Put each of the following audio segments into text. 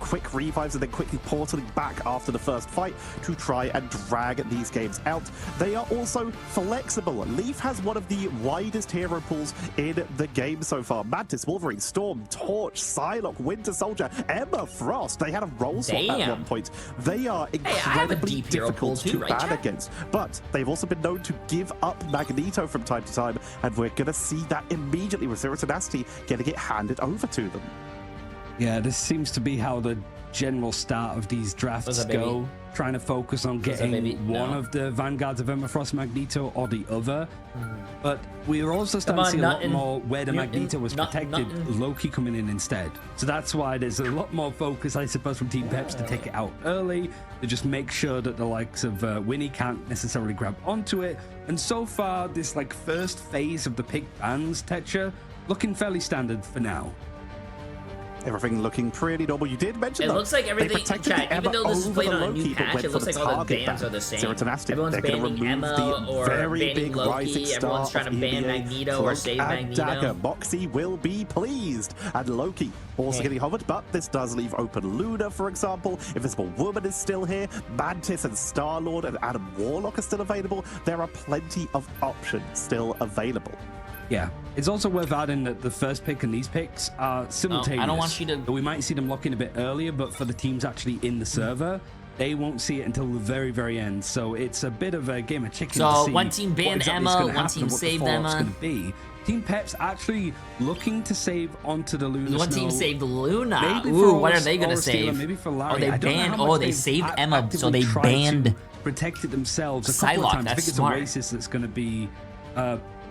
quick revives and then quickly portaling back after the first fight to try and drag these games out. They are also flexible. Leaf has one of the widest hero pools in the game so far. Mantis, Wolverine, Storm, Torch, Psylocke, Winter Soldier, Emma Frost. They had a roll swap at one point. They are incredibly difficult to ban against, but they've also been known to give up Magneto from time to time, and we're going to see that immediately with Zero Tenacity getting it handed over to them. Yeah, this seems to be how the general start of these drafts go. Trying to focus on getting one of the Vanguards of Emma Frost, Magneto, or the other. But we're also starting to see a lot more where the Magneto was protected, Loki coming in instead. So that's why there's a lot more focus, I suppose, from Team Peps to take it out early, to just make sure that the likes of Winnie can't necessarily grab onto it. And so far, this like first phase of the pick bans, Tetcher, looking fairly standard for now. Everything looking pretty normal. You did mention it looks like everything, chat, even though this is played on a new patch, it looks like all the bans are the same. Everyone's banning Emma or banning Loki. Everyone's trying to ban Magneto or save Magneto. Dagger. Moxie will be pleased. And Loki also getting hovered, but this does leave open Luna, for example. Invisible Woman is still here. Mantis and Star-Lord and Adam Warlock are still available. There are plenty of options still available. Yeah, it's also worth adding that the first pick and these picks are simultaneous. I don't want you to... We might see them lock in a bit earlier, but for the teams actually in the server, they won't see it until the very, very end. So it's a bit of a game of chicken to see one team banned Emma, one team saved Emma. Team Peps actually looking to save onto the Luna. One team saved Luna. Ooh, what are they going to save? Maybe for Larry. Oh, they banned... Oh, they saved Emma, so they banned... Protected themselves a couple of times. I think it's a racist that's going to be...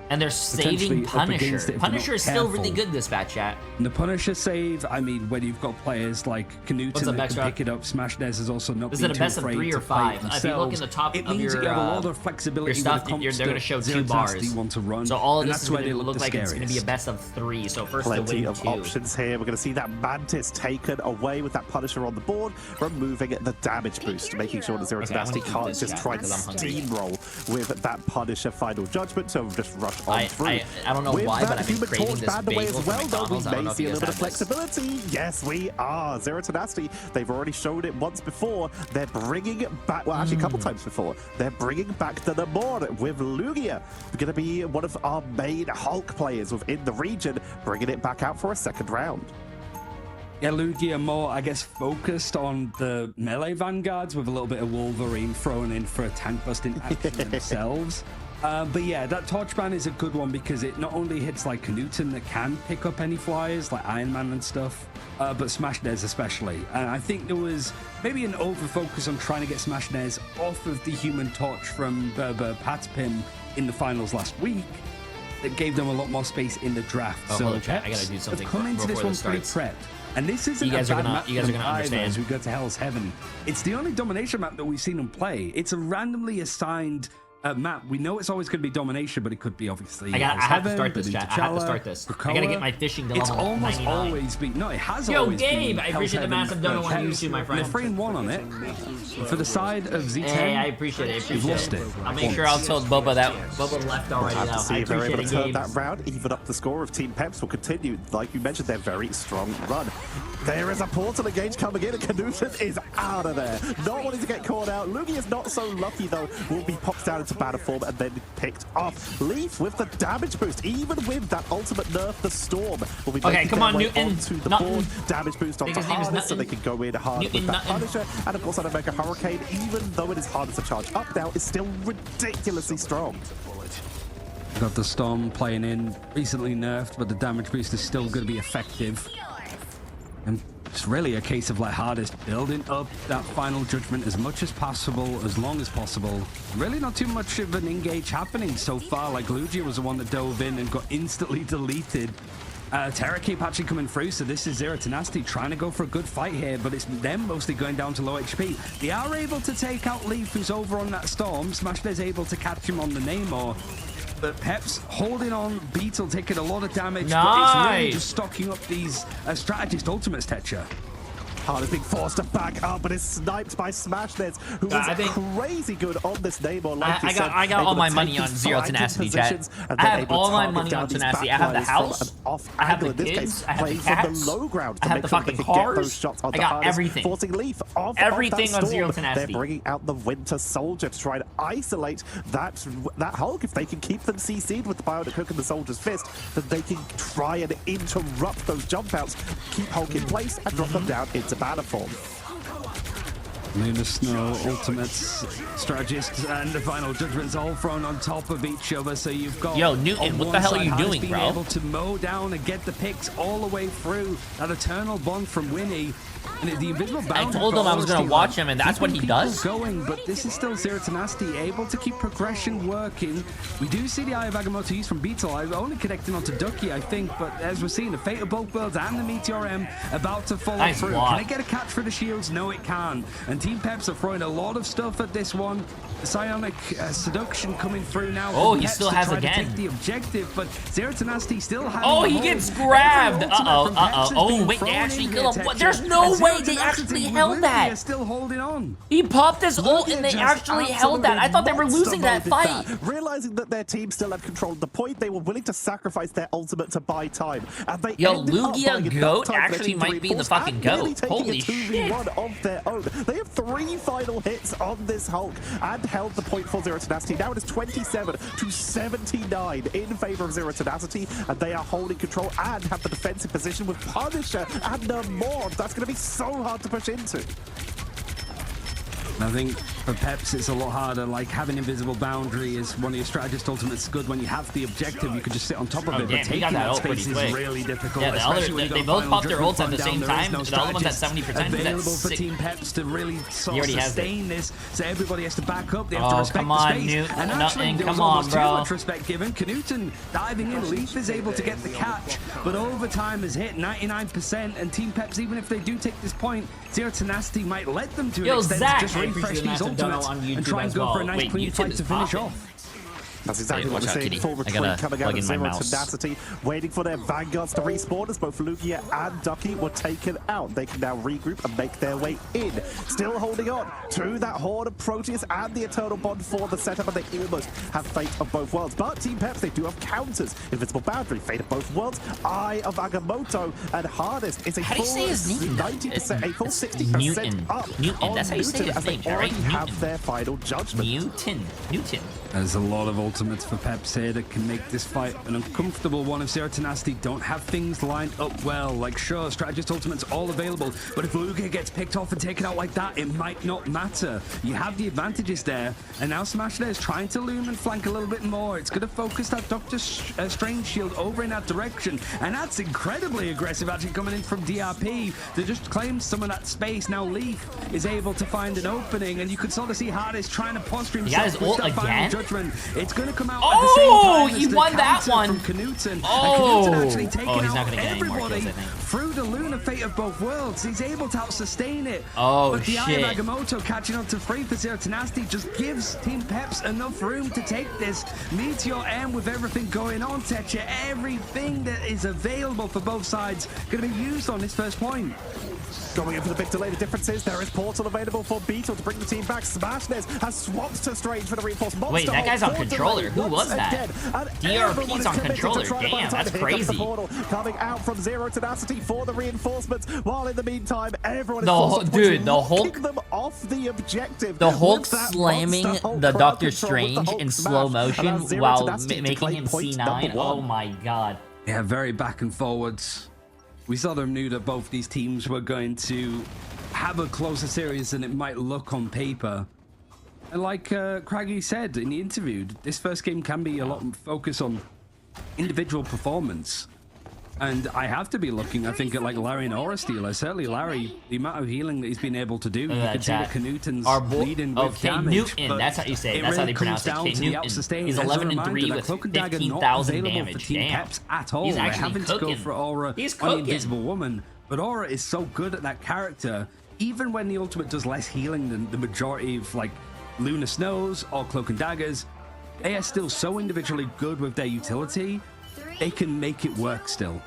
and they're saving Punisher. Punisher is still really good this batch, chat. And the Punisher save, I mean, when you've got players like Knudsen that can pick it up, Smash Nez is also not being too afraid to fight themselves. Is it a best of 3 or 5? If you look in the top of your you have a lot of flexibility stuff, they're going to show 2 bars. Want to run, so all of this is going to look like it's going to be a best of 3. So first plenty to win of 2. options here. We're going to see that Mantis taken away with that Punisher on the board, removing the damage boost, making sure that Zero Tenacity can't just try and steamroll with that Punisher final judgment. So just rush on through. I don't know why, but I've been craving this bagel from McDonald's. We may see a little bit of flexibility. Yes, we are. Zero Tenacity, they've already showed it once before. They're bringing back, well, actually a couple times before, they're bringing back the Namor with Lugia. They're going to be one of our main Hulk players within the region, bringing it back out for a second round. Yeah, Lugia more, I guess, focused on the melee Vanguards with a little bit of Wolverine thrown in for a tank busting action themselves. But yeah, that torch ban is a good one because it not only hits like Knudsen that can pick up any flyers like Iron Man and stuff, but Smash Nez especially. And I think there was maybe an over focus on trying to get Smash Nez off of the Human Torch from Pat's Pim in the finals last week. That gave them a lot more space in the draft. So I gotta do something. Come into this one pretty prepped. And this isn't you guys a are bad gonna, map you guys are gonna understand as we go to Hell's Heaven. It's the only domination map that we've seen them play. It's a randomly assigned map. We know it's always going to be domination, but it could be obviously. I have to start this, chat. I have to start this. I gotta get my fishing to level 99. It's almost always been. No, it has Yo, always Gabe, been. I appreciate the massive donut on YouTube, my friend. They're 3-1 on it. For the side of Z10, hey, I appreciate it. You've lost it. I'll make sure I'll tell Bubba that Bubba left already. We'll have to see if they're able to turn Gabe. that round, even up the score of Team Peps will continue. Like you mentioned, their very strong run. There is a portal engage coming in, and Knudsen is out of there. Not wanting to get caught out. Lugia is not so lucky, though. Will be popped down into battle form and then picked off. Leaf with the damage boost, even with that ultimate nerf, the Storm will be okay, come on, Newton. onto the board. Damage boost onto Hardest, so they can go in hard with that Punisher. And of course, that Omega Hurricane, even though it is hardest to charge up now, is still ridiculously strong. Got the Storm playing in, recently nerfed, but the damage boost is still going to be effective. And it's really a case of like Hardest building up that final judgment as much as possible, as long as possible. Really not too much of an engage happening so far. Like Lugia was the one that dove in and got instantly deleted. Terra Cape actually coming through, so this is Zero Tenacity trying to go for a good fight here, but it's them mostly going down to low HP. They are able to take out Leaf, who's over on that Storm. Smash is able to catch him on the Namor. But Peps holding on, Beetle taking a lot of damage, but it's really just stocking up these strategist ultimates, Tetcher. Hardest being forced to back up, but is sniped by Smashness, who was crazy good on this Namor. Like I got all my money on Zero Tenacity, chat. I have all my money on Tenacity. I have the house, I have the kids, I have the cats, I have the fucking cars, I got everything. Forcing Leaf off everything on Zero They're Tenacity. bringing out the Winter Soldier to try to isolate that Hulk. If they can keep them CC'd with the Bionic Hook and the Soldier's Fist, then they can try and interrupt those jump outs, keep Hulk in place, and drop them down into banner form. Luna Snow, Ultimates, Strategists, and the Final Judgments all thrown on top of each other. So you've got... Yo, Newton, what the hell are you doing, bro? Being able to mow down and get the picks all the way through. That Eternal Bond from Winnie. And the invisible boundary. I told him I was going to watch him, and that's what he does. Going, but this is still Zero Tenacity, able to keep progression working. We do see the Eye of Agamotto used from Beetle. I'm only connecting onto Ducky, I think, but as we're seeing, the Fate of both worlds and the Meteor M about to follow through. Can it get a catch for the shields? No, it can. And Team Peps are throwing a lot of stuff at this one. The Psionic Seduction coming through now. Oh, he still has again. The objective, but Zero Tenacity still has. Oh, he gets grabbed. Oh, wait, they actually kill him. What? There's no way they actually held that. Still holding on. He popped his ult and they actually held that. I thought they were losing that fight. Realizing that their team still had control of the point, they were willing to sacrifice their ultimate to buy time. And they Lugia GOAT actually might be the fucking GOAT. Holy shit. Of their own. They have 3 final hits on this Hulk and held the point for Zero Tenacity. Now it is 27 to 79 in favor of Zero Tenacity, and they are holding control and have the defensive position with Punisher and Namor. That's going to be so hard to push into. I think for Peps it's a lot harder. Like having invisible boundary is one of your strategist ultimates. Good when you have the objective, you can just sit on top of it. Damn, but taking that space is really difficult. Yeah, they both popped their ults at the same time. The other one's at 70%. Available for Team Peps to really sort of sustain this. So everybody has to back up. They have to respect the space. Newton. And actually, there was almost too much respect given. Knuten diving in. Leaf is able to get the catch, but overtime has hit 99%. And Team Peps, even if they do take this point, Zero Tenacity might let them to an extent to just refresh these ultimates and try and go for a nice clean fight to finish off. That's exactly what we're seeing. Full retreat coming out of Zero Tenacity, waiting for their vanguards to respawn as both Lugia and Ducky were taken out. They can now regroup and make their way in. Still holding on to that horde of Proteus and the Eternal Bond for the setup, and they almost have Fate of both worlds. But Team Peps, they do have counters. Invisible Boundary, Fate of both worlds, Eye of Agamotto, and Hardest is a full 90%, a full 60% up. Newton, that's how you say his name, right? They have their final judgment. Newton. There's a lot of ultimates for Peps here that can make this fight an uncomfortable one if Zero Tenacity don't have things lined up well. Like, sure, strategist ultimates all available, but if Lugia gets picked off and taken out like that, it might not matter. You have the advantages there, and now Smash there is trying to loom and flank a little bit more. It's going to focus that Doctor Strange shield over in that direction, and that's incredibly aggressive actually coming in from DRP to just claim some of that space. Now Leaf is able to find an opening, and you can sort of see Hardest trying to posture himself with that final judgment. It's going to come out at the same time as he won that one. From Knuten. Knuten actually taking he's not out gonna get everybody kills, through the Luna Fate of both worlds. He's able to out-sustain it. But the Eye of Agamotto catching on to free for Zero Tenacity just gives Team Peps enough room to take this. Meteor M with everything going on, Tetra. Everything that is available for both sides going to be used on this first point. Going in for the big delay. The difference is there is Portal available for Beetle to bring the team back. Smashness has swapped to Strange for the reinforced monster. Wait, that guy's on controller. Who was that? DRP's on controller. Damn, that's crazy. Coming out from Zero Tenacity for the reinforcements, while in the meantime, everyone is the Hulk them off the objective. The Hulk slamming the Doctor Strange in slow motion while making him C9. Oh my god. Yeah, very back and forwards. We sort of knew that both these teams were going to have a closer series than it might look on paper. And like Craggy said in the interview, this first game can be a lot of focus on individual performance. And I have to be looking, I think, at like Larry and Aura Stealer. Certainly Larry, the amount of healing that he's been able to do, you can see that Knuten's leading with damage. Newton, that's how you say it. That's how they pronounce it. Newton. He's 11-3 with 15,000 damage. Damn. At all. He's actually having to go for Aura on the Invisible Woman. But Aura is so good at that character, even when the ultimate does less healing than the majority of like Luna Snows or Cloak and Daggers, they are still so individually good with their utility. They can make it work still.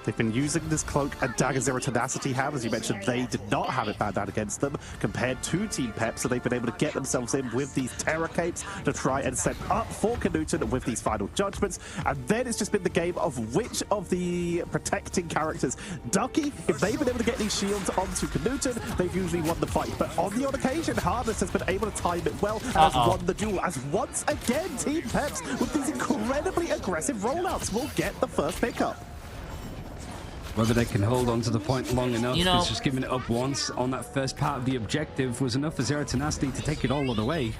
They've been using this cloak and dagger Zero Tenacity have. As you mentioned, they did not have it banned out against them compared to Team Pep, so they've been able to get themselves in with these Terror Capes to try and set up for Knuten with these final judgments. And then it's just been the game of which of the protecting characters. Ducky, if they've been able to get these shields onto Knuten, they've usually won the fight. But on the odd occasion, Hardness has been able to time it well and has won the duel. As once again, Team Peps, with these incredibly aggressive rollouts, will get the first pickup. Whether they can hold on to the point long enough, it's just giving it up once on that first part of the objective was enough for Zero Tenacity to take it all the way.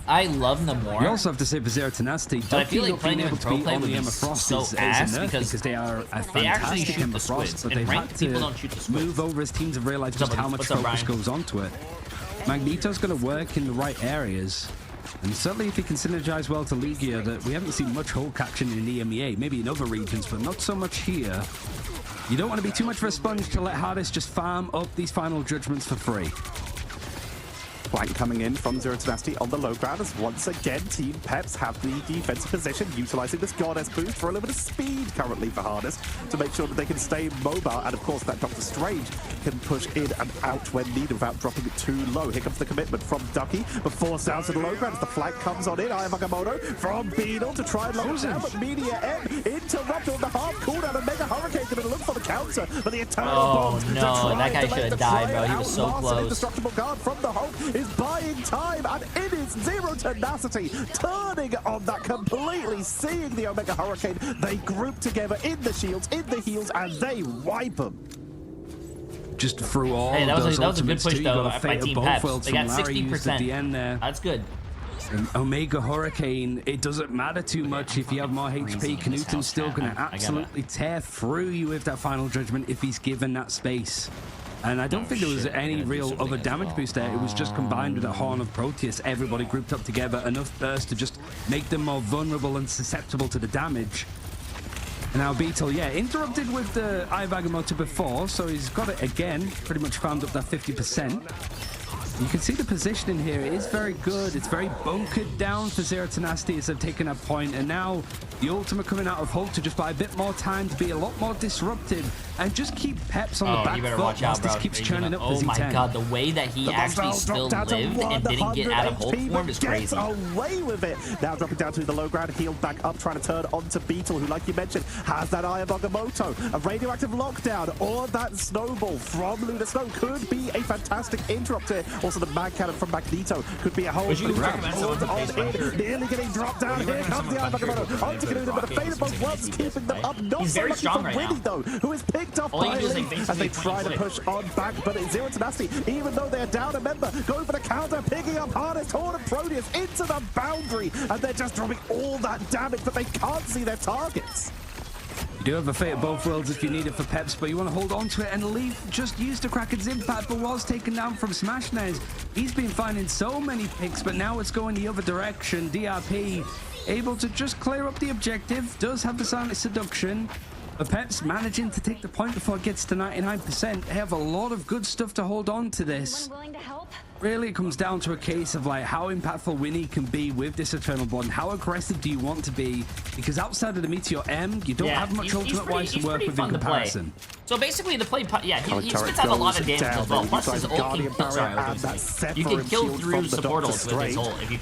I love Namor. You also have to say for Zero Tenacity, but I feel like being able to be on the Emma Frost so is a nerf because they are a they actually fantastic shoot Emma the Frost, squids, but and they've had ranked people don't shoot the to squids. move over as teams have realized just how much focus goes onto it. Magneto's going to work in the right areas. And certainly if he can synergize well to Legia, that we haven't seen much Hulk action in EMEA, maybe in other regions, but not so much here. You don't want to be too much of a sponge to let Hardest just farm up these final judgments for free. Flank coming in from Zero Tenacity on the low ground as once again Team Peps have the defensive position, utilizing this Goddess boost for a little bit of speed currently for Hardest to make sure that they can stay mobile, and of course that Doctor Strange can push in and out when needed without dropping it too low. Here comes the commitment from Ducky, but forced down to the low ground as the flank comes on in. Eye of Agamotto from Beetle to try and lock it down, but Media M interrupted on the half cooldown and Mega Hurricane going to look for the counter, but the Eternal Bombs no, that guy should have died, bro. He was so close. Indestructible guard from the Hulk is buying time, and it is Zero Tenacity turning on that completely, seeing the Omega Hurricane. They group together in the shields, in the heals, and they wipe them. Just through all that those was a good push, though, by Team Peps. They got 60% at the end there. That's good. And Omega Hurricane, it doesn't matter too much if you have more HP. Knuten's still going to absolutely tear through you with that final judgment if he's given that space. And I don't think there was any real other damage boost there. It was just combined with a Horn of Proteus. Everybody grouped up together, enough burst to just make them more vulnerable and susceptible to the damage. And now Beetle, interrupted with the Eye of Agamotto before, so he's got it again, pretty much farmed up that 50%. You can see the positioning here is very good. It's very bunkered down for Zero Tenacity as they've taken a point, and now the ultimate coming out of Hulk to just buy a bit more time to be a lot more disruptive and just keep Peps on the back foot whilst this keeps churning up for Z10. Oh my god, the way that he actually still lived and didn't get out of Hulk form is crazy. Away with it. Now dropping down to the low ground, healed back up, trying to turn onto Beetle, who, like you mentioned, has that Eye of Agamotto. A radioactive lockdown or that snowball from Lunar Snow could be a fantastic interrupt here. Also, the mag cannon from Magneto could be a whole nearly getting dropped down. Here comes the Eye of Agamotto onto Knuten, but the Fate of both worlds is keeping them up. Not so much for Winnie, though, who is picked off by Leaf as they try to push on back, but it's Zero Tenacity, even though they're down a member, going for the counter, picking up Hardest, Horn and Proteus into the boundary, and they're just dropping all that damage, but they can't see their targets. You do have a Fate of both worlds if you need it for Peps, but you want to hold on to it, and Leaf just used the Kraken's impact, but was taken down from Smash Nails. He's been finding so many picks, but now it's going the other direction. DRP able to just clear up the objective, does have the Silent Seduction, but Peps managing to take the point before it gets to 99%. They have a lot of good stuff to hold on to this. Really, it comes down to a case of like how impactful Winnie can be with this Eternal Bond. How aggressive do you want to be? Because outside of the Meteor M, you don't have much ultimate-wise to work with in comparison. So basically, the play, he spits out a lot of damage as well. Plus, his ult can, you can kill through support ults with his ult if you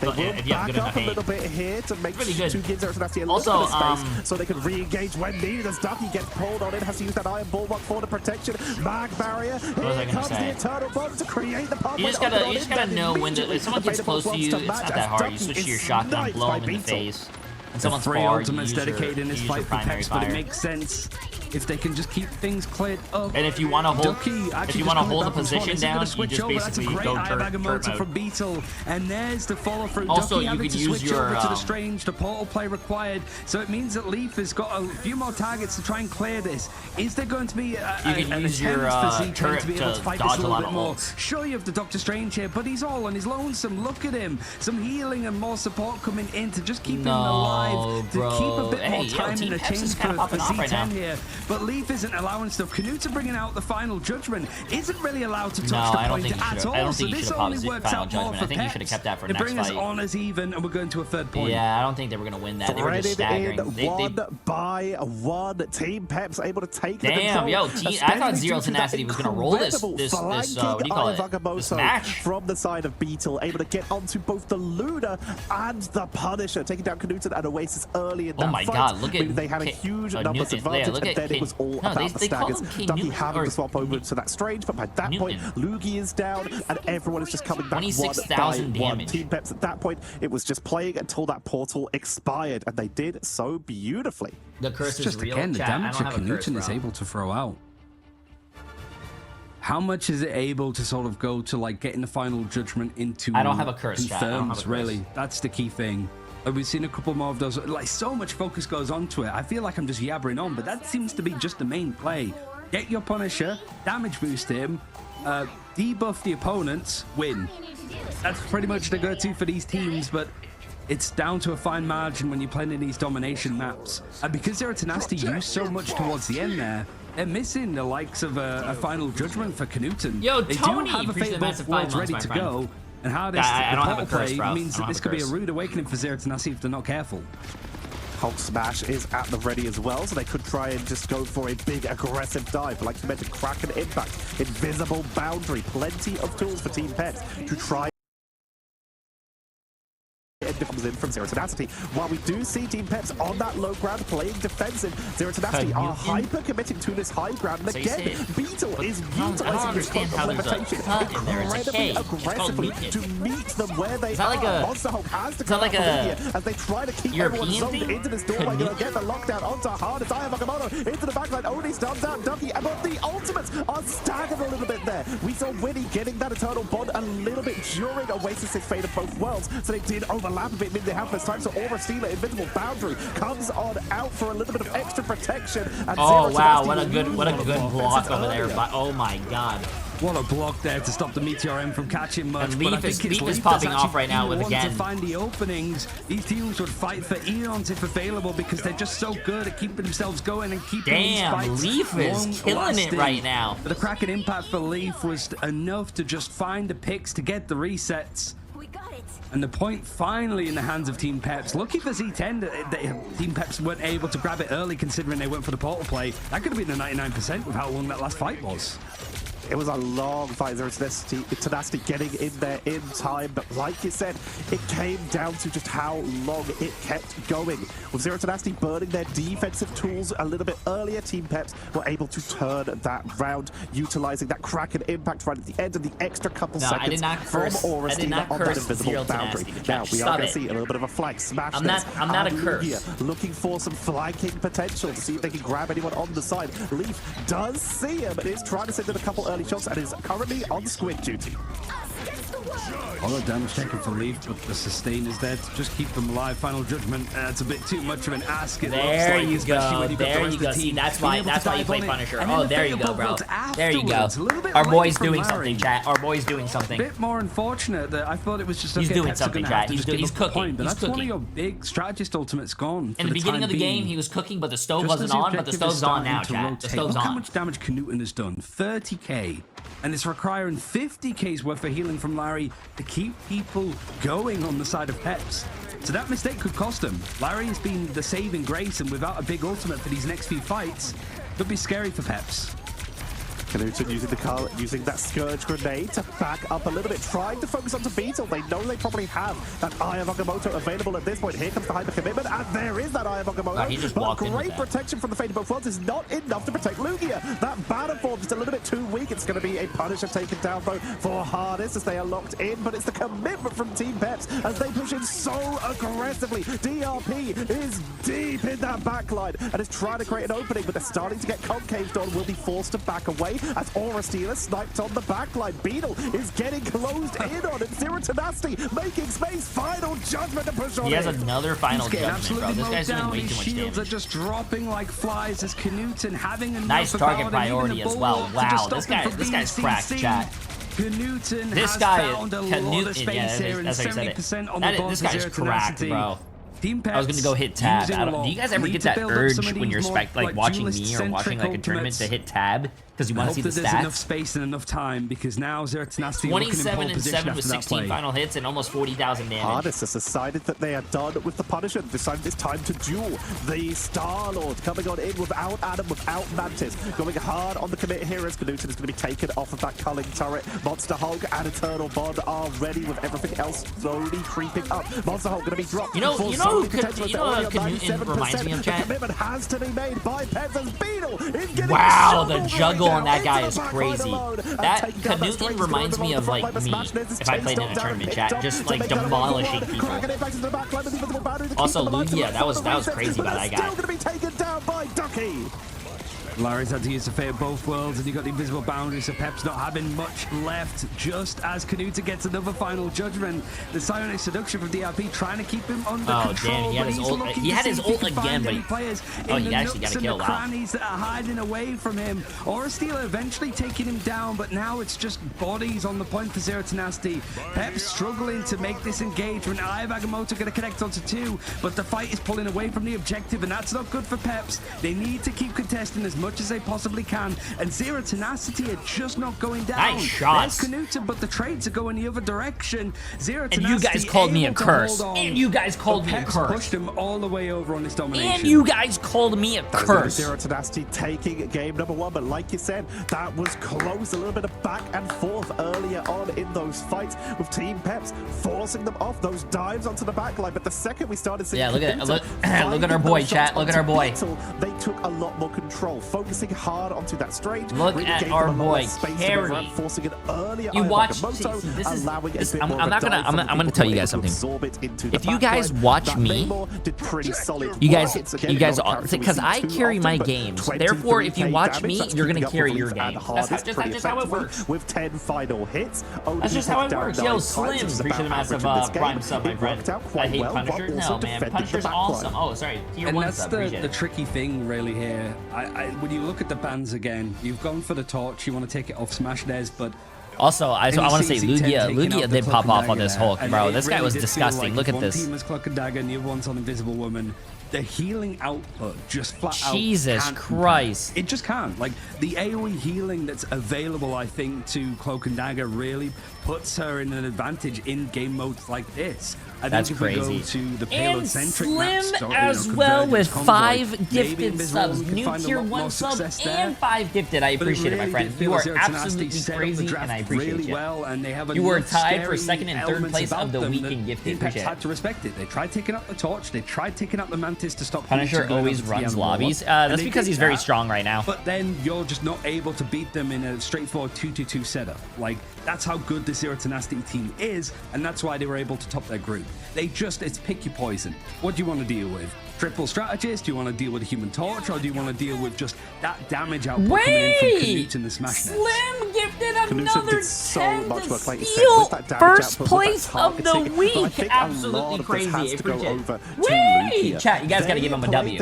have good enough aim. A little bit here to make really good. To give Zero Tenacity a little bit of space so they can re-engage when needed. As Ducky gets pulled on in, has to use that Iron Bulwark for the protection. Mag barrier. Here comes the Eternal Bomb to create the pathway. You just gotta know when if someone gets close to you, it's not that hard. You switch to your shotgun, blow them in the face. And someone's three far, ultimates dedicated in this fight for Peps, but it makes sense if they can just keep things cleared up. And if you want to hold the position down, you just basically go turret mode. From Beetle, and there's the follow through. Also, Ducky you could use switch your over to the Strange, the portal play required. So it means that Leaf has got a few more targets to try and clear this. Is there going to be an use your turret to be able to fight dodge this a little bit more? ults. Sure, you have the Doctor Strange here, but he's all on his lonesome. Look at him. Some healing and more support coming in to just keep him alive, to keep a bit more time in the chain for Z10 here. but Leaf isn't allowing stuff. Knutson bringing out the final judgment isn't really allowed to touch the point at all. So this only works out more for I think you should have kept that for the next fight. They bring us on as even, and we're going to a third point. Yeah, I don't think they were going to win that. They were just staggering. One by one, Team Pep's able to take the control. Damn, yo, I thought Zero Tenacity was going to roll this what do you call it, this match. From the side of Beetle, able to get onto both the Luna and the Punisher, taking down Knutson and Oasis early in that fight. Oh my god, look at they had a huge numbers advantage, and then it was all about the staggers. Ducky having to swap over to that Strange, but by that point, Lugi is down, and everyone is just coming back 26,000 damage. Team Peps at that point, it was just playing until that portal expired, and they did so beautifully. The curse is just real. Again, the Chat, damage that Knutson is able to throw out. How much is it able to sort of go to like getting the final judgment into? I don't have a curse, chat. Confirms, really. That's the key thing. Like, we've seen a couple more of those. Like, so much focus goes onto it. I feel like I'm just yabbering on, but that seems to be just the main play. Get your Punisher, damage boost him, debuff the opponents, win. That's pretty much the go-to for these teams, but it's down to a fine margin when you're playing in these domination maps. And because Zero Tenacity used so much towards the end there, they're missing the likes of a final judgment for Knutson. Yo, they Tony, do have a Fate both worlds ready to go, and hardest the play means that this could be a rude awakening for Zero Tenacity if they're not careful. Hulk Smash is at the ready as well, so they could try and just go for a big aggressive dive. Like you mentioned, Kraken Impact, Invisible Boundary, plenty of tools for Team Pets to try comes in from Zero Tenacity. While we do see Team Peps on that low ground playing defensive, Zero Tenacity are hyper committing to this high ground, and again, Beetle is utilizing this cloak of limitation incredibly aggressively to meet them where they are. Monster Hulk has to come here as they try to keep everyone zoned into this doorway. Gonna get the lockdown onto Hardest. Ayavagomoto into the backline, only stomps out Ducky, but the ultimates are staggered a little bit there. We saw Winnie getting that Eternal Bond a little bit during Oasis' Fate of Both Worlds, so they did overlap a bit. They have this time, so Aura Stealer, Invisible Boundary comes on out for a little bit of extra protection. And oh wow, what a good block over there! But oh my god. What a block there to stop the Meteor M from catching much. And Leaf is popping off right now with again. To find the openings, these teams would fight for eons if available because they're just so good at keeping themselves going and keeping these fights Leaf is killing it right now. But the Kraken impact for Leaf was enough to just find the picks to get the resets. And the point finally in the hands of Team Peps. Lucky for Z10 that Team Peps weren't able to grab it early considering they went for the portal play. That could have been the 99% with how long that last fight was. It was a long fight. There was Tenacity getting in there in time, but like you said, it came down to just how long it kept going. With Zero Tenacity burning their defensive tools a little bit earlier, Team Peps were able to turn that round, utilizing that Kraken impact right at the end of the extra couple seconds from Aura Stealer on that Invisible Boundary. Now, we are going to see a little bit of a flank smash. I'm not a curse. Here, looking for some flanking potential to see if they can grab anyone on the side. Leaf does see him, but is trying to send in a couple early shots and is currently on squid duty. All the damage taken for Leaf, but the sustain is there to just keep them alive. Final judgment, it's a bit too much of an ask. There you go. There you go. See, that's why you play Punisher. Oh, there you go, bro. There you go. Our boy's doing something, chat. Our boy's doing something. A bit more unfortunate that I thought it was just he's doing something, chat. He's cooking. But that's one of your big strategist ultimates gone. In the beginning of the game, he was cooking, but the stove wasn't on. But the stove's on now, chat. The stove's on. Look how much damage Knutson has done. 30k. And it's requiring 50k's worth of healing from Larry to keep people going on the side of Peps. So that mistake could cost him. Larry has been the saving grace, and without a big ultimate for these next few fights, could be scary for Peps. Knutson using that Scourge Grenade to back up a little bit, trying to focus onto Beetle. They know they probably have that Eye of Agamotto available at this point. Here comes the hyper commitment, and there is that Eye of Agamotto. But great protection from the Fate of Both Worlds is not enough to protect Lugia. That Battle Form is a little bit too weak. It's going to be a Punisher taken down though for Hardest as they are locked in, but it's the commitment from Team Peps as they push in so aggressively. DRP is deep in that backline and is trying to create an opening, but they're starting to get concaved on. Will be forced to back away as Aura Stealer sniped on the backline. Beetle is getting closed in on it. Zero Tenacity making space. Final judgment to push on. He has another final judgment, bro. This guy's doing way too much shields damage. Are just dropping like flies as Knutson having enough. Nice target priority as well. Wow, this guy's cracked, chat. Knutson has found a lot of space here, and 70% on the board this guy's cracked, bro. Team Peps I was gonna go hit tab. Do you guys ever get that urge when you're like watching me or watching like a tournament to hit tab because you want to see the stats? There's enough space and enough time because now Jay3 Socials 27-7 with 16 final hits and almost 40,000 damage. Hardest has decided that they are done with the Punisher. Decided it's time to duel. The Star-Lord coming on in without Adam, without Mantis. Going hard on the commit here as Knuten is going to be taken off of that culling turret. Monster Hulk and Eternal Bond are ready with everything else slowly creeping up. Monster Hulk going to be dropped. You know Knuten reminds me of, chat? The commitment has to be made by Peps as Beetle is getting wow, the juggle on that guy is crazy. That Knuten reminds me of like me if I played in a tournament, chat, just like demolishing people. Also, Lugia, that was crazy by that guy. Still gonna be taken down by Ducky. Larry's had to use the fate of both worlds, and you got the invisible boundaries, so Pep's not having much left. Just as Knuten gets another final judgment, the Psionic Seduction from DRP trying to keep him under control. Damn, he had his ult again, but he actually got a kill. Wow. Crannies that are hiding away from him. Aura Stealer eventually taking him down, but now it's just bodies on the point for Jay3. Pep's struggling to make this engagement. Eye of Agamotto going to connect onto 2, but the fight is pulling away from the objective, and that's not good for Peps. They need to keep contesting as much as they possibly can, and Jay3 are just not going down. Nice shots. There's Knuten, but the trades are going the other direction. Jay3 and you guys called me a curse. And you guys called me a curse. Pushed him all the way over on this domination. And you guys called me a curse. Jay3 taking game number 1, but like you said, that was close. A little bit of back and forth earlier on in those fights with Team Peps forcing them off those dives onto the backline. But the second we started seeing look at our boy, chat. Look at our boy. They took a lot more control, focusing hard onto that strange. Look at our boy Carry. Forcing an earlier you watch. I'm gonna tell you guys something. If you guys watch me, you guys, because I carry my games. Therefore, if you watch me, you're gonna carry your game. That's just how it works. With 10 final hits. That's just how it works. Yo, Slim, appreciate the massive prime sub, my friend. I hate Punisher. No, man, Punisher's awesome. Oh, sorry, tier 1 sub. That's the tricky thing, really. Here, when you look at the bans again, you've gone for the torch, you want to take it off Smash Des, but also I want to say Lugia did pop off on this Hulk, bro. This guy was disgusting. Look at this. One team is Cloak and Dagger and the other one's on Invisible Woman. The healing output just flat out Jesus Christ. It just can't. Like, the AoE healing that's available, I think, to Cloak and Dagger really puts her in an advantage in game modes like this. That's crazy. To the payload centric Slim as well with 5 gifted subs. New tier 1 sub and 5 gifted. I appreciate it, my friend. You are absolutely crazy, and I appreciate you. And they have you were tied for 2nd and 3rd place of the week in gifted. Appreciate it. Had to respect it. They tried taking up the torch. They tried taking up the Mantis to stop. Punisher always runs lobbies. That's because he's very strong right now. But then you're just not able to beat them in a straightforward 2-2-2 setup. Like, that's how good the Jay3 team is, and that's why they were able to top their group. It's pick your poison. What do you want to deal with? Triple strategist? Do you want to deal with a Human Torch, or do you want to deal with just that damage output coming in from Knuten the Smash Slim gifted another 10 to steal first place of the week. Absolutely crazy. Whee! Chat, you guys got to give him a W.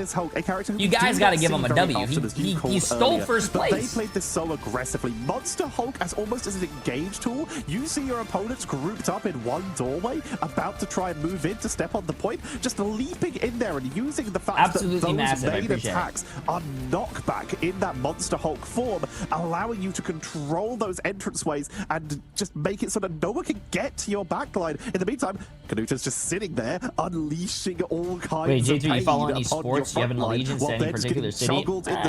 You guys got to give him a W. He stole first place. They played this so aggressively. Monster Hulk as almost as an engage tool. You see your opponents grouped up in one doorway, about to try and move in to step on the point, just leaping in there and using the fact that those main attacks are knockback in that Monster Hulk form, allowing you to control those entranceways and just make it so that no one can get to your backline. In the meantime, Knuten's just sitting there, unleashing all kinds of pain. Wait, Jay3, you follow any sports? You have an allegiance to any particular city?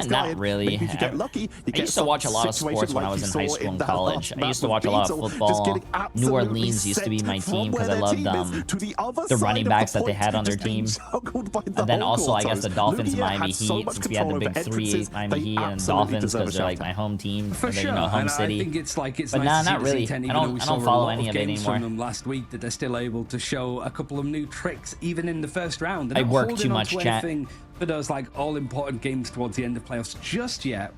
Not really. I used to watch a lot of sports when I was in high school and college. I used to watch a lot of football. New Orleans used to be my team because I loved the running backs that they had on their team. And then also, I guess the Dolphins, Miami Heat, since we had the big 3, Miami Heat and Dolphins, because they're like my home team, for sure, home city. I think it's but nice not really. I don't follow any of it anymore. From them last week that they're still able to show a couple of new tricks, even in the first round. I work too much, chat. For those like all important games towards the end of playoffs just yet.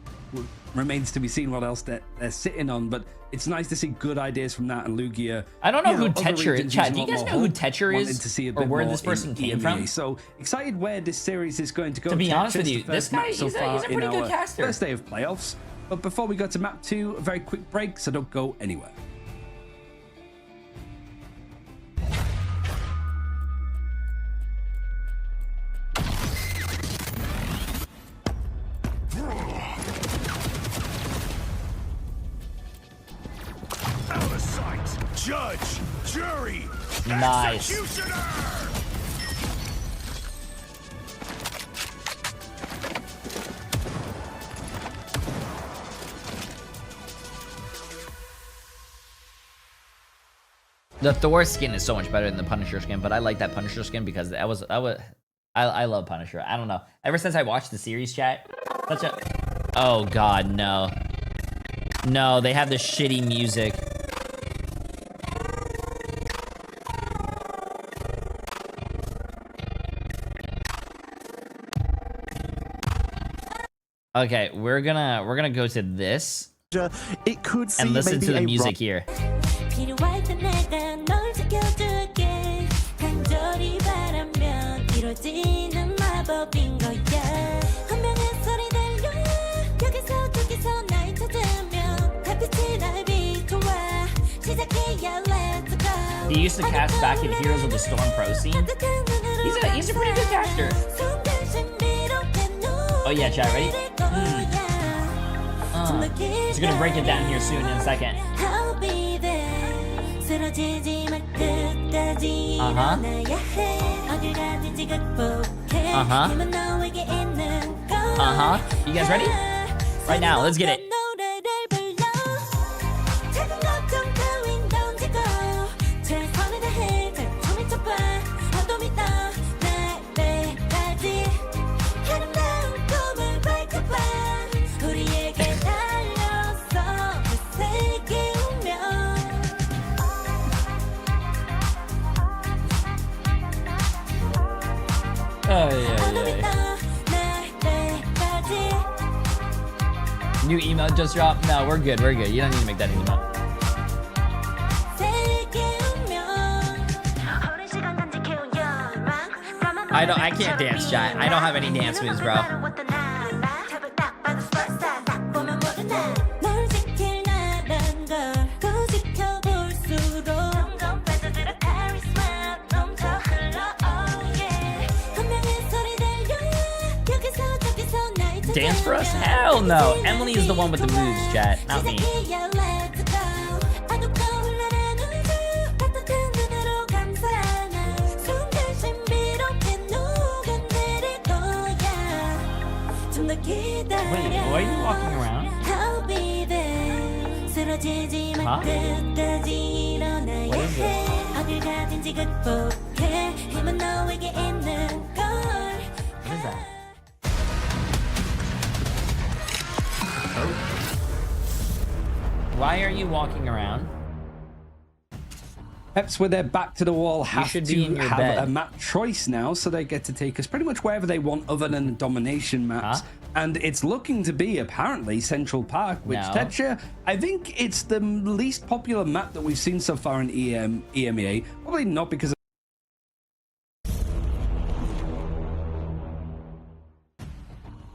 Remains to be seen what else they're sitting on, but it's nice to see good ideas from that and Lugia. I don't know who Tetcher is. Chat, do you guys know who Tetcher is, or where this person came from? So excited where this series is going to go. To be honest with you, this guy, he's a pretty good caster. First day of playoffs. But before we go to map 2, a very quick break, so don't go anywhere. Judge, jury, nice. The Thor skin is so much better than the Punisher skin, but I like that Punisher skin because I love Punisher. I don't know. Ever since I watched the series, chat, oh god, no. No, they have this shitty music. Okay, we're gonna go to this it could and listen to the music here. He used to cast back in Heroes of the Storm Pro scene. He's a pretty good caster. Oh yeah, chat, ready? He's gonna break it down here soon in a second. You guys ready? Right now, let's get it. New emote just dropped? No, we're good, we're good. You don't need to make that emote. I can't dance, chat. I don't have any dance moves, bro. Dance for us? Hell no. Emily is the one with the moves, chat, not me. Wait, why are you walking around? Huh? What is it? What is that? Why are you walking around? Peps, with their back to the wall, have to have bed. a map choice now, so they get to take us pretty much wherever they want other than the domination maps. Huh? And it's looking to be, apparently, Central Park, which, Tetcher, I think it's the least popular map that we've seen so far in EMEA. Probably not because of...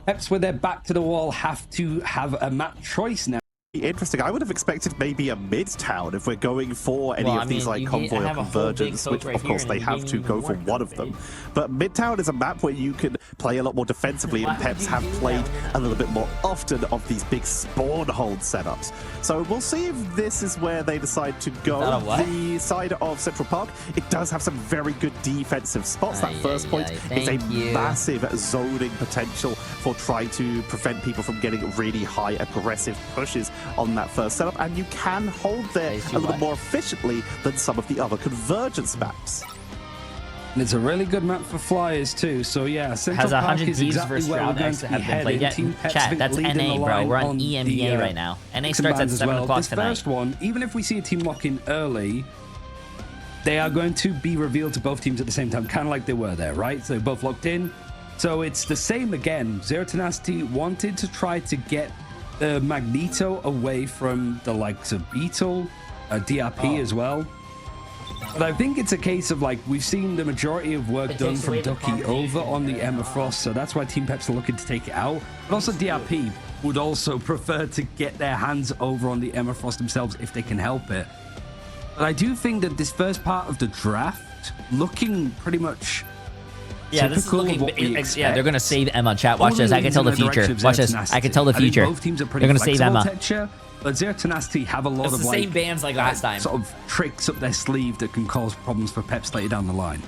Peps, with their back to the wall, have to have a map choice now. Interesting. I would have expected maybe a Midtown if we're going for any of these like convoy or convergence, which of course they have to go for one of them. But Midtown is a map where you can play a lot more defensively, and Peps have played a little bit more often of these big spawn hold setups. So we'll see if this is where they decide to go. The side of Central Park, it does have some very good defensive spots. That first point is a massive zoning potential for trying to prevent people from getting really high aggressive pushes on that first setup, and you can hold there a little more efficiently than some of the other convergence maps. And it's a really good map for flyers too, so yeah, Central Has Park 100 is Ds exactly versus where we're round going X to that be have been played heading. yet. Chat, that's NA, bro. We're on EMEA right now. NA starts at 7 o'clock this tonight. First one, even if we see a team lock in early, they are going to be revealed to both teams at the same time, kind of like they were there, right? So they're both locked in. So it's the same again. Zero Tenacity wanted to try to get Magneto away from the likes of Beetle, DRP as well. But I think it's a case of, like, we've seen the majority of work done from Ducky over on the Emma Frost, so that's why Team Peps are looking to take it out. But also DRP would also prefer to get their hands over on the Emma Frost themselves if they can help it. But I do think that this first part of the draft, looking pretty much... Yeah, this is looking. Yeah, they're gonna save Emma. Chat, watch this. I can tell the future. Watch this. I can tell the future. They're gonna save Emma. But Zero Tenacity have a lot it's of the same bands like last time. Sort of tricks up their sleeve that can cause problems for Peps later down the line.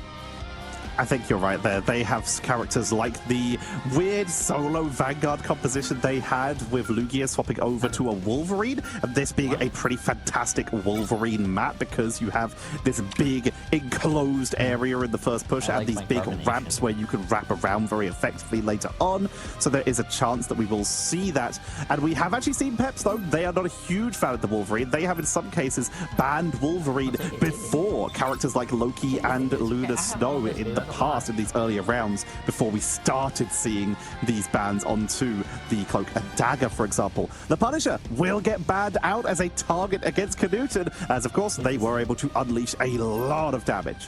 I think you're right there. They have characters like the weird solo Vanguard composition they had with Lugia swapping over to a Wolverine, and this being a pretty fantastic Wolverine map because you have this big enclosed area in the first push and these big ramps where you can wrap around very effectively later on. So there is a chance that we will see that. And we have actually seen Peps, though. They are not a huge fan of the Wolverine. They have, in some cases, banned Wolverine before characters like Loki and Luna Snow in the past in these earlier rounds before we started seeing these bans onto the Cloak and Dagger, for example. The Punisher will get banned out as a target against Knuten, as of course they were able to unleash a lot of damage.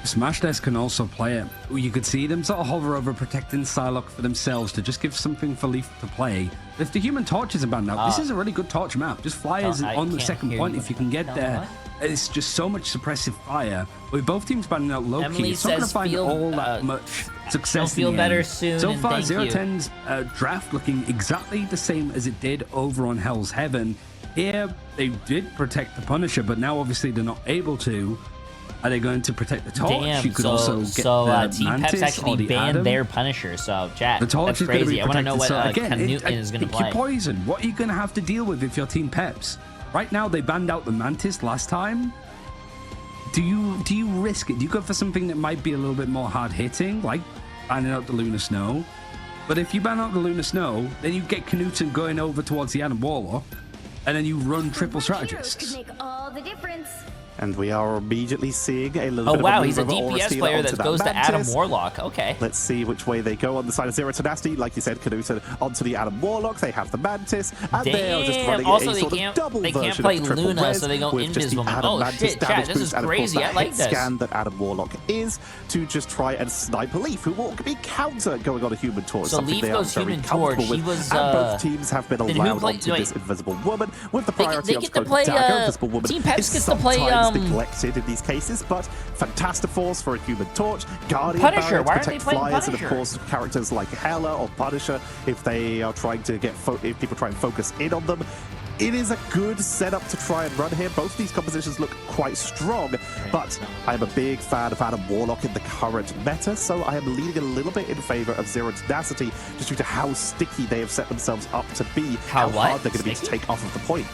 Smashdez can also play it. You could see them sort of hover over protecting Psylocke for themselves to just give something for Leaf to play. But if the Human Torch isn't banned out, this is a really good torch map. Just flyers on the second point if you can get there. It's just so much suppressive fire. With both teams banning out Loki, Emily it's not going to find all that much success. Feel better soon. So far, 010's draft looking exactly the same as it did over on Hell's Heaven. Here, they did protect the Punisher, but now obviously they're not able to. Are they going to protect the Torch? Damn, you could also get the Team Mantis Peps actually banned their Punisher, so chat, the Torch that's crazy. I want to know what Knuten is going to play. Poison. What are you going to have to deal with if you're Team Peps? Right now, they banned out the Mantis last time. Do you risk it? Do you go for something that might be a little bit more hard-hitting, like banning out the Luna Snow? But if you ban out the Luna Snow, then you get Knuten going over towards the Adam Warlock, and then you run triple strategists. Could make all the difference. And we are immediately seeing a little bit wow, of a he's a DPS player that goes to Adam Warlock. Okay. Let's see which way they go on the side of Zero Tenacity. Like you said, Knuten onto the Adam Warlock. They have the Mantis, and they are just running also, a sort of double they version can't play of Triple Luna, Res so they go with just the invisible. Adam Mantis Shit, damage chat, this boost, is and of course crazy. the I like hit this. scan that Adam Warlock is to just try and snipe Leaf, who will be counter going on a Human Torch. So Leaf goes Human Torch. He was. And both teams have been allowed onto this Invisible Woman with the priority on Cloak Dagger. Invisible Woman Team Peps is gets to play neglected in these cases, but Fantastiforce for a Human Torch, Guardian Punisher. Barrier to Why aren't they protect playing flyers, Punisher? and of course characters like Hela or Punisher if they are trying to get if people try and focus in on them. It is a good setup to try and run here. Both of these compositions look quite strong, but I'm a big fan of Adam Warlock in the current meta, so I am leaning a little bit in favor of Zero Tenacity just due to how sticky they have set themselves up to be, how hard they're going to be to take off of the point.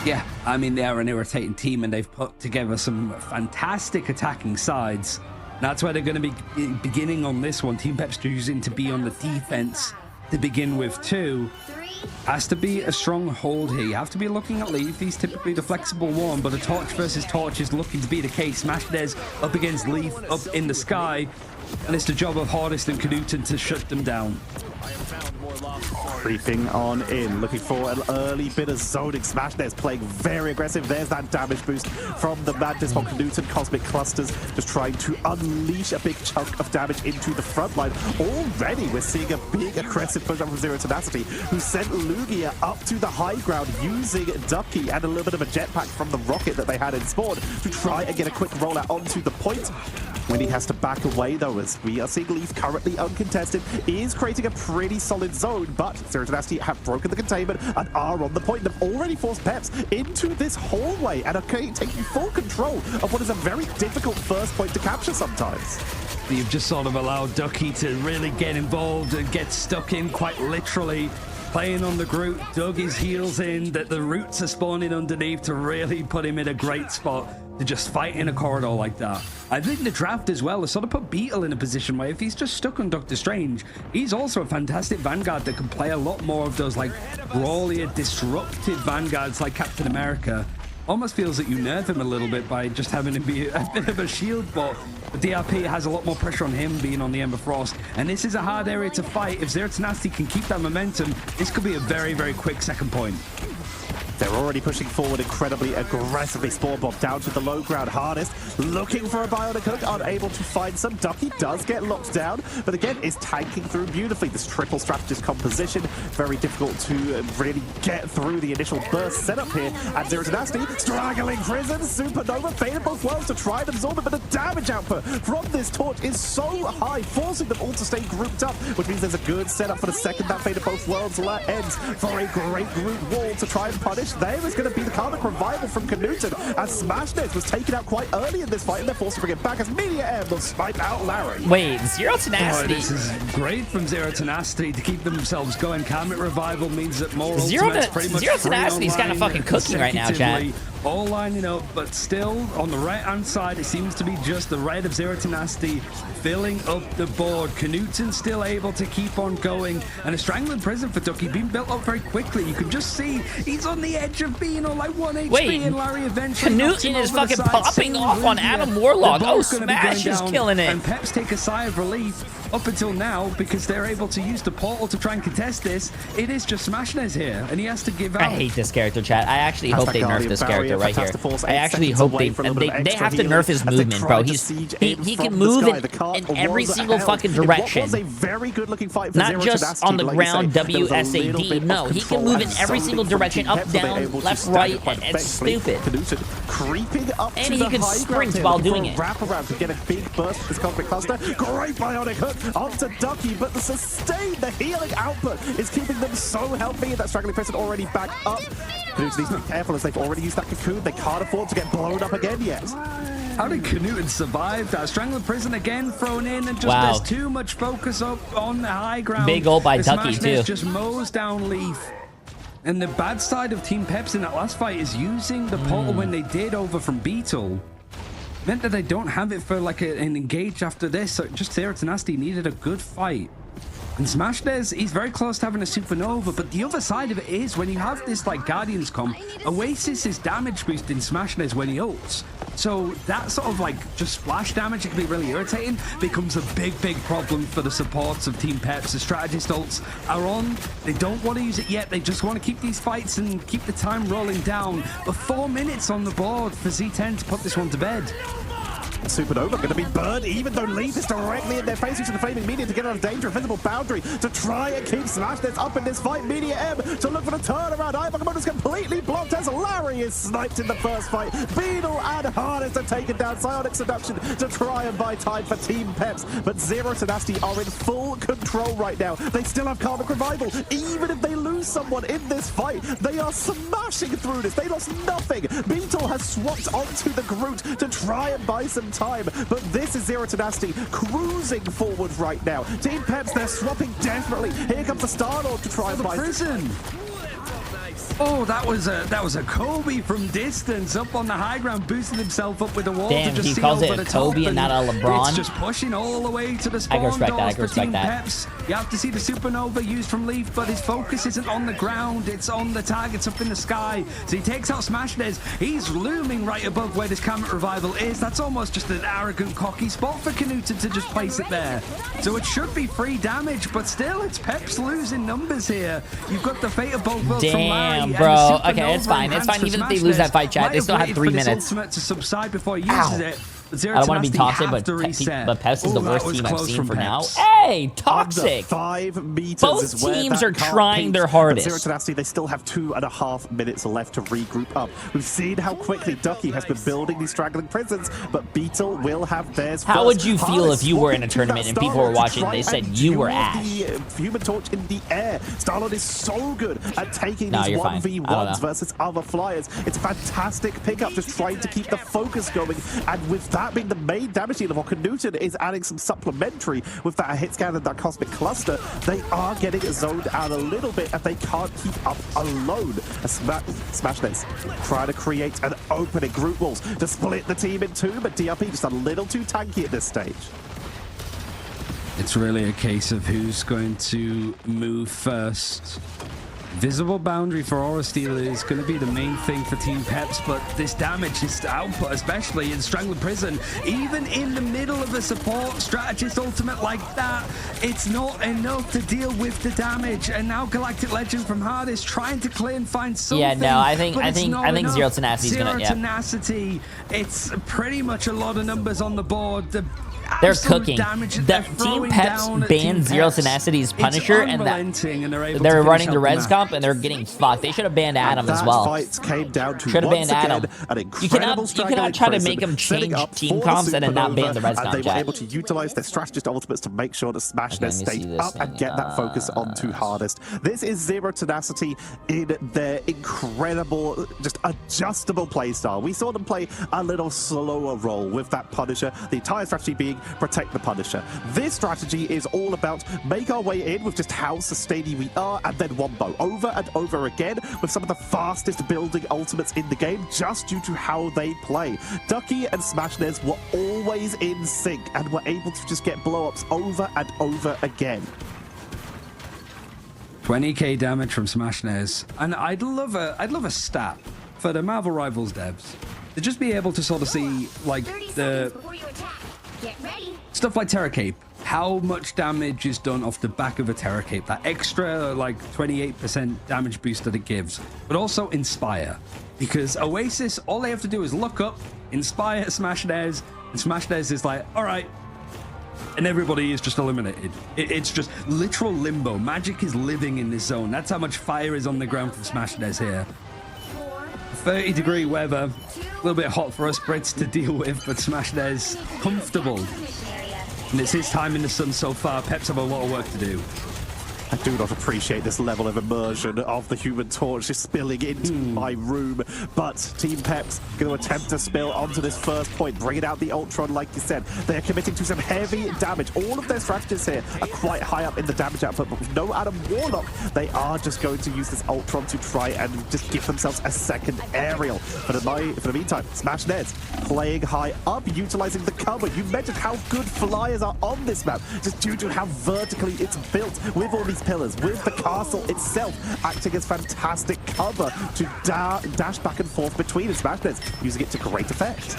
Yeah, I mean, they are an irritating team, and they've put together some fantastic attacking sides. That's where they're going to be beginning on this one. Team Peps choosing to be on the defense to begin with, too. Has to be a strong hold here. You have to be looking at Leaf. He's typically the flexible one, but a Torch versus Torch is looking to be the case. Smashdez up against Leaf up in the sky, and it's the job of Hardest and Knuten to shut them down. Creeping on in, looking for an early bit of zoning. Smashdez playing very aggressive. There's that damage boost from the Mantis from Knuten. Cosmic Clusters just trying to unleash a big chunk of damage into the front line. Already we're seeing a big aggressive push up from Zero Tenacity, who sent Lugia up to the high ground using Ducky and a little bit of a jetpack from the rocket that they had in Spawn to try and get a quick rollout onto the point. When he has to back away, though, as we are seeing Leaf currently uncontested, is creating a pretty solid zone, but Zero Tenacity have broken the containment and are on the point. They've already forced Peps into this hallway and are taking full control of what is a very difficult first point to capture sometimes. You've just sort of allowed Ducky to really get involved and get stuck in, quite literally. Playing on the Groot, dug his heels in, that the roots are spawning underneath to really put him in a great spot to just fight in a corridor like that. I think the draft as well has sort of put Beetle in a position where if he's just stuck on Doctor Strange, he's also a fantastic Vanguard that can play a lot more of those like brawlier, disruptive Vanguards like Captain America. Almost feels that you nerf him a little bit by just having him be a bit of a shield bot. The DRP has a lot more pressure on him being on the Ember Frost, and this is a hard area to fight. If Zero Tenacity can keep that momentum, this could be a very, very quick second point. They're already pushing forward incredibly aggressively. Spawn Bomb down to the low ground. Hardest looking for a bionic hook, unable to find some. Ducky does get locked down, but again is tanking through beautifully. This triple strategist composition, very difficult to really get through the initial burst setup here. And Zero to Nasty, straggling Prison, Supernova, faded both worlds to try and absorb it, but the damage output from this torch is so high, forcing them all to stay grouped up, which means there's a good setup for the second that faded both worlds ends for a great group wall to try and punish. There is going to be the Karmic Revival from Knuten, as Smashness was taken out quite early in this fight, and they're forced to bring it back as Media M will snipe out Larry. Wait, Zero Tenacity. Oh, this is great from Zero Tenacity to keep themselves going. Karmic Revival means that more Zero Tenacity is kind of fucking cooking right now, chat. All lining up, but still on the right-hand side, it seems to be just the red of Zero Tenacity filling up the board. Knuten still able to keep on going, and a Strangling Prison for Ducky being built up very quickly. You can just see he's on the edge of being on like 1 HP, and Larry eventually Knuten is fucking popping off on Adam Warlock. Oh, Smash is killing it. And Peps take a sigh of relief up until now because they're able to use the portal to try and contest this. It is just Smashness here, and he has to give out. I hate this character, chat. I actually hope they nerf this character right here. I actually hope they have to nerf his movement, bro. He can move in every single fucking direction. Was a very good looking fight for not just on the ground, WSAD. No, he can move in every single direction, up, down, left, right. It's stupid. Creeping up and he can sprint while doing it. Wrap around to get a big burst of this Cosmic Cluster. Great bionic hook onto Ducky, but the sustain, the healing output is keeping them so healthy. That Straggling Prison already back up. Knuten needs to be careful as they've already used that cocoon. They can't afford to get blown up again yet. How did Knuten survive that? Strangling Prison again thrown in, and just there's too much focus up on the high ground. Big ult by Ducky too. Just mows down Leaf. And the bad side of Team Peps in that last fight is using the portal when they did over from Beetle. Meant that they don't have it for like an engage after this. So just Zero Tenacity needed a good fight. And Smashness, he's very close to having a Supernova, but the other side of it is when you have this like Guardians comp, Oasis is damage boosting Smashness when he ults. So that sort of like just splash damage, it can be really irritating, becomes a big problem for the supports of Team Peps. The strategist ults are on, they don't want to use it yet, they just want to keep these fights and keep the time rolling down. But 4 minutes on the board for Z10 to put this one to bed. Supernova going to be burned, even though Leaf is directly in their face, using the Flaming Media to get out of danger. Invisible Boundary to try and keep Smashness up in this fight. Media M to look for the turnaround. Ivan is completely blocked as Larry is sniped in the first fight. Beetle and Hardest are taken down. Psionic Seduction to try and buy time for Team Peps. But Zero Tenacity are in full control right now. They still have Karmic Revival. Even if they lose someone in this fight, they are smashing through this. They lost nothing. Beetle has swapped onto the Groot to try and buy some time, but this is Zero Tenacity cruising forward right now. Team Peps, they're swapping desperately. Here comes the Star-Lord to try and buy Prison. Oh, that was a Kobe from distance up on the high ground, boosting himself up with the wall. Damn, to just he calls it a Kobe and not a LeBron. It's just pushing all the way to the spawn. I can respect that. I can respect that. Peps. You have to see the Supernova used from Leaf, but his focus isn't on the ground. It's on the targets up in the sky. So he takes out Smashness. He's looming right above where this Karmic Revival is. That's almost just an arrogant, cocky spot for Knuten to just place it there. So it should be free damage, but still, it's Peps losing numbers here. You've got the fate of both worlds from Larry. Bro, okay, it's fine. It's fine. Even if they lose that fight, chat, they still have 3 minutes. To subside before he uses it. I don't want to be toxic, but Peps is the worst team I've seen for now. Hey, toxic! 5 meters. Both teams are trying their hardest. Zero Tenacity, they still have 2.5 minutes left to regroup up. We've seen how quickly Ducky has been building these straggling prisons, but Beetle will have theirs. How would you feel if you were in a tournament and people were watching and they said you were ass? The Human Torch in the air. Star-Lord is so good at taking these 1v1s versus other flyers. It's a fantastic pickup, just trying to keep the focus going, and with that being the main damage dealer, while Knuten is adding some supplementary with that hit scan and that Cosmic Cluster, they are getting zoned out a little bit and they can't keep up alone. Smashness trying to create an opening. Group walls to split the team in two, but DRP just a little too tanky at this stage. It's really a case of who's going to move first. Visible boundary for Aura Steal is going to be the main thing for Team Peps, but this damage is output, especially in Strangler Prison, even in the middle of a support strategist ultimate like that, it's not enough to deal with the damage. And now Galactic Legend from Hardest trying to clear and find something. Yeah, no, I think Zero Tenacity is gonna. Zero Tenacity, it's pretty much a lot of numbers on the board. They're cooking. The Team Peps banned Zero Tenacicity's Punisher, and they're running the res comp, and they're getting fucked. They should have banned Adam as well. Should have banned Adam. You cannot try to make them change team comps and then not ban the res comp. They were able to utilize their strategist ultimates to make sure that Smashness stayed up and get that focus onto Hardest. This is Zero Tenacity in their incredible, just adjustable playstyle. We saw them play a little slower role with that Punisher. The entire strategy being protect the Punisher. This strategy is all about make our way in with just how sustainy we are, and then wombo over and over again with some of the fastest building ultimates in the game, just due to how they play. Ducky and Smashness were always in sync and were able to just get blow-ups over and over again. 20k damage from Smashness, and I'd love a stat for the Marvel Rivals devs to just be able to sort of see like the stuff like Terra Cape, how much damage is done off the back of a Terra Cape, that extra like 28% damage boost that it gives, but also Inspire, because Oasis, all they have to do is look up, Inspire Smashness, and Smashness is like, all right, and everybody is just eliminated. It's just literal limbo. Magic is living in this zone. That's how much fire is on the ground for Smashness here. 30-degree weather, a little bit hot for us Brits to deal with, but Smashness comfortable. And it's his time in the sun so far. Peps have a lot of work to do. I do not appreciate this level of immersion of the Human Torch just spilling into my room, but Team Peps going to attempt to spill onto this first point, bringing out the Ultron like you said. They are committing to some heavy damage. All of their strategies here are quite high up in the damage output, but with no Adam Warlock, they are just going to use this Ultron to try and just give themselves a second aerial. For the meantime, Smashness playing high up, utilizing the cover. You mentioned how good flyers are on this map, just due to how vertically it's built with all these pillars, with the castle itself acting as fantastic cover to dash back and forth between and Smashness, using it to great effect.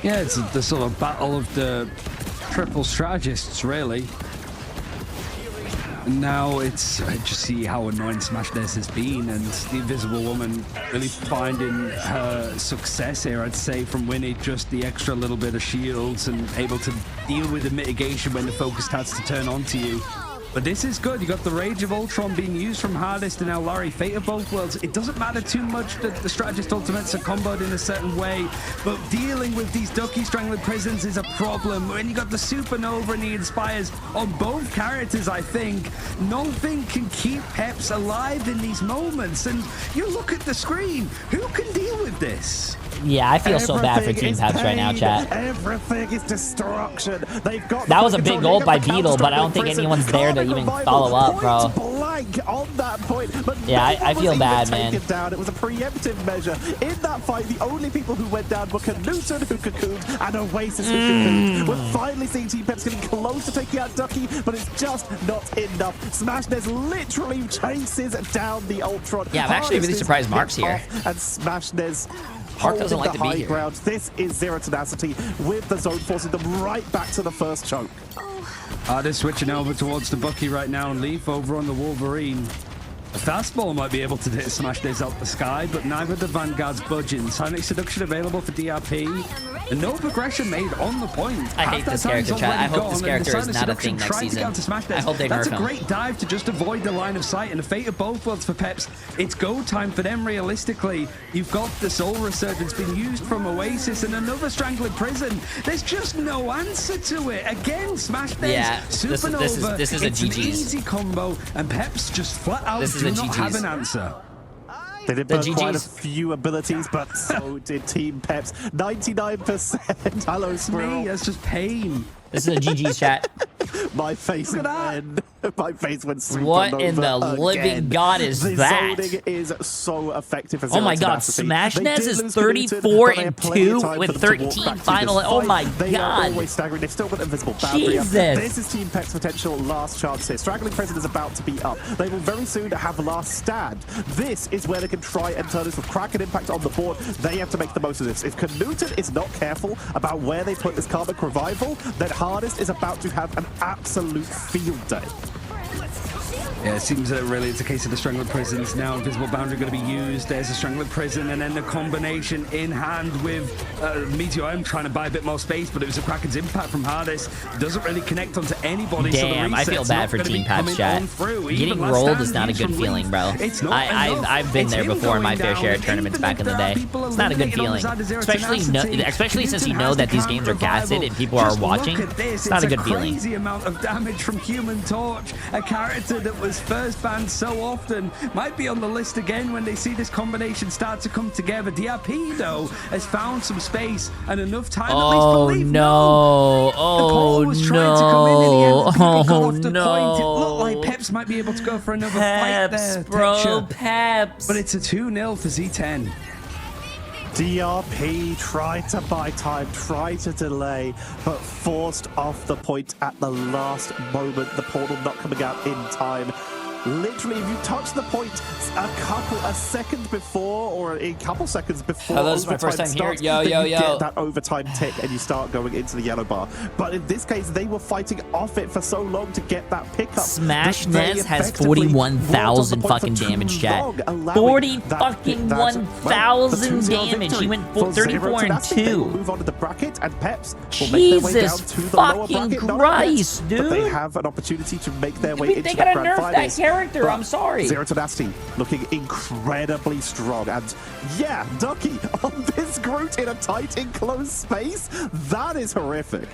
Yeah, it's the sort of battle of the triple strategists, really. And now it's just see how annoying Smashness has been, and the Invisible Woman really finding her success here, I'd say, from winning just the extra little bit of shields and able to deal with the mitigation when the focus starts to turn onto you. But this is good. You got the Rage of Ultron being used from Hardest and now Larry, Fate of both worlds. It doesn't matter too much that the strategist ultimates are comboed in a certain way, but dealing with these Ducky Strangler Prisons is a problem. When you got the Supernova and the Inspires on both characters, I think nothing can keep Peps alive in these moments. And you look at the screen, who can deal with this? Yeah, I feel so bad for Team Peps right now, chat. Everything is destruction. They've got that was a big ult by Beetle, but I don't think anyone's there to even follow up, bro. On that point, but yeah, I feel bad, man. It was a preemptive measure. In that fight, the only people who went down were Knuten, who cocooned, and Oasis, who cocooned. We're finally seeing Team Peps getting close to taking out Ducky, but it's just not enough. Smashness literally chases down the Ultron. Yeah, I'm actually really surprised Mark's here. And Smashness Mark doesn't like to be here. Ground. This is Zero Tenacity with the zone forcing them right back to the first choke. They're switching over towards the Bucky right now, and Leaf over on the Wolverine. A fastball might be able to hit Smashness out the sky, but neither the Vanguard's budging. Sonic Seduction available for DRP, and no progression made on the point. I hate this character, chat. I hope this character is not a thing next season. I hope they nerf him. That's a great dive to just avoid the line of sight, and the fate of both worlds for Peps. It's go time for them, realistically. You've got the Soul Resurgence being used from Oasis and another Strangler Prison. There's just no answer to it. Again, Smashness, yeah, Supernova. This is a GG's. It's an easy combo, and Peps just flat out do not have an answer. They did burn quite a few abilities, but so did Team Peps. 99%. Hello, Squirrel. That's just pain. This is a GG's, chat. My face went. My face went sweet. What in the living god is that? The zoning is so effective. Oh my god, Smashnez is 34-2 with 13 final. Oh my god. They are always staggering. They've still got invisible boundary up. Jesus. This is Team Pep's potential last chance here. Straggling Prison is about to be up. They will very soon have last stand. This is where they can try and turn this with Kraken impact on the board. They have to make the most of this. If Knuten is not careful about where they put this Karmic Revival, then Hardest is about to have an absolute field day. Yeah, it seems that really it's a case of the Strangler Prisons now. Invisible Boundary going to be used. There's a Strangler Prison, and then the combination in hand with Meteor M trying to buy a bit more space, but it was a Kraken's impact from Hardest. Doesn't really connect onto anybody. Damn, so I feel bad for Team Pep's chat. Getting rolled is not a good feeling, bro. I've been there before in my fair share of tournaments back in the day. It's not a good feeling, especially since you know that these games are gassed and people are watching. It's not a good feeling. Crazy amount of damage from Human Torch, a character that was first banned so often, might be on the list again when they see this combination start to come together. DRP though has found some space and enough time at least to leave. No. Oh was trying to come in and he had to got off the point. It looked like Peps might be able to go for another fight there, bro. Peps. But it's a 2-0 for Z10. DRP tried to buy time, tried to delay, but forced off the point at the last moment. The portal not coming out in time. Literally, if you touch the point a second before, or a couple seconds before, this is my first time starts, here. Yo. You get that overtime tick and you start going into the yellow bar. But in this case, they were fighting off it for so long to get that pickup. Smashnez has 41,000 fucking damage, chat. 41,000 damage. He went 34-2. Move on to the bracket, and Peps will make their way down to the lower bracket. Christ, dude. But they have an opportunity to make their way into the grand finals. Character, I'm sorry. Zero Tenacity looking incredibly strong. And yeah, Ducky on this Groot in a tight enclosed space, that is horrific.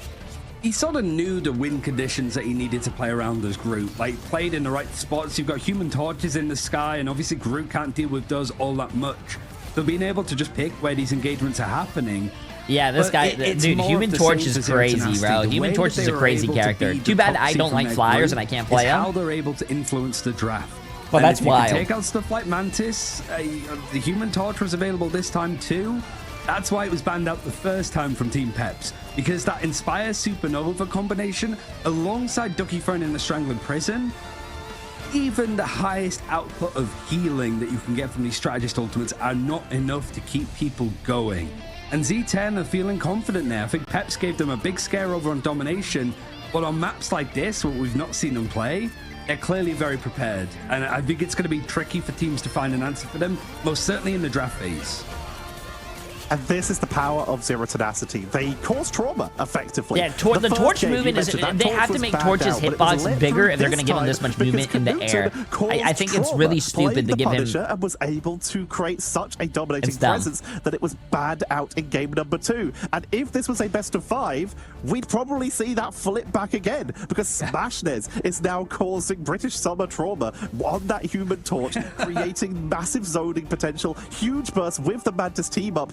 He sort of knew the win conditions that he needed to play around as Groot. Like, played in the right spots. You've got Human Torches in the sky, and obviously Groot can't deal with those all that much. So being able to just pick where these engagements are happening. Yeah, this guy, dude, Human Torch is crazy, bro. Human Torch is a crazy character. Too bad I don't like flyers and I can't play him. How they're able to influence the draft. Well, that's wild. Take out stuff like Mantis. The Human Torch was available this time too. That's why it was banned out the first time from Team Peps, because that Inspire Supernova combination alongside Ducky Throne in the Strangling Prison, even the highest output of healing that you can get from these strategist ultimates are not enough to keep people going. And Z10 are feeling confident now. I think Peps gave them a big scare over on domination, but on maps like this, what we've not seen them play, they're clearly very prepared. And I think it's going to be tricky for teams to find an answer for them, most certainly in the draft phase. And this is the power of Zero Tenacity. They cause trauma, effectively. Yeah, the torch movement is... They have to make Torch's hitbox bigger if they're going to give him this much movement in the air. I think it's really stupid to give him... And was able to create such a dominating presence that it was banned out in game number 2. And if this was a best of 5, we'd probably see that flip back again, because Smashnez is now causing British summer trauma on that Human Torch, creating massive zoning potential, huge bursts with the Mantis team up.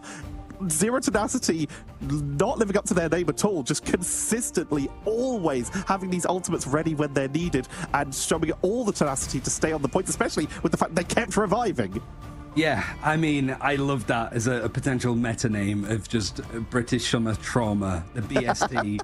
Zero Tenacity not living up to their name at all, just consistently always having these ultimates ready when they're needed and showing all the tenacity to stay on the point, especially with the fact they kept reviving. Yeah, I mean, I love that as a potential meta name of just British summer trauma. The BST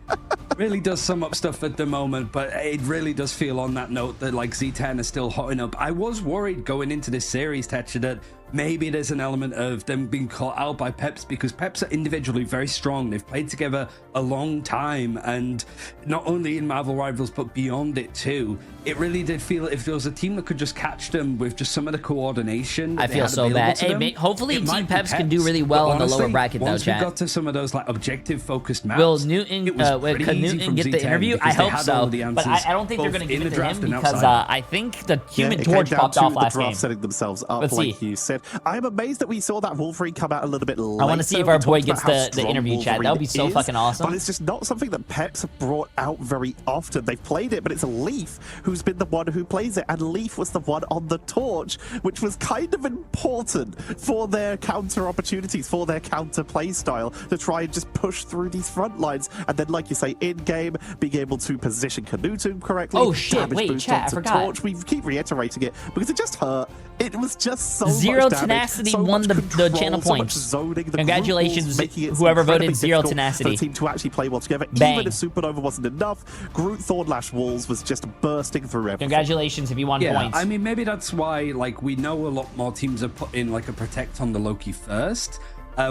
really does sum up stuff at the moment, but it really does feel on that note that like Z10 is still hotting up. I was worried going into this series, Tetcher, that maybe there's an element of them being caught out by Peps, because Peps are individually very strong. They've played together a long time, and not only in Marvel Rivals, but beyond it too. It really did feel if there was a team that could just catch them with just some of the coordination. I feel so bad. Hey, mate, hopefully Team Peps can do really well in the lower bracket, though, chat. Once we got to some of those like objective-focused maps, will Newton, can Newton get the interview? I hope so, but I don't think they're going to give it to him because I think the Human Torch popped off last game. Setting themselves up, like you said. I'm amazed that we saw that Wolverine come out a little bit later. I want to see if our boy gets the interview chat. That would be so fucking awesome. But it's just not something that Peps have brought out very often. They've played it, but it's Leaf who's been the one who plays it, and Leaf was the one on the torch, which was kind of important for their counter opportunities, for their counter play style, to try and just push through these front lines, and then, like you say, in-game, being able to position Canutum correctly. Oh shit, wait, chat, I forgot. Torch. We keep reiterating it, because it just hurt. It was just so Zero much damage, Tenacity so won much the control, channel so points. Zoning, Congratulations, whoever voted Zero Tenacity. For the team to actually play well together. Bang. Even if Supernova wasn't enough, Groot Thornlash Walls was just bursting through everything. Congratulations if you won points. I mean, maybe that's why, like, we know a lot more teams are putting like a protect on the Loki first.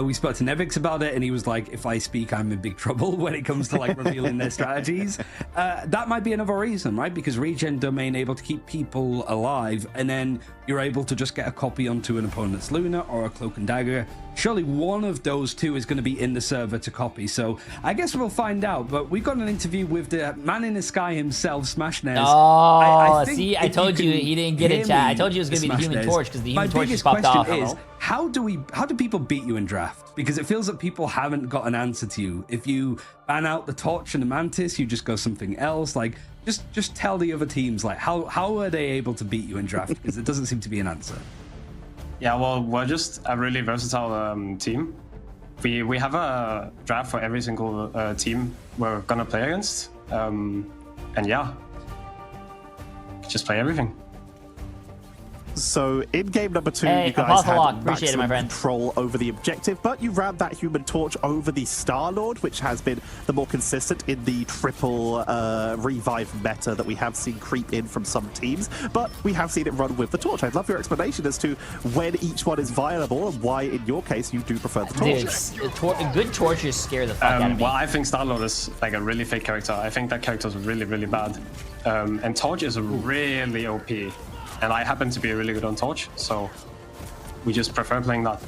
We spoke to Nevix about it, and he was like, if I speak, I'm in big trouble when it comes to like revealing their strategies. That might be another reason, right? Because regen domain able to keep people alive, and then you're able to just get a copy onto an opponent's Luna or a Cloak and Dagger. Surely one of those two is going to be in the server to copy. So I guess we'll find out. But we've got an interview with the man in the sky himself, SmashNez. Oh, see, I told you he didn't get it, chat. I told you it was going to be the Human Torch, because the Human Torch just popped off. Is, how do people beat you in draft? Because it feels that people haven't got an answer to you. If you ban out the Torch and the Mantis, you just go something else. Like, just tell the other teams, like, how are they able to beat you in draft? Because it doesn't seem to be an answer. Yeah, well, we're just a really versatile team. We have a draft for every single team we're gonna play against, and yeah, just play everything. So in game number 2, hey, you guys had maximum control over the objective, but you ran that Human Torch over the Star-Lord, which has been the more consistent in the triple revive meta that we have seen creep in from some teams, but we have seen it run with the Torch. I'd love your explanation as to when each one is viable and why, in your case, you do prefer the Torch. Dude, good torches scare the fuck out of me. Well, I think Star-Lord is like a really fake character. I think that character is really, really bad. And Torch is really OP. And I happen to be really good on Torch, so we just prefer playing that.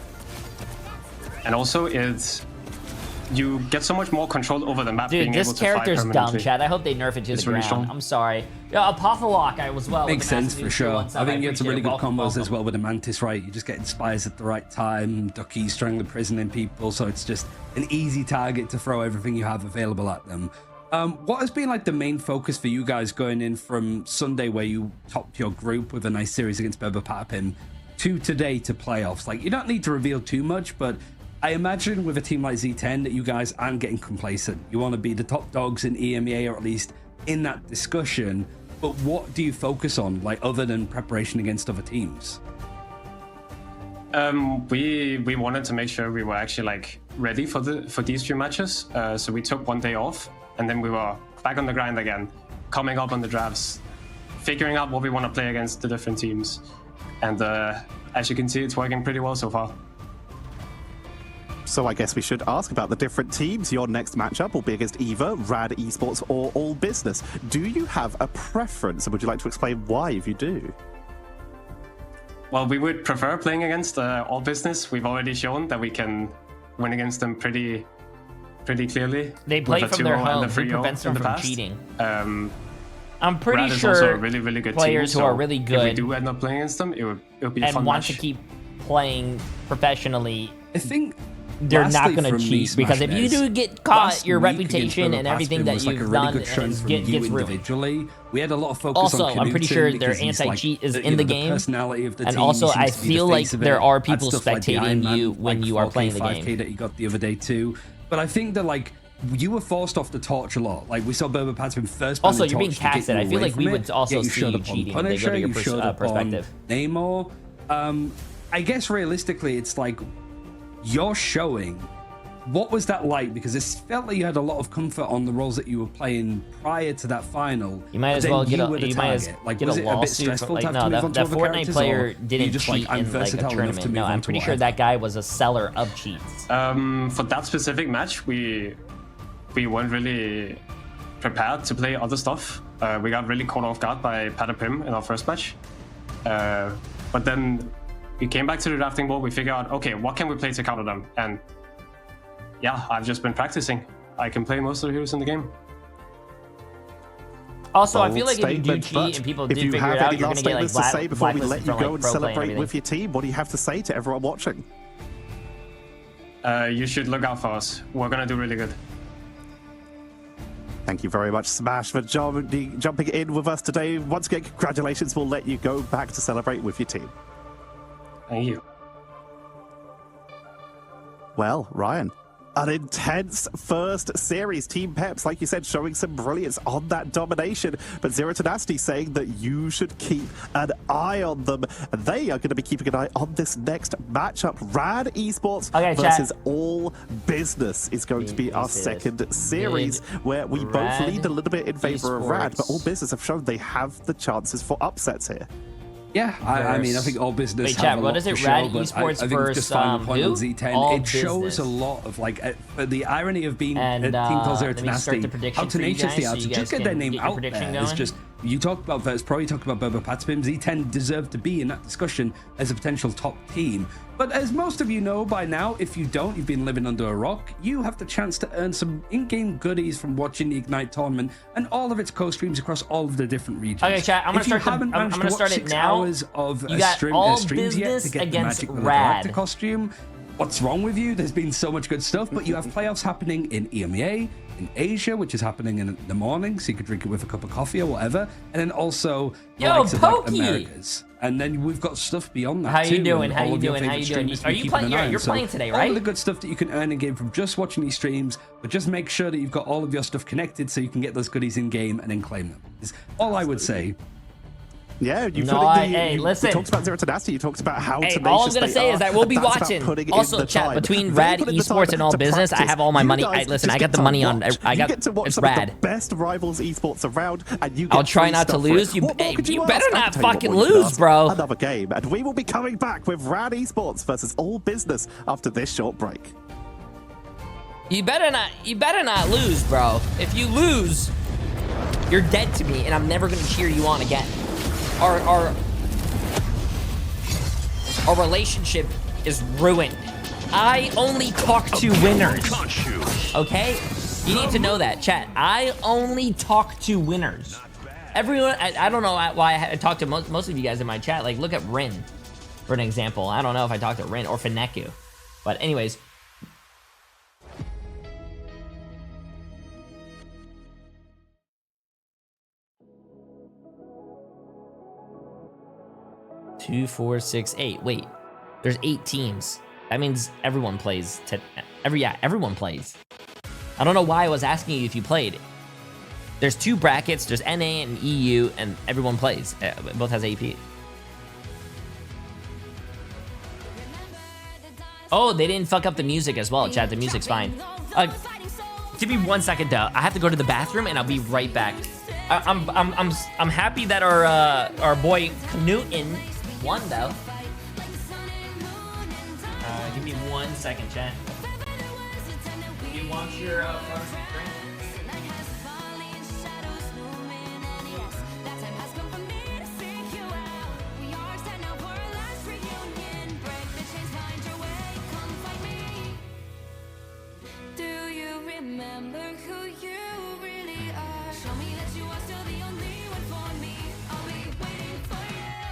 And also, you get so much more control over the map. Dude, being this able to fly character's dumb, Chad. I hope they nerf it to the ground. Strong. I'm sorry. Yeah, Apothalock, I was well. Makes sense for sure. I think you had some really good combos as well with the Mantis, right? You just get Inspires at the right time, Ducky strangling prisoning people, so it's just an easy target to throw everything you have available at them. What has been like the main focus for you guys going in from Sunday, where you topped your group with a nice series against Beba Patapim, to today to playoffs? Like, you don't need to reveal too much, but I imagine with a team like Z10 that you guys aren't getting complacent. You want to be the top dogs in EMEA, or at least in that discussion. But what do you focus on, like, other than preparation against other teams? We wanted to make sure we were actually like ready for these 2 matches. So we took 1 day off. And then we were back on the grind again, coming up on the drafts, figuring out what we want to play against the different teams. And as you can see, it's working pretty well so far. So I guess we should ask about the different teams. Your next matchup will be against either Rad Esports or All Business. Do you have a preference, and would you like to explain why if you do? Well, we would prefer playing against All Business. We've already shown that we can win against them pretty clearly. They play from their home, who prevents them from cheating. I'm pretty sure also a really, really good players team, who are really good, if we do end up playing against them, it would be a fun and want match. to keep playing professionally, I think they're not going to cheat, because if you do get caught, your reputation and everything that you've done gets ruined. Individually, we had a lot of focus also, on I'm pretty sure their anti-cheat is in the game, and also I feel like there are people spectating you when you are playing the game. That you got the other day too. But I think that, like, you were forced off the Torch a lot. Like, we saw Beba Patapim first. Also, you're being casted. I feel like we would also see you cheating. Punisher, they go to you showed up perspective. On Namor. I guess realistically, it's like you're showing. What was that like? Because it felt like you had a lot of comfort on the roles that you were playing prior to that final. You might as well get a lawsuit. Like, no, that Fortnite player didn't cheat in like a tournament. No, I'm pretty sure that guy was a seller of cheats. For that specific match, we weren't really prepared to play other stuff. We got really caught off guard by Patapim in our first match. But then we came back to the drafting board. We figured out, okay, what can we play to counter them? And yeah, I've just been practicing. I can play most of the heroes in the game. Also, I feel like if you do cheat and people do figure it out, you're going to get like blacklisted before we let you go and celebrate with your team. What do you have to say to everyone watching? You should look out for us. We're going to do really good. Thank you very much, Smash, for jumping in with us today. Once again, congratulations. We'll let you go back to celebrate with your team. Thank you. Well, Ryan, an intense first series. Team Peps, like you said, showing some brilliance on that domination. But Zero Tenacity saying that you should keep an eye on them. And they are going to be keeping an eye on this next matchup. Rad Esports versus All Business is going to be our second series, where we both lead a little bit in favor of Rad, but All Business have shown they have the chances for upsets here. Yeah, I mean, I think All Business. Wait, chat, what is it? Rad Esports versus Z10. It shows a lot of like the irony of being a team called Zero Tenacity. How tenacious they are to just get their name out there. It's just you talk about Verts Pro, you talk about Boba Patspim. Z10 deserve to be in that discussion as a potential top team. But as most of you know by now, if you don't, you've been living under a rock, you have the chance to earn some in-game goodies from watching the Ignite tournament and all of its co-streams across all of the different regions. Okay, chat, I'm gonna start it now. Hours of you got streams yet to get the Magic with the Galactic costume. What's wrong with you? There's been so much good stuff, but you have playoffs happening in EMEA, in Asia, which is happening in the morning, so you could drink it with a cup of coffee or whatever, and then also the likes of like Americas. And then we've got stuff beyond that. How you doing? How you doing? How you doing? Are you playing? You're playing today, right? All of the good stuff that you can earn in game from just watching these streams, but just make sure that you've got all of your stuff connected so you can get those goodies in game and then claim them. Is all I would say. Yeah, you listen. You talked about Zero Tenacity. You talked about how tenacious all I'm gonna say is that we'll be watching. Also, chat between Rad Esports and All Business, I have all my money. Listen, I got the money on. I got it's Rad. The best Rivals Esports around, and you. I'll try not to lose. You better not fucking lose, bro. Another game, and we will be coming back with Rad Esports versus All Business after this short break. You better not lose, bro. If you lose, you're dead to me, and I'm never gonna cheer you on again. Our relationship is ruined. I only talk to winners. Okay? You need to know that, chat. I only talk to winners. Everyone, I don't know why I talk to most of you guys in my chat. Like, look at Rin, for an example. I don't know if I talk to Rin or Fineku. But anyways. Two, 4, 6, 8. Wait, there's 8 teams. That means everyone plays. Everyone plays. I don't know why I was asking you if you played. There's 2 brackets. There's NA and EU, and everyone plays. Both has AP. Oh, they didn't fuck up the music as well, chat. The music's fine. Give me 1 second, though. I have to go to the bathroom, and I'll be right back. I'm happy that our boy Knuten won, though. Give me 1 second, chat. Do you want your first drink? Do you remember who you really are? Show me that you are still the only one for me. I'll be waiting for you.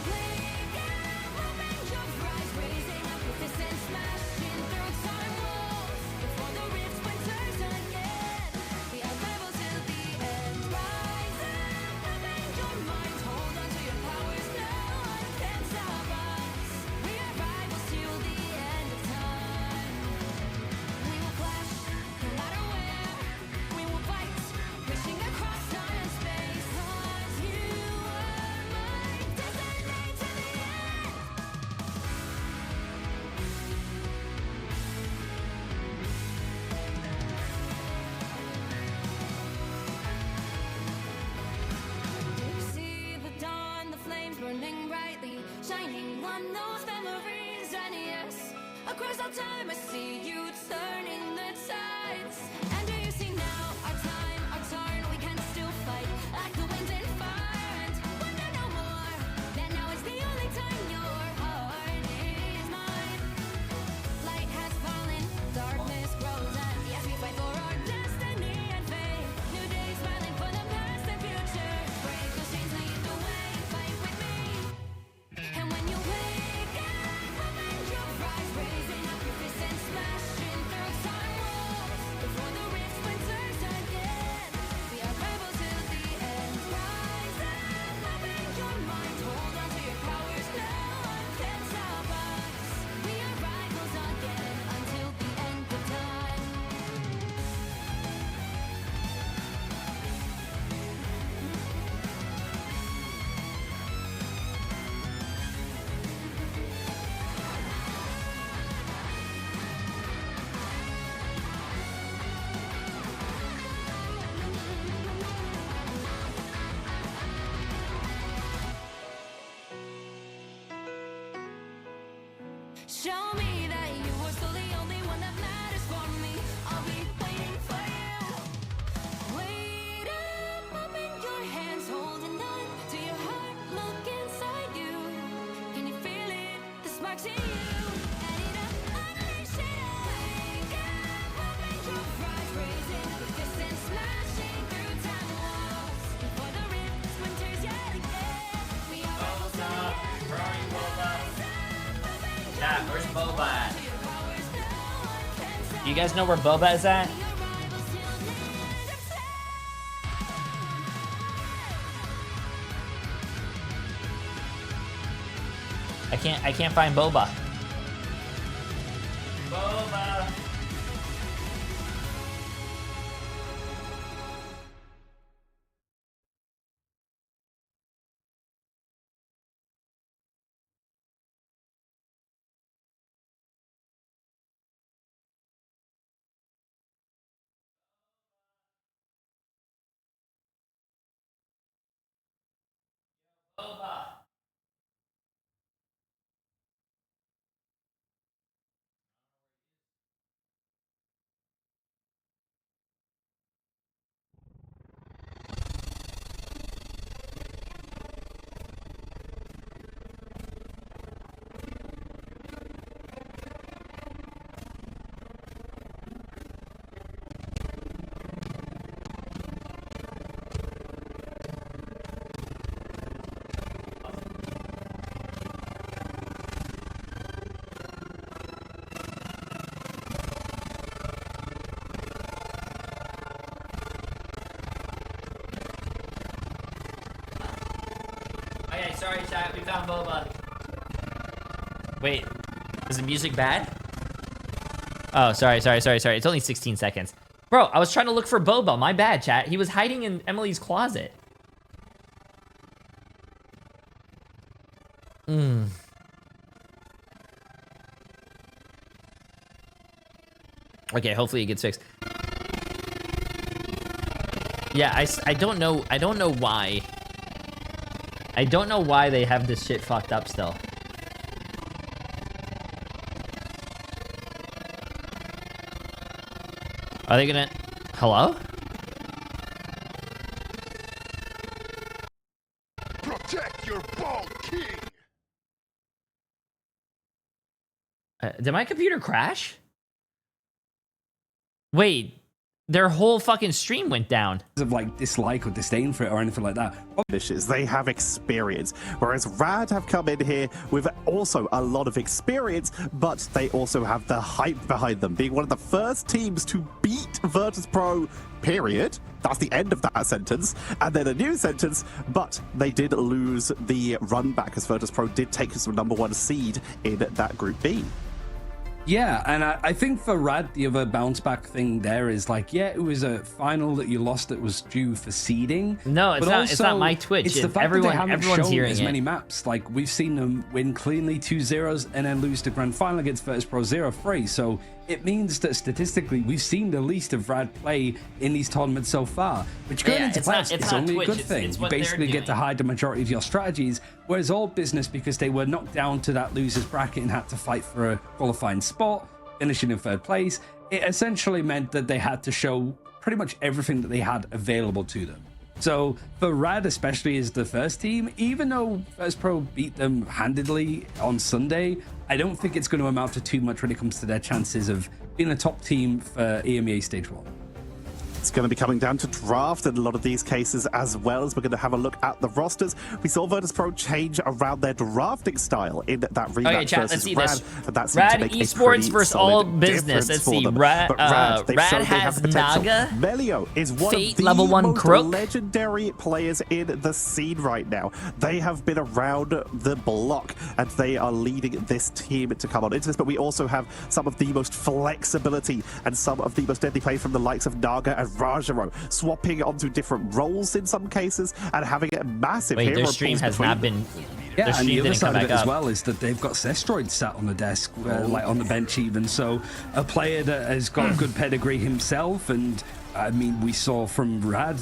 Blink and open your eyes, raising up with this and smashing through time walls. Before the rift splinters again, we are rebels till the end. Rise and open your mind, hold on to your powers. No one can stop us. We are rivals till the end of time. We will clash, no matter where. We will fight, pushing across time and space. 'Cause you are my destiny to the end. You see the dawn, the flames burning brightly, shining on those memories. And yes, across all time I see you turning the tides. And do you see now our time, our turn? We can still fight like the winds and fire, and wonder no more. That now is the only time your heart is mine. Light has fallen, darkness grows, and yes, we fight for our destiny and fate. New days smiling for the past. Show me that you are still the only one that matters for me. I'll be waiting for you. Wait up, open your hands, holding on to your heart. Look inside you. Can you feel it? The sparks in you. Add it up, unleash it all. Wake up, open your eyes, raising fists and smashing through time walls. Before the rift splinters yet again. We are rebels to the end. Yeah, where's Boba at? You guys know where Boba is at? I can't find Boba. Boba. Okay, sorry chat, we found Boba. Wait, is the music bad? Oh, sorry. It's only 16 seconds. Bro, I was trying to look for Boba. My bad, chat. He was hiding in Emily's closet. Okay, hopefully it gets fixed. Yeah, I don't know why. I don't know why they have this shit fucked up still. Are they gonna... Hello? Protect your bald king. Did my computer crash? Wait, their whole fucking stream went down. Of like dislike or disdain for it or anything like that. They have experience, whereas Rad have come in here with also a lot of experience, but they also have the hype behind them, being one of the first teams to beat Virtus Pro, period. That's the end of that sentence, and then a new sentence, but they did lose the run back as Virtus Pro did take us to #1 seed in that Group B. Yeah, and I think for Rad, the other bounce back thing there is like, yeah, it was a final that you lost that was due for seeding. No, it's not. It's not my Twitch. It's the fact everyone's that they haven't shown hearing as it. many maps. Like we've seen them win cleanly 2-0s and then lose the grand final against Virtus Pro 0-3. So it means that statistically we've seen the least of Rad play in these tournaments so far, which going into playoffs is only a good thing. You basically get to hide the majority of your strategies, whereas all business, because they were knocked down to that losers bracket and had to fight for a qualifying spot, finishing in third place, it essentially meant that they had to show pretty much everything that they had available to them. So for Rad, especially as the first team, even though Virtus Pro beat them handedly on Sunday, I don't think it's going to amount to too much when it comes to their chances of being a top team for EMEA Stage 1. It's going to be coming down to draft in a lot of these cases, as well as we're going to have a look at the rosters. We saw Virtus Pro change around their drafting style in that rematch versus Rad. This. Rad Esports versus All Business. Let's see. Rad has Naga. Melio is one Fate of the level 1 most Crook. legendary players in the scene right now. They have been around the block, and they are leading this team to come on into this. But we also have some of the most flexibility and some of the most deadly play from the likes of Naga and Rajaro, swapping onto different roles in some cases and having a massive hero their stream has not been... Yeah, and the other side of it as well is that they've got Cestroid sat on the desk, like on the bench even. So a player that has got good pedigree himself, and I mean, we saw from Rad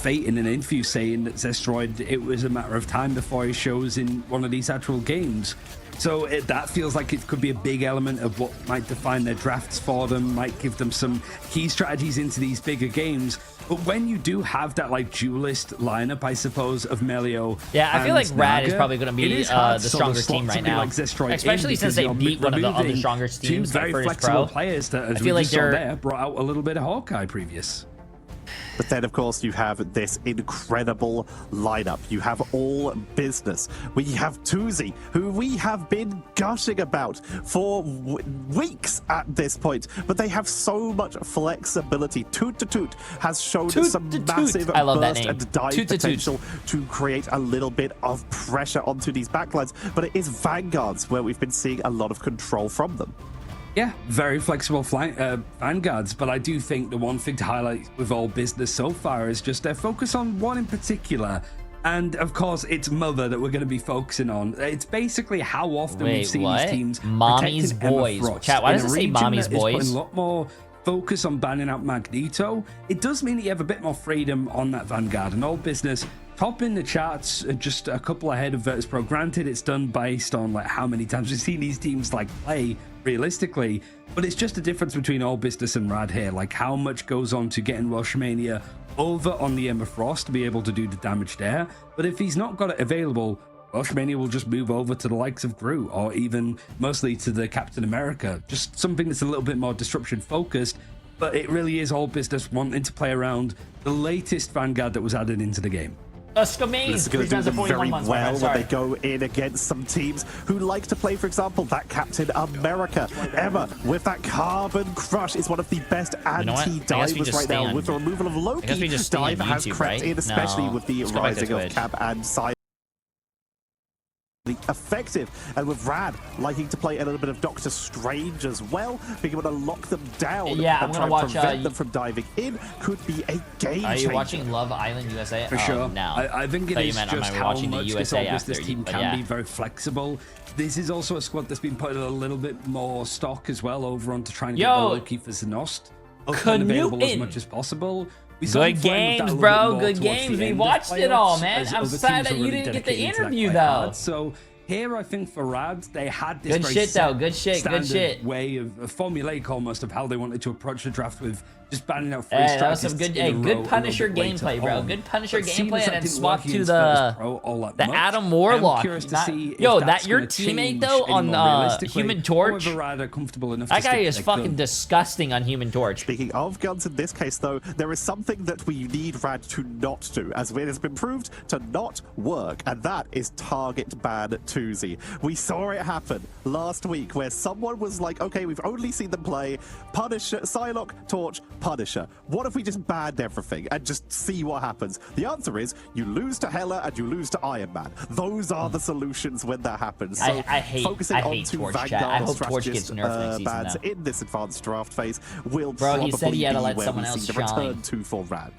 Fate in an interview saying that Zestroid, it was a matter of time before he shows in one of these actual games. So that feels like it could be a big element of what might define their drafts for them, might give them some key strategies into these bigger games. But when you do have that like duelist lineup, I suppose, of Melio, yeah, I feel like Rad is Naga, probably going to be the stronger team right now, like especially since they beat one of the other strongest teams, two very like flexible Pro. players that, as I feel we like just saw there, brought out a little bit of Hawkeye previous. But then, of course, you have this incredible lineup. You have All Business. We have Tuzi, who we have been gushing about for weeks at this point. But they have so much flexibility. Toot to Toot has shown some massive burst and dive potential to create a little bit of pressure onto these backlines. But it is Vanguards where we've been seeing a lot of control from them. Yeah, very flexible Vanguards, but I do think the one thing to highlight with All Business so far is just their focus on one in particular. And of course, it's Mother that we're going to be focusing on. It's basically how often we've seen these teams Mommy's Boys. Chat, why does it say Mommy's Boys? A lot more focus on banning out Magneto. It does mean that you have a bit more freedom on that Vanguard, and All Business top in the charts, just a couple ahead of Virtus Pro. Granted, it's done based on like how many times we've seen these teams like play realistically, but it's just a difference between All Business and Rad here, like how much goes on to getting Welshmania over on the Emma Frost to be able to do the damage there. But if he's not got it available, Welshmania will just move over to the likes of Gru, or even mostly to the Captain America, just something that's a little bit more disruption focused. But it really is All Business wanting to play around the latest Vanguard that was added into the game. This is going to do them very well when they go in against some teams who like to play, for example, that Captain America. Emma, with that Carbon Crush, is one of the best anti-divers right now. With the removal of Loki, Dive has crept in, especially with the rising of Cap and Side. Effective, and with Rad liking to play a little bit of Doctor Strange as well, being able to lock them down and try and prevent them from diving in could be a game changer. Are you watching Love Island USA? For sure. No. I think it is just how much this team can be yeah. very flexible. This is also a squad that's been putting a little bit more stock as well over on to try and get Loki for Zenost available as much as possible. Good games, bro. Good games. We watched it all, man. I'm sad that you didn't get the interview, though. So here, I think for Rad, they had this good shit, though. Good shit. Good shit. Way of formulaic almost of how they wanted to approach the draft with just banning out 3 strikers. That was some good Punisher gameplay, bro. Good Punisher gameplay, and then swap to the Adam Warlock. Yo, that your teammate though on Human Torch. That guy is fucking disgusting on Human Torch. Speaking of guns, in this case though, there is something that we need Rad to not do, as it has been proved to not work, and that is target ban Tuzi. We saw it happen last week, where someone was like, "Okay, we've only seen them play Punisher, Psylocke, Torch, Punisher. What if we just banned everything and just see what happens?" The answer is you lose to Hela and you lose to Iron Man. Those are the solutions when that happens. So I hate Torch, chat. I hope Torch gets nerfed next season, in this advanced draft phase will he said he had to let be someone where we else see the return to for Rad.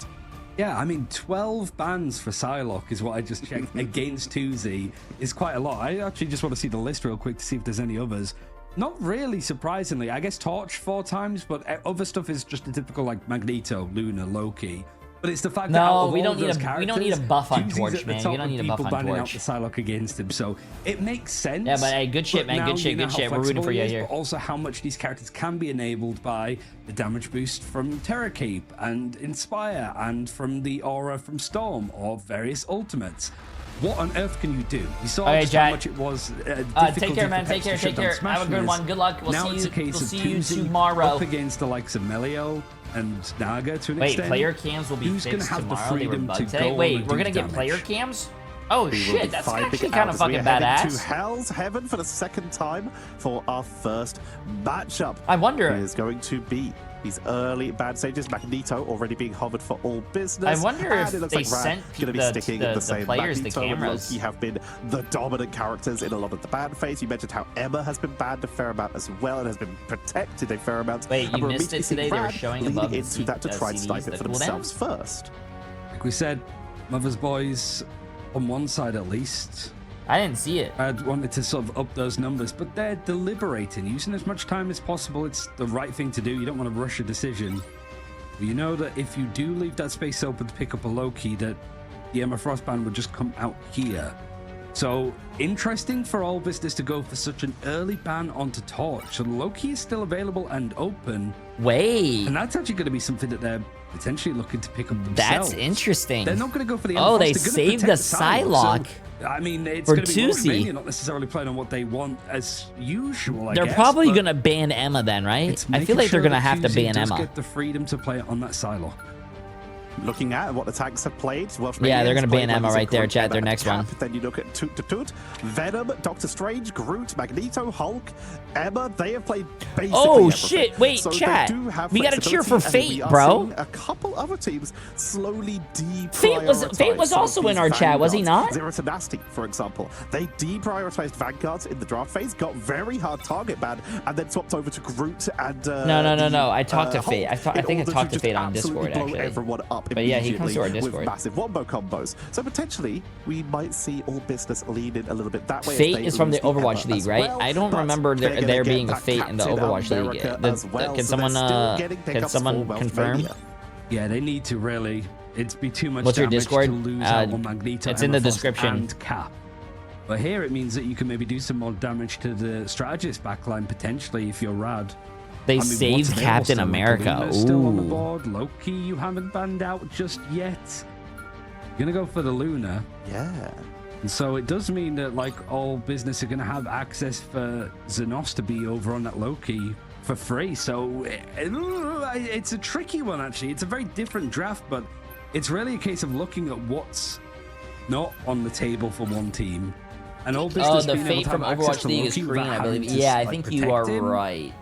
Yeah, I mean, 12 bans for Psylocke is what I just checked against Tuzi is quite a lot. I actually just want to see the list real quick to see if there's any others. Not really, surprisingly. I guess Torch 4 times, but other stuff is just the typical like Magneto, Luna, Loki. But it's the fact that we don't need a buff on Torch, man. We don't need a buff on banning out Torch. the Psylocke against him, so it makes sense. Yeah, but hey, good shit, man. Good shit. Good shit. We're rooting for you here. But also how much these characters can be enabled by the damage boost from Terra Cape and Inspire, and from the aura from Storm or various ultimates. What on earth can you do? You saw just how much it was. Take care, man. Take care. Have a good one. Good luck. We'll see you tomorrow. Up against the likes of Melio and Naga to an extent. Wait, player cams will be fixed tomorrow. They were bugged today. Wait, we're gonna get player cams? Oh shit, that's actually kind of fucking badass. To Hell's Heaven for the second time for our first matchup. I wonder. It is going to be these early bad stages. Magneto already being hovered for All Business. I wonder if they sent the players the cameras. Loki have been the dominant characters in a lot of the ban phase. You mentioned how Emma has been banned a fair amount as well and has been protected a fair amount. Wait, you missed it today? They were showing above into that to try and snipe it for themselves first. Like we said, Mother's Boys on one side at least. I didn't see it. I wanted to sort of up those numbers, but they're deliberating, using as much time as possible. It's the right thing to do. You don't want to rush a decision. You know that if you do leave that space open to pick up a Loki, that the Emma Frost ban would just come out here. So interesting for All Business to go for such an early ban onto Torch. So Loki is still available and open. Wait. And that's actually going to be something that they're potentially looking to pick up themselves. That's interesting. They're not going to go for the Oh, they They're saved the Psylocke. So, I mean, it's for going to be more Tuesday. not necessarily playing on what they want as usual, I They're guess, probably but going to ban Emma then, right? it's I feel making like they're sure going to that have to Tuesday ban does Emma. get the freedom to play it on that Psylocke. Looking at what the tanks have played. Yeah, they're going to ban Emma right there, chat. Their next one. Then you look at Toot, Venom, Doctor Strange, Groot, Magneto, Hulk, Emma. They have played basically Oh, everything. shit. Wait, so chat. They do have We got to cheer for flexibility, and Fate, we are bro. seeing a couple other teams slowly Fate was also in our chat, was he not? Zero Tenacity, for example. They deprioritized Vanguards in the draft phase, got very hard target ban, and then swapped over to Groot and No. I talked to Fate. I Hulk think I in order talked to just Fate on absolutely Discord, blow actually. everyone up But yeah, he comes to our immediately Discord. with massive wombo combos. So potentially we might see All Business lean in a little bit that way. Fate is from the Overwatch League, right? I don't remember there being a Fate in the Overwatch League. Can someone confirm? Yeah, they need to really. It'd be too much What's your damage Discord? to lose out on Magneto. It's in the Emma Frost, description. And Cap. But here it means that you can maybe do some more damage to the strategist backline potentially if you're Rad. They what's saved available Captain still? America. Luna's still on the Ooh. board. Loki, you haven't banned out just yet. You're gonna go for the Luna. Yeah. And so it does mean that like All Business are gonna have access for Xenos to be over on that Loki for free. So it's a tricky one actually. It's a very different draft, but it's really a case of looking at what's not on the table for one team. And All Business The being able Fate to from have access Overwatch to League is Loki green, without I believe. having to, Yeah, I like, think you protect are him, right.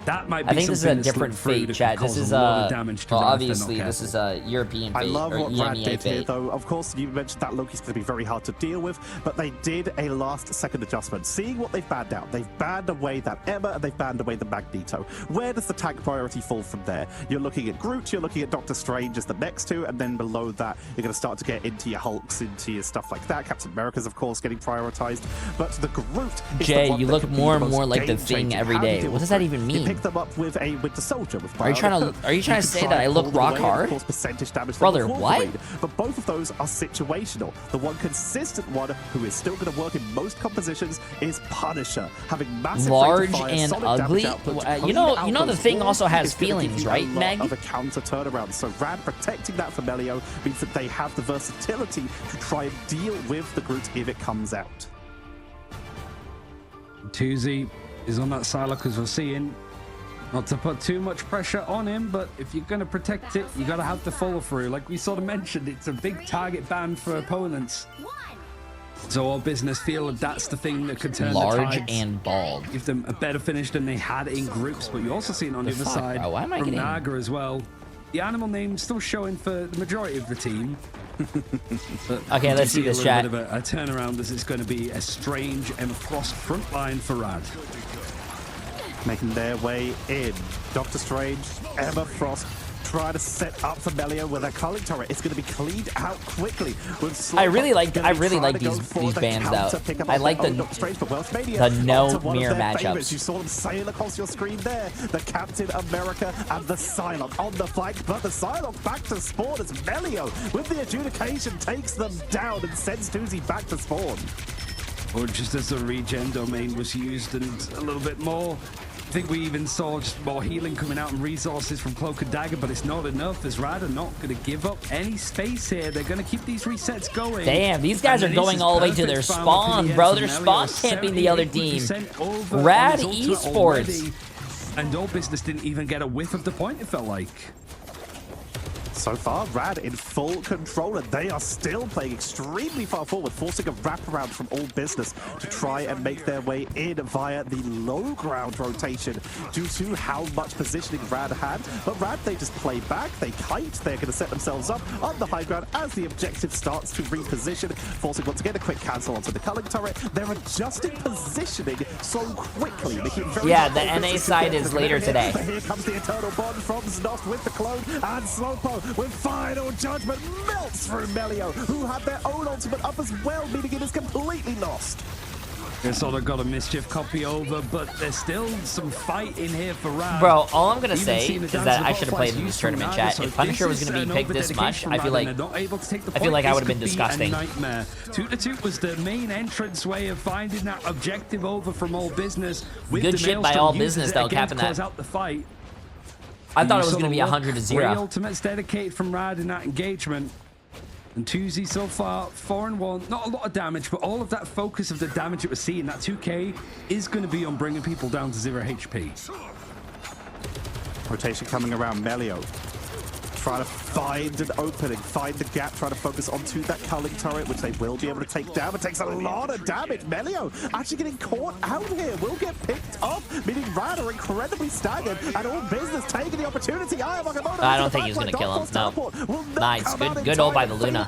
That might be I think this is a something that's different slipped through Fate, that chat. could This cause is a lot of damage to obviously Rad if this they're not is a European Fate I love or what Rad EMEA did here, Fate. though. Of course, you mentioned that Loki's going to be very hard to deal with, but they did a last-second adjustment. Seeing what they've banned out, they've banned away that Emma, and they've banned away the Magneto. Where does the tank priority fall from there? You're looking at Groot, you're looking at Doctor Strange as the next two, and then below that, you're going to start to get into your Hulks, into your stuff like that. Captain America's, of course, getting prioritized, but the Groot is Jay, the one you that look can be more the and more most like the Thing game-changing. every How do you day. deal What with does that Groot? even You mean? pick them up with a Winter Soldier. With Are you trying to say that I look rock hard? Percentage damage Brother, from what? Wolverine, but both of those are situational. The one consistent one who is still going to work in most compositions is Punisher, having massive Large rate of fire, and solid ugly. damage output, You clean know out the those Thing walls also has is gonna give feelings, you right, a lot Meg? of a counter turnaround. So Rad protecting that for Melio means that they have the versatility to try and deal with the Groot if it comes out. Tuesday is on that Psylocke as we're seeing. Not to put too much pressure on him, but if you're going to protect it, you got to have the follow through. Like we sort of mentioned, it's a big target ban for opponents. So All Business feel that that's the thing that could turn Large the tides, and bald. give them a better finish than they had in groups. But you also see it on the other fuck, side bro? Why am I from getting- Naga as well. The animal name still showing for the majority of the team. But Okay, you let's see see this, a chat. little bit of a turnaround as it's going to be a strange Emma Frost front line for Rad. Making their way in. Doctor Strange, Emma Frost, try to set up for Melio with a culling turret. It's going to be cleaned out quickly. I really like these bands though. I like the no mirror matchups. You saw them sail across your screen there. The Captain America and the Psylocke on the flank, but the Psylocke back to spawn as Melio with the adjudication takes them down and sends Tuzi back to spawn. Or just as the regen domain was used and a little bit more. I think we even saw just more healing coming out and resources from Cloak and Dagger, but it's not enough as Rad are not going to give up any space here. They're going to keep these resets going. Damn, these guys are going all the way to their spawn, bro. Their spawn camping the other team. Rad Esports. And All Business didn't even get a whiff of the point, it felt like. So far, Rad in full control, and they are still playing extremely far forward, forcing a wraparound from All Business to try and make their way in via the low ground rotation due to how much positioning Rad had. But Rad, they just play back, they kite, they're going to set themselves up on the high ground as the objective starts to reposition, forcing once again a quick cancel onto the culling turret. They're adjusting positioning so quickly, making it very Yeah, hard the for NA Business to side get is the later win here. today. But here comes the Eternal Bond from Znost with the clone, and Slowpoke with final judgment melts through Melio, who had their own ultimate up as well, meaning it is completely lost. They sort of got a mischief copy over, but there's still some fight in here for Rad. Bro, all I'm gonna say is that I should have played in this tournament chat. If Punisher was gonna be picked this much, I feel like I would have been disgusting. 2-2 was the main entrance way of finding that objective over from All Business. Good shit by All Business though, capping that. Out the fight. I thought it was gonna be 100-0. 3 ultimates dedicated from Rad in that engagement. And 2Z so far, 4-1. Not a lot of damage, but all of that focus of the damage that we're seeing, that 2K, is going to be on bringing people down to 0 HP. Rotation coming around Melio. Trying to find an opening, find the gap, trying to focus onto that culling turret, which they will be able to take down. It takes a lot of damage. Melio actually getting caught out here. Will get picked up, meaning Rad are incredibly staggered, and All Business taking the opportunity. I don't think he's going to kill him. No. Nice. Good ult by the Luna.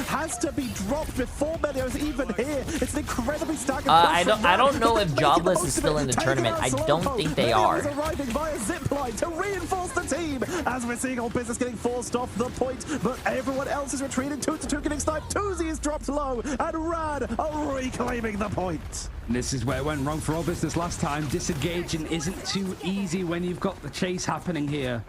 Has to be dropped before Melio's even here. It's an incredibly staggered I don't know if Jobless is still in the tournament. I don't think they are. Arriving via zipline to reinforce the team, as we're seeing All Business getting forced off the point, but everyone else is retreating. 2-2 getting sniped. 2Z is dropped low, and Rad are reclaiming the point. This is where it went wrong for All Business last time. Disengaging isn't too easy when you've got the chase happening here.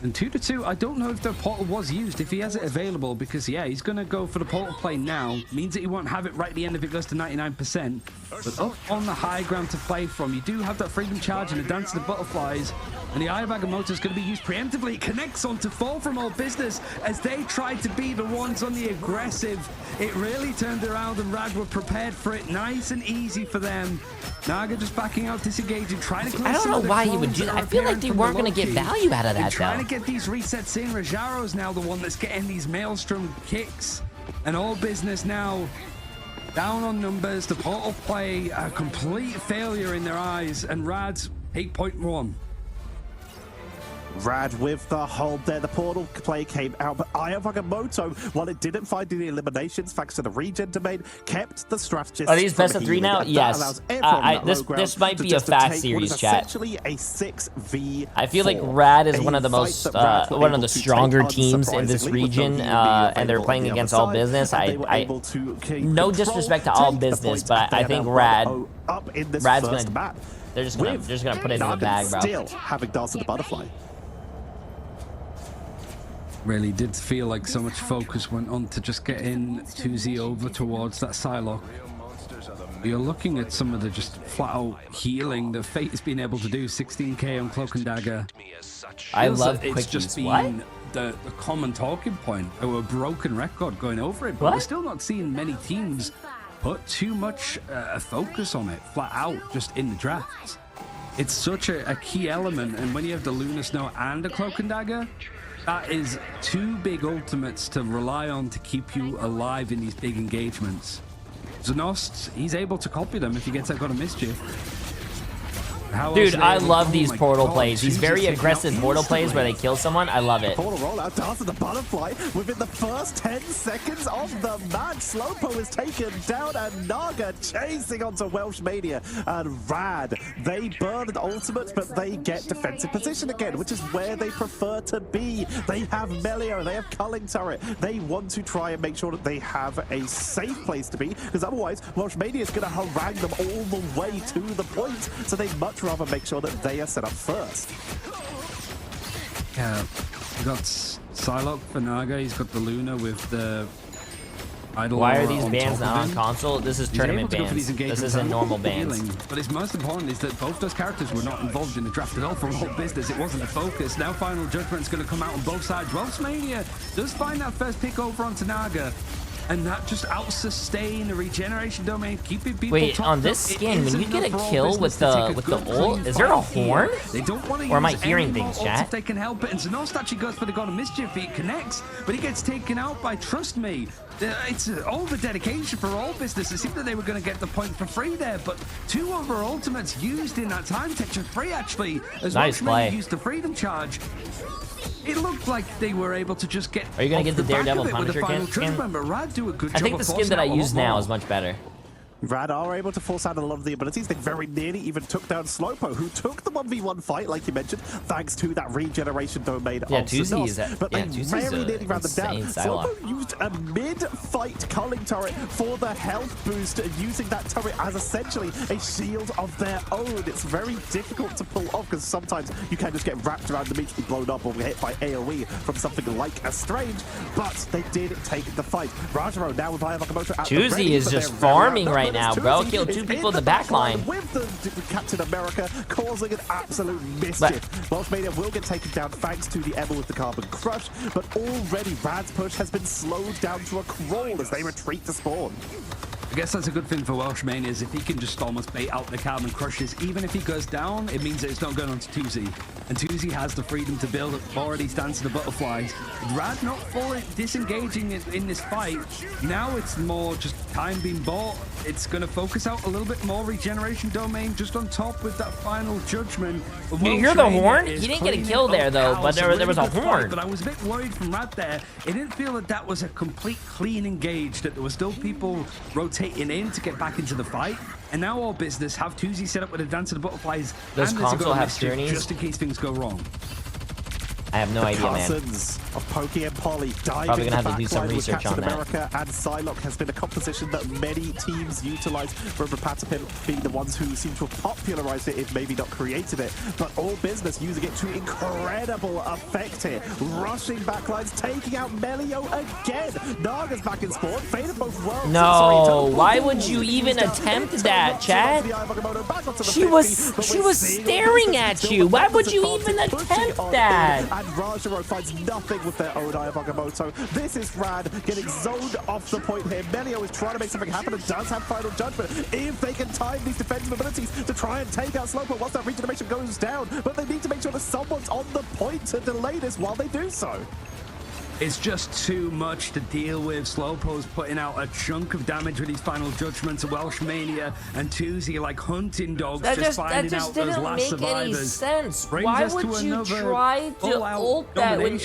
And 2-2, I don't know if the portal was used, if he has it available, because yeah, he's going to go for the portal play now. Means that he won't have it right at the end if it goes to 99%. But up on the high ground to play from, you do have that freedom charge and the dance of the butterflies. And the Eye of Agamotto is going to be used preemptively. It connects onto 4 from All Business as they tried to be the ones on the aggressive. It really turned around and Rad were prepared for it. Nice and easy for them. Naga just backing out, disengaging, trying to clear. I don't know why he would do that. I feel like they weren't going to get value out of that, trying to get these resets in. Rajaro's now the one that's getting these Maelstrom kicks. And All Business now down on numbers. The portal play, a complete failure in their eyes. And Rad's 8.1. Rad with the hold there. The portal play came out, but Eye of Agamotto, while it didn't find any eliminations thanks to the regen domain, kept the strategist. Are these best of 3 now? Yes. This might be a fast series, chat. Essentially a 6v4. I feel like Rad is one of the most, one of the stronger teams in this region, and they're playing against All Business. No disrespect to All Business, but I think Rad's gonna. They're just gonna put it in the bag, bro. Still having Dance of the Butterfly. Really did feel like so much focus went on to just getting 2Z over towards that Psylocke. You're looking at some of the just flat out healing that Fate has been able to do. 16k on Cloak and Dagger. I love it's just been the common talking point. A broken record going over it, but we're still not seeing many teams put too much focus on it flat out just in the drafts. It's such a key element, and when you have the Lunar Snow and a Cloak and Dagger, that is 2 big ultimates to rely on to keep you alive in these big engagements. Zenost, he's able to copy them if he gets that God of Mischief. Dude, I love these portal plays. These very aggressive portal plays where they kill someone. I love it. Portal rollout, Dance of the Butterfly. Within the first 10 seconds of the match, Slowpo is taken down, and Naga chasing onto Welsh Mania. And Rad, they burn an ultimate, but they get defensive position again, which is where they prefer to be. They have Melio, they have Culling Turret. They want to try and make sure that they have a safe place to be, because otherwise, Welsh Mania is going to harangue them all the way to the point. So they much rather make sure that they are set up first. Yeah, we got Psylocke for Naga. He's got the Luna with the idol. Why are these bans not on console? This is tournament bans. This isn't normal bans. But it's most important is that both those characters were not involved in the draft at all for All Business. It wasn't the focus. Now Final Judgment's going to come out on both sides. Welsh Mania does find that first pick over onto Naga. And that just out-sustain the regeneration domain, keeping people. Wait, on this skin, when you get a kill with the ult, is there a horn? They don't want to or am I hearing things, chat? If they can help it, and Zenost actually goes for the God of Mischief. He connects, but he gets taken out by Trust Me. It's all the dedication for All Business. It seemed that they were going to get the point for free there, but 2 other ultimates used in that time texture 3 actually, as nice play. Used the freedom charge. It looked like they were able to just get. Are you gonna get the Daredevil Punisher skin? But Rad do a good I think the skin that I use now is much better. Rad are able to force out a lot of the abilities. They very nearly even took down Slowpo, who took the 1v1 fight, like you mentioned, thanks to that regeneration domain of Sinos. But they very nearly ran them down. Slowpo used a mid-fight culling turret for the health boost, using that turret as essentially a shield of their own. It's very difficult to pull off because sometimes you can just get wrapped around the meat, be blown up, or hit by AoE from something like a Strange. But they did take the fight. Rajaro now with Hayavakomoto at the ready, is just farming right now, bro. Killed 2 people in the back line. With the Captain America causing an absolute mischief. Welshmania will get taken down thanks to the Emma with the Carbon Crush, but already Rad's push has been slowed down to a crawl as they retreat to spawn. I guess that's a good thing for Welshmania, is if he can just almost bait out the Carbon Crushes, even if he goes down, it means that it's not going on to Tuzi. And Tuzi has the freedom to build already stands to the butterflies. Rad not fully disengaging in this fight. Now it's more just time being bought. It's going to focus out a little bit more regeneration domain just on top with that final judgment. You hear the horn? He didn't get a kill there though, but there was a horn. But I was a bit worried from Rad there. It didn't feel that that was a complete clean engage, that there were still people rotating in to get back into the fight. And now all business have Tuzi set up with a Dance of the Butterflies. Does console have journeys? Just in case things go wrong. I have no idea, man. Of Pokey and Polly Probably gonna have to do some research on that. America and Psylocke has been a composition that many teams utilize. Remember, Patapin being the ones who seem to have popularized it, if maybe not created it. But all business using it to incredible effect here. Rushing backlines, taking out Melio again. Naga's back in spawn. Fate of both worlds. No, why would you even attempt that, Chad? She was staring at you. Why would you even attempt that? And Rajaro finds nothing with their own Eye of Agamotto. This is Rad getting zoned off the point here. Melio is trying to make something happen and does have final judgment. If they can time these defensive abilities to try and take out Slowpoke once that regeneration goes down. But they need to make sure that someone's on the point to delay this while they do so. It's just too much to deal with. Slowpoke's putting out a chunk of damage with his final judgments. Welshmania and Tuzi like hunting dogs, finding out those last survivors. That just didn't make any sense. Brings Why us would to you another try to ult that when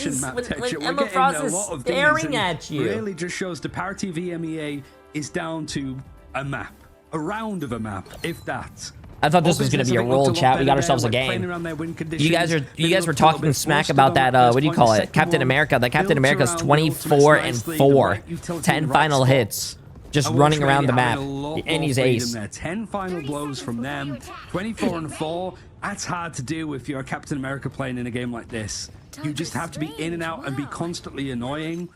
Emma Frost is staring at you? Really just shows the parity of EMEA is down to a map, a round of a map, if that. I thought this was going to be a roll, chat. We got ourselves a game. You guys were talking smack about that, what do you call it? Captain America. That Captain America's 24-4, 10 final hits. Just running around the map. And he's ace. 10 final blows from them. 24-4. That's hard to do if you're a Captain America playing in a game like this. You just have to be in and out and be constantly annoying.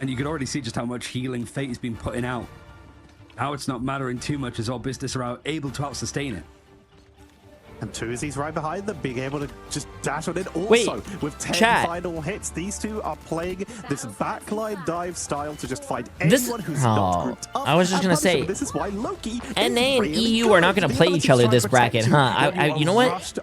And you can already see just how much healing Fate has been putting out. Now it's not mattering too much as all business are able to out-sustain it. And Tuzi's right behind them, being able to just dash on in. Also, with 10 final hits, these two are playing this backline dive style to just find anyone who's not grouped up. I was just going to say, this is why Loki NA and EU are not going to play each other this bracket, huh? You know what?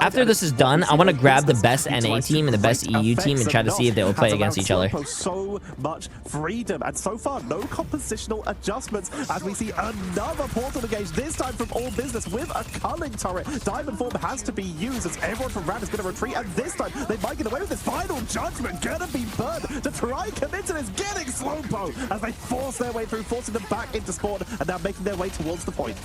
After this is done, I want to grab the best NA team and the best EU team and try to see if they will play against each other. So much freedom, and so far, no compositional adjustments as we see another portal engage, this time from all business with a culling turret. Diamond form has to be used as everyone from Rad is going to retreat, and this time they might get away with this final judgment. Gonna be burned to try and commit to this, getting Slowpoke as they force their way through, forcing them back into spawn, and now making their way towards the point.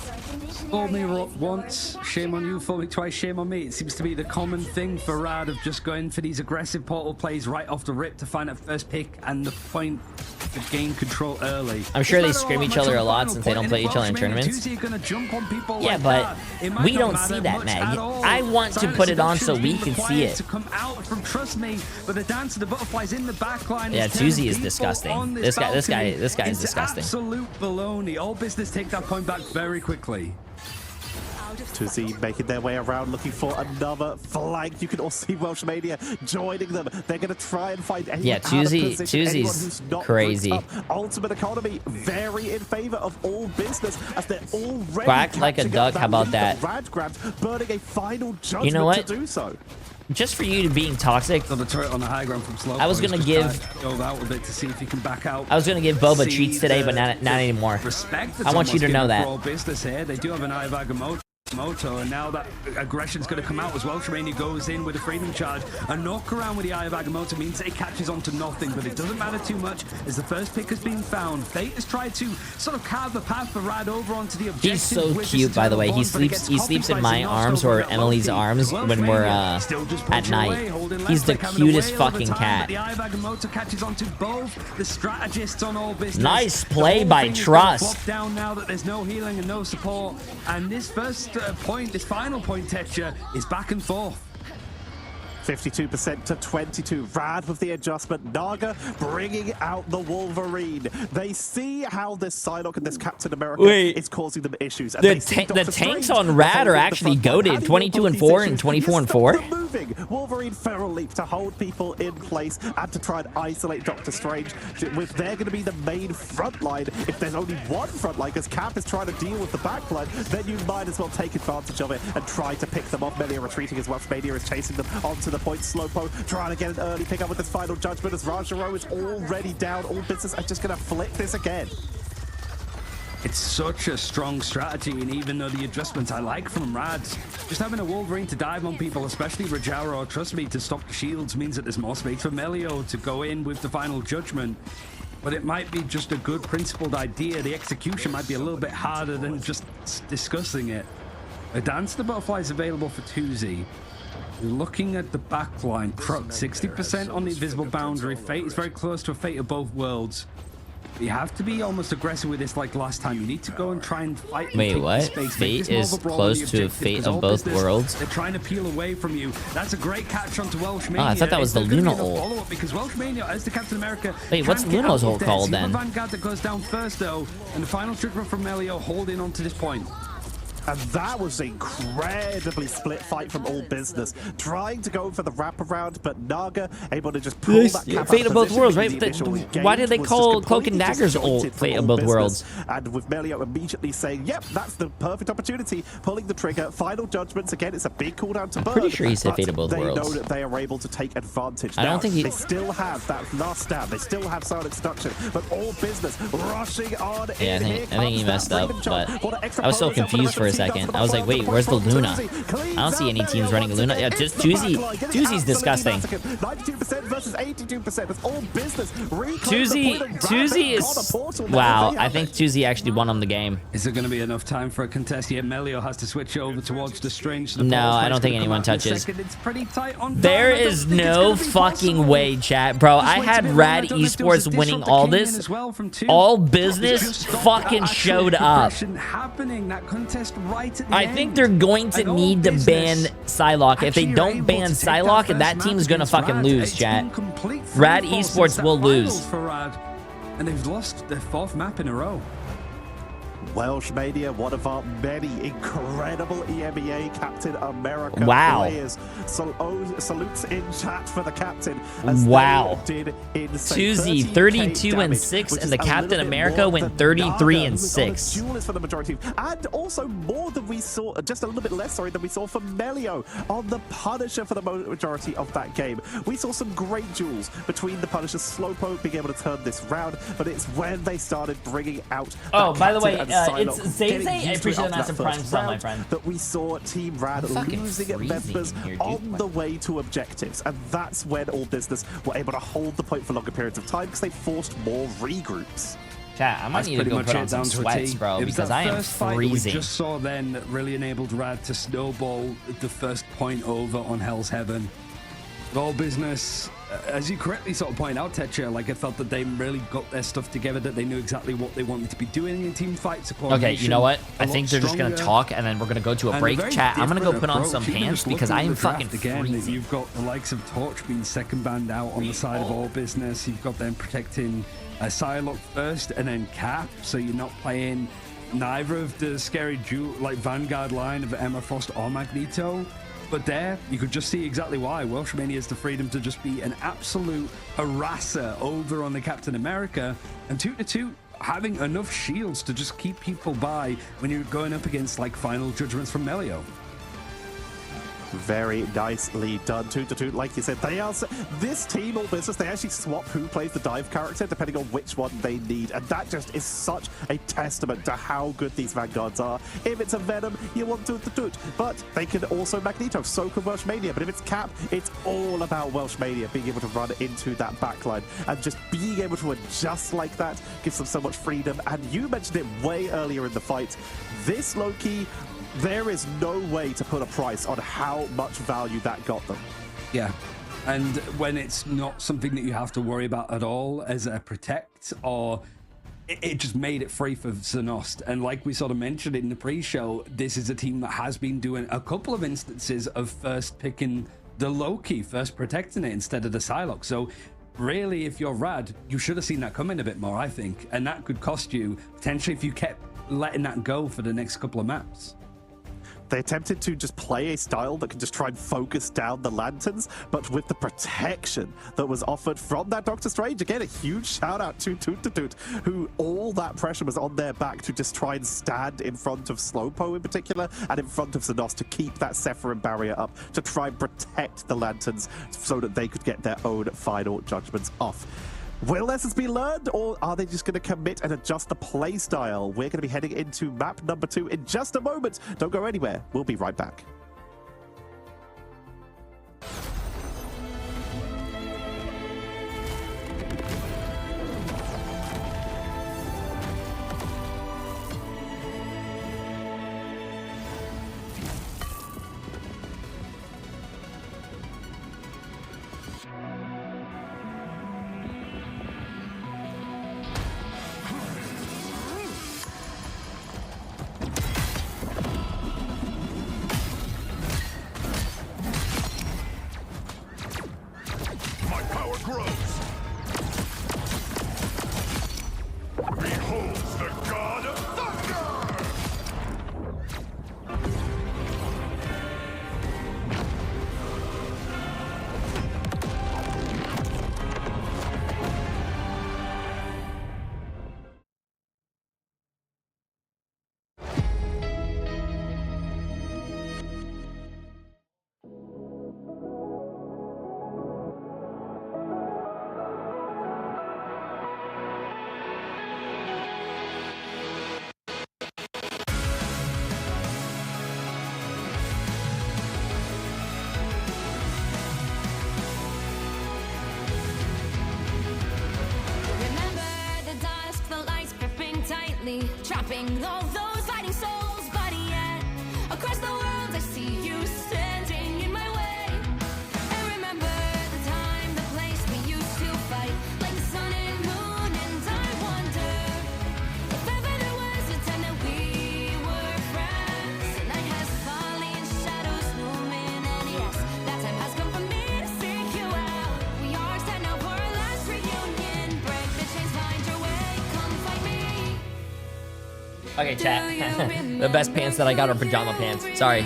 Fool me once, shame on you. Fool me twice, shame on me. It seems to be the common thing for Rad of just going for these aggressive portal plays right off the rip to find that first pick and the point to gain control early. I'm sure they scrim each other a lot since they don't play each other in tournaments. Yeah, but we don't see that, Mag. I want to put it on so we can see it. Yeah, Tuzi is disgusting. This guy is disgusting. Absolute baloney. All business take that point back very quickly. Tuzi making their way around, looking for another flank. You can also see Welshmania joining them. They're going to try and find anyone out of position, Tuzi's crazy. Ultimate economy very in favor of all business as they're already quack like a duck. How about that? Rad grabbed, burning a final judgment you know what? to do so. Just for you being toxic, on the turret on the high ground from Slow. I was gonna give out a bit to see if he can back out. I was gonna give Boba treats today, but not anymore. Respect. I want you to know that. Business here. They do have an Eye of Agamotto. Moto, and now that aggression's going to come out as well. Tremaine goes in with a freedom charge. A knock around with the Eye of Agamotto means it catches on to nothing, but it doesn't matter too much as the first pick has been found. Fate has tried to sort of carve the path for Rad over onto the objective. He's so cute, by the way. He sleeps in my arms or Emily's arms when we're at night. He's the cutest fucking cat. The Eye of Agamotto catches on to both the strategists on all business. Nice play by Trust. Down now that there's no healing and no support, and this first point, this final point, Tetcher, is back and forth. 52% to 22. Rad with the adjustment. Naga bringing out the Wolverine. They see how this Psylocke and this Captain America is causing them issues. The tanks on Rad are actually goated. 22-4 and 24-4. Wolverine Feral Leap to hold people in place and to try and isolate Doctor Strange. If they're going to be the main front line, if there's only one front line, because Cap is trying to deal with the back line, then you might as well take advantage of it and try to pick them off. Melia retreating as well. Mania is chasing them onto the point. Slowpo trying to get an early pickup with this final judgment as Rajaro is already down. All business are just going to flip this again. It's such a strong strategy, and even though the adjustments I like from Rads, just having a Wolverine to dive on people, especially Rajaro, trust me, to stop the shields means that there's more space for Melio to go in with the final judgment. But it might be just a good principled idea. The execution might be a little bit harder than just discussing it. A Dance the Butterfly is available for 2Z. Looking at the back line, Crux 60% on the invisible boundary. Fate is very close to a Fate of both worlds. You have to be almost aggressive with this like last time. You need to go and try and fight. Wait, what? Fate is close to a Fate of both worlds? They're trying to peel away from you. That's a great catch onto Welsh Mania. Oh, I thought that was the Luna ult. Because Welsh Mania, as the Captain America. Wait, what's Luna's ult called then? Vanguard that goes down first though, and the final judgment from Melio holding on to this point. And that was an incredibly split fight from All Business. Trying to go for the wraparound, but Naga able to just pull that cap Fate of both worlds, right? Why did they call Cloak and Dagger's ult Fate of both worlds? And with Melio immediately saying, yep, that's the perfect opportunity, pulling the trigger. Final judgments, again, it's a big cooldown to burn. I'm pretty sure he said Fate of both worlds. They know that they are able to take advantage. I don't think they still have that last stab. They still have silent destruction, but All Business rushing on. Yeah, I think he messed up, but I was so confused for a second. I was like, wait, where's the Luna? I don't see any teams running Luna. Yeah, just Tuzi's disgusting. 92% versus 82%. It's All Business. Tuzi is... Wow, I think Tuzi actually won him the game. Is there going to be enough time for a contest? Yeah, Melio has to switch over towards the Strange. No, I don't think anyone touches. It's pretty tight on there is no fucking way, chat. Bro, I had Rad Esports winning all this. All Business fucking showed up. I think they're going to need to ban Psylocke. If they don't ban Psylocke, that team's gonna fucking lose, chat. Rad Esports will lose. And they've lost their 4th map in a row. Welsh Mania, one of our many incredible EMEA Captain America players. Salutes in chat for the captain. Wow. Tuzi 32-6, and the Captain America went 33-6. For the majority, and also more than we saw, just a little bit less, sorry, than we saw from Melio on the Punisher for the majority of that game. We saw some great duels between the Punisher, Slowpoke being able to turn this round, but it's when they started bringing out. Oh, by the way, it's Zay. I appreciate the massive prime sub, my friend. That we saw Team Rad losing members on the way to objectives, and that's when All Business were able to hold the point for longer periods of time because they forced more regroups. Chat, I might need to go put on some sweats, bro, because I am freezing. We just saw then that really enabled Rad to snowball the first point over on Hell's Heaven. All Business, as you correctly sort of point out, Tetcher, like I felt that they really got their stuff together, that they knew exactly what they wanted to be doing in team fights. Okay, you know what? I think they're just going to talk, and then we're going to go to a break. Chat, I'm going to go put on some pants because I am fucking freezing. You've got the likes of Torch being second banned out on the side of All Business. You've got them protecting Psylocke first, and then Cap, so you're not playing neither of the scary like Vanguard line of Emma Frost or Magneto. But there, you could just see exactly why. Welsh Mania has the freedom to just be an absolute harasser over on the Captain America. And 2-2, having enough shields to just keep people by when you're going up against, like, final judgments from Melio. Very nicely done. Toot, like you said, they are this team all business. They actually swap who plays the dive character depending on which one they need, and that just is such a testament to how good these Vanguards are. If it's a Venom, you want Toot, but they can also Magneto, so can Welsh Mania. But if it's Cap, it's all about Welsh Mania being able to run into that backline, and just being able to adjust like that gives them so much freedom. And you mentioned it way earlier in the fight. This Loki, there is no way to put a price on how much value that got them. Yeah. And when it's not something that you have to worry about at all as a protect, or it just made it free for Zenost. And like we sort of mentioned in the pre-show, this is a team that has been doing a couple of instances of first picking the Loki, first protecting it instead of the Psylocke. So really, if you're Rad, you should have seen that coming a bit more, I think. And that could cost you potentially if you kept letting that go for the next couple of maps. They attempted to just play a style that can just try and focus down the lanterns, but with the protection that was offered from that Doctor Strange. Again, a huge shout out to Toot, who all that pressure was on their back to just try and stand in front of Slowpoke in particular, and in front of Zenos to keep that Sephiroth barrier up, to try and protect the lanterns so that they could get their own final judgments off. Will lessons be learned, or are they just going to commit and adjust the play style? We're going to be heading into map number 2 in just a moment. Don't go anywhere. We'll be right back. Trapping all those fighting souls, but yet across the world I see you standing in my way. And remember the time, the place we used to fight, like the sun and moon. And I wonder if ever there was a time that we were friends. The night has fallen, shadows looming, and yes, that time has come for me to seek you out. We are standing out for our last reunion. Break the chains, find your way, come find me. Okay, chat. The best pants that I got are pajama pants. Sorry.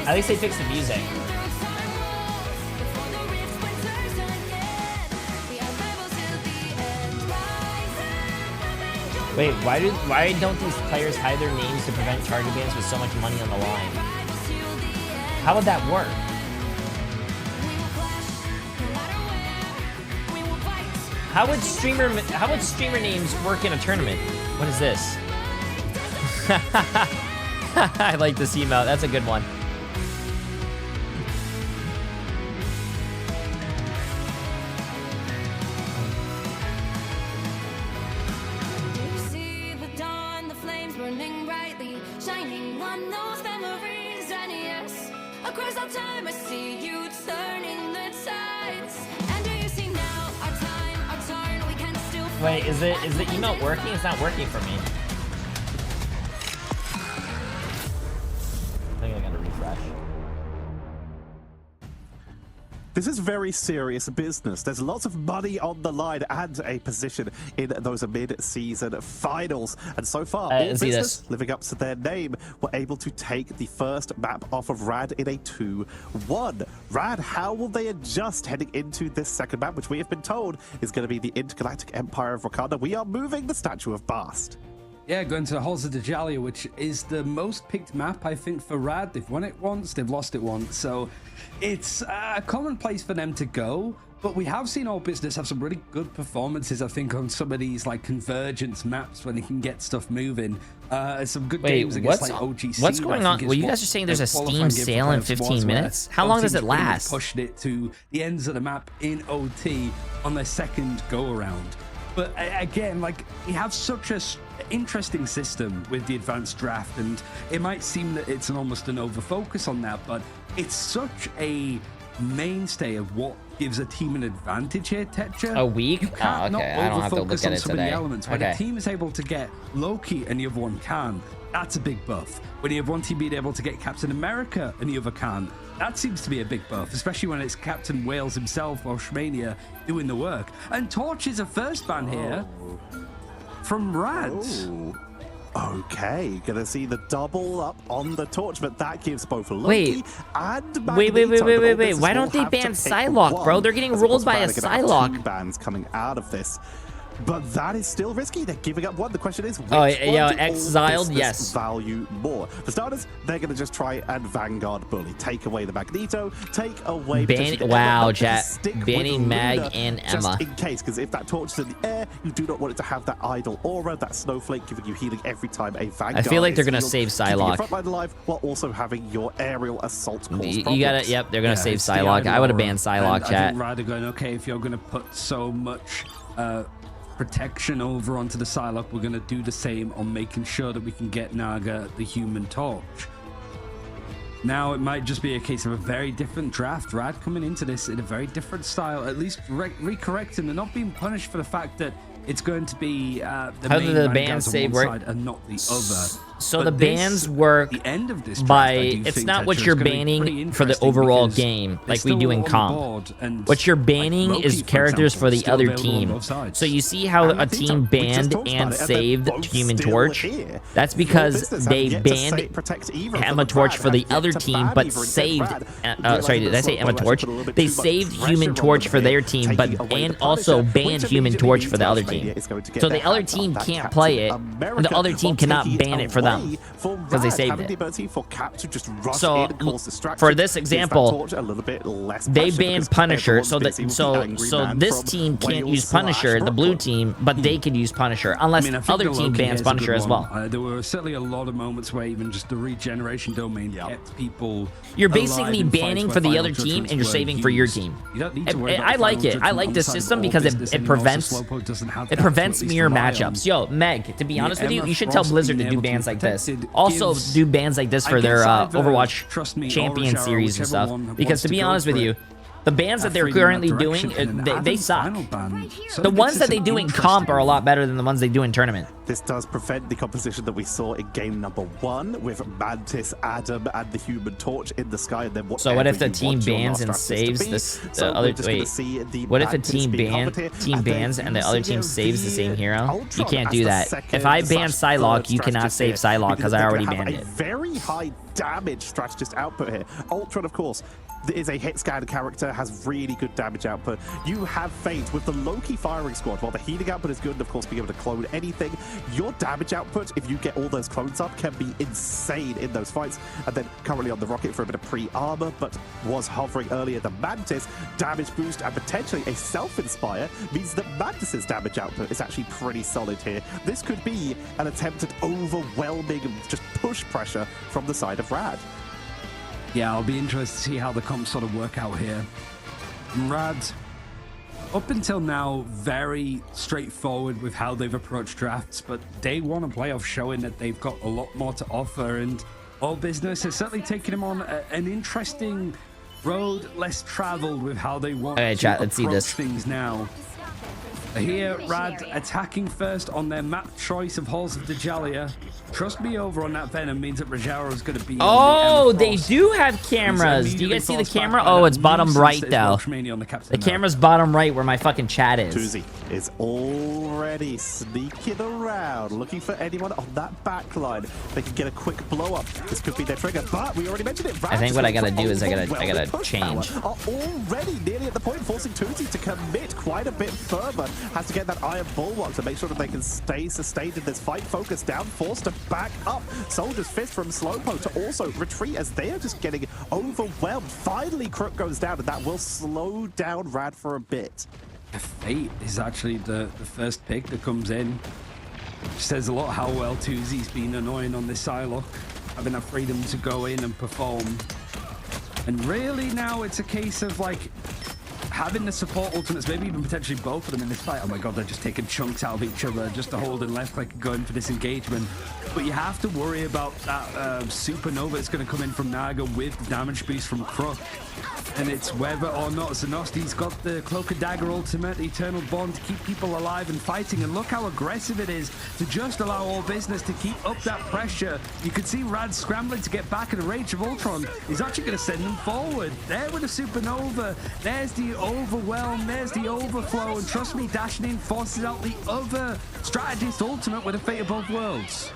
At least they fixed the music. Wait, why don't these players hide their names to prevent target bans with so much money on the line? How would that work? How would streamer names work in a tournament? What is this? I like this emote. That's a good one. You see the dawn, the flames burning brightly, shining on those memories, and yes, across all time I see you turning the tides. And do you see now our time, our turn, we can still. Wait, is the emote working? It's not working for me. I think I gotta refresh. This is very serious business. There's lots of money on the line and a position in those mid-season finals. And so far, all business living up to their name were able to take the first map off of Rad in a 2-1. Rad, how will they adjust heading into this second map, which we have been told is going to be the Intergalactic Empire of Wakanda? We are moving the Statue of Bast. Yeah, going to the Halls of Dajalia, which is the most picked map, I think, for Rad. They've won it once, they've lost it once. So it's a common place for them to go. But we have seen All Business have some really good performances, I think, on some of these like convergence maps when they can get stuff moving. Some good games against like OGC. What's going on? Well, you guys are saying there's a Steam sale in 15 minutes? How long does it last? Pushed it to the ends of the map in OT on their second go-around. But again, like, we have such a interesting system with the advanced draft, and it might seem that it's almost an over-focus on that, but it's such a mainstay of what gives a team an advantage here, Tetcha. A week? You can't not I don't have to look at it today. Elements. When a team is able to get Loki and the other one can, that's a big buff. When you have one team being able to get Captain America and the other can, that seems to be a big buff, especially when it's Captain Wales himself or Shmania doing the work. And Torch is a first ban here from Rads. Okay, gonna see the double up on the Torch, but that gives both Loki and Wait. Why don't they ban Psylocke, bro? They're getting rolled by a Psylocke. Bans coming out of this. But that is still risky. They're giving up one. The question is, which exiled, yes. value more? For starters, they're going to just try and Vanguard Bully. Take away the Magneto, take away... Wow, chat. Banning Mag and Emma. Just in case, because if that torch is in the air, you do not want it to have that idle aura, that snowflake giving you healing every time a Vanguard I feel like they're going to save Psylocke. Your frontline alive while also having your aerial assault cause You got it. Yep, they're going to save Psylocke. I would have banned Psylocke, chat. I think rather going, okay, if you're going to put so much... protection over onto the Psylocke, we're going to do the same on making sure that we can get Naga the Human Torch. Now it might just be a case of a very different draft. Rad coming into this in a very different style, at least recorrecting and not being punished for the fact that it's going to be the bans save work and not the other. So the bans work the end of this by it's not what you're banning for the overall game like we do in comp. What you're banning is characters for the other team. So you see how a team banned and saved Human Torch? That's because they banned Emma Torch for the other team, but saved. Sorry, did I say Emma Torch? They saved Human Torch for their team, but and also banned Human Torch for the other team. So the other team can't play it, and the other team cannot ban it for them because they saved it. So for this example, they banned Punisher, so this team can't use Punisher, the blue team, but they can use Punisher unless other team bans Punisher as well. There were certainly a lot of moments where even just the regeneration domain kept people. You're basically banning for the other team and you're saving for your team. I like it. I like this system because it prevents mirror matchups. Yo, Meg, to be honest with you, you should tell Blizzard to do bans like this. Also do bans like this for their Overwatch Champion Series and stuff. Because to be honest with you, the bans that they're currently doing, they suck. The ones that they do in comp are a lot better than the ones they do in tournament. This does prevent the composition that we saw in game number 1 with Mantis, Adam, and the Human Torch in the sky. And then so what if the team bans and saves this other? Wait, what if a team bans and the other team saves the same hero? You can't do that. If I ban Psylocke, you cannot save Psylocke because I already banned it. Very high damage strategist output here. Ultron, of course, is a hit scan character, has really good damage output. You have Fate with the Loki firing squad. While the healing output is good, and of course being able to clone anything, your damage output, if you get all those clones up, can be insane in those fights. And then currently on the Rocket for a bit of pre-armor, but was hovering earlier. The Mantis damage boost and potentially a self-inspire means that Mantis's damage output is actually pretty solid here. This could be an attempt at overwhelming just push pressure from the side of Rad. Yeah, I'll be interested to see how the comps sort of work out here. Rad, up until now, very straightforward with how they've approached drafts, but day 1 of playoffs showing that they've got a lot more to offer, and All Business has certainly taken them on an interesting road, less traveled with how they want to approach things now. Here, Rad attacking first on their map choice of Halls of Dajalia. Trust me, over on that Venom means that Rajaro is going to be. Oh, they do have cameras. Do you guys see the camera? Oh, it's bottom right, though. The camera's bottom right where my fucking chat is. Tuzi is already sneaking around, looking for anyone on that back line. They can get a quick blow up. This could be their trigger, but we already mentioned it. I think what I gotta do is I gotta change. Are already nearly at the point, forcing Tuzi to commit quite a bit further. Has to get that iron bulwark to make sure that they can stay sustained in this fight. Focus down, forced to back up. Soldier's Fist from Slowpoke to also retreat as they are just getting overwhelmed. Finally, Crook goes down, and that will slow down Rad for a bit. Fate is actually the first pick that comes in. Says a lot how well Tuzi's been annoying on this Psylocke, having that freedom to go in and perform. And really now it's a case of like having the support ultimates, maybe even potentially both of them in this fight. Oh my god, they're just taking chunks out of each other just to hold and left click going for this engagement. But you have to worry about that supernova that's going to come in from Naga with the damage boost from Crook. And it's whether or not Zenosti's got the Cloak and Dagger ultimate, Eternal Bond to keep people alive and fighting. And look how aggressive it is to just allow all business to keep up that pressure. You can see Rad scrambling to get back in the Rage of Ultron. He's actually going to send them forward. There with the supernova. There's the overwhelm. There's the overflow. And trust me, dashing in forces out the other strategist ultimate with a Fate of Both Worlds.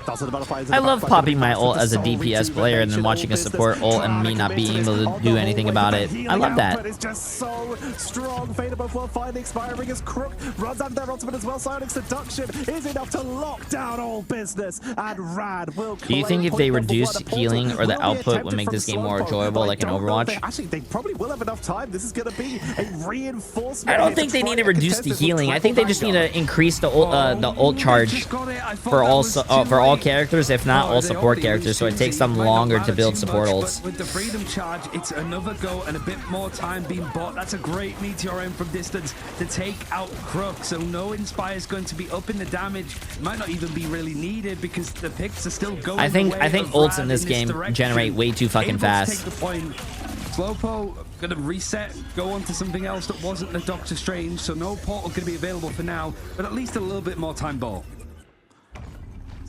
I love popping my ult as a DPS player and then watching a support ult and me not being able to do anything about it. I love that. It's just so strong. Fate of Both Worlds finally expiring as Crook runs out of their ultimate as well. Psionic Seduction is enough to lock down all business, and Rad will. Do you think if they reduce healing or the output would make this game more enjoyable, like in Overwatch? Actually, they probably will have enough time. This is going to be a reinforcement. I don't think they need to reduce the healing. I think they just need to increase the ult charge for all characters, if not all support characters, so it takes them longer to build support ults. With the freedom charge, it's another go and a bit more time being bought. That's a great meteor aim from distance to take out Crook, so no Inspire is going to be up in the damage. It might not even be really needed because the picks are still going. I think ults in this game generate way too fucking fast. Slowpoke gonna reset, go on to something else that wasn't the Doctor Strange, so no portal gonna be available for now, but at least a little bit more time ball.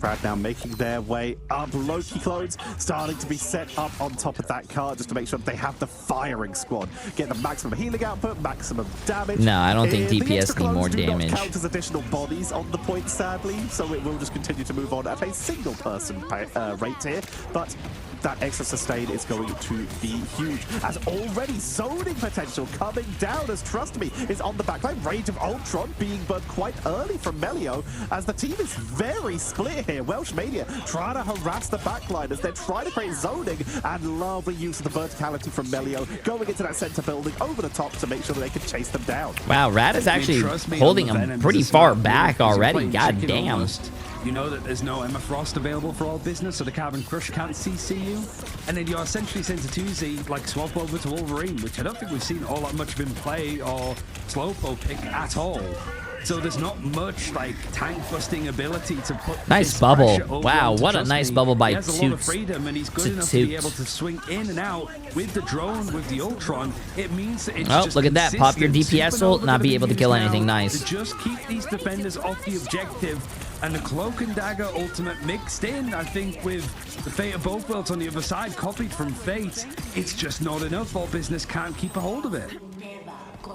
Rad now making their way up. Loki clones starting to be set up on top of that card just to make sure that they have the firing squad. Get the maximum healing output, maximum damage. No, I don't think DPS need more damage. Count as additional bodies on the point, sadly, so it will just continue to move on at a single person rate here. But that extra sustain is going to be huge, as already zoning potential coming down as Trust Me is on the backline. Rage of Ultron being burned quite early from Melio, as the team is very split here. Welsh Mania trying to harass the backline as they're trying to create zoning, and lovely use of the verticality from Melio going into that center building over the top to make sure that they can chase them down. Wow, Rad is actually holding them pretty far back already. God damn. You know that there's no Emma Frost available for all business, so the Carbon Crush can't CC you. And then you're essentially sent to 2Z, like swap over to Wolverine, which I don't think we've seen all that much of him play or Slowpoke pick at all. So there's not much like tank busting ability to put. Nice bubble. Wow, what a nice bubble by Toots. He has a lot of freedom, and he's good enough to be able to swing in and out with the drone, with the Ultron. It means that it's just look at that. Pop your DPS ult, not be able to kill anything nice. Just keep these defenders off the objective. And the Cloak and Dagger ultimate mixed in, I think, with the Fate of Both Worlds on the other side, copied from Fate. It's just not enough. All business can't keep a hold of it.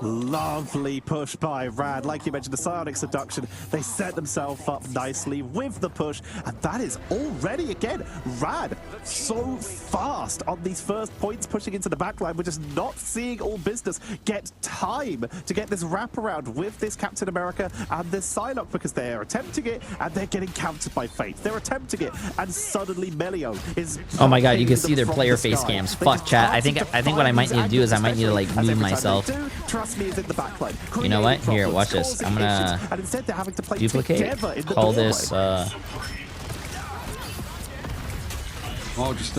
Lovely push by Rad. Like you mentioned, the Psionic Seduction, they set themselves up nicely with the push, and that is already, again, Rad so fast on these first points pushing into the backline. We're just not seeing all business get time to get this wraparound with this Captain America and this Psylocke, because they're attempting it and they're getting countered by Fate. They're attempting it, and suddenly Melio is... Oh my god, you can see their player face cams. Fuck, chat. I think what I might need to do is I might need to like move myself. You know what? Here, watch this. I'm gonna duplicate. Call this. Oh, just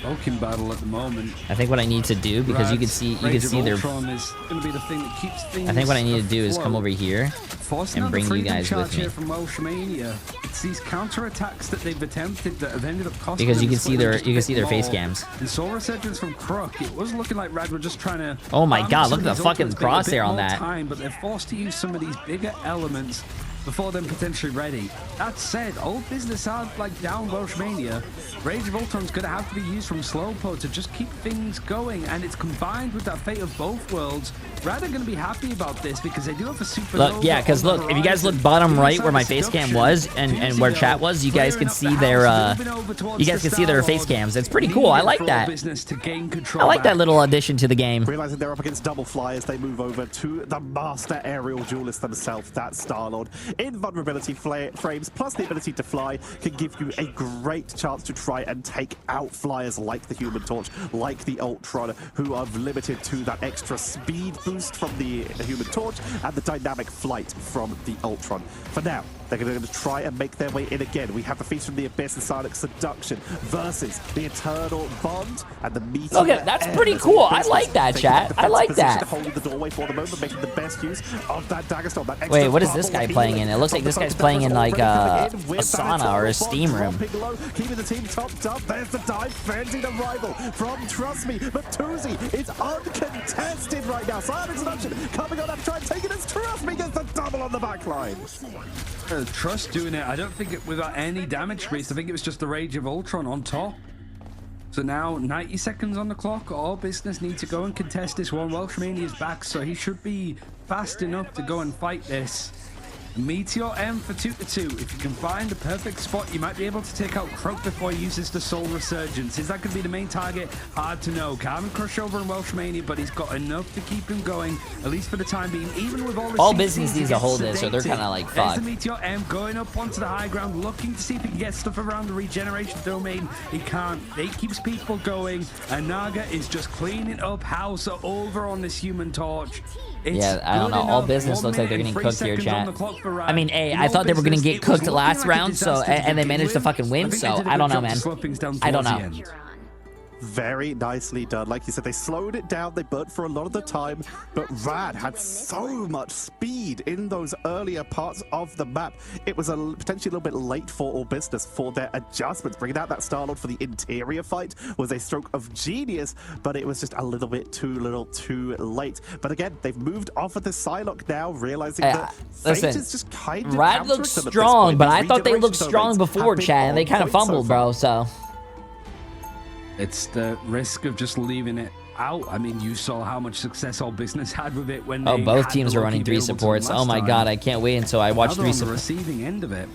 Broken battle at the moment. I think what I need to do, because you can see their. Is going to be the thing that keeps things I think what I need to do is come over here and bring you guys with me. From Welshmania. It's these counter-attacks that they've attempted that have ended up costing because you them can see their face cams. And Soul Resurgence from Crook, it was looking like Rad were just trying to. Oh my God! Look at the fucking crosshair on that. But they're forced to use some of these bigger elements before they're potentially ready. That said, old business are like down Welshmania. Rage of Ultron's gonna have to be used from Slowpoke to just keep things going, and it's combined with that fate of both worlds. Rad are gonna be happy about this because they do have a super. Look, yeah, because look, if you guys look bottom right where my face cam was and where chat was, you guys can see their face cams. It's pretty cool. I like that. I like that little addition to the game. Realizing they're up against double flyers, they move over to the master aerial duelist themselves, that Star-Lord. Invulnerability frames plus the ability to fly can give you a great chance to try and take out flyers like the Human Torch, like the Ultron, who are limited to that extra speed boost from the Human Torch and the dynamic flight from the Ultron. For now, they're going to try and make their way in again. We have the Feast from the Abyss and Sonic Seduction versus the Eternal Bond and the Meteor. Okay, that's pretty cool. I like that, chat. I like that. Holding the doorway for the moment, making the best use of that dagger storm. Wait, what is this guy playing in? It looks like this guy's playing in like a sauna or a steam room. Keeping the team topped up. There's the dive, fending the rival from Trust Me, but Tuzi is uncontested right now. Sonic Seduction coming on up, trying to take it as Trust Me gets the double on the back line. Trust doing it. I don't think it without any damage boost. I think it was just the Rage of Ultron on top. So now 90 seconds on the clock. All business need to go and contest this one. Welshmania is back, so he should be fast enough to go and fight this. Meteor M for 2-2. If you can find the perfect spot, you might be able to take out Croak before he uses the Soul Resurgence. Is that going to be the main target? Hard to know. Carbon Crush over in Welshmania, but he's got enough to keep him going, at least for the time being. Even with all business needs to hold this, so they're kind of like fucked. There's the Meteor M going up onto the high ground, looking to see if he can get stuff around the regeneration domain. He can't. It keeps people going, and Naga is just cleaning up house over on this Human Torch. Yeah, I don't know. All business looks like they're getting cooked here, chat. I mean, hey, I thought they were gonna get cooked last round, so and they managed to fucking win. So I don't know, man. I don't know. Very nicely done. Like you said, they slowed it down, they burnt for a lot of the time, but Rad had so much speed in those earlier parts of the map. It was potentially a little bit late for all business for their adjustments. Bringing out that Star-Lord for the interior fight was a stroke of genius, but it was just a little bit too late. But again, they've moved off of the Psylocke now, realizing that Fate is just kind of Rad looks strong, but I thought they looked strong before, chat, and they kind of fumbled, bro, so... It's the risk of just leaving it out. I mean, you saw how much success all business had with it when they both teams are running 3 supports. Oh my god, I can't wait until I watch 3 supports. On the receiving end of it.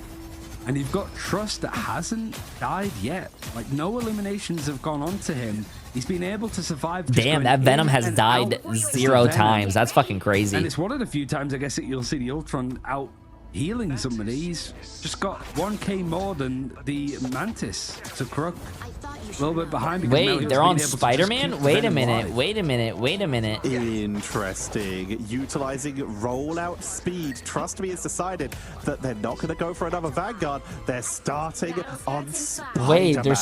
And you've got Trust that hasn't died yet. Like, no eliminations have gone on to him. He's been able to survive. Damn, that Venom has died 0 times. That's fucking crazy. And it's one of the few times, I guess, that you'll see the Ultron out healing somebody. He's just got 1k more than the Mantis to Crook. A little bit behind. Wait, they're on Spider-Man? Wait a minute. Interesting. Utilizing rollout speed. Trust Me has decided that they're not going to go for another Vanguard. They're starting on Spider-Man. Wait, they're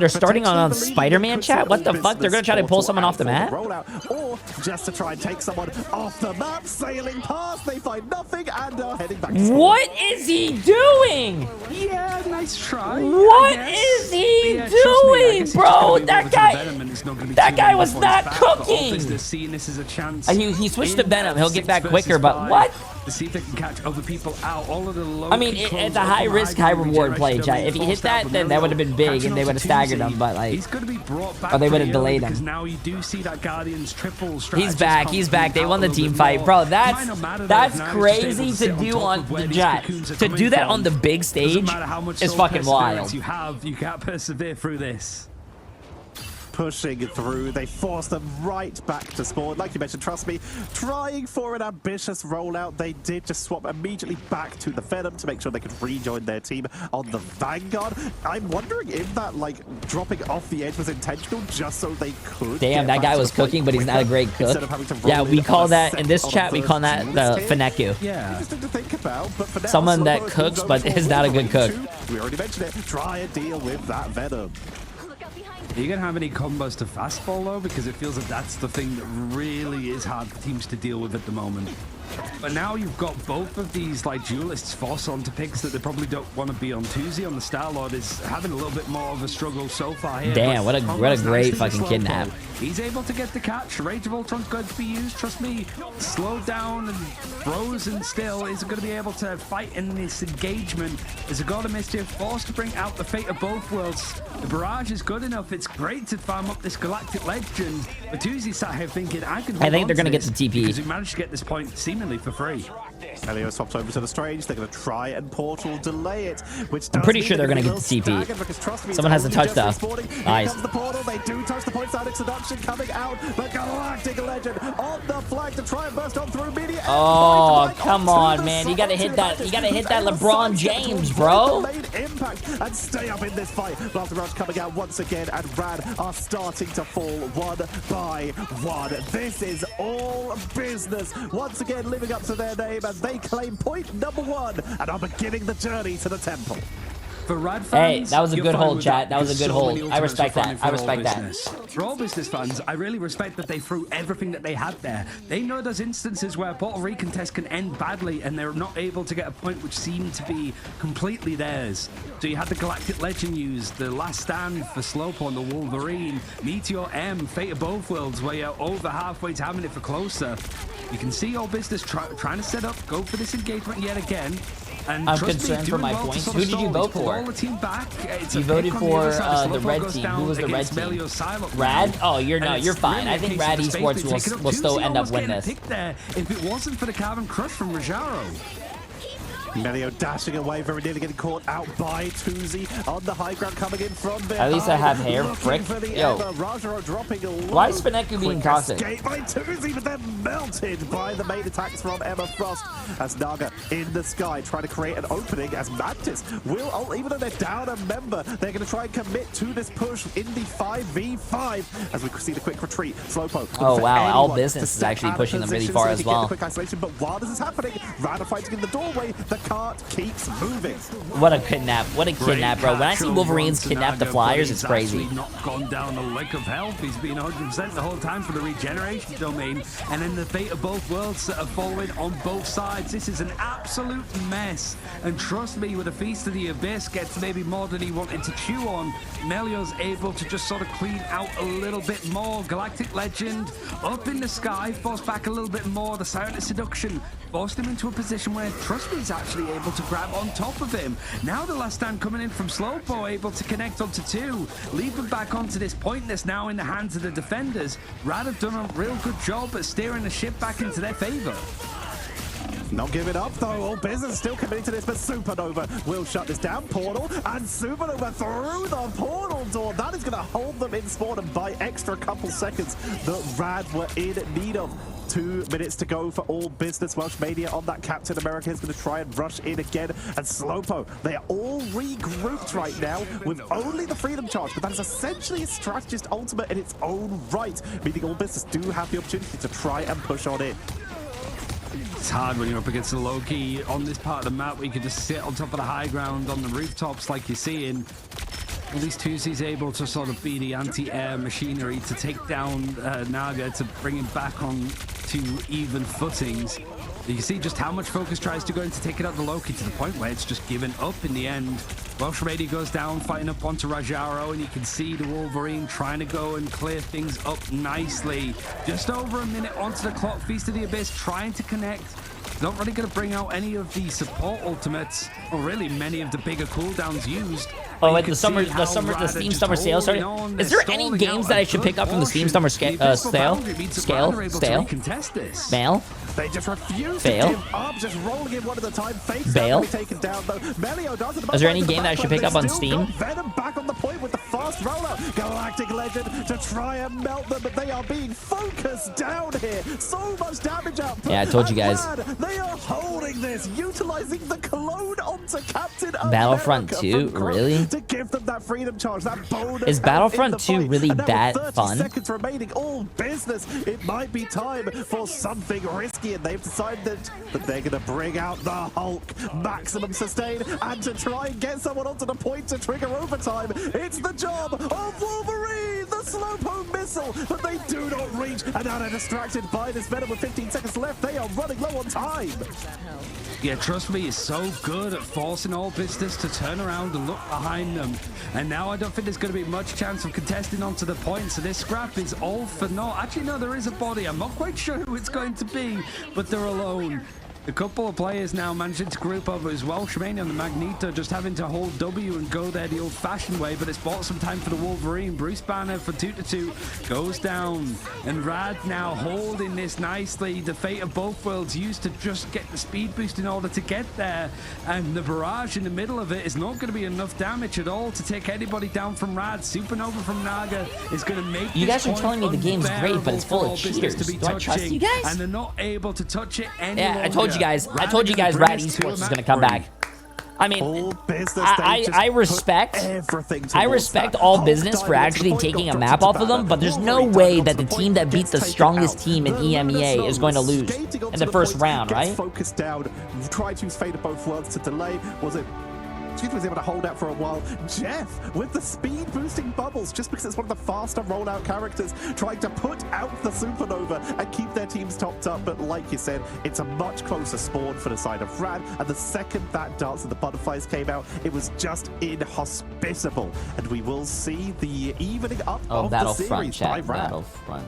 starting on Spider-Man, chat? What the fuck? They're going to try to pull someone off the map? Rollout, or just to try and take someone off the map. Sailing past, they find nothing and are heading back to What is he doing? Yeah, nice try. What is he doing? Bro, that guy was not cooking. He switched to Venom. He'll get back quicker, but what? To see if they can catch other people out. All of the low I mean, it's a high risk, high reward play, chat. If he hit that, then that would have been big, and they would have staggered him. But like, he's going to be brought back, or they would have delayed him. Because now you do see that Guardian's triple. He's back. He's back. They won the team fight, bro. That's crazy to do on the chat. To do that on the big stage is fucking wild. You can't persevere through this. Pushing through, they force them right back to spawn. Like you mentioned, Trust Me, trying for an ambitious rollout. They did just swap immediately back to the Venom to make sure they could rejoin their team on the Vanguard. I'm wondering if that, like, dropping off the edge was intentional just so they could. Damn, that guy was cooking, but he's not a great cook. Yeah, we call that, in this chat, we call that the Feneku. Yeah. Interesting to think about, but for now, someone that cooks but is not a good cook. We already mentioned it. Try and deal with that Venom. Look out behind you. Are you going to have any combos to fastball, though? Because it feels like that's the thing that really is hard for teams to deal with at the moment. But now you've got both of these like duelists forced onto picks that they probably don't want to be on. Tuzi on the Star-Lord is having a little bit more of a struggle so far here. Damn, what a great fucking kidnap. He's able to get the catch. Rage of Ultron's going to be used. Trust me, slowed down and frozen still. Is going to be able to fight in this engagement. Is a God of Mischief forced to bring out the fate of both worlds. The barrage is good enough. It's great to farm up this Galactic Legend. But Tuzi sat here thinking, I think they're going to get the TP. Because we managed to get this point seemingly for free. Elio swapped over to the Strange. They're going to try and Portal delay it, which I'm pretty sure they're going to get the TP. Someone has to touch that. Nice. Comes the portal. They do touch the point. Static Seduction coming out. The Galactic Legend on the flag to try and burst on through media. Oh, come on, man. You got to hit that. You got to hit that LeBron James, bro. Impact and stay up in this fight. Blaster Rush coming out once again, and Rad are starting to fall one by one. This is all business. Once again, living up to their name, and they claim point number 1 and are beginning the journey to the temple. For Rad fans, hey, that was a good hold, chat. That was a good hold. I respect that. I respect that. For all business fans, I really respect that they threw everything that they had there. They know there's instances where Portal recontest can end badly and they're not able to get a point which seemed to be completely theirs. So you had the Galactic Legend used, the Last Stand for Slowpoke on the Wolverine, Meteor M, Fate of Both Worlds, where you're over halfway to having it for closer. You can see all business trying to set up, go for this engagement yet again. And I'm concerned for my points. Who did you vote for? You voted for the red team. Who was the red team? Rad? Oh, you're fine. I think Rad Esports will still end up winning this. If it wasn't for the Carbon Crush from Rajaro. Melio dashing away, very nearly getting caught out by Tuzi on the high ground coming in from behind. At least I have hair, frick. Yo. Why is Spineku being toxic? By Tuzi, but they're melted by the main attacks from Emma Frost as Naga in the sky trying to create an opening as Mantis will, even though they're down a member, they're going to try and commit to this push in the 5v5 as we see the quick retreat. Slowpoke. Oh wow, all business is actually pushing them really far as well. The quick isolation, but while this is happening, Rada fighting in the doorway, the cart keeps moving. What a kidnap. What a kidnap, bro. When I see Wolverines kidnap the Flyers, it's crazy. Not gone down the lake of health. He's been 100% the whole time for the regeneration domain. And then the fate of both worlds that are following on both sides. This is an absolute mess. And trust me, with a Feast of the Abyss gets maybe more than he wanted to chew on, Melio's able to just sort of clean out a little bit more. Galactic Legend up in the sky, forced back a little bit more. The Silent Seduction forced him into a position where trust me, he's actually able to grab on top of him. Now the Last Stand coming in from Slowpoke, able to connect onto 2, leave them back onto this point that's now in the hands of the defenders. Rad have done a real good job at steering the ship back into their favor. Not giving up though, all business still committing to this, but Supernova will shut this down. Portal, and Supernova through the portal door. That is going to hold them in spawn and buy extra couple seconds that Rad were in need of. 2 minutes to go for all business. Welsh Mania on that Captain America is going to try and rush in again. And Slowpoke, they are all regrouped right now with only the Freedom Charge, but that is essentially a strategist ultimate in its own right, meaning all business do have the opportunity to try and push on in. It's hard when you're up against the Loki on this part of the map where you can just sit on top of the high ground on the rooftops like you're seeing. At least Tuzi's able to sort of be the anti-air machinery to take down Naga to bring him back on to even footings. You can see just how much Focus tries to go in to take it out the Loki to the point where it's just given up in the end. Welsh Radio goes down, fighting up onto Rajaro, and you can see the Wolverine trying to go and clear things up nicely. Just over a minute onto the clock, Feast of the Abyss trying to connect. Not really going to bring out any of the support ultimates, or really many of the bigger cooldowns used. Oh, wait, the Steam Summer sale started. Is there any games that I should pick up from the Steam Summer sale? Mail? They just refuse Fail. to give up, just rolling in one at a time. Face Bail. Taken down, though. Melio does it. Is there any game that I should pick up on Steam? Venom back on the point with the fast rollout. Galactic Legend to try and melt them, but they are being focused down here. So much damage output. Yeah, I told you guys. They are holding this, utilizing the clone onto Captain Battlefront America 2, really? to give them that freedom charge, that bonus. Is Battlefront 2 fight. really And now that with 30 fun? seconds remaining, all business. It might be time for something risky, and they've decided that they're going to bring out the Hulk, maximum sustain, and to try and get someone onto the point to trigger overtime. It's the job of Wolverine, the Slowpoke missile, but they do not reach, and now they're distracted by this Venom with 15 seconds left. They are running low on time. Yeah, trust me, he's so good at forcing all business to turn around and look behind them. And now I don't think there's going to be much chance of contesting onto the point, so this scrap is all for naught. Actually, no, there is a body. I'm not quite sure who it's going to be, but they're alone. A couple of players now managing to group up as well. Shemani on the Magneto just having to hold W and go there the old-fashioned way, but it's bought some time for the Wolverine. Bruce Banner for 2-2 goes down, and Rad now holding this nicely. The fate of both worlds used to just get the speed boost in order to get there, and the barrage in the middle of it is not going to be enough damage at all to take anybody down from Rad. Supernova from Naga is going to make you guys are telling me the game's great, but it's full of cheaters. Do I trust you guys? And they're not able to touch it any Yeah, longer. I told you guys Rad Esports is going to come back. I mean, I respect all business for actually taking a map off of them, but there's no way that the team that beat the strongest team in EMEA is going to lose in the first round, right? Focused down, tried to use Fate of both worlds to delay. Was able to hold out for a while. Jeff with the speed boosting bubbles, just because it's one of the faster rollout characters, trying to put out the Supernova and keep their teams topped up. But like you said, it's a much closer spawn for the side of Rad, and the second that Dance of the Butterflies came out, it was just inhospitable. And we will see the evening up of the series by Rad. Battlefront.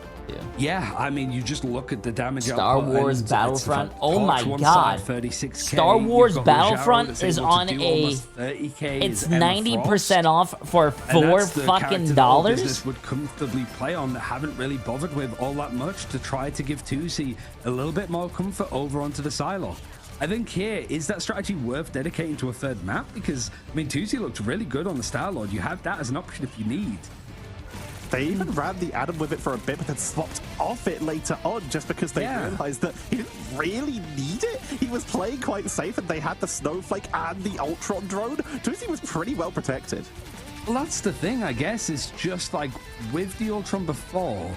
Yeah, I mean, you just look at the damage. Star Wars Battlefront. Oh my god. 36K. Star Wars Battlefront is on a. It's 90% off for $4 Business would comfortably play on that haven't really bothered with all that much to try to give Tusi a little bit more comfort over onto the silo. I think here, is that strategy worth dedicating to a third map? Because, I mean, Tusi looked really good on the Star-Lord. You have that as an option if you need. They even ran the Adam with it for a bit, but then swapped off it later on just because they realized that he didn't really need it. He was playing quite safe, and they had the Snowflake and the Ultron drone. Tusi was pretty well protected. Well, that's the thing, I guess, is just like with the Ultron before,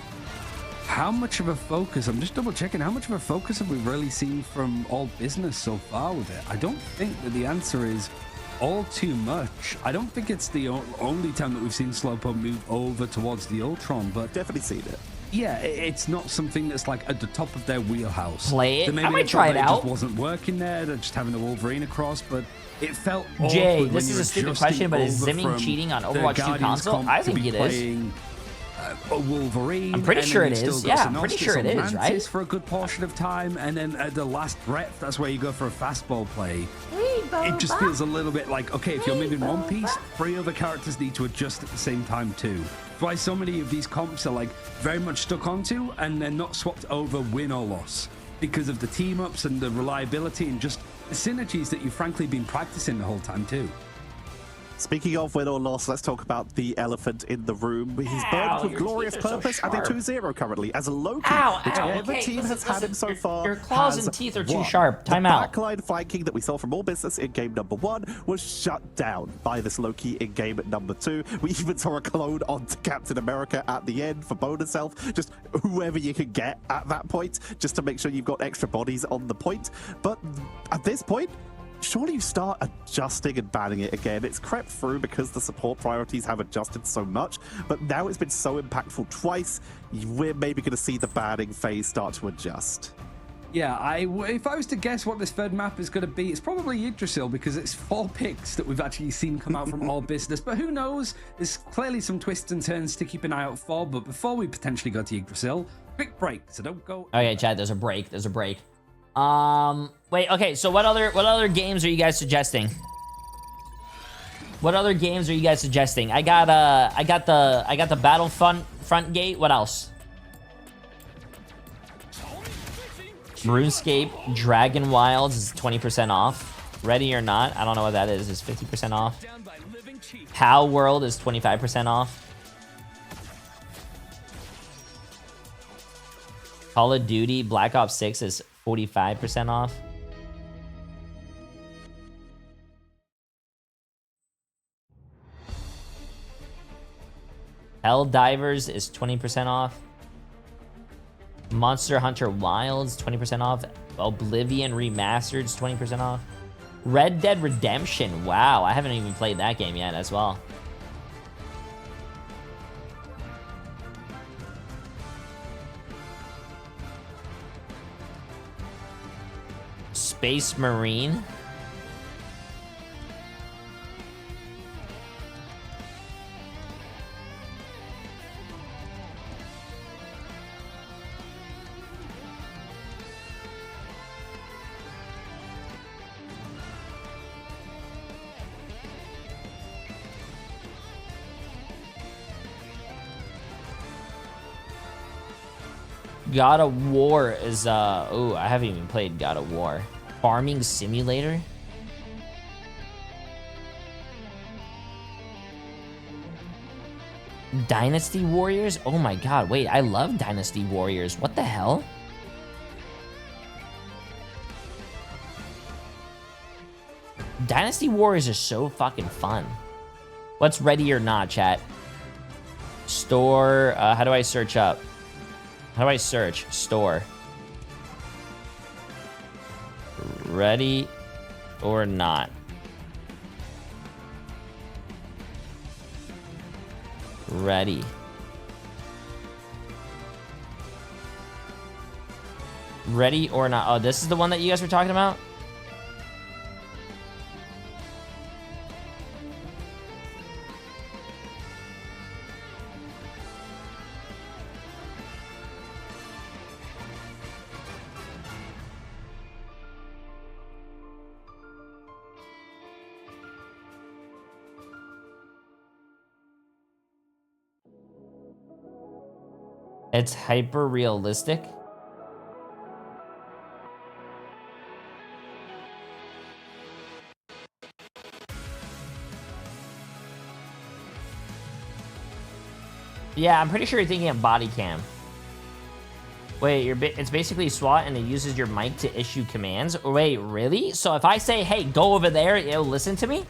how much of a focus, I'm just double checking, how much of a focus have we really seen from all business so far with it? I don't think that the answer is all too much. I don't think it's the only time that we've seen Slowpoke move over towards the Ultron, but definitely seen it. Yeah, it's not something that's like at the top of their wheelhouse. Play it. So maybe I might try it out. Just wasn't working there. They're just having the Wolverine across, but it felt. Jay, this is a stupid question, but is Zimming cheating on Overwatch 2 console? I think it is. A Wolverine. I'm pretty sure it is. Yeah, I'm pretty sure it is, right? For a good portion of time, and then at the last breath, that's where you go for a fastball play. It just feels a little bit like, okay, if you're moving one piece, 3 other characters need to adjust at the same time too. That's why so many of these comps are like very much stuck onto, and they're not swapped over win or loss because of the team ups and the reliability and just the synergies that you've frankly been practicing the whole time too. Speaking of win or loss, let's talk about the elephant in the room. He's burned with glorious purpose and in 2-0 currently. As a Loki, whichever team has had him so far, your claws and teeth are too sharp. Time out. The backline flanking that we saw from All Business in game number 1 was shut down by this Loki in game number 2. We even saw a clone on Captain America at the end for bonus health. Just whoever you can get at that point, just to make sure you've got extra bodies on the point. But at this point, surely you start adjusting and banning it again. It's crept through because the support priorities have adjusted so much, but now it's been so impactful twice, we're maybe going to see the banning phase start to adjust. Yeah, if I was to guess what this third map is going to be, it's probably Yggdrasil, because it's 4 picks that we've actually seen come out from All Business. But who knows? There's clearly some twists and turns to keep an eye out for. But before we potentially go to Yggdrasil, quick break, so don't go. Okay, Chad, there's a break. There's a break. Wait, okay, so what other games are you guys suggesting? What other games are you guys suggesting? I got the Battlefront gate. What else? RuneScape Dragon Wilds is 20% off. Ready or Not, I don't know what that is 50% off. Pal World is 25% off. Call of Duty Black Ops 6 is 45% off. Hell Divers is 20% off. Monster Hunter Wilds 20% off. Oblivion Remastered is 20% off. Red Dead Redemption. Wow, I haven't even played that game yet as well. Space Marine. God of War is oh, I haven't even played God of War. Farming Simulator. Dynasty Warriors? Oh my god, wait, I love Dynasty Warriors. What the hell? Dynasty Warriors is so fucking fun. What's Ready or Not, chat? Store, how do I search up? How do I search? Store. Ready or Not. Ready. Ready or Not. Oh, this is the one that you guys were talking about? It's hyper realistic. Yeah, I'm pretty sure you're thinking of body cam. Wait, it's basically SWAT and it uses your mic to issue commands. Wait, really? So if I say, hey, go over there, it'll listen to me?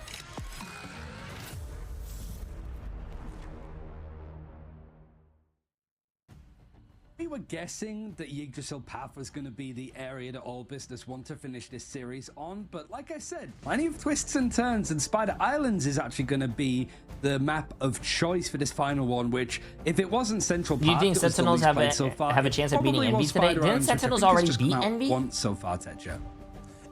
We were guessing that Yggdrasil Path was going to be the area that all business want to finish this series on, but like I said, plenty of twists and turns, and Spider Islands is actually going to be the map of choice for this final one, which, if it wasn't Central Park, you think Sentinels have a chance of beating Envy today? Didn't Sentinels already beat Envy? Once so far, Tetcher.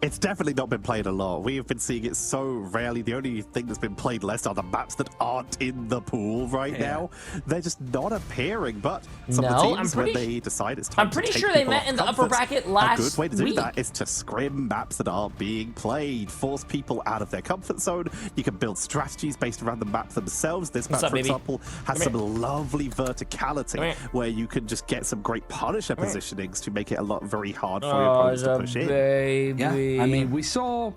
It's definitely not been played a lot. We have been seeing it so rarely. The only thing that's been played less are the maps that aren't in the pool right now. They're just not appearing, but some of the teams, when they decide it's time to take sure they met in the upper bracket last week. A good way to do that is to scrim maps that aren't being played. Force people out of their comfort zone. You can build strategies based around the map themselves. This map, for example, has some lovely verticality where you can just get some great Punisher positionings to make it a lot very hard for your opponents to push in. Yeah. I mean, we saw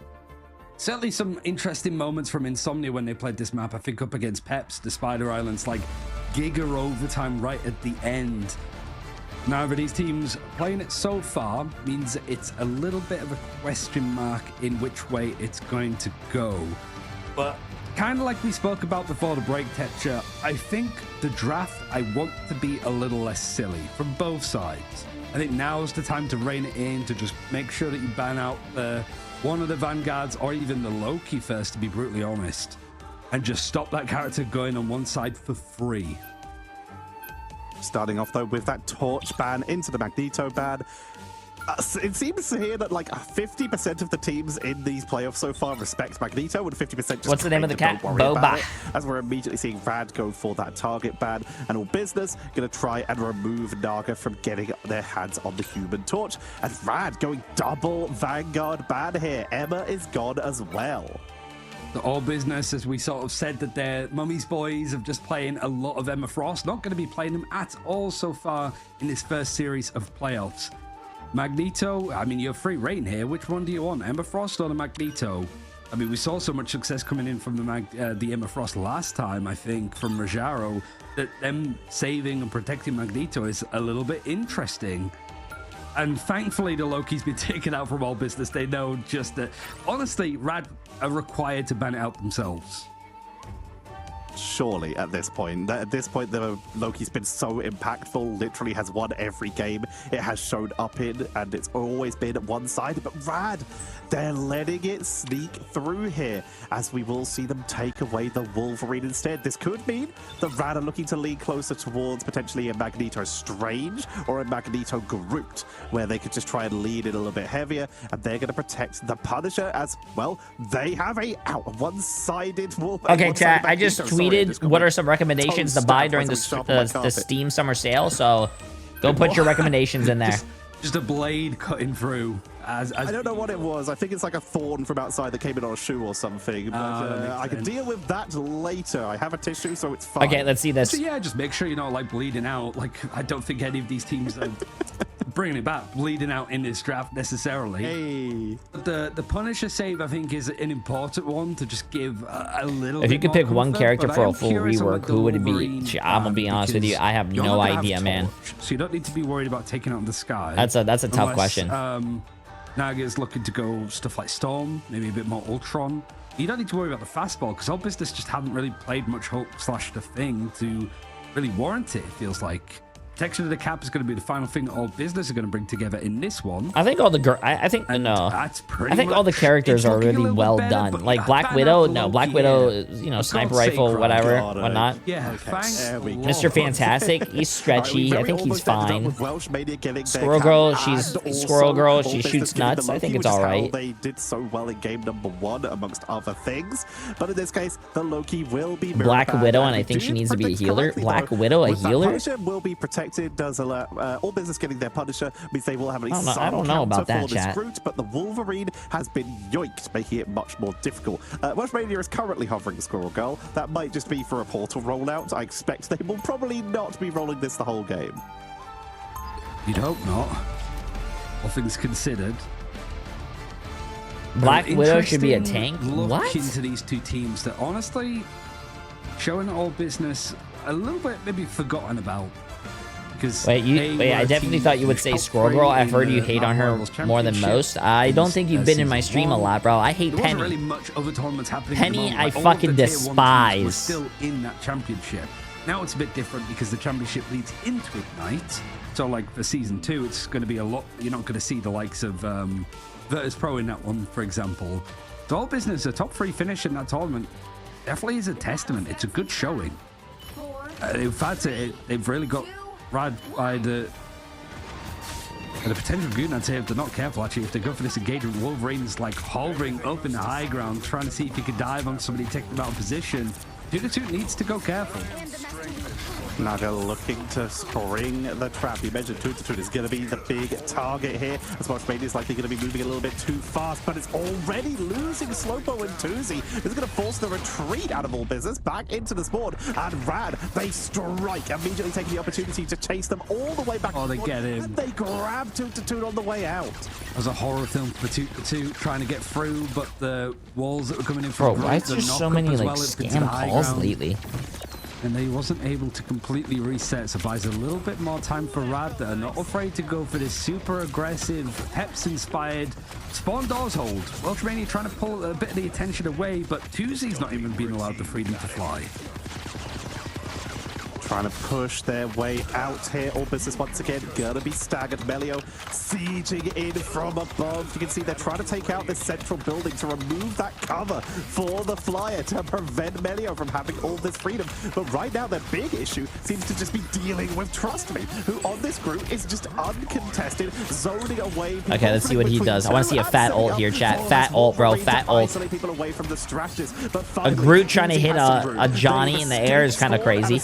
certainly some interesting moments from Insomnia when they played this map. I think up against Peps, the Spider Islands, like giga overtime right at the end. Now, for these teams playing it so far means it's a little bit of a question mark in which way it's going to go. But kind of like we spoke about before the break, Tetcher, I think the draft, I want to be a little less silly from both sides. I think now's the time to rein it in, to just make sure that you ban out one of the Vanguards or even the Loki first, to be brutally honest, and just stop that character going on one side for free. Starting off, though, with that Torch ban into the Magneto ban. It seems here that like 50% of the teams in these playoffs so far respect Magneto, and 50% just what's the name of the cat? Boba. As we're immediately seeing Rad go for that target ban, and all business going to try and remove Naga from getting their hands on the Human Torch. And Rad going double Vanguard ban here. Emma is gone as well. The all business, as we sort of said, that their Mummy's boys of just playing a lot of Emma Frost, not going to be playing them at all so far in this first series of playoffs. Magneto, I mean, you're free reign here. Which one do you want, Emma Frost or the Magneto? I mean, we saw so much success coming in from the Emma Frost last time, I think, from Rajaro, that them saving and protecting Magneto is a little bit interesting. And thankfully, the Loki's been taken out from all business. They know just that, honestly, Rad are required to ban it out themselves. surely at this point. The Loki's been so impactful, literally has won every game it has shown up in, and it's always been one-sided. But Rad, they're letting it sneak through here, as we will see them take away the Wolverine instead. This could mean that Rad are looking to lean closer towards potentially a Magneto Strange or a Magneto Groot, where they could just try and lead it a little bit heavier, and they're going to protect the Punisher as well. They have a one-sided Wolverine. Okay, chat, I just tweeted what are some recommendations to buy during the Steam Summer Sale, so go put your recommendations in there. Just a blade cutting through. I don't know what it was. I think it's like a thorn from outside that came in on a shoe or something. But I can deal with that later. I have a tissue, so it's fine. Okay, let's see this. So yeah, just make sure you're not like bleeding out. Like, I don't think any of these teams are bringing it back, bleeding out in this draft necessarily. Hey. But the Punisher save, I think, is an important one to just give a little. If you could pick one character for a full rework, who would it be? I'm gonna be honest with you, I have no idea, man. So you don't need to be worried about taking out the sky. That's a tough question. Naga's looking to go stuff like Storm, maybe a bit more Ultron. You don't need to worry about the fastball because All Business just haven't really played much Hulk/The Thing to really warrant it. It feels like Protection of the Cap is going to be the final thing All Business are going to bring together in this one. I think all the I think all the characters are really well done. Like Black Widow, Black Widow, you know, sniper rifle, whatever, whatnot. Yeah, thanks. Mr. Fantastic, he's stretchy. I think he's fine. Squirrel Girl, she shoots nuts. I think it's all right. They did so well in game number 1, amongst other things. But in this case, the Loki will be Black Widow, and I think she needs to be a healer. Black Widow, a healer. Punisher will be protected. Does All Business getting their Punisher means they will have at least some I don't know about that, for this Groot, but the Wolverine has been yoinked, making it much more difficult. Welsh Mania is currently hovering Squirrel Girl. That might just be for a portal rollout. I expect they will probably not be rolling this the whole game. You'd hope not, all things considered. Black Widow should be a tank. Look into these two teams that honestly showing All Business a little bit maybe forgotten about. Wait, I definitely thought you would say Squirrel Girl. I've heard you hate on her more than most. I don't think you've been in my stream a lot, bro. I hate Penny. Really much other tournaments happening. Penny, I fucking despise. We're still in that championship. Now it's a bit different because the championship leads into Ignite. So like for season 2, it's going to be a lot. You're not going to see the likes of Virtus Pro in that one, for example. So All Business, a top 3 finish in that tournament, definitely is a testament. It's a good showing. In fact, they've really got Rad by the potential Goon. I'd say if they're not careful, actually, if they go for this engagement, Wolverine's like hovering up in the high ground, trying to see if he could dive on somebody, take them out of position. 2-2 needs to go careful. Naga looking to spring the trap. You mentioned 2-2 is going to be the big target here. As Welsh Mania is likely going to be moving a little bit too fast, but it's already losing Slowpo and Tuzi. This is going to force the retreat out of All Business back into the spawn. And Rad, they strike, immediately taking the opportunity to chase them all the way back. Oh, they get him. And they grab 2-2 on the way out. It was a horror film for 2-2 trying to get through, but the walls that were coming in from Bro, why is there so many like scam calls lately? And they wasn't able to completely reset, so buys a little bit more time for Rad that are not afraid to go for this super aggressive, Heps-inspired spawn doors hold. Welsh Mania trying to pull a bit of the attention away, but Tuzi's not even being allowed the freedom to fly. Trying to push their way out here. All Business once again gonna be staggered. Melio sieging in from above. You can see they're trying to take out this central building to remove that cover for the flyer to prevent Melio from having all this freedom. But right now their big issue seems to just be dealing with Trust Me, who on this group is just uncontested, zoning away. Okay, let's see what he does. I want to see a fat ult here, chat. Fat ult, bro. Fat ult. A Groot trying to hit a Johnny in the air is kind of crazy.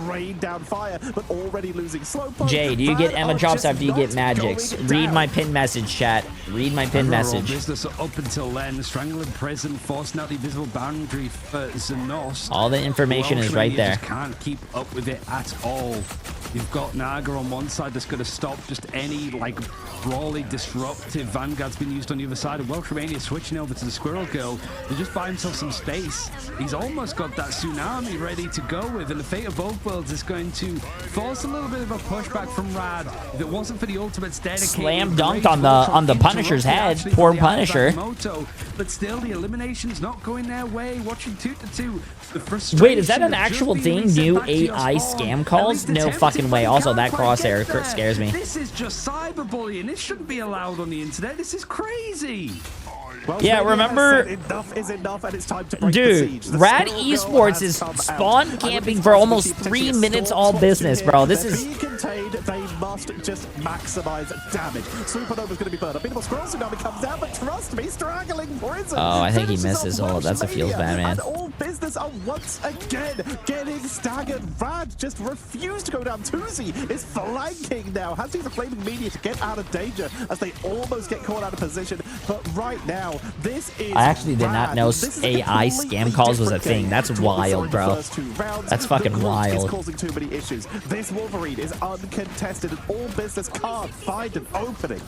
Rain down fire, but already losing Slowpoke. Jay, do you get Emma drops after you get magics? Read my pin message, chat. Read my pin message. Business up until then, strangling prison, forcing out the invisible boundary for Xenos. All the information is right there. Just can't keep up with it at all. You've got Naga on one side that's going to stop just any, like, brawly, disruptive Vanguard's been used on the other side. And Welsh Romania switching over to the Squirrel Girl to just buy himself some space. He's almost got that Tsunami ready to go with, and the fate of both worlds is going to force a little bit of a pushback from Rad. If it wasn't for the ultimate's dedicated... Slam dunked on the Punisher's head. Poor Punisher. But still, the elimination's not going their way. Watching 2-2. Wait, is that an actual thing? New AI scam calls? No fucking way. Also, that crosshair scares me. This is just cyberbullying. This shouldn't be allowed on the internet. This is crazy. Well, yeah, remember, enough is enough, and it's time to break dude, the siege. Rad Esports is spawn camping for almost 3 minutes all business, bro. This is... Contained, they must just maximize damage. Supernova's going to be burned up. Beautiful Scroll Tsunami comes out, but trust me, straggling Prison. Oh, I think he misses. Oh, that's a feels bad, man. And all business are once again getting staggered. Rad just refused to go down. Tuzi is flanking now. Has to use the Flaming Media to get out of danger as they almost get caught out of position. But right now, this is I actually did not know AI scam calls was a thing. That's wild, bro. That's fucking wild. It's causing too many issues. This Wolverine is uncontested and all business can't find an opening.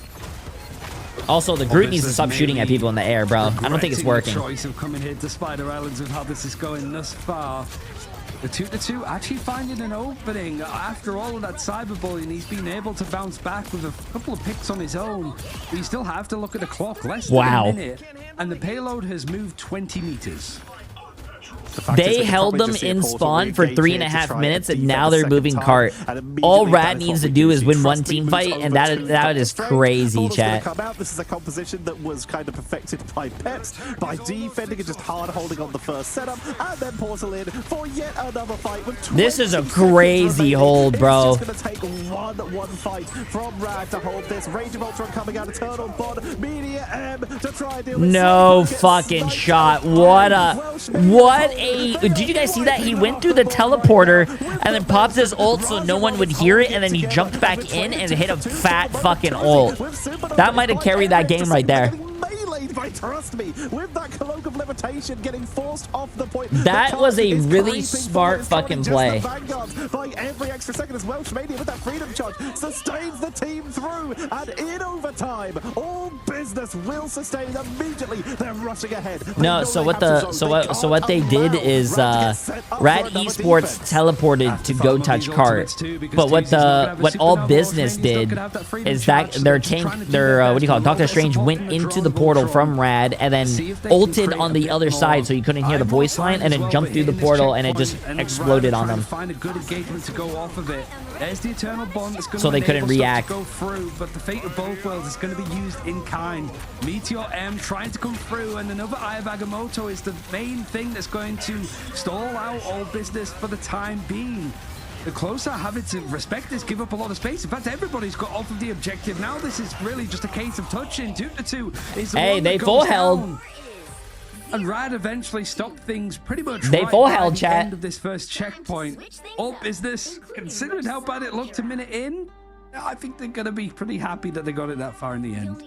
Also, the Groot needs to stop shooting at people in the air, bro. I don't think it's working. Choice of coming here to Spider Islands with how this is going thus far. The 2-2 actually finding an opening. After all of that cyberbullying, he's been able to bounce back with a couple of picks on his own. But you still have to look at the clock. Less than a minute. And the payload has moved 20 meters. They held them in spawn for 3.5 minutes, and now they're moving cart. All Rad needs to do is win one team fight, and that is crazy, chat. This is a composition that was kind of perfected by Peps, by defending and just hard holding on the first setup, and then Portal in for yet another fight. This is a crazy hold, bro. It's just going to take one fight from Rad to hold this. Rage of Ultron coming out, Eternal Bond, Media M to try and deal with no fucking shot. What a... Did you guys see that? He went through the teleporter and then popped his ult so no one would hear it, and then he jumped back in and hit a fat fucking ult. That might have carried that game right there. By trust me, with that cloak of levitation getting forced off the point. That was a really smart fucking play. By every extra second as Welsh Mania with that freedom charge sustains the team through, and in overtime, all business will sustain immediately. They're rushing ahead. No, so what they did is Rad Esports teleported to go touch cart, but what all business did is that their what do you call it, Doctor Strange went into the portal from Rad and then ulted on the other side so you couldn't hear the voice line, and then jumped through the portal and it just exploded on them. Find a good engagement to go off of it. There's the Eternal Bond that's going so they couldn't react. To go through, but the fate of both worlds is going to be used in kind. Meteor M trying to come through, and another Eye of Agamotto is the main thing that's going to stall out all business for the time being. The closer having to respect this, give up a lot of space. In fact, everybody's got off of the objective. Now this is really just a case of touching. 2-2 is the hey, one they that full goes held. Down. And Rad eventually stopped things pretty much they right full at held, the chat. end of this first checkpoint. All business, considering how bad it looked a minute in, I think they're going to be pretty happy that they got it that far in the end.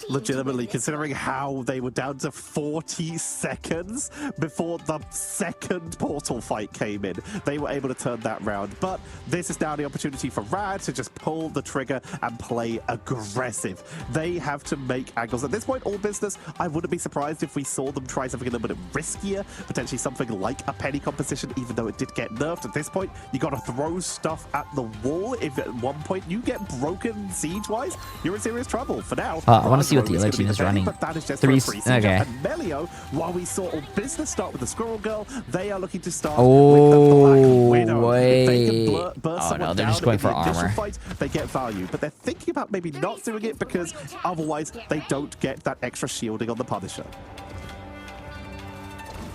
Legitimately, considering how they were down to 40 seconds before the second portal fight came in, they were able to turn that round. But this is now the opportunity for Rad to just pull the trigger and play aggressive. They have to make angles. At this point, all business, I wouldn't be surprised if we saw them try something a little bit riskier, potentially something like a penny composition, even though it did get nerfed. At this point, you got to throw stuff at the wall. If at one point you get broken siege-wise, you're in serious trouble. For now, I want to see what the elixir is running. But that is just Three. Okay. And Melio, while we saw all business start with the Squirrel Girl, they are looking to start with the Black Widow. Wait. Oh no, they're just going for armor. Fight, they get value, but they're thinking about maybe not doing it because otherwise they don't get that extra shielding on the Punisher.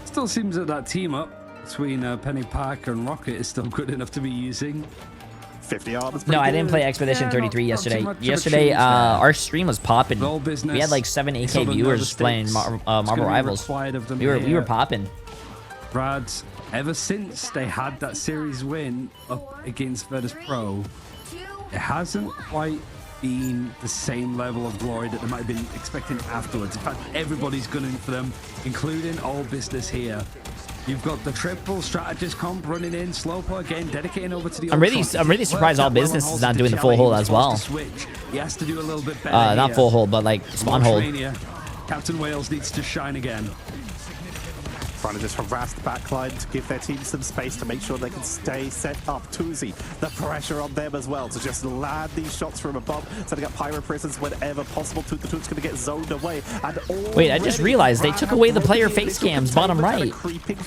Still seems that team up between Penny Parker and Rocket is still good enough to be using. 50 armors. No, I didn't play Expedition 33 yesterday. Yesterday, our stream was popping. We had like 7 AK viewers playing Marvel Rivals. We were popping. Brad, ever since they had that series win up against Virtus Pro, it hasn't quite been the same level of glory that they might have been expecting afterwards. In fact, everybody's gunning for them, including all business here. You've got the triple strategist comp running in, Slowpoke again, dedicating over to the. I'm really surprised All Business is not doing the full hold as well. He has to do a little bit better. Not full hold, but like spawn hold. Captain Wales needs to shine again. Trying to just harass the backline to give their team some space to make sure they can stay set up. Tuzi, the pressure on them as well to just land these shots from above, setting up pyro prisons whenever possible. Toot the Toot's going to get zoned away. And wait, I just realized they took away the player face cams bottom right.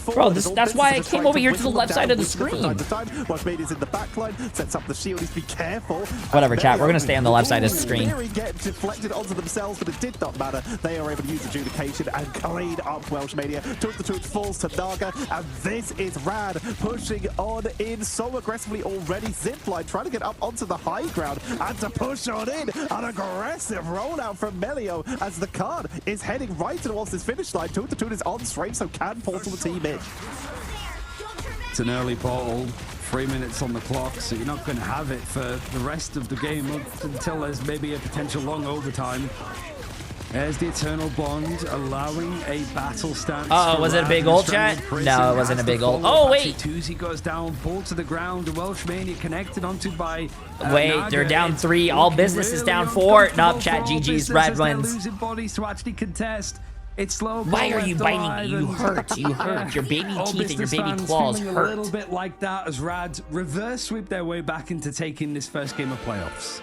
Bro, that's why I came over here to the left side of the screen. Watchmania's in the backline, sets up the shield. Needs to be careful. Whatever, chat. We're going to stay on the left side of the screen. Get deflected onto themselves, but it did not matter. They are able to use adjudication and clean up Welsh Mania. Toot the Toot falls to Naga, and this is Rad pushing on in so aggressively already. Zipline trying to get up onto the high ground and to push on in. An aggressive rollout from Melio as the card is heading right towards this finish line. Toot the Toot is on straight, so can portal the team in. It's an early portal, 3 minutes on the clock, so you're not going to have it for the rest of the game until there's maybe a potential long overtime. There's the Eternal Bond allowing a battle stance. Was it a big ult, chat? No, it wasn't a big ult. Oh, wait. Tuzi goes down, ball to the ground. Welsh Mania connected onto by. Wait, they're down 3. All Business is down 4. Nope, chat. GG's. Red wins. Losing bodies to actually contest. It's slow. Why are you biting me? You hurt. You hurt. Your baby teeth and your baby claws hurt. A little bit like that as Rad reverse sweep their way back into taking this first game of playoffs.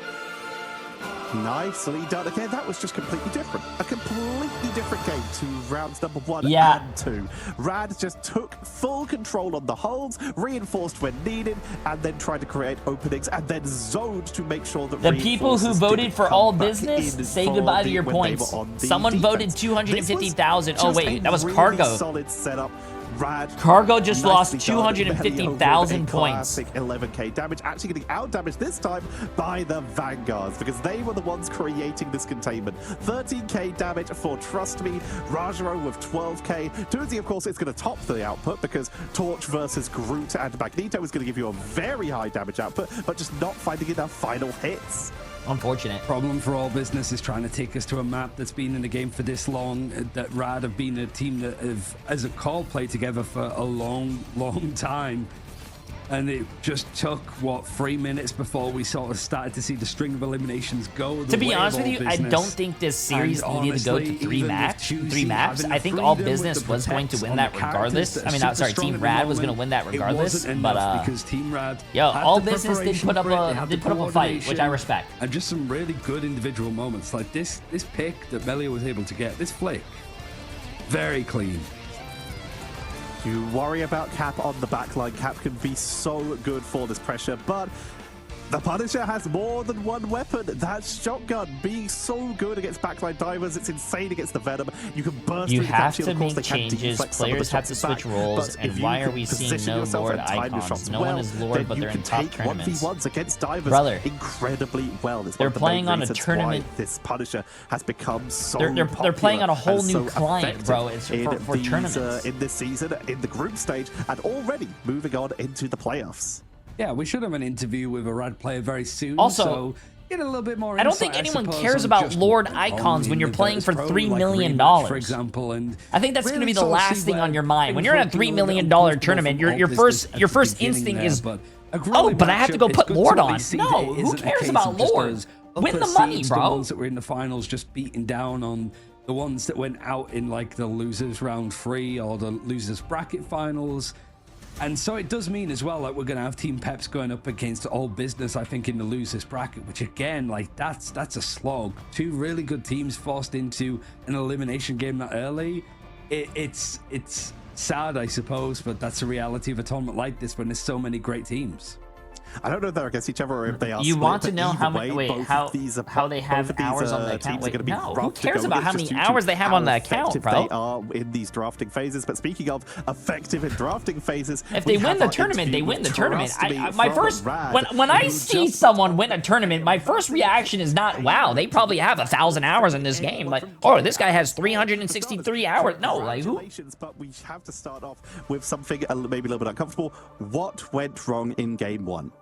Nicely done. Again, that was just completely different. A completely different game to rounds number 1 and 2. Rad just took full control on the holds, reinforced when needed, and then tried to create openings, and then zoned to make sure that the people who voted for All Business, say goodbye to your points. Someone voted 250,000. Oh, wait, that was Cargo. Solid setup. Rad Cargo just lost 250,000 points. 11k damage, actually getting out damaged this time by the Vanguards because they were the ones creating this containment. 13k damage for Trust Me. Rajaro with 12k. Tuzi, of course, is going to top the output because Torch versus Groot and Magneto is going to give you a very high damage output, but just not finding enough final hits. Unfortunate. Problem for All Business is trying to take us to a map that's been in the game for this long, that Rad have been a team that have, as a call, played together for a long time. And it just took, what, 3 minutes before we sort of started to see the string of eliminations go. To be honest with you, I don't think this series needed to go to 3 maps. I think All Business was going to win that regardless. I mean, sorry, Team Rad was going to win that regardless. But because Team Rad, All Business did put up a fight, which I respect. And just some really good individual moments, like this pick that Melia was able to get, this flick, very clean. You worry about Cap on the backline. Cap can be so good for this pressure, but the Punisher has more than one weapon. That shotgun being so good against backline divers. It's insane against the Venom. You can burst through the cap shield. You have to make changes. Players have to switch roles. And why are we seeing no Lord icons? No one is Lord, but they're in top tournaments. 1v1s against divers. Brother, incredibly well. They're playing on a tournament. This Punisher has become so they're playing on a whole new client, bro. It's for tournaments. In this season, in the group stage, and already moving on into the playoffs. Yeah, we should have an interview with a Rad player very soon. Also, so get a little bit more. I don't think anyone cares about Lord icons when you're playing for $3 million, for example. And I think that's going to be the last thing on your mind when you're in a $3 million tournament. Your first instinct is, oh, but I have to go put Lord on. No, who cares about Lord? Win the money, bro. The ones that were in the finals just beating down on the ones that went out in like the losers round 3 or the losers bracket finals. And so it does mean as well, like, we're going to have Team Peps going up against All Business, I think, in the losers bracket, which again, like, that's a slog. 2 really good teams forced into an elimination game that early. It's sad, I suppose, but that's the reality of a tournament like this when there's so many great teams. I don't know if they're against each other or if they are. You split, want to know how many? Wait, how they have hours on the account? Wait, no, who cares about how many hours they have on the account, bro? They are in these drafting phases. But speaking of effective in drafting phases, if they win the tournament, they win the tournament. My first, when I see someone win a tournament, my first reaction is not, wow, they probably have 1,000 hours in this game. Like, oh, this guy has 363 hours. No, like who? But we have to start off with something maybe a little bit uncomfortable. What went wrong in game 1?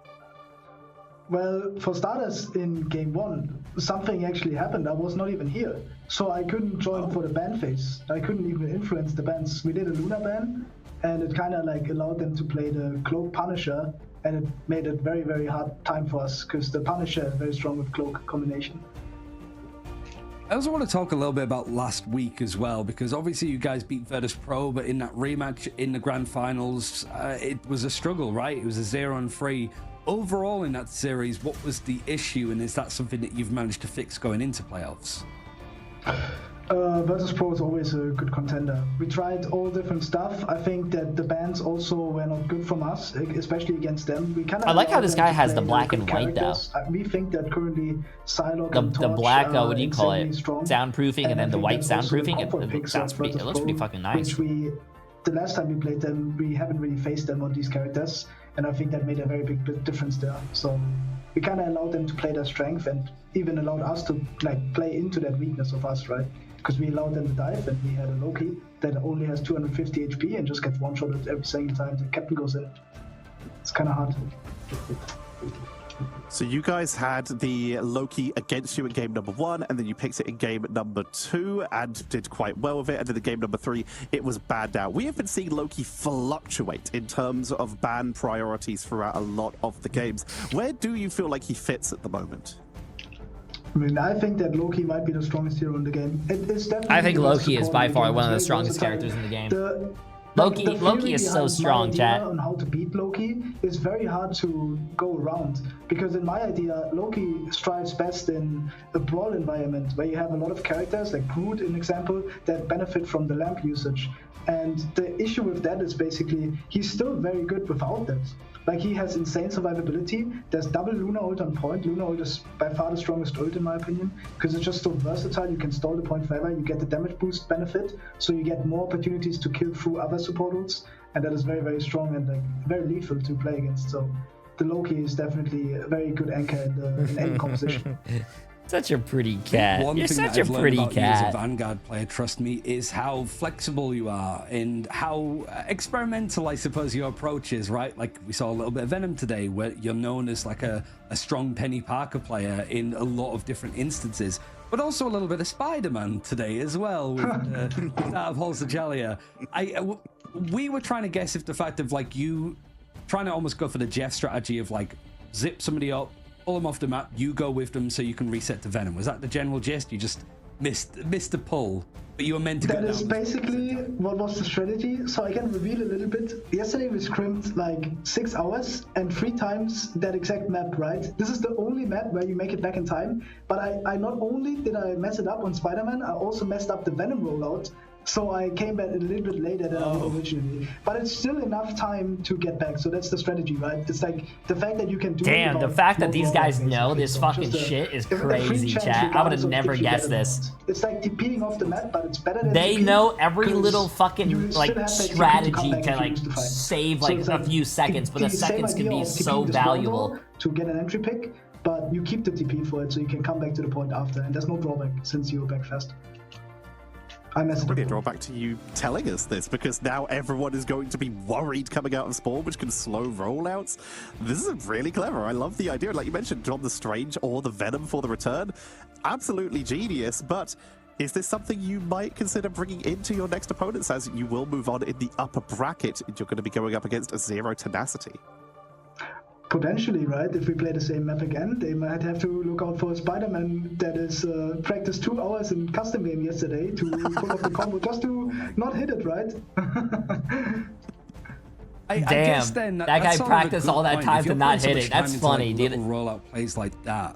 Well, for starters, in game 1, something actually happened. I was not even here, so I couldn't join for the ban phase. I couldn't even influence the bans. We did a Luna ban, and it kind of like allowed them to play the Cloak Punisher, and it made it very, very hard time for us because the Punisher is very strong with Cloak combination. I also want to talk a little bit about last week as well, because obviously you guys beat Virtus Pro, but in that rematch in the grand finals, it was a struggle, right? It was a 0-3. Overall in that series, what was the issue, and is that something that you've managed to fix going into playoffs? Virtus Pro is always a good contender. We tried all different stuff. I think that the bans also were not good from us, especially against them. We kind of I like how this guy has the black and white though. We think that currently Psylocke the and Torch black, what do you call it? Strong. Soundproofing, and then the white soundproofing. It looks pretty fucking nice. Which the last time we played them, we haven't really faced them on these characters, and I think that made a very big difference there. So we kind of allowed them to play their strength, and even allowed us to like play into that weakness of us, right? Because we allowed them to dive, and we had a Loki that only has 250 HP and just gets one-shotted every single time the captain goes in. It's kind of hard. So you guys had the Loki against you in game number 1, and then you picked it in game number 2 and did quite well with it, and then in game number 3 it was banned out. We have been seeing Loki fluctuate in terms of ban priorities throughout a lot of the games. Where do you feel like he fits at the moment? I mean, I think that Loki might be the strongest hero in the game. It is definitely. I think Loki is by far one of the strongest characters in the game. Loki is so strong, chat. On how to beat Loki is very hard to go around, because in my idea, Loki strives best in a brawl environment where you have a lot of characters, like Groot, an example, that benefit from the lamp usage. And the issue with that is basically he's still very good without that. Like, he has insane survivability. There's double Luna ult on point. Luna ult is by far the strongest ult in my opinion, because it's just so versatile. You can stall the point forever. You get the damage boost benefit, so you get more opportunities to kill through other support ults, and that is very, very strong and like very lethal to play against. So the Loki is definitely a very good anchor in any composition. Such a pretty cat. You're such a pretty cat. You as a Vanguard player, trust me, is how flexible you are and how experimental, I suppose, your approach is, right? Like, we saw a little bit of Venom today, where you're known as like a strong Penny Parker player in a lot of different instances, but also a little bit of Spider-Man today as well, with that of Holzajalia. We were trying to guess if the fact of like you trying to almost go for the Jeff strategy of like zip somebody up, pull them off the map, you go with them so you can reset to Venom. Was that the general gist? You just missed the pull, but you were meant to go down. That is basically what was the strategy. So I can reveal a little bit. Yesterday we scrimmed like 6 hours and 3 times that exact map, right? This is the only map where you make it back in time. But I not only did I mess it up on Spider-Man, I also messed up the Venom rollout. So I came back a little bit later than I did originally. But it's still enough time to get back, so that's the strategy, right? It's like the fact that you can do Damn, the fact that these guys know this fucking shit is crazy, chat. I would have never guessed this. It's like TPing off the map, but it's better than they know every little fucking like strategy to like save like a few seconds, but the seconds can be so valuable. To get an entry pick, but you keep the TP for it so you can come back to the point after, and there's no drawback since you're back fast. Really a drawback to you telling us this, because now everyone is going to be worried coming out of Spawn, which can slow rollouts. This is really clever. I love the idea. Like you mentioned, John the Strange or the Venom for the return. Absolutely genius, but is this something you might consider bringing into your next opponents, as you will move on in the upper bracket? You're going to be going up against a Zero Tenacity. Potentially, right? If we play the same map again, they might have to look out for a Spider-Man that is practiced 2 hours in custom game yesterday to pull off the combo just to not hit it, right? I guess then that guy practiced all that time to not hit it. That's funny, dude. Rollout plays like that.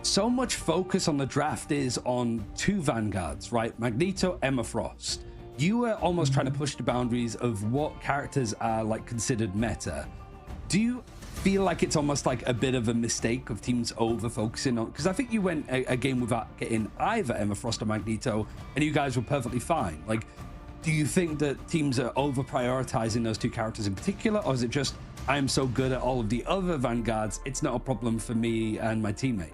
So much focus on the draft is on 2 Vanguards, right? Magneto, Emma Frost. You were almost trying to push the boundaries of what characters are like considered meta. Do you feel like it's almost like a bit of a mistake of teams over focusing on, because I think you went a game without getting either Emma Frost or Magneto and you guys were perfectly fine? Like, do you think that teams are over prioritizing those 2 characters in particular, or is it just I'm so good at all of the other Vanguards, it's not a problem for me and my teammate?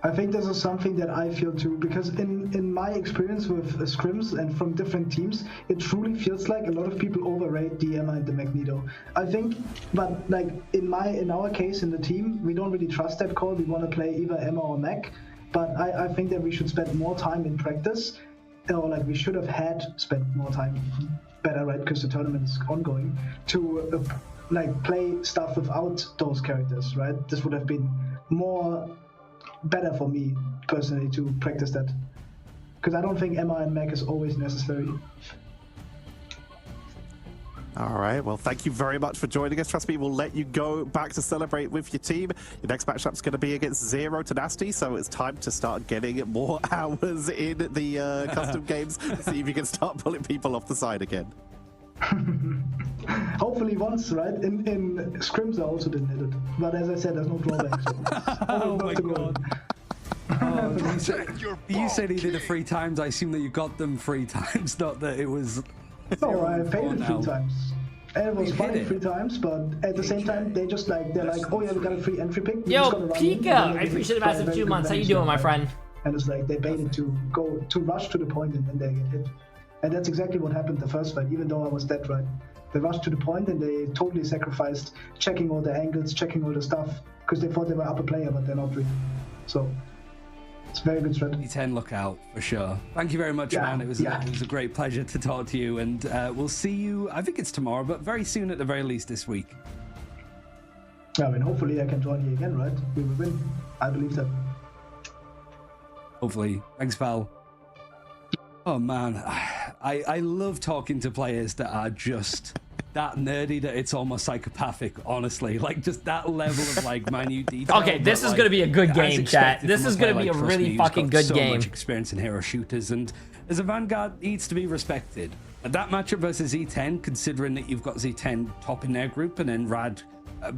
I think this is something that I feel too, because in my experience with scrims and from different teams, it truly feels like a lot of people overrate the Emma and the Magneto. I think, but like in our case in the team, we don't really trust that call. We want to play either Emma or Mag, but I think that we should spend more time in practice, or like we should have had spent more time better, right? Because the tournament is ongoing. To like play stuff without those characters, right? This would have been better for me personally to practice that. Because I don't think Emma and Mac is always necessary. All right, well, thank you very much for joining us. Trust me, we'll let you go back to celebrate with your team. Your next matchup's going to be against Zero Tenacity, so it's time to start getting more hours in the custom games. See if you can start pulling people off the side again. Hopefully once, right? In scrims I also didn't hit it. But as I said, there's no drawback. So oh my god. You said he did it 3 times. I assume that you got them 3 times, not that it was... No, I failed it 3 times. And it was funny 3 times, but at the same time, they're like, oh yeah, we got a free entry pick. Yo, Pika! I appreciate the massive 2 months. How you doing, my friend? And it's like, they baited to rush to the point and then they get hit. And that's exactly what happened the first fight, even though I was dead, right? They rushed to the point and they totally sacrificed checking all the angles, checking all the stuff, because they thought they were upper player, but they're not really. So... it's a very good strat. D10 look out for sure. Thank you very much, man. It was a great pleasure to talk to you, and we'll see you. I think it's tomorrow, but very soon at the very least this week. Yeah, I mean, hopefully I can join you again, right? We will win. I believe that. Hopefully. Thanks, pal. Oh man, I love talking to players that are just that nerdy that it's almost psychopathic, honestly. Like, just that level of like minute detail. Okay, this is gonna be a good game, chat. This is gonna be a really fucking good game. So much experience in hero shooters, and as a Vanguard, needs to be respected. And that matchup versus Z10, considering that you've got Z10 top in their group and then Rad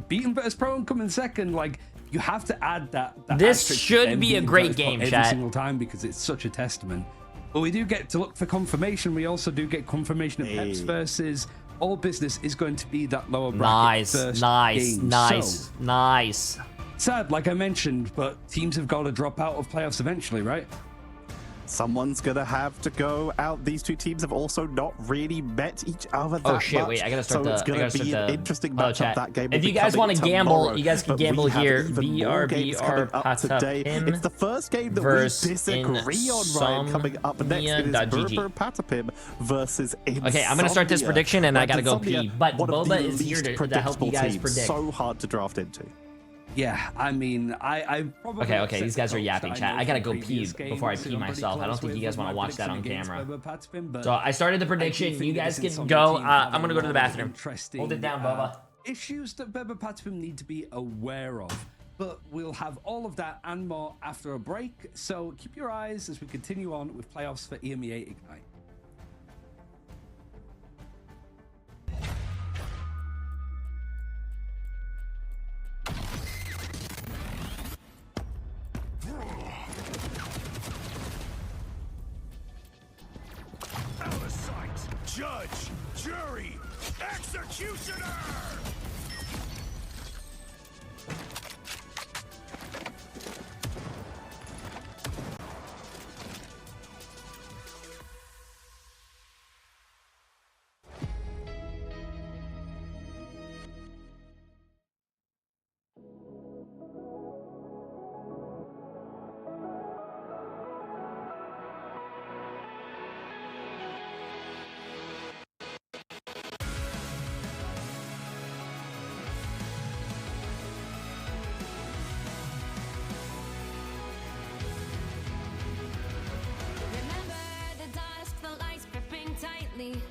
beating versus Pro and coming second, like, you have to add that this should be a great game, chat. Every single time, because it's such a testament. But we do get to look for confirmation. We also do get confirmation of Peps versus All Business is going to be that lower bracket Nice. Sad, like I mentioned, but teams have got to drop out of playoffs eventually, right? Someone's gonna have to go out. These 2 teams have also not really met each other that much. Wait, I gotta start it's gonna be an interesting matchup. That game. If you guys want to gamble, you guys can gamble here. BRBR Patapim. It's the first game that we disagree on, Ryan. Coming up next, it is Berber Patapim versus Insomnia. Okay, I'm gonna start this prediction, and I gotta go pee. But Boba is here to help you guys predict. So hard to draft into. Yeah, I mean, I probably... Okay, these guys are yapping, chat. I gotta go pee before I pee myself. I don't think you guys want to watch that on camera. So I started the prediction. You guys can go. I'm gonna go to the bathroom. Hold it down, Boba. Issues that Berber Patapim need to be aware of. But we'll have all of that and more after a break. So keep your eyes as we continue on with playoffs for EMEA Ignite. Judge, jury, executioner!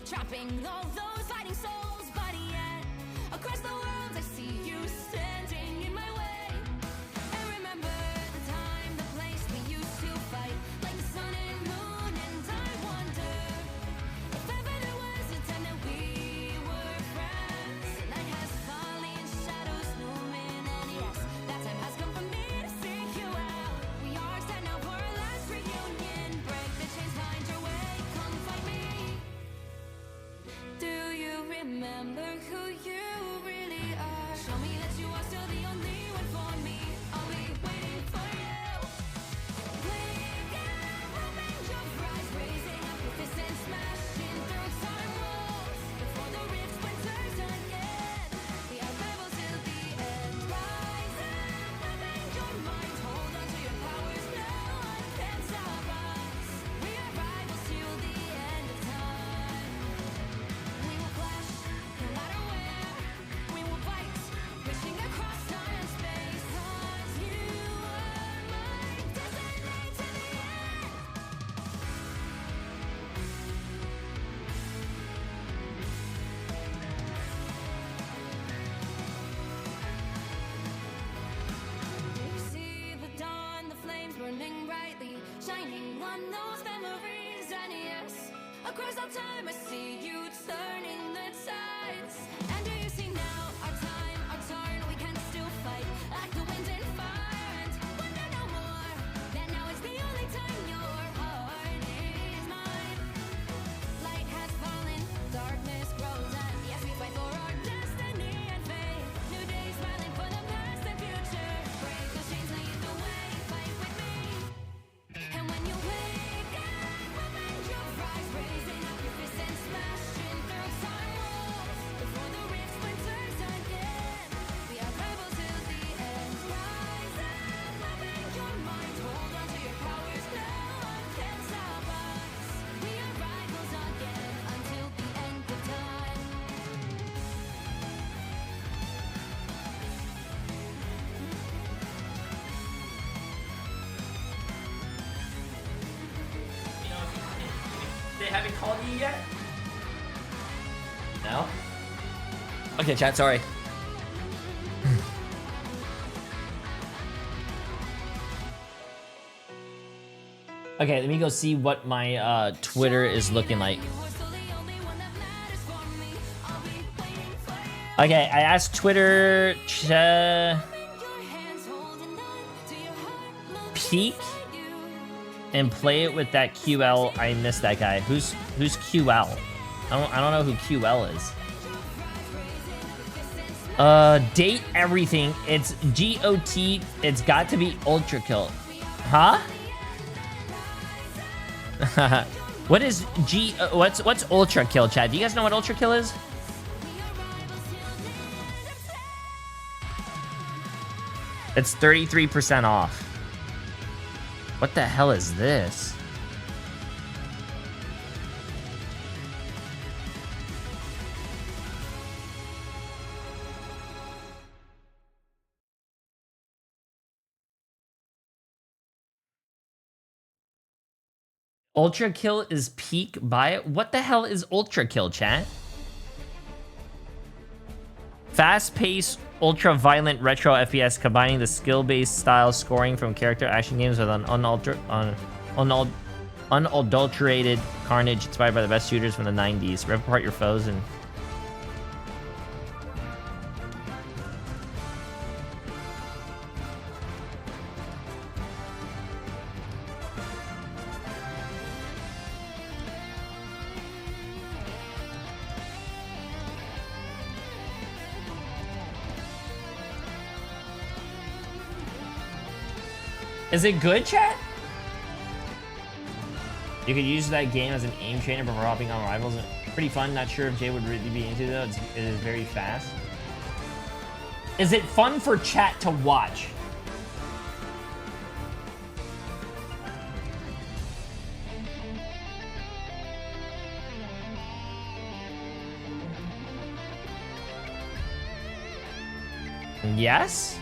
Trapping all those fighting souls, but yet across the world I see you standing in my way. And remember the time, the place we used to fight, like the sun and moon. And I wonder if ever there was a time that we were friends. The night has fallen, shadows looming, and yes, that time has come for me to seek you out. We are set now for our last reunion. Break the chains, find your way, come find me. Do you remember who you really are? Show me that you are still the only one for me. I'll be waiting for you. Blink and open your eyes, raising up your fists and smashing through time walls. Before the rift splinters again, we are rebels till the end. Rise and open your mind, hold on to your powers. No one can stop us. We are rivals till the end of time. on those memories, and yes, across all time I see you turning the tides. And do you see now our time, our turn? We can still fight like the wind and fire, and wonder no more that now is the only time your heart is mine. Light has fallen, darkness grows, and yes, we fight for our destiny and fate. New days smiling for the past and future. Break those chains, lead the way, fight with me. And when you wake up, open your eyes, raising up your fists and smashing through time walls. Before the rift splinters again, we are rebels till the end. Rise up, open your mind, hold on to your powers, no one can stop us. We are rivals again until the end of time. They haven't called you yet? No? Okay, chat, sorry. Okay, let me go see what my Twitter is looking like. Okay, I asked Twitter peak and play it with that QL. I missed that guy. Who's QL? I don't know who QL is. Date everything. It's GOT. It's got to be Ultra Kill. Huh? What is what's Ultra Kill, Chad? Do you guys know what Ultra Kill is? It's 33% off. What the hell is this? Ultra Kill is peak. Buy it. What the hell is Ultra Kill, chat? Fast-paced, ultra-violent retro FPS combining the skill-based style scoring from character action games with an unadulterated carnage inspired by the best shooters from the 90s. Rip apart your foes and... Is it good, chat? You could use that game as an aim trainer before hopping on rivals. Pretty fun. Not sure if Jay would really be into it, though. It is very fast. Is it fun for chat to watch? Yes?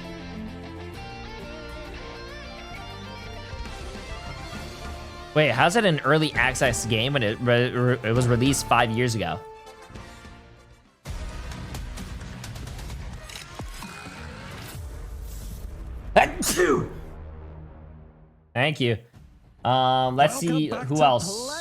Wait, how's it an early access game when it was released 5 years ago? Thank you. Let's see who else.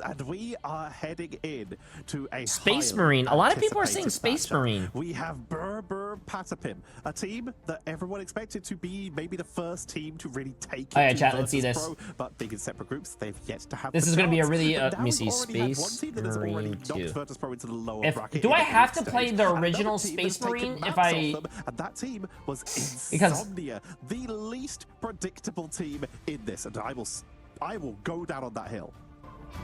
And we are heading in to a Space Marine. A lot of people are saying Space Marine. We have Berber Patapim, a team that everyone expected to be maybe the first team to really take. Oh yeah, chat. Let's see this. Pro, but being in separate groups, they've yet to have. This is going to be a really. Let me see. Space Marine 2. Do I have to play the original Space Marine if I? And that team was Insomnia, the least predictable team in this, and I will go down on that hill.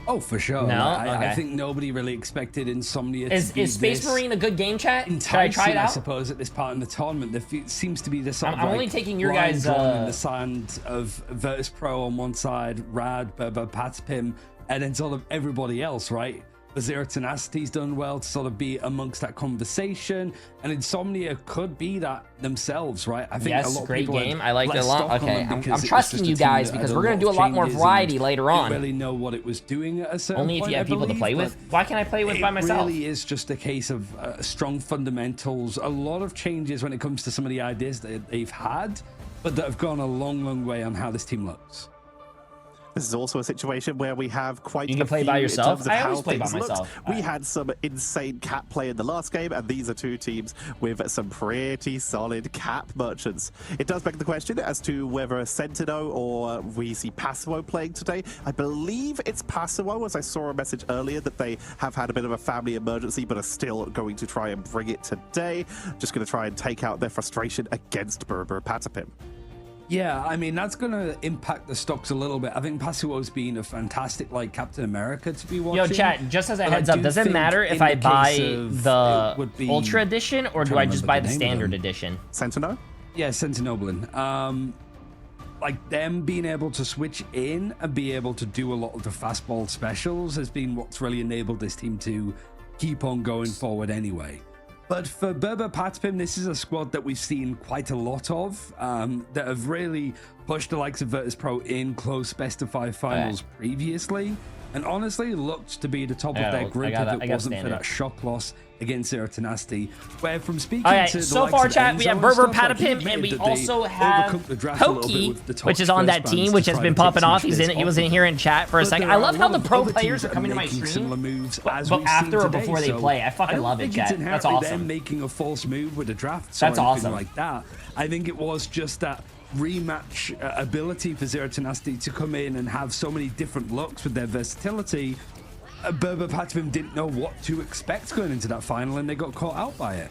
Oh, for sure. No, I think nobody really expected Insomnia to be Is Space Marine a good game, chat? Should I try it out? I suppose at this part in the tournament, there seems to be this sort of I'm only taking your guys' in the sand of Virtus Pro on one side, Rad, Berber, Patapim, and then sort of everybody else, right? Zero Tenacity's done well to sort of be amongst that conversation, and Insomnia could be that themselves, right? I think yes, a lot of great people game. I liked it a lot. Okay, I'm because trusting you guys because we're gonna do a lot more variety later on. Didn't really know what it was doing at a certain Only if point, you have people to play with. Why can't I play with by myself? It really is just a case of strong fundamentals, a lot of changes when it comes to some of the ideas that they've had, but that have gone a long, long way on how this team looks. This is also a situation where we have quite You can play by yourself? I always play by myself. We had some insane cap play in the last game, and these are two teams with some pretty solid cap merchants. It does beg the question as to whether Sentinel or we see Passuo playing today. I believe it's Passuo, as I saw a message earlier that they have had a bit of a family emergency, but are still going to try and bring it today. Just going to try and take out their frustration against Berber Patapim. Yeah, I mean, that's going to impact the stocks a little bit. I think Passuo's been a fantastic, like, Captain America to be watching. Yo, chat, just as a heads up, does it matter if I buy the Ultra Edition, or do I just buy the Standard Edition? Sentinel? Yeah, Sentinel. Like, them being able to switch in and be able to do a lot of the fastball specials has been what's really enabled this team to keep on going forward anyway. But for Berber Patapim, this is a squad that we've seen quite a lot of, that have really pushed the likes of Virtus Pro in close best of 5 finals previously, and honestly looked to be the top of their group if it wasn't for that shock loss against Zero Tenacity. Where from speaking to the so far, chat, we have Berber Patapim, and we also have Pokey, which is on that team, which has been popping off. He was in here in chat for a second. I love how the pro players are coming to my stream, but after or before they play. I fucking love it, chat. That's awesome. Them making a false move with a draft. That's awesome. Like that. I think it was just that rematch ability for Zero Tenacity to come in and have so many different looks with their versatility. Berber Patapim didn't know what to expect going into that final, and they got caught out by it.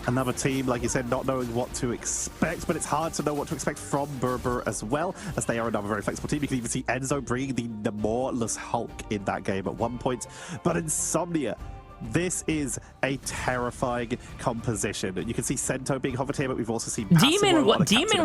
Another team, like you said, not knowing what to expect, but it's hard to know what to expect from Berber as well, as they are another very flexible team. You can even see Enzo bringing the Namorless Hulk in that game at one point. But Insomnia, this is a terrifying composition. You can see Sento being hovered here, but we've also seen Demon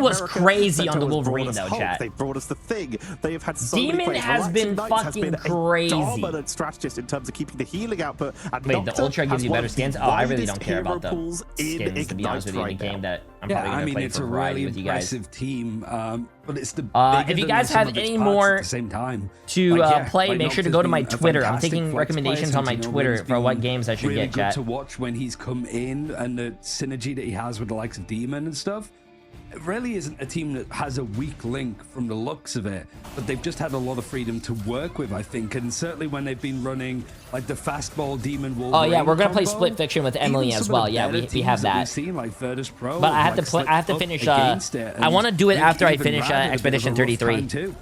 was crazy Sento on the Wolverine though, chat. They brought us the Thing. They have had so Demon many plays. has been fucking crazy. A dominant strategist in terms of keeping the healing output. And wait, Nocta the Ultra gives you better skins? Oh, I really don't care about the skins, to be honest with you, in a game that I'm probably going to play for variety with you guys. It's a really impressive team, but it's the if you guys have any more at the same time to play, make sure to go to my Twitter. I'm taking recommendations on my Twitter for what games I should get, chat. To watch when he's come in and the synergy that he has with the likes of Demon and stuff. It really isn't a team that has a weak link from the looks of it, but they've just had a lot of freedom to work with, I think, and certainly when they've been running like the fastball Demon Wolverine. Oh yeah, we're gonna play Split Fiction with Emily as well. Yeah, we have that. Seen, like Virtus Pro, but I have to finish. I want to do it after I finish Expedition 33.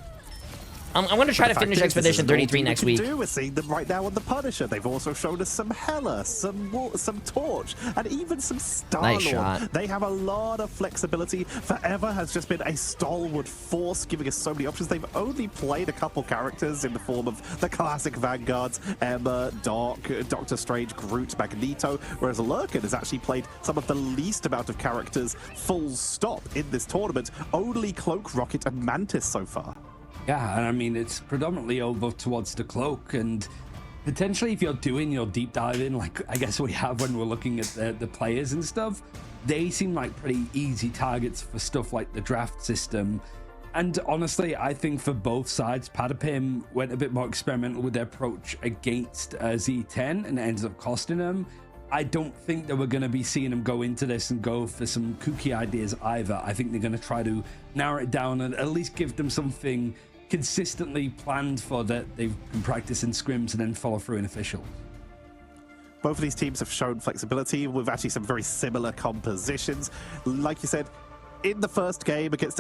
I'm going to try to finish Expedition 33 next week. We're seeing them right now on the Punisher. They've also shown us some Hela, some Torch, and even some Star-Lord. Nice shot. They have a lot of flexibility. Forever has just been a stalwart force, giving us so many options. They've only played a couple characters in the form of the classic Vanguards, Emma, Doc, Doctor Strange, Groot, Magneto, whereas Lurkin has actually played some of the least amount of characters full stop in this tournament. Only Cloak, Rocket, and Mantis so far. Yeah, and I mean, it's predominantly over towards the Cloak, and potentially if you're doing your deep diving, like I guess we have when we're looking at the players and stuff, they seem like pretty easy targets for stuff like the draft system. And honestly, I think for both sides, Patapim went a bit more experimental with their approach against Z10, and it ends up costing them. I don't think that we're going to be seeing them go into this and go for some kooky ideas either. I think they're going to try to narrow it down and at least give them something consistently planned for that they can practice in scrims and then follow through in official. Both of these teams have shown flexibility with actually some very similar compositions. Like you said, in the first game against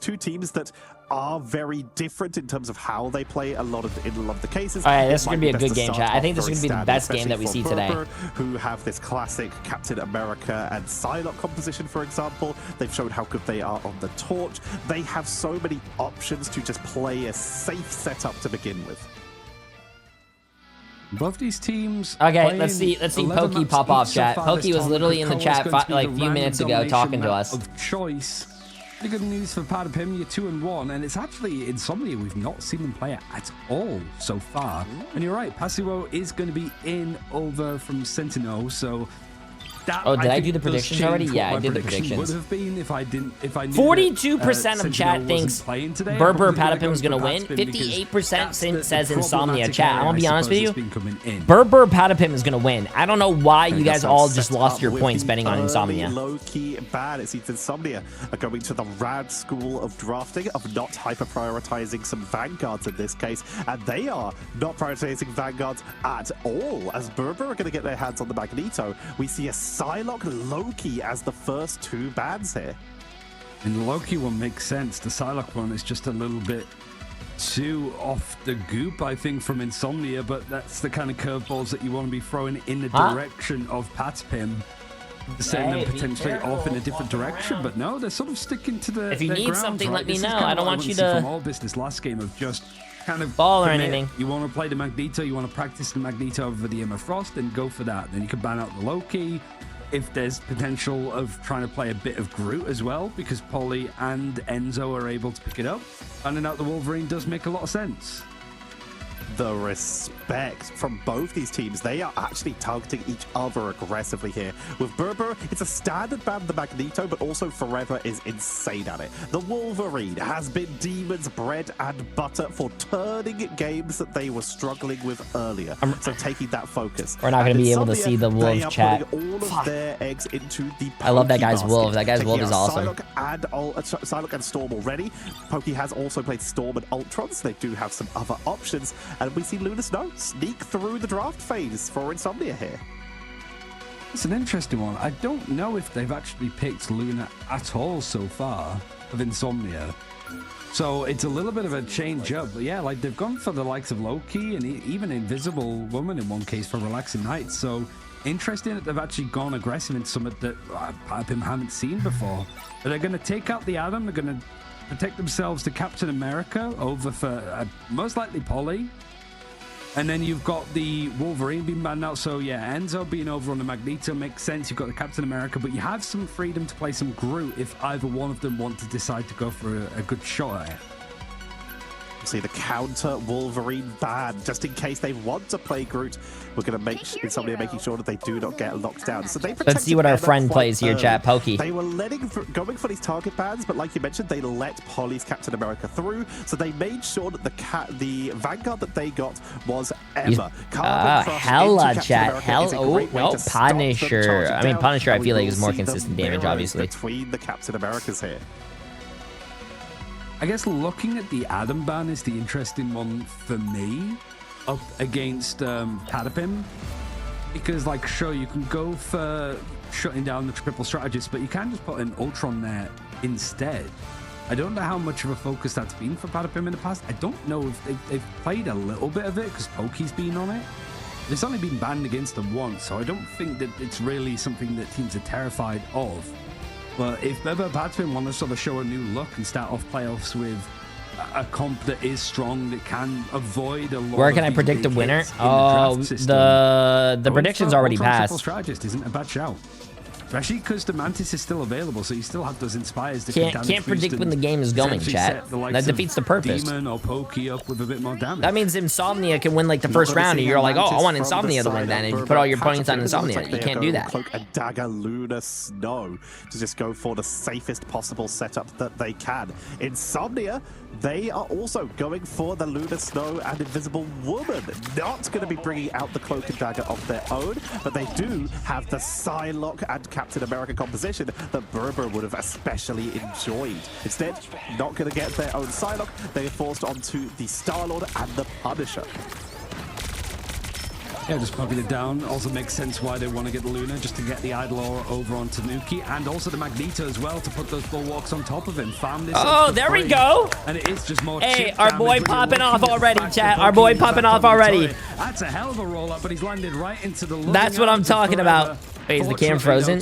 two teams that are very different in terms of how they play in a lot of the cases. All right, this is going to be a good game, chat. I think this is going to be the best game that we see today. Who have this classic Captain America and Psylocke composition, for example. They've shown how good they are on the Torch. They have so many options to just play a safe setup to begin with. Both these teams. Okay, let's see Pokey pop off, chat. Pokey was literally in the chat like a few minutes ago talking to us. Of choice. Pretty good news for Patapim. You're 2-1, and it's actually Insomnia. We've not seen them play it at all so far. And you're right, Passuo is going to be in over from Sentinel, so Oh, did I do the predictions already? Yeah, I did the predictions. Would have been if I knew 42% of chat thinks Berber Patapim's gonna win. 58% says Insomnia. Chat, I'm gonna be honest with you. Berber Patapim is gonna win. I don't know why you guys all just lost your points betting on Insomnia. Low-key bad. It seems Insomnia are going to the rad school of drafting, of not hyper-prioritizing some Vanguards in this case, and they are not prioritizing Vanguards at all. As Berber are going to get their hands on the Magneto, we see a Psylocke Loki as the first two bans here. And Loki one makes sense. The Psylocke one is just a little bit too off the goop, I think, from Insomnia, but that's the kind of curveballs that you want to be throwing in the direction of Patapim, setting them potentially off in a different direction. But no, they're sort of sticking to the. If you need something, let me know. I don't want you to. From all business last game of just kind of ball or anything. You want to play the Magneto, you want to practice the Magneto over the Emma Frost, then go for that. Then you can ban out the Loki. If there's potential of trying to play a bit of Groot as well, because Polly and Enzo are able to pick it up, banning out the Wolverine does make a lot of sense. The respect from both these teams, they are actually targeting each other aggressively here. With Berber, it's a standard ban, the Magneto, but also Forever is insane at it. The Wolverine has been Demon's bread and butter for turning games that they were struggling with earlier. So taking that focus. We're not going to be able to see the Wolf chat. All of their eggs into the I love that guy's basket. Wolf. That guy's Wolf is awesome. Psylocke and Storm already. Pokey has also played Storm and Ultron, so they do have some other options. And we see Luna Snow sneak through the draft phase for Insomnia here. It's an interesting one. I don't know if they've actually picked Luna at all so far of Insomnia. So it's a little bit of a change up. But yeah, like they've gone for the likes of Loki and even Invisible Woman in one case for Relaxing Nights. So interesting that they've actually gone aggressive in something that Patapim haven't seen before. But they're going to take out the Atom. They're going to protect themselves to Captain America over for most likely Polly. And then you've got the Wolverine being banned out. So yeah, Enzo being over on the Magneto makes sense. You've got the Captain America, but you have some freedom to play some Groot if either one of them want to decide to go for a good shot at it. See the counter Wolverine ban, just in case they want to play Groot. We're going to make Insomnia making sure that they do not get locked down. So they let's see what our friend plays here, chat. Pokey. They were going for these target bans, but like you mentioned, they let Polly's Captain America through. So they made sure that the Vanguard that they got was Emma. Hella chat. No, Punisher. I mean, Punisher I feel like is more consistent damage, obviously. Between the Captain Americas here. I guess looking at the Adam ban is the interesting one for me up against Patapim, because like sure you can go for shutting down the triple strategist, but you can just put an Ultron there instead. I don't know how much of a focus that's been for Patapim in the past. I don't know if they've played a little bit of it because Pokey's been on it. It's only been banned against them once, so I don't think that it's really something that teams are terrified of. But if Berber Patapim want to sort of show a new look and start off playoffs with a comp that is strong, that can avoid a lot. Where can I predict the winner? Oh, the prediction's already passed. Strategist isn't a bad shout. Especially because the Mantis is still available, so you still have those Inspires that can't predict when the game is going, chat. That defeats the purpose. Demon or Pokey up with a bit more damage. That means Insomnia can win like the first round, and you're like, oh, I want Insomnia to win then, and you put all your points on Insomnia. You can't do that. Cloak and Dagger Luna Snow to just go for the safest possible setup that they can. Insomnia, they are also going for the Luna Snow and Invisible Woman. Not going to be bringing out the Cloak and Dagger of their own, but they do have the Psylocke and Captain America composition that Berber would have especially enjoyed. Instead, not going to get their own Psylocke. They are forced onto the Star-Lord and the Punisher. Yeah, just popping it down. Also makes sense why they want to get the Luna, just to get the Idolor over on Tanuki, and also the Magneto as well, to put those bulwarks on top of him. Farm this there we go. And it is just more. Hey, our boy popping off already, chat. Our boy popping off already. That's a hell of a roll up, but he's landed right into the. That's what I'm talking about. Wait, is the cam frozen?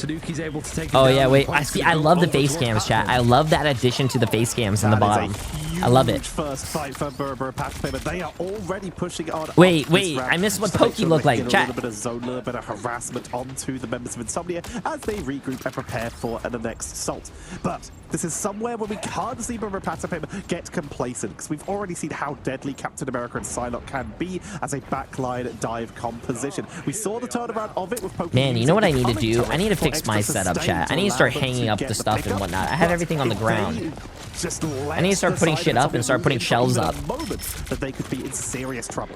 Oh yeah, wait. I love the face cams, chat. I love that addition to the face cams in the bottom. I love it. First fight for Berber Patapim, but they are already pushing on. Wait, I missed what Pokey looked like. Chat. A little bit of zone, a little bit of harassment onto the members of Insomnia as they regroup and prepare for the next assault. But this is somewhere where we can't see Berber Patapim get complacent, because we've already seen how deadly Captain America and Psylocke can be as a backline dive composition. We saw the turnaround of it with Pokey. Man, you know what I need to do? I need to fix my setup, chat. I need to start hanging up the stuff and whatnot. I have everything on the ground. I need to start putting shit up and start putting shelves up. That they could be in serious trouble.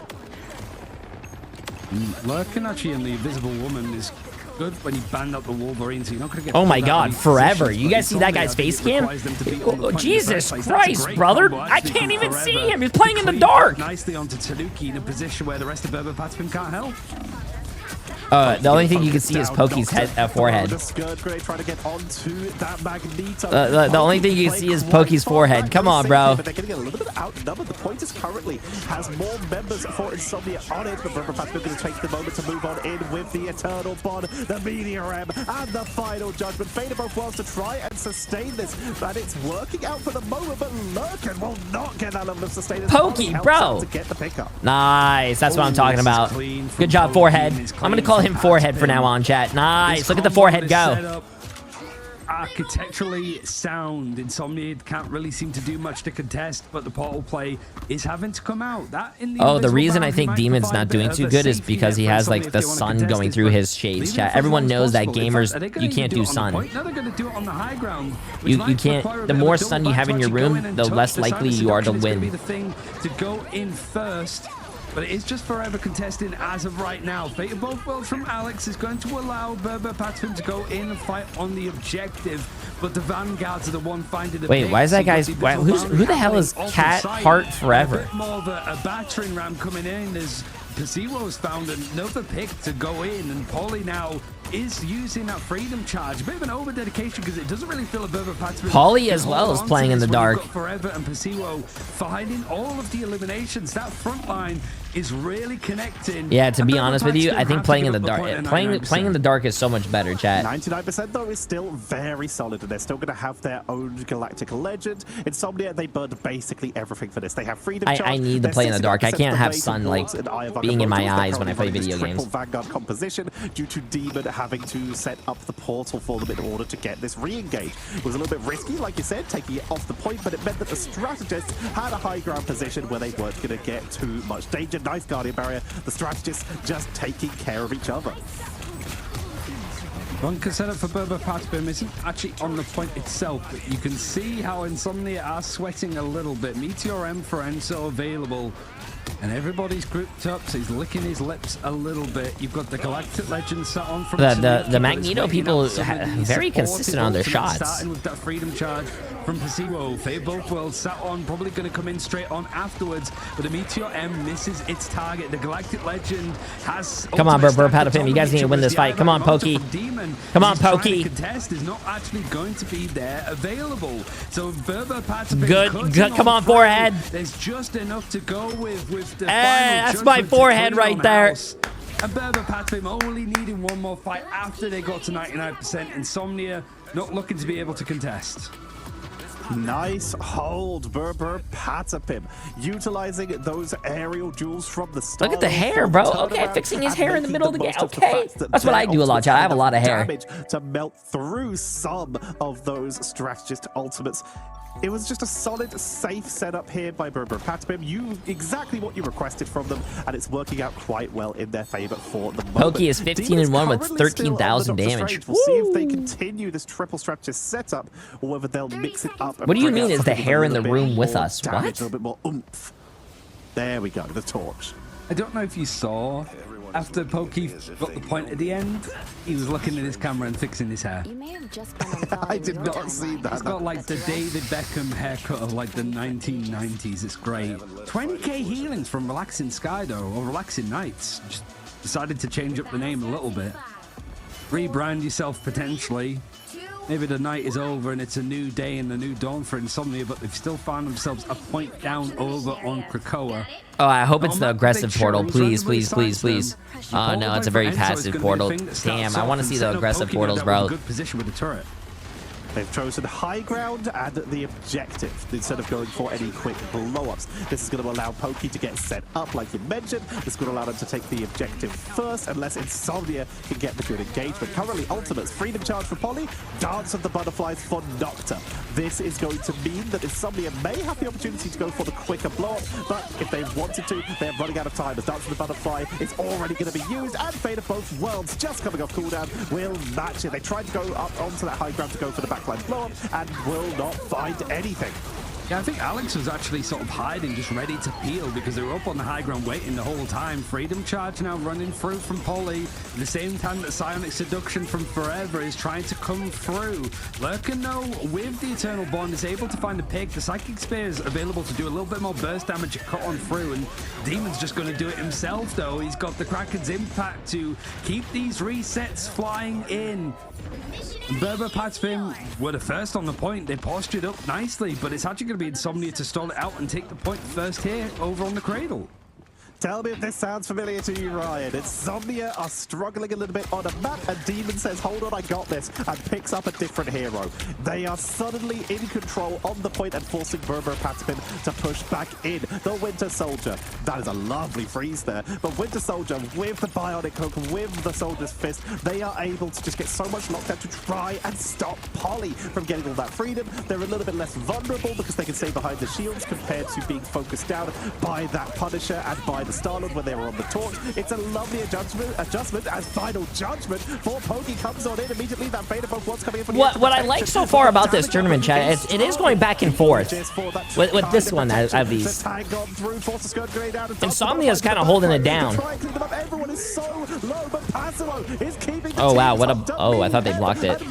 Lurking actually in the Invisible Woman is good when you band up the Wolverine, so you're not gonna get. Oh my God, forever! You guys see that guy's face cam? Oh, Jesus Christ, brother! I can't even see him. He's playing in the dark. Nicely onto Tanuki in a position where the rest of Berber Patapim can't help. The only thing you can see is Pokey's forehead. The only thing you can see is Pokey's forehead. Come on, bro. But they're getting a little bit outnumbered. The Pointers currently has more members for Insomnia on it, but Berber Patapim going to take the moment to move on in with the Eternal Bond, the Meteor M, and the Final Judgment. Fate of both worlds to try and sustain this, and it's working out for the moment, but Lurkin will not get that level of sustain. Pokey, bro. To get the pickup. Nice. That's what I'm talking about. Good job, forehead. I'm going to call him forehead for now on, chat. Nice. Look at the forehead go. Architecturally sound. Insomnia can't really seem to do much to contest, but the portal play is having to come out. That in the the reason I think Demon's not doing too good is because he has like the sun going through his shades, chat. Everyone knows that gamers, you can't do sun. You can't. The more sun you have in your room, the less likely you are to win. To go in first. But it is just forever contesting as of right now. Fate of both worlds from Alex is going to allow Berber Patapim to go in and fight on the objective. But the Vanguards are the one finding the Wait, why is that guy's... Who the hell is Cat Heart Forever? A bit more of a battering ram coming in as Pasiwo's found another pick to go in. And Paulie now is using that freedom charge. A bit of an over-dedication because it doesn't really feel a Berber Patapim. Paulie as well is playing in the dark. Forever and Pasiwo finding all of the eliminations. That front line is really connecting. Yeah, to be honest with you, I think playing in the dark, playing in the dark is so much better, chat. 99% though is still very solid, and they're still going to have their own galactic legend. Insomnia, they burned basically everything for this. They have freedom charge. I need to play in the dark. I can't have sun like being in my eyes when I play video games. Vanguard composition due to Demon having to set up the portal for them in order to get this re-engage. It was a little bit risky, like you said, taking it off the point, but it meant that the strategists had a high ground position where they weren't going to get too much danger. Nice Guardian barrier. The strategists just taking care of each other. Bunker setup for Berber Patapim isn't actually on the point itself, but you can see how Insomnia are sweating a little bit. Meteor M for Enzo available, and everybody's grouped up, so he's licking his lips a little bit. You've got the Galactic Legend set on from the Magneto people very consistent on their shots. Starting with that freedom charge from Pasiwo. Fate both worlds sat on, probably going to come in straight on afterwards, but the Meteor M misses its target. The Galactic Legend has... Come on, Berber Patapim, you guys need to win this fight. Come on, Pokey. Come on, Pokey. Contest is not actually going to be there available. So Berber Patapim... Good. Come on, forehead. There's just enough to go with the that's my forehead right there. And Berber Patapim only needing one more fight after they got to 99%. Insomnia not looking to be able to contest. Nice hold, Berber Patapim, utilizing those aerial jewels from the start. Look at the hair, bro. Okay, fixing his hair in the middle of the game. Okay, that's what I do a lot, chat. I have a lot of hair. To melt through some of those strategist ultimates. It was just a solid, safe setup here by Berber Patapim. Exactly what you requested from them, and it's working out quite well in their favor for the moment. Pokey is 15-1 with 13,000 damage. We'll see if they continue this triple strategist setup, or whether they'll mix it up. What do you mean is the hair in the room with us? What? A little bit more oomph. There we go, the torch. I don't know if you saw, after Pokey got the point at the end, he was looking at his camera and fixing his hair. You may have just been on I did not see that. He's got like the David Beckham haircut of like the 1990s. It's great. 20k healings from Relaxing Sky though, or Relaxing Nights. Just decided to change up the name a little bit. Rebrand yourself potentially. Maybe the night is over and it's a new day and a new dawn for Insomnia, but they've still found themselves a point down over on Krakoa. Oh, I hope it's the aggressive portal. Please, please, please, please. Oh, no, it's a very passive portal. Damn, I want to see the aggressive portals, bro. Good position with the turret. They've chosen high ground and the objective instead of going for any quick blow-ups. This is going to allow Pokey to get set up, like you mentioned. This is going to allow them to take the objective first, unless Insomnia can get the good engagement. Currently, ultimates, Freedom Charge for Polly, Dance of the Butterflies for Nocta. This is going to mean that Insomnia may have the opportunity to go for the quicker blow-up, but if they wanted to, they're running out of time. As Dance of the Butterfly is already going to be used, and Fate of Both Worlds, just coming off cooldown, will match it. They tried to go up onto that high ground to go for the backline blow-up, and will not find anything. Yeah, I think Alex was actually sort of hiding, just ready to peel, because they were up on the high ground waiting the whole time. Freedom Charge now running through from Polly, at the same time that Psionic Seduction from Forever is trying to come through. Lurkin, though, with the Eternal Bond, is able to find the pick. The Psychic Spear is available to do a little bit more burst damage to cut on through, and Demon's just going to do it himself, though. He's got the Kraken's Impact to keep these resets flying in. Berber Patspin were the first on the point. They postured up nicely, but it's actually going to be Insomnia to stall it out and take the point first here over on the Cradle. Tell me if this sounds familiar to you, Ryan. Insomnia are struggling a little bit on a map, and Demon says, hold on, I got this, and picks up a different hero. They are suddenly in control on the point and forcing Berber Patspin to push back in. The Winter Soldier. That is a lovely freeze there. But Winter Soldier, with the Bionic Hook, with the Soldier's Fist, they are able to just get so much locked out to try and stop Polly from getting all that freedom. They're a little bit less vulnerable because they can stay behind the shields compared to being focused down by that Punisher and by the Starlord when they were on the torch. It's a lovely adjustment as Final Judgment for Pokey comes on in immediately. That Fate of Both Worlds coming in for what I like so far about this tournament, chat, it is going back and forth with this one at least. Insomnia's kind of holding it down. Oh wow, what a I thought they blocked it.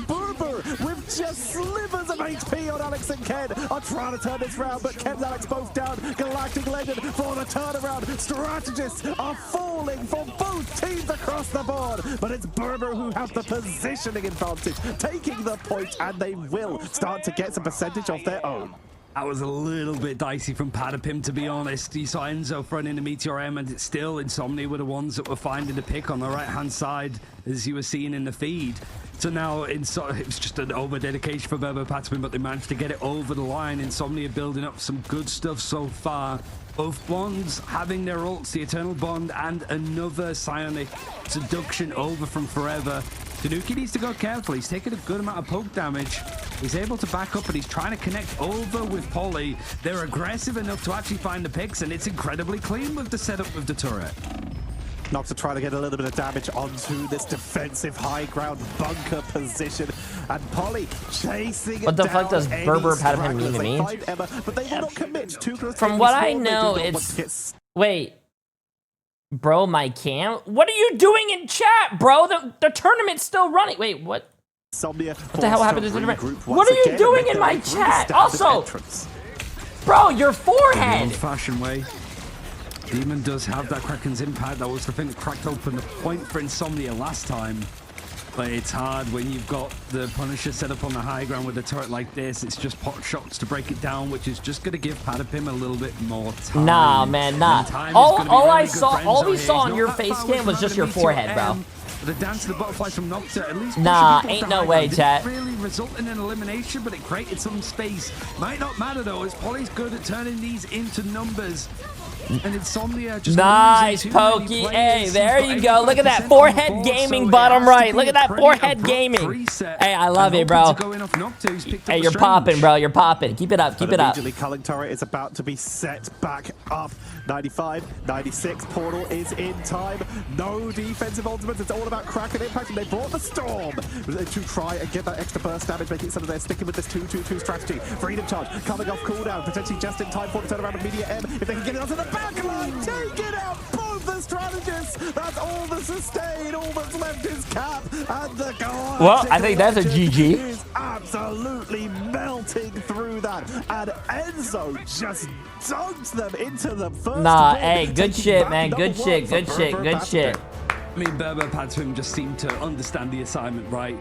With just slivers of HP on Alex and Ken are trying to turn this round, but Ken and Alex both down. Galactic Legend for the turnaround. Strategists are falling for both teams across the board, but it's Berber who has the positioning advantage, taking the point, and they will start to get some percentage of their own. That was a little bit dicey from Patapim, to be honest. You saw Enzo throwing in a Meteor M, and it's still Insomnia were the ones that were finding the pick on the right-hand side, as you were seeing in the feed. So now it was just an over-dedication for Berber Patapim, but they managed to get it over the line. Insomnia building up some good stuff so far. Both Bonds having their ults, the Eternal Bond, and another Psionic Seduction over from Forever. Tanuki needs to go careful. He's taking a good amount of poke damage. He's able to back up, but he's trying to connect over with Polly. They're aggressive enough to actually find the picks, and it's incredibly clean with the setup with the turret. Nocta trying to get a little bit of damage onto this defensive high ground bunker position, and Polly chasing what the fuck does Berber Patapim mean to me? But they will not commit to from what I know, it's wait. Bro, my cam? What are you doing in chat, bro? The tournament's still running. Wait, what? What the hell happened to the tournament? What are you doing in my chat? Also, bro, your forehead. Old-fashioned way. Demon does have that Kraken's Impact. That was the thing that cracked open the point for Insomnia last time. But it's hard when you've got the Punisher set up on the high ground with a turret like this. It's just pot shots to break it down, which is just going to give Patapim a little bit more time. Nah, man, nah. All we saw on your face cam was just your forehead, bro. The Dance of the Butterflies from Nocta, at least ain't no way, chat. Didn't really result in an elimination, but it created some space. Might not matter though, as Polly's good at turning these into numbers. And Insomnia just nice, Pokey. Hey, there you go. Look at that forehead gaming bottom right. Look at that forehead gaming. Hey, I love it, bro. Hey, you're popping, bro. You're popping. Keep it up. Keep it up. Immediately, Culling Turret is about to be set back up. 95, 96. Portal is in time. No defensive ultimates. It's all about Kraken Impact, and they brought the Storm to try and get that extra burst damage, making it so that they're sticking with this 2-2-2 strategy. Freedom Charge coming off cooldown, potentially just in time for the turnaround of Media M. If they can get it onto the back line, take it out. Both the strategists. That's all the sustain. All that's left is Cap and the Galactic. Well, I think that's a GG. Is absolutely melting through that, and Enzo just dunked them into the first. Nah, hey, good shit, man. Good shit, good shit, good shit. I mean, Berber Patapim just seemed to understand the assignment, right?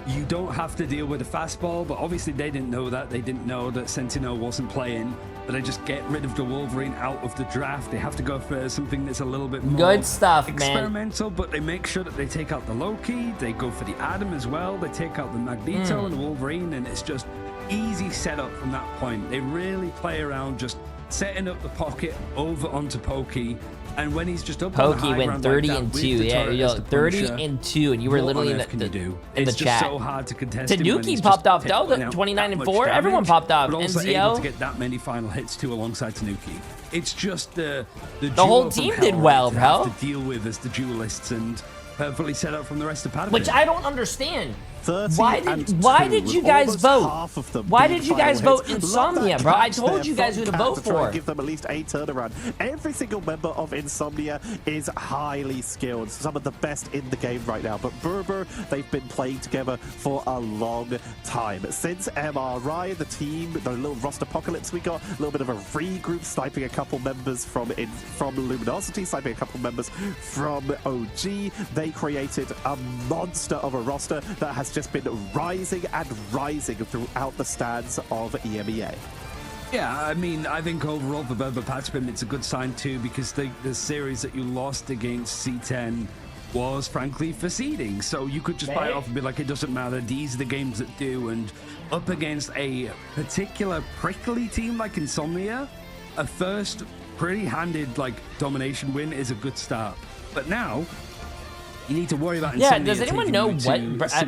you don't have to deal with a fastball, but obviously they didn't know that. They didn't know that Sentinel wasn't playing. But they just get rid of the Wolverine out of the draft. They have to go for something that's a little bit more good stuff, experimental, but they make sure that they take out the Loki. They go for the Adam as well. They take out the Magneto and the Wolverine, and it's just easy setup from that point. They really play around just setting up the pocket over onto Pokey. And when he's just up Pokey on the went 30 and 2. Yeah, 30 and 2, and you were literally in the it's chat. Just so hard to contest. Tanuki popped off though. 29 and 4. Everyone popped off. But also NZO able to get that many final hits too alongside Tanuki. It's just the whole team did well, bro. To deal with as the duelists and perfectly set up from the rest of Padman. Which I don't understand. 30 why did you guys vote? Why did you guys vote hits. Insomnia, bro? I told you guys who to vote for. Give them at least a turnaround. Every single member of Insomnia is highly skilled. Some of the best in the game right now. But Berber, they've been playing together for a long time. Since MRI, the team, the little roster apocalypse we got, a little bit of a regroup, sniping a couple members from Luminosity, sniping a couple members from OG. They created a monster of a roster that has just been rising and rising throughout the stands of EMEA. Yeah, I mean, I think overall for Berber Patchbin, it's a good sign too, because the series that you lost against C10 was frankly for seeding. So you could just buy it off and be like, it doesn't matter, these are the games that do. And up against a particular prickly team like Insomnia, a first pretty handed like domination win is a good start. But now you need to worry about Insomnia. Yeah, does anyone know what?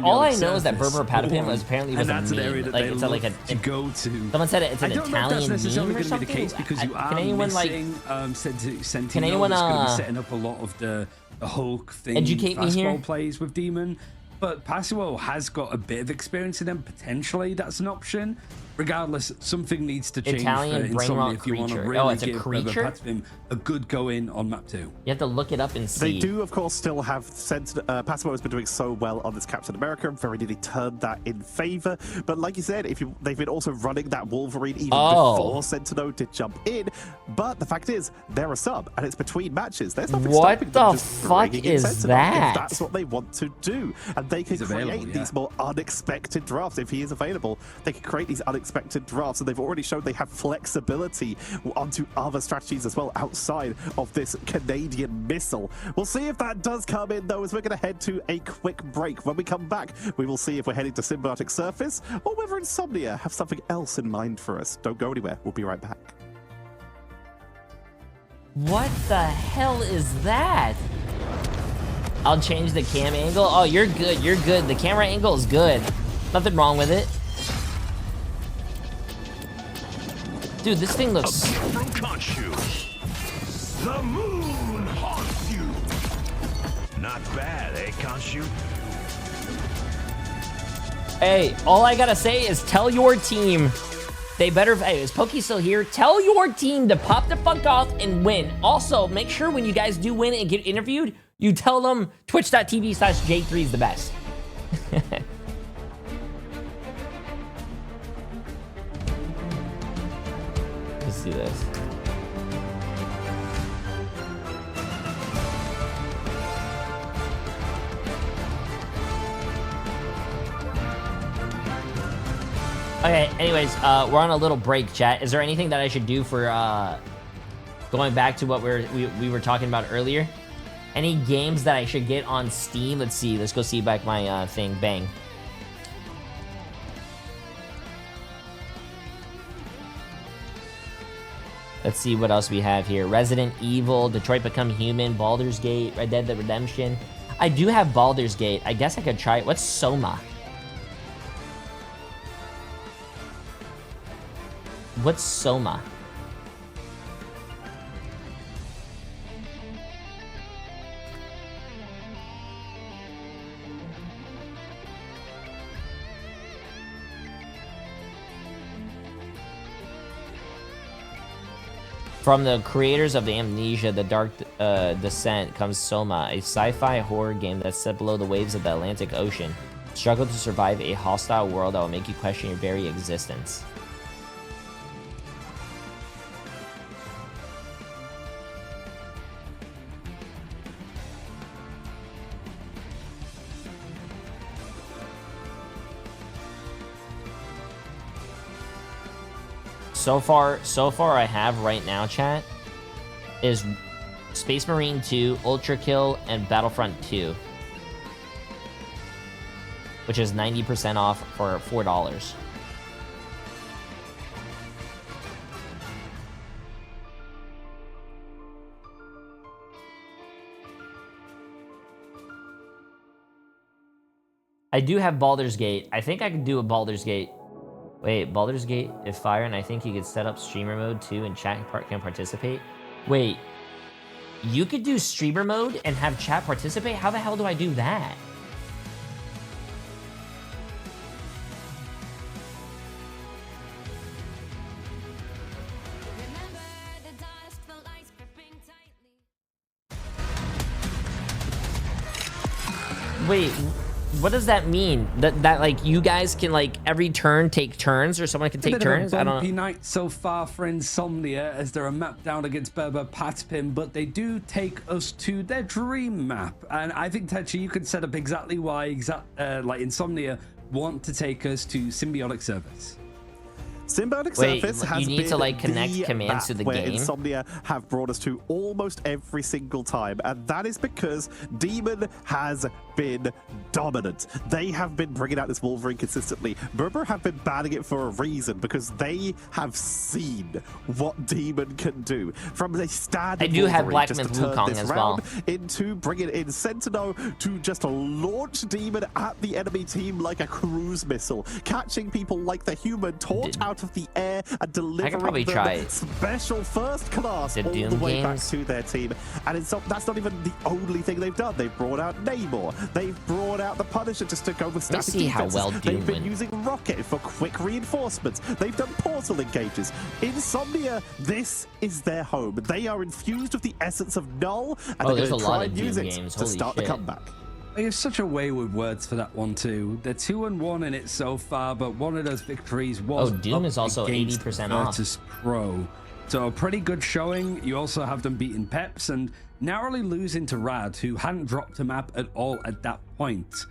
All I know is that Berber Patapim was apparently was a meme. Like it's like a go to. Someone said it's an Italian meme or something. necessarily going to be the case because you are missing Sentinel. Can anyone going to be setting up a lot of the Hulk thing? Educate me here. Plays with Demon, but Pasuo has got a bit of experience in them. Potentially, that's an option. Regardless, something needs to change Italian for Insomnia if you want to creature. really It's a give creature? Patapim a good go in on map 2. You have to look it up and see. They do, of course, still have Pasuo has been doing so well on this Captain America and very nearly turned that in favor. But like you said, they've been also running that Wolverine even before Sentinel did jump in. But the fact is, they're a sub, and it's between matches. There's nothing stopping them just bringing in Sentinel if that's what they want to do. And they can create these more unexpected drafts. If he is available, they can create these unexpected drafts. And they've already shown they have flexibility onto other strategies as well outside of this Canadian missile. We'll see if that does come in, though, as we're going to head to a quick break. When we come back, we will see if we're heading to Symbiotic Surface or whether Insomnia have something else in mind for us. Don't go anywhere. We'll be right back. What the hell is that? I'll change the cam angle. Oh, you're good. You're good. The camera angle is good. Nothing wrong with it. Dude, this thing looks... From Khonshu. The moon haunts you. Not bad, eh, Khonshu? Hey, all I gotta say is tell your team they better... Hey, is Pokey still here? Tell your team to pop the fuck off and win. Also, make sure when you guys do win and get interviewed, you tell them twitch.tv/Jay3 is the best. Let's see this. Okay, anyways, we're on a little break, chat. Is there anything that I should do for going back to what we were talking about earlier? Any games that I should get on Steam? Let's see. Let's go see back my thing. Bang. Let's see what else we have here. Resident Evil, Detroit Become Human, Baldur's Gate, Red Dead Redemption. I do have Baldur's Gate. I guess I could try it. What's Soma? What's Soma? From the creators of the Amnesia, The Dark Descent comes Soma, a sci-fi horror game that's set below the waves of the Atlantic Ocean. Struggle to survive a hostile world that will make you question your very existence. So far I have right now, chat, is Space Marine 2, Ultra Kill, and Battlefront 2, which is 90% off for $4. I do have Baldur's Gate. I think I could do a Baldur's Gate. Wait, Baldur's Gate is fire, and I think you could set up streamer mode too, and chat can participate. Wait, you could do streamer mode and have chat participate? How the hell do I do that? Wait, what does that mean? That like you guys can like every turn take turns, or someone can take turns? I don't know. Night so far for Insomnia, as they're a map down against Berber Patspin, but they do take us to their dream map, and I think Techi, you could set up exactly why like Insomnia want to take us to Symbiotic Service. Symbiotic Surface has you need been to like connect the commands to the where game. Insomnia have brought us to almost every single time, and that is because Demon has been dominant. They have been bringing out this Wolverine consistently. Berber have been banning it for a reason, because they have seen what Demon can do. From a standard I do have Wolverine, Black just to Myth turn Wukong this as round well. into bringing in Sentinel to just launch Demon at the enemy team like a cruise missile, catching people like the Human Torch out of the air and delivering probably them try special first class the all Doom the way back games. to their team. And that's not even the only thing they've done. They've brought out Namor. They've brought out the Punisher just to go with static see how defenses. well Doom They've been went. using Rocket for quick reinforcements. They've done portal engages. Insomnia, this is their home. They are infused with the essence of Null, and they're there's going a to lot try of and Doom use it games. to Holy start the shit. comeback. They have such a way with words for that one too. They're 2-1 in it so far, but one of those victories was Doom is also against 80% off. Virtus Pro. So a pretty good showing. You also have them beating Peps and narrowly losing to Rad, who hadn't dropped a map at all at that point.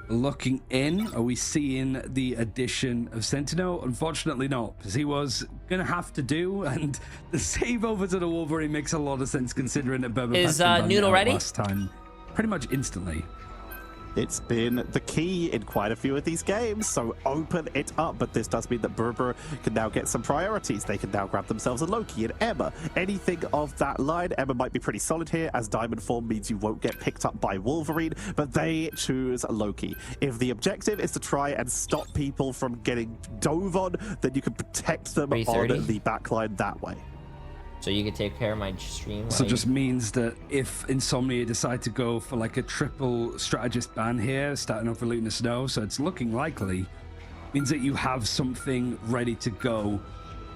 Looking in, are we seeing the addition of Sentinel? Unfortunately not, because he was gonna have to do, and the save over to the Wolverine makes a lot of sense considering that Berber Is, Patspin banned it Noodle out ready? last time pretty much instantly. It's been the key in quite a few of these games, so open it up. But this does mean that Berber can now get some priorities. They can now grab themselves a Loki and Emma. Anything of that line, Emma might be pretty solid here, as Diamond Form means you won't get picked up by Wolverine, but they choose Loki. If the objective is to try and stop people from getting dove on, then you can protect them on 3:30? the backline that way. So you could take care of my stream. So while just means that if Insomnia decide to go for like a triple strategist ban here, starting off with Looting the Snow, so it's looking likely, means that you have something ready to go.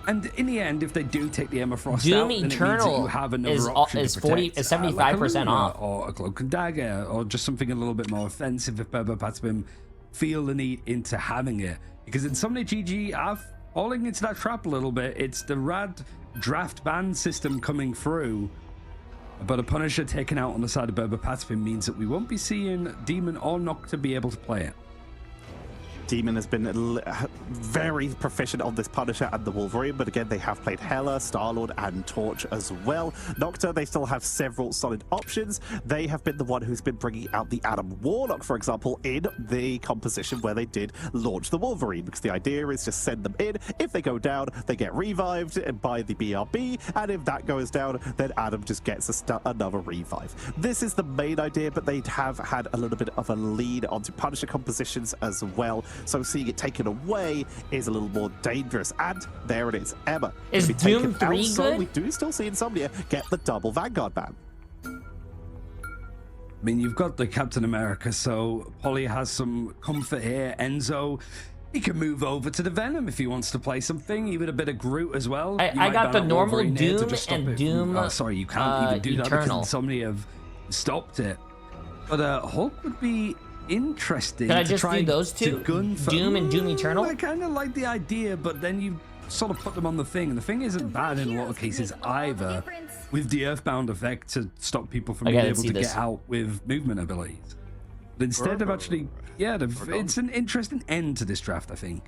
And in the end, if they do take the Emma Frost Doom out, then it means that Eternal you have another is option to 75% like a Luna off. or a Cloak and Dagger, or just something a little bit more offensive if Berber Patspin feel the need into having it. Because Insomnia GG are falling into that trap a little bit. It's the Rad draft ban system coming through, but a Punisher taken out on the side of Berber Patspin means that we won't be seeing Demon or Nocta be able to play it. Demon has been very proficient on this Punisher and the Wolverine, but again, they have played Hela, Star-Lord, and Torch as well. Nocta, they still have several solid options. They have been the one who's been bringing out the Adam Warlock, for example, in the composition where they did launch the Wolverine, because the idea is just send them in. If they go down, they get revived by the BRB, and if that goes down, then Adam just gets another revive. This is the main idea, but they have had a little bit of a lead onto Punisher compositions as well. So seeing it taken away is a little more dangerous. And there it is, Emma. Is Doom 3 out, so good? we do still see Insomnia get the double Vanguard ban. I mean, you've got the Captain America, so Polly has some comfort here. Enzo, he can move over to the Venom if he wants to play something, even a bit of Groot as well. I You might got ban the out normal Wolverine here to Doom just stop and it from- Doom, oh, sorry, you can't even do that because Eternal. Insomnia have stopped it. But Hulk would be interesting. Can I to just try do those to two? gun for- Doom and Doom Eternal? I kind of like the idea, but then you sort of put them on the thing, and the thing isn't bad in a lot of cases either, with the Earthbound effect to stop people from Okay, being let's able see to this. get out with movement abilities. But instead of actually, yeah, it's an interesting end to this draft, I think.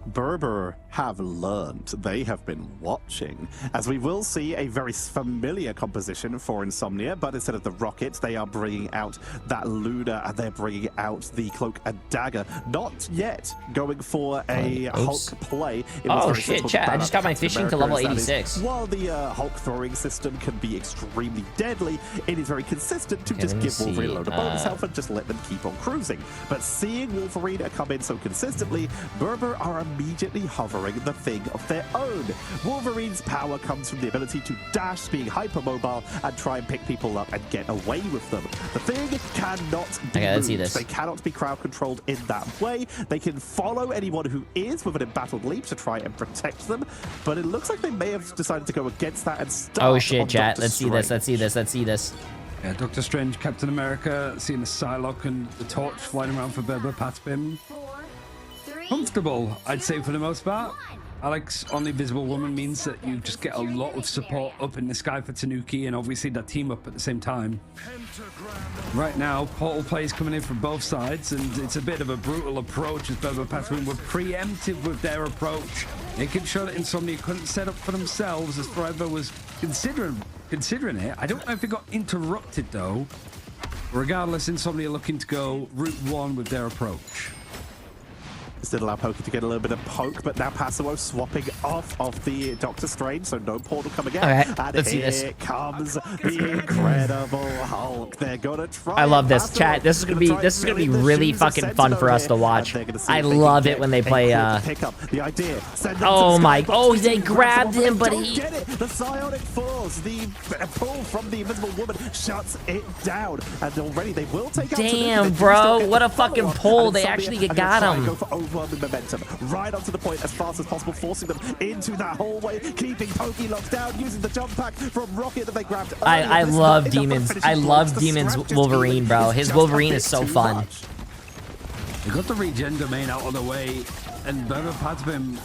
Berber have learned. They have been watching, as we will see a very familiar composition for Insomnia, but instead of the rocket, they are bringing out that Luna, and they're bringing out the cloak and dagger. Not yet going for a Hulk play. Oh shit, chat, I just got my fishing to level 86. While the Hulk throwing system can be extremely deadly, it is very consistent to just give Wolverine a load of bonus health and just let them keep on cruising. But seeing Wolverine come in so consistently, Berber are immediately hovering the thing of their own. Wolverine's power comes from the ability to dash, being hypermobile, and try and pick people up and get away with them. The thing cannot be let's see moved. this. They cannot be crowd controlled in that way. They can follow anyone who is with an embattled leap to try and protect them, but it looks like they may have decided to go against that and start. Oh shit, chat. Dr. Let's see this. Let's see this. Let's see this. Yeah, Doctor Strange, Captain America, seeing the Psylocke and the torch flying around for Berber Patspim. Comfortable, I'd say, for the most part. Alex on the Invisible Woman means that you just get a lot of support up in the sky for Tanuki, and obviously that team up at the same time. Right now, portal plays coming in from both sides, and it's a bit of a brutal approach as Berber Patspim were preemptive with their approach, making sure that Insomnia couldn't set up for themselves as Forever was considering it. I don't know if it got interrupted though. Regardless, Insomnia looking to go route one with their approach. This did allow Pokey to get a little bit of poke, but now Passimo swapping off of the Doctor Strange, so no portal coming out. Okay, and let's see this. Here comes the Incredible Hulk. They're gonna try. I love this, Passimo chat. This is gonna be really fucking fun for us to watch. I love it when they play. Pick up the idea. Oh my! Oh, they grabbed him, but Don't he. get it. The psionic force, the pull from the Invisible Woman shuts it down, and already they will take out. Damn, bro! What a fucking pull! They actually got him. Overwhelming momentum right onto the point as fast as possible, forcing them into that hallway, keeping Pokey locked down, using the jump pack from Rocket that they grabbed. I love Demons. I love Demons Wolverine, bro. His Wolverine is so fun. They got the regen domain out of the way, and Berber Patspim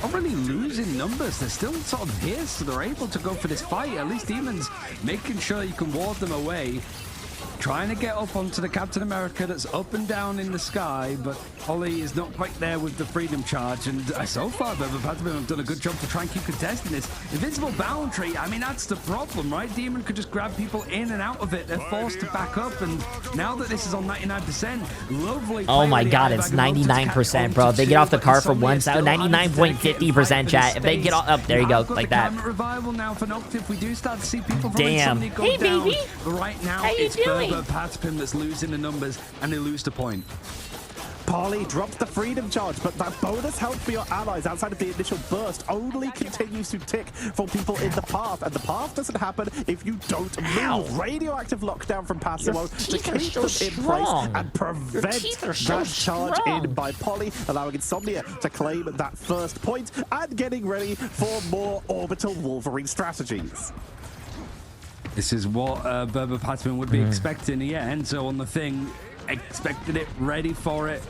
not really losing numbers. They're still sort of here, so they're able to go for this fight. At least Demons making sure you can ward them away. Trying to get up onto the Captain America that's up and down in the sky, but Holly is not quite there with the Freedom Charge, and so far Berber Patspim have done a good job to try and keep contesting this. Invincible Boundary, I mean, that's the problem, right? Demon could just grab people in and out of it. They're forced to back up, and now that this is on 99%, lovely. Oh my god, it's 99%, bro. If they get off the car for one side, 99.50% chat. If they get off, there you go, like that. Revival now for Noctis. We do start to see people from Damn. Insomnia go Hey, down, baby. but right now How you it's doing? Berber Patspim that's losing the numbers, and they lose the point. Polly drops the Freedom Charge, but that bonus health for your allies outside of the initial burst only continues to tick for people in the path, and the path doesn't happen if you don't move. Radioactive lockdown from Passimo to keep them in place and prevent that charge in by Polly, allowing Insomnia to claim that first point and getting ready for more orbital Wolverine strategies. This is what Berber Patspim would be expecting. Yeah, Enzo on the thing, expected it, ready for it.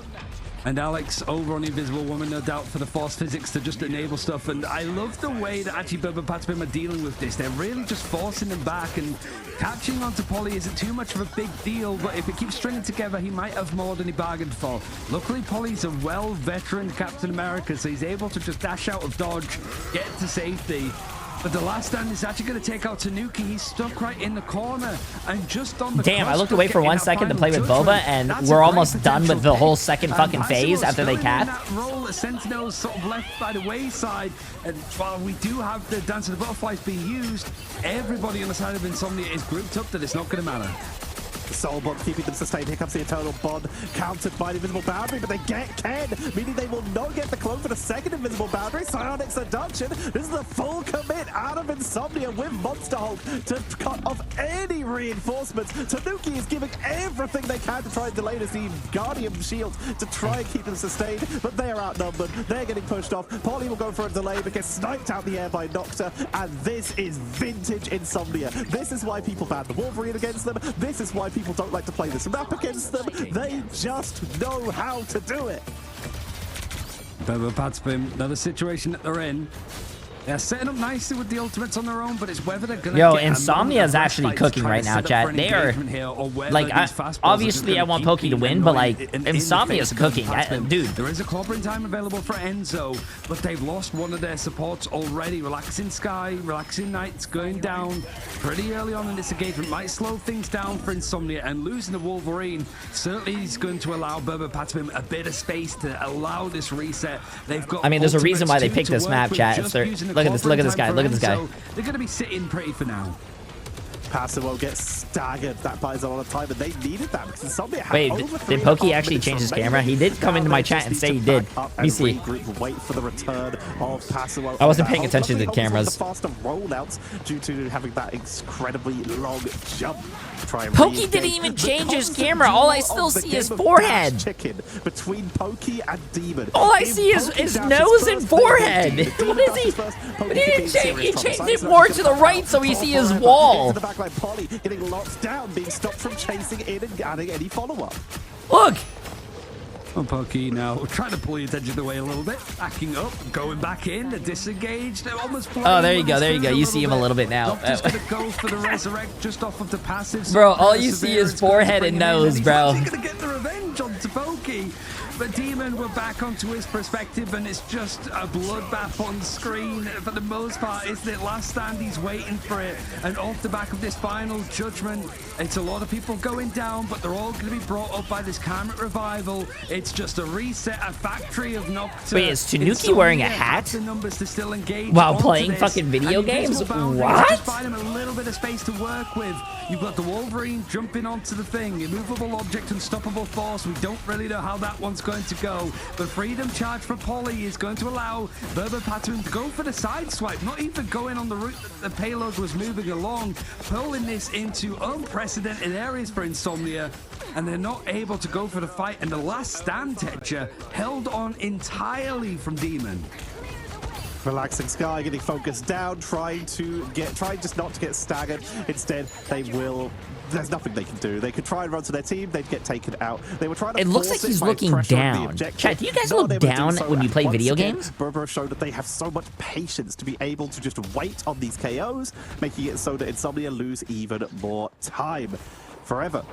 And Alex over on the Invisible Woman, no doubt, for the force physics to just enable stuff. And I love the way that actually Berber Patspim are dealing with this. They're really just forcing them back, and catching onto Polly isn't too much of a big deal, but if it keeps stringing together, he might have more than he bargained for. Luckily, Polly's a well-veteran Captain America, so he's able to just dash out of dodge, get to safety. But the last stand is actually going to take out Tanuki. He's stuck right in the corner, and just on the Damn, I looked away for 1 second to play with Boba, and we're almost done with the whole second fucking phase after they cap. That role, Sentinel's sort of left by the wayside, and while we do have the Dance of the Butterflies being used, everybody on the side of Insomnia is grouped up that it's not going to matter. The Soul Bond keeping them sustained. Here comes the Eternal Bond, countered by the Invisible Boundary, but they get Ken, meaning they will not get the clone for the second Invisible Boundary. Psionic Seduction. This is the full commit out of Insomnia with Monster Hulk to cut off any reinforcements. Tanuki is giving everything they can to try and delay this. The Guardian Shield to try and keep them sustained, but they are outnumbered. They're getting pushed off. Polly will go for a delay, but gets sniped out the air by Nocta, and this is vintage Insomnia. This is why people ban the Wolverine against them. This is why people don't like to play this map against them. They just know how to do it. Berber Patspim, another situation that they're in. They're setting up nicely with the ultimates on their own, but it's whether they're gonna Yo, get Insomnia is actually cooking right now, chat. They are like, obviously I want Pokey to win, but like Insomnia is cooking, dude. There is a clobbering time available for Enzo, but they've lost one of their supports already. Relaxing Sky, Relaxing Knight's going down pretty early on in this engagement. Might slow things down for Insomnia, and losing the Wolverine certainly is going to allow Berber Patapim a bit of space to allow this reset. They've got. I mean, there's a reason why they picked this map, chat. If they're look at this guy. Look at this guy. They're going to be sitting pretty for now. Passimo gets staggered. That buys them a lot of time, and they needed that because somebody had Wait, did Pokey actually change his camera? He did come into my chat and say he did. Let me see. Wait for the return of Passimo. I wasn't paying attention to the cameras. Faster rollouts due to having that incredibly long jump. Pokey didn't even change his camera. All I still see is forehead. Chicken between Pokey and Demon. All I see is his nose and forehead. What is he? But he didn't change. He changed it more to the right so we see his wall. The backline, Polly getting locked down, being stopped from chasing in and adding any follow-up. Look. Well, Pokey now trying to pull your attention away a little bit, backing up, going back in, disengaged, almost. Oh, there you go, there you go. You see him a little bit now. Just gonna go for the resurrect just off of the passive. Bro, all you see is forehead and nose, bro. He's gonna get the revenge onto Pokey. But Demon, we're back onto his perspective, and it's just a bloodbath on screen for the most part, isn't it? Last stand, he's waiting for it. And off the back of this final judgment, it's a lot of people going down, but they're all going to be brought up by this Karmic Revival. It's just a reset, a factory of Nocta. Wait, is Tanuki wearing a hat? The numbers to still engage while playing fucking video games? What? Just buy them a little bit of space to work with. You've got the Wolverine jumping onto the thing. Immovable object, unstoppable force. We don't really know how that one's going to go, but freedom charge for Polly is going to allow Berber Patapim to go for the side swipe, not even going on the route that the payload was moving along, pulling this into unprecedented areas for Insomnia, and they're not able to go for the fight. And the last stand, Tetcher, held on entirely from Demon. Relaxing Sky getting focused down, trying just not to get staggered. Instead, they will. There's nothing they can do. They could try and run to their team, they'd get taken out. They were trying to. It looks like he's looking down. Chat, do you guys look down when you play video games? Berber showed that they have so much patience to be able to just wait on these KOs, making it so that Insomnia lose even more time. Forever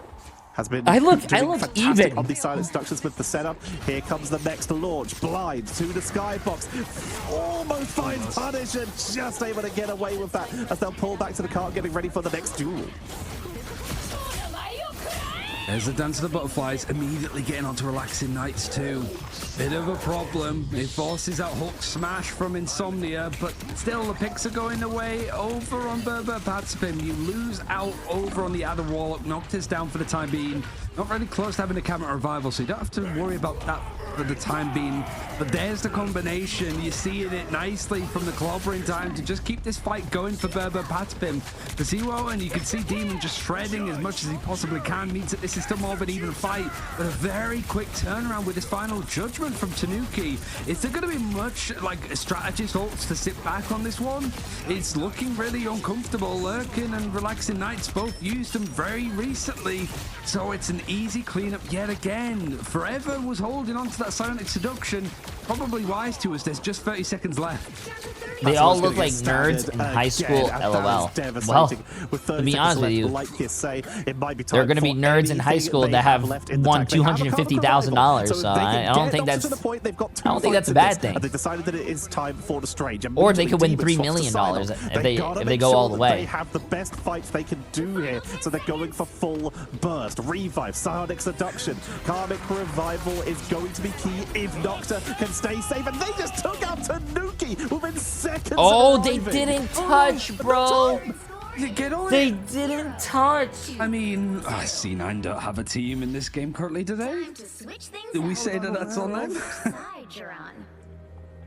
has been I look fantastic even on these silent structures with the setup. Here comes the next launch. Blind to the skybox. Almost finds punish and just able to get away with that as they'll pull back to the cart, getting ready for the next duel. There's the dance of the butterflies, immediately getting onto Relaxing Knights too. Bit of a problem. It forces that hook smash from Insomnia, but still the picks are going away over on Berber Patapim. You lose out over on the Adder Warlock. Noctis down for the time being. Not really close to having a Karmic Revival, so you don't have to worry about that for the time being. But there's the combination. You're seeing it nicely from the clobbering time to just keep this fight going for Berber Patapim. The Zero, and you can see Demon just shredding as much as he possibly can. Means that this is still more of an even fight, but a very quick turnaround with this final judgment from Tanuki. Is there going to be much like strategist ults to sit back on this one? It's looking really uncomfortable. Lurkin and Relaxing Knights both used them very recently, so it's an easy cleanup yet again. Forever was holding on to that Psionic Seduction. Probably wise to us. There's just 30 seconds left. They all look like nerds in high school, LOL. Well, to be honest with you, they're going to be nerds in high school that have won $250,000. So I don't think that's a bad thing. They decided that it is time for the strange. Or they could win $3 million if they go all the way. They have the best fights they can do here, so they're going for full burst, revive, Psionic Seduction. Karmic Revival is going to be key if Nocta can stay safe, and they just took out Tanuki within seconds. Oh, they didn't touch, bro. Get on They it. didn't touch. I mean, C9 don't have a team in this game currently today. Did we say that that's on them?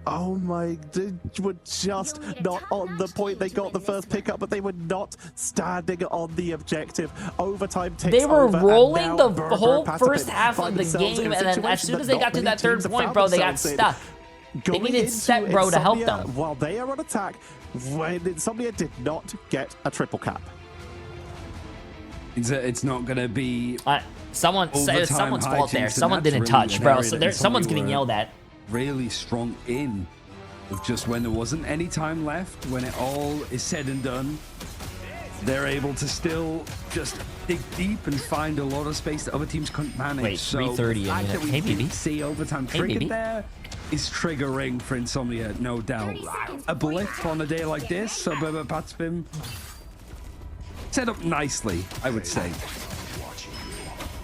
Oh my, they were just not on the point. They got the first pickup, but they were not standing on the objective. Overtime takes They were over, rolling the Berber whole Patapim first half of find the themselves game, in a and then as situation soon as that they got to not that many third teams point, have bro, found they got themselves in. stuck. They needed into Step Bro to help Insomnia, them. While they are on attack, when Insomnia did not get a triple cap. It's not going to be... Someone's fault there. Someone didn't touch, bro. So someone's getting yelled at. Really strong in of just when there wasn't any time left, when it all is said and done, they're able to still just dig deep and find a lot of space that other teams couldn't manage. Wait, 3:30 a minute. Hey, baby. See overtime triggered there is triggering for Insomnia, no doubt. A blip on a day like this, so Patspim set up nicely, I would say.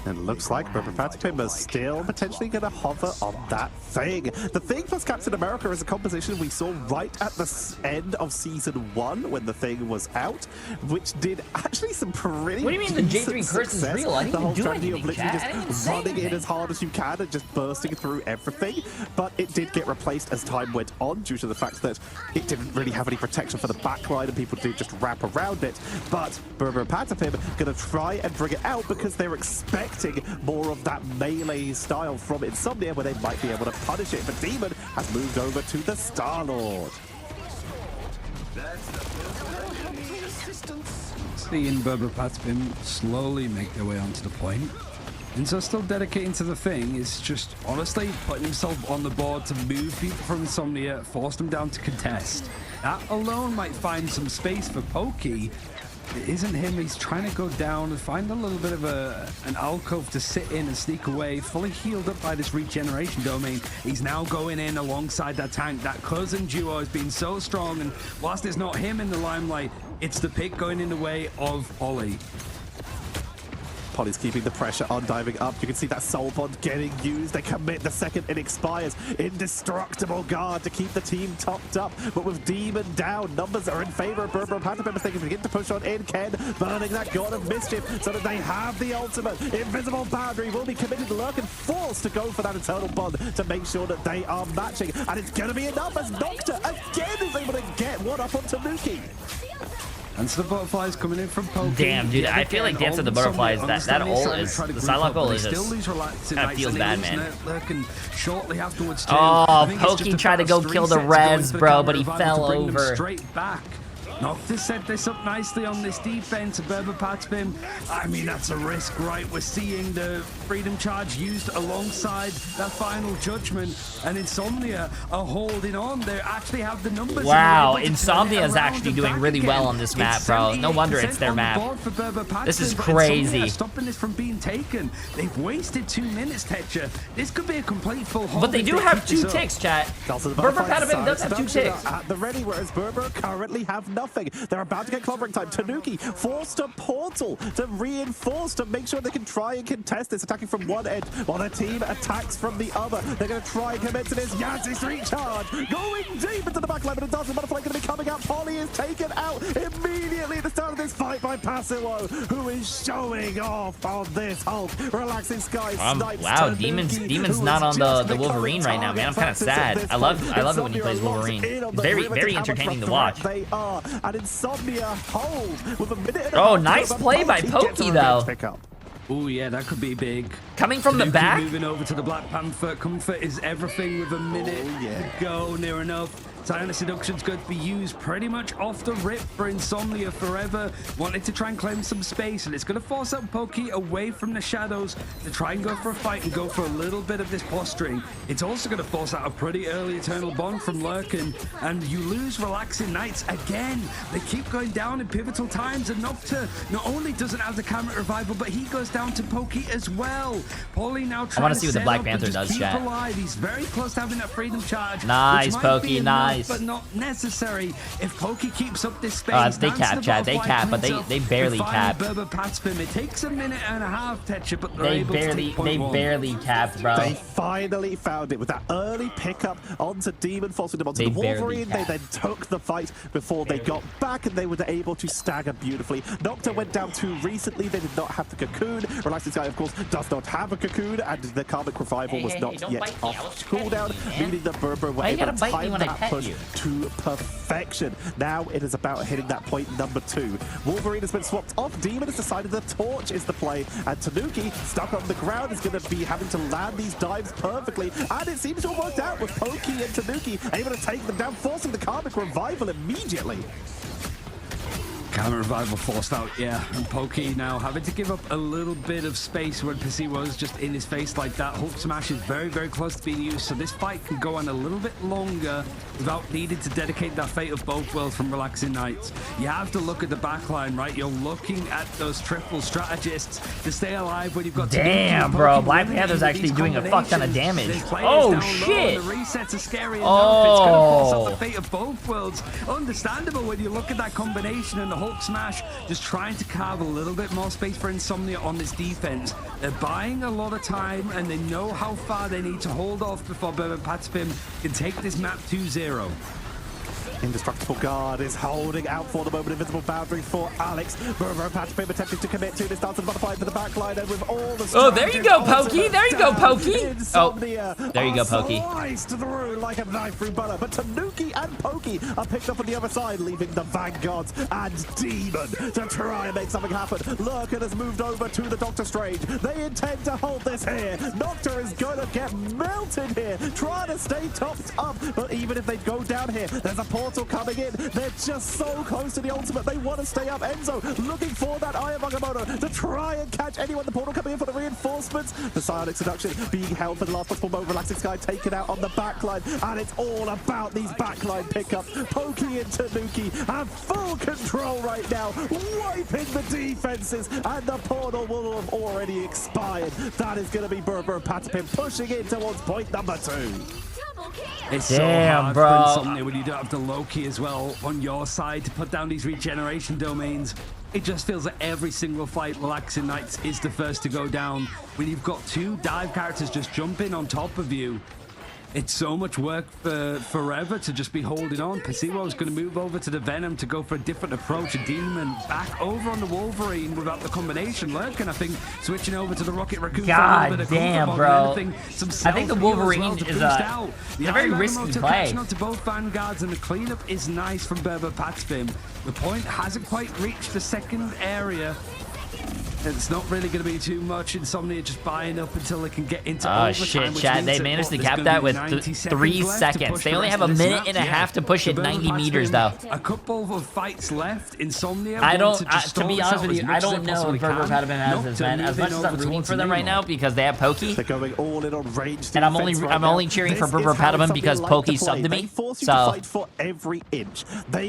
And looks like Patspim is still potentially going to hover on that thing. The thing plus Captain America is a composition we saw right at the end of Season 1 when the thing was out, which did actually some pretty What do you mean the Jay3 curse is real? I didn't do anything, just running in as hard as you can and just bursting through everything. But it did get replaced as time went on due to the fact that it didn't really have any protection for the backline and people did just wrap around it. But Patspim going to try and bring it out because they're expecting more of that melee style from Insomnia where they might be able to punish it. But Demon has moved over to the Star-Lord. Seeing Patspim slowly make their way onto the point. And so still dedicating to the thing is just honestly putting himself on the board to move people from Insomnia, force them down to contest. That alone might find some space for Pokey. It isn't him. He's trying to go down and find a little bit of an alcove to sit in and sneak away, fully healed up by this regeneration domain. He's now going in alongside that tank. That cousin duo has been so strong, and whilst it's not him in the limelight, it's the pick going in the way of Ollie. Polly's keeping the pressure on diving up. You can see that soul bond getting used. They commit the second it expires. Indestructible guard to keep the team topped up. But with Demon down, numbers are in favor of Patspim as they can begin to push on in. Ken burning that God of Mischief so that they have the ultimate. Invisible boundary will be committed. Lurk and forced to go for that eternal bond to make sure that they are matching. And it's going to be enough as Nocta again is able to get one up on Tanuki. And so the butterflies coming in from Pokey. Damn, dude, I feel like Dance of the Butterflies, that ult is, the Psylocke ult is just, kind of feels bad, man. Shortly afterwards too. Oh, Pokey tried to go kill the Reds, bro, but he fell over. Straight back. Nocta set this up nicely on this defense. Patspim, I mean, that's a risk, right? We're seeing the Freedom Charge used alongside that final judgment, and Insomnia are holding on. They actually have the numbers. Wow, Insomnia is actually doing really well on this map, bro. No wonder it's their map. This is crazy. Stopping this from being taken. They've wasted 2 minutes, Tetcher. This could be a complete full hold. But they do have 2 ticks, chat. Patspim does have 2 ticks. At the ready, whereas Berber currently have nothing. They're about to get clobbering time. Tanuki forced a portal to reinforce to make sure they can try and contest this, attacking from one edge while their team attacks from the other. They're going to try and commit to this. Yazzie's recharge going deep into the backline, but it doesn't. Butterfly going to be coming out. Polly is taken out immediately at the start of this fight by Pasiwo, who is showing off on this Hulk. Relaxing Sky snipes. Wow, Demon's not on the Wolverine right now, man. I'm kind of sad. I love it when he plays Wolverine. Very entertaining to watch. They are. And Insomnia hold with a minute. Oh, nice play by Pokey, though. Oh, yeah, that could be big. Coming from the back? Moving over to the Black Panther. Comfort is everything with a minute to go, near enough. Silent Seduction's going to be used pretty much off the rip for Insomnia forever. Wanted to try and claim some space, and it's going to force out Pokey away from the shadows to try and go for a fight and go for a little bit of this posturing. It's also going to force out a pretty early Eternal Bond from Lurkin, and you lose Relaxing Knights again. They keep going down in pivotal times, and Nocta not only doesn't have the camera revival, but he goes down to Pokey as well. Paulie now trying I want to see what the Black Panther does, chat. He's very close to having that freedom charge. Nice, Pokey, nice. But not necessary. If Pokey keeps up this space, they cap, chat. They cap, but they barely cap. It takes a minute and a half, Tetcher, but they barely capped, bro. They finally found it with that early pickup onto Demon, forcing them onto the Wolverine. They then took the fight before they got back, and they were able to stagger beautifully. Nocta went down too recently. They did not have the cocoon. Relaxing Sky, of course, does not have a cocoon, and the Karmic Revival was not yet off cooldown, meaning that Berber were able to time that push to perfection. Now it is about hitting that point number 2. Wolverine has been swapped off. Demon has decided the torch is the play, and Tanuki, stuck on the ground, is going to be having to land these dives perfectly, and it seems to have worked out with Pokey and Tanuki able to take them down, forcing the Karmic Revival immediately. Camera revival forced out, yeah. And Pokey now having to give up a little bit of space when Pasiwo's just in his face like that. Hulk Smash is very, very close to being used, so this fight can go on a little bit longer without needing to dedicate that fate of both worlds from Relaxing Nights. You have to look at the backline, right? You're looking at those triple strategists to stay alive when you've got... Damn, bro. Black Panther's actually doing a fuck ton of damage. Oh, shit. The resets are scary enough. It's going to force out the fate of both worlds. Understandable when you look at that combination and the Hulk Smash just trying to carve a little bit more space for Insomnia on this defense. They're buying a lot of time and they know how far they need to hold off before Patspim can take this map 2-0. Indestructible Guard is holding out for the moment. Invisible boundary for Alex. Patspim attempting to commit to this dance and butterfly to the backline, and with all the... Oh, there you go, Pokey. There you go, Pokey. Insomnia there you go, Pokey. Sliced through like a knife through butter. But Tanuki and Pokey are picked up on the other side, leaving the Vanguards and Demon to try and make something happen. Lurkin has moved over to the Doctor Strange. They intend to hold this here. Nocta is going to get melted here, trying to stay topped up. But even if they go down here, there's a portal coming in. They're just so close to the ultimate. They want to stay up. Enzo looking for that Eye of Agamotto to try and catch anyone. The portal coming in for the reinforcements. The Psionic Seduction being held for the last possible moment. Relaxing Sky taken out on the backline. And it's all about these backline pickups. Pokey and Tanuki have full control right now, wiping the defenses. And the portal will have already expired. That is going to be Berber Patapim pushing in towards point number 2. It's so hard for Insomnia when you don't have the Loki as well on your side to put down these regeneration domains. It just feels like every single fight Relaxing Nights is the first to go down. When you've got 2 dive characters just jumping on top of you, it's so much work for forever to just be holding on. Pasiwo's going to move over to the Venom to go for a different approach. A Demon back over on the Wolverine without the combination. Lurkin, I think, switching over to the Rocket Raccoon. God damn, bro. I think the Wolverine is a very risky play. Catching up to both Vanguards, and the cleanup is nice from Berber Patspim. The point hasn't quite reached the second area. It's not really going to be too much. Insomnia just buying up until they can get into overtime. Shit, Chad. They managed to cap that with 3 seconds. They only have a minute and a half to push it 90 meters, though. A couple of fights left. Insomnia. To be honest with you, I don't know if Berber Patapim has this, man. As much as I'm rooting for them right now because they have Pokey. They're going all in on range. And I'm only cheering for Berber Patapim because Pokey subbed to me. So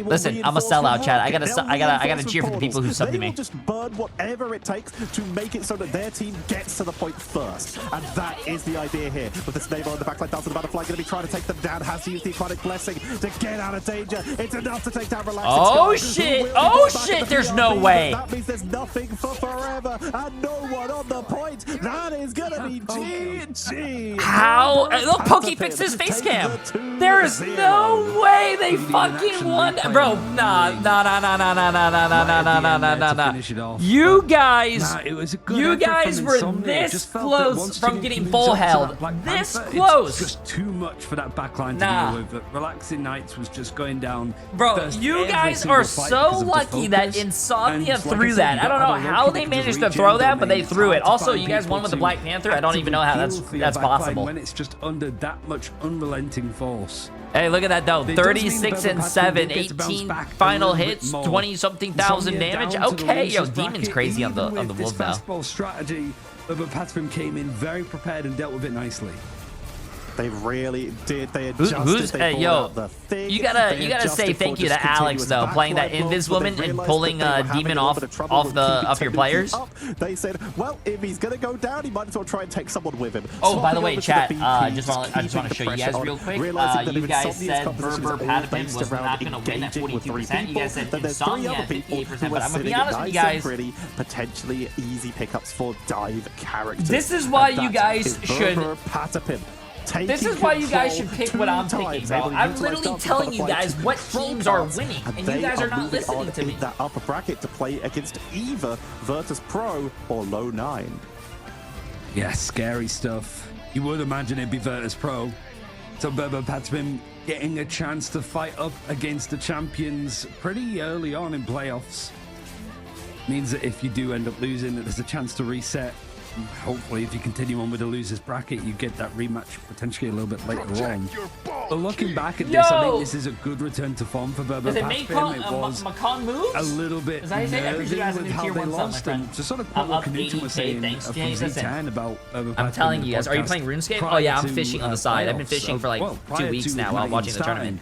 listen, I'm a sellout, Chad. I gotta cheer for the people who subbed to me. They will just burn whatever it takes to make it so that their team gets to the point first. And that is the idea here. With the Snable on the backline, down to the Butterfly, going to be trying to take them down. Has to use the Aquatic Blessing to get out of danger. It's enough to take down Relaxing Oh Sky, shit! Oh shit! There's no way. That means there's nothing for forever and no one on the point. That is going to be GG. How? Look, Pokey fixed his face cam. There is no way they fucking won. Bro, nah. You guys were this close from getting bullheld. This close. It's just too much for that backline to deal with. But Relaxing Nights was just going down. Bro, you guys are so lucky that Insomnia threw that. I don't know how they managed to throw that, but they threw it. Also, you guys won with the Black Panther. I don't even know how that's possible. When it's just under that much unrelenting force. Hey, look at that though. 36 and 7, 18 final hits, 20-something thousand damage. Okay, yo, Demon's crazy on the Wolf now. Fastball strategy, but Patspim came in very prepared and dealt with it nicely. They really did. They adjusted. You gotta say thank you to Alex though, playing that Invis woman and pulling Demon off your players. They said, well, if he's gonna go down, he might as well try and take someone with him. Oh, by the way, chat, I just want to show you guys real quick. You guys said Berber Patapim was not gonna win at 42%. You guys said Insomnia at 58%. But I'm gonna be honest with you guys. Potentially easy pickups for dive characters. This is why you guys should. This is why you guys should pick what I'm picking, bro. I'm literally telling you guys what teams are winning, and you guys are not listening to me. That upper bracket to play against either Virtus Pro or Low 9. Yeah, scary stuff. You would imagine it'd be Virtus Pro. So Berber Patspim getting a chance to fight up against the champions pretty early on in playoffs. Means that if you do end up losing, that there's a chance to reset. hopefully, if you continue on with the losers bracket, you get that rematch potentially a little bit later on. But looking back at this, I think this is a good return to form for Berber Patspin. It was a little bit nervy with how they lost, and just sort of what Knutson was saying from Z10 about Berber Patspin. I'm telling you guys, are you playing RuneScape? Oh yeah, I'm fishing on the side. I've been fishing for like 2 weeks now while watching the tournament.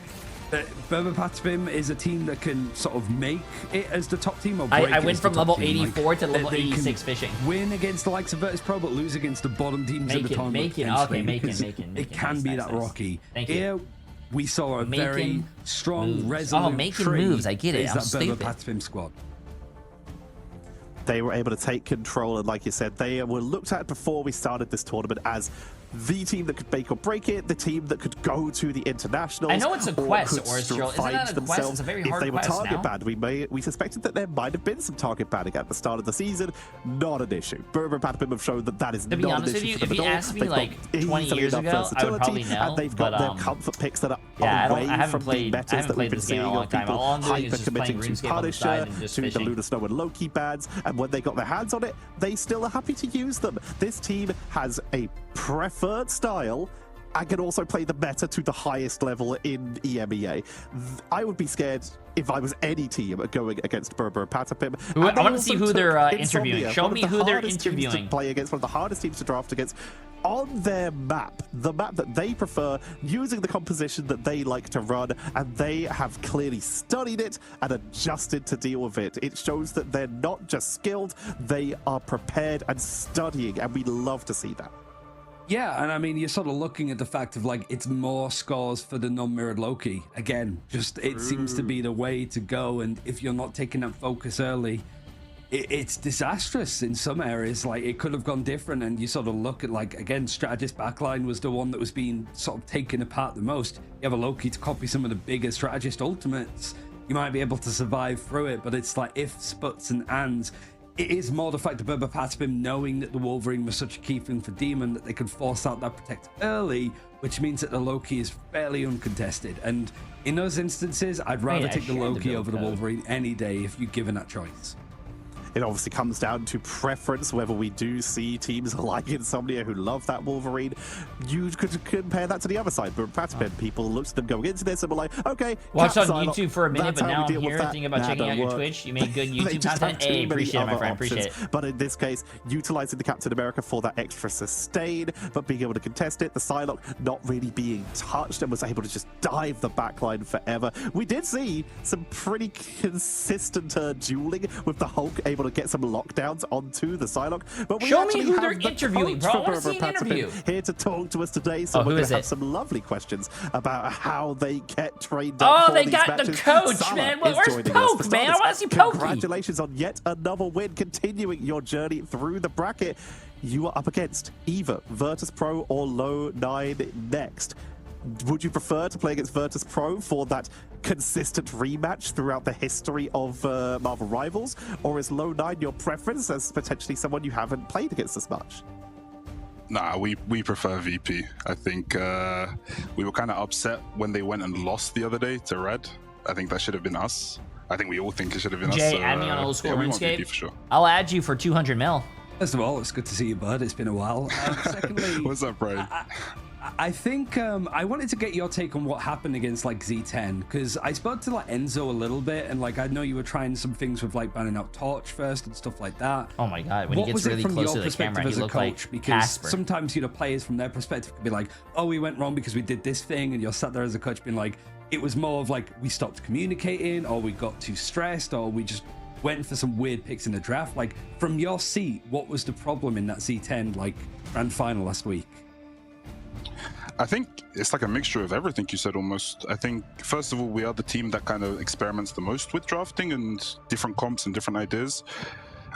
Berber Patspin is a team that can sort of make it as the top team or break I went from level 84 to level 86 fishing. Win against the likes of Virtus Pro, but lose against the bottom teams of the tournament. It can be that rocky. Here, we saw a very strong, resolute making moves. I get it. I'm stupid. Berber Patspin squad. They were able to take control, and like you said, they were looked at before we started this tournament as the team that could make or break it, the team that could go to the internationals. I know it's a quest, or Isn't that a quest? It's a very hard if they were quest target banned, we suspected that there might have been some target banning at the start of the season. Not an issue. Berber Patspin have shown that is not an issue for them at all. If you asked me like 20 years ago, I would probably know. And they've got their comfort picks that are away from the metas that we've been seeing of people hyper-committing to Punisher, to the Lunar Snow and Loki bans, and when they got their hands on it, they still are happy to use them. This team has a preferred style and can also play the meta to the highest level in EMEA. I would be scared if I was any team going against Berber Patspin. I want to see who they're interviewing. Show me who they're interviewing. To play against, one of the hardest teams to draft against on their map, the map that they prefer, using the composition that they like to run, and they have clearly studied it and adjusted to deal with it. It shows that they're not just skilled, they are prepared and studying, and we love to see that. Yeah, and I mean, you're sort of looking at the fact of like, it's more scores for the non-mirrored Loki. Again, just it seems to be the way to go, and if you're not taking that focus early, it's disastrous in some areas. Like, it could have gone different, and you sort of look at, like, again, Strategist backline was the one that was being sort of taken apart the most. You have a Loki to copy some of the bigger Strategist ultimates, you might be able to survive through it, but it's like ifs, buts, and ands. It is more the fact that Berber Patspin, knowing that the Wolverine was such a key thing for Demon, that they could force out that protect early, which means that the Loki is fairly uncontested. And in those instances, I'd rather take the Loki over the Wolverine any day if you're given that choice. It obviously comes down to preference, whether we do see teams like Insomnia who love that Wolverine. You could compare that to the other side, but Patspin, people looked at them going into this and were like, okay, watched on YouTube for a minute, but now I'm here thinking about checking out your Twitch. You made good YouTube content. Hey, appreciate it, my friend. Appreciate it. But in this case, utilizing the Captain America for that extra sustain, but being able to contest it, the Psylocke not really being touched and was able to just dive the backline forever. We did see some pretty consistent dueling with the Hulk able to get some lockdowns onto the Psylocke. But we show me who they're interviewing, bro. I want to see an interview. Here to talk to us today, so we're going to have some lovely questions about how they get trained up. Oh, for they these got matches. the coach, man. Where's Poke, man? I want to see Poke. Congratulations on yet another win, continuing your journey through the bracket. You are up against either Virtus Pro or Low 9 next. Would you prefer to play against Virtus Pro for that consistent rematch throughout the history of Marvel Rivals, or is Low 9 your preference as potentially someone you haven't played against as much? Nah, we prefer VP. I think we were kind of upset when they went and lost the other day to Red. I think that should have been us. I think we all think it should have been us. Jay, add me on old school RuneScape. For sure. I'll add you for 200 mil. First of all, it's good to see you, bud. It's been a while. Secondly, what's up, bro? I think I wanted to get your take on what happened against like Z10, because I spoke to like Enzo a little bit, and like I know you were trying some things with like banning out Torch first and stuff like that. Oh my god, when he gets really close to the camera, he looks like because Casper. Sometimes, you know, players from their perspective could be like, oh, we went wrong because we did this thing, and you're sat there as a coach being like, it was more of like we stopped communicating, or we got too stressed, or we just went for some weird picks in the draft. Like, from your seat, what was the problem in that Z10 like grand final last week? I think it's like a mixture of everything you said almost. I think, first of all, we are the team that kind of experiments the most with drafting and different comps and different ideas.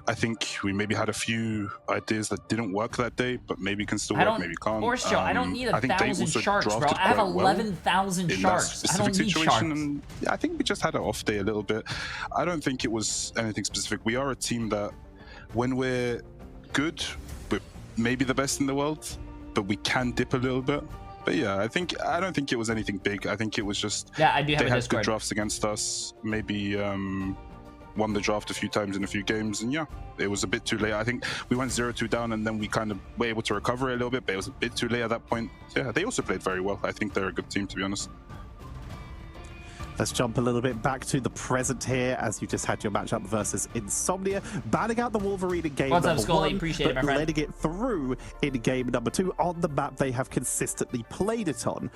I think we maybe had a few ideas that didn't work that day, but maybe can still work, maybe can't. I don't need 1,000 sharks, bro. I have 11,000 sharks. I don't need sharks. And I think we just had an off day a little bit. I don't think it was anything specific. We are a team that, when we're good, we're maybe the best in the world, but we can dip a little bit. But yeah, I don't think it was anything big. I think it was just I do have they a had Discord. good drafts against us. Maybe won the draft a few times in a few games, and yeah, it was a bit too late. I think we went 0-2 down, and then we kind of were able to recover it a little bit, but it was a bit too late at that point. Yeah, they also played very well. I think they're a good team, to be honest. Let's jump a little bit back to the present here, as you just had your matchup versus Insomnia, batting out the Wolverine in game What's up, number Scully? 1, Appreciate it, my but friend. letting it through in game number 2 on the map they have consistently played it on.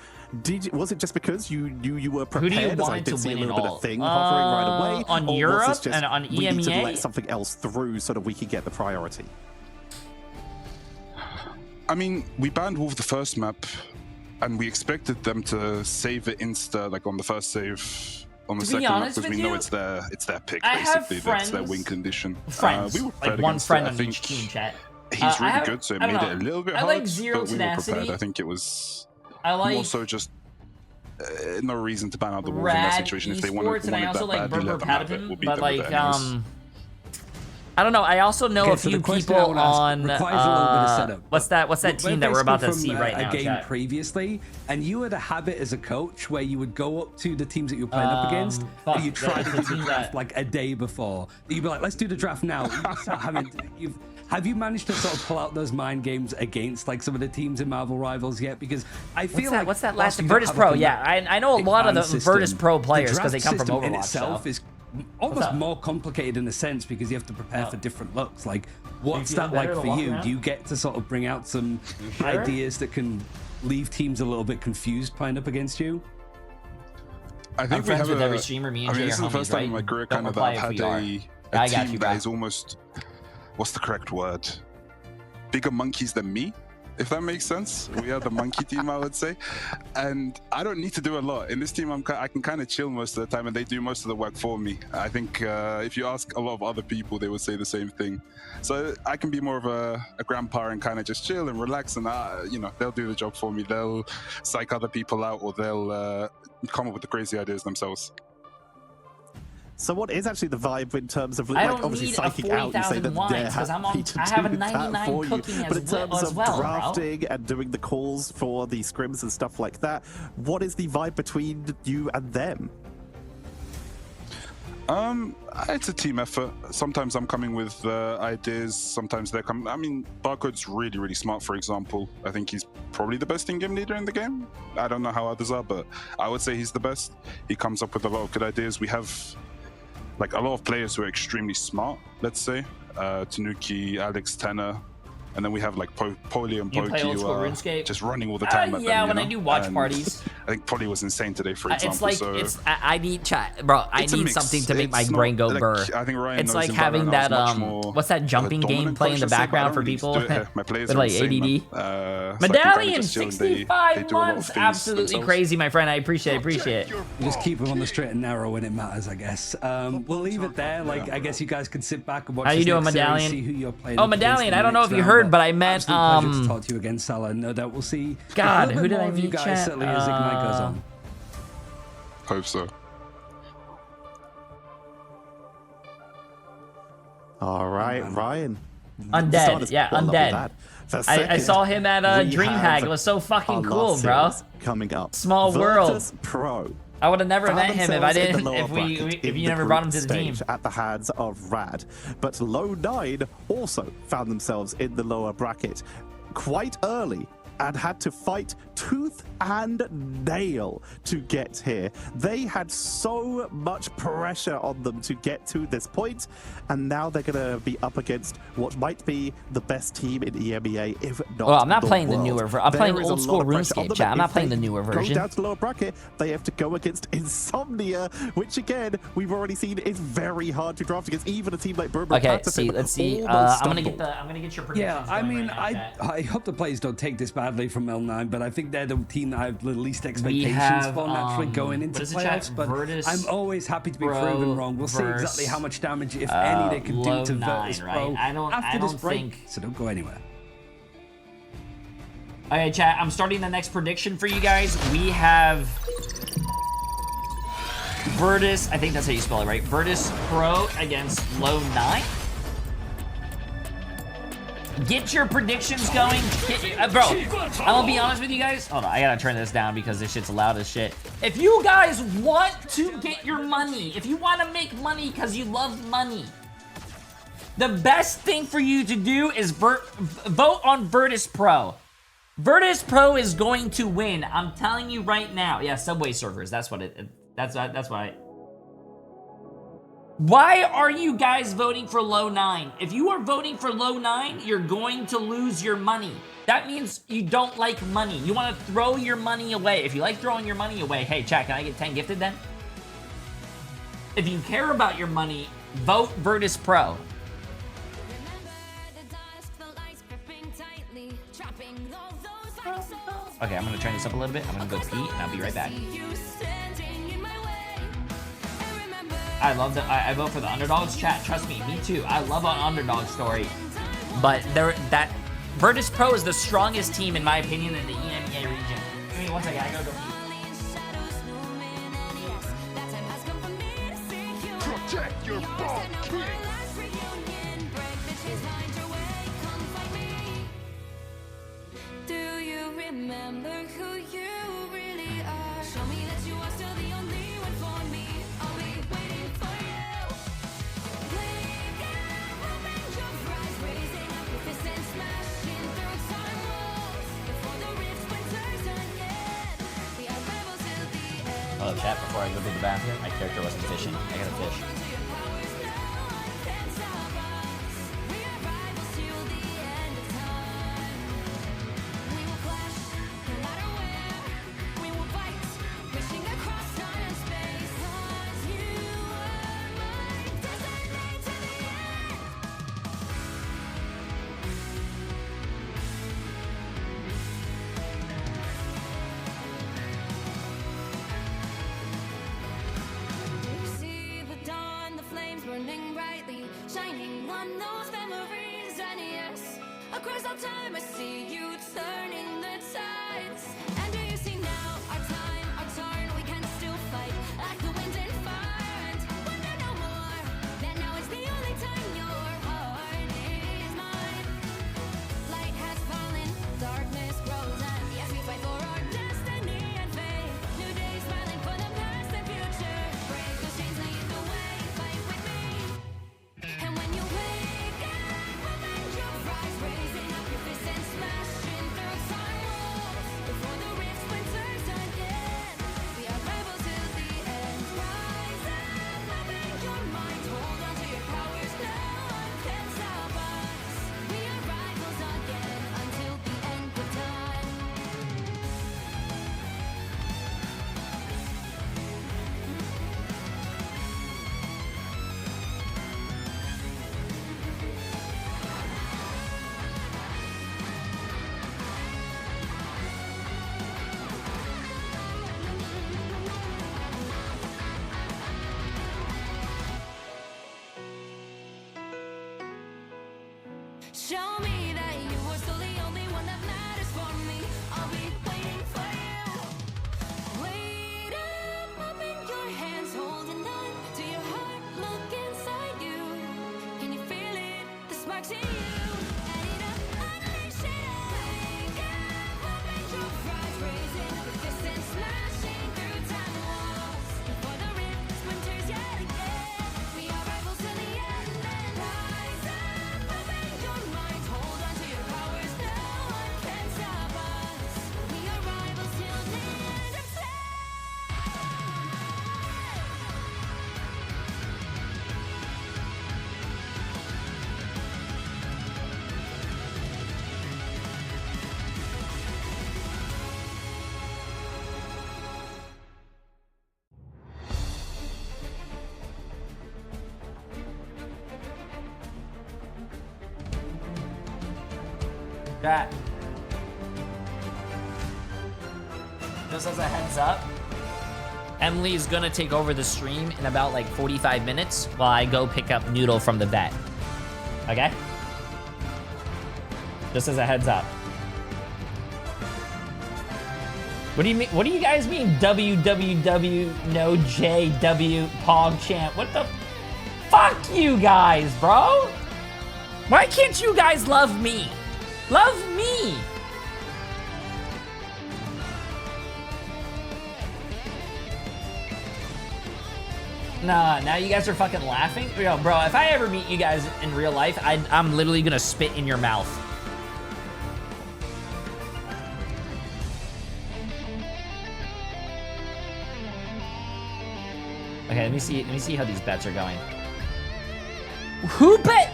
Was it just because you knew you were prepared? Who do you as I want did to see win a it little bit all? of thing hovering right away, On or was Europe this just, and on we need to EMEA? let something else through so that we can get the priority? I mean, we banned Wolf the first map, and we expected them to save it insta, like on the first save. On the To be second map, honest because we with know you, it's their pick, I have basically. That's their friends- win condition. Friends, We were like prepared one against friend it. I on think each team, chat. he's I really have- good, so it I don't made know. it a little bit I hard. like Zero but we were prepared. Tenacity. I think it was I like more so just no reason to ban out the Wolves in that Rad situation. If they Esports, wanted and I also that like badly, Berber let them have it. Patterson, We'll beat but them with like it anyways. I don't know. I also know Okay, a so few the question I people wanna ask on requires a little bit of setup. what's that We're team that we're about to basically see from right now, a game chat? previously, and you had a habit as a coach where you would go up to the teams that you were playing up against, fuck, and you try the to do the team draft that- like a day before. You'd be like, "Let's do the draft now." Have you managed to sort of pull out those mind games against like some of the teams in Marvel Rivals yet? Because I feel like What's that whilst last you don't Virtus have, Pro? like, Yeah, I know a lot of the ban system, Virtus Pro players the because they draft come from system in Overwatch. itself so. is almost up? more complicated in a sense because you have to prepare for different looks. Like, what's feeling that like better to for walk you? around? Do you get to sort of bring out some sure? ideas that can leave teams a little bit confused playing up against you? I I'm think we friends have with a, every streamer. Me and I Jay mean, this are is the homies, first time right? in my career Don't kind of reply that I've if had we a are. I got team you, that bro. is almost, what's the correct word? Bigger monkeys than me, if that makes sense. We are the monkey team, I would say. And I don't need to do a lot. In this team, I can kind of chill most of the time, and they do most of the work for me. I think if you ask a lot of other people, they would say the same thing. So I can be more of a grandpa and kind of just chill and relax, and they'll do the job for me. They'll psych other people out, or they'll come up with the crazy ideas themselves. So what is actually the vibe in terms of, I like, don't obviously need a psyching out? You say 40,000 that wines, they're 'cause I'm on- happy to I have a do that 99 for you. cooking But as in terms well, of bro. drafting and doing the calls for the scrims and stuff like that, what is the vibe between you and them? It's a team effort. Sometimes I'm coming with ideas. Sometimes they're coming. I mean, Barcode's really, really smart. For example, I think he's probably the best in-game leader in the game. I don't know how others are, but I would say he's the best. He comes up with a lot of good ideas. We have like a lot of players who are extremely smart. Let's say Tanuki, Alex, Tenor. And then we have like Poli and You play Pokey old who school are RuneScape? just running all the time. At Yeah, them, when you I know? do watch And parties. I think Poli was insane today, for example. It's like so I need chat, bro. I it's a need mix. something to make my It's brain not- go like, burr. I think Ryan It's knows like in having Valorant, that I was much more what's that jumping dominant game play in the coach, let's say, but I background for don't need to people do it here. My players with are like insane, ADD. man. So I can Medallion, kinda just chill and they 65 do a lot of months, things absolutely themselves. crazy, my friend. I appreciate it. You just keep them on the straight and narrow when it matters, I guess. We'll leave it there. Like, I guess you guys can sit back and watch. How you this doing, next series, Medallion? see who you're playing Oh, up against Medallion, in I the don't know next if you round, heard, but I meant, absolute pleasure to talk to you again, Salah. No doubt we'll see. God, a little who bit did I more of you meet, guys chat? certainly as Ignite goes on. Hope so. All right, Ryan. Undead, Started yeah, well up with Undead. that. For I second, saw him at we DreamHack. have It was so fucking our cool, last bro. series coming up. Small world. Virtus Pro. I would have never Found met him if I themselves in the didn't. lower bracket If in you the never group brought him to the team. stage at the hands of Rad. But Low 9 also found themselves in the lower bracket quite early and had to fight tooth and nail to get here. They had so much pressure on them to get to this point, and now they're going to be up against what might be the best team in EMEA, if not Well, I'm not playing the world. newer version. I'm There playing is a old lot school of pressure on RuneScape, them, chat. I'm and not if playing they the newer Go version. down to the lower bracket, they have to go against Insomnia, which again, we've already seen is very hard to draft against. Even a team like Berber. Okay, see, let's see. I'm gonna get your predictions. Yeah, I going mean, right now, chat. I hope the players don't take this badly from L9, but I think they're the team that I have the least expectations have, for naturally going into what is it, chat? playoffs. But Virtus I'm always happy to be Pro proven wrong. We'll see exactly how much damage, if any, they can Low do to 9, Virtus right? Pro I don't after this break. think- So don't go anywhere. Okay, chat, I'm starting the next prediction for you guys. We have Virtus, I think that's how you spell it, right? Virtus Pro against Low 9. Get your predictions going. Bro, I'm gonna be honest with you guys. Hold on, I gotta turn this down because this shit's loud as shit. If you guys want to get your money, if you want to make money because you love money, the best thing for you to do is vote on Virtus Pro. Virtus Pro is going to win. I'm telling you right now. Yeah, Subway servers. That's what it. That's why. Why are you guys voting for low 9? If you are voting for low 9, you're going to lose your money. That means you don't like money. You want to throw your money away. If you like throwing your money away, hey, chat, can I get 10 gifted then? If you care about your money, vote Virtus Pro. Okay, I'm gonna turn this up a little bit. I'm gonna go pee, and I'll be right back. I love that. I vote for the underdogs. Chat, trust me too. I love an underdog story, but that Virtus Pro is the strongest team in my opinion in the EMEA region. Give me one second. I gotta go pee. Protect your ball king. Do you remember who you really are? Show me that you are still the only one for me. I'll be waiting for you. Blink and open your eyes, raising up your fists and smashing through time walls. Before the rift splinters again, we are rebels till the end. Oh, chat, before I go to the bathroom, my character wasn't fishing. I gotta fish. Burning brightly, shining on those memories, and yes, across all time I see you turning the tides. And do you see now our time, our turn? We can still fight like the wind and fire, and wonder no more. That now is the only time your heart is mine. Light has fallen, darkness grows, and yes, we fight for our destiny and fate. New days smiling for the past and future. Break those chains, lead the way, fight with me. And when you wake up, open your eyes, raising up your fists and smashing through time walls. Before the rift splinters again, we are rebels till the end. Rise up, open your mind, hold on to your powers, no one can stop us. We are rivals again until the end of time. Show me that you are still the only one that matters for me. I'll be waiting for you. Wait up, open your hands, holding on to your heart. Look inside you. Can you feel it? The sparks in you. Light it up, unleash it up. Wake up, open your eyes, raising up your fists and smashing through time walls. Before the rift splinters yet again, we are rivals till the end. And rise up, open your mind, hold on to your powers, no one can stop us. We are rivals till the end of time. Chat. Just as a heads up, Emily is gonna take over the stream in about like 45 minutes while I go pick up Noodle from the vet. Okay? Just as a heads up. What do you mean? What do you guys mean? WWW no JW PogChamp? What the? Fuck you guys, bro! Why can't you guys love me? Love me! Nah, now you guys are fucking laughing? Yo, bro, if I ever meet you guys in real life, I'm literally gonna spit in your mouth. Okay, let me see how these bets are going. Who bet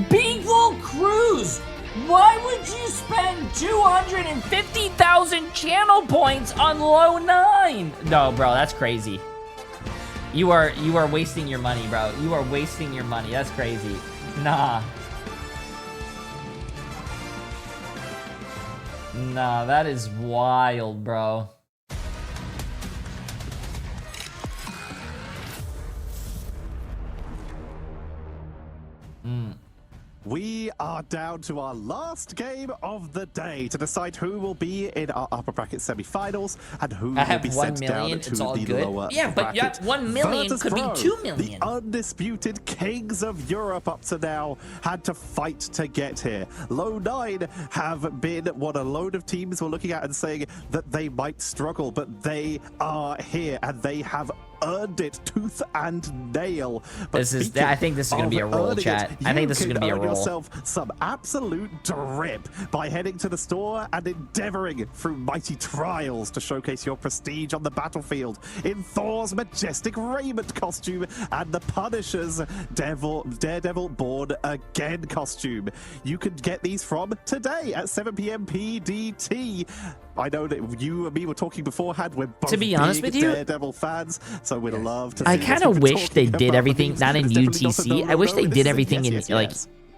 Beagle Cruise? Why would you spend 250,000 channel points on low 9? No, bro, that's crazy. You are wasting your money, bro. You are wasting your money. That's crazy. Nah. Nah, that is wild, bro. We are down to our last game of the day to decide who will be in our upper bracket semi-finals and who will be sent down to the lower yeah, but bracket. 1 million could be 2 million. The undisputed kings of Europe up to now had to fight to get here. Low 9 have been what a load of teams were looking at and saying that they might struggle, but they are here and they have earned it tooth and nail. But I think this is going to be a roll, chat. I think this is going to be a roll. Yourself some absolute drip by heading to the store and endeavoring through mighty trials to showcase your prestige on the battlefield in Thor's majestic raiment costume and the Punisher's Daredevil Born Again costume. You can get these from today at 7 p.m. PDT. I know that you and me were talking beforehand. We're both, to be honest with you, Daredevil fans, so we'd love to see. I kind of wish they did everything not in UTC. I wish they did everything in like.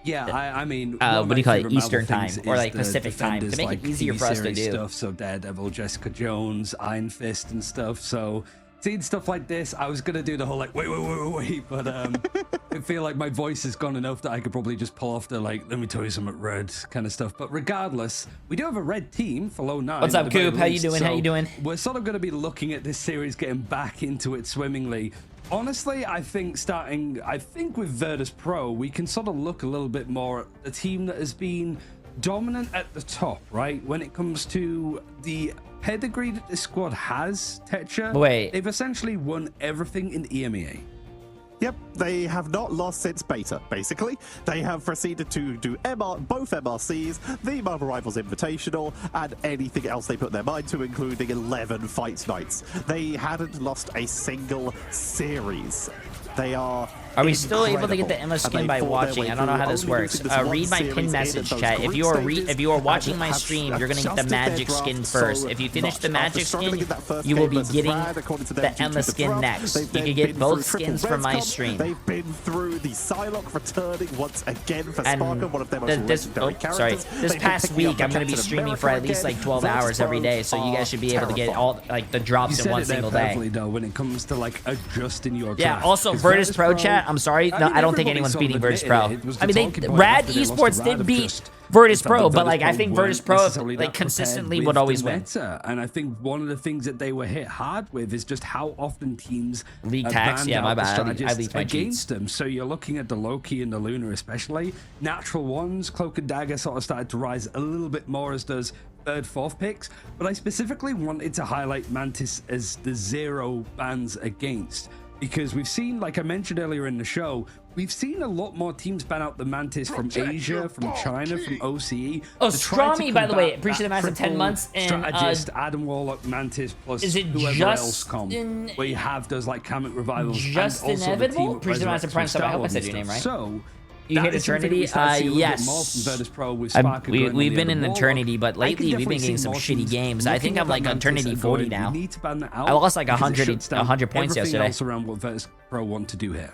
Yeah, I mean, what do you call it? Eastern time or like Pacific time to make it easier for us to do. Stuff, so Daredevil, Jessica Jones, Iron Fist, and stuff. So seeing stuff like this, I was gonna do the whole like wait, but I feel like my voice has gone enough that I could probably just pull off the like let me tell you something red kind of stuff. But regardless, we do have a red team for low 9. What's up, Coop? How you doing? So how you doing? We're sort of gonna be looking at this series getting back into it swimmingly. Honestly, I think with Virtus Pro, we can sort of look a little bit more at the team that has been dominant at the top, right? When it comes to the pedigree that this squad has, Tetra, they've essentially won everything in EMEA. Yep, they have not lost since beta, basically. They have proceeded to do both MRCs, the Marvel Rivals Invitational, and anything else they put their mind to, including 11 fight nights. They hadn't lost a single series. They are we still able to get the Emma skin by watching? I don't know how this works. Read my pin message, chat. If you are watching my stream, you're gonna get the magic skin first. If you finish the magic skin, you will be getting the Emma skin next. You can get both skins from my stream. They've been through the Psylocke returning once again for Sparker, one of their most legendary characters. This past week, I'm gonna be streaming for at least like 12 hours every day, so you guys should be able to get all like the drops in one single day. Though, when it comes to like adjusting your yeah. Also, Virtus Pro chat. I'm sorry. No, I don't think anyone's beating Virtus Pro. I mean, Rad Esports did beat Virtus Pro, but like I think Virtus Pro like consistently would always win. And I think one of the things that they were hit hard with is just how often teams league tax. Yeah, my bad. I leaked my against them. So you're looking at the Loki and the Luna, especially natural ones. Cloak and Dagger sort of started to rise a little bit more as does third, fourth picks. But I specifically wanted to highlight Mantis as the 0 bans against. Because we've seen, like I mentioned earlier in the show, we've seen a lot more teams ban out the Mantis from Asia, from China, from OCE. Oh, Strami, by the way, appreciate the massive 10 months. And strategist, Adam Warlock, Mantis, plus whoever else come. Where you have those like Kamek revivals. Just and also Inevitable? Appreciate the massive Prime Sub. I hope I said your name right. So, you hit Eternity? Yes. We've been in Eternity, but lately we've been getting some shitty games. I think I'm like Eternity 40 now. I lost like 100 points yesterday. Else around what Virtus Pro want to do here.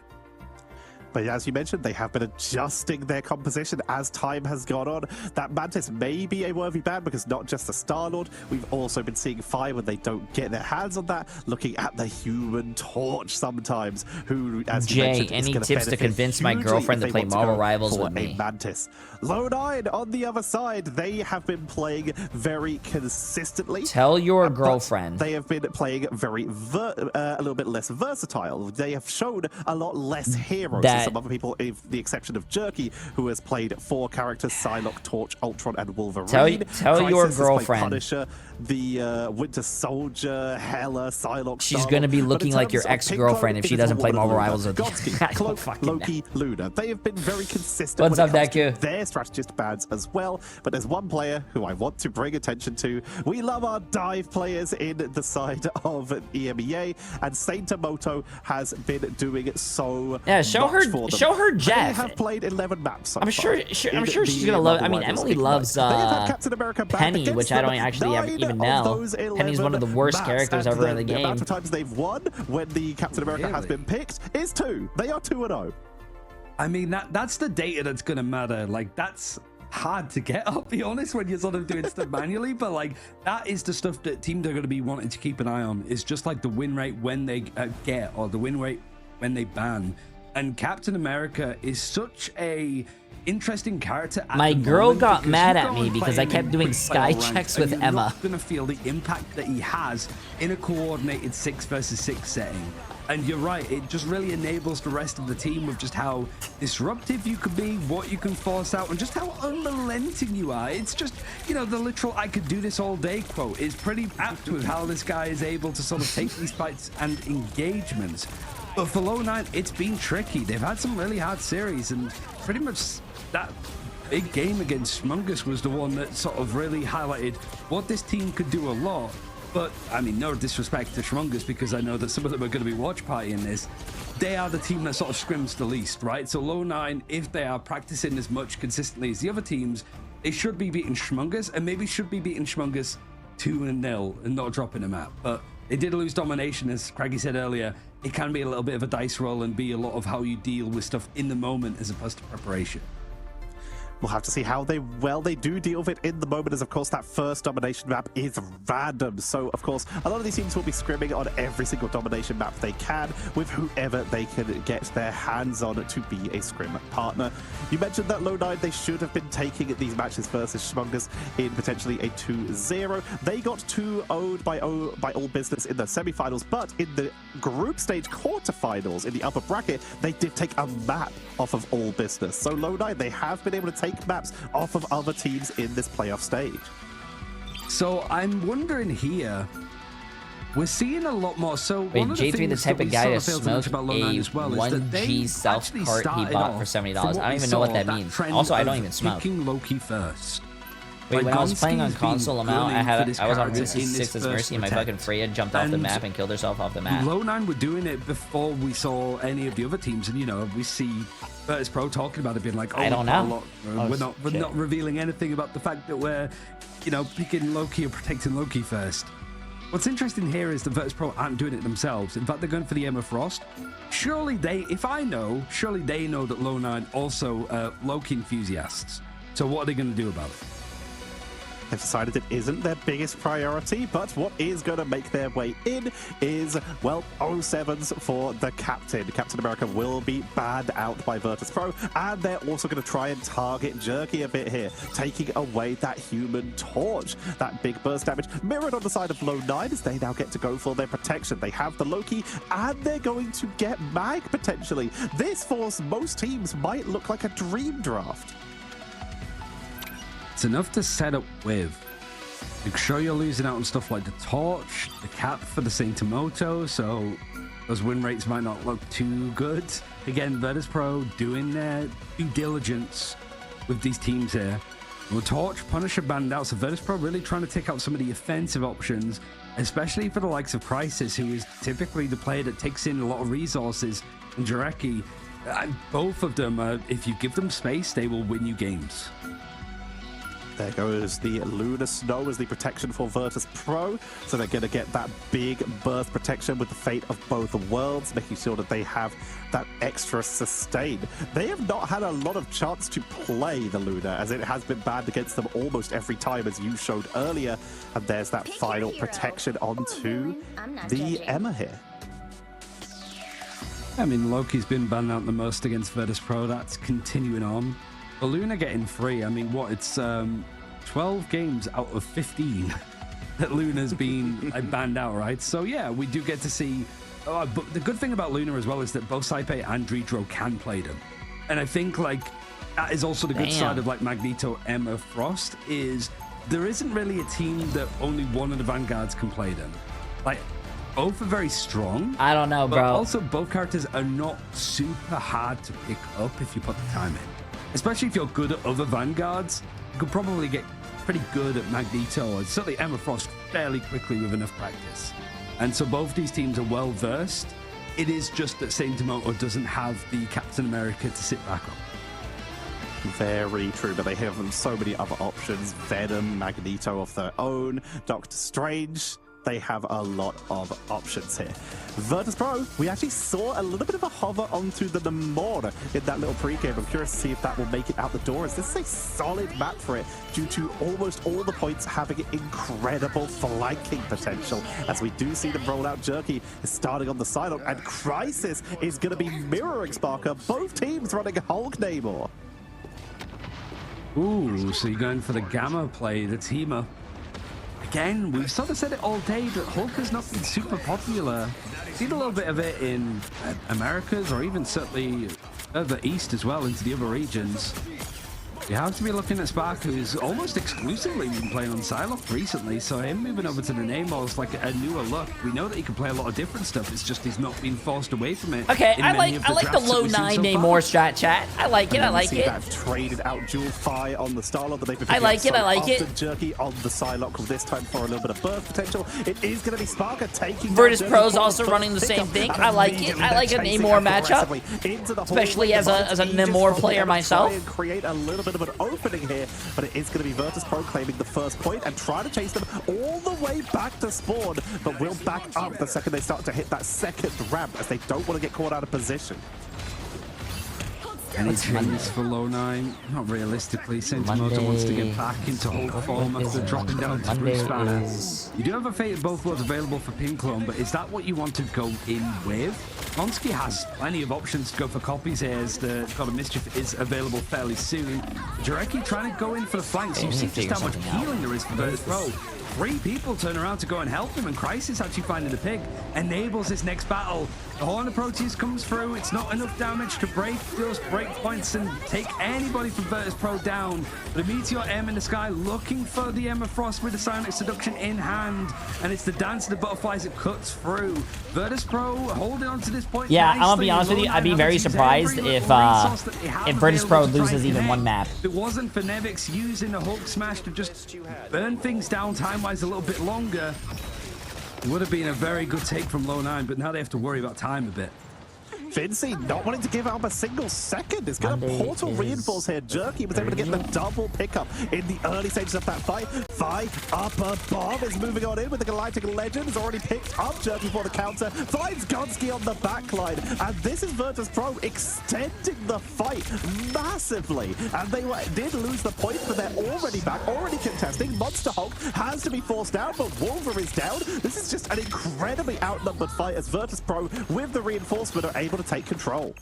But as you mentioned, they have been adjusting their composition as time has gone on. That Mantis may be a worthy ban because not just the Star-Lord, we've also been seeing Fire when they don't get their hands on that, looking at the Human Torch sometimes, who, as you mentioned, any tips to convince my girlfriend to play Marvel Rivals with me? Mantis. Low 9 on the other side, they have been playing very consistently. Tell your girlfriend. They have been playing very a little bit less versatile. They have shown a lot less heroes. for some other people, with the exception of Jerky, who has played 4 characters: Psylocke, Torch, Ultron, and Wolverine. Tell your girlfriend. Punisher, the Winter Soldier, Hela, Psylocke. She's going to be looking like your ex-girlfriend if she doesn't play Marvel Rivals with you. Cloak, Loki, Luna. They have been very consistent What's up, Deku? their strategist bans as well, but there's one player who I want to bring attention to. We love our dive players in the side of EMEA, and Saintamoto has been doing so show much for them. Show her Jeff. They have played 11 maps so I'm sure she's gonna love it. I mean, Emily loves Penny, which I don't actually even know. Penny's one of the worst characters ever in the game. The amount of times they've won when the Captain America has been picked is 2. They are 2-0. I mean, that's the data that's gonna matter. Like, that's hard to get, I'll be honest, when you're sort of doing stuff manually, but like, that is the stuff that teams are going to be wanting to keep an eye on. Is just like the win rate when they get, or the win rate when they ban. And Captain America is such a interesting character. My girl got mad at me because I kept doing sky checks with Emma. You're not gonna feel the impact that he has in a coordinated 6 versus 6 setting. And you're right, it just really enables the rest of the team with just how disruptive you could be, what you can force out, and just how unrelenting you are. It's just, you know, the literal "I could do this all day" quote is pretty apt with how this guy is able to sort of take these fights and engagements. But for Low9, it's been tricky. They've had some really hard series, and pretty much that big game against Smungus was the one that sort of really highlighted what this team could do a lot. But, I mean, no disrespect to Schmungus, because I know that some of them are going to be watch partying this. They are the team that sort of scrims the least, right? So Low9, if they are practicing as much consistently as the other teams, they should be beating Schmungus, and maybe should be beating Schmungus 2-0 and not dropping them out. But they did lose domination, as Craigie said earlier. It can be a little bit of a dice roll and be a lot of how you deal with stuff in the moment as opposed to preparation. We'll have to see how well they do deal with it in the moment, as of course that first domination map is random. So of course a lot of these teams will be scrimming on every single domination map they can with whoever they can get their hands on to be a scrim partner. You mentioned that Low9, they should have been taking these matches versus Schmungus in potentially a 2-0. They got 2-0'd by All Business in the semi-finals, but in the group stage quarterfinals in the upper bracket, they did take a map off of All Business. So Low9, they have been able to take maps off of other teams in this playoff stage. So I'm wondering here, we're seeing a lot more. So wait, Jay3 the type of guy to smoke a 1G self cart he bought for $70. I don't even know what that means. Also, I don't even smoke. Loki first. Wait, when I was playing on console amount, I was on Route 66's Mercy, and my fucking Freya jumped off the map and killed herself off the map. Low9 were doing it before we saw any of the other teams, and you know, we see Virtus Pro talking about it, being like, "Oh, I don't know. We're not revealing anything about the fact that we're, you know, picking Loki or protecting Loki first." What's interesting here is that Virtus Pro aren't doing it themselves. In fact, they're going for the Emma Frost. Surely they know that Low9 also Loki enthusiasts. So what are they going to do about it? They've decided it isn't their biggest priority, but what is going to make their way in is, well, 07s for the captain. Captain America will be banned out by Virtus Pro, and they're also going to try and target Jerky a bit here, taking away that human torch. That big burst damage mirrored on the side of Low9 as they now get to go for their protection. They have the Loki, and they're going to get Mag, potentially. This, for most teams, might look like a dream draft. It's enough to set up with. Make sure you're losing out on stuff like the torch, the cap for the Saintamoto, so those win rates might not look too good. Again, Virtus Pro doing their due diligence with these teams here. Well, Torch, Punisher banned out, so Virtus Pro really trying to take out some of the offensive options, especially for the likes of Crisis, who is typically the player that takes in a lot of resources, and Jarecki. Both of them, if you give them space, they will win you games. There goes the Lunar Snow as the protection for Virtus Pro. So they're going to get that big burst protection with the fate of both worlds, making sure that they have that extra sustain. They have not had a lot of chance to play the Lunar, as it has been banned against them almost every time, as you showed earlier. And there's that final protection onto the Emma here. I mean, Loki's been banned out the most against Virtus Pro. That's continuing on. But Luna getting free. I mean, what? It's 12 games out of 15 that Luna's been banned out, right? So yeah, we do get to see But the good thing about Luna as well is that both Saipe and Jay3 can play them. And I think, like, that is also the good side of, like, Magneto, Emma, Frost, is there isn't really a team that only one of the Vanguards can play them. Like, both are very strong. I don't know, bro. But also, both characters are not super hard to pick up if you put the time in. Especially if you're good at other Vanguards, you could probably get pretty good at Magneto, and certainly Emma Frost fairly quickly with enough practice. And so both these teams are well versed. It is just that Saint Demoto doesn't have the Captain America to sit back on. Very true, but they have so many other options. Venom, Magneto of their own, Doctor Strange. They have a lot of options here. Virtus.pro, we actually saw a little bit of a hover onto the Namor in that little pregame. I'm curious to see if that will make it out the door, as this is a solid map for it due to almost all the points having incredible flanking potential. As we do see them roll out, Jerky is starting on the sideline, and Crisis is going to be mirroring Sparker. Both teams running Hulk Namor. Ooh, so you're going for the Gamma play, the teamer. Again, we've sort of said it all day that Hulk has not been super popular. Seen a little bit of it in Americas, or even certainly further east as well, into the other regions. You have to be looking at Spark, who's almost exclusively been playing on Psylocke recently, so him moving over to the Namor is like a newer look. We know that he can play a lot of different stuff, it's just he's not been forced away from it. Okay, I like the low 9 Namor strat chat. I like it, I like it. That traded out Dual Fire on the Starlord, but they've been I like it. Jerky on the Psylocke this time for a little bit of burst potential. It is going to be Sparker taking Virtus.pro's also running the same thing. I like it. I like a Namor matchup, especially as a Namor player myself. Create a little bit of an opening here, but it is going to be Virtus.pro claiming the first point and trying to chase them all the way back to spawn, but will back up the second they start to hit that second ramp, as they don't want to get caught out of position. Any chance for low 9? Not realistically. Saint Demoto wants to get back into Hulk form after dropping down to Bruce Banner. You do have a Fate of both worlds available for Pin Clone, but is that what you want to go in with? Gonski has plenty of options to go for copies here, as the God of Mischief is available fairly soon. Jarecki trying to go in for the flanks. You see just how much healing there is for Virtus.pro. 3 people turn around to go and help him, and Crisis actually finding the pig enables this next battle. The Horn of Proteus comes through. It's not enough damage to break those break points and take anybody from Virtus.pro down. The Meteor M in the sky looking for the Emma Frost with the Sonic Seduction in hand, and it's the Dance of the Butterflies that cuts through. Virtus.pro holding on to this point. Yeah, I'm gonna be honest with you. I'd be very surprised if Virtus.pro loses even one map. If it wasn't for Nevix using the Hulk Smash to just burn things down time-wise a little bit longer, it would have been a very good take from low 9, but now they have to worry about time a bit. Vinci not wanting to give up a single second. It's going to portal reinforce here. Jerky was able to get the double pickup in the early stages of that fight. Up above is moving on in with the Galactic Legend. Has already picked up Jerky for the counter. Finds Gonski on the backline. And this is Virtus.pro extending the fight massively. And they did lose the point, but they're already back, already contesting. Monster Hulk has to be forced down, but Wolver is down. This is just an incredibly outnumbered fight, as Virtus.pro with the reinforcement are able to take control.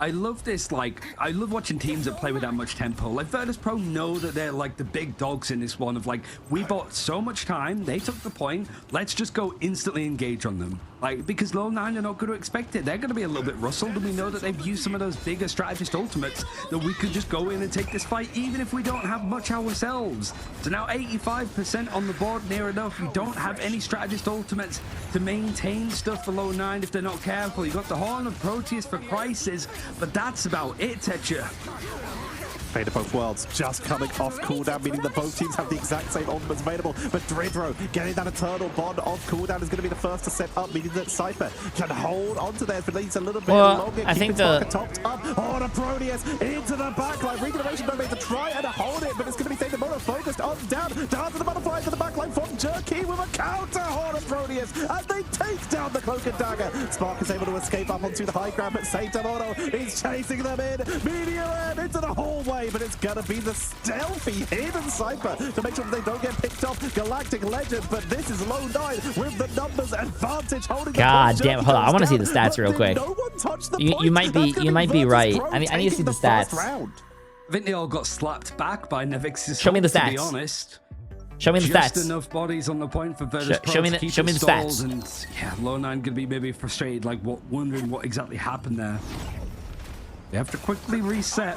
I love this, like, I love watching teams that play with that much tempo. Like, Virtus.pro know that they're, like, the big dogs in this one of, like, we bought so much time, they took the point, let's just go instantly engage on them. Like, because low 9 are not going to expect it. They're going to be a little bit rustled, and we know that they've used some of those bigger strategist ultimates that we could just go in and take this fight, even if we don't have much ourselves. So now 85% on the board, near enough. We don't have any strategist ultimates to maintain stuff for low 9 if they're not careful. You got the Horn of Proteus for Crisis, but that's about it, Tetcher. Fate of both worlds just coming off cooldown, meaning that both teams have the exact same ultimates available. But Jay3 getting that eternal bond of cooldown is going to be the first to set up, meaning that Cypher can hold onto theirs, but needs a little bit longer. I think the topped up. Horn of Proteus into the backline. Regeneration don't make the try and hold it, but it's going to be Saint Demoto focused on down. Down to the butterfly to the backline from Jerky with a counter Horn of Proteus, and they take down the Cloak and Dagger. Spark is able to escape up onto the high ground, but Saint Demoto is chasing them in. Meteor M into the hallway, but it's gonna be the stealthy hidden Cypher to make sure that they don't get picked off. Galactic Legend, but this is low 9 with the numbers advantage holding. God damn! Hold on, I want to see the stats real quick. No one touched the you might be right. I need to see the stats. I think they all got slapped back by Nevix's. Show me the stats. To be honest. Show me the just stats. enough bodies on the point for Virtus Pro Show me to the keep show me it the stalled, stats. and yeah, Low9 gonna be maybe frustrated, like wondering what exactly happened there. They have to quickly reset.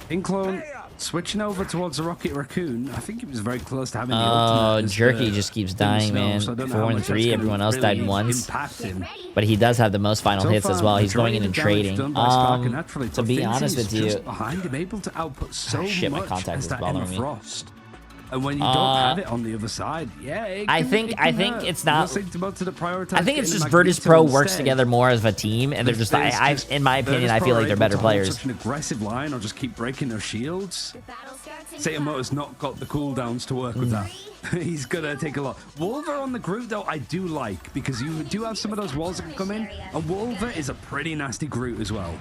Inclone switching over towards the Rocket Raccoon. I think he was very close to having the ultimate. Jerky just keeps dying, man. 4 and 3. Everyone else died once. But he does have the most final hits as well. He's going in and trading. To be honest with you, behind him, able to output so shit, my much contact as is that bothering me. Frost. And when you don't have it on the other side, yeah, I think it's not. I think it's just Virtus Pro works together more as a team, and they're just. In my opinion, I feel like they're better players. Such an aggressive line, or just keep breaking their shields. Satamoto's not got the cooldowns to work with that. He's gonna take a lot. Wolver on the Groot, though, I do like, because you do have some of those walls that can come in, and Wolver is a pretty nasty Groot as well.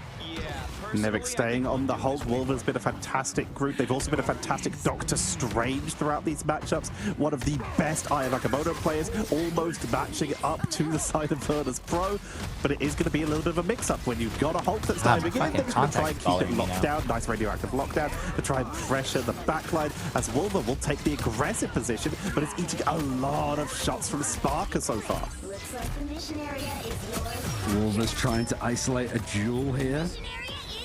Nevik staying on the Hulk. Wolver's been a fantastic group. They've also been a fantastic Doctor Strange throughout these matchups. One of the best Aya Nakamoto players, almost matching up to the side of Virtus Pro. But it is going to be a little bit of a mix-up when you've got a Hulk that's diving in. They're going to try and keep it locked down. Nice radioactive lockdown to try and pressure the backline, as Wolver will take the aggressive position, but it's eating a lot of shots from Sparker so far. Wolver's trying to isolate a Jewel here.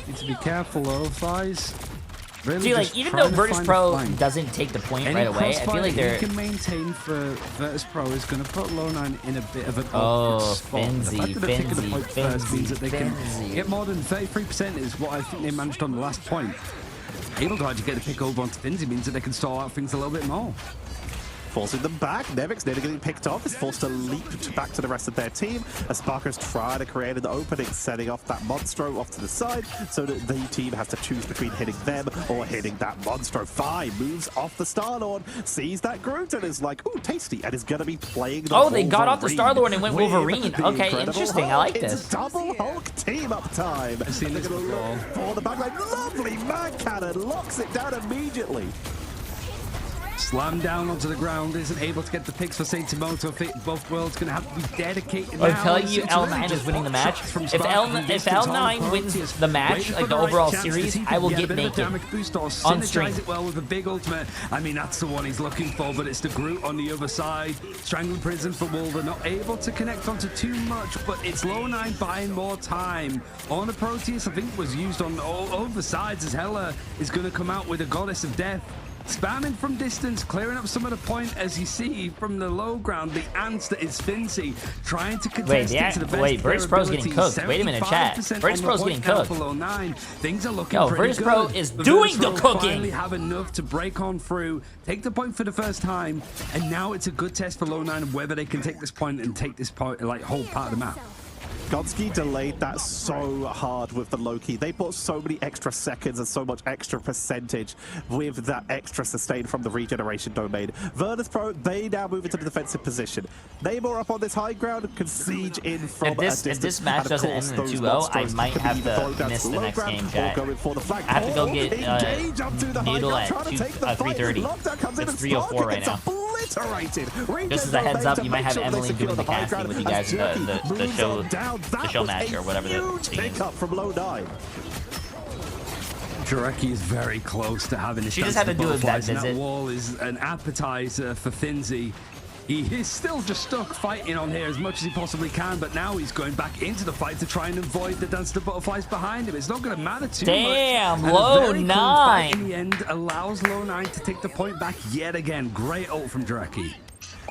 Need to be careful though, Thighs. Really, see, like, even though Virtus Pro doesn't take the point right away, I feel like they're... can maintain for Virtus Pro is going to put Low9 in a bit of an awkward spot. Finzi, The fact that they're taking the point first means that they can get more than 33% is what I think they managed on the last point. Able to actually get the pick over onto Finzi means that they can stall out things a little bit more. Forcing them back. Nevik's nearly getting picked off. Is forced to leap back to the rest of their team as Sparker's trying to create an opening, setting off that Monstro off to the side so that the team has to choose between hitting them or hitting that Monstro. Fi moves off the Star-Lord, sees that Groot and is like, ooh, tasty, and is going to be playing the Oh, they got off the Star-Lord and went Wolverine. Okay, interesting. Hulk. I like this. It's double Hulk team-up time. I've seen this before. For the backline. Lovely man cannon. Locks it down immediately. Slammed down onto the ground, isn't able to get the picks for Satamoto. Both worlds going to have to be dedicated now. I'm telling you, L9 is winning the match. If L9 wins the match, like the overall series, I will get naked on stream. It well with a big ultimate. I mean, that's the one he's looking for, but it's the Groot on the other side. Strangling Prison for Wolver, not able to connect onto too much, but it's Low9 buying more time. On a Proteus, I think, was used on all the sides, as Hela is going to come out with a Goddess of Death. Spamming from distance, clearing up some of the point, as you see from the low ground. The answer is Finzi trying to contest into the best Virtus Pro's getting cooked. Wait a minute, chat. Virtus Pro's getting cooked. Things are looking pretty Virtus good. Pro is doing the cooking. Finally have enough to break on through, take the point for the first time, and now it's a good test for Low9 of whether they can take this point and take this point, like whole part of the map. Gonski delayed that so hard with the Loki. They bought so many extra seconds and so much extra percentage with that extra sustain from the regeneration domain. Virtus Pro, they now move into the defensive position. Namor up on this high ground, can siege in from a distance. If this match doesn't end in 2-0, I might have to miss the next game, chat. I have to go get Noodle at 3:30. It's 3:04 right now. Just as a heads up, you might have Emily doing the casting with you guys in the show match or whatever the pick up from Low9. Jureki is very close to having. She just had to do a vet visit. That wall is an appetizer for Finzi. He is still just stuck fighting on here as much as he possibly can, but now he's going back into the fight to try and avoid the Dance to Butterflies behind him. It's not going to matter too much. Damn, Low9 in the end allows Low9 to take the point back yet again. Great ult from Jureki.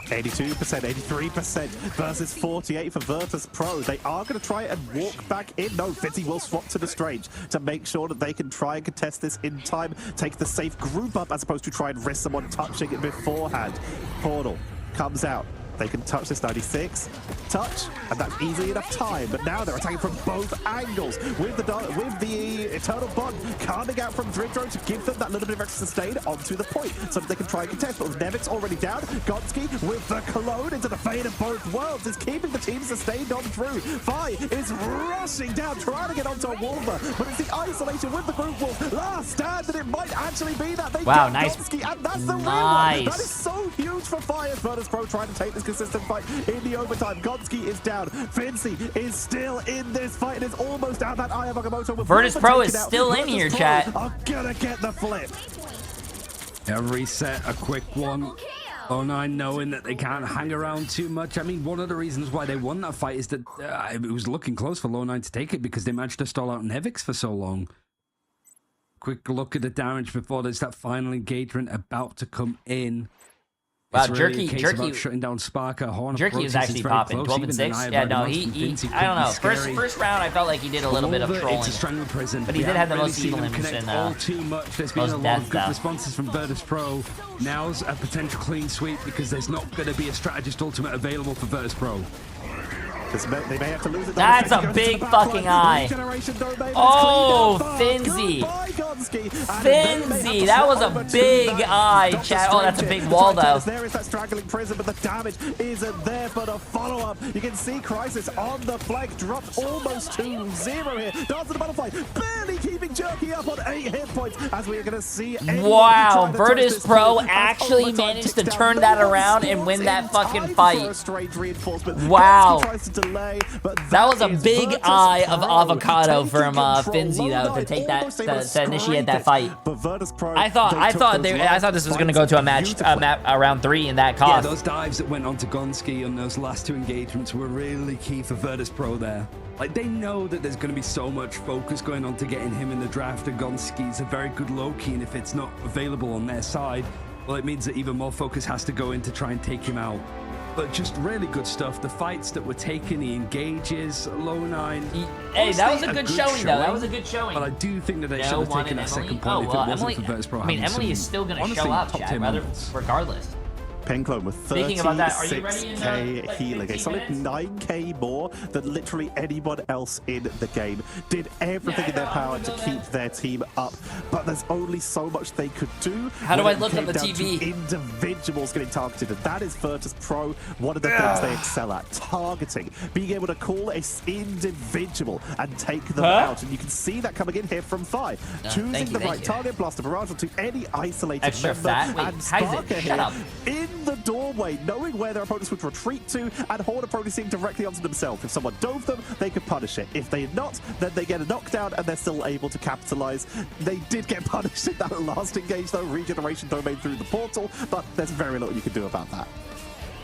82%, 83% versus 48 for Virtus Pro. They are going to try and walk back in. No, Finzi will swap to the Strange to make sure that they can try and contest this in time, take the safe group up as opposed to try and risk someone touching it beforehand. Portal comes out. They can touch this 96. Touch, and that's easily enough time. But now they're attacking from both angles with the Eternal Bond coming out from Dridro to give them that little bit of extra sustain onto the point so that they can try and contest. But with Nevik's already down, Gonski with the Cologne into the fate of both worlds is keeping the team sustained on through. Fi is rushing down, trying to get onto a Wolver, but it's the isolation with the group wall. Last stand, and it might actually be that they get nice. Gonski, and that's the real one. That is so huge for Fi as Virtus Pro trying to take this consistent fight in the overtime. Gonski is down. Finzi is still in this fight and is almost out that Aya Nakamoto. Virtus Pro is still in here, chat. Are gonna get the flip. Yeah, reset, a quick one. Low9 knowing that they can't hang around too much. I mean, one of the reasons why they won that fight is that it was looking close for Low9 to take it because they managed to stall out Nevix for so long. Quick look at the damage before there's that final engagement about to come in. Wow, It's really Jerky, shutting down Sparker. Horn Jerky is actually popping. 12 and 6. Yeah, no, he I don't know. First round, I felt like he did a little bit of trolling, but he did have the most evil image in all too much. There's been a lot of good responses from Virtus Pro. Now's a potential clean sweep because there's not going to be a strategist ultimate available for Virtus Pro. They may have to lose it. That's a big fucking eye. Oh, Finzi. Finzi, that was a big eye, chat. Oh, that's a big wall, though. There is that straggling prison, but the damage isn't there for the follow-up. You can see Crisis on the flank, dropped almost to 0 here. Dance to the butterfly, barely keeping Jerky up on 8 hit points, as we are going to see. Wow, Virtus Pro actually managed to turn that around and win that fucking fight. Wow. That was a big eye of avocado from Finzi though to take that to initiate that fight. I thought this was gonna go to a match round 3 in that cost. Yeah, those dives that went on to Gonski on those last 2 engagements were really key for Virtus Pro there. Like, they know that there's going to be so much focus going on to getting him in the draft, and Gonski's a very good low-key, and if it's not available on their side, well, it means that even more focus has to go in to try and take him out. But just really good stuff. The fights that were taken, the engages, Low9. Hey, that was a good showing, though. That was a good showing. But I do think that they should have taken that second point if it wasn't for Virtus Pro. I mean, Emily is still going to show up, Chad, regardless. Penclone with 36k healing, a solid 9k more than literally anyone else in the game. Did everything in their power to keep their team up, but there's only so much they could do. How do I look on the TV? Individuals getting targeted, and that is Virtus Pro. One of the things they excel at, targeting, being able to call an individual and take them out, and you can see that coming in here from 5. Choosing the right target, blast a barrage onto any isolated member, and Sparker here in the doorway, knowing where their opponents would retreat to, and Horn approaching directly onto themselves. If someone dove them, they could punish it. If they're not, then they get a knockdown, and they're still able to capitalize. They did get punished in that last engage, though, regeneration domain through the portal, but there's very little you can do about that.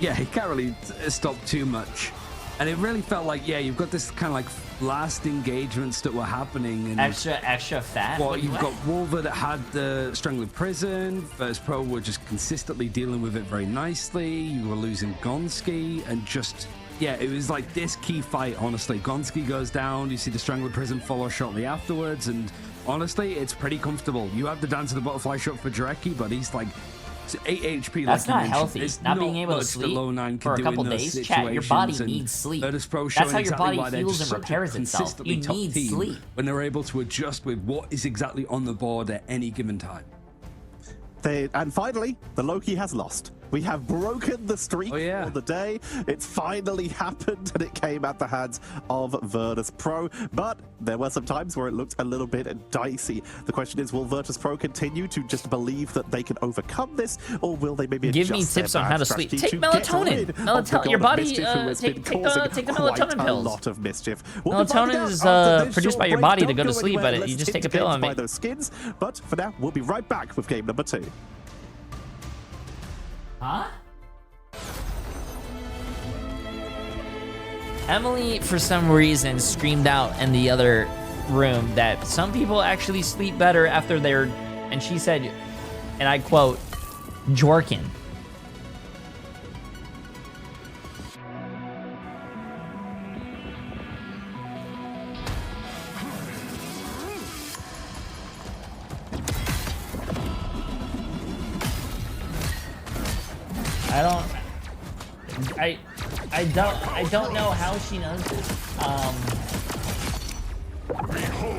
Yeah, he can't really stop too much. And it really felt like, yeah, you've got this kind of like last engagements that were happening. And extra fat. Well, you've got Wolver that had the Strangling Prison. Virtus Pro were just consistently dealing with it very nicely. You were losing Gonski, and just, yeah, it was like this key fight, honestly. Gonski goes down, you see the Strangling Prison follow shortly afterwards, and honestly, it's pretty comfortable. You have the Dance of the Butterfly shot for Jarecki, but he's like 8 HP. That's not healthy. Not being able to sleep for a couple days. Chat, your body needs sleep. That's how your body heals and repairs itself. You need sleep. When they're able to adjust with what is exactly on the board at any given time. And finally, the Loki has lost. We have broken the streak for the day. It's finally happened, and it came at the hands of Virtus Pro. But there were some times where it looked a little bit dicey. The question is, will Virtus Pro continue to just believe that they can overcome this, or will they maybe give me tips on how to sleep? Take melatonin. Melatonin. Your body take the melatonin pills. A lot of mischief. Melatonin is produced by your body to go to sleep, but you just take a pill and by those skins. But for now, we'll be right back with game number 2. Huh? Emily, for some reason, screamed out in the other room that some people actually sleep better after they're, and she said, and I quote, jorkin. I don't know how she knows this.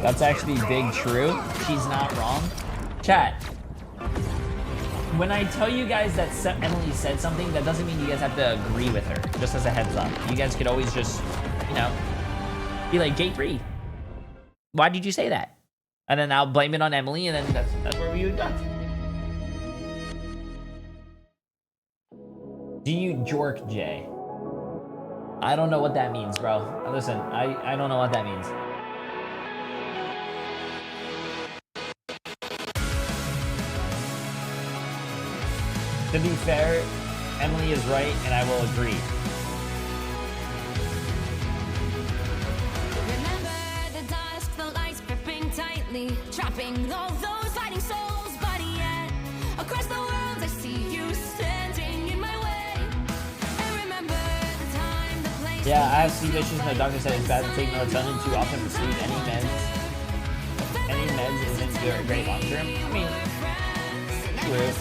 That's actually big true. She's not wrong. Chat. When I tell you guys that Emily said something, that doesn't mean you guys have to agree with her. Just as a heads up. You guys could always just, you know, be like, Jay3, why did you say that? And then I'll blame it on Emily, and then that's where we would go. Do you jork, Jay? I don't know what that means, bro. Listen, I don't know what that means. To be fair, Emily is right, and I will agree. Remember the dusk, the lights gripping tightly, trapping all those fighting souls. But yet, across the world, I see you standing in my way. And remember the time, the place. Yeah, I have sleep issues, and the doctor said it's bad to take melatonin too often for sleep. Any meds isn't good, great long term. I mean, true.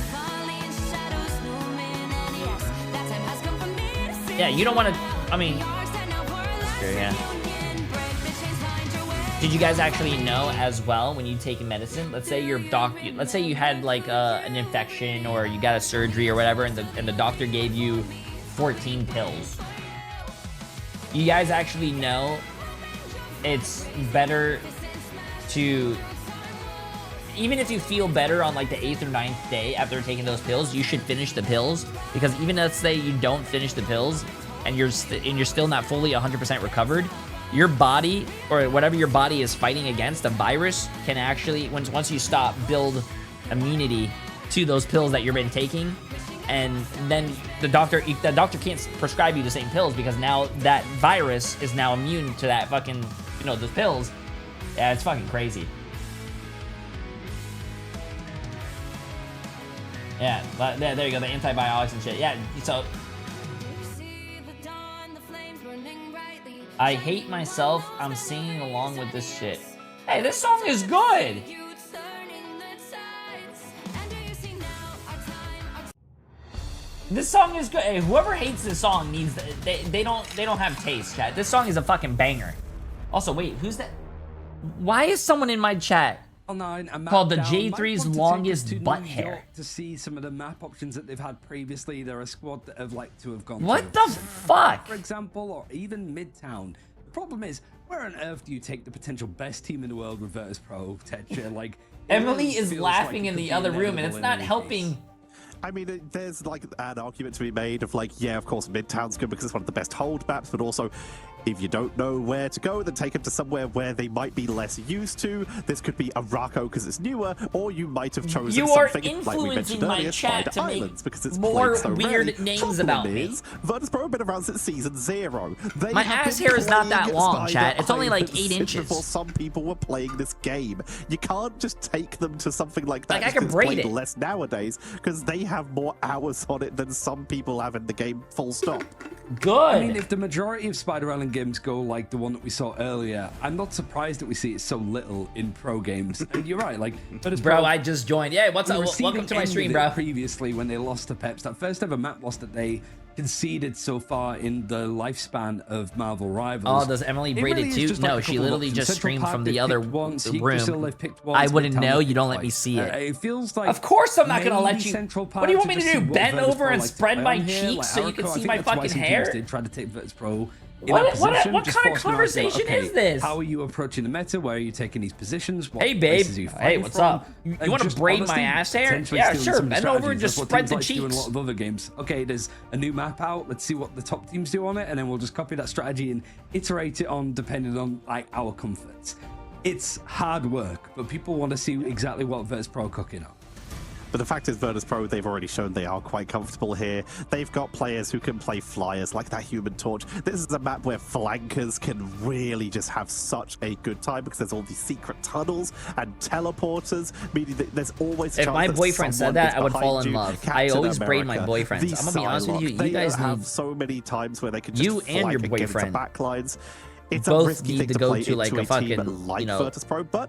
Yeah, you don't want to. I mean, sure, yeah. Did you guys actually know as well when you take medicine? Let's say let's say you had like an infection or you got a surgery or whatever, and the doctor gave you 14 pills. You guys actually know it's better to, even if you feel better on like the 8th or 9th day after taking those pills, you should finish the pills, because even let's say you don't finish the pills and you're still not fully 100% recovered, your body, or whatever your body is fighting against, the virus can actually, once you stop, build immunity to those pills that you've been taking. And then the doctor can't prescribe you the same pills, because now that virus is now immune to that fucking, those pills. Yeah, it's fucking crazy. Yeah, but there you go, the antibiotics and shit. Yeah, so I hate myself. I'm singing along with this shit. Hey, this song is good. This song is good. Hey, whoever hates this song needs, they don't have taste, chat. This song is a fucking banger. Also, wait, who's that? Why is someone in my chat called the Jay3's longest butt hair? To see some of the map options that they've had previously, they're a squad that have liked to have gone. What the fuck? For example, or even Midtown. The problem is, where on earth do you take the potential best team in the world with Virtus Pro, Tetra? Like, Emily is laughing in the other room, and it's not helping. I mean, there's like an argument to be made of like, yeah, of course, Midtown's good because it's one of the best hold maps, but also, if you don't know where to go, then take them to somewhere where they might be less used to. This could be Araco because it's newer, or you might have chosen something like we mentioned earlier, Spider Islands, because it's more so weird rarely. names about me. Virtus Pro have been around since season 0. My ass hair is not that long, chat. It's only like 8 inches. Before some people were playing this game, you can't just take them to something like that. Like, I can braid it less nowadays because they have more hours on it than some people have in the game. Full stop. Good. I mean, if the majority of Spider Island games go like the one that we saw earlier, I'm not surprised that we see it so little in pro games. And you're right, like, bro, I just joined. Yeah, what's up? Welcome to my stream, bro. Previously, when they lost to Peps, that first ever map loss that they conceded so far in the lifespan of Marvel Rivals. Oh, does Emily braid it too? No, she literally just streamed from the other room. I wouldn't know. You don't let me see it. It feels like, of course I'm not gonna let you. What do you want me to do? Bend over and spread my cheeks so you can see my fucking hair? They tried to take Virtus Pro. What kind of conversation is this? How are you approaching the meta? Where are you taking these positions? Hey, babe. Hey, what's up? You want to braid my ass hair? Yeah, sure. Bend over and just spread the cheeks. In a lot of other games. Okay, there's a new map out. Let's see what the top teams do on it, and then we'll just copy that strategy and iterate it on depending on like our comforts. It's hard work, but people want to see exactly what Virtus Pro are cooking up. But the fact is, Virtus Pro, they've already shown they are quite comfortable here. They've got players who can play flyers like that Human Torch. This is a map where flankers can really just have such a good time because there's all these secret tunnels and teleporters, meaning that there's always a chance. If my boyfriend said that, I would fall in love. I always braid my boyfriends. I'm gonna be honest with you. You guys have so many times where they can just you and your boyfriend backlines. It's both a risky need thing to go to like a fucking, like Virtus Pro, but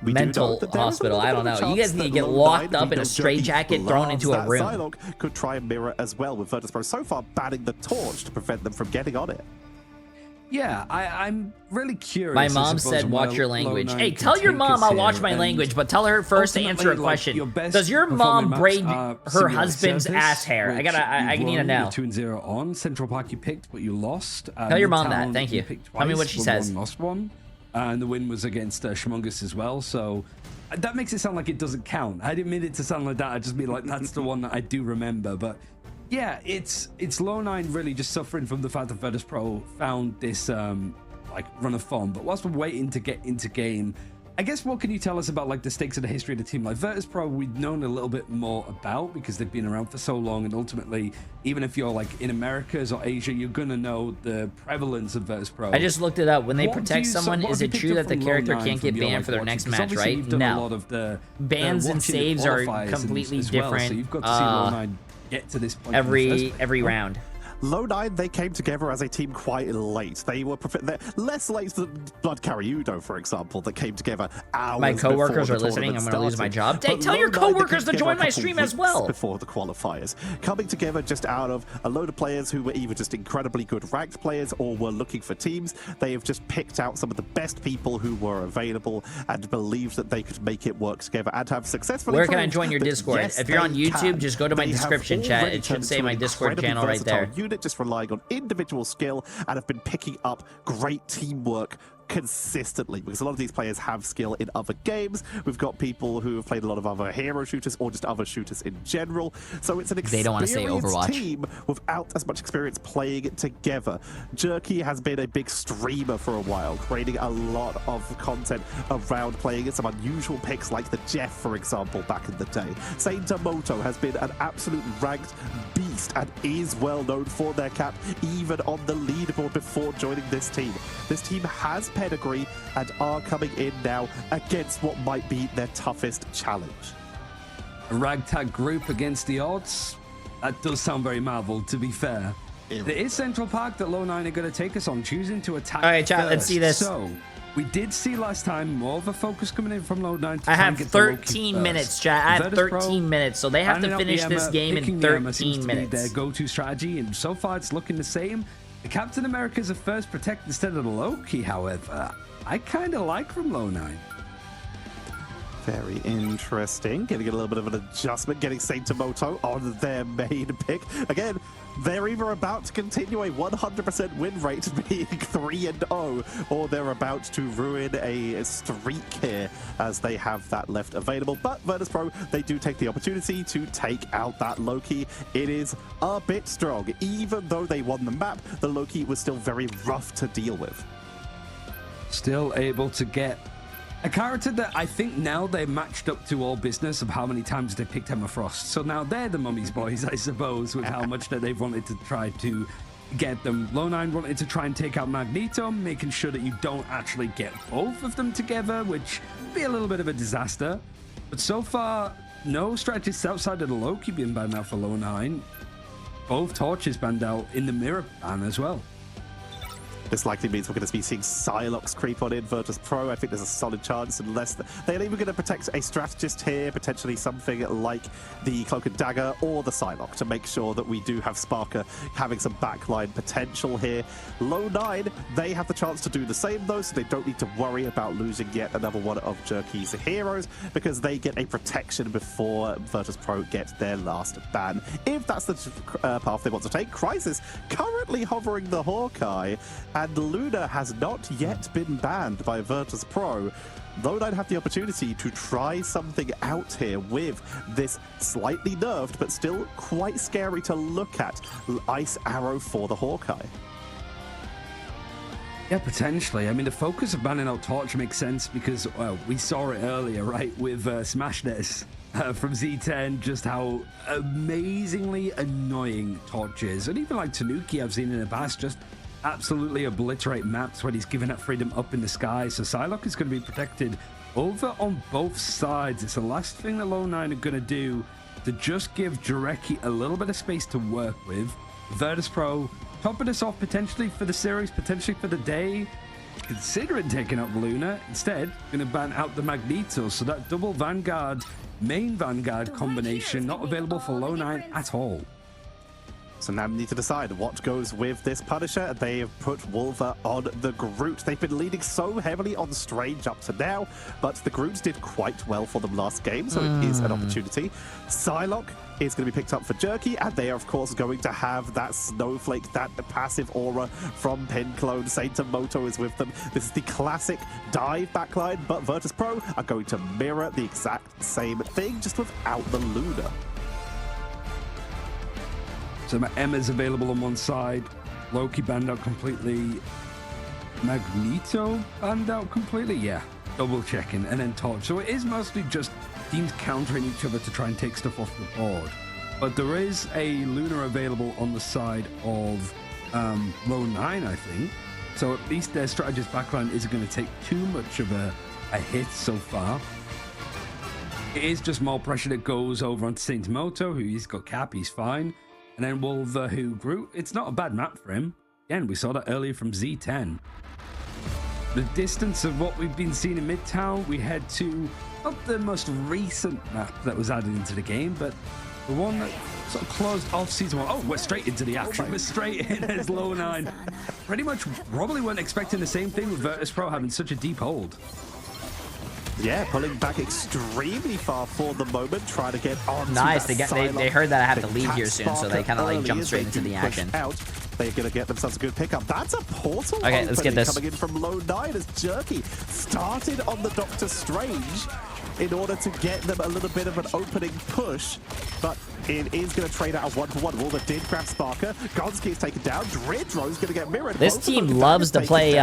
mental hospital. I don't know. You guys need to get locked up in a straitjacket, thrown into a room. Psylocke could try and mirror as well with Virtus Pro so far banning the torch to prevent them from getting on it. Yeah, I'm really curious. My mom said watch your language. Hey, tell your mom I'll watch my language, but tell her first to answer a question. Does your mom braid her husband's ass hair? I need to know. 2-0 on Central Park you picked, but you lost. Tell your mom that. Thank you. Tell me what she says. Lost one. And the win was against Shmongus as well, so that makes it sound like it doesn't count. I didn't mean it to sound like that. I just mean like that's the one that I do remember. But yeah, it's Low9 really just suffering from the fact that Virtus Pro found this like run of form. But whilst we're waiting to get into game, I guess what can you tell us about like the stakes of the history of the team? Like Virtus Pro, we've known a little bit more about because they've been around for so long, and ultimately, even if you're like in Americas or Asia, you're gonna know the prevalence of Virtus Pro. I just looked it up. When they protect someone, is it true that the character can't get banned for their next match, right? No. A lot of the bans and saves are completely different. Well, so you've got to see Low9 get to this point every round. Low9, they came together as a team quite late. They were less late than Blood Udo, for example, that came together hours My coworkers are listening. I'm going to lose my job. Tell your coworkers to join my stream as well. Before the qualifiers, coming together just out of a load of players who were either just incredibly good ranked players or were looking for teams. They have just picked out some of the best people who were available and believed that they could make it work together and have successfully. Where can I join your Discord? Yes, if you're on YouTube, just go to my description chat. It should say my Discord channel right there. Just relying on individual skill and have been picking up great teamwork consistently, because a lot of these players have skill in other games. We've got people who have played a lot of other hero shooters or just other shooters in general, so it's an experienced team without as much experience playing it together. Jerky has been a big streamer for a while, creating a lot of content around playing some unusual picks like the Jeff, for example, back in the day. Saintamoto has been an absolute ranked beast and is well known for their cap even on the leaderboard before joining this team. This team has pedigree and are coming in now against what might be their toughest challenge. A ragtag group against the odds? That does sound very Marvel, to be fair. There is Central Park that Low9 are going to take us on, choosing to attack. All right, chat, let's see this. So, we did see last time more of a focus coming in from Low9. I have 13 minutes, chat. I have 13 minutes, so they have to finish this game in 13 minutes. Their go-to strategy, and so far it's looking the same. The Captain America's a first protect instead of the Loki, however. I kind of like from Low9. Very interesting. Getting a little bit of an adjustment, getting Saintamoto on their main pick. Again, they're either about to continue a 100% win rate, being 3-0, or they're about to ruin a streak here as they have that left available. But Virtus Pro, they do take the opportunity to take out that Loki. It is a bit strong. Even though they won the map, the Loki was still very rough to deal with. Still able to get a character that I think now they're matched up to all business of how many times they picked Emma Frost. So now they're the mummy's boys, I suppose, with how much that they've wanted to try to get them. Low9 wanted to try and take out Magneto, making sure that you don't actually get both of them together, which would be a little bit of a disaster. But so far, no strategists outside of the Loki being banned out for Low9. Both torches banned out in the mirror ban as well. This likely means we're going to be seeing Psylocke creep on in Virtus Pro. I think there's a solid chance, unless they're even going to protect a strategist here, potentially something like the Cloak and Dagger or the Psylocke, to make sure that we do have Sparker having some backline potential here. Low9, they have the chance to do the same though, so they don't need to worry about losing yet another one of Jerky's heroes, because they get a protection before Virtus Pro get their last ban. If that's the path they want to take. Crisis currently hovering the Hawkeye, and Luna has not yet been banned by Virtus Pro. Low9 have the opportunity to try something out here with this slightly nerfed but still quite scary to look at Ice Arrow for the Hawkeye. Yeah, potentially. I mean, the focus of banning out Torch makes sense because, well, we saw it earlier, right, with Smash This from Z10, just how amazingly annoying Torch is. And even like Tanuki, I've seen in the past, just absolutely obliterate maps when he's giving that freedom up in the sky. So Psylocke is going to be protected over on both sides. It's the last thing that Low9 are going to do to just give Jarecki a little bit of space to work with. Virtus Pro topping us off potentially for the series, potentially for the day, considering taking out Luna. Instead, going to ban out the Magneto. So that double Vanguard, main Vanguard combination not available for Low9 at all. So now we need to decide what goes with this Punisher. They have put Wolver on the Groot. They've been leaning so heavily on Strange up to now, but the Groots did quite well for them last game, so it is an opportunity. Psylocke is going to be picked up for Jerky, and they are, of course, going to have that Snowflake, that passive aura from Pin Clone. Saintamoto is with them. This is the classic dive backline, but Virtus Pro are going to mirror the exact same thing, just without the Luna. So Emma's available on one side, Loki banned out completely, Magneto banned out completely, yeah. double checking, and then Torch. So it is mostly just teams countering each other to try and take stuff off the board. But there is a Luna available on the side of Low 9, I think. So at least their strategist backline isn't going to take too much of a hit so far. It is just more pressure that goes over on Saint Moto, who he's got cap, he's fine. And then Wolver, who Groot, it's not a bad map for him. Again, we saw that earlier from Z10. The distance of what we've been seeing in Midtown, we head to not the most recent map that was added into the game, but the one that sort of closed off season 1. Oh, we're straight into the action. We're straight in as Low 9. Pretty much probably weren't expecting the same thing with Virtus.pro having such a deep hold. Yeah, pulling back extremely far for the moment, trying to get on. Nice. They heard that I have to leave here soon, so they kind of like jumped straight into the action. They're going to get themselves a good pickup. That's a portal. Okay, let's get this. Coming in from Low 9 as Jerky started on the Doctor Strange in order to get them a little bit of an opening push, but it is going to trade out a 1-for-1. Wolver did grab Sparker. Gonski is taken down. Dridro's going to get mirrored. This team loves to play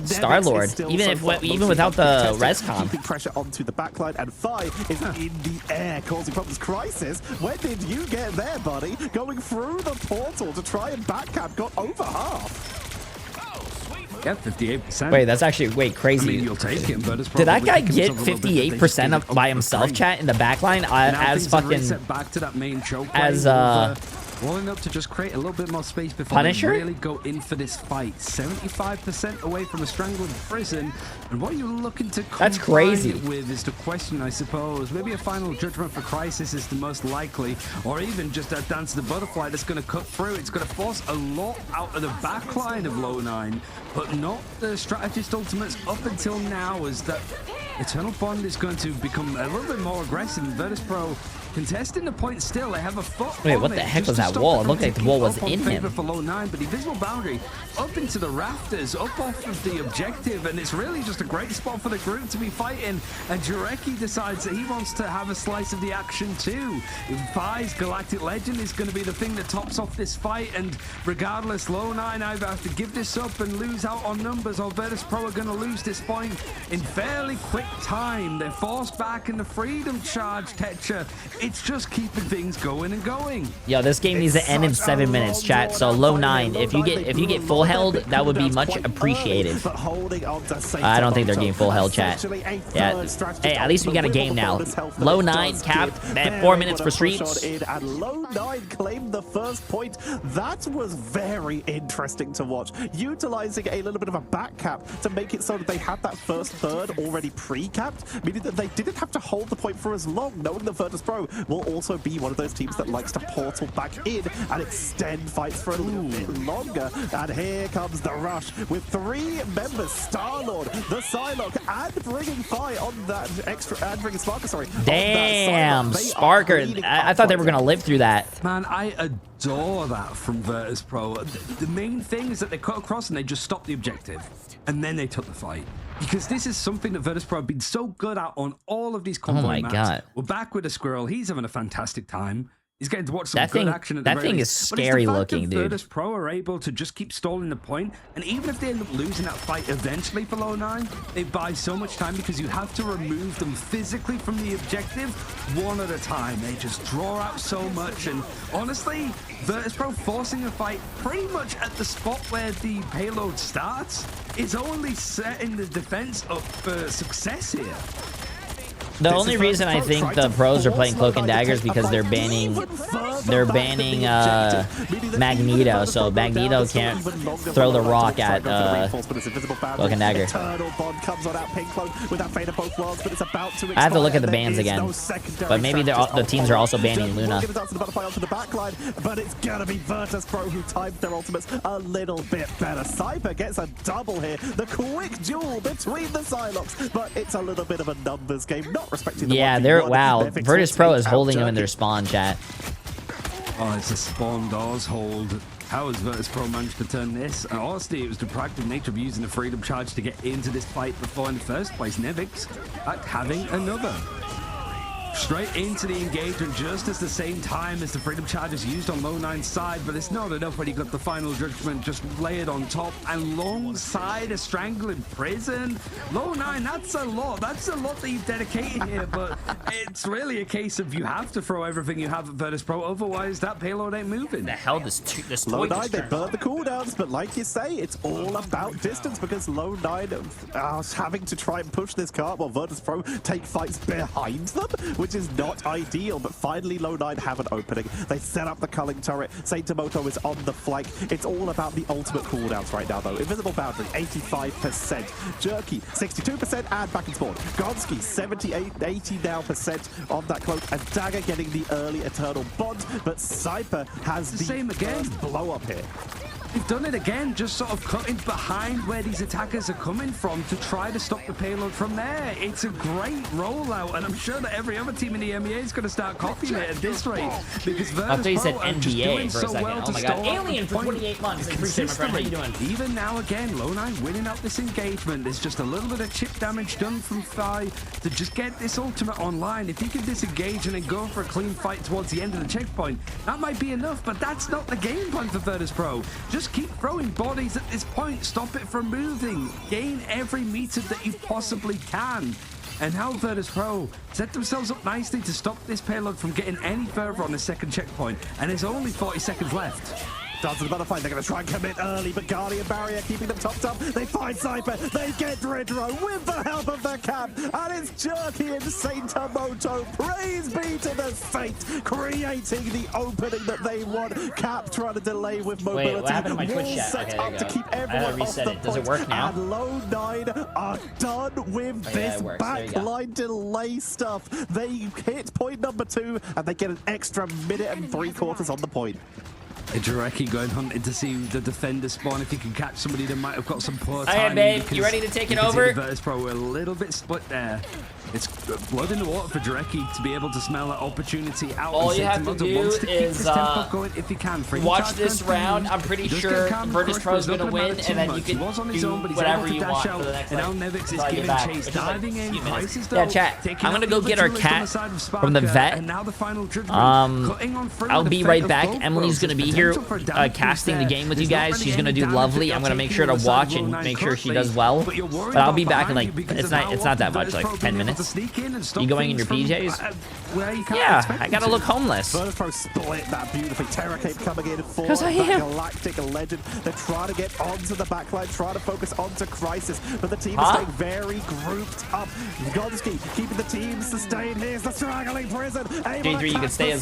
Star-Lord, even without the res comp. Keeping pressure onto the backline, and Fi is in the air, causing problems. Crisis, where did you get there, buddy? Going through the portal to try and backcap, got over half. Yeah, 58%. Wait, that's actually crazy. I mean, you'll take him, but it's did that guy get 58% by himself, chat, in the backline as fucking back to that main choke as rolling up to just create a little bit more space before Punisher? they really go in for this fight. 75% away from a strangling prison, and what are you looking to That's crazy. it with is the question, I suppose. Maybe a final judgment for Crisis is the most likely, or even just a Dance of the Butterfly that's going to cut through. It's going to force a lot out of the backline of Low 9, but not the strategist ultimates up until now, as that Eternal Bond is going to become a little bit more aggressive. Virtus.pro contesting the point still. They have a foot. Wait, what the heck was that wall? It looked like the wall was in him. For Low 9, but the invisible boundary up into the rafters, up off of the objective, and it's really just a great spot for the group to be fighting. And Jarecki decides that he wants to have a slice of the action too. Fi's Galactic Legend is going to be the thing that tops off this fight, and regardless, Low 9 either have to give this up and lose out on numbers, or Virtus.pro are going to lose this point in fairly quick time. They're forced back in the Freedom Charge, Tetra. It's just keeping things going and going. Yo, this game needs to end in 7 minutes, chat. So Low 9, if you get full held, that would be much appreciated. I don't think they're getting full held, chat. Yeah. Hey, at least we got a game now. Low 9 capped at 4 minutes for streets. And Low 9 claimed the first point. That was very interesting to watch. Utilizing a little bit of a back cap to make it so that they had that first third already pre-capped, meaning that they didn't have to hold the point for as long, knowing that Virtus.pro will also be one of those teams that likes to portal back in and extend fights for a little bit longer. And here comes the rush with 3 members: Star-Lord, the Psylocke, and bringing Fi on that extra, and bringing Sparker, sorry. Damn, Sparker. I thought they were going to live through that. Man, I adore that from Virtus.pro. The main thing is that they cut across and they just stopped the objective, and then they took the fight. Because this is something that Virtus.pro have been so good at on all of these convoy maps. God. We're back with a Squirrel. He's having a fantastic time. He's getting to watch some good action at the That thing is scary looking, dude. Virtus.pro are able to just keep stalling the point, and even if they end up losing that fight eventually for Low 9, they buy so much time because you have to remove them physically from the objective one at a time. They just draw out so much, and honestly, Virtus.pro forcing a fight pretty much at the spot where the payload starts is only setting the defense up for success here. The only reason I think the pros are playing Cloak and Dagger is because they're banning Magneto, so Magneto can't throw the rock at Cloak and Dagger. I have to look at the bans again, but maybe the teams are also banning Luna. But it's gonna be Virtus.pro who timed their ultimates a little bit better. Cyber gets a double here. The quick duel between the Psylocks, but it's a little bit of a numbers game. Not respecting the wow. Virtus.pro is holding them in their spawn, chat. Oh, it's a spawn doors hold. How has Virtus.pro managed to turn this? And honestly, it was the proactive nature of using the Freedom Charge to get into this fight before in the first place. Nevix having another. straight into the engagement just as the same time as the Freedom Charge is used on Low9's side, but it's not enough when you got the final judgment just layered on top and alongside a strangling prison. Low9, that's a lot. That's a lot that you've dedicated here, but it's really a case of you have to throw everything you have at Virtus Pro, otherwise that payload ain't moving. The hell, this Low9, they burn the cooldowns, but like you say, it's all about distance because Low9 are having to try and push this cart while Virtus Pro take fights behind them, which is not ideal. But finally, Low9 have an opening. They set up the culling turret. Saintamoto is on the flank. It's all about the ultimate cooldowns right now, though. Invisible Boundary, 85%. Jerky, 62%, and back and spawn. Gonski, 80 now percent on that cloak. And Dagger getting the early Eternal Bond, but Cypher has the same again. Blow up here. They've done it again, just sort of cutting behind where these attackers are coming from to try to stop the payload from there. It's a great rollout, and I'm sure that every other team in the NBA is going to start copying it at this rate because Virtus Pro are just doing so well to stall Alien for 28 months. I appreciate it, my friend. How you doing? Even now again, Low9 winning out this engagement. There's just a little bit of chip damage done from Thigh to just get this ultimate online. If he can disengage and then go for a clean fight towards the end of the checkpoint, that might be enough, but that's not the game plan for Virtus Pro. Just keep throwing bodies at this point. Stop it from moving. Gain every meter that you possibly can. And how Virtus Pro set themselves up nicely to stop this payload from getting any further on the second checkpoint. And there's only 40 seconds left. Dance of the Butterfly, they're going to try and commit early, but Guardian Barrier keeping them topped up. They find Cypher, they get Dridro with the help of the cap, and it's Jerky and Saintamoto. Praise be to the fate, creating the opening that they want. Cap trying to delay with mobility. Wait, what happened to my Twitch chat? Set Okay, up to keep everyone off the Does it work now? And Low9 are done with this backline delay stuff. They hit point number 2, and they get an extra minute and 3/4 on the point. Jarecki going hunting to see the defender spawn if he can catch somebody that might have got some poor Hey, timing. babe, you ready to take it over? Virtus Pro were a little bit split there. It's blood in the water for Jarecki to be able to smell that opportunity out. All you have to do is going if you can. Watch this round. I'm pretty sure Virtus Pro is going to win, and then you can do whatever you want for the next and now Nevix is giving chase, diving in. Yeah, chat. I'm going to go get our cat from the vet. I'll be right back. Emily's going to be here casting the game with you guys. She's going to do lovely. I'm going to make sure to watch and make sure she does well. But I'll be back in like, it's not that much, like 10 minutes. You going in your PJs? Yeah, I gotta look homeless. Virtus Pro split that beautifully. Terra Cape coming in for that Galactic Legend. They're trying to get onto the backline, trying to focus onto Crisis, but the team is staying very grouped up. Gonski keeping the team sustained. Here's the struggling prison. Jay3, you can stay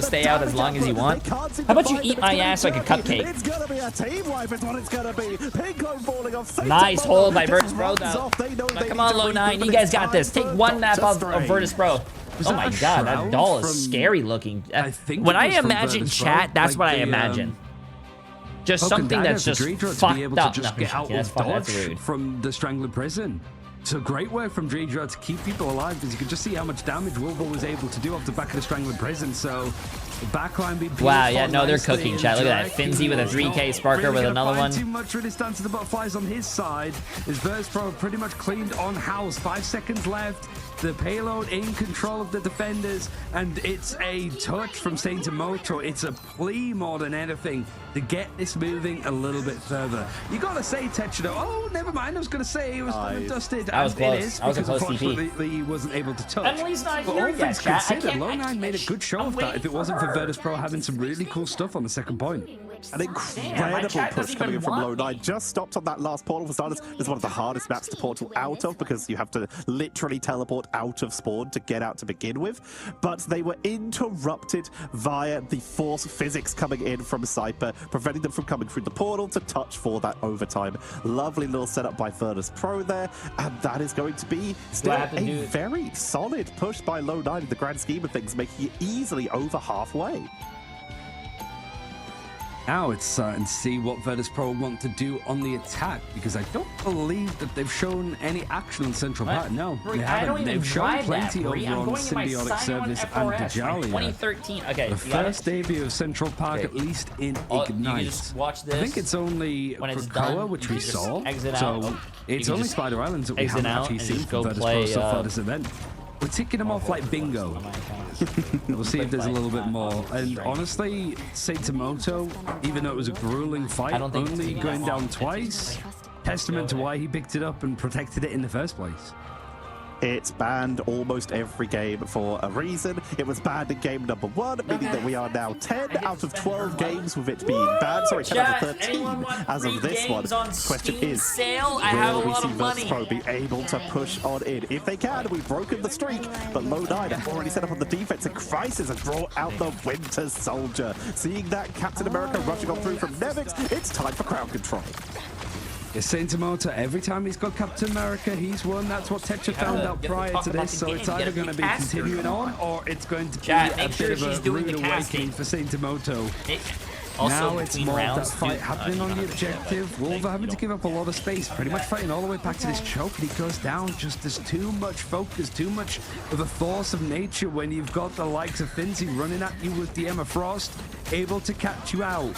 stay out as long as you want. How about you eat my ass like a cupcake? It's gonna be a team wipe is what it's gonna be. Pinklow falling off. Nice hold by Virtus Pro though. Now, come on, Low9, you guys got this. Take one map of Virtus Pro. Oh my god, that doll is scary looking. When I imagine chat, that's what I imagine. Just something that's just fucked up. That's rude. From the Strangler prison. So great work from Dridro to keep people alive, because you can just see how much damage Wilbur was able to do off the back of the Strangler prison. So the backline be wow, yeah, no, they're cooking, chat. Look at that. Finzi with a 3K Sparker with another one. Too much really Dance of the Butterflies on his side. Is Virtus Pro pretty much cleaned on house. 5 seconds left. The payload in control of the defenders, and it's a touch from Saintamoto. It's a plea more than anything to get this moving a little bit further. You gotta say, Techido. Oh, never mind. I was gonna say it was dusted. I was close. It is, I was a because close unfortunately he wasn't able to touch. Emily's not but here all yet, things chat. considered, Low9 made a good show of that if it wasn't for Virtus Pro having some really cool stuff on the second point. An incredible push coming in from Low9. Just stopped on that last portal for starters. It's one of the hardest maps to portal out of because you have to literally teleport out of spawn to get out to begin with. But they were interrupted via the force physics coming in from Cypher, preventing them from coming through the portal to touch for that overtime. Lovely little setup by Virtus Pro there, and that is going to be still a very solid push by Low9 in the grand scheme of things, making it easily over halfway. Now it's starting to see what Virtus Pro want to do on the attack, because I don't believe that they've shown any action on Central Park. No, they haven't. They've shown plenty over on Symbiotic Service and Dajalia. 2013. Okay, the first debut of Central Park, at least in Ignite. Just watch this. I think it's only Krakoa, which we saw. So it's only Spider Islands that we haven't actually seen from Virtus Pro so far this event. We're ticking them off like bingo. We'll see if there's a little bit more. And honestly, Saitomoto, even though it was a grueling fight, only going down twice, testament to why he picked it up and protected it in the first place. It's banned almost every game for a reason. It was banned in game number 1, meaning that we are now 10 out of 12 games with it being banned. Sorry, 10 out of 13 as of this one. Question is, will we see Virtus.pro be able to push on in? If they can, we've broken the streak, but Low9 have already set up on the defense, and Crisis has brought out the Winter Soldier. Seeing that Captain America rushing on through from Nevix, it's time for crowd control. It's Saitomoto, every time he's got Captain America, he's won. That's what Tetra found out prior to this, so it's either going to be continuing on, or it's going to be a bit of a rude awakening for Saitomoto. Now it's more of that fight happening on the objective. Wolver having to give up a lot of space, pretty much fighting all the way back to this choke, and he goes down. Just there's too much focus, too much of a force of nature when you've got the likes of Finzi running at you with the Emma Frost, able to catch you out.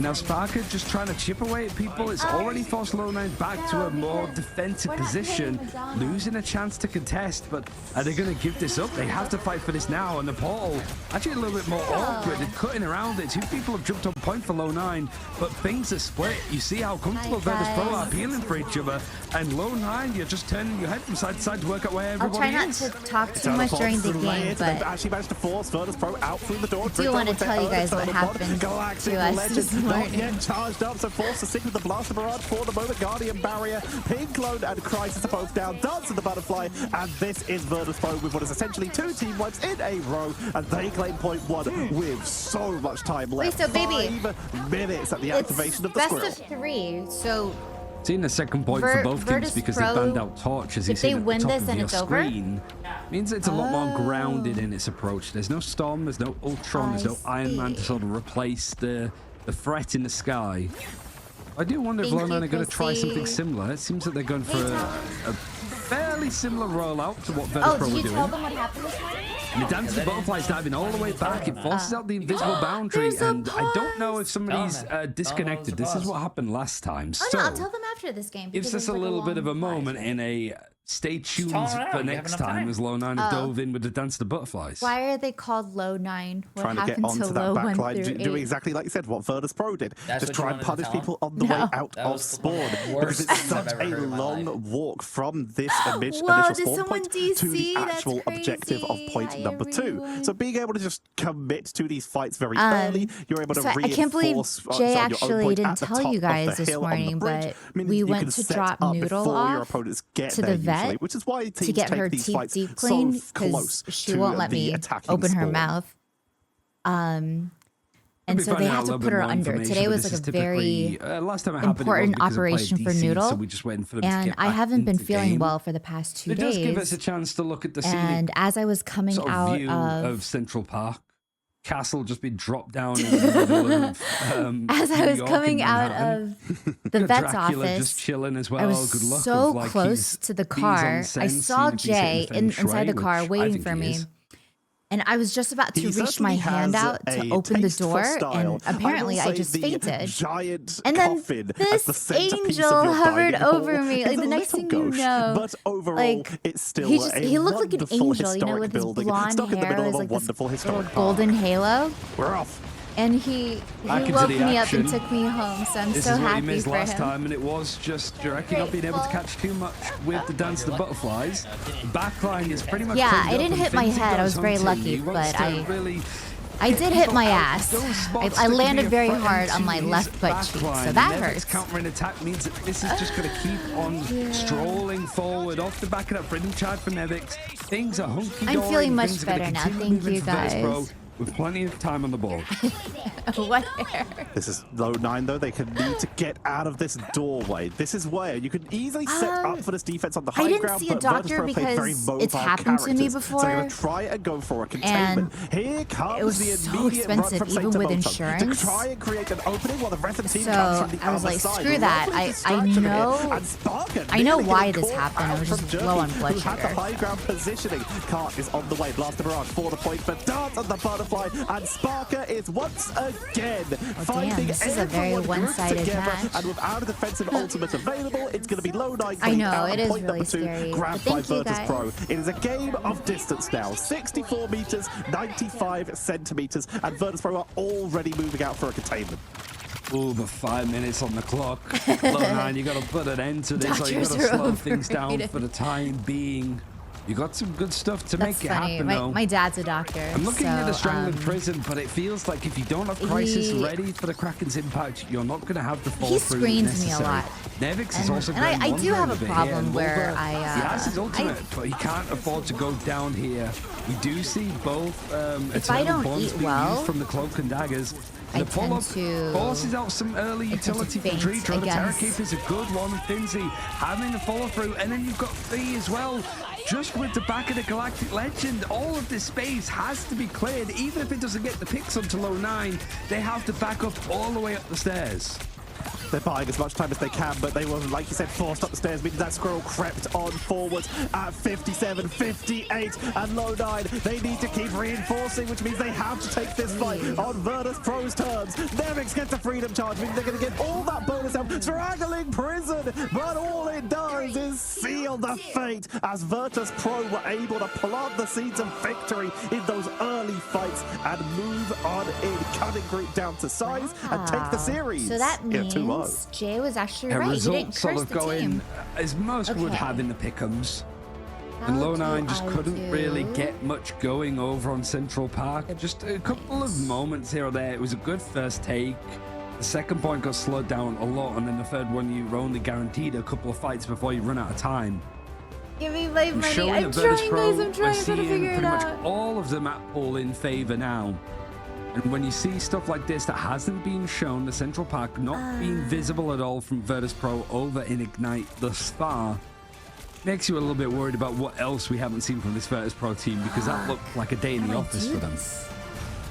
Now Sparker just trying to chip away at people. It's already forced Low9 back to a more defensive position, losing a chance to contest. But are they going to give this up? They have to fight for this now. And the portal actually a little bit more awkward and cutting around it. Two people have jumped on point for Low9, but things are split. You see how comfortable Virtus.pro are appealing for each other. And Low9, you're just turning your head from side to side to work out where everybody is. I'll try not to talk too much during the game, but they've actually managed to force Virtus.pro out through the door. I do want to tell you guys what happened to us this morning. Not yet charged up, so forced to stick with the Blaster Barrage for the moment. Guardian Barrier, Pink Clone and Crisis are both down. Dance of the Butterfly, and this is Virtus.pro with what is essentially 2 team wipes in a row, and they claim point 1 with so much time left. Wait, so baby, 5 minutes at the activation of the best squirrel. of 3, so Seeing the second point for both teams because they banned out torches. If they win this and it's over, means it's a lot more grounded in its approach. There's no Storm, there's no Ultron, there's no Iron Man to sort of replace the threat in the sky. I do wonder if Low9 are going to try something similar. It seems that they're going for a fairly similar rollout to what Virtus.pro were doing. Tell them what happened this morning? And the Dance of the Butterfly is diving all the way back. It forces out the invisible boundary, and I don't know if somebody's disconnected. This is what happened last time. Oh so no, I'll tell them after this game. Gives us a little bit of a moment in a stay tuned for next time as Low9 have dove in with the Dance of the Butterflies. Why are they called Low9? What trying to get onto that back line, doing exactly like you said, what Virtus.pro did. Just try and punish people on the way out of spawn. Because it's such a long walk from this initial spawn point to the actual objective of point number 2. So being able to just commit to these fights very early, you're able to reinforce. I can't believe Jay actually didn't tell you guys this morning, but we went to drop Noodle off to the vet which is why to get her teeth deep cleaned because she won't let me open her mouth. And so they had to put her under. Today was like a very important operation for Noodle, and I haven't been feeling well for the past 2 days. It does give us a chance to look at the scenic and as I was coming out of Central Park. Castle just be dropped down in the middle of, as I was coming out of the vet's office, just chilling as well. I was Good luck so like close to the car. I saw Jay inside the car waiting for me. And I was just about to reach my hand out to open the door, and apparently I just fainted. And then this angel hovered over me. Like the next thing you know, but overall, like it's still he looked like an angel, you know, with his blonde hair, it was like this little golden halo. We're off. And he woke me up and took me home, so I'm so happy for him. This is what he missed last time, and it was just directly not being able to catch too much with the Dance of the Butterflies. The backline is pretty much I didn't hit my head. I was very lucky, but I did hit my ass. I landed very hard on my left butt cheek, so that hurts. Countering attack means that this is just going to keep on strolling forward off the back of that freedom charge for Nevix. Things are hunky-dory. I'm feeling much better now. Thank you, guys. With plenty of time on the board. What hair? This is Low9 though. They need to get out of this doorway. This is where you can easily set up for this defense on the high ground. I didn't see a doctor because it's happened to me before. So they're going to try and go for a containment. Here comes it was the so expensive, even with insurance. To try and create an opening while the rest of the team comes from the I was like, side. screw that. I know why this happened. I was just low on blood sugar. Had the high ground positioning. Cart is on the way. Blaster Barrage for the point, but Dance on the butterfly. butterfly, and Sparker is once again finding this is a very one-sided match. And without a defensive ultimate available, it's going to be low 9. I know, it is point really number 2, scary. grabbed by Virtus Pro. It is a game of distance now. 64 meters, 95 centimeters, and Virtus Pro are already moving out for a containment. Ooh, but 5 minutes on the clock. Low9, you got to put an end to this, or you got to slow things down for the time being. You got some good stuff to make it happen, though. My dad's a doctor. I'm looking at a strangling prison, but it feels like if you don't have Crisis ready for the Kraken's impact, you're not going to have the fall through He screens necessary. me a lot. Nevix is also and I do have a problem where he has his ultimate, but he can't afford to go down here. We do see both Eternal Bonds being used from the Cloak and Daggers. The pull-up forces out some early utility from Tree. The Terra Cape is a good one. Finzi having the follow-through, and then you've got Fee as well. Just with the back of the Galactic Legend, all of this space has to be cleared. Even if it doesn't get the picks onto low 9, they have to back up all the way up the stairs. They're buying as much time as they can, but they were, like you said, forced up the stairs, meaning that Squirrel crept on forwards at 57, 58, and low 9. They need to keep reinforcing, which means they have to take this fight on Virtus Pro's terms. Nevix gets a freedom charge, meaning they're going to get all that bonus help. Straggling prison, but all it does is seal the fate as Virtus Pro were able to plant the seeds of victory in those early fights and move on in, cutting group down to size and take the series. So that means 2-0. Jay was actually right. He didn't curse the team. As most would have in the pick'ems. And low 9 just couldn't really get much going over on Central Park. Just a couple of moments here or there. It was a good first take. The second point got slowed down a lot, and then the third one you were only guaranteed a couple of fights before you run out of time. Give me my money. I'm trying, guys. I'm trying to figure it out. Pretty much all of the map pool in favor now. And when you see stuff like this that hasn't been shown, the Central Park not being visible at all from Virtus Pro over in Ignite thus far, makes you a little bit worried about what else we haven't seen from this Virtus Pro team, because that looked like a day in the office for them.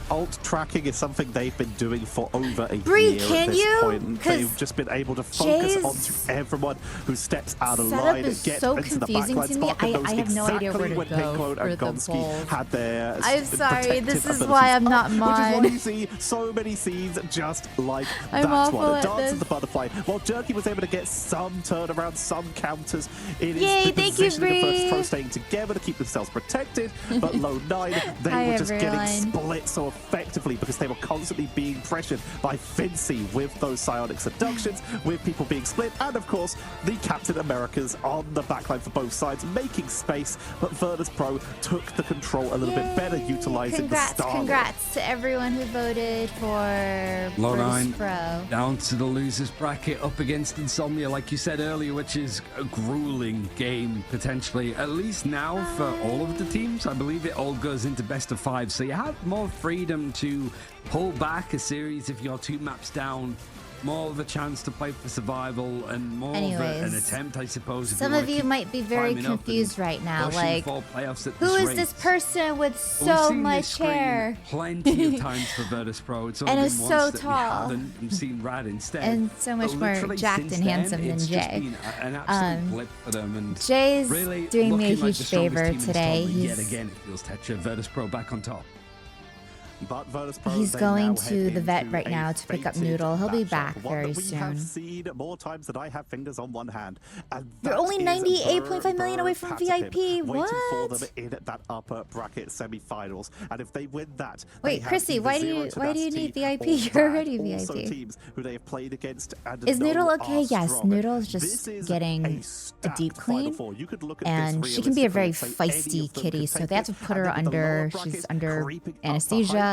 Alt tracking is something they've been doing for over a Bree, year can at this you? point. They've just been able to focus onto everyone who steps out of line and get so into the confusing backline. to me. I have no idea where to go for the polls. Had their I'm sorry, this is why I'm not mod. Which is why you see so many scenes just like that one. A dance of the butterfly. While Jerky was able to get some turnaround, some counters, it is the position of Virtus Pro staying together to keep themselves protected. But low 9, they were just getting split so effectively because they were constantly being pressured by Fincy with those psionic seductions, with people being split, and of course the Captain Americas on the backline for both sides, making space. But Virtus Pro took the control a little bit better, utilizing the star. Congrats to everyone who voted for Virtus Pro. Down to the losers bracket, up against Insomnia, like you said earlier, which is a grueling game potentially, at least now for all of the teams. I believe it all goes into best of 5, so you have more freedom to pull back a series if you're 2 maps down, more of a chance to play for survival, and more of an attempt, I suppose. Some of you might be very confused right now, like, who is this person with so much hair? Plenty of times for Virtus Pro. It's and is so tall. And seen Rad instead. And so much more jacked and handsome than Jay. Been an absolute blip for them. And Jay's really doing me a huge favor today. Yet again, it feels Tetcher. Virtus Pro back on top. But Virtus Pro, he's going to the vet right now to pick up Noodle. He'll be back very soon. We have seen more times than I have fingers on one hand. You're only 98.5 million away from VIP. What? Waiting for them in that upper bracket semi-finals, and if they win that, wait, Chrissy, why do you need VIP? You're already VIP. Teams who they have played against, and is Noodle okay? Yes, Noodle's just getting a deep clean, and she can be a very feisty kitty, so they have to put her under. She's under anesthesia.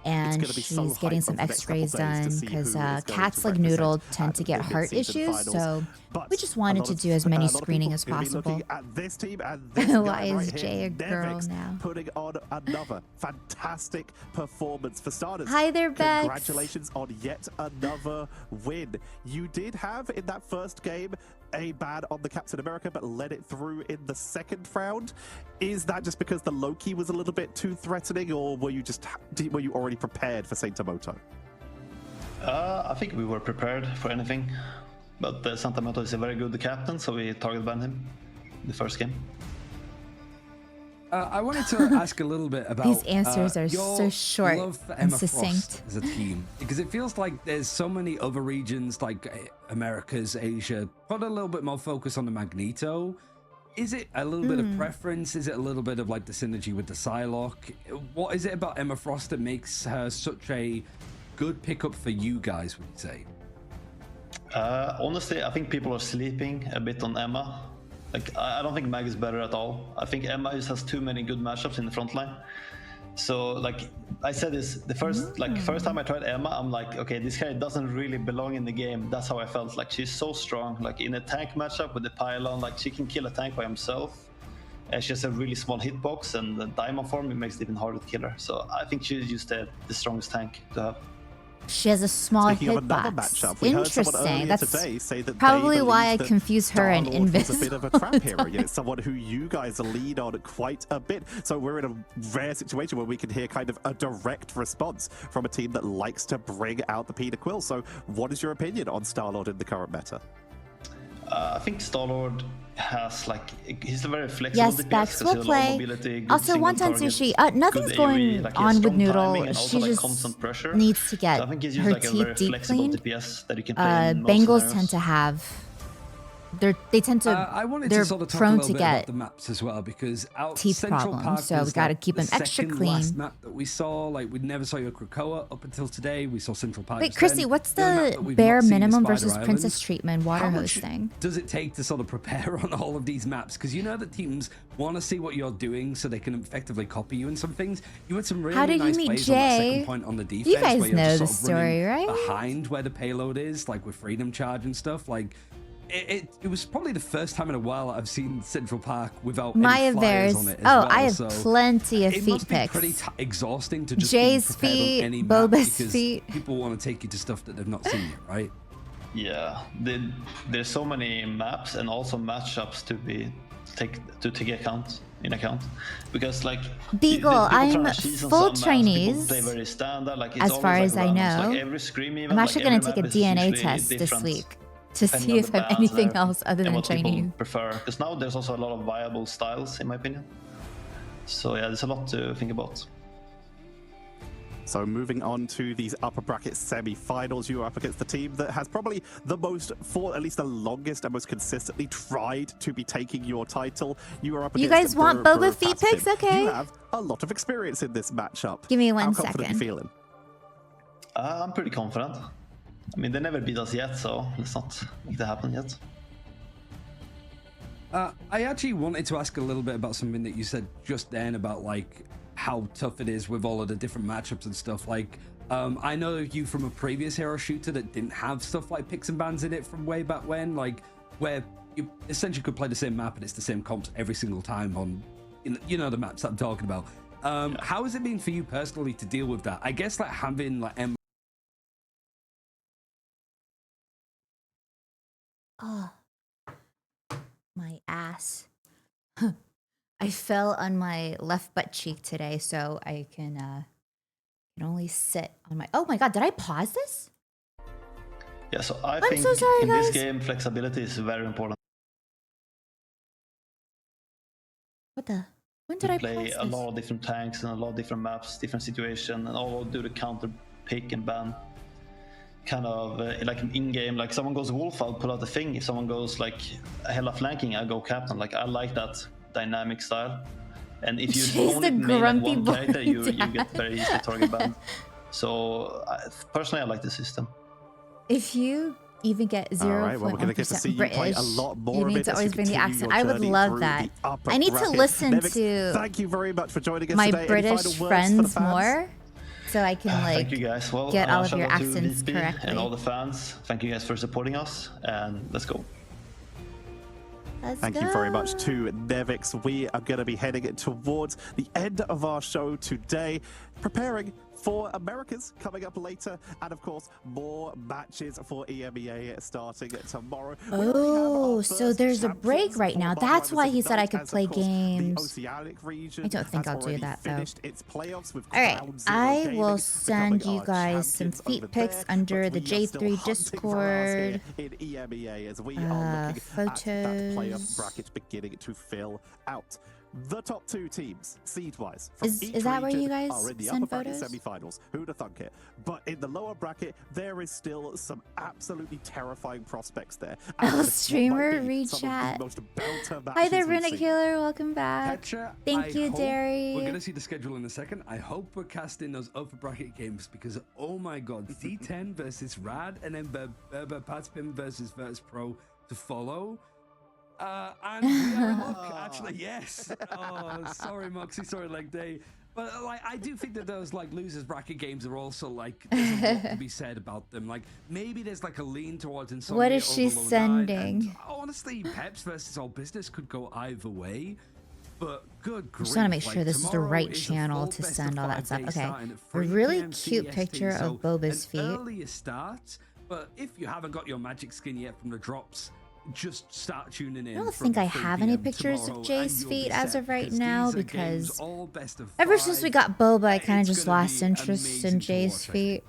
And she's getting some x-rays done because cats like Noodle tend to get heart issues, so we just wanted to do as many screening as possible. Why is Jay a girl now? Putting on another fantastic performance for starters. Hi there, Bex. Congratulations on yet another win. You did have in that first game a ban on the Captain America, but led it through in the second round. Is that just because the Loki was a little bit too threatening, or were you already prepared for Saint Tomoto? I think we were prepared for anything, but Santa Moto is a very good captain, so we target banned him the first game. I wanted to ask a little bit about These answers are so short love for and Emma succinct. Frost as a team, because it feels like there's so many other regions like Americas, Asia, put a little bit more focus on the Magneto. Is it a little bit of preference? Is it a little bit of like the synergy with the Psylocke? What is it about Emma Frost that makes her such a good pickup for you guys, would you say? Honestly, I think people are sleeping a bit on Emma. Like, I don't think Mag is better at all. I think Emma just has too many good matchups in the front line. So, like I said, this the first time I tried Emma, I'm like, okay, this guy doesn't really belong in the game. That's how I felt. Like, she's so strong. Like in a tank matchup with the pylon, like she can kill a tank by himself. She has a really small hitbox, and the diamond form, it makes it even harder to kill her. So I think she's just the strongest tank to have. She has a small hitbox. Interesting. That's probably why I confuse her and Invis. Was a bit of a trap hero. You know, someone who you guys lead on quite a bit. So we're in a rare situation where we can hear kind of a direct response from a team that likes to bring out the Peter Quill. So what is your opinion on Star-Lord in the current meta? I think Star-Lord has he's a very flexible DPS. Bex will play. Mobility, also, Wonton Sushi. Nothing's going on with Noodle. She just needs to get her teeth deep cleaned. Bengals tend to have. They tend to. They're sort of prone to get about the maps as well, because teeth Central problems. Park So we got to keep them extra clean. Last map that we saw, like we never saw your Krakoa up until today. We saw Central Park. Wait, Chrissy, what's the bare minimum versus Princess Treatment water hose thing? Does it take to sort of prepare on all of these maps? Because you know that teams want to see what you're doing so they can effectively copy you in some things. You had some really nice plays on that second point on the defense. You guys where you're know just the sort of story, right? behind where the payload is, like with Freedom Charge and stuff. Like it was probably the first time in a while I've seen Central Park without any flyers on it as well. I have plenty of feet pics. It must be pretty exhausting to just Jay's be prepared feet, on any Boba's map, because feet. people want to take you to stuff that they've not seen yet, right? Yeah, there's so many maps and also matchups to take in account, because like Beagle, I'm full Chinese. Play very standard, like, as far as I know. Like every scream event, I'm actually going to take a DNA test this week to see if I'm anything else other than Chinese. Prefer, because now there's also a lot of viable styles, in my opinion. So yeah, there's a lot to think about. So moving on to these upper bracket semi-finals, you are up against the team that has probably the most, for at least the longest and most consistently tried to be taking your title. You are up against. You guys want Boba feet pics? Okay. You have a lot of experience in this matchup. Give me 1 How second. confident are you feeling? I'm pretty confident. I mean, they never beat us yet, so let's not make that happen yet. I actually wanted to ask a little bit about something that you said just then about like how tough it is with all of the different matchups and stuff. Like, I know you from a previous hero shooter that didn't have stuff like picks and bans in it from way back when, like where you essentially could play the same map and it's the same comps every single time on, you know, the maps that I'm talking about. How has it been for you personally to deal with that? I guess like having like Oh, my ass. I fell on my left butt cheek today, so I can only sit on my... Oh my god, did I pause this? Yeah, so I I'm think so sorry, in guys. this game, flexibility is very important. What the... When did I pause play this? a lot of different tanks and a lot of different maps, different situation, and all do the counter pick and ban. Kind of like in-game, like someone goes wolf, I'll pull out the thing. If someone goes like hella flanking, I go captain. Like I like that dynamic style. And if you only main at one character, you get very easy target banned. So personally, I like the system. If you even get 0.1% British, play a lot more you need to always bring the accent. I would love that. I need to listen to thank you very much for joining us my today. British friends more, so I can thank you guys. Well, get all of your accents correctly. And all the fans, thank you guys for supporting us, and let's go. Thank you very much to Nevix. We are going to be heading towards the end of our show today, preparing for Americas coming up later, and of course more matches for EMEA starting tomorrow. Oh, so there's a break right now. That's why he said I could play games. I don't think I'll do that though. Alright, I will send you guys some feet pics under the J3 Discord. Photos. That playoff bracket beginning to fill out. the top 2 teams, seed-wise, from Is each that where region you guys are in the send upper bracket photos? semi-finals. Who'd have thunk it? But in the lower bracket, there is still some absolutely terrifying prospects there. Oh, streamer rechat. Hi there, Runic Healer. Welcome back. Petra, Thank you, Derry. We're going to see the schedule in a second. I hope we're casting those upper bracket games because, oh my god, D10 versus Rad and then Berber Patspin versus Virtus Pro to follow. And we are in luck, actually, yes. Oh, sorry, Moxie, sorry, Leg Day. But like, I do think that those like losers bracket games are also like there's a lot to be said about them. Like maybe there's like a lean towards Insomnia. What is she Overload 9, sending? and, honestly, Peps versus All Business could go either way. But good grief, I just want to make like, sure this is the right tomorrow is a channel full to best send of all that 5 stuff. days Okay, starting at a 3 really PM cute CST, picture so of Boba's an feet. earlier start, but if you haven't got your magic skin yet from the drops, just start tuning in. I don't from think I 3 have any PM pictures tomorrow, of Jay's and you'll feet be as set, of right because now these are games because all best of ever since we 5. got Boba, I kind of It's just gonna lost be interest in amazing to Jay's watch, I feet.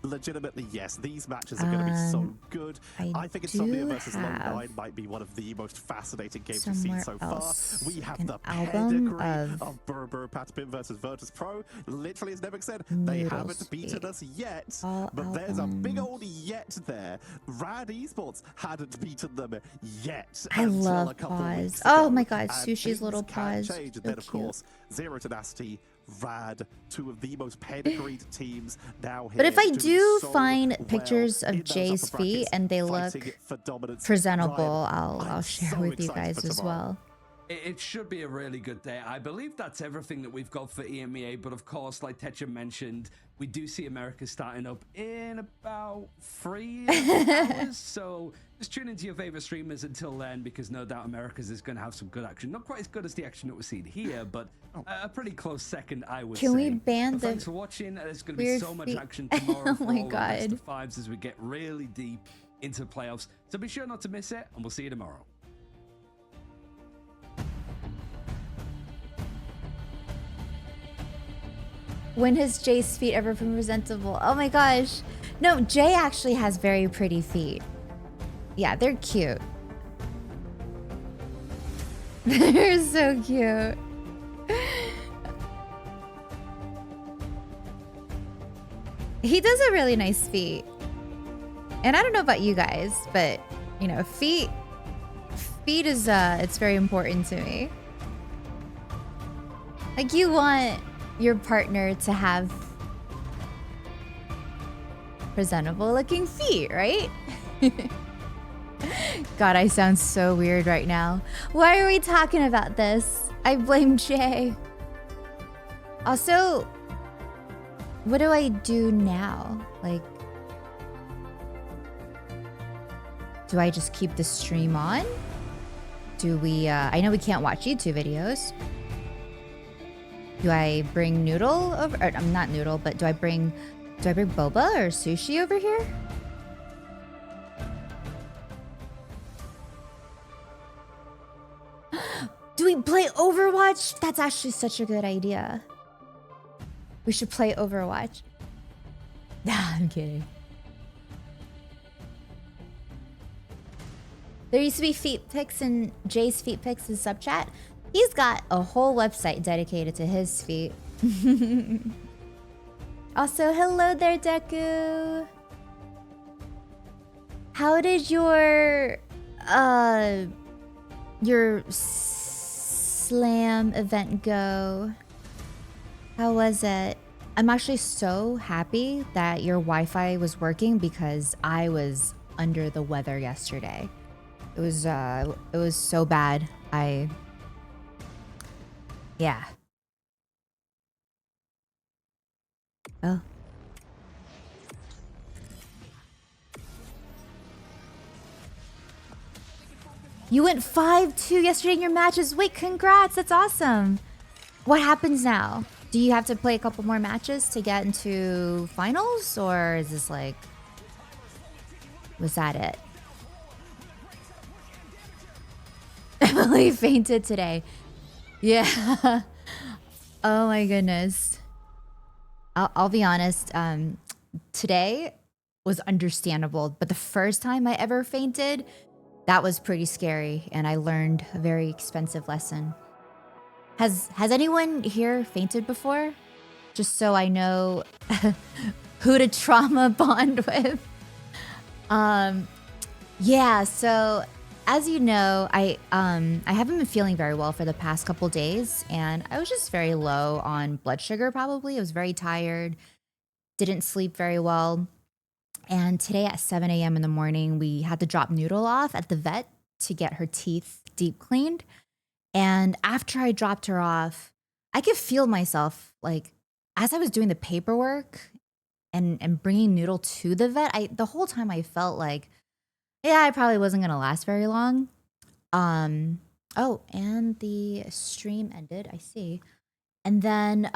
Legitimately, yes. These matches are going to be so good. I think Insomnia versus Low 9 might be one of the most fascinating games we've seen so far. We have the pedigree of Berber Patapin versus Virtus Pro. Literally, as Nevik said, they haven't beaten us yet. But there's a big old yet there. Rad Esports hadn't beaten them yet. I love paws. Oh my god, Sushi's little paws. Change. And then, of course, Zero Tenacity, Rad, 2 of the most pedigreed teams now here. But if I do so find well pictures of Jay's feet and they look presentable, I'll share with you guys as well. It should be a really good day. I believe that's everything that we've got for EMEA, but of course, like Tetra mentioned, we do see America starting up in about 3 hours. So just tune into your favorite streamers until then, because no doubt America's is going to have some good action. Not quite as good as the action that we're seeing here, but a pretty close second, I would say. Can we ban the thanks for watching. There's going to be so much action tomorrow for all the best of 5s as we get really deep into the playoffs. So be sure not to miss it, and we'll see you tomorrow. When has Jay's feet ever been presentable? Oh my gosh. No, Jay actually has very pretty feet. Yeah, they're cute. They're so cute. He does a really nice feet. And I don't know about you guys, but you know, feet is it's very important to me. Like, you want your partner to have presentable looking feet, right? God, I sound so weird right now. Why are we talking about this? I blame Jay. Also, what do I do now? Like, do I just keep the stream on? Do we, I know we can't watch YouTube videos. Do I bring Noodle over? Or, I'm not Noodle, but do I bring Boba or Sushi over here? Do we play Overwatch? That's actually such a good idea. We should play Overwatch. Nah, I'm kidding. There used to be feet pics and Jay's feet pics in sub chat. He's got a whole website dedicated to his feet. Also, hello there, Deku. How did your slam event go? How was it? I'm actually so happy that your Wi-Fi was working because I was under the weather yesterday. It was so bad. Yeah. Oh. You went 5-2 yesterday in your matches. Wait, congrats. That's awesome. What happens now? Do you have to play a couple more matches to get into finals? Or is this like... Was that it? Emily fainted today. Yeah. Oh my goodness. I'll be honest. Today was understandable, but the first time I ever fainted, that was pretty scary, and I learned a very expensive lesson. Has anyone here fainted before? Just so I know who to trauma bond with. Yeah, so as you know, I haven't been feeling very well for the past couple days, and I was just very low on blood sugar probably. I was very tired, didn't sleep very well. And today at 7 a.m. in the morning, we had to drop Noodle off at the vet to get her teeth deep cleaned. And after I dropped her off, I could feel myself, like, as I was doing the paperwork and bringing Noodle to the vet, the whole time I felt like, yeah, I probably wasn't going to last very long. Oh, and the stream ended, I see. And then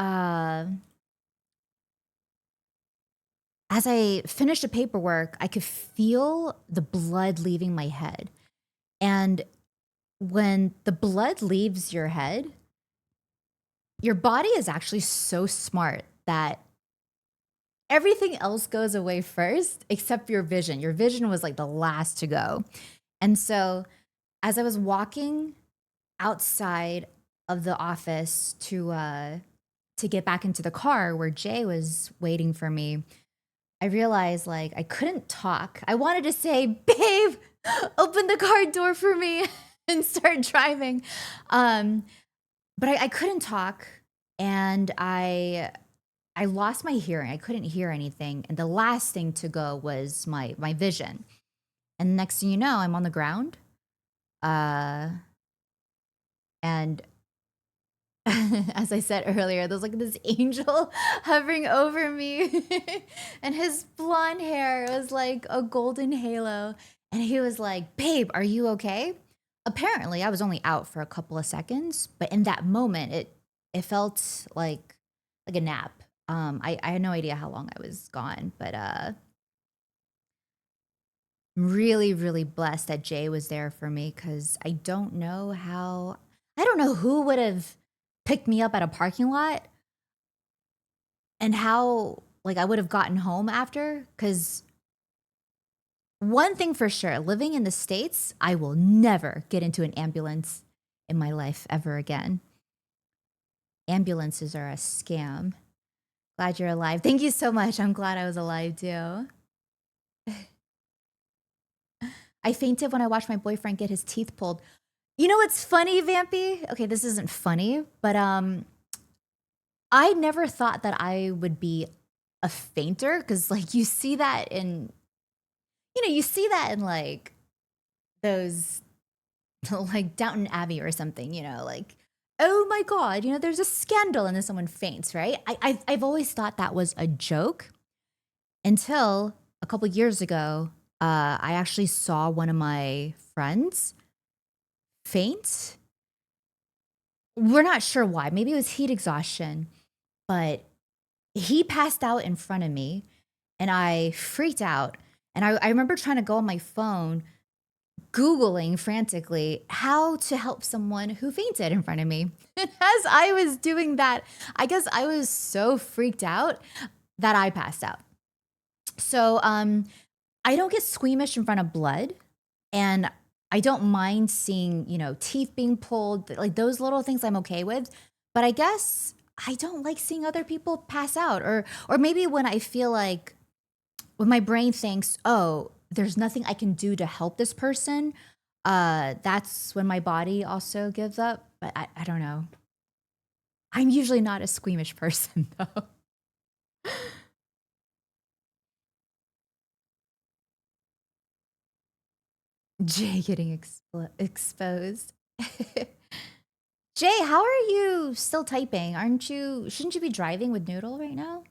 as I finished the paperwork, I could feel the blood leaving my head. And when the blood leaves your head, your body is actually so smart that everything else goes away first except your vision. Your vision was like the last to go. And so as I was walking outside of the office to get back into the car where Jay was waiting for me, I realized like I couldn't talk. I wanted to say, babe, open the car door for me and start driving. But I couldn't talk, and I lost my hearing. I couldn't hear anything. And the last thing to go was my vision. And next thing you know, I'm on the ground. And as I said earlier, there's like this angel hovering over me. And his blonde hair was like a golden halo. And he was like, babe, are you okay? Apparently, I was only out for a couple of seconds. But in that moment, it felt like a nap. I had no idea how long I was gone, but I'm really, really blessed that Jay was there for me, because I don't know who would have picked me up at a parking lot and how like I would have gotten home after. Because one thing for sure, living in the States, I will never get into an ambulance in my life ever again. Ambulances are a scam. Glad you're alive. Thank you so much. I'm glad I was alive too. I fainted when I watched my boyfriend get his teeth pulled. You know what's funny, Vampy? Okay, this isn't funny, but I never thought that I would be a fainter, because like you see that in like those like Downton Abbey or something, like, oh my God, there's a scandal and then someone faints, right? I've always thought that was a joke until a couple years ago. I actually saw one of my friends faint. We're not sure why. Maybe it was heat exhaustion, but he passed out in front of me and I freaked out. And I remember trying to go on my phone, Googling frantically how to help someone who fainted in front of me. And as I was doing that, I guess I was so freaked out that I passed out. So I don't get squeamish in front of blood, and I don't mind seeing, teeth being pulled, like those little things I'm okay with. But I guess I don't like seeing other people pass out, or maybe when I feel like, when my brain thinks, oh, there's nothing I can do to help this person, that's when my body also gives up. But I don't know. I'm usually not a squeamish person, though. Jay getting exposed. Jay, how are you still typing? Shouldn't you be driving with Noodle right now?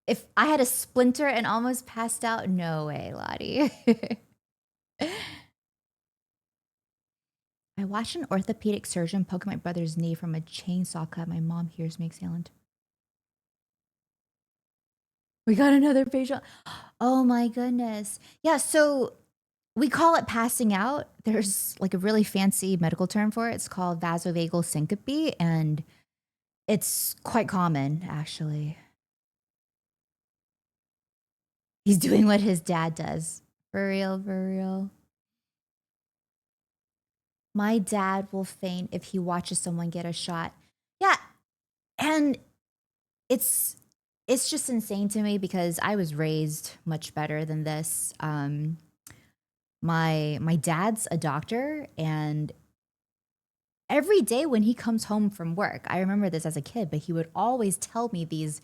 If I had a splinter and almost passed out, no way, Lottie. I watched an orthopedic surgeon poke my brother's knee from a chainsaw cut my mom hears me exhaling. We got another patient. Oh my goodness. Yeah, so we call it passing out. There's like a really fancy medical term for it. It's called vasovagal syncope, and it's quite common, actually. He's doing what his dad does. For real, for real. My dad will faint if he watches someone get a shot. Yeah, and it's just insane to me because I was raised much better than this. My dad's a doctor, and every day when he comes home from work, I remember this as a kid, but he would always tell me these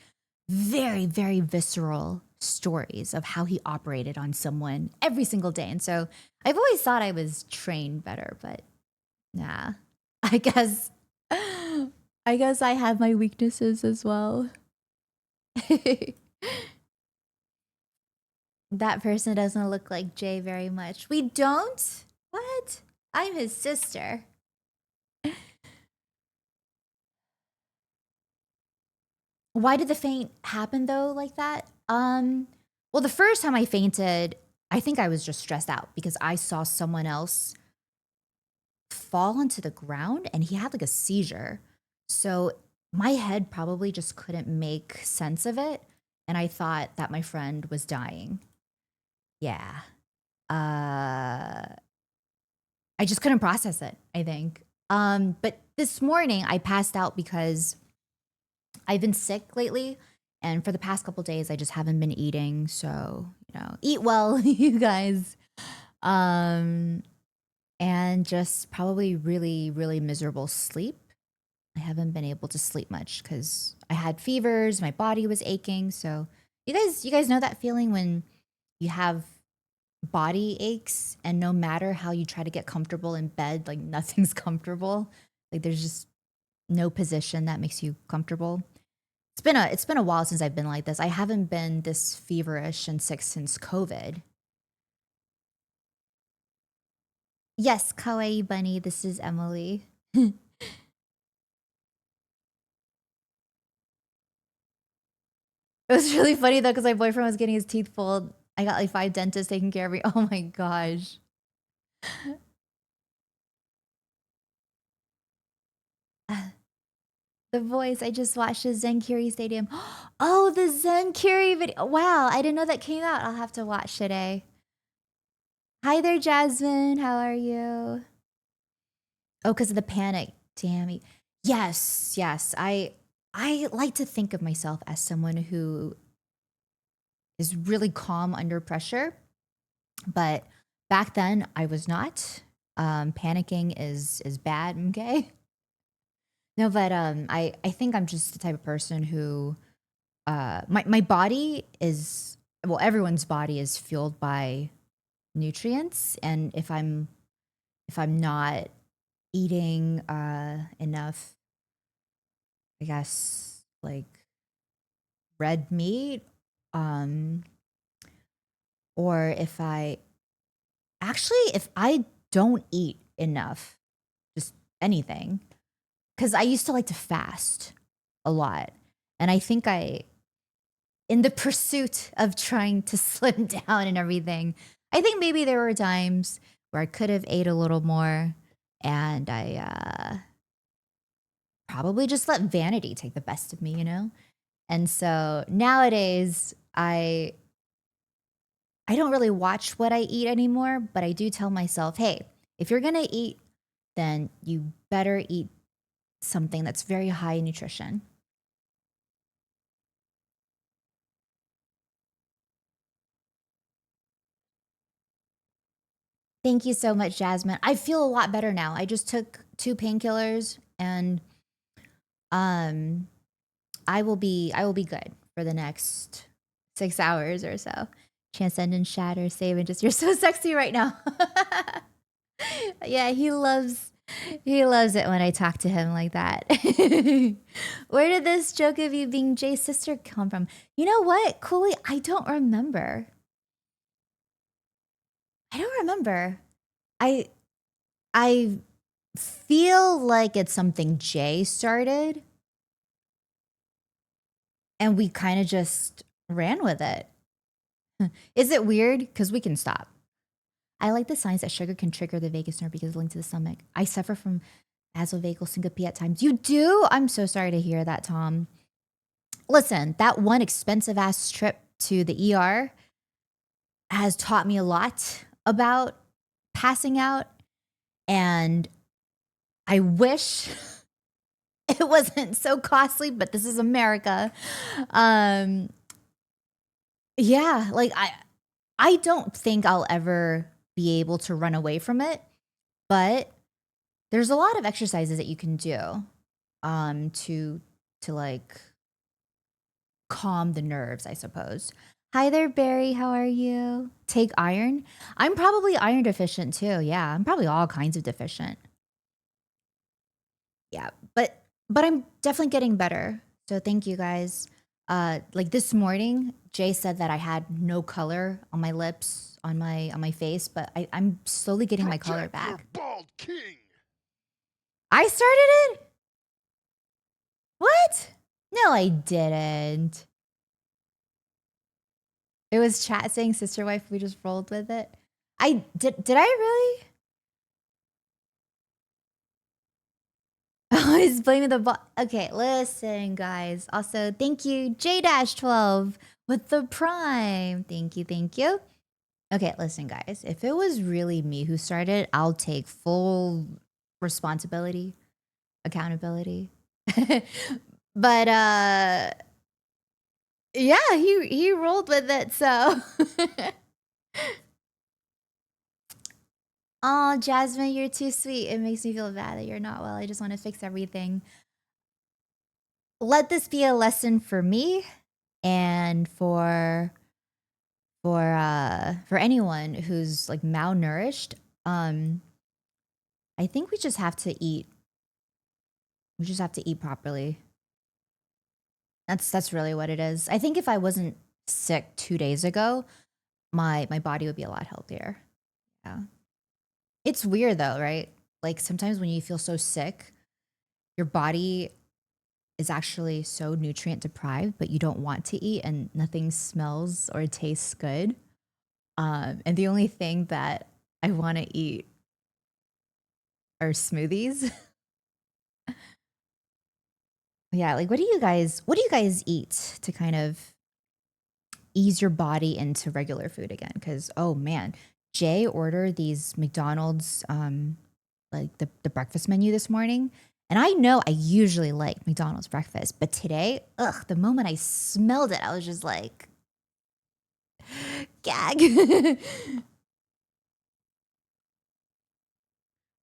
very, very visceral stories of how he operated on someone every single day. And so I've always thought I was trained better, but nah. I guess I have my weaknesses as well. That person doesn't look like Jay very much. We don't? What? I'm his sister. Why did the faint happen though like that? Well, the first time I fainted, I think I was just stressed out because I saw someone else fall onto the ground and he had like a seizure. So my head probably just couldn't make sense of it. And I thought that my friend was dying. Yeah. I just couldn't process it, I think. But this morning I passed out because I've been sick lately. And for the past couple days, I just haven't been eating. So, eat well, you guys. And just probably really, really miserable sleep. I haven't been able to sleep much because I had fevers, my body was aching. So you guys know that feeling when you have body aches and no matter how you try to get comfortable in bed, like nothing's comfortable. Like there's just no position that makes you comfortable. It's been a while since I've been like this. I haven't been this feverish and sick since COVID. Yes, Kawaii Bunny, this is Emily. It was really funny though because my boyfriend was getting his teeth pulled. I got like 5 dentists taking care of me. Oh my gosh. The voice, I just watched the Zenkiri Stadium. Oh, the Zenkiri video. Wow, I didn't know that came out. I'll have to watch today. Hi there, Jasmine. How are you? Oh, because of the panic. Damn it. Yes. I like to think of myself as someone who is really calm under pressure. But back then, I was not. Panicking is bad, okay? No, but I think I'm just the type of person who my body is, well, everyone's body is fueled by nutrients, and if I'm not eating enough, I guess, like red meat, or if I don't eat enough, just anything, because I used to like to fast a lot. And I think in the pursuit of trying to slim down and everything, I think maybe there were times where I could have ate a little more and I probably just let vanity take the best of me, And so nowadays, I don't really watch what I eat anymore, but I do tell myself, hey, if you're going to eat, then you better eat something that's very high in nutrition. Thank you so much, Jasmine. I feel a lot better now. I just took 2 painkillers and I will be good for the next 6 hours or so. Transcendent Shatter, Save, and just, you're so sexy right now. Yeah, he loves it when I talk to him like that. Where did this joke of you being Jay's sister come from? You know what, Cooley? I don't remember. I feel like it's something Jay started. And we kind of just ran with it. Is it weird? Because we can stop. I like the signs that sugar can trigger the vagus nerve because it's linked to the stomach. I suffer from vasovagal syncope at times. You do? I'm so sorry to hear that, Tom. Listen, that one expensive ass trip to the ER has taught me a lot about passing out. And I wish it wasn't so costly, but this is America. Yeah, like I don't think I'll ever be able to run away from it, but there's a lot of exercises that you can do to like calm the nerves, I suppose. Hi there, Barry. How are you? Take iron. I'm probably iron deficient too. Yeah, I'm probably all kinds of deficient. Yeah, but I'm definitely getting better. So thank you guys. Like this morning, Jay said that I had no color on my lips, on my face, but I'm slowly getting my color back. Bald king. I started it? What? No, I didn't. It was chat saying sister wife, we just rolled with it. I did I really? Oh, he's blaming the bot. Okay, listen, guys. Also, thank you, J-12 with the prime. Thank you, thank you. Okay, listen, guys. If it was really me who started, I'll take full responsibility, accountability. But yeah, he rolled with it, so. Oh, Jasmine, you're too sweet. It makes me feel bad that you're not well. I just want to fix everything. Let this be a lesson for me and for anyone who's like malnourished. I think we just have to eat. We just have to eat properly. That's really what it is. I think if I wasn't sick 2 days ago, my body would be a lot healthier. Yeah. It's weird though, right? Like sometimes when you feel so sick, your body is actually so nutrient deprived, but you don't want to eat and nothing smells or tastes good. And the only thing that I want to eat are smoothies. Yeah, like what do you guys eat to kind of ease your body into regular food again? Because oh man, Jay ordered these McDonald's like the breakfast menu this morning. And I know I usually like McDonald's breakfast, but today, the moment I smelled it, I was just like, gag.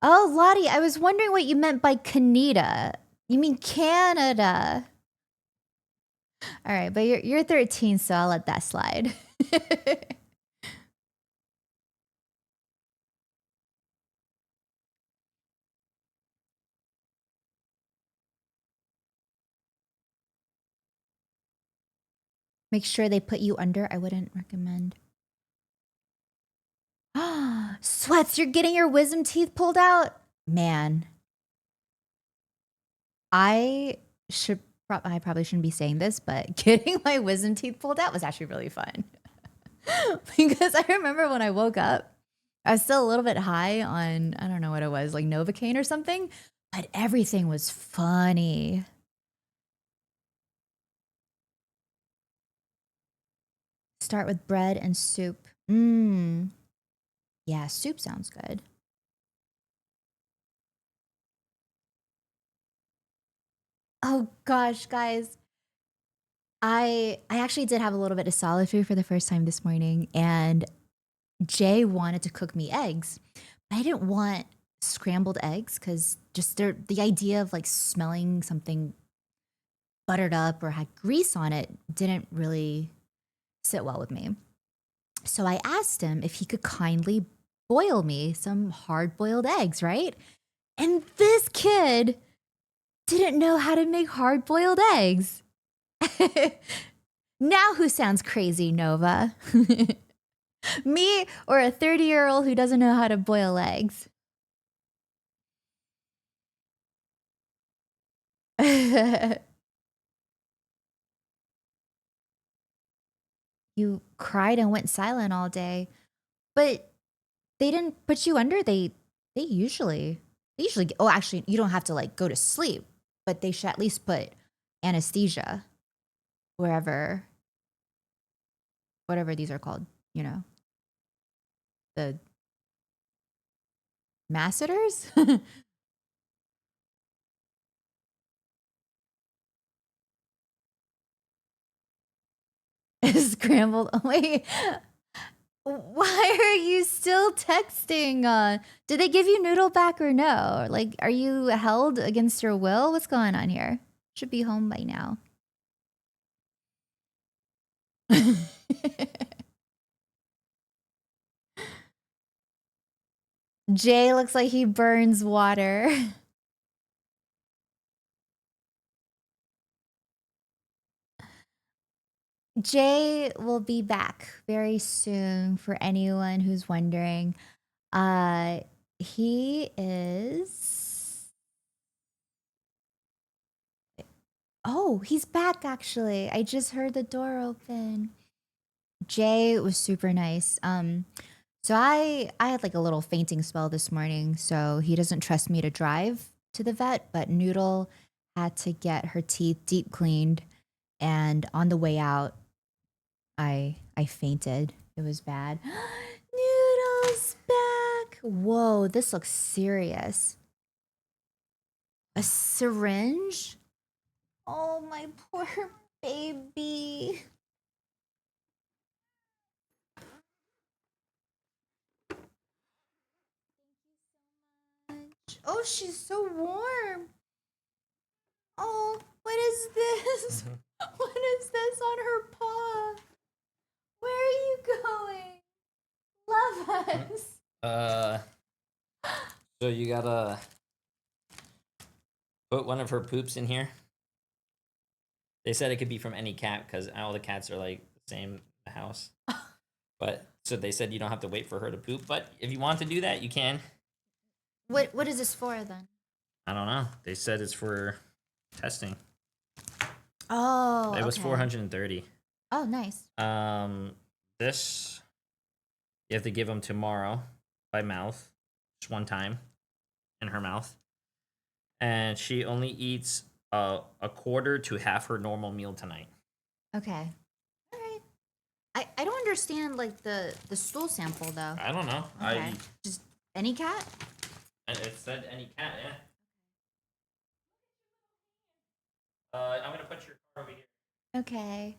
Oh, Lottie, I was wondering what you meant by Canada. You mean Canada. All right, but you're 13, so I'll let that slide. Make sure they put you under. I wouldn't recommend. Sweats, you're getting your wisdom teeth pulled out? Man. I probably shouldn't be saying this, but getting my wisdom teeth pulled out was actually really fun. Because I remember when I woke up, I was still a little bit high on, I don't know what it was, like Novocaine or something, but everything was funny. Start with bread and soup. Yeah, soup sounds good. Oh gosh, guys. I actually did have a little bit of solitude for the first time this morning, and Jay wanted to cook me eggs. I didn't want scrambled eggs because just the idea of like smelling something buttered up or had grease on it didn't really sit well with me. So I asked him if he could kindly boil me some hard boiled eggs, right? And this kid didn't know how to make hard boiled eggs. Now who sounds crazy, Nova? Me or a 30-year-old who doesn't know how to boil eggs? You cried and went silent all day, but they didn't put you under. They usually oh, actually you don't have to like go to sleep, but they should at least put anesthesia wherever, whatever these are called, you know, the masseters. Scrambled. Wait. Why are you still texting? Did they give you Noodle back or no? Like, are you held against your will? What's going on here? Should be home by now. Jay looks like he burns water. Jay will be back very soon for anyone who's wondering. He is... Oh, he's back actually. I just heard the door open. Jay was super nice. So I had like a little fainting spell this morning, so he doesn't trust me to drive to the vet, but Noodle had to get her teeth deep cleaned, and on the way out I fainted. It was bad. Noodle's back. Whoa, this looks serious. A syringe? Oh, my poor baby. Oh, she's so warm. Oh, what is this? What is this on her paw? Where are you going? Love us. So you gotta put one of her poops in here. They said it could be from any cat because all the cats are like the same in the house. But so they said you don't have to wait for her to poop. But if you want to do that, you can. What is this for then? I don't know. They said it's for testing. Oh, it was okay. 430. Oh, nice. This you have to give them tomorrow by mouth, just one time in her mouth, and she only eats a quarter to half her normal meal tonight. Okay. All right. I don't understand like the stool sample though. I don't know. Okay. Just any cat? It said any cat, yeah. I'm gonna put your car over here. Okay.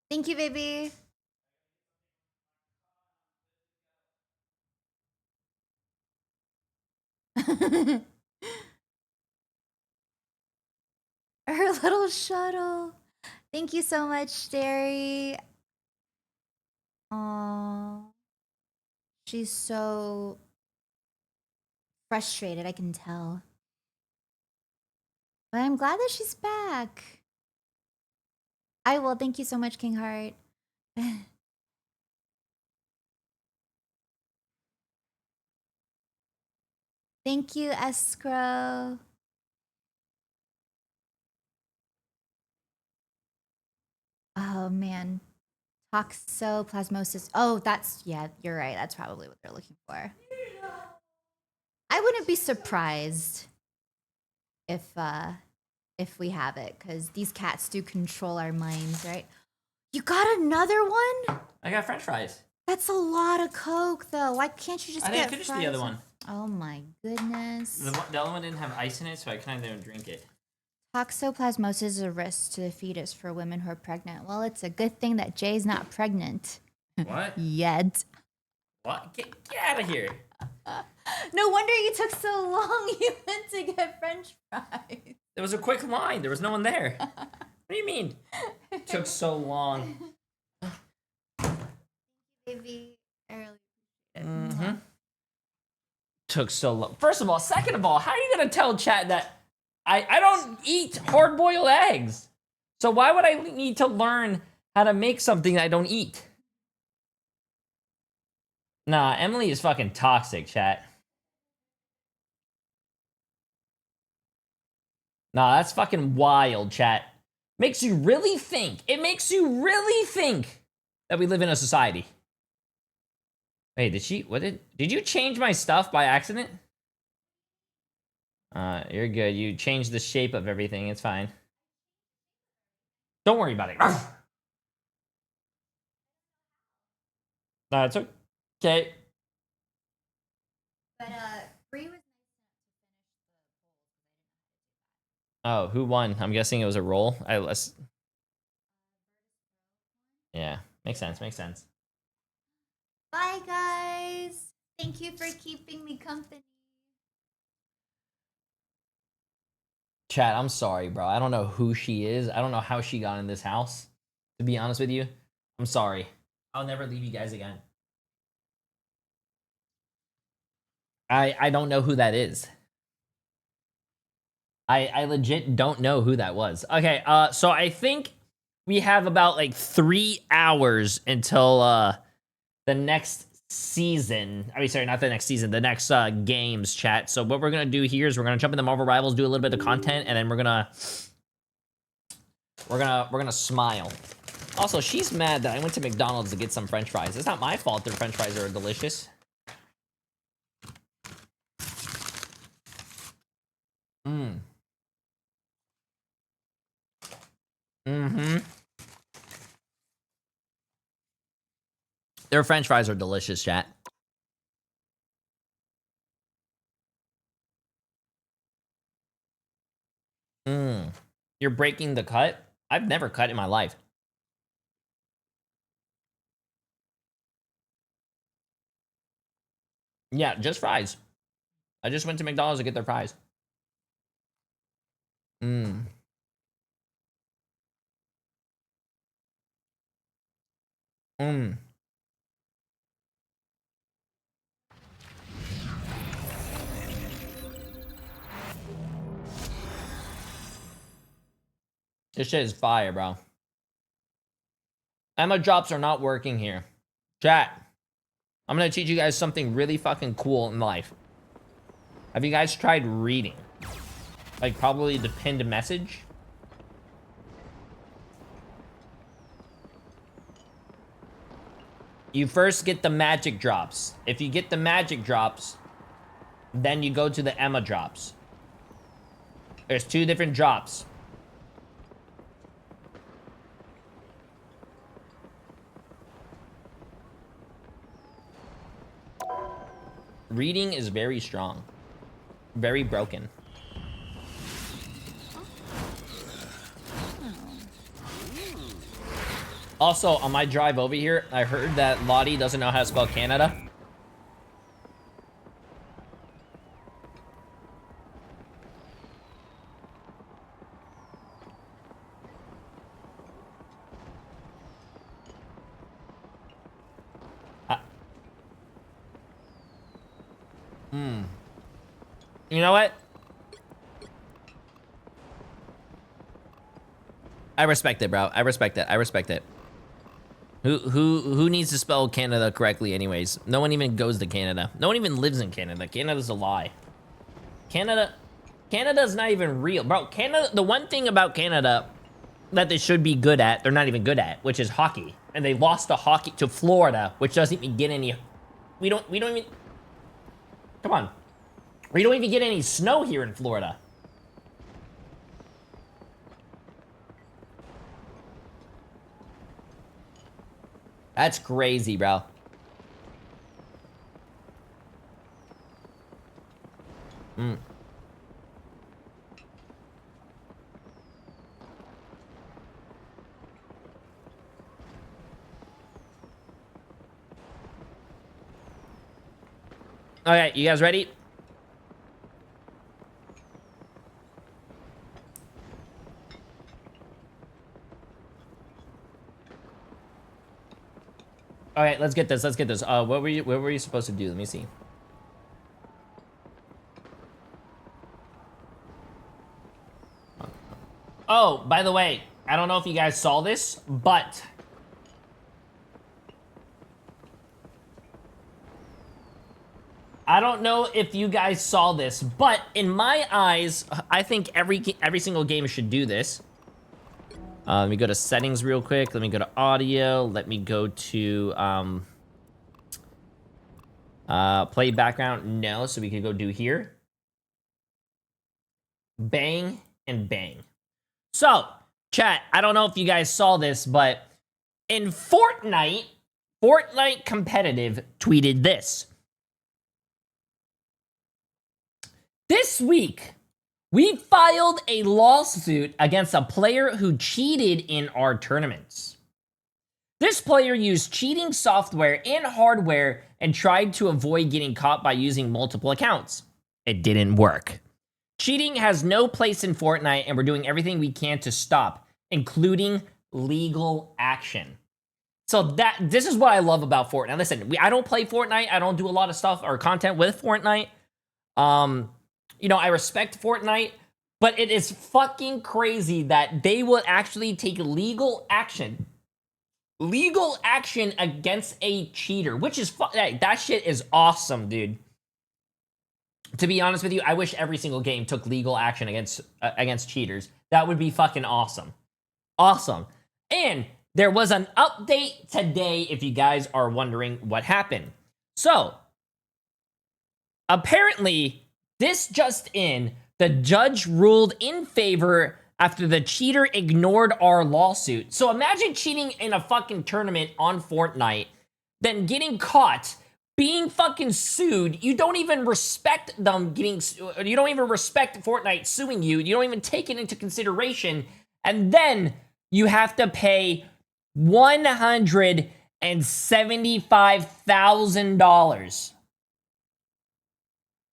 Thank you, baby. Her little shuttle. Thank you so much, Derry. Aww. She's so frustrated, I can tell. But I'm glad that she's back. I will. Thank you so much, King Heart. Thank you, Escrow. Oh, man. Toxoplasmosis. Oh, yeah, you're right. That's probably what they're looking for. I wouldn't be surprised if we have it, because these cats do control our minds, right? You got another one? I got French fries. That's a lot of Coke, though. Why can't you just get I didn't finish the other one. Oh my goodness. The other one didn't have ice in it, so I kind of didn't drink it. Toxoplasmosis is a risk to the fetus for women who are pregnant. Well, it's a good thing that Jay's not pregnant. What? Yet. What? Get out of here. No wonder you took so long. You went to get French fries. There was a quick line. There was no one there. What do you mean? It took so long. Baby, I really appreciate it. Took so long. First of all, second of all, how are you gonna tell chat that I don't eat hard-boiled eggs? So why would I need to learn how to make something I don't eat? Nah, Emily is fucking toxic, chat. Nah, that's fucking wild, chat. Makes you really think. It makes you really think that we live in a society. Wait, did you change my stuff by accident? You're good. You changed the shape of everything. It's fine. Don't worry about it. No, it's okay. But Bree was Oh, who won? I'm guessing it was a roll. Yeah, makes sense, makes sense. Bye, guys. Thank you for keeping me company. Chat, I'm sorry, bro. I don't know who she is. I don't know how she got in this house, to be honest with you. I'm sorry. I'll never leave you guys again. I don't know who that is. I legit don't know who that was. Okay, so I think we have about like 3 hours until the next season. I mean, sorry, not the next season, the next games, chat. So what we're gonna do here is we're gonna jump into Marvel Rivals, do a little bit of content, and then we're gonna smile. Also, she's mad that I went to McDonald's to get some French fries. It's not my fault their French fries are delicious. Their French fries are delicious, chat. You're breaking the cut? I've never cut in my life. Yeah, just fries. I just went to McDonald's to get their fries. This shit is fire, bro. Emma drops are not working here. Chat, I'm gonna teach you guys something really fucking cool in life. Have you guys tried reading? Like, probably the pinned message? You first get the magic drops. If you get the magic drops, then you go to the Emma drops. There's 2 different drops. Reading is very strong. Very broken. Also, on my drive over here, I heard that Lottie doesn't know how to spell Canada. You know what? I respect it, bro. I respect it. I respect it. Who needs to spell Canada correctly anyways? No one even goes to Canada. No one even lives in Canada. Canada's a lie. Canada's not even real. Bro, Canada, the one thing about Canada that they should be good at, they're not even good at, which is hockey. And they lost to hockey to Florida, which doesn't even get any. We don't even. Come on. We don't even get any snow here in Florida. That's crazy, bro. Okay, you guys ready? All right, let's get this. Let's get this. What were you supposed to do? Let me see. Oh, by the way, I don't know if you guys saw this, but I don't know if you guys saw this, but in my eyes, I think every single game should do this. Let me go to settings real quick. Let me go to audio. Let me go to play background. No, so we can go do here. Bang and bang. So, chat, I don't know if you guys saw this, but in Fortnite Competitive tweeted this. This week, we filed a lawsuit against a player who cheated in our tournaments. This player used cheating software and hardware and tried to avoid getting caught by using multiple accounts. It didn't work. Cheating has no place in Fortnite, and we're doing everything we can to stop, including legal action. So this is what I love about Fortnite. Listen, I don't play Fortnite. I don't do a lot of stuff or content with Fortnite. You know, I respect Fortnite, but it is fucking crazy that they will actually take legal action against a cheater, which is that shit is awesome, dude. To be honest with you, I wish every single game took legal action against cheaters. That would be fucking awesome. Awesome. And there was an update today, if you guys are wondering what happened. So, apparently, this just in, the judge ruled in favor after the cheater ignored our lawsuit. So imagine cheating in a fucking tournament on Fortnite, then getting caught, being fucking sued. You don't even respect them you don't even respect Fortnite suing you. You don't even take it into consideration. And then you have to pay $175,000.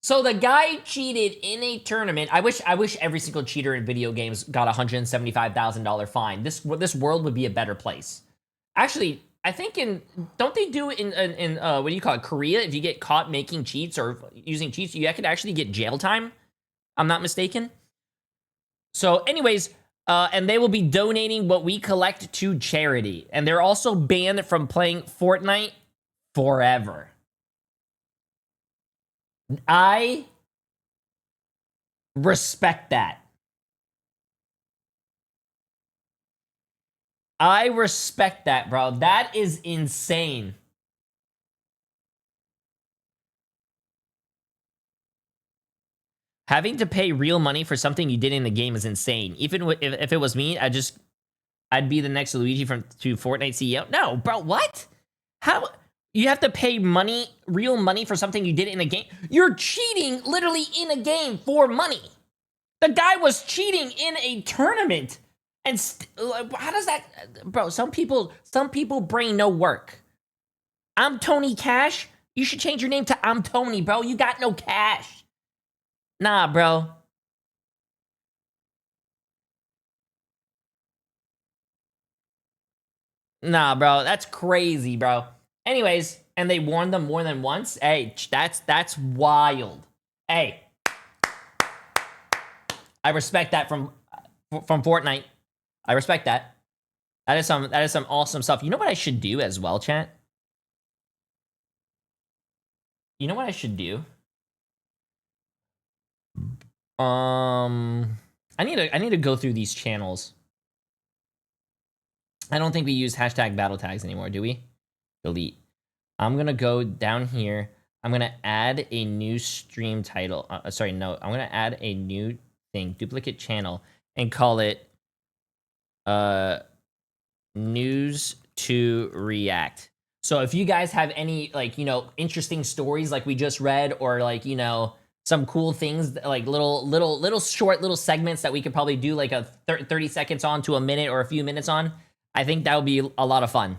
So the guy cheated in a tournament. I wish every single cheater in video games got a $175,000 fine. This world would be a better place. Actually, I think don't they do in what do you call it, Korea? If you get caught making cheats or using cheats, you could actually get jail time. I'm not mistaken. So, anyways, and they will be donating what we collect to charity, and they're also banned from playing Fortnite forever. I respect that. I respect that, bro. That is insane. Having to pay real money for something you did in the game is insane. Even if it was me, I'd be the next Luigi to Fortnite CEO. No, bro, what? How? You have to pay money, real money, for something you did in a game? You're cheating literally in a game for money. The guy was cheating in a tournament. And how does that... Bro, some people brain no work. I'm Tony Cash? You should change your name to I'm Tony, bro. You got no cash. Nah, bro. Nah, bro. That's crazy, bro. Anyways, and they warned them more than once. Hey, that's wild. Hey, I respect that from Fortnite. I respect that. That is some awesome stuff. You know what I should do as well, chat? You know what I should do? I need to go through these channels. I don't think we use hashtag battle tags anymore, do we? Delete. I'm gonna go down here. I'm gonna add a new stream title. Sorry, no. I'm gonna add a new thing, duplicate channel, and call it news to react. So if you guys have any, like, you know, interesting stories like we just read, or like, you know, some cool things, like little short little segments that we could probably do like a 30 seconds on to a minute or a few minutes on, I think that would be a lot of fun.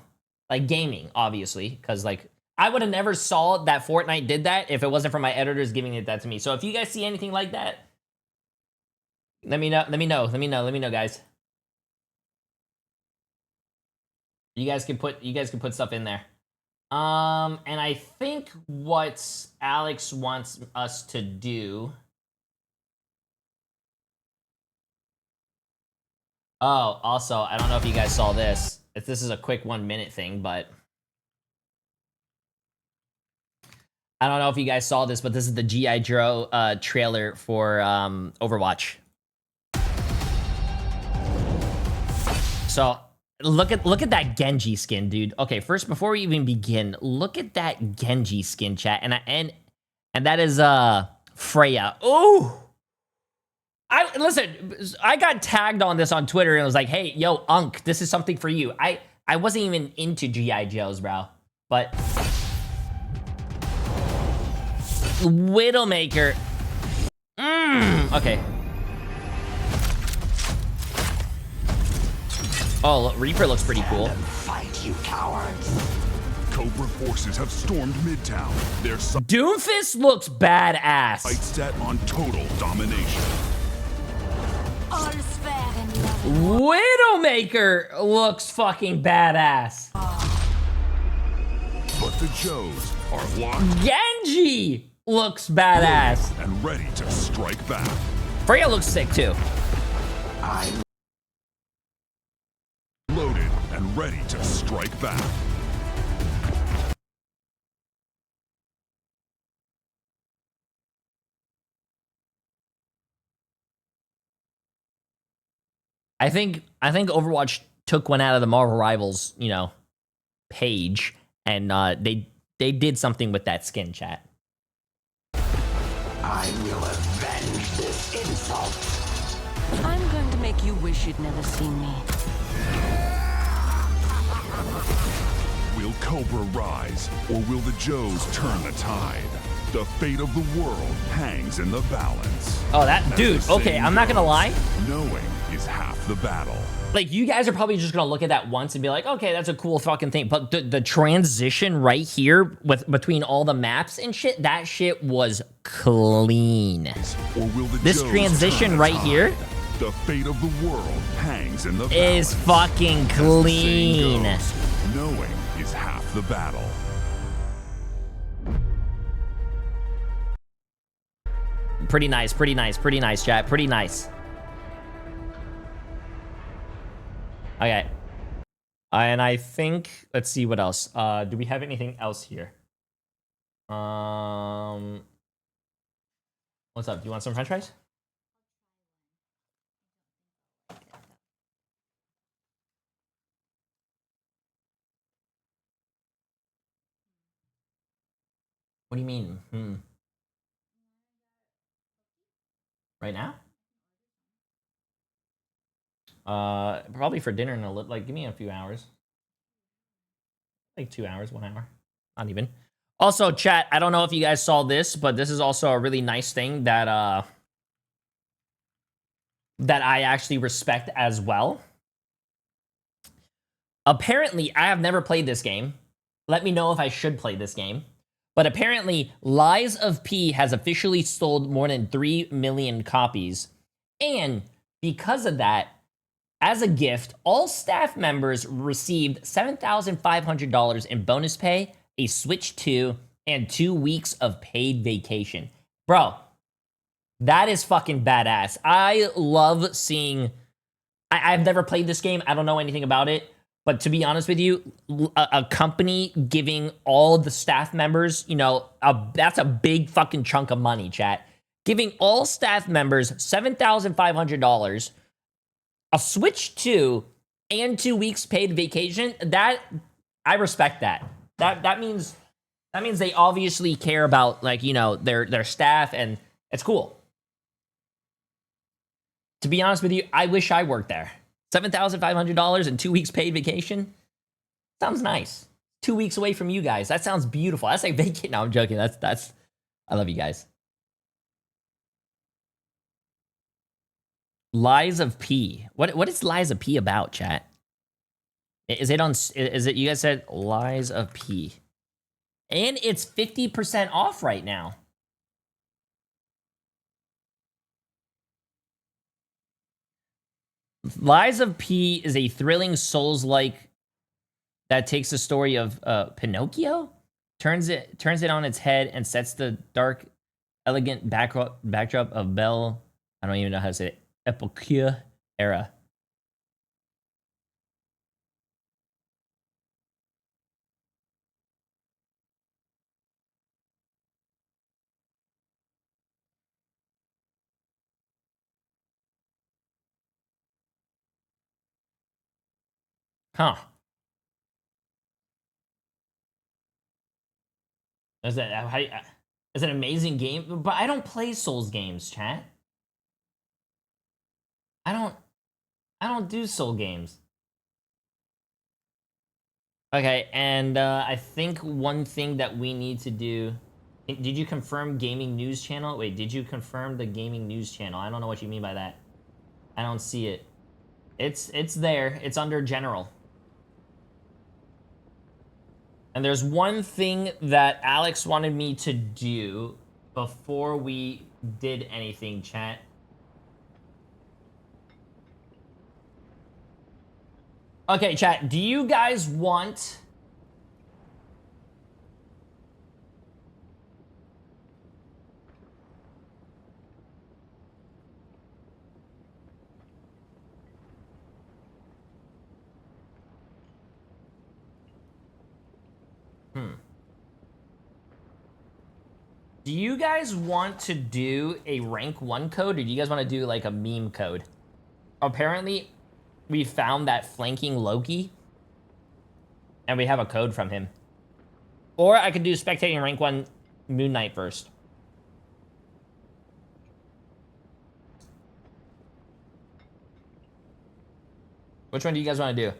Like gaming, obviously, because like I would have never saw that Fortnite did that if it wasn't for my editors giving that to me. So if you guys see anything like that, let me know. Let me know, guys. You guys can put stuff in there. And I think what Alex wants us to do. Oh, also, I don't know if you guys saw this. If this is a quick 1 minute thing, but I don't know if you guys saw this, but this is the G.I. Joe trailer for Overwatch. So look at that Genji skin, dude. Okay, first, before we even begin, look at that Genji skin, chat, and that is Freya. Oh. Listen, I got tagged on this on Twitter and it was like, hey, yo, Unk, this is something for you. I wasn't even into G.I. Joes, bro. But Widowmaker. Okay. Oh, Reaper looks pretty cool. fight, you cowards. Cobra forces have stormed Midtown. Their Doomfist looks badass. sights set on total domination. All's fair in love. Widowmaker looks fucking badass. But the Joes are locked Genji looks badass. and ready to strike back. Freya looks sick too. I'm loaded and ready to strike back. I think Overwatch took one out of the Marvel Rivals, you know, page, and they did something with that skin, chat. I will avenge this insult. I'm going to make you wish you'd never seen me. Will Cobra rise, or will the Joes turn the tide? The fate of the world hangs in the balance. Oh, that As dude. the Okay, saying I'm not gonna goes, lie. Knowing is half the battle. Like, you guys are probably just gonna look at that once and be like, okay, that's a cool fucking thing. But the transition right here between all the maps and shit, that shit was clean. Or will the This Joes transition turn the right tide? here The fate of the world hangs in the is balance. fucking As the saying clean. goes, knowing is half the battle. Pretty nice, chat. Pretty nice. Okay. And I think, let's see what else. Do we have anything else here? What's up? Do you want some french fries? What do you mean? Right now? Probably for dinner in a little, like, give me a few hours. Like 2 hours, 1 hour. Not even. Also, chat, I don't know if you guys saw this, but this is also a really nice thing that that I actually respect as well. Apparently, I have never played this game. Let me know if I should play this game. But apparently, Lies of P has officially sold more than 3 million copies. And because of that, as a gift, all staff members received $7,500 in bonus pay, a Switch 2, and 2 weeks of paid vacation. Bro, that is fucking badass. I love seeing... I've never played this game. I don't know anything about it. But to be honest with you, a company giving all the staff members, you know, that's a big fucking chunk of money, chat. Giving all staff members $7,500, a Switch 2, and 2 weeks paid vacation, that, I respect that. That means they obviously care about, like, you know, their staff, and it's cool. To be honest with you, I wish I worked there. $7,500 and 2 weeks paid vacation. Sounds nice. 2 weeks away from you guys. That sounds beautiful. That's like vacation. No, I'm joking. That's. I love you guys. Lies of P. What is Lies of P about, chat? Is it on? Is it? You guys said Lies of P, and it's 50% off right now. Lies of P is a thrilling Souls-like that takes the story of Pinocchio, turns it on its head, and sets the dark, elegant backdrop of Belle. I don't even know how to say it. Epoque era. Huh. Is that is an amazing game? But I don't play Souls games, chat. I don't do Soul games. Okay, and I think one thing that we need to do... Did you confirm gaming news channel? Wait, did you confirm the gaming news channel? I don't know what you mean by that. I don't see it. It's there. It's under general. And there's one thing that Alex wanted me to do before we did anything, chat. Okay, chat, do you guys want... Do you guys want to do a rank 1 code, or do you guys want to do like a meme code? Apparently, we found that flanking Loki, and we have a code from him. Or I could do spectating rank 1 Moon Knight first. Which one do you guys want to do?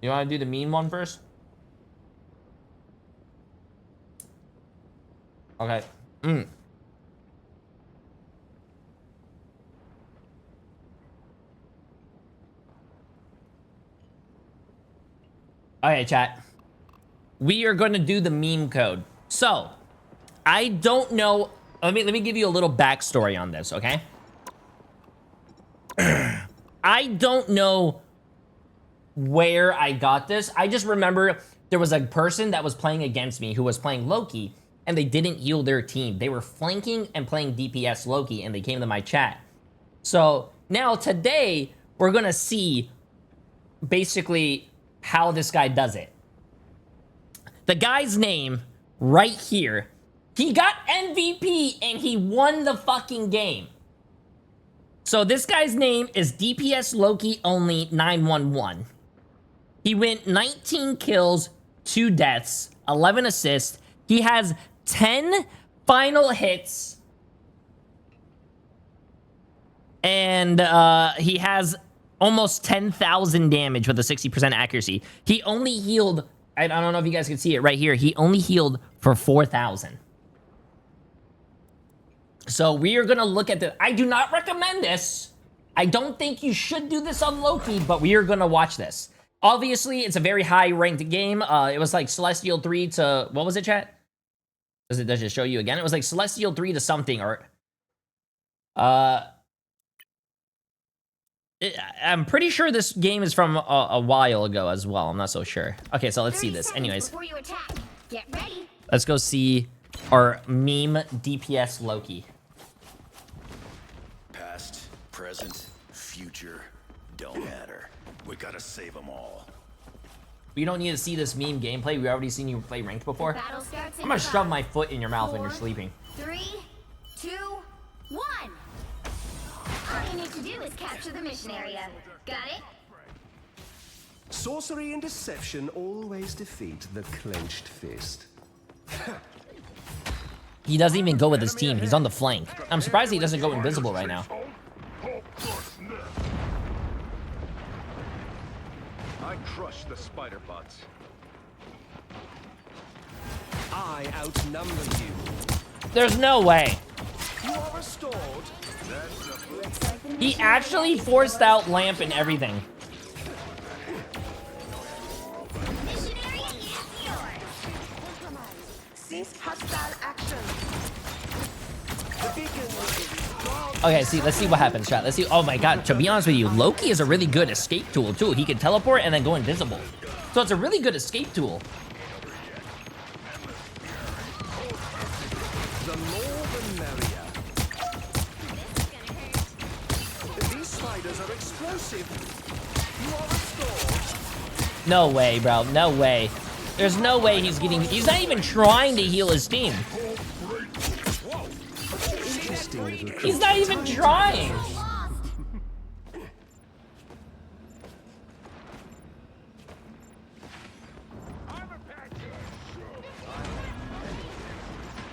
You want to do the meme one first? Okay. Okay, chat. We are going to do the meme code. So, I don't know. Let me give you a little backstory on this, okay? I don't know where I got this. I just remember there was a person that was playing against me who was playing Loki, and they didn't heal their team. They were flanking and playing DPS Loki, and they came to my chat. So now today, we're gonna see basically how this guy does it. The guy's name right here, he got MVP and he won the fucking game. So this guy's name is DPS Loki Only 911. He went 19 kills, 2 deaths, 11 assists. He has 10 final hits, and he has almost 10,000 damage with a 60% accuracy. He only healed, I don't know if you guys can see it right here, he only healed for 4,000. So we are going to look at the, I do not recommend this. I don't think you should do this on Loki, but we are going to watch this. Obviously, it's a very high ranked game. It was like Celestial 3 to, what was it, chat? Does it show you again? It was like Celestial 3 to something, or... I'm pretty sure this game is from a while ago as well. I'm not so sure. Okay, so let's see this. Anyways. Get ready. Let's go see our meme DPS Loki. Past, present, future, don't matter. We gotta save them all. We don't need to see this meme gameplay. We already seen you play ranked before. I'm gonna shove my foot in your mouth when you're sleeping. 3, 2, 1. All you need to do is capture the mission area. Got it? Sorcery and deception always defeat the clenched fist. He doesn't even go with his team. He's on the flank. I'm surprised he doesn't go invisible right now. I crush the spider bots. I outnumber you. There's no way. You are restored. He actually forced out lamp and everything. Okay, see, let's see what happens, chat. Let's see. Oh my god, to be honest with you, Loki is a really good escape tool too. He can teleport and then go invisible. So it's a really good escape tool. The more the merrier. These spiders are explosive. You are restored. No way, bro. No way. There's no way he's getting... He's not even trying to heal his team. He's not even trying.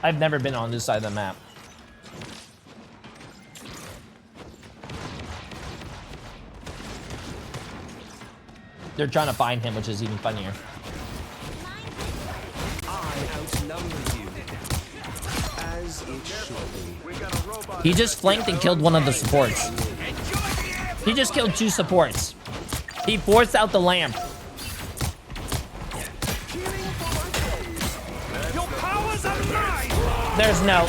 I've never been on this side of the map. They're trying to find him, which is even funnier. I outnumber you. As it should be. He just flanked and killed one of the supports. He just killed 2 supports. He forced out the lamp. There's no.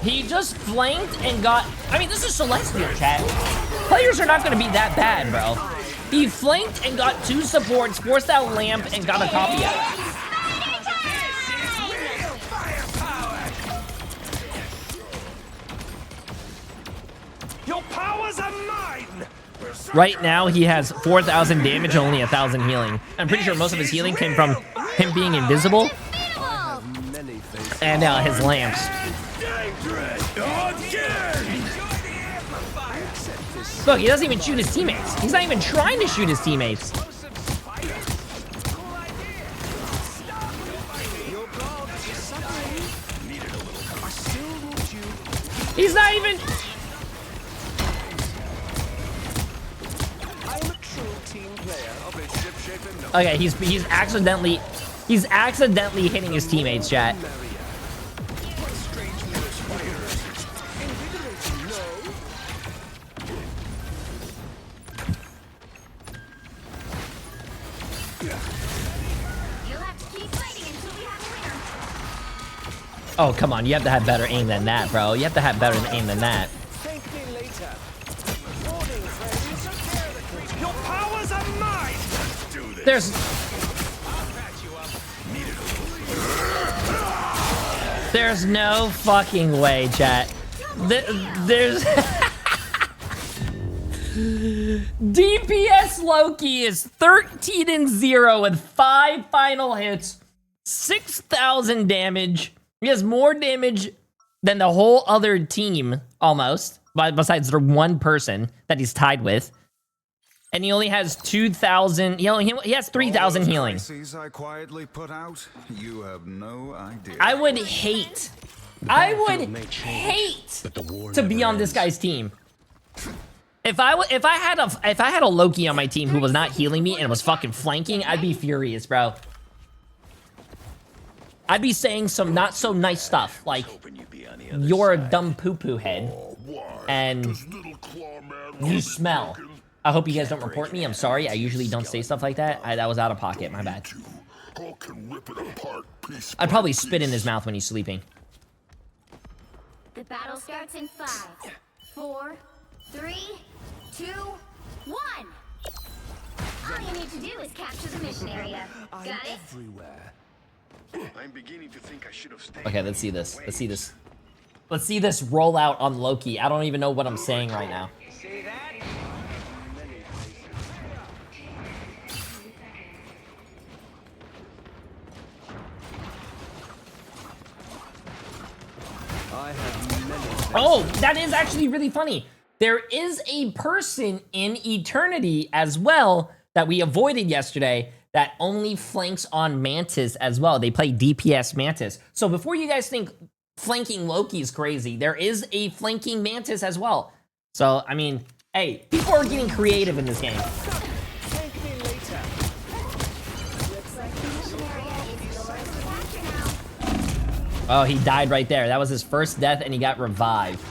He just flanked and got... I mean, this is Celestial, chat. Players are not going to be that bad, bro. He flanked and got 2 supports, forced out Lamp, and got a copy out. Your powers are mine. Right now, he has 4,000 damage, only 1,000 healing. I'm pretty sure most of his healing came from him being invisible and his lamps. Look, he doesn't even shoot his teammates. He's not even trying to shoot his teammates. He's not even... Okay, he's accidentally hitting his teammates, chat. Oh, come on, you have to have better aim than that, bro. You have to have better aim than that. Your powers are mine. There's no fucking way, chat. There's DPS Loki is 13-0 with 5 final hits, 6,000 damage. He has more damage than the whole other team, almost, besides the one person that he's tied with. And he only has 2,000. He has 3,000 healing. I quietly put out. You have no idea. I would hate to be on this guy's team. If I had a Loki on my team who was not healing me and was fucking flanking, I'd be furious, bro. I'd be saying some not so nice stuff, like, you're a dumb poo-poo head, and you smell. I hope you guys don't report me. I'm sorry. I usually don't say stuff like that. That was out of pocket. My bad. I'd probably spit in his mouth when he's sleeping. The battle starts in 5, 4, 3, 2, 1. All you need to do is capture the mission area. Got it? I'm beginning to think I should have stayed. Okay, let's see this. Let's see this roll out on Loki. I don't even know what I'm saying right now. Oh, that is actually really funny. There is a person in Eternity as well that we avoided yesterday that only flanks on Mantis as well. They play DPS Mantis. So before you guys think flanking Loki is crazy, there is a flanking Mantis as well. So, I mean, hey, people are getting creative in this game. Oh, he died right there. That was his first death, and he got revived.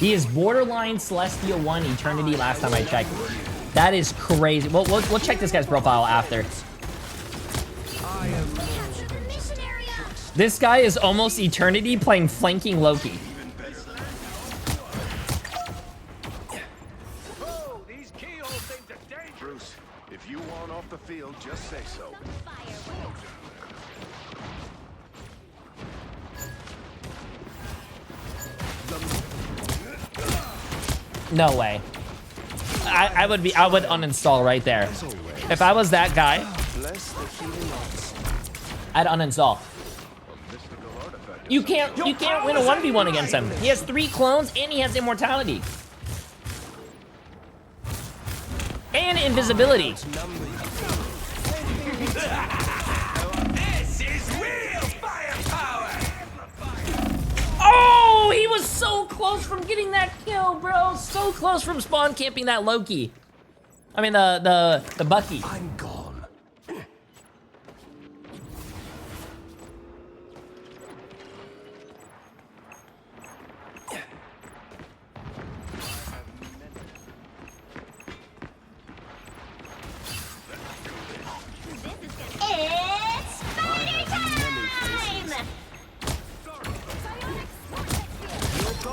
He is borderline Celestial 1 Eternity last time I checked. That is crazy. We'll check this guy's profile after. This guy is almost Eternity playing flanking Loki. Bruce, if you want off the field, just say so. No way. I would uninstall right there. If I was that guy, I'd uninstall. You can't win a 1v1 against him. He has 3 clones and he has immortality. And invisibility. This is real firepower. Oh, he was so close from getting that kill, bro. So close from spawn camping that Loki. I mean the Bucky. I'm gone.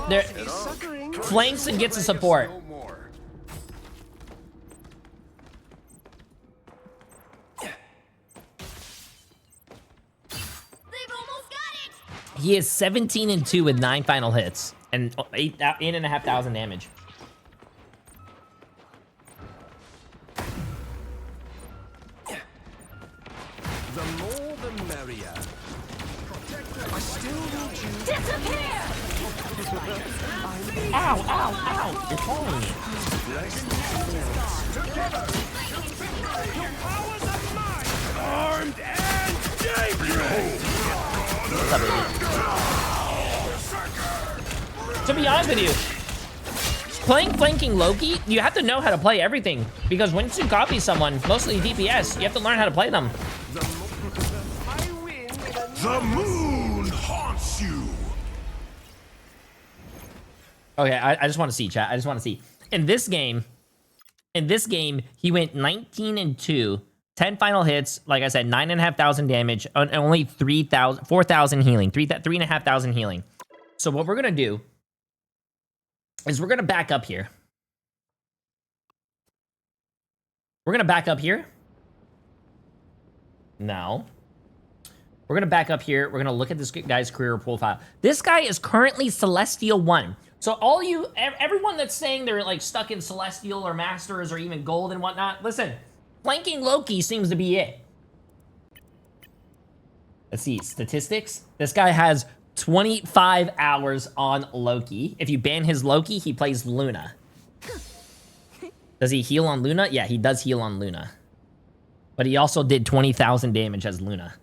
There, flanks and gets a support. He is 17-2 with 9 final hits and 8,500 damage. The more the merrier. I still need you. Disappear! Ow, ow, ow! You're falling me. Together. Your powers are mine. Armed and dangerous. What's up, baby? To be honest with you, playing flanking Loki, you have to know how to play everything. Because once you copy someone, mostly DPS, you have to learn how to play them. The moon haunts you. Okay, I just want to see, chat. I just want to see. In this game, he went 19-2, 10 final hits. Like I said, 9,500 damage, and only 4,000 healing, 3,500 healing. So what we're gonna do is we're gonna back up here. We're gonna back up here. Now, we're gonna back up here. We're gonna look at this guy's career profile. This guy is currently Celestial 1. So all you, everyone that's saying they're like stuck in Celestial or Masters or even Gold and whatnot, listen, flanking Loki seems to be it. Let's see, statistics. This guy has 25 hours on Loki. If you ban his Loki, he plays Luna. Does he heal on Luna? Yeah, he does heal on Luna. But he also did 20,000 damage as Luna.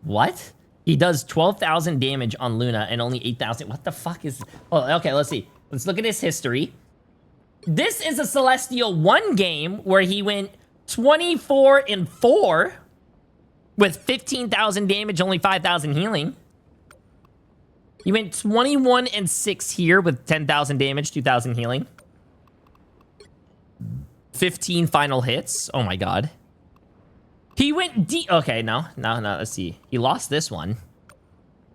What? He does 12,000 damage on Luna and only 8,000. What the fuck is... Oh, okay, let's see. Let's look at his history. This is a Celestial 1 game where he went 24-4 with 15,000 damage, only 5,000 healing. He went 21-6 here with 10,000 damage, 2,000 healing. 15 final hits. Oh my god. He went deep. Okay, no. Let's see. He lost this one.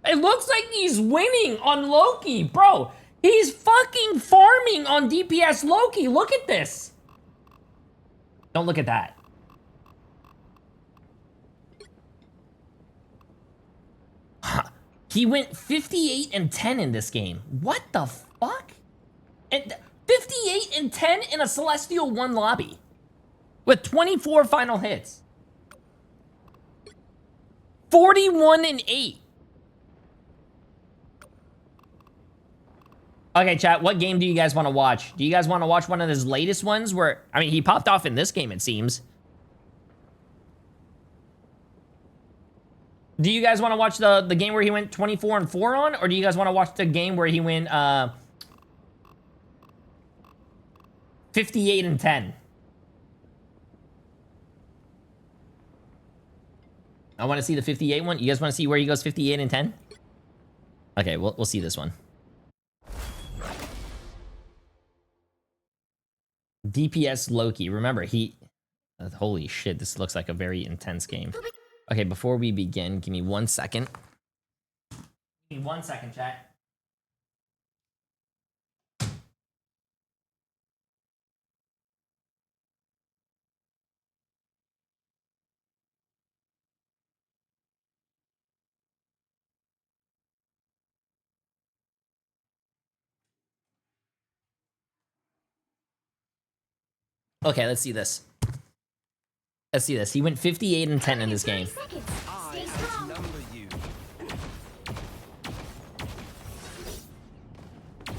It looks like he's winning on Loki, bro. He's fucking farming on DPS Loki. Look at this. Don't look at that. He went 58-10 in this game. What the fuck? And 58-10 in a Celestial 1 lobby with 24 final hits. 41-8. Okay, chat, what game do you guys want to watch? Do you guys want to watch one of his latest ones where, I mean, he popped off in this game, it seems. Do you guys want to watch the game where he went 24-4 on? Or do you guys want to watch the game where he went 58-10? I want to see the 58 one. You guys want to see where he goes 58-10? Okay, we'll see this one. DPS Loki. Remember, he... holy shit, this looks like a very intense game. Okay, before we begin, give me 1 second. Give me 1 second, chat. Okay, let's see this. Let's see this. He went 58-10 in this game. I outnumber you.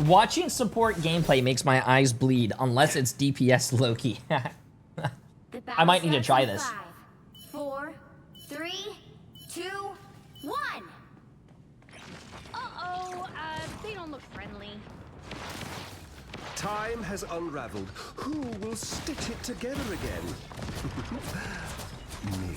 Watching support gameplay makes my eyes bleed, unless it's DPS Loki. I might need to try this. 5, 4, 3, 2, 1. Uh-oh, they don't look friendly. Time has unraveled. Who will stitch it together again? Me.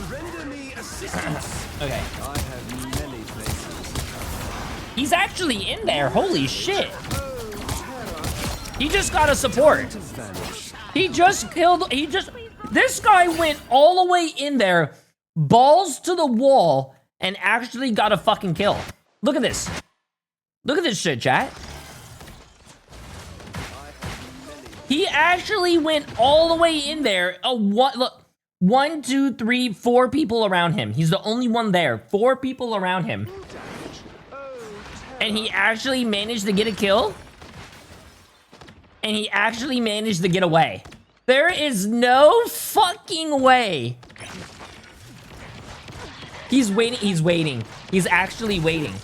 Render me assistance. Okay. I have many places. He's actually in there. Holy shit. He just got a support. He just killed, this guy went all the way in there, balls to the wall, and actually got a fucking kill. Look at this. Look at this shit, chat. He actually went all the way in there. Look, 1, 2, 3, 4 people around him. He's the only one there. 4 people around him. And he actually managed to get a kill. And he actually managed to get away. There is no fucking way. He's waiting. He's waiting. He's actually waiting.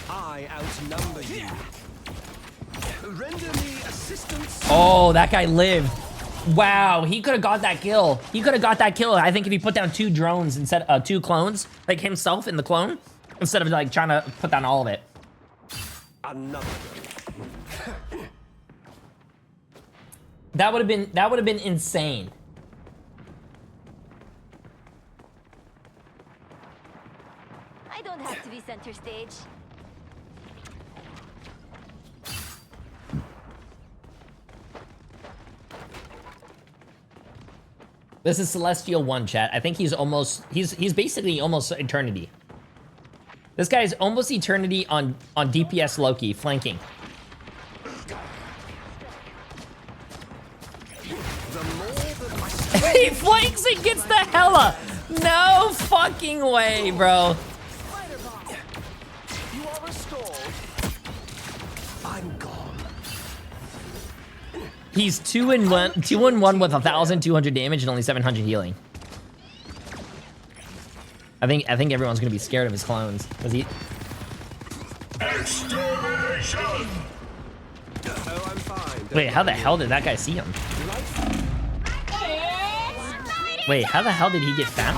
I outnumber you. Render me assistance. Oh, that guy lived. Wow, he could have got that kill. He could have got that kill. I think if he put down 2 drones instead of 2 clones, like himself in the clone, instead of like trying to put down all of it. Another. That would have been insane. I don't have to be center stage. This is Celestial 1, chat. I think he's basically almost Eternity. This guy is almost Eternity on DPS Loki, flanking. He flanks and gets the hella. No fucking way, bro. You are restored. I'm gone. He's 2-1 with 1,200 damage and only 700 healing. I think everyone's gonna be scared of his clones. Was he? Extermination! Oh, I'm fine. Wait, how the hell did that guy see him? Wait, how the hell did he get found?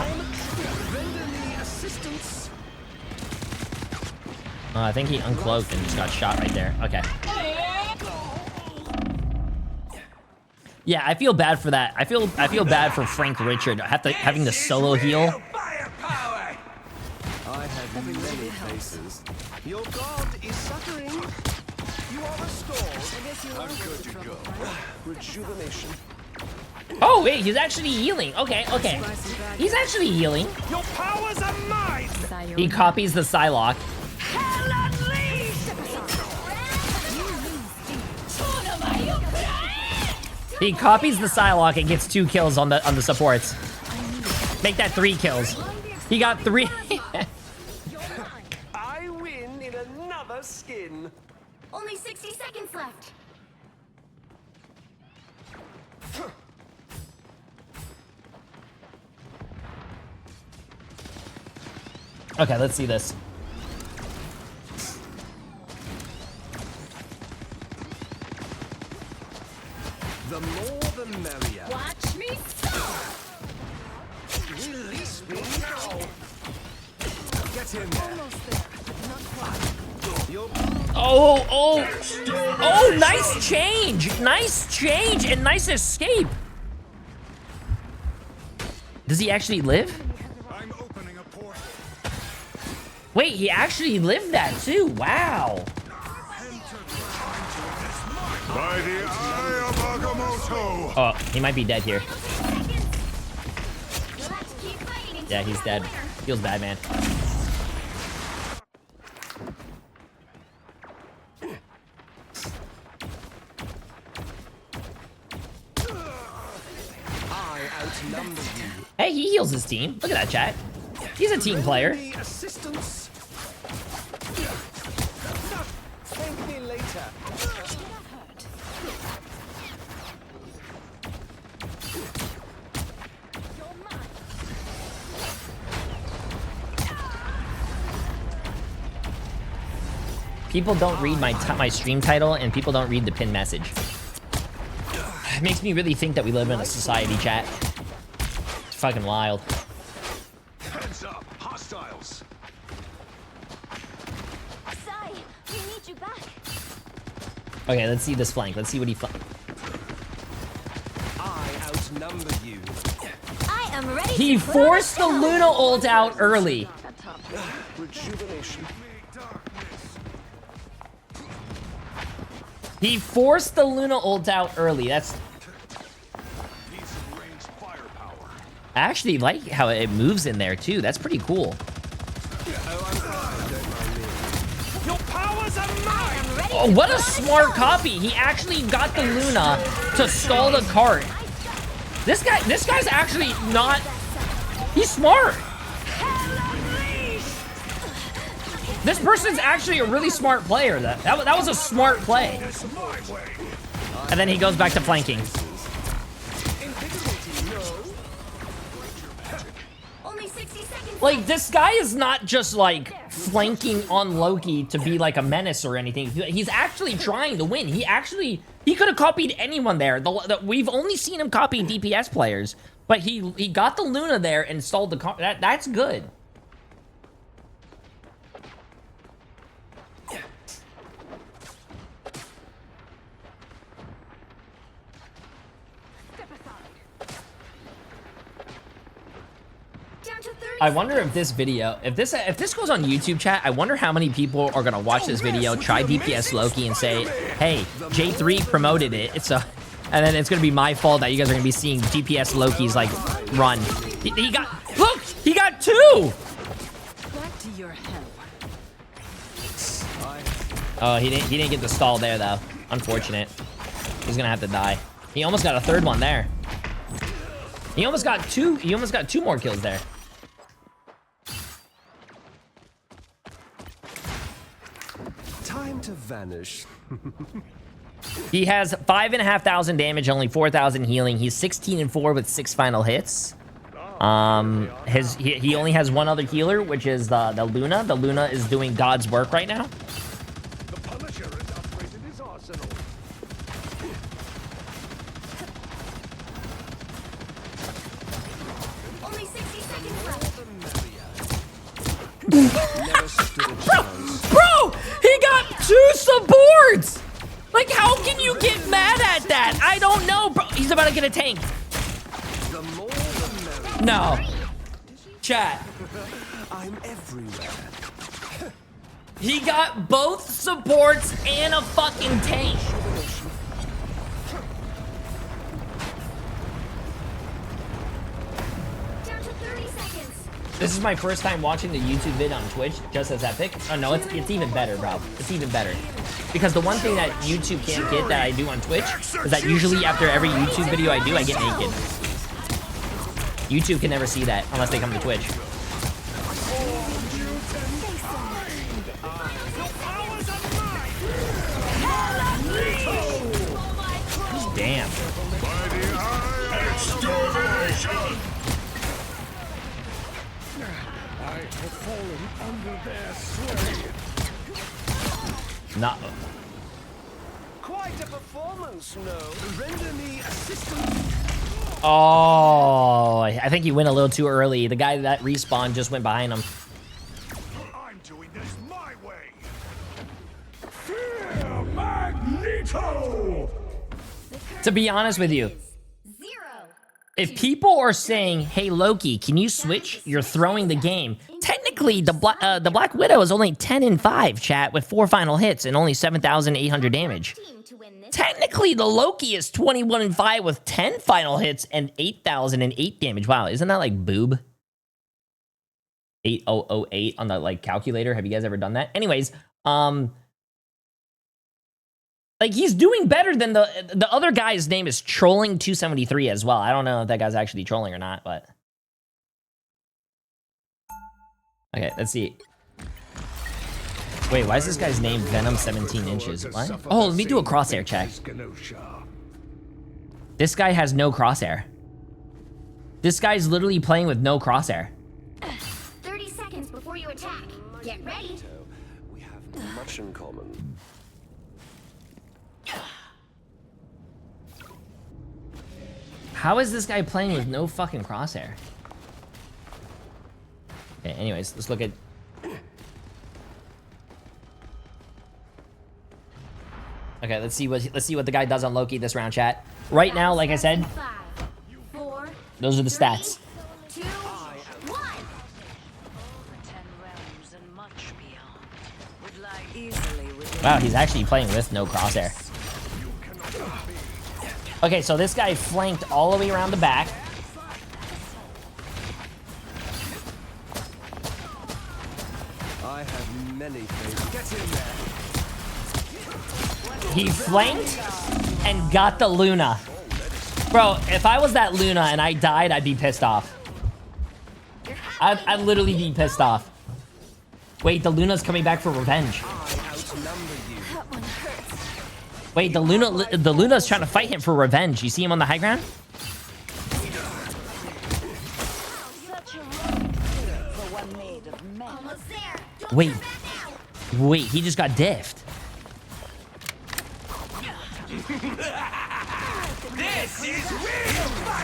Oh, I think he uncloaked and just got shot right there. Okay. Yeah, I feel bad for that. I feel bad for Frank Richard having to solo heal. I have many faces. Your god is suffering. You are restored. I'm good to go. Rejuvenation. Oh wait, he's actually healing. Okay, okay. He's actually healing. Your powers are mine. He copies the Psylocke. He copies the Psylocke and gets 2 kills on the supports. Make that 3 kills. He got 3. I win in another skin. Only 60 seconds left. Okay, let's see this. The more the merrier. Watch me stop. Release me now. Get in there. Oh, nice change. Nice change and nice escape. Does he actually live? I'm opening a portal. Wait, he actually lived that too. Wow. By the eye of Agamotto. Oh, he might be dead here. Yeah, he's dead. Feels bad, man. I outnumber you. Hey, he heals his team. Look at that, chat. He's a team player. Assistance. Thank me later. People don't read my stream title, and people don't read the pin message. It makes me really think that we live in a society, chat. It's fucking wild. Heads up, hostiles. Sai, we need you back. Okay, let's see this flank. Let's see what he flank. I outnumber you. I He forced the Luna ult out early. He forced the Luna ult out early. That's... I actually like how it moves in there too. That's pretty cool. Oh, what a smart copy. He actually got the Luna to stall the cart. This guy's actually not... He's smart. This person's actually a really smart player. That was a smart play. And then he goes back to flanking. Like, this guy is not just, like, flanking on Loki to be, like, a menace or anything. He's actually trying to win. He could have copied anyone there. We've only seen him copy DPS players. But he got the Luna there and stalled the car. That's good. I wonder if this video, if this goes on YouTube, chat, I wonder how many people are gonna watch this video, try DPS Loki, and say, "Hey, Jay3 promoted it." And then it's gonna be my fault that you guys are gonna be seeing DPS Loki's like run. He got 2. Oh, he didn't get the stall there though. Unfortunate. He's gonna have to die. He almost got a 3rd one there. He almost got 2. He almost got 2 more kills there. Time to vanish. He has 5,500 damage, only 4,000 healing. He's 16-4 with 6 final hits. He only has 1 other healer, which is the Luna. The Luna is doing God's work right now. The Punisher has upgraded his arsenal. Only 60 seconds left. Never stood a chance. Bro, he got 2 supports. Like, how can you get mad at that? I don't know, bro. He's about to get a tank. The more the merrier. No. Chat. I'm everywhere. He got both supports and a fucking tank. Down to 30 seconds. This is my first time watching the YouTube vid on Twitch, just as epic. Oh no, it's even better, bro. It's even better. Because the one thing that YouTube can't get that I do on Twitch is that usually after every YouTube video I do, I get naked. YouTube can never see that unless they come to Twitch. Damn. I have fallen under their sway. Not. Quite a performance, no. Render me assistance. Oh, I think he went a little too early. The guy that respawned just went behind him. I'm doing this my way. Fear Magneto! To be honest with you, if people are saying, "Hey Loki, can you switch? You're throwing the game." Technically, the Black Widow is only 10-5, chat, with 4 final hits and only 7,800 damage. Technically, the Loki is 21-5 with 10 final hits and 8,008 damage. Wow, isn't that like boob? 8008 on the like calculator. Have you guys ever done that? Anyways, like, he's doing better than the other guy's name is Trolling 273 as well. I don't know if that guy's actually trolling or not, but okay, let's see. Wait, why is this guy's name Venom 17 inches? What? Oh, let me do a crosshair check. This guy has no crosshair. This guy's literally playing with no crosshair. 30 seconds before you attack. Get ready. We have much in common. How is this guy playing with no fucking crosshair? Okay, anyways, let's look at... Okay, let's see what the guy does on Loki this round, chat. Right now, like I said, those are the stats. Wow, he's actually playing with no crosshair. Okay, so this guy flanked all the way around the back. I have many things. Get in there. He flanked and got the Luna. Bro, if I was that Luna and I died, I'd be pissed off. I'd literally be pissed off. Wait, the Luna's coming back for revenge. Wait, the Luna's trying to fight him for revenge. You see him on the high ground? Wait, he just got diffed.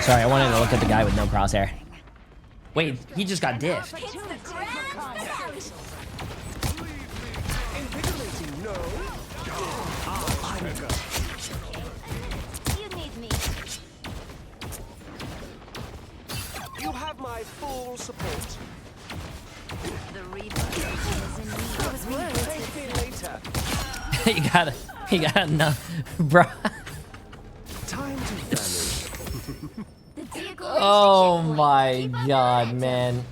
Sorry, I wanted to look at the guy with no crosshair. Wait, he just got diffed. You have my full support. The Reaper is in need of Take me later. he got enough, bro. Time to vanish. Oh my god, man.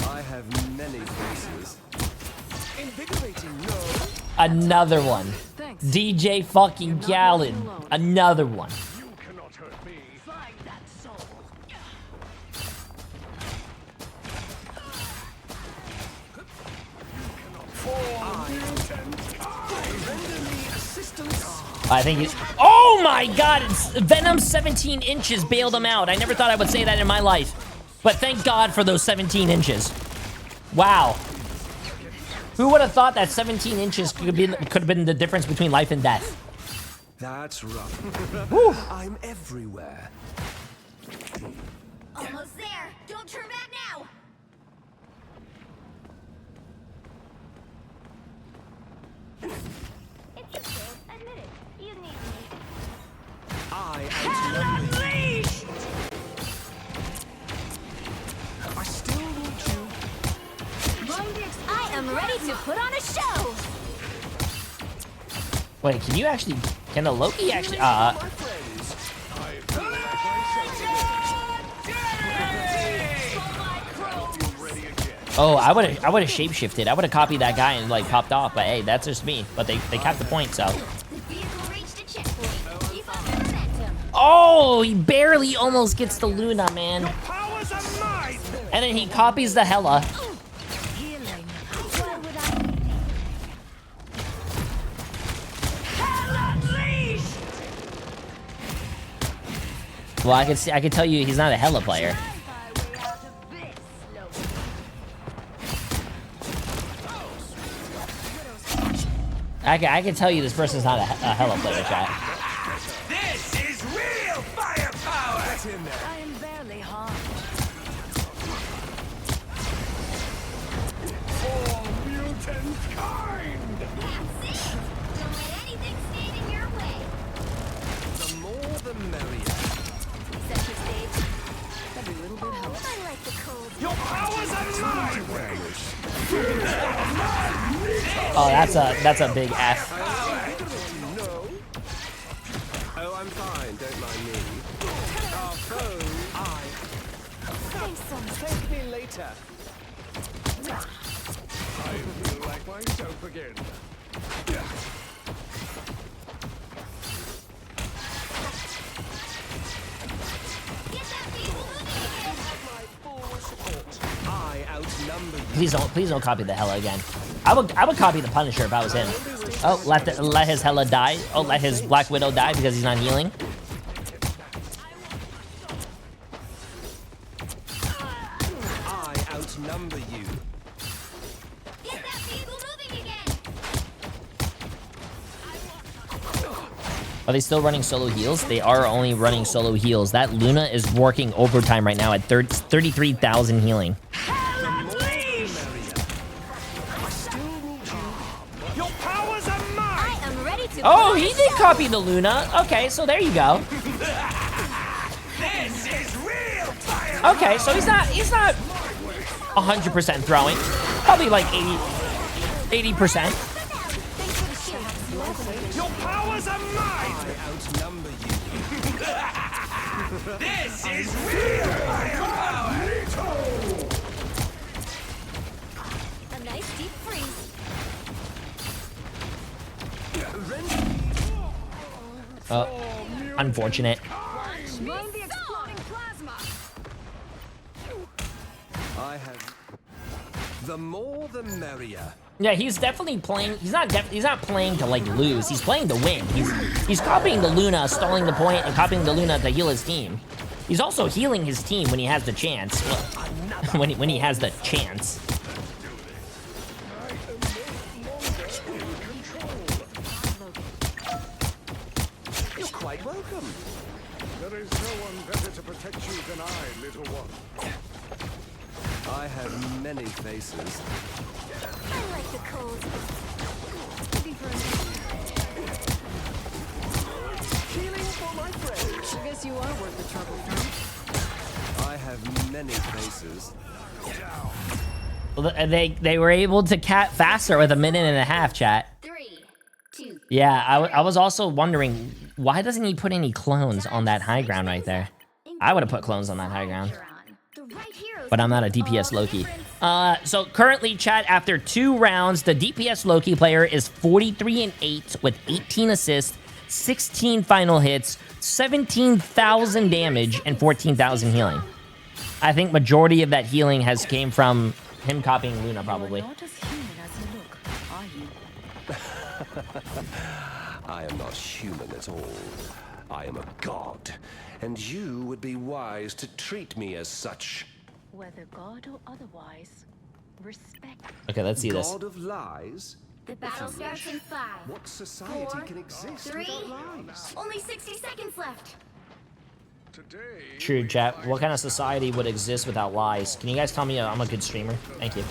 I have many faces. Invigorating, no. Another one. DJ fucking Gallon. Another one. You cannot hurt me. Find that soul. I think he's... Oh my god! It's Venom 17 inches bailed him out. I never thought I would say that in my life. But thank God for those 17 inches. Wow. Who would have thought that 17 inches could have been the difference between life and death? That's rough. I'm everywhere. Almost there. Don't turn back now. It's okay. Admit it. You need me. I still need you. I am ready to put on a show. Wait, can a Loki actually, oh, I would have shapeshifted. I would have copied that guy and like popped off, but hey, that's just me. But they capped the point, so. Oh, he barely almost gets the Luna, man. And then he copies the Hela. Well, I can tell you he's not a Hela player. I can tell you this person's not a Hela player, chat. This is real firepower! I am barely harmed. For mutant kind. That's it. Don't let anything stand in your way. The more the merrier. Set your stage. Every little bit helps. I like the cold. Your powers are mine. Oh, that's a big F. Oh, I'm fine. Don't mind me. Our foe, Thanks so much. Take me later. I feel like myself again. I outnumber you. Please don't copy the Hela again. I would copy the Punisher if I was him. Oh, let his Hela die. Oh, let his Black Widow die because he's not healing. I outnumber you. Get that vehicle moving again. Are they still running solo heals? They are only running solo heals. That Luna is working overtime right now at 33,000 healing. Oh, he did copy the Luna. Okay, so there you go. This is real fire. Okay, so he's not 100% throwing. Probably like 80%. Your powers are mine! I outnumber you. This is real firepower! A nice deep freeze. Unfortunate. Mind the exploding plasma. I have... The more the merrier. Yeah, he's definitely playing. He's not playing to like lose. He's playing to win. He's copying the Luna, stalling the point, and copying the Luna to heal his team. He's also healing his team when he has the chance. Well, when he has the chance. You're quite welcome. There is no one better to protect you than I, little one. I have many faces. I like the cold. Looking for a Healing for my friends. I guess you are worth the trouble, huh? I have many faces. Well, they were able to cat faster with 1.5 minutes, chat. 3, 2. Yeah, I was also wondering, why doesn't he put any clones on that high ground right there? I would have put clones on that high ground. But I'm not a DPS Loki. So currently, chat, after 2 rounds, the DPS Loki player is 43-8 with 18 assists, 16 final hits, 17,000 damage, and 14,000 healing. I think majority of that healing has came from him copying Luna, probably. Not as human as you look, are you? I am not human at all. I am a god, and you would be wise to treat me as such. Whether God or otherwise, respect. Okay, let's see this. God of lies? The battle starts in 5. What society 4, can exist 3, without lies? only 60 seconds left. True, chat. What kind of society would exist without lies? Can you guys tell me I'm a good streamer? Thank you.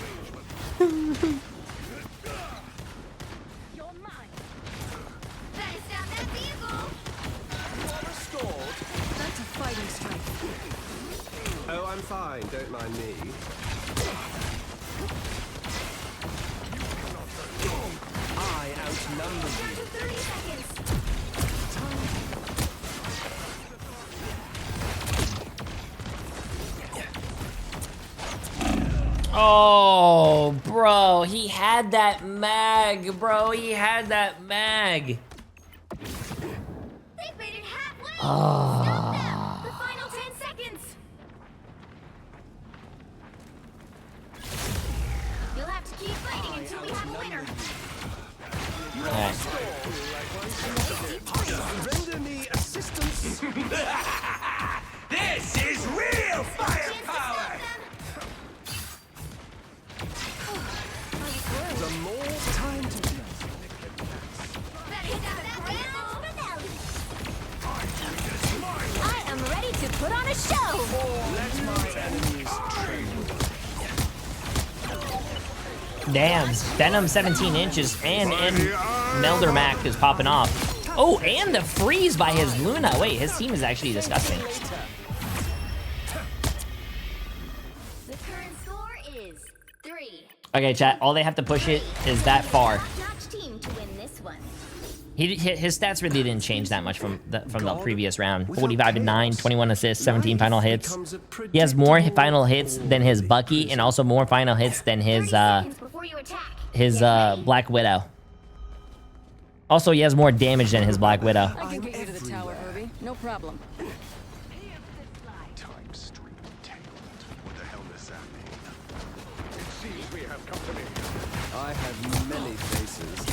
That's a fighting strike. Oh, I'm fine. Don't mind me. I outnumber you. 30 seconds. Oh, bro, he had that mag, bro. He had that mag. They've made it halfway. Oh. Stop them. The final 10 seconds. You'll have to keep fighting until we have a winner. Render me assistance. This is real firepower! The more time to I am ready to put on a show. let my enemies tremble. Damn, Venom 17 inches and Melder Mac is popping off. Oh, and the freeze by his Luna. Wait, his team is actually disgusting. The current score is 3. Okay, chat, all they have to push it is that far. Top-notch team to win this one. His stats really didn't change that much from the previous round. 45-9, 21 assists, 17 final hits. He has more final hits than his Bucky, and also more final hits than his Black Widow. Also, he has more damage than his Black Widow. I can get you to the tower, Herbie. No problem. Time stream tangled. What the hell does that mean? It seems we have company. I have many faces.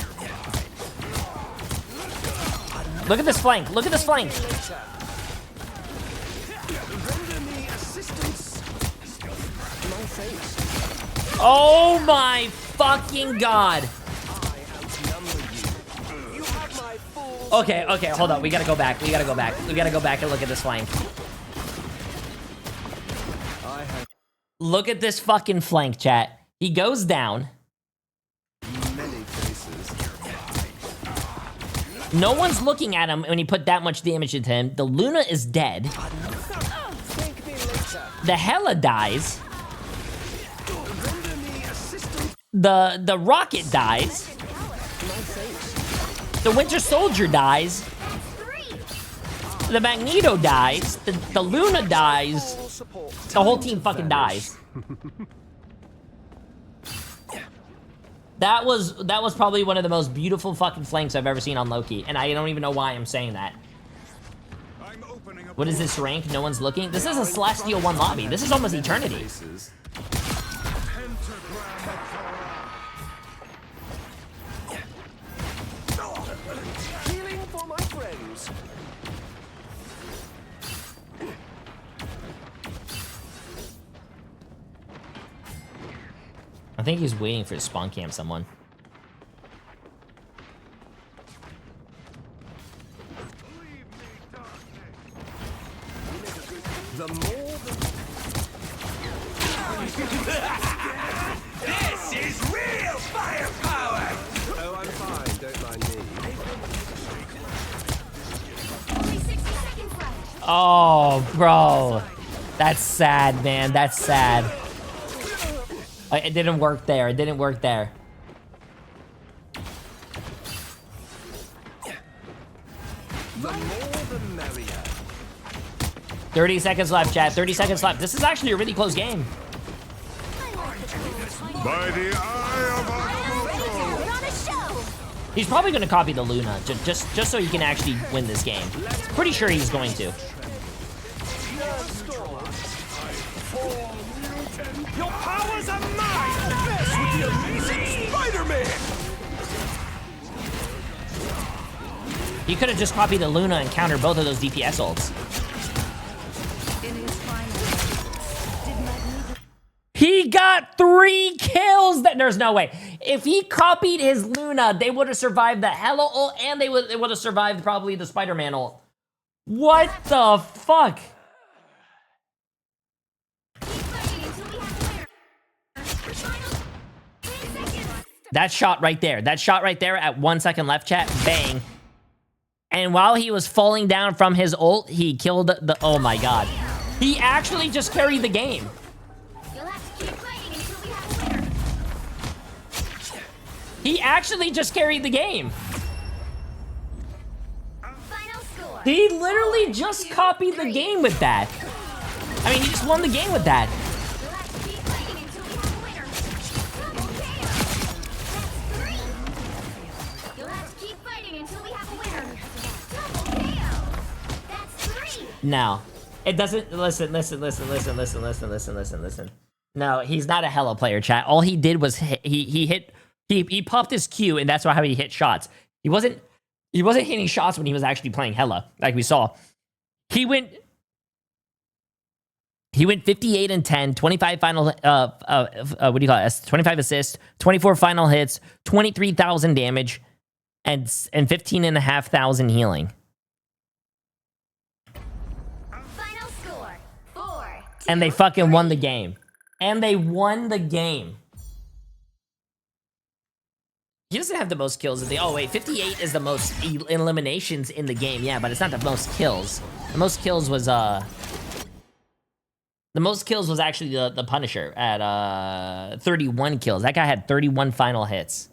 Look at this flank. Look at this flank. Render me assistance. My face. Oh my fucking god. Okay, hold on. We gotta go back. We gotta go back and look at this flank. Look at this fucking flank, chat. He goes down. Many faces. No one's looking at him when he put that much damage into him. The Luna is dead. Thank me later. The Hela dies. the rocket dies. The Winter Soldier dies. The Magneto dies. The Luna dies. The whole team fucking dies. That was probably one of the most beautiful fucking flanks I've ever seen on Loki, and I don't even know why I'm saying that. What is this rank? No one's looking? This is a Celestial 1 lobby. This is almost Eternity. Healing for my friends. I think he's waiting for spawn camp someone. The more This is real firepower! Oh, I'm fine. Don't mind me. Only 60 seconds left. Oh, bro. That's sad, man. That's sad. It didn't work there. It didn't work there. The more the merrier. 30 seconds left, chat. 30 seconds left. This is actually a really close game. By the eye of Put on a show. He's probably going to copy the Luna, just so he can actually win this game. Pretty sure he's going to. Your powers are mine! This with the amazing Spider-Man! He could have just copied the Luna and countered both of those DPS ults. He got 3 kills. There's no way. If he copied his Luna, they would have survived the Hela ult, and they would have survived probably the Spider-Man ult. What the fuck? That shot right there. That shot right there at 1 second left, chat. Bang. And while he was falling down from his ult, he killed the... Oh my god. He actually just carried the game. He actually just carried the game. He literally just copied the game with that. I mean, he just won the game with that. No, it doesn't. Listen. No, he's not a Hela player, chat. All he did was he popped his Q, and that's how he hit shots. He wasn't hitting shots when he was actually playing Hela, like we saw. He went 58 and 10, 25 final what do you call it? 25 assists, 24 final hits, 23,000 damage, and 15,500 healing. Final score 4. And they fucking won the game. And they won the game. He doesn't have the most kills in the... Oh, wait. 58 is the most eliminations in the game. Yeah, but it's not the most kills. The most kills was, The most kills was actually the Punisher at, 31 kills. That guy had 31 final hits.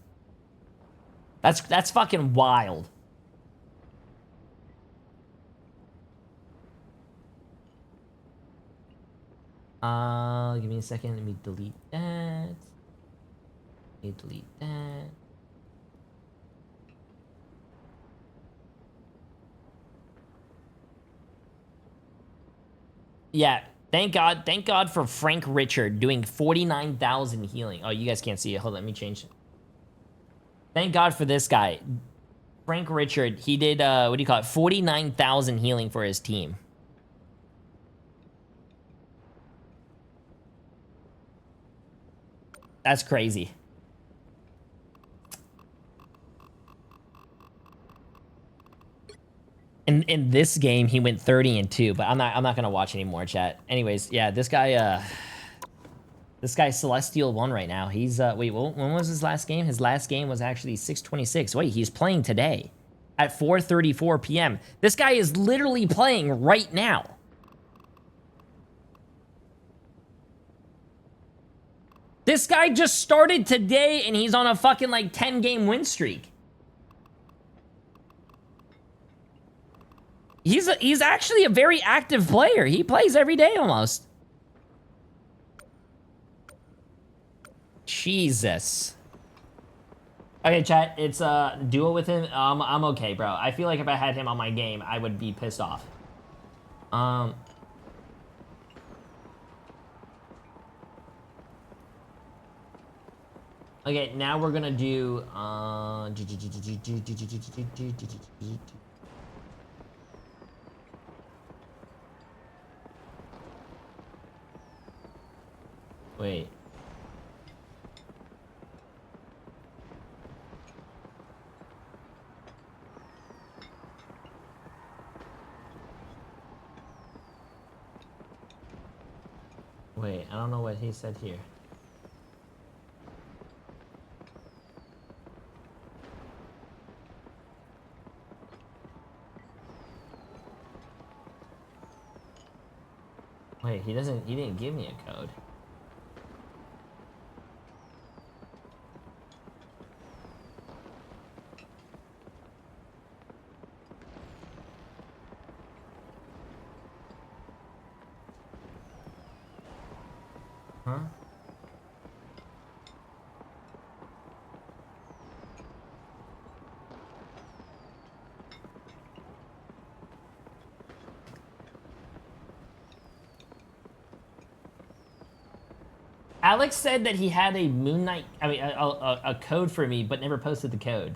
That's fucking wild. Give me a second. Let me delete that. Let me delete that. Yeah, thank God for Frank Richard doing 49,000 healing. Oh, you guys can't see it. Hold on, let me change it. Thank God for this guy. Frank Richard, he did, what do you call it? 49,000 healing for his team. That's crazy. In this game, he went 30 and 2, but I'm not gonna watch anymore, chat. Anyways, yeah, this guy's Celestial 1 right now. He's wait, when was his last game? His last game was actually 6/26. Wait, he's playing today at 4:34 p.m. This guy is literally playing right now. This guy just started today and he's on a fucking like 10-game win streak. He's actually a very active player. He plays every day almost. Jesus. Okay, chat. It's duo with him. I'm okay, bro. I feel like if I had him on my game, I would be pissed off. Okay, now we're gonna do wait. Wait, I don't know what he said here. Wait, he didn't give me a code. Huh? Alex said that he had a Moon Knight, a code for me, but never posted the code.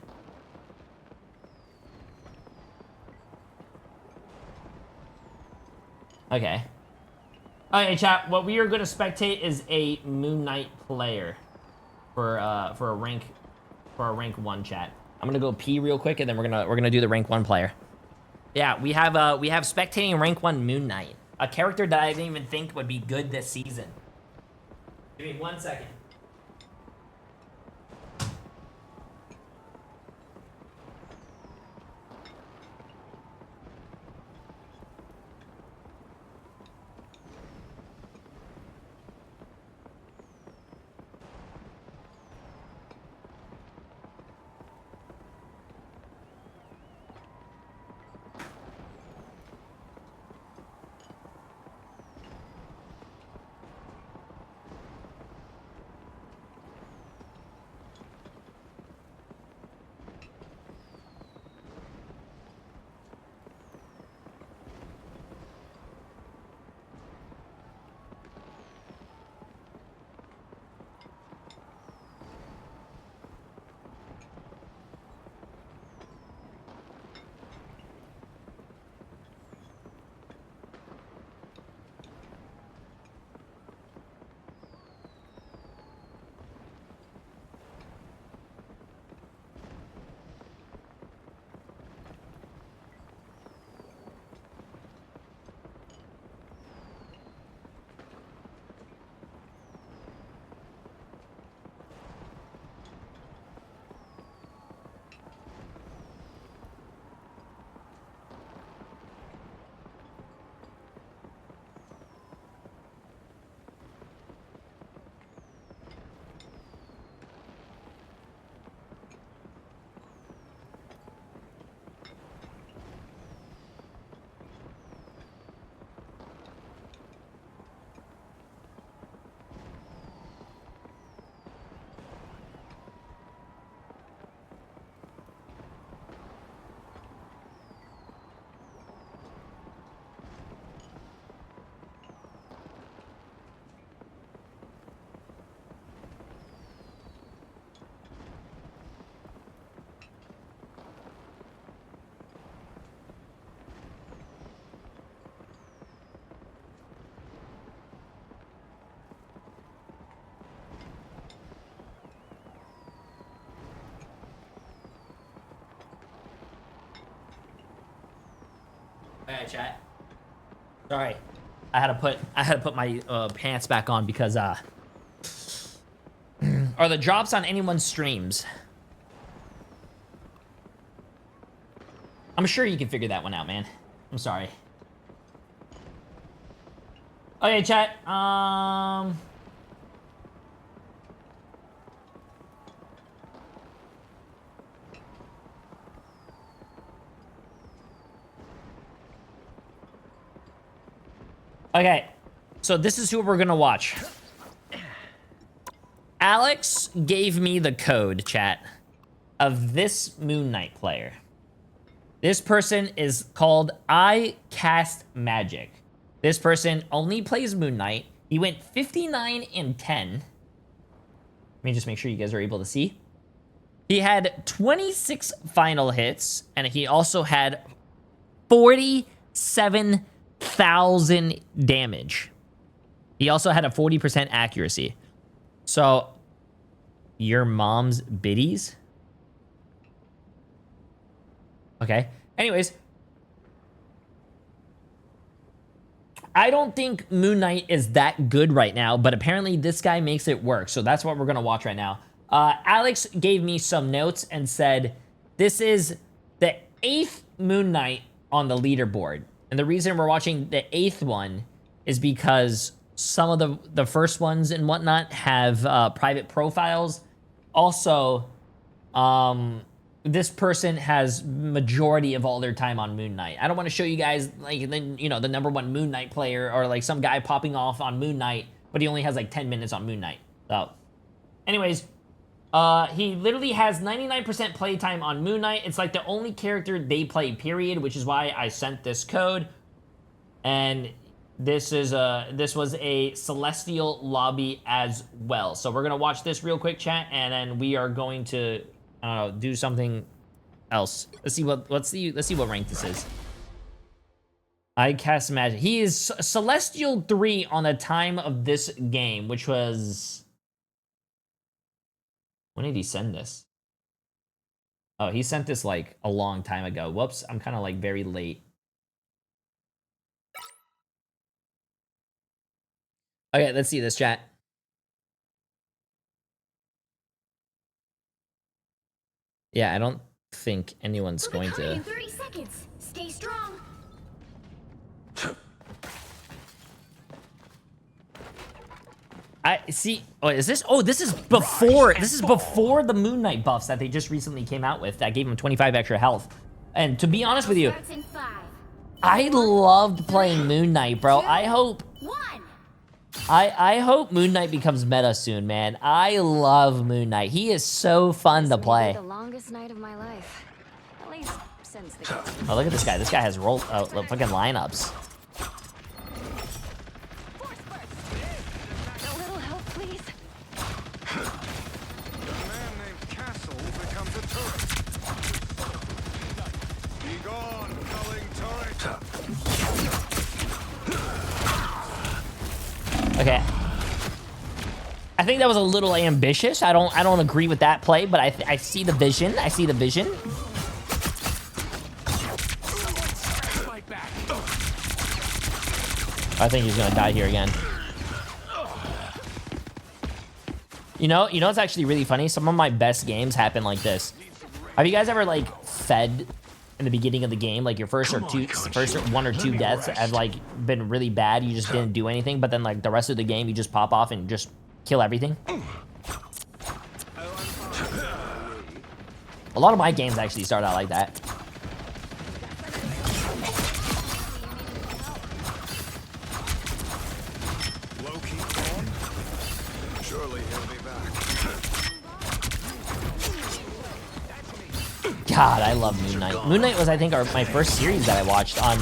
Okay. Okay, chat. What we are going to spectate is a Moon Knight player for a rank 1 chat. I'm gonna go pee real quick, and then we're gonna do the rank 1 player. Yeah, we have spectating rank 1 Moon Knight, a character that I didn't even think would be good this season. Give me 1 second. Alright, chat. Sorry, I had to put my pants back on because are the drops on anyone's streams? I'm sure you can figure that one out, man. I'm sorry. Okay, chat. Okay, so this is who we're gonna watch. Alex gave me the code, chat, of this Moon Knight player. This person is called I Cast Magic. This person only plays Moon Knight. He went 59 and 10. Let me just make sure you guys are able to see. He had 26 final hits, and he also had 47,000 damage. He also had a 40% accuracy. So, your mom's biddies? Okay. Anyways. I don't think Moon Knight is that good right now, but apparently this guy makes it work. So that's what we're going to watch right now. Alex gave me some notes and said, this is the 8th Moon Knight on the leaderboard. And the reason we're watching the 8th one is because some of the first ones and whatnot have private profiles. Also, this person has majority of all their time on Moon Knight. I don't want to show you guys like the #1 Moon Knight player or like some guy popping off on Moon Knight, but he only has like 10 minutes on Moon Knight. So, anyways, he literally has 99% playtime on Moon Knight. It's like the only character they play, period, which is why I sent this code. And this was a Celestial lobby as well. So we're gonna watch this real quick, chat, and then we are going to do something else. Let's see what rank this is. I Cast Magic. He is Celestial 3 on the time of this game, which was... When did he send this? Oh, he sent this like a long time ago. Whoops, I'm kind of like very late. Okay, let's see this, chat. Yeah, I don't think anyone's going to... In 30 seconds. Stay strong. I see. Oh, is this? Oh, this is before. This is before the Moon Knight buffs that they just recently came out with. That gave him 25 extra health. And to be honest with you, I loved playing Moon Knight, bro. I hope Moon Knight becomes meta soon, man. I love Moon Knight. He is so fun to play. The longest night of my life. At least since the Oh, look at this guy. This guy has fucking lineups. A little help, please. A man named Castle becomes a turret. Be gone, culling turret. Okay. I think that was a little ambitious. I don't agree with that play, but I see the vision. I see the vision. I think he's gonna die here again. You know it's actually really funny? Some of my best games happen like this. Have you guys ever like fed in the beginning of the game, like your first 1 or 2 deaths have like been really bad, you just didn't do anything, but then like the rest of the game you just pop off and just kill everything? A lot of my games actually start out like that. Surely he'll be back. God, I love Moon Knight. Moon Knight was, I think, my first series that I watched on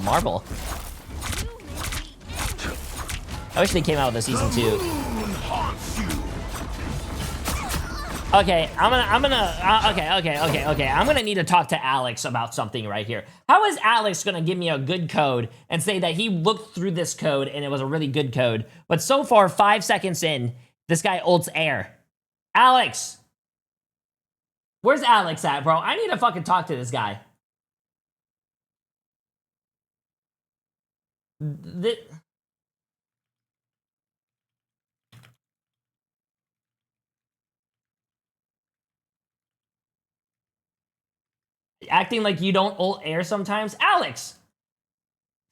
Marvel. I wish they came out with a season 2. Okay, I'm gonna need to talk to Alex about something right here. How is Alex gonna give me a good code and say that he looked through this code and it was a really good code, but so far 5 seconds in, this guy ults air? Alex! Where's Alex at, bro? I need to fucking talk to this guy. Acting like you don't ult air sometimes? Alex!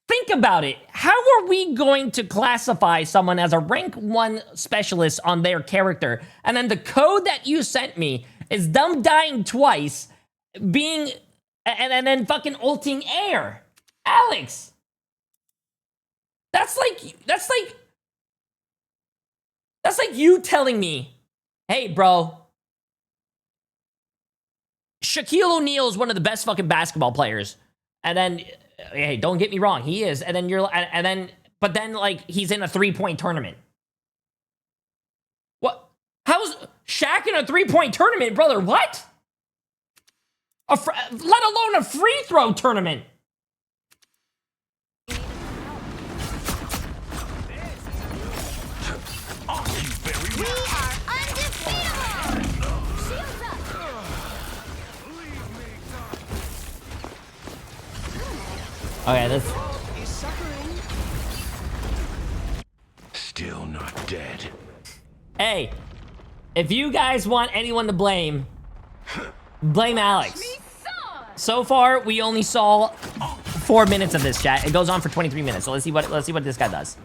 Think about it. How are we going to classify someone as a rank 1 specialist on their character? And then the code that you sent me is them dying twice, being, and then fucking ulting air. Alex! That's like you telling me, hey, bro, Shaquille O'Neal is one of the best fucking basketball players. And then, hey, don't get me wrong, he is. And then but then, like, he's in a 3-point tournament. What? How's Shaq in a 3-point tournament, brother? What? Let alone a free throw tournament. We are undefeatable! Shields up! Okay, this... Still not dead. Hey, if you guys want anyone to blame, blame Alex. So far, we only saw 4 minutes of this, chat. It goes on for 23 minutes. So let's see what this guy does.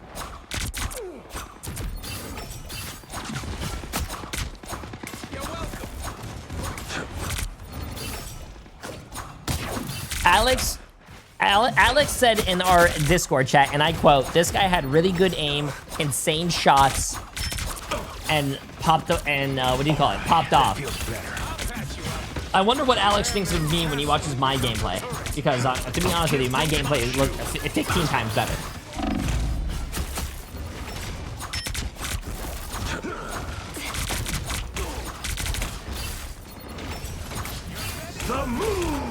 Alex said in our Discord chat, and I quote, "This guy had really good aim, insane shots, and popped off." I wonder what Alex thinks of me when he watches my gameplay, because to be honest with you, my gameplay looks 15 times better. The moon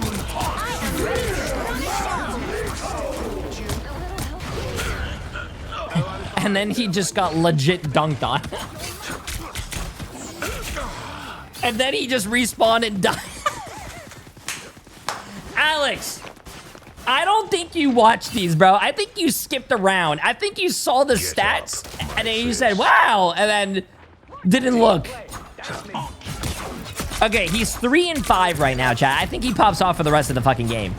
And then he just got legit dunked on. And then he just respawned and died. Alex, I don't think you watched these, bro. I think you skipped around. I think you saw the stats, and then you said, wow, and then didn't look. Okay, he's 3-5 right now, chat. I think he pops off for the rest of the fucking game.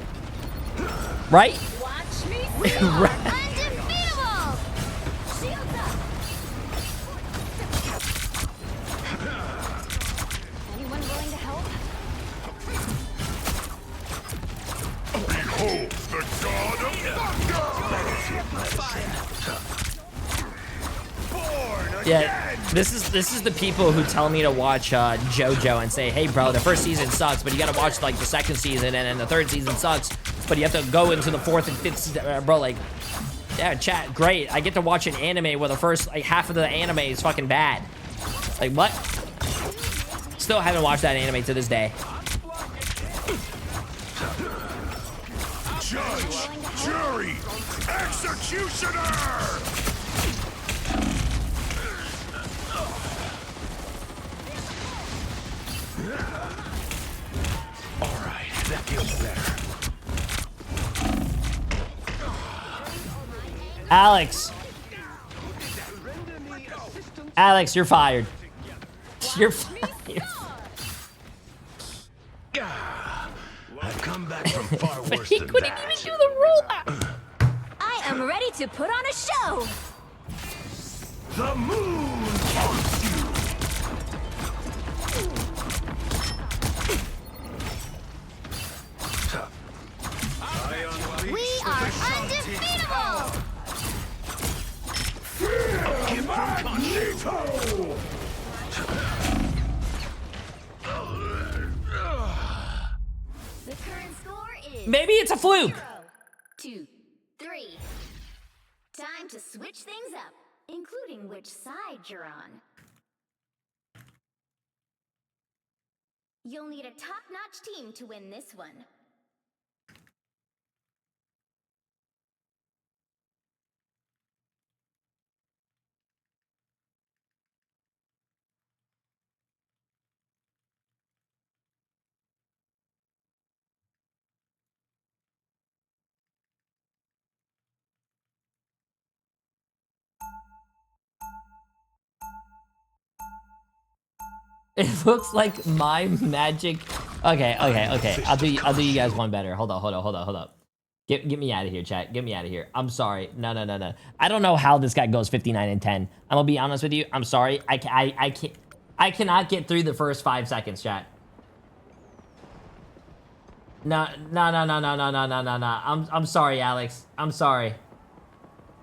Right? Watch me undefeatable! Shields up! Anyone willing to help? Behold the god of thunder! Yeah, this is the people who tell me to watch JoJo and say, hey, bro, the first season sucks, but you gotta watch, like, the second season, and then the third season sucks, but you have to go into the fourth and fifth season. Bro, like, yeah, chat, great. I get to watch an anime where the first, like, half of the anime is fucking bad. Like, what? Still haven't watched that anime to this day. Judge, jury, executioner! Alright, that feels better. Alex, you're fired. You're fired. I've come back from far But worse he than couldn't that. even do the rollback. I am ready to put on a show! The moon haunts you! We are undefeatable! The current score is Maybe it's a fluke. 0, 2, 3. Time to switch things up, including which side you're on. You'll need a top-notch team to win this one. It looks like my magic. Okay. I'll do you guys one better. Hold up. Get me out of here, chat. Get me out of here. I'm sorry. No. I don't know how this guy goes 59-10. I'm gonna be honest with you. I'm sorry. I cannot get through the first 5 seconds, chat. No. I'm sorry, Alex. I'm sorry.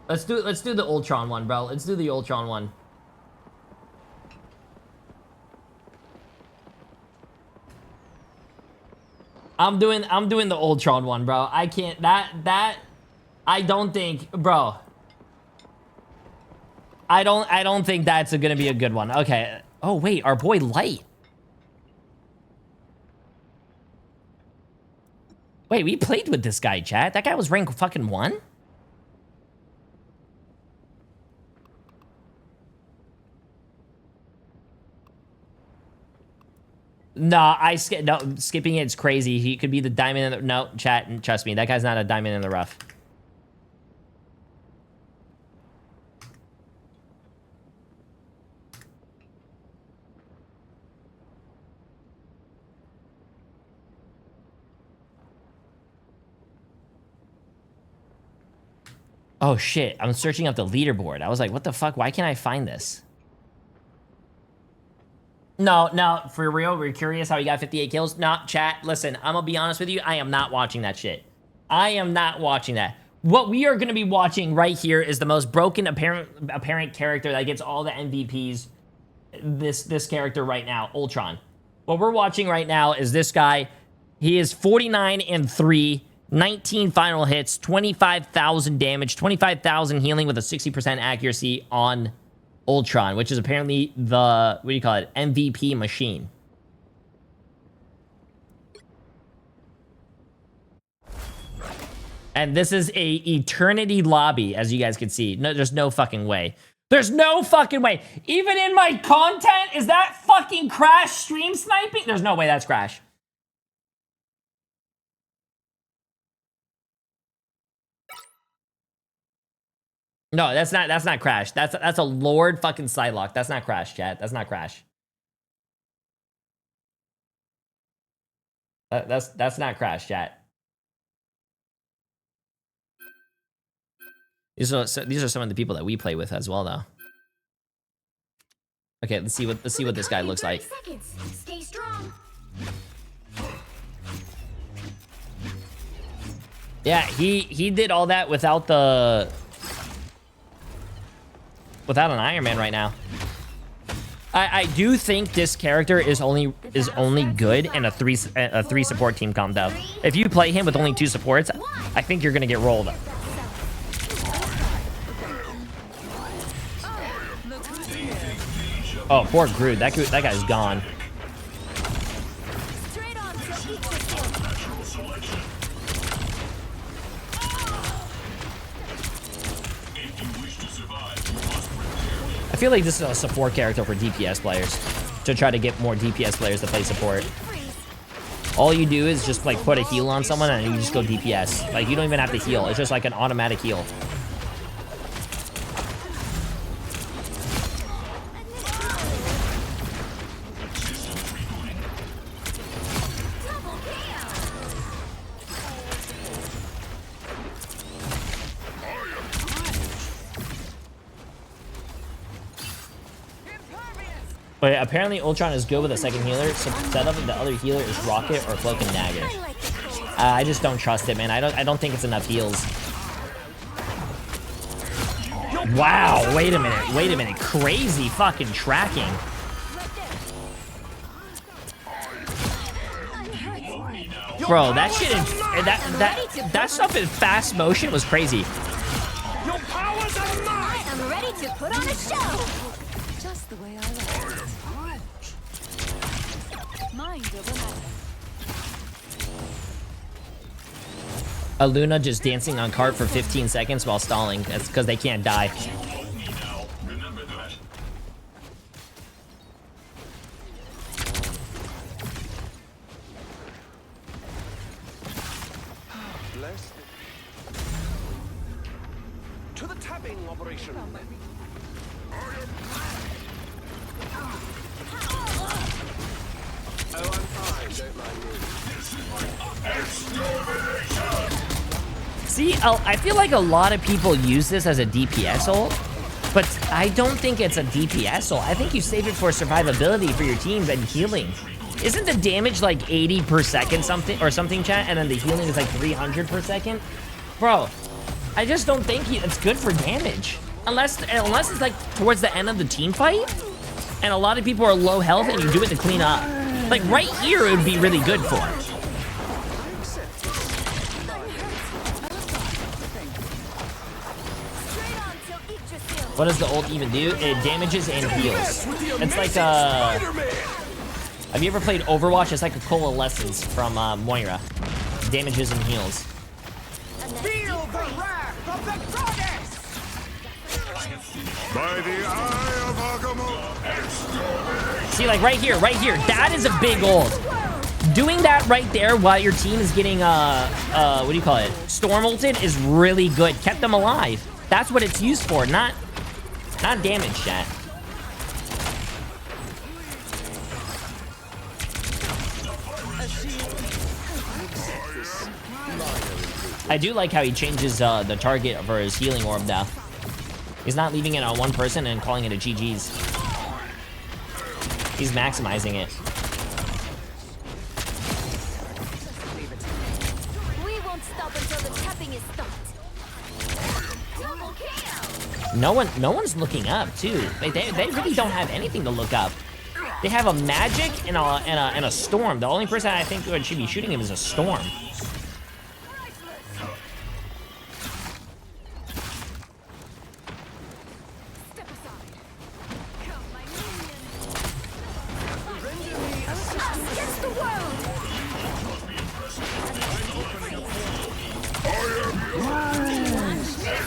Let's do the Ultron one, bro. Let's do the Ultron one. I'm doing the Ultron one, bro. I can't I don't think, bro. I don't think that's gonna be a good one. Okay. Oh wait, our boy Light. Wait, we played with this guy, chat. That guy was rank fucking 1? No, skipping it's crazy. He could be the diamond in the... No, chat, and trust me, that guy's not a diamond in the rough. Oh shit, I'm searching up the leaderboard. I was like, what the fuck? Why can't I find this? No, for real, we're curious how he got 58 kills. No, chat, listen, I'm gonna be honest with you. I am not watching that shit. I am not watching that. What we are gonna be watching right here is the most broken apparent character that gets all the MVPs. This character right now, Ultron. What we're watching right now is this guy. He is 49 and 3. 19 final hits, 25,000 damage, 25,000 healing with a 60% accuracy on Ultron, which is apparently the, what do you call it, MVP machine. And this is a eternity lobby, as you guys can see. No, there's no fucking way. There's no fucking way. Even in my content, is that fucking Crash stream sniping? There's no way that's Crash. No, that's not Crash. That's a Lord fucking Psylocke. That's not Crash, chat. That's not Crash. That's not Crash, chat. These are some of the people that we play with as well, though. Okay, let's see what this guy looks like. Stay strong. Yeah, he did all that without an Iron Man right now. I do think this character is only good in a three support team combo. If you play him with only 2 supports, I think you're gonna get rolled. Oh, poor Groot. That guy's gone. I feel like this is a support character for DPS players, to try to get more DPS players to play support. All you do is just like put a heal on someone and you just go DPS. Like you don't even have to heal. It's just like an automatic heal. But apparently Ultron is good with a second healer. So instead of the other healer is Rocket or Cloak and Dagger. I just don't trust it, man. I don't think it's enough heals. Wow, wait a minute. Crazy fucking tracking. Bro, that shit is that stuff in fast motion was crazy. Your powers are mine. I'm ready to put on a show. Just the way I like it. Mind over matter. A Luna just dancing on cart for 15 seconds while stalling. That's because they can't die. Bless. To the tapping operation. Oh, I'm fine. Don't mind me. See, I feel like a lot of people use this as a DPS ult, but I don't think it's a DPS ult. I think you save it for survivability for your team and healing. Isn't the damage like 80 per second something, chat, and then the healing is like 300 per second? Bro, I just don't think it's good for damage. Unless it's like towards the end of the team fight, and a lot of people are low health, and you do it to clean up. Like right here, it would be really good for. What does the ult even do? It damages and heals. It's like have you ever played Overwatch? It's like a coalescence from Moira. Damages and heals. Feel the wrath of the goddess! By the eye of Agamotto. See, like right here, that is a big ult. Doing that right there while your team is getting what do you call it? Storm ulted is really good. Kept them alive. That's what it's used for, not damage, chat. I do like how he changes the target for his healing orb now. He's not leaving it on one person and calling it a GG's. He's maximizing it. We won't stop until the tapping is stopped. Double kill. No one's looking up too. They really don't have anything to look up. They have a magic and a storm. The only person I think should be shooting him is a storm.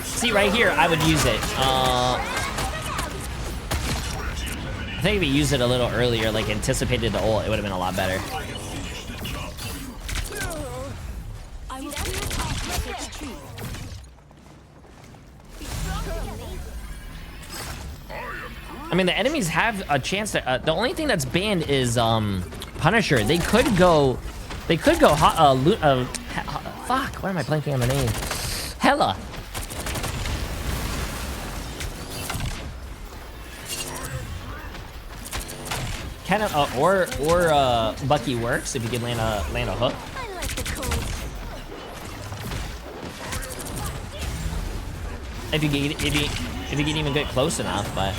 See, right here, I would use it. I think if we used it a little earlier, like anticipated the ult, it would have been a lot better. I mean, the enemies have a chance to. The only thing that's banned is Punisher. They could go. Fuck. Why am I blanking on the name? Hella. Kind of, or Bucky works if you can land a hook. If you can even get close enough, but.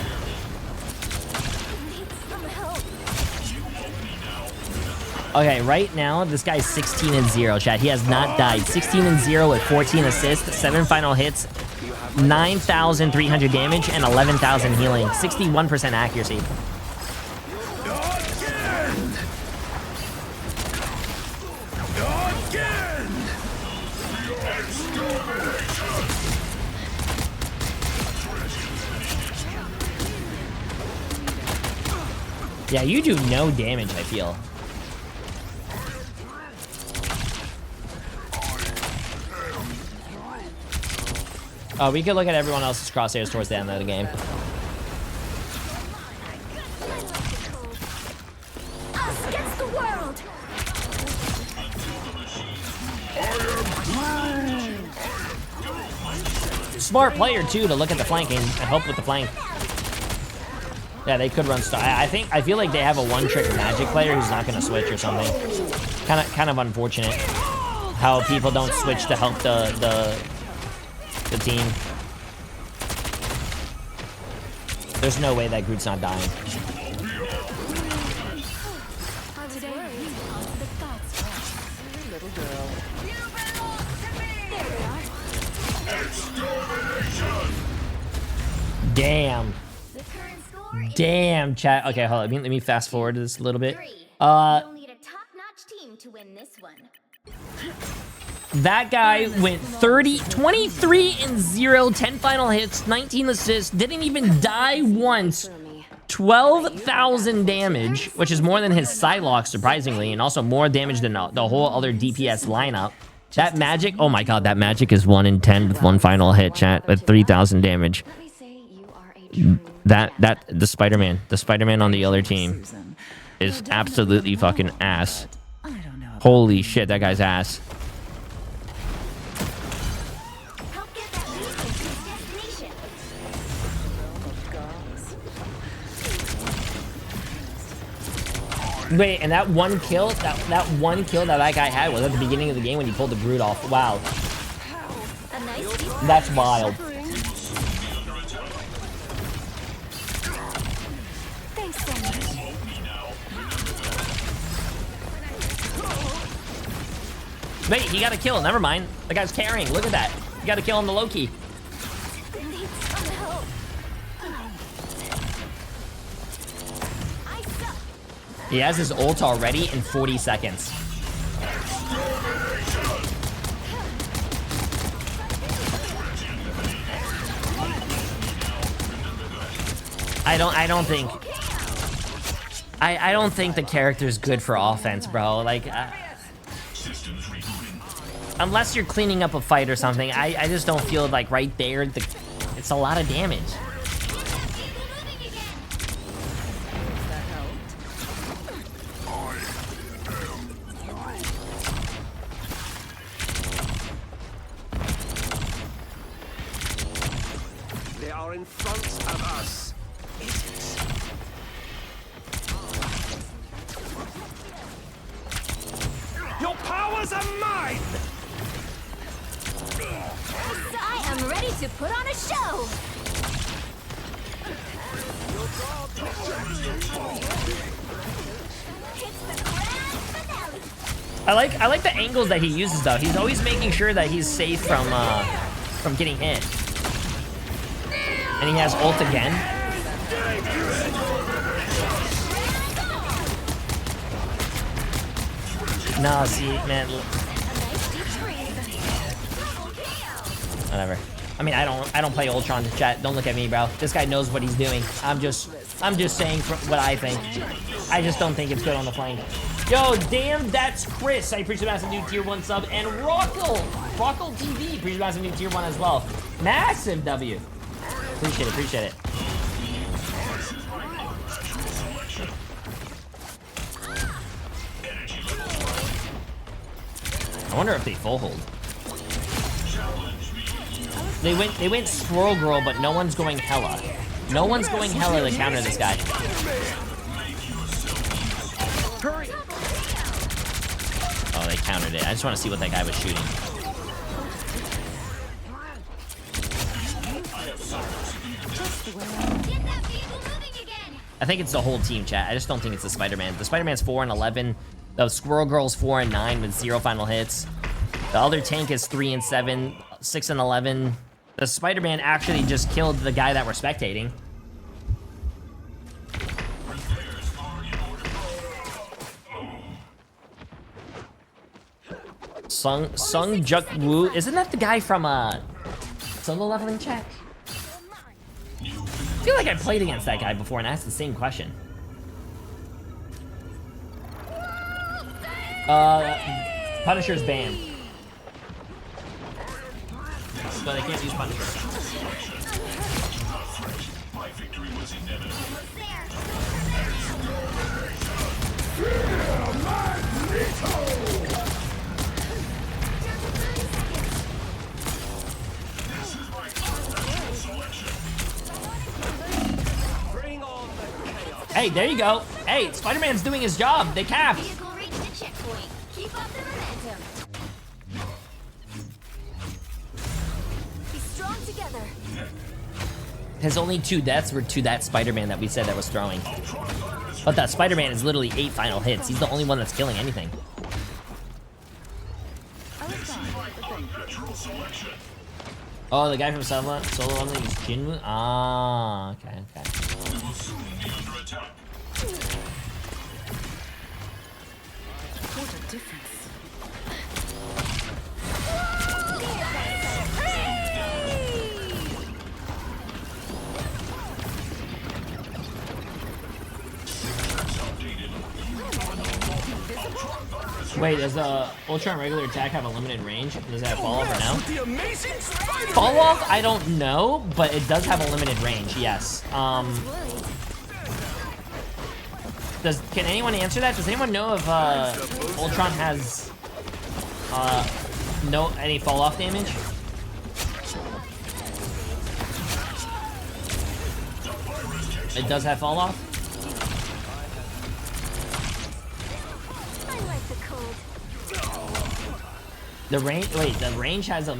Okay, right now this guy's 16-0, chat. He has not died. 16-0 with 14 assists, 7 final hits, 9,300 damage, and 11,000 healing. 61% accuracy. Yeah, you do no damage, I feel. Oh, we could look at everyone else's crosshairs towards the end of the game. Us against the world. Smart player too to look at the flanking and help with the flank. Yeah, they could run star. I feel like they have a one-trick magic player who's not gonna switch or something. Kind of unfortunate how people don't switch to help the team. There's no way that Groot's not dying. Damn. Damn, chat. Okay, hold on. Let me fast forward this a little bit. You'll need a top-notch team to win this one. That guy went 23-0, 10 final hits, 19 assists, didn't even die once. 12,000 damage, which is more than his Psylocke, surprisingly, and also more damage than the whole other DPS lineup. That magic, oh my god, that magic is 1 in 10 with 1 final hit, chat, with 3,000 damage. The Spider-Man on the other team is absolutely fucking ass. Holy shit, that guy's ass. Wait, and that one kill, that one kill that guy had was at the beginning of the game when he pulled the Groot off. Wow. A nice That's wild. Thanks so much. Wait, he got a kill. Never mind. The guy's carrying. Look at that. He got a kill on the Loki. Need some help. He has his ult already in 40 seconds. I don't think the character's good for offense, bro. Like, unless you're cleaning up a fight or something, I just don't feel like right there, it's a lot of damage. They are in front of us. Your powers are mine! I am ready to put on a show! I like the angles that he uses though. He's always making sure that he's safe from getting hit. And he has ult again. No, see, man. Whatever. I mean, I don't play Ultron to chat. Don't look at me, bro. This guy knows what he's doing. I'm just saying what I think. I just don't think it's good on the flank. Yo, damn, that's Chris. I appreciate massive new tier 1 sub. And Rockle TV, appreciate massive new tier 1 as well. Massive W. Appreciate it, appreciate it. I wonder if they full hold. They went Squirrel Girl, but no one's going Hella. No one's going Hella to counter this guy. Oh, they countered it. I just want to see what that guy was shooting. I think it's the whole team, chat. I just don't think it's the Spider-Man. The Spider-Man's 4 and 11. The Squirrel Girl's 4 and 9 with 0 final hits. The other tank is 3 and 7, 6 and 11. The Spider-Man actually just killed the guy that we're spectating. Sung Juk Woo. Isn't that the guy from Solo Leveling, chat? I feel like I played against that guy before and asked the same question. Punisher's banned. So they can't use Punisher. My victory was inevitable. Hey, there you go. Hey, Spider-Man's doing his job. They capped. Keep up the momentum. Be strong together. His only 2 deaths were to that Spider-Man that we said that was throwing. But that Spider-Man is literally 8 final hits. He's the only one that's killing anything. Oh, the guy from Solo Leveling is Jinwoo? Ah, okay, okay. What a difference. Wait, does the Ultron regular attack have a limited range? Does it have fall off or no? Fall off, I don't know, but it does have a limited range, yes. Can anyone answer that? Does anyone know if Ultron has any fall off damage? It does have fall off? The range, wait, the range has a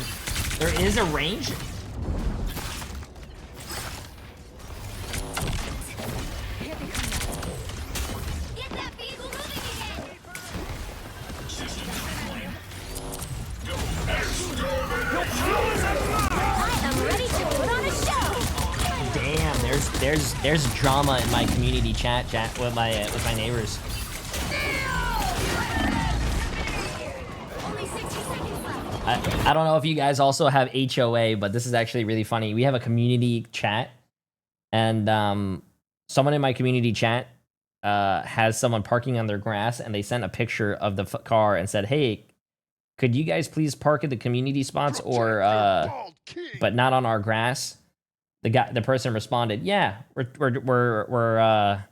There is a range? Damn, there's drama in my community chat with my neighbors. I don't know if you guys also have HOA, but this is actually really funny. We have a community chat, and someone in my community chat has someone parking on their grass, and they sent a picture of the car and said, "Hey, could you guys please park at the community spots, or but not on our grass?" The person responded, "Yeah, we're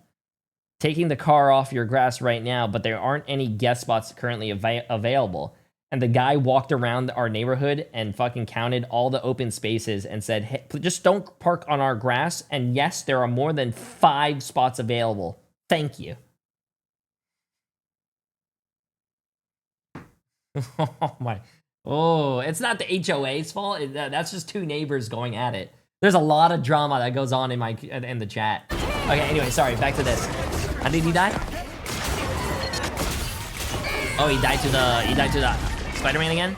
taking the car off your grass right now, but there aren't any guest spots currently available." And the guy walked around our neighborhood and fucking counted all the open spaces and said, "Hey, just don't park on our grass. And yes, there are more than 5 spots available. Thank you." Oh my. Oh, it's not the HOA's fault. That's just 2 neighbors going at it. There's a lot of drama that goes on in the chat. Okay, anyway, sorry, back to this. How did he die? Oh, he died to the Spider-Man again?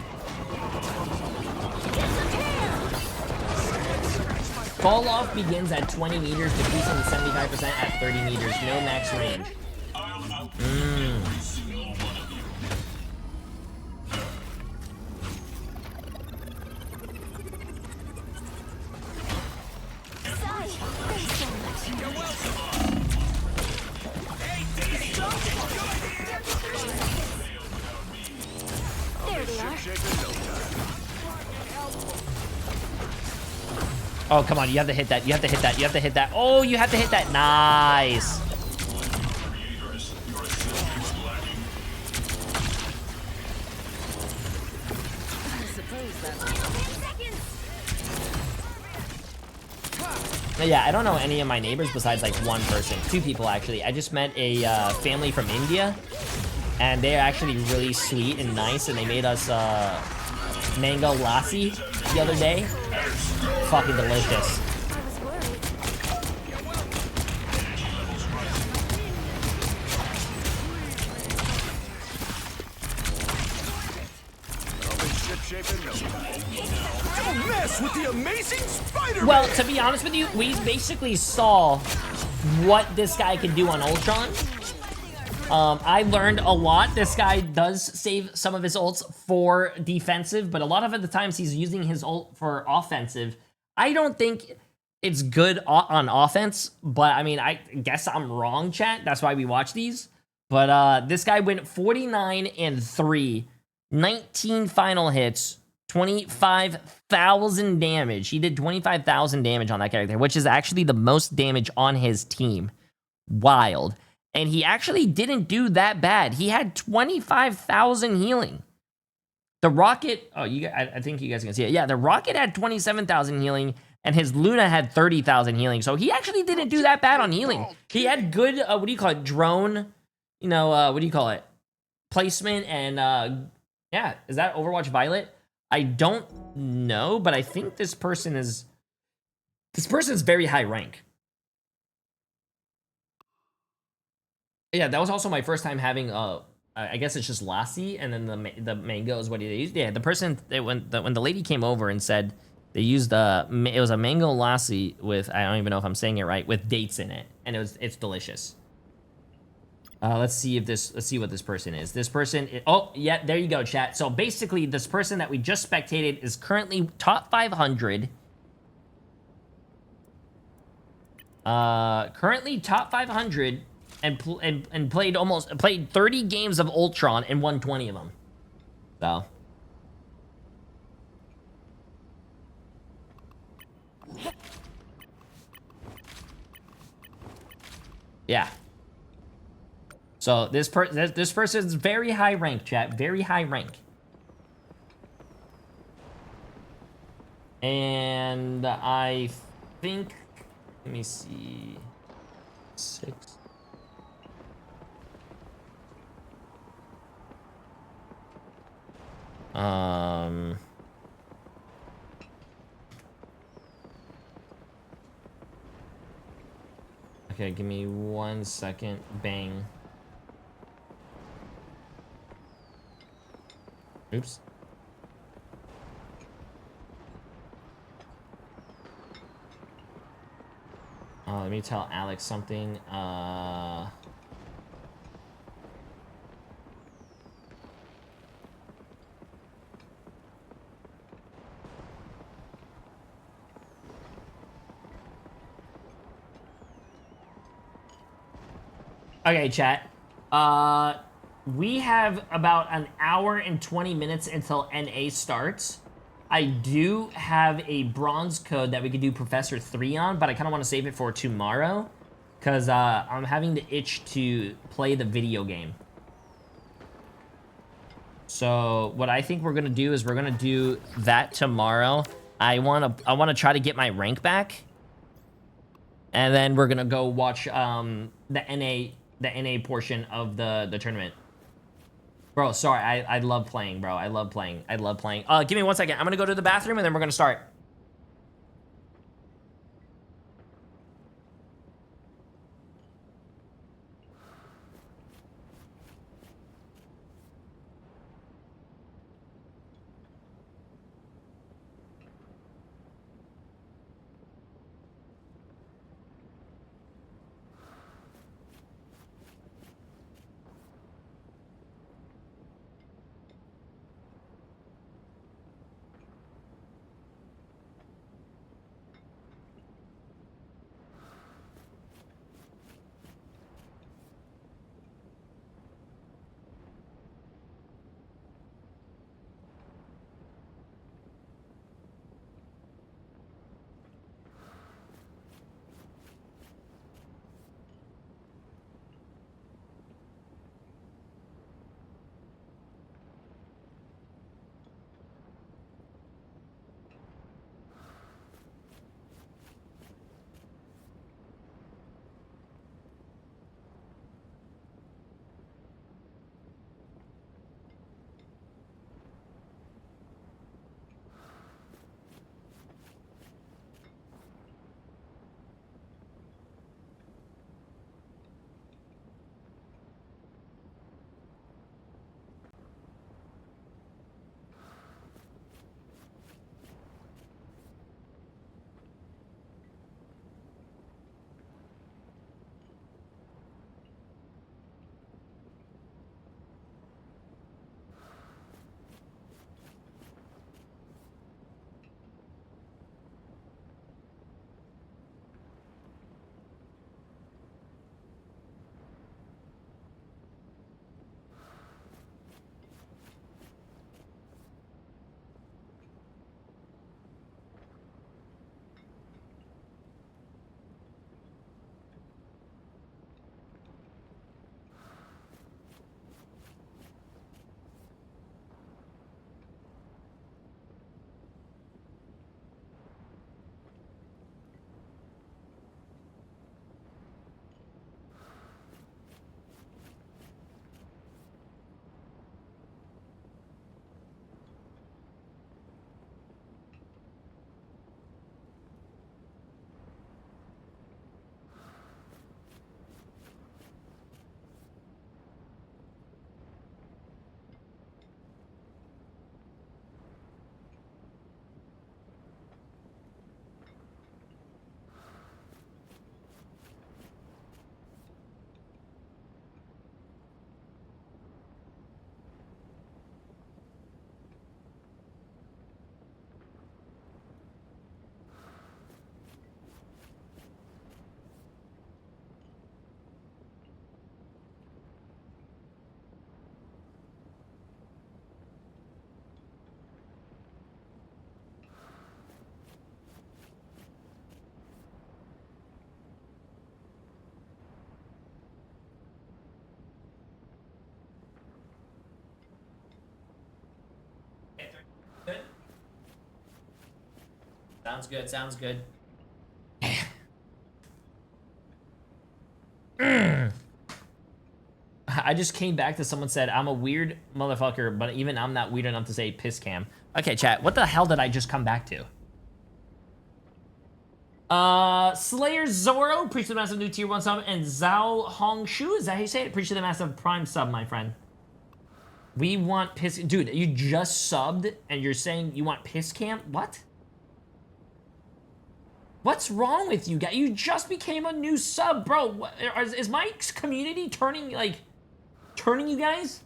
Fall off begins at 20 meters, decreasing to 75% at 30 meters. No max range. Oh, come on. You have to hit that. You have to hit that. You have to hit that. Oh, you have to hit that. Nice. Yeah, I don't know any of my neighbors besides like one person. 2 people, actually. I just met a family from India, and they're actually really sweet and nice, and they made us mango lassi the other day. Fucking delicious. Don't mess with the amazing Spider-Man! Well, to be honest with you, we basically saw what this guy can do on Ultron. I learned a lot. This guy does save some of his ults for defensive, but a lot of the times he's using his ult for offensive. I don't think it's good on offense, but I mean, I guess I'm wrong, chat. That's why we watch these. But this guy went 49-3, 19 final hits, 25,000 damage. He did 25,000 damage on that character, which is actually the most damage on his team. Wild. And he actually didn't do that bad. He had 25,000 healing. The Rocket, I think you guys can see it. Yeah, the Rocket had 27,000 healing, and his Luna had 30,000 healing. So he actually didn't do that bad on healing. He had good, what do you call it, drone, what do you call it, placement, and yeah, is that Overwatch Violet? I don't know, but I think this person is very high rank. Yeah, that was also my first time having I guess it's just lassi, and then the mango is what they used. Yeah, the person when the lady came over and said they used it was a mango lassi with, I don't even know if I'm saying it right, with dates in it, and it's delicious. Let's see what this person is. This person, oh yeah, there you go, chat. So basically, this person that we just spectated is currently top 500. Currently top 500. And played 30 games of Ultron and won 20 of them. So. Yeah. So this person's very high rank, chat. Very high rank. And I think, let me see, 6. Okay, give me 1 second. Bang. Oops. Let me tell Alex something. Okay, chat. We have about an hour and 20 minutes until NA starts. I do have a bronze code that we could do Professor 3 on, but I kind of want to save it for tomorrow because I'm having the itch to play the video game. So what I think we're gonna do is we're gonna do that tomorrow. I wanna try to get my rank back, and then we're gonna go watch the NA portion of the tournament. Bro, sorry, I love playing, bro. I love playing. Give me 1 second. I'm gonna go to the bathroom and then we're gonna start. Sounds good, sounds good. I just came back to someone said, I'm a weird motherfucker, but even I'm not weird enough to say piss cam. Okay, chat, what the hell did I just come back to? Slayer Zoro, appreciate the massive new tier 1 sub, and Zhao Hongshu, is that how you say it? Appreciate the massive prime sub, my friend. We want piss... Dude, you just subbed, and you're saying you want piss camp? What? What's wrong with you guys? You just became a new sub, bro. What, is my community turning, like... turning you guys?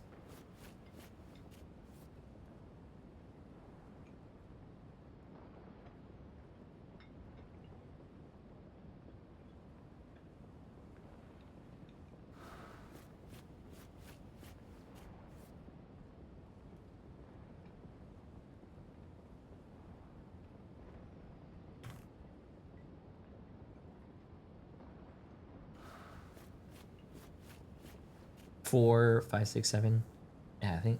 Four, 5, 6, 7. Yeah, I think.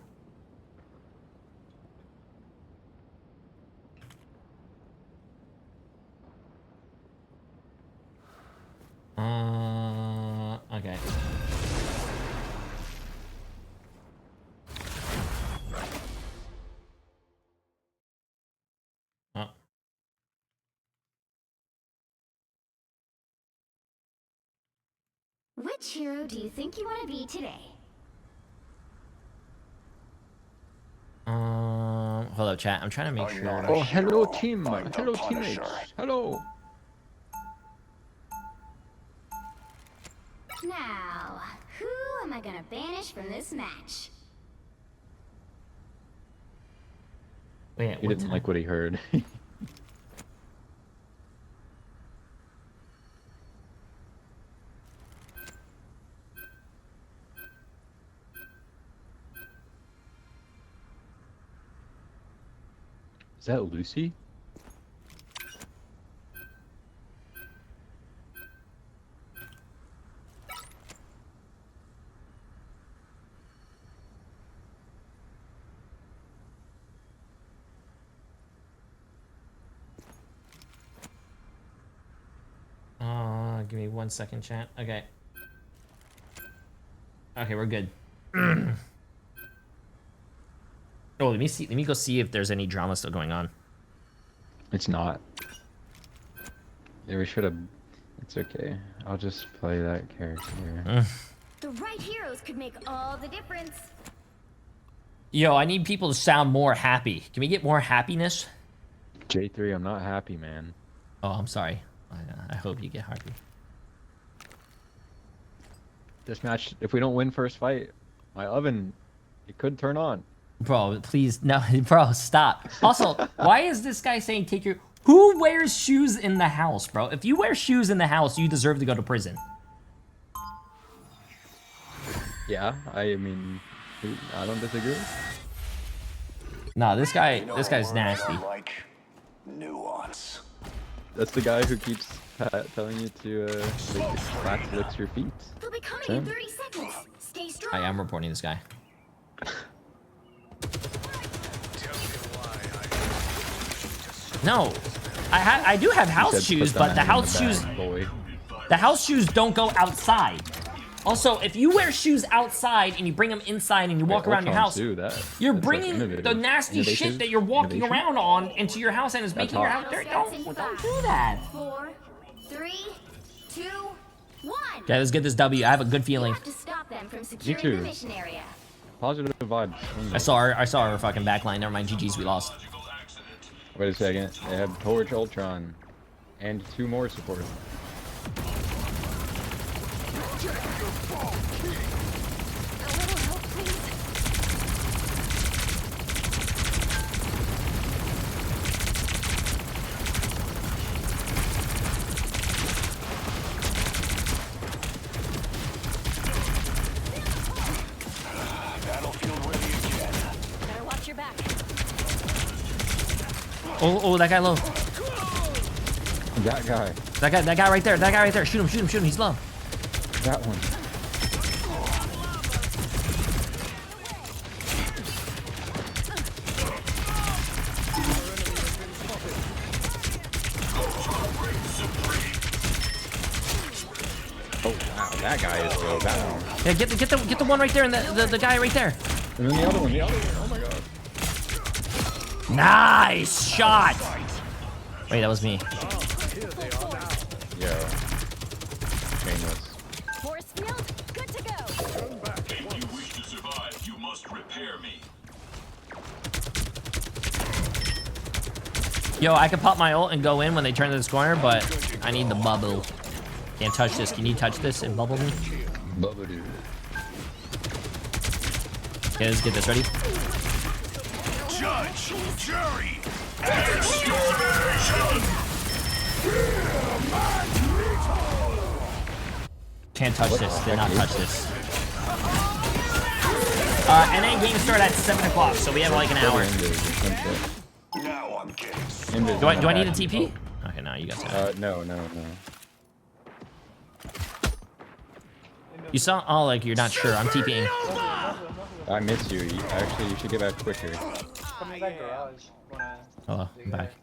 Okay. Oh. Which hero do you think you want to be today? Hold up, chat. I'm trying to make sure. Oh, hello, team. Hello, teammates. Hello. Now, who am I gonna banish from this match? Wait, He didn't like what he heard. Is that Lucy? Give me 1 second, chat. Okay. Okay, we're good. Oh, let me see. Let me go see if there's any drama still going on. It's not. Yeah, we should have. It's okay. I'll just play that character. The right heroes could make all the difference. Yo, I need people to sound more happy. Can we get more happiness? J3, I'm not happy, man. Oh, I'm sorry. I hope you get happy. This match, if we don't win first fight, my oven, it could turn on. Bro, please, no, bro, stop. Also, why is this guy saying take your... Who wears shoes in the house, bro? If you wear shoes in the house, you deserve to go to prison. Yeah, I mean, I don't disagree. Nah, this guy's nasty. Like nuance. That's the guy who keeps telling you to lick your feet. They'll be coming in 30 seconds. Stay strong. I am reporting this guy. No, I do have house shoes, but the house shoes don't go outside. Also, if you wear shoes outside and you bring them inside and you walk around your house, you're bringing the nasty shit that you're walking around on into your house and is making your house dirty. Don't do that. 4, 3, 2, 1. Okay, let's get this W. I have a good feeling. You have to stop them from securing the mission area. Positive vibes. I saw our fucking backline. Never mind, GG's, we lost. Wait a second. They have Torch Ultron and 2 more supporters. Battlefield ready again. Better watch your back. Oh, that guy low. That guy. That guy right there. That guy right there. Shoot him. He's low. That one. Oh wow, that guy is so down. Yeah, get the one right there and the guy right there. And then the other one. Oh my god. Nice shot. Wait, that was me. Yo, I can pop my ult and go in when they turn to this corner, but I need the bubble. Can't touch this. Can you touch this and bubble me? Bubble dude. Okay, let's get this ready. Judge, jury, Can't touch this. Did not touch this. NA games start at 7 o'clock, so we have like an hour. Now I'm getting. Do I need a TP? Okay, no, you guys have it. No. You saw? Oh, like you're not sure. I'm TPing. I miss you. Actually, you should get back quicker. Oh, I'm back.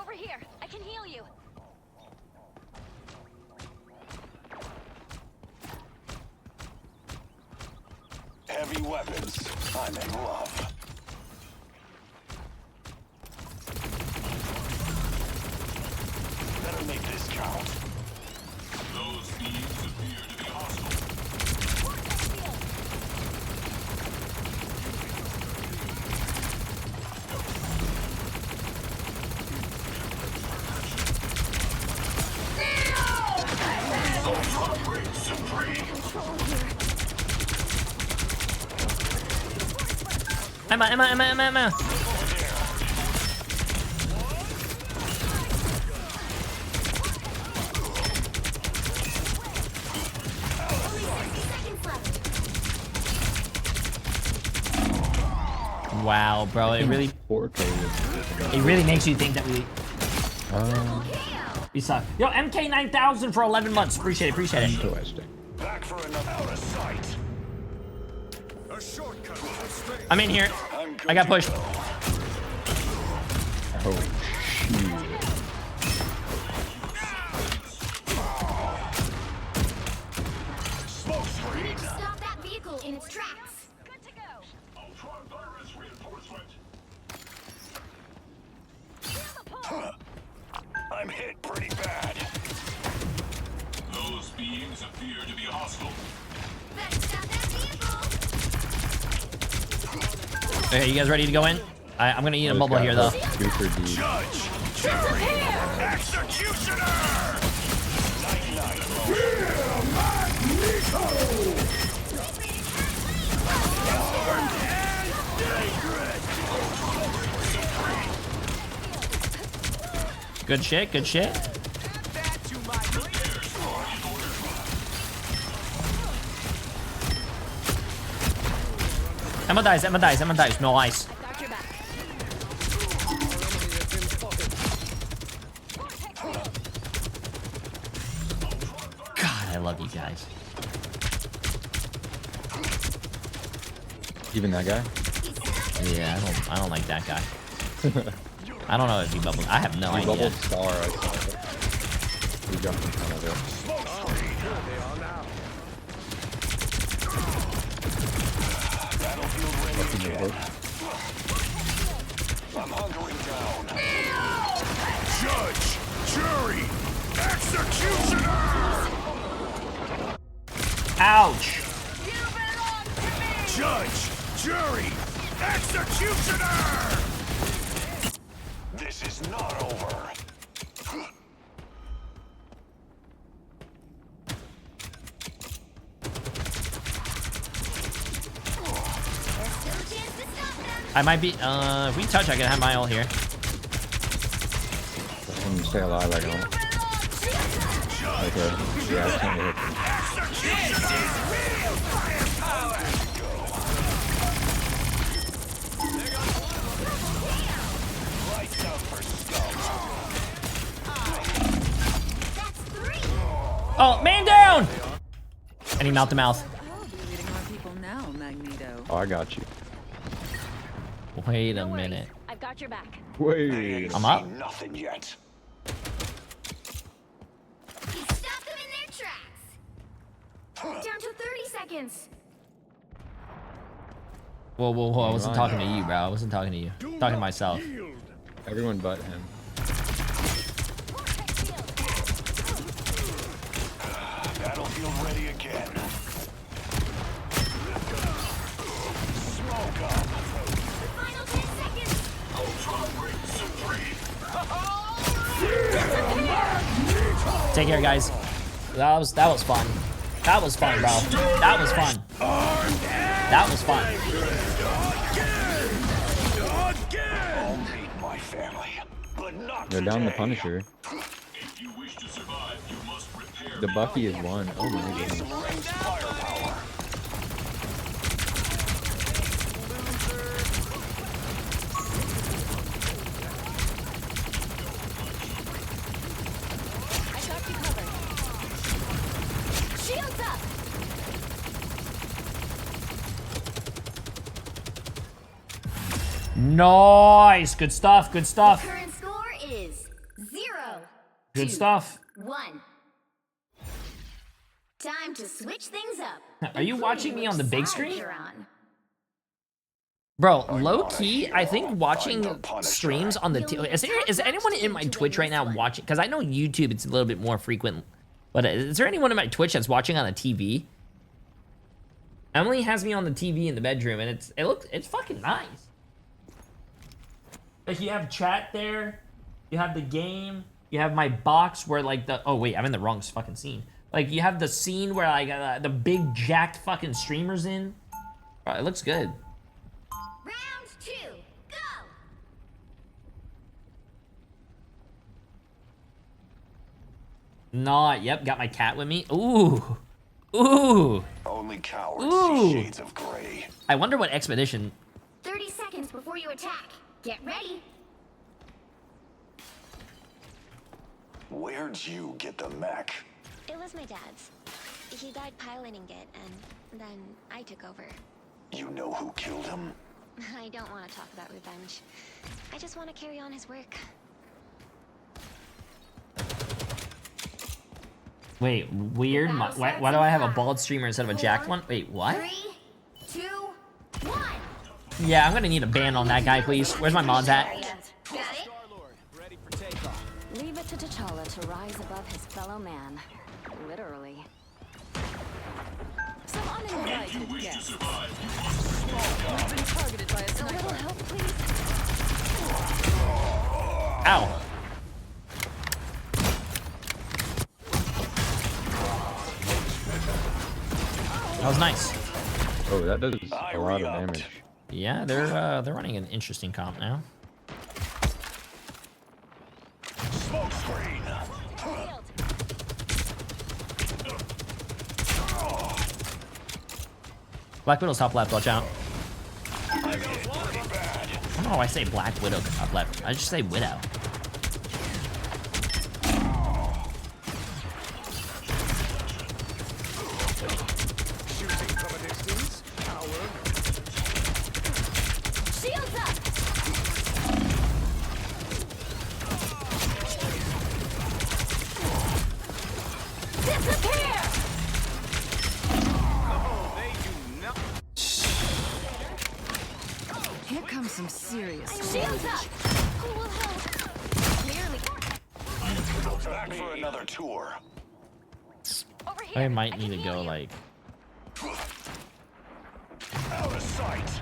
Over here. I can heal you. Heavy weapons. I'm in love. Better make this count. Those beings appear to be hostile. Emma. Wow, bro, it really makes you think that we suck. Yo, MK 9000 for 11 months. Appreciate it. Back for another out of sight. A shortcut. I'm in here. I got pushed. Oh, shoot. Smoke screen. Stop that vehicle in its tracks. Good to go. Ultron virus reinforcement. I'm hit pretty bad. Those beings appear to be hostile. Better stop that vehicle. Okay, you guys ready to go in? I'm gonna eat a bubble here though. Judge, jury, executioner. Good shit. Emma dies. No ice. God, I love you guys. Even that guy? Yeah, I don't like that guy. I don't know if he bubbled. I have no idea. Bubbled star, I saw it. He jumped in front of it. I'm hunkering down. Judge, jury, executioner. Ouch. Judge, jury, executioner. This is not over. I might be. If we touch, I can have my ult here. Can you stay alive? I don't. Okay. Yeah, I can't hit him. Oh, man down! And he mouth to mouth. Oh, I got you. Wait a minute. I've got your back. Wait. I'm up. Nothing yet. Stop them in their tracks. Down to 30 seconds. Whoa. I wasn't talking to you, bro. I wasn't talking to you. I'm talking to myself. Everyone but him. Battlefield ready again. Smoke. Take care, guys. That was fun. That was fun, bro. That was fun. That was fun. They're down the Punisher. The Buffy is one. Oh my goodness. Shields up! Nice. Good stuff. Good stuff. The current score is 0. Good stuff. 1. Time to switch things up. Are you watching me on the big Side screen? you're on. Bro, low key, I think watching streams on the is anyone in my Twitch right now watching? Because I know YouTube it's a little bit more frequent, but is there anyone in my Twitch that's watching on the TV? Emily has me on the TV in the bedroom, and it's fucking nice. Like you have chat there, you have the game, you have my box where like oh wait, I'm in the wrong fucking scene. Like you have the scene where like the big jacked fucking streamers in. Bro, it looks good. Round 2, go! Nah, yep, got my cat with me. Ooh. Ooh. Only cowards Ooh. see shades of gray. I wonder what expedition. 30 seconds before you attack. Get ready. Where'd you get the mech? It was my dad's. He died piloting it, and then I took over. You know who killed him? I don't want to talk about revenge. I just want to carry on his work. Wait, weird. Why do I have a bald streamer instead of a jacked one? Wait, what? 3, 2, 1. Yeah, I'm gonna need a ban on that guy, please. Where's my mods at? Got it? Leave it to T'Challa to rise above his fellow man. Literally. Some uninvited guests. We've been targeted by a sniper. A little help, please. Ow. That was nice. Oh, that does a lot of damage. Yeah, they're running an interesting comp now. Smoke screen. Black Widow's top left, watch out. I don't know why I say Black Widow top left. I just say Widow. Shooting from a distance. Shields up! Disappear! Here comes some serious Shields up! Who will help? Clearly. Back for another tour. I might need to go like. Out of sight.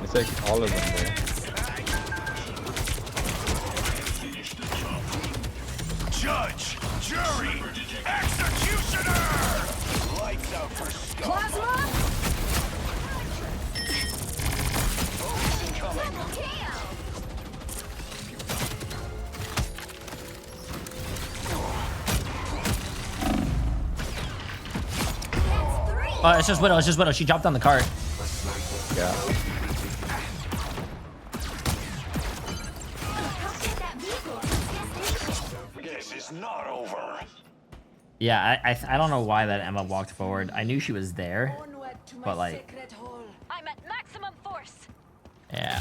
It's like all of them there. Judge, jury, executioner! Lights out for Scott. It's just Widow. It's just Widow. She dropped on the cart. Yeah. This is not over. Yeah, I don't know why that Emma walked forward. I knew she was there, but like, I'm at maximum force. yeah.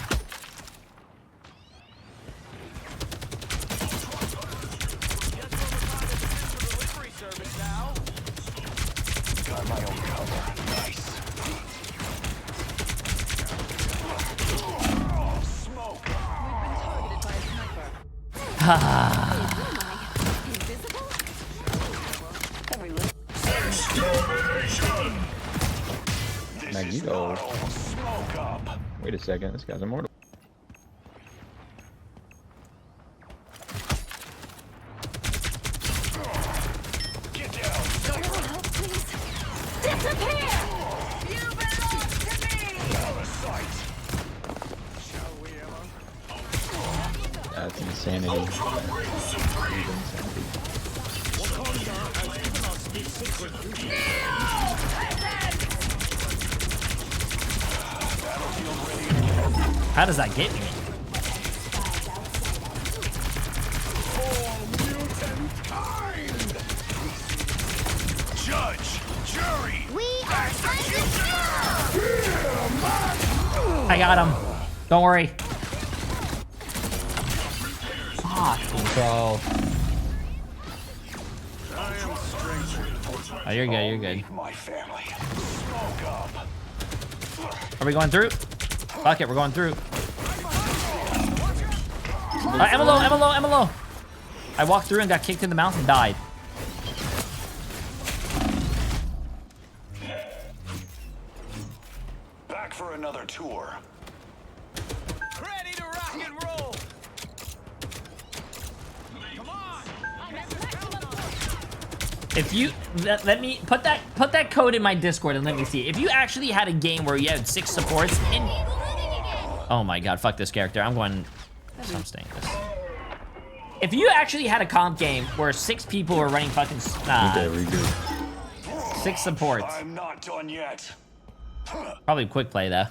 Magneto. Wait a second, this guy's immortal. Get down. Don't want help, please. Disappear! You belong to me! Out of sight. Shall we, Emma? That's insanity. Wakanda has given us a secret duty. How does that get me? Judge, jury, we are I got him. Don't worry. Fuck, bro. Oh, you're good. You're good. my family. Smoke up. Are we going through? Fuck it, we're going through. Emma low, Emma low, Emma low. I walked through and got kicked in the mouth and died. Back for another tour. Ready to rock and roll. Come on. If you let me put that code in my Discord and let me see. If you actually had a game where you had 6 supports in. Oh my god, fuck this character. I'm staying this. If you actually had a comp game where 6 people were running fucking 6 supports. I'm not done yet. Probably quick play though.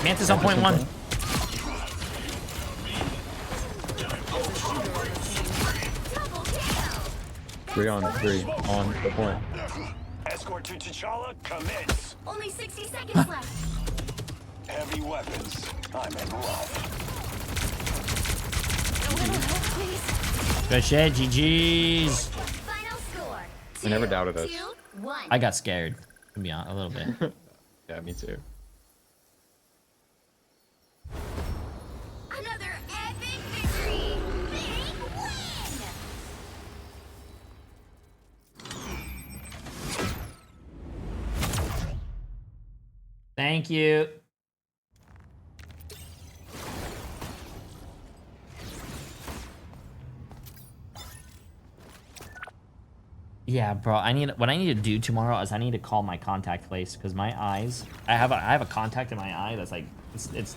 Mantis on point 1. Three on the point. Escort to T'Challa, commence. Only 60 seconds left. Heavy weapons. I'm in love. A little help, please. Good shit, GG's. Final score. I never doubted us. 2-1. I got scared. To be honest, a little bit. Yeah, me too. Another epic victory. Big win. Thank you. Yeah, bro. What I need to do tomorrow is I need to call my contact place because my eyes. I have a contact in my eye that's like it's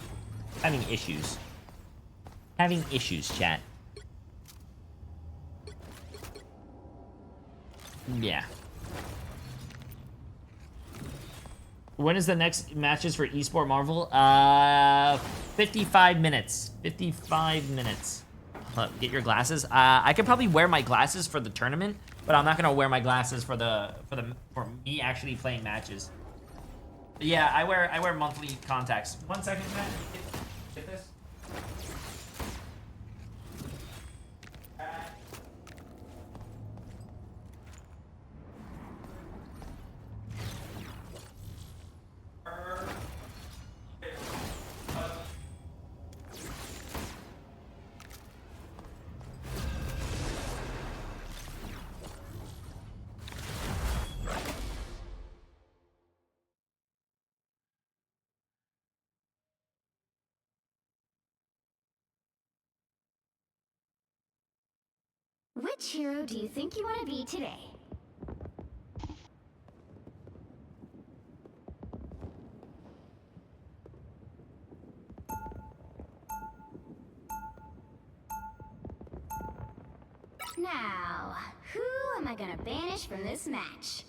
having issues. Having issues, chat. Yeah. When is the next matches for Esport Marvel? 55 minutes. 55 minutes. Get your glasses. I could probably wear my glasses for the tournament, but I'm not gonna wear my glasses for me actually playing matches. But yeah, I wear monthly contacts. 1 second, Matt. Get this. Which hero do you think you want to be today? Now, who am I gonna banish from this match?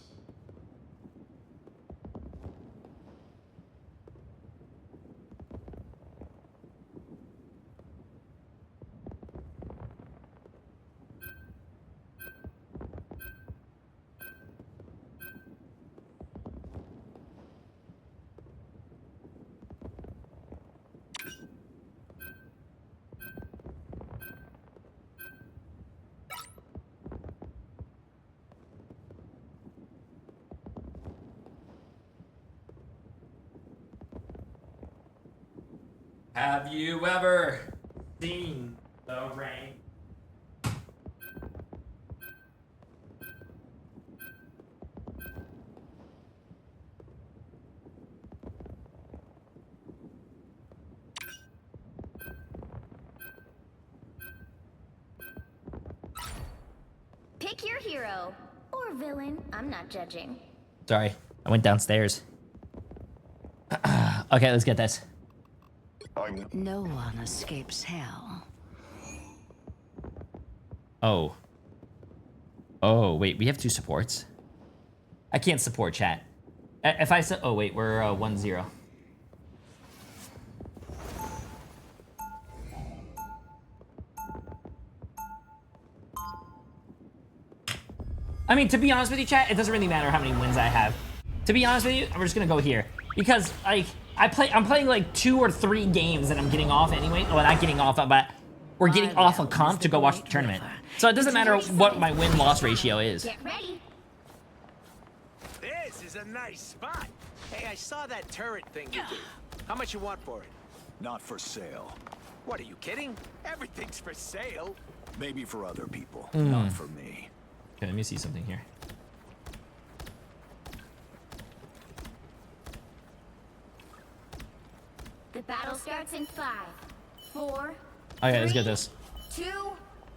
Have you ever seen the rain? Pick your hero or villain. I'm not judging. Sorry, I went downstairs. Okay, let's get this. No one escapes hell. Oh. Oh, wait, we have 2 supports. I can't support chat. If I said, oh wait, we're 1-0. I mean, to be honest with you, chat, it doesn't really matter how many wins I have. To be honest with you, I'm just gonna go here because like I'm playing like 2 or 3 games and I'm getting off anyway. Well, not getting off, but we're getting off a comp to go watch the tournament. So it doesn't matter what my win-loss ratio is. Get ready. This is a nice spot. Hey, I saw that turret thing you did. How much you want for it? Not for sale. What, are you kidding? Everything's for sale. Maybe for other people, Mm. not for me. Okay, let me see something here. The battle starts in 5, 4. Okay, let's get this. 2.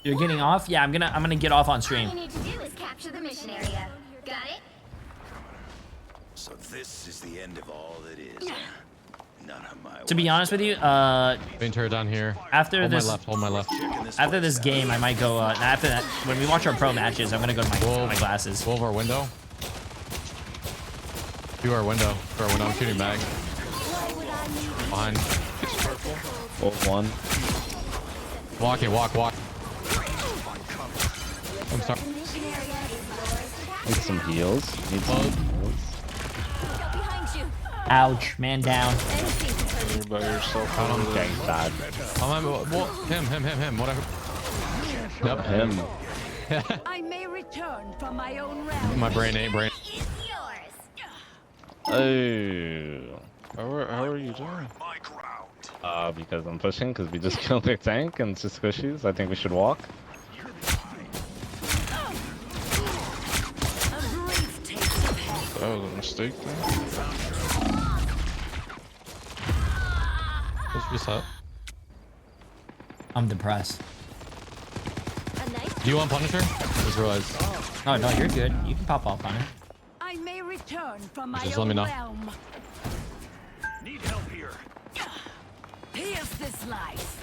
You're getting off? Yeah, I'm gonna get off on stream. All you need to do is capture the mission area. Got it? So this is the end of all that is. None of my To be honest with you, main turret down here. After hold this, hold my left. After this game, I might go. After that, when we watch our pro matches, I'm gonna go to my glasses. Wolf our window. To our window. To our window. I'm shooting back. Behind. Wolf 1. Walk it. Walk. I'm sorry. Need some heals. Need some heals. Ouch, man down. You're by yourself. Okay, bad. Him. Whatever. Yep, him. I may return from my own realm. My brain ain't brain. Oh. How are you doing? Because I'm pushing, because we just killed their tank and it's just squishies. I think we should walk. That was a mistake then. What's up? I'm depressed. Do you want Punisher? Just realized. Oh no, you're good. You can pop off on it. I may return from my Just let me own know. realm. Need help here. Pierce this life.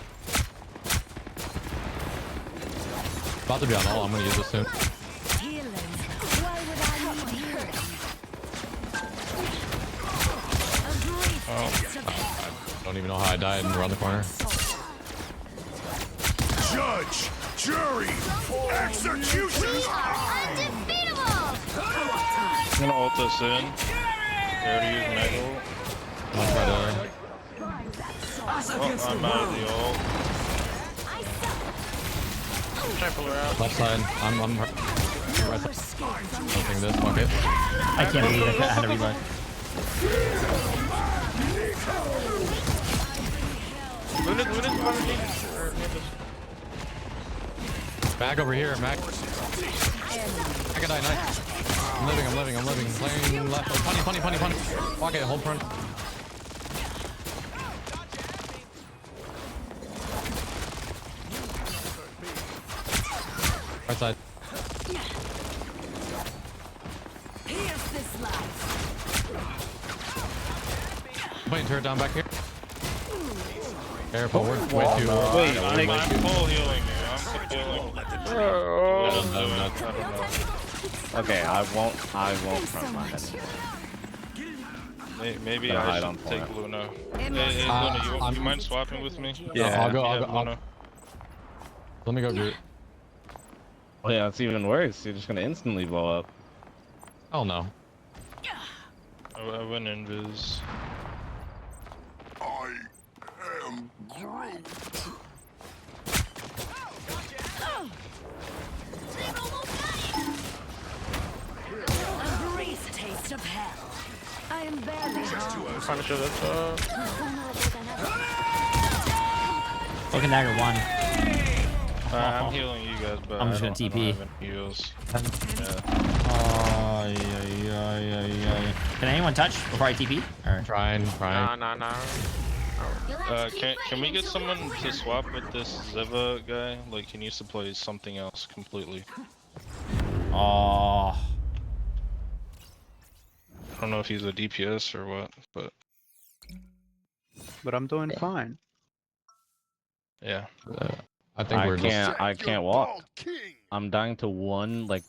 About to be on all. I'm gonna use this soon. Healing. Why would I need hurt? I don't even know how I died and around the corner. Judge, jury, execution! I'm gonna ult this in. They already used Mega ult. Oh, I'm out of the ult. Try to pull her out. Left side. I'm right side. I'm taking this. Fuck it. I can't believe I had to reload. Back over here, Mac. I can die, nice. I'm living. Playing left. Oh, punny. Walk it, hold front. Right side. Pierce this life. Putting turret down back here. Careful, we're way too. Wait, I'm full healing here. I'm full healing. I don't know. Okay, I won't frontline anymore. Maybe I should take Luna. Hey, Luna, you mind swapping with me? Yeah, I'll go. Let me go do it. Oh yeah, it's even worse. You're just gonna instantly blow up. Oh no. I went invis. I am Groot. A brief taste of hell. I am barely harmed. Punisher, that's Cloak and Dagger 1. I'm healing you guys, but I'm just gonna TP. Heals. Can anyone touch before I TP? Or? Trying. Nah. Can we get someone to swap with this Zeva guy? Like, he needs to play something else completely. Oh. I don't know if he's a DPS or what, but I'm doing fine. Yeah. I think I can't walk. I'm dying to one, like,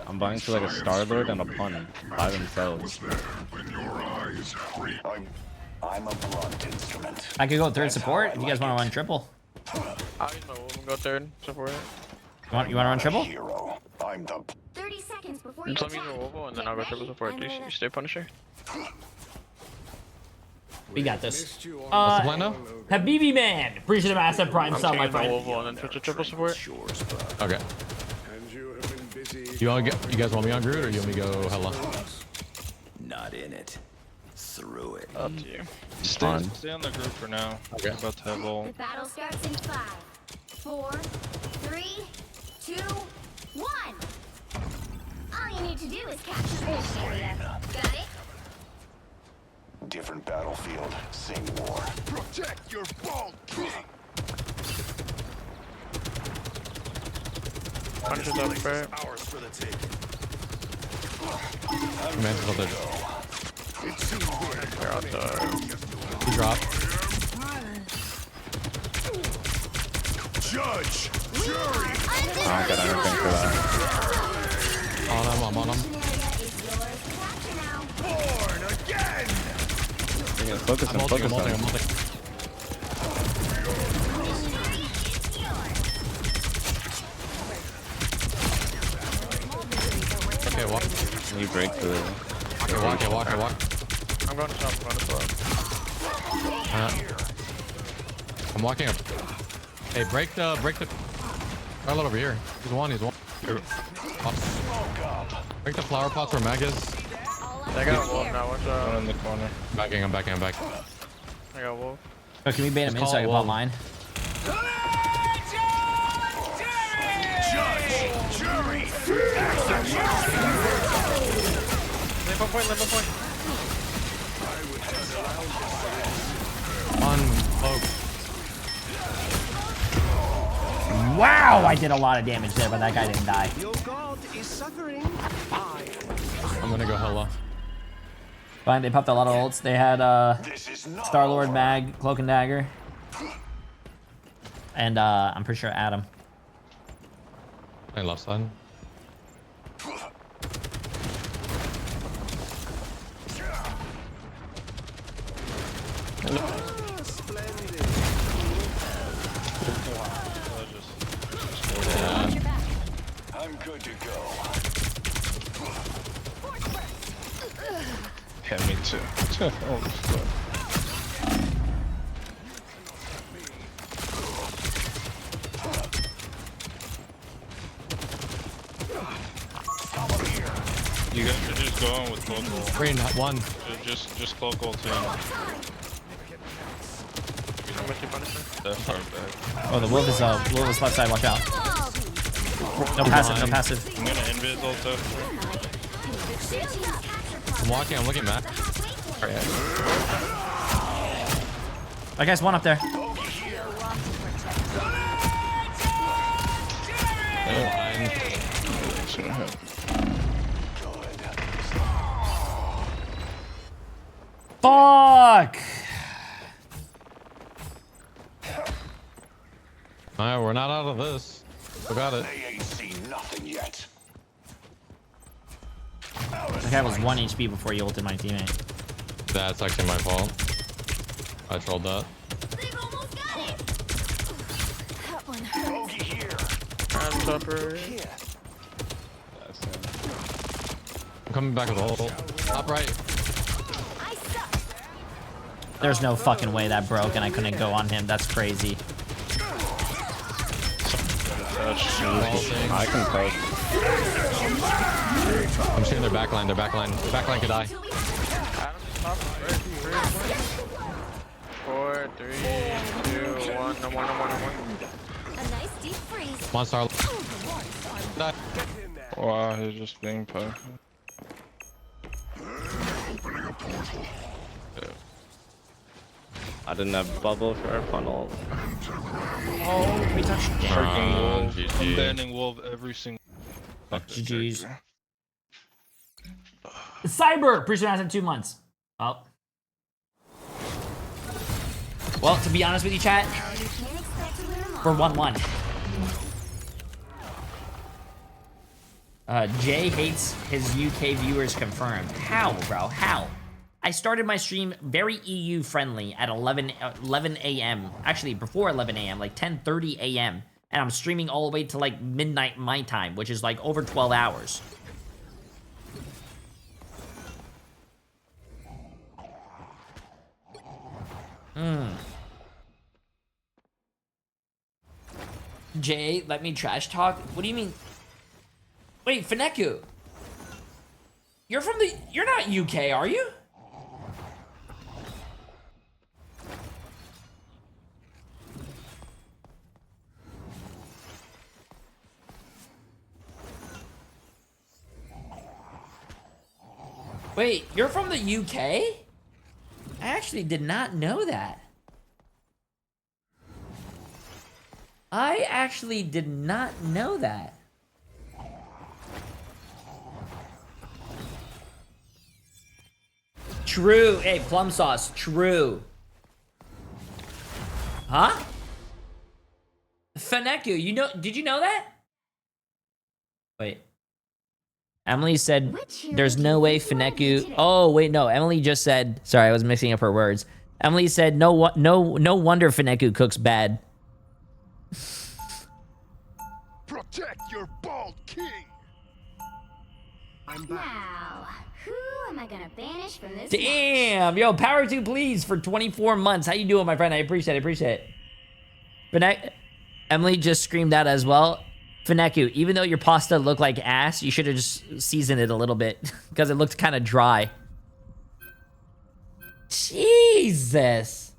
I'm dying to like a Star-Lord and a pun by themselves. I'm a blunt instrument. I could go third support if you guys want to run triple. I'll go third support. You want to run triple? I'm the 30 seconds before You tell me the Wolvo and then I'll go triple support. You stay Punisher? We got this. What's the plan now? Habibi man, appreciate the massive prime sub, my friend. Wolvo and then switch to triple support. Okay. You guys want me on Groot or you want me to go Hella? not in it. Through it. Up to you. Stay on the group for now. Okay. I'm about to have all. The battle starts in 5, 4, 3, 2, 1. All you need to do is capture the mission area. Got it? Different battlefield, same war. Protect your bald king. Punches up, right? Ours for the taking. Man's still dead. It seems we're He dropped. Judge, jury. I don't get anything for that. On him, I'm on him. Born again. Focus him, focus him. I'm ulting. Okay, walk. You break the... Okay, walk. I'm going to top, I'm walking up. Hey, break the... Right over here. He's one. Break the flower pots where Mag is. I got wolf now, watch out. One in the corner. I'm back. I got wolf. Oh, can we bait him in so I can pop mine? Judge, jury. Level point. On cloak. Wow, I did a lot of damage there, but that guy didn't die. Your god is suffering. I'm gonna go Hella. Fine, they popped a lot of ults. They had Star-Lord, Mag, Cloak and Dagger. And I'm pretty sure Adam. Hey, left side. I'm good to go. Yeah, me too. Oh, fuck. You guys should just go on with cloak ult. Green, one. Just cloak ult too. How much you Punisher? That far back. Oh, the wolf is left side. Watch out. No passive. I'm gonna invis ult up. I'm walking. I'm looking back. That guy's one up there. Fuck! Alright, we're not out of this. We got it. They ain't seen nothing yet. That guy was 1 HP before you ulted my teammate. That's actually my fault. I trolled that. Bogey here. I'm coming back with ult. Top right. There's no fucking way that broke and I couldn't go on him. That's crazy. I can poke. I'm seeing their backline. Their backline could die. 4, 3, 2, 1. more, no more, no more, no more. A nice deep freeze. Monster. Wow, he's just being poked. I didn't have bubble for our funnel. Oh, we touched I'm GG. banning Wolf every single. GG's. Cyber! Appreciate it in 2 months. Oh. Well, to be honest with you, chat, we're 1-1. Jay hates his UK viewers confirmed. How, bro? How? I started my stream very EU friendly at 11 a.m. Actually, before 11 a.m., like 10:30 a.m. And I'm streaming all the way to like midnight my time, which is like over 12 hours. Jay, let me trash talk? What do you mean? Wait, Fineku. You're not UK, are you? Wait, you're from the UK? I actually did not know that. I actually did not know that. True. Hey, plum sauce. True. Huh? Fineku, you know, did you know that? Wait. Emily said there's no way Fineku. Oh, wait, no. Emily just said, sorry, I was mixing up her words. Emily said no wonder Fineku cooks bad. Protect your bald king. I'm back. Now, who am I gonna banish from this? Damn, yo, power to please for 24 months. How you doing, my friend? I appreciate it. Emily just screamed out as well. Fineku, even though your pasta looked like ass, you should have just seasoned it a little bit because it looked kind of dry. Jesus.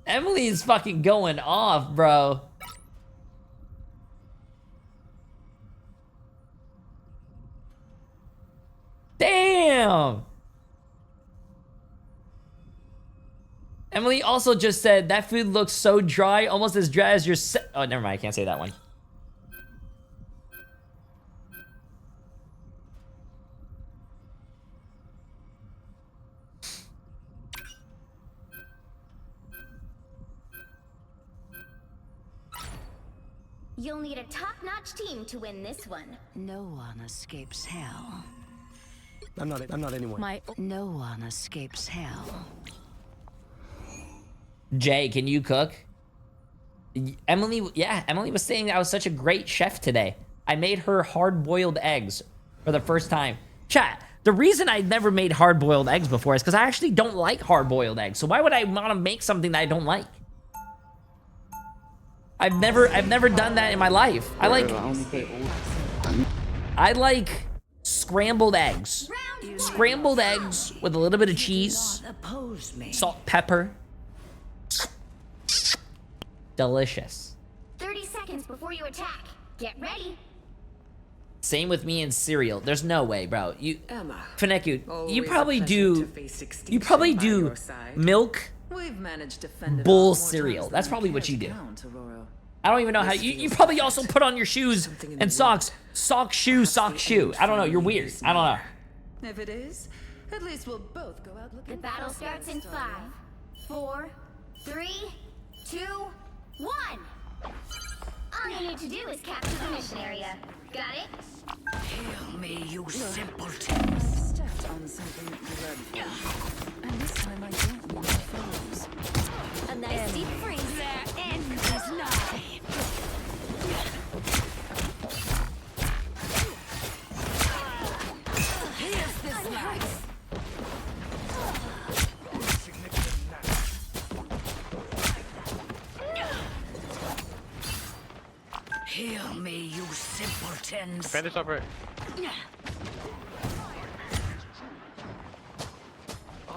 Emily is fucking going off, bro. Damn. Emily also just said that food looks so dry, almost as dry as your oh, never mind. I can't say that one. You'll need a top-notch team to win this one. No one escapes hell. I'm not anyone. No one escapes hell. Jay, can you cook? Emily was saying I was such a great chef today. I made her hard-boiled eggs for the first time. Chat, the reason I never made hard-boiled eggs before is because I actually don't like hard-boiled eggs. So why would I want to make something that I don't like? I've never done that in my life. I like scrambled eggs. Scrambled eggs with a little bit of cheese, salt, pepper. Delicious. 30 seconds before you attack. Get ready. Same with me and cereal. There's no way, bro. Fineku, you probably do milk bull cereal. That's probably what you do. I don't even know how you probably also put on your shoes and socks. Sock shoe. I don't know. You're weird. I don't know. If it is, at least we'll both go out looking. The battle starts in 5, 4, 3, 2, 1. All you need to do is capture the mission area. Got it? Heal me, you simpleton. Stepped on something dreadful. And this time I don't want foes. A nice deep freeze. Their end is nigh. Here's this life. Heal me, you simpletons. Bandage up right.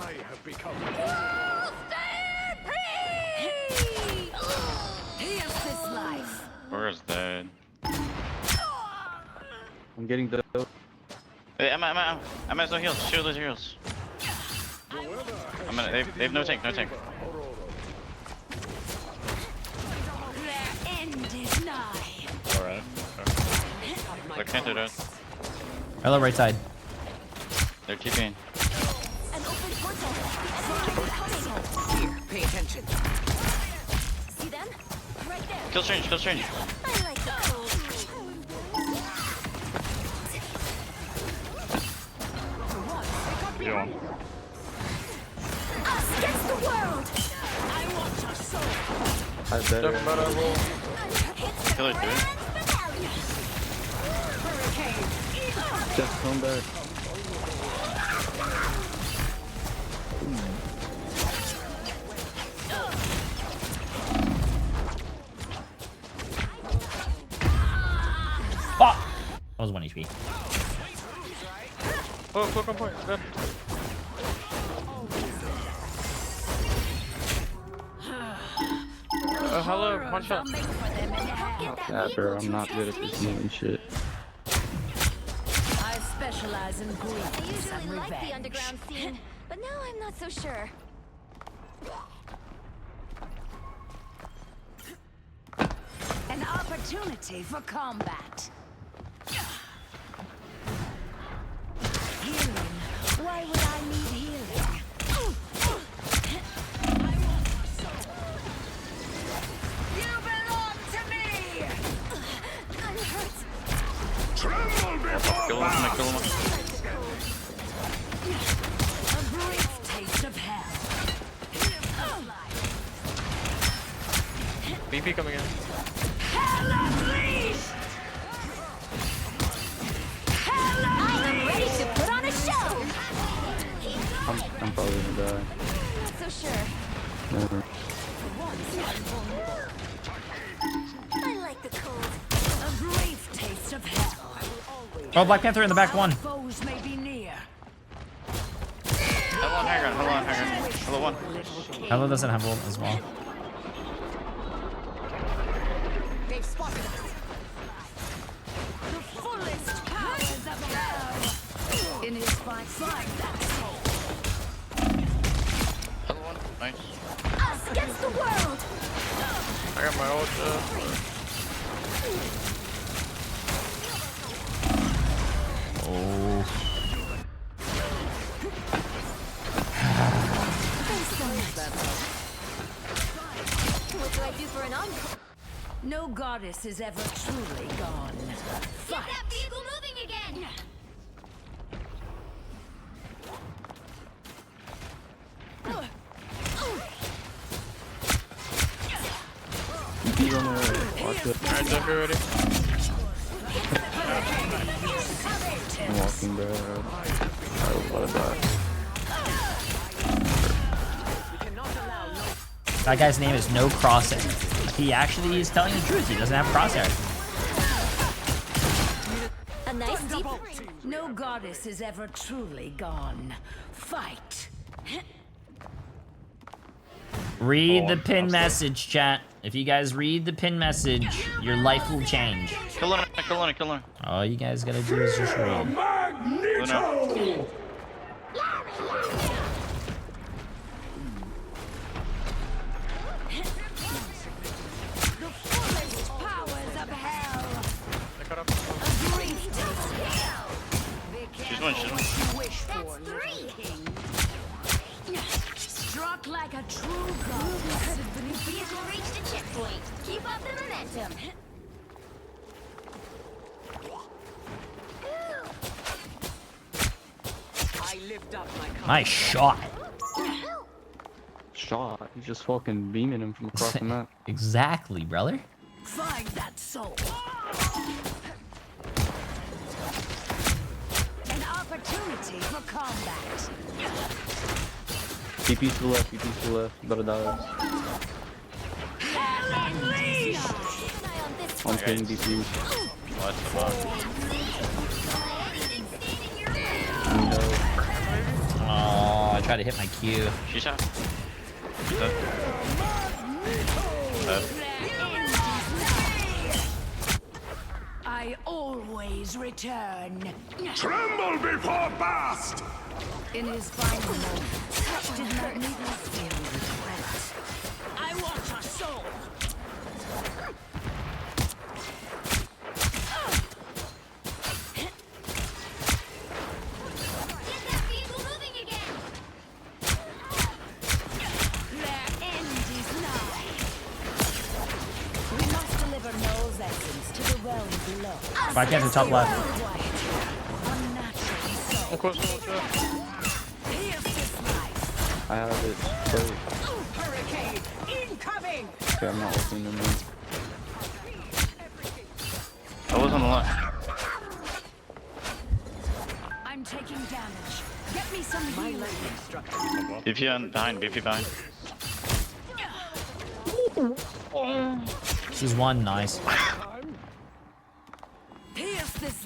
I have become. Here's this life. Where's that? I'm getting the. Hey, Emma, has no heals. Shoot those heals. They have no tank, no tank. Their end is nigh. Alright. They're canted out. Hello, right side. They're TPing. An open portal. The enemy is coming. Here, pay attention. See them? Right there. Kill strange, kill strange. I like the cold. You want? Us against the world. I want your soul. I better. Kill it, dude. Just come back. Fuck! That was 1 HP. Oh, quick on point. Good. Hello, one shot. Yeah, bro, I'm not good at this game and shit. I specialize in grief I and usually like the revenge. underground scene, but now I'm not so sure. An opportunity for combat. Healing. Why would I need healing? You belong to me! I'm hurt. Tremble before Kill him, kill him. A brief taste of hell. BP coming in. Hell unleashed! I am ready to put on a show. I'm probably gonna die. I'm not so sure. Never. I like the cold. A brief taste of hell. Oh, Black Panther in the back one. Foes may be near. Hello, hang on. Hello, one. Hello doesn't have ult as well. They've spotted us. The fullest powers of hell. In his find that soul. Hello, one. Nice. Us against the world. I got my ult. Oh. What do I do for an encore? No goddess is ever truly gone. Get that vehicle moving again. You don't know. Watch it. Alright, jump ready. I'm walking, bro. I was about to die. That guy's name is No Crosshair. He actually is telling the truth. He doesn't have crosshair. A nice deep. No goddess is ever truly gone. Fight. Read the pin message, chat. If you guys read the pin message, your life will change. Kill her. All you guys gotta do is just read. Magneto! The fullest powers of hell. A brief taste of hell. She's one. You wish for, That's three. king. Struck like a true god. Vehicle reached a checkpoint. Keep up the momentum. I lift up my Nice shot. Shot. He's just fucking beaming him from across the map. Exactly, brother. Find that soul. An opportunity for combat. DP to the left, DP to the left. You better die. Hell unleashed! I'm hitting DP. What the fuck? Oh, try to hit my Q. She's shot. I always return. Tremble before Bast! In his final moments, did not make me feel regret. I want your soul. Back into top left. Of course, I have it. Sorry. Hurricane incoming. Okay, I'm not opening them. I was on the line. I'm taking damage. Get me some healing. BP and behind, BP behind. She's one, nice.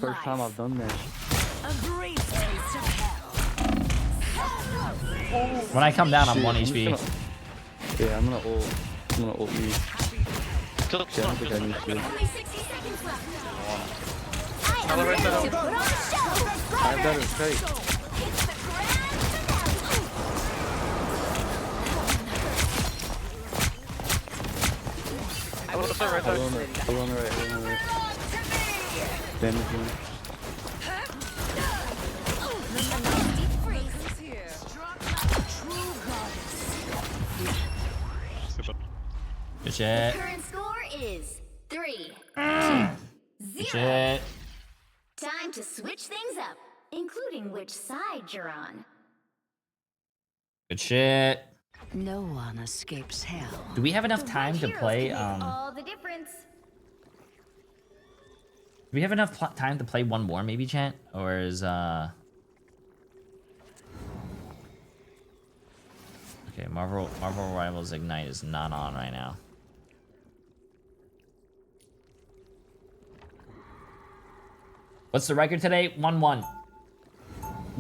First time I've done that. A brief taste of hell. When I come down, I'm 1 HP. Yeah, I'm gonna ult you. Yeah, I don't think I need to. I have better straight. Hello right there. Hello on the right. Damage me. Good shit. Current score is 3-2-0. Good shit. Time to switch things up, including which side you're on. Good shit. No one escapes hell. Do we have enough time to play? All the difference. Do we have enough time to play one more, maybe, chat? Or is okay, Marvel Rivals Ignite is not on right now. What's the record today? 1-1.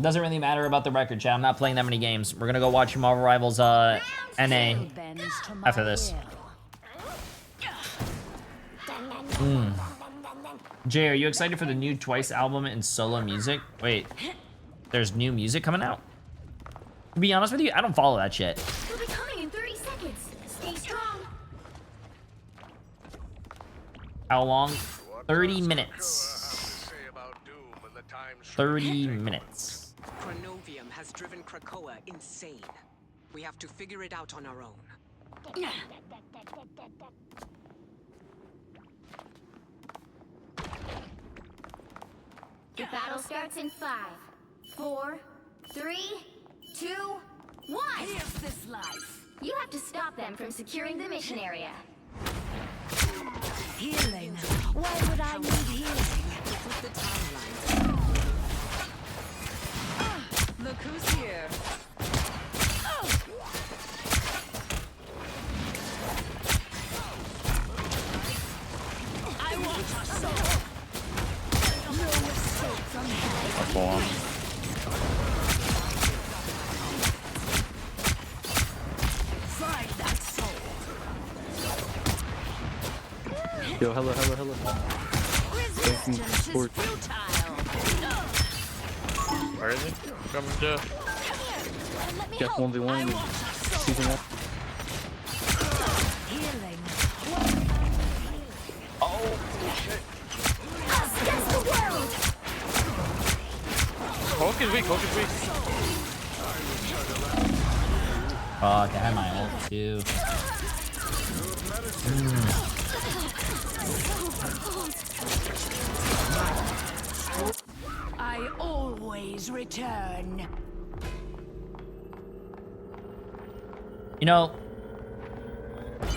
Doesn't really matter about the record, chat. I'm not playing that many games. We're gonna go watch Marvel Rivals NA after this. Jay, are you excited for the new Twice album and solo music? Wait, there's new music coming out? To be honest with you, I don't follow that shit. We'll be coming in 30 seconds. Stay strong. How long? 30 minutes. 30 minutes. Chronovium has driven Krakoa insane. We have to figure it out on our own. The battle starts in 5, 4, 3, 2, 1. Here's this life. You have to stop them from securing the mission area. Healing. Why would I need healing? Put the timeline. Look who's here. I want your soul. No escape from hell. Find that soul. Yo, hello. Resistance is futile. Where is he? Coming to. Jeff 1v1. Season up. Healing. Oh, shit. Us against the world. Hulk is weak. Fuck, I had my ult too. I always return. You know,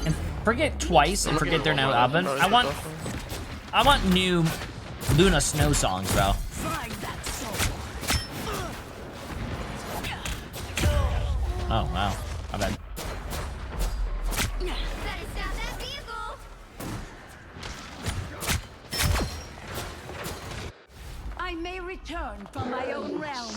and forget Twice and forget their new album. I want new Luna Snow songs, bro. Find that soul. Oh wow, my bad. Better stop that vehicle. I may return from my own realm.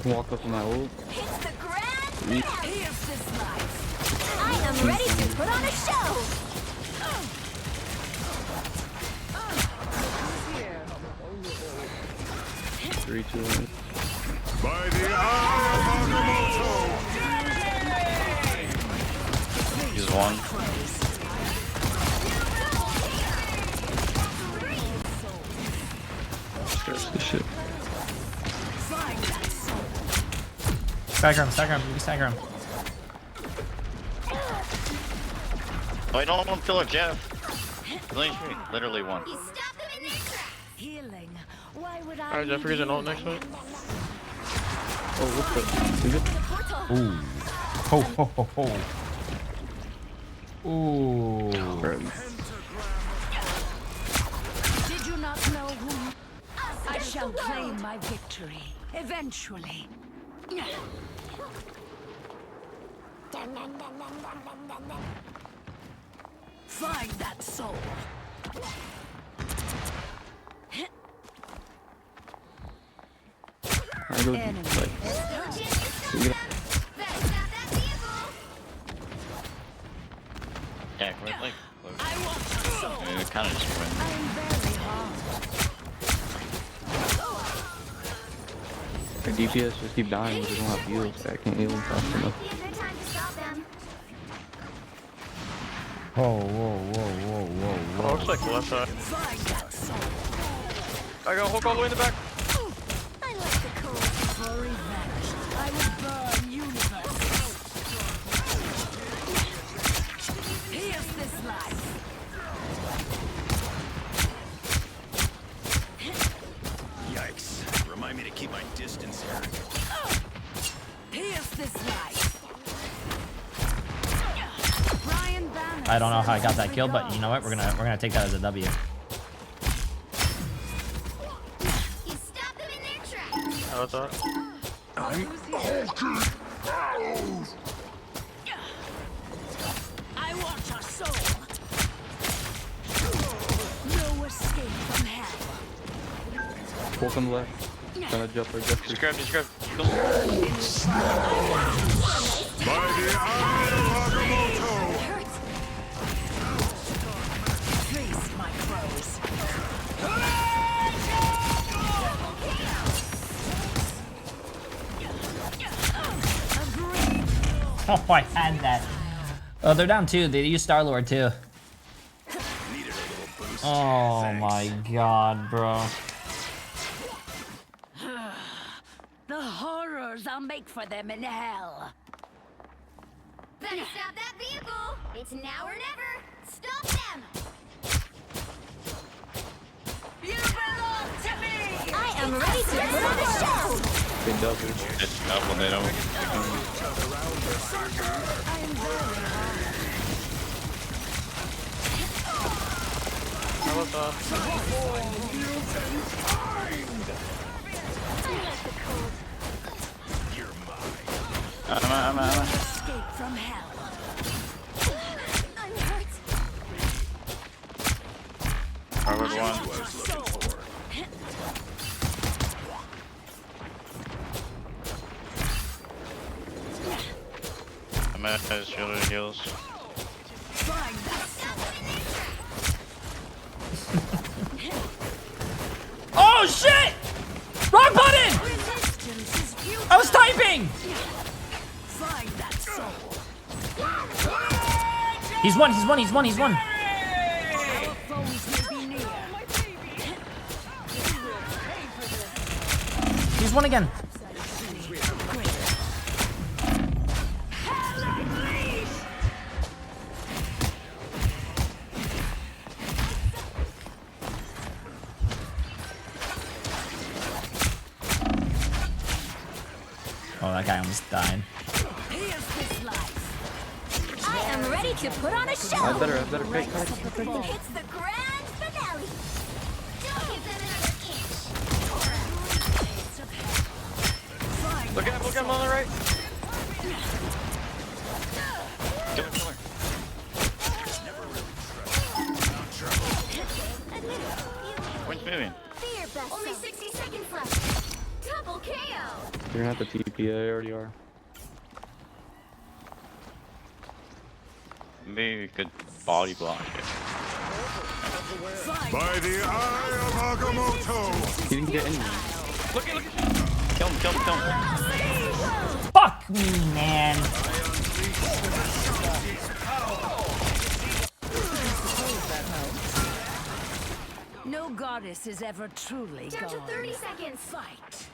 Walk up to my ult. It's the grand finale. Here's the slice. I am ready to put on a show. 3, 2, 1. By the eye of Agamotto! He's one. Stress the shit. Stagger him, you can stagger him. Oh, I don't feel like Jeff. Literally one. Healing. Why would I? Alright, Jeff, here's an ult next week. Oh, what the? Is it? Ooh. Ho ho ho ho. Ooh. Did you not know who? I shall claim my victory eventually. Find that soul. I go like. Yeah, we're like close. I want your soul. It kind of just went. I'm very hard. Our DPS just keep dying because they don't have heals. I can't heal them fast enough. Whoa, whoa, whoa, whoa, whoa, Oh, looks like the left side. I got Hulk all the way in the back. I like the cold. For revenge, I will burn universe. Here's this life. Yikes. Remind me to keep my distance here. Here's this life. Brian Banner. I don't know how I got that kill, but you know what? We're gonna take that as a W. Oh, what's that? I'm hulking out! I want your soul. No escape from hell. Walk on the left. Gonna jump or just. Just grab. By the eye of Agamotto! Face my crows. Oh, I had that. Oh, they're down too. They use Star-Lord too. Oh my god, bro. The horrors I'll make for them in hell. Better stop that vehicle! It's now or never! Stop them! You belong to me! I am ready to put on a show! They double. It's up when they don't. How about that? I'm Escape from hell. I'm hurt. Forward one. I'm at his shoulder heals. Oh shit! Wrong button! I was typing! Find that soul. He's one. Our foes may be near. He's one again. Oh, that guy almost died. Here's this life. I am ready to put on a show! I better fake. It's the grand finale! Don't give them another inch! Look at him on the right. Kill her. Wind's moving. Only 60 seconds left. Double Triple KO. You're gonna have to TP. They already are. Maybe we could body block it. By the eye of Agamotto! He didn't get any. Look at Kill him, kill him, kill him. Fuck me, man. No goddess is ever truly Down to gone. 30 seconds. Fight.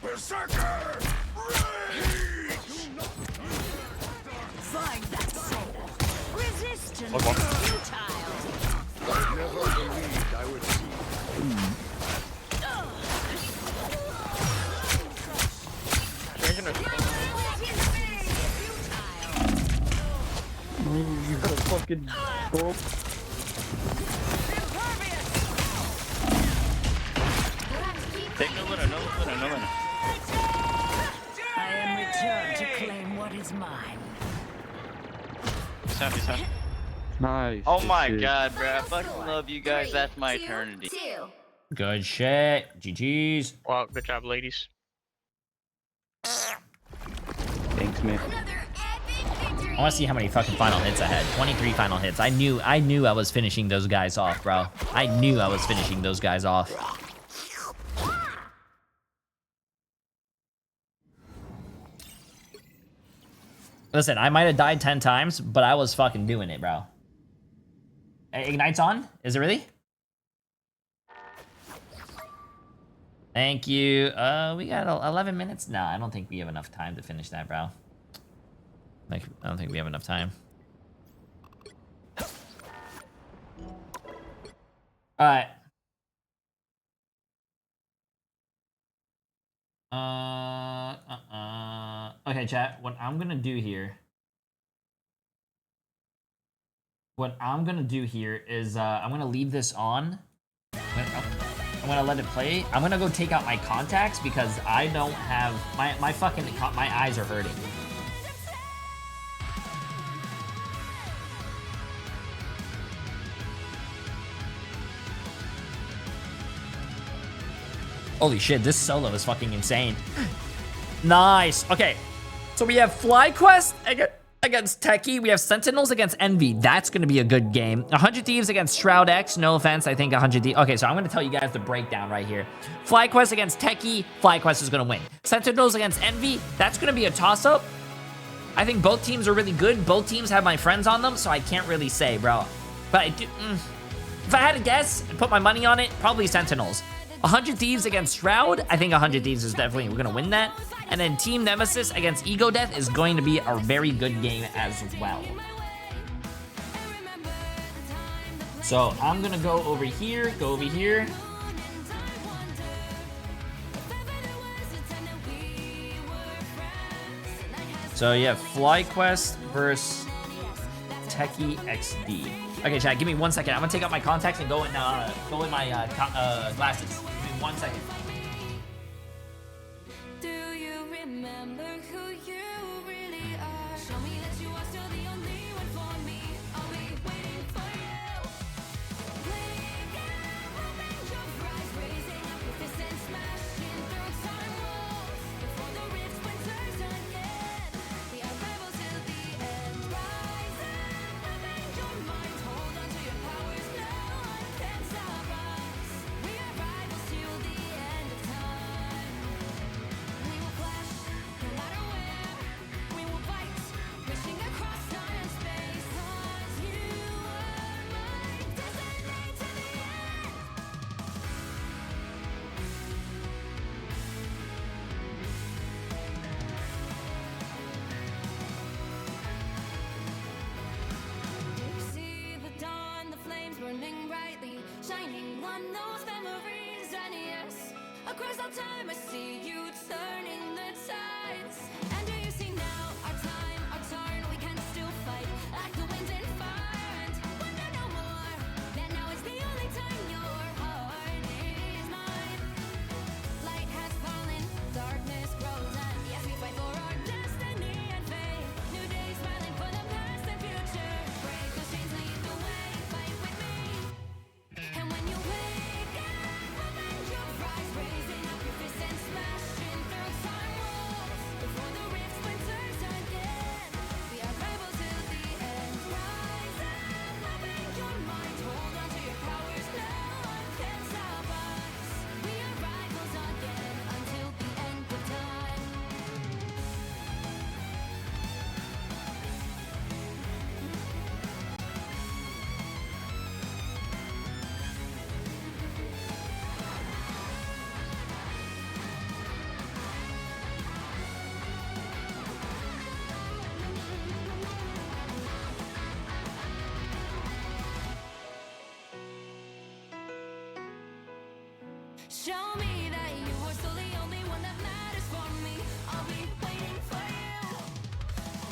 Berserker! Rage! Find that soul. Resistance Look, is futile. I never believed I would see. You got a fucking girl. Take no winner, no winner, no winner. I am returned to claim what is mine. He's happy, he's happy. Nice. Oh my shit. god, bro. I fucking love you guys. That's my eternity. Good shit. GG's. Wow, good job, ladies. Thanks, man. I want to see how many fucking final hits I had. 23 final hits. I knew I was finishing those guys off, bro. I knew I was finishing those guys off. Listen, I might have died 10 times, but I was fucking doing it, bro. Ignite's on? Is it really? Thank you. We got 11 minutes? No, I don't think we have enough time to finish that, bro. Like, I don't think we have enough time. Alright. Okay, chat. What I'm gonna do here. What I'm gonna do here is I'm gonna leave this on. I'm gonna let it play. I'm gonna go take out my contacts because I don't have my eyes are hurting. Holy shit, this solo is fucking insane. Nice. Okay, so we have FlyQuest against Techie. We have Sentinels against Envy. That's going to be a good game. 100 Thieves against Shroud X. No offense, I think 100 Thieves. Okay, so I'm going to tell you guys the breakdown right here. FlyQuest against Techie. FlyQuest is going to win. Sentinels against Envy. That's going to be a toss-up. I think both teams are really good. Both teams have my friends on them, so I can't really say, bro. But if I had to guess and put my money on it, probably Sentinels. 100 Thieves against Shroud. I think 100 Thieves is definitely, we're going to win that. And then Team Nemesis against Ego Death is going to be a very good game as well. So I'm going to go over here, So yeah, FlyQuest versus Techie XD. Okay, chat, give me 1 second. I'm gonna take out my contacts and go in my glasses. Give me 1 second. Do you remember who you really are? Show me that you are still the only one for me. I'll be waiting for you. Wake up, open your eyes, raising up your fists and smashing through time walls. Before the rift splinters again, we are rebels till the end. Rise up, open your minds, hold on to your powers. No one can stop us. We are rivals till the end of time. We will clash, no matter where. We will fight, reaching across time and space. 'Cause you are my destiny to the end. You see the dawn, the flames burning brightly, shining on those memories. And yes, across all time I see you turning the tides. And do you see now our time, our turn? We can still fight like the wind and fire, and wonder no more. That now is the only time your heart is mine. Light has fallen, darkness grows, and yes, we fight for our destiny and fate. New days smiling for the past and future. Break those chains, lead the way, fight with me. And when you wake up, open your eyes, raising up your fists Show me that you are still the only one that matters for me. I'll be waiting for you.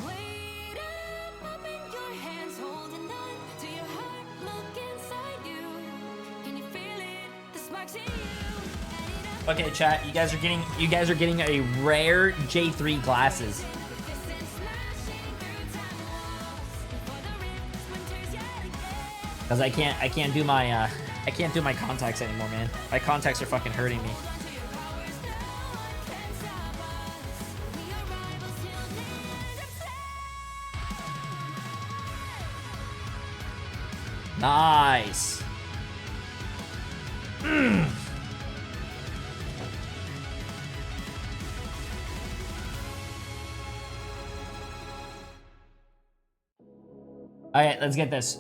Wait up, open your hands, holding on to your heart. Look inside you. Can you feel it? The sparks in you. Okay, chat. You guys are getting a rare J3 glasses. Cause I can't do my contacts anymore, man. My contacts are fucking hurting me. Nice. All right, let's get this.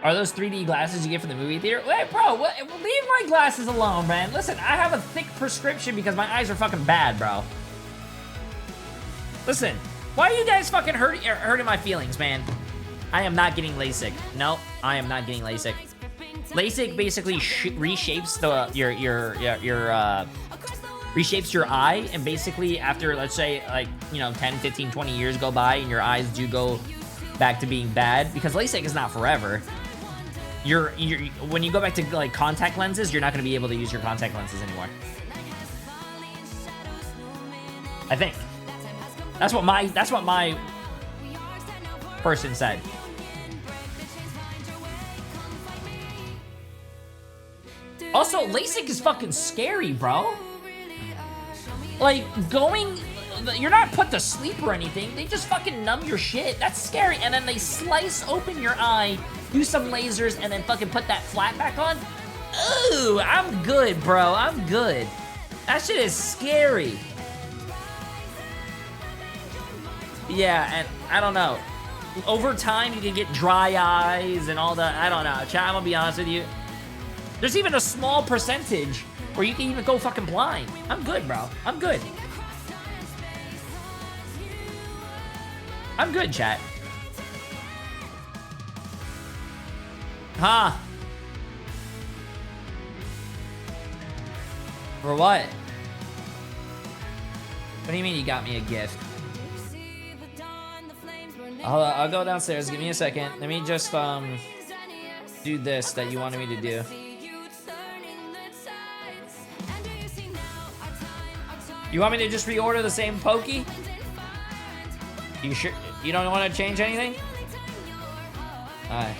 Are those 3D glasses you get from the movie theater? Wait, bro, what? Leave my glasses alone, man. Listen, I have a thick prescription because my eyes are fucking bad, bro. Listen, why are you guys fucking hurting my feelings, man? I am not getting LASIK. No, I am not getting LASIK. LASIK basically reshapes reshapes your eye, and basically after, let's say, like, you know, 10, 15, 20 years go by and your eyes do go back to being bad, because LASIK is not forever. When you go back to like contact lenses, you're not going to be able to use your contact lenses anymore. I think that's what my person said. Also, LASIK is fucking scary, bro. Like, you're not put to sleep or anything. They just fucking numb your shit. That's scary. And then they slice open your eye, do some lasers, and then fucking put that flat back on. Ooh, I'm good, bro. I'm good. That shit is scary. Yeah, and I don't know. Over time, you can get dry eyes and all that. I don't know. Chat, I'm gonna be honest with you. There's even a small percentage where you can even go fucking blind. I'm good, bro. I'm good. I'm good, chat. Huh? For what? What do you mean you got me a gift? I'll go downstairs. Give me a second. Let me just do this that you wanted me to do. You want me to just reorder the same pokey? You sure? You don't want to change anything? Alright.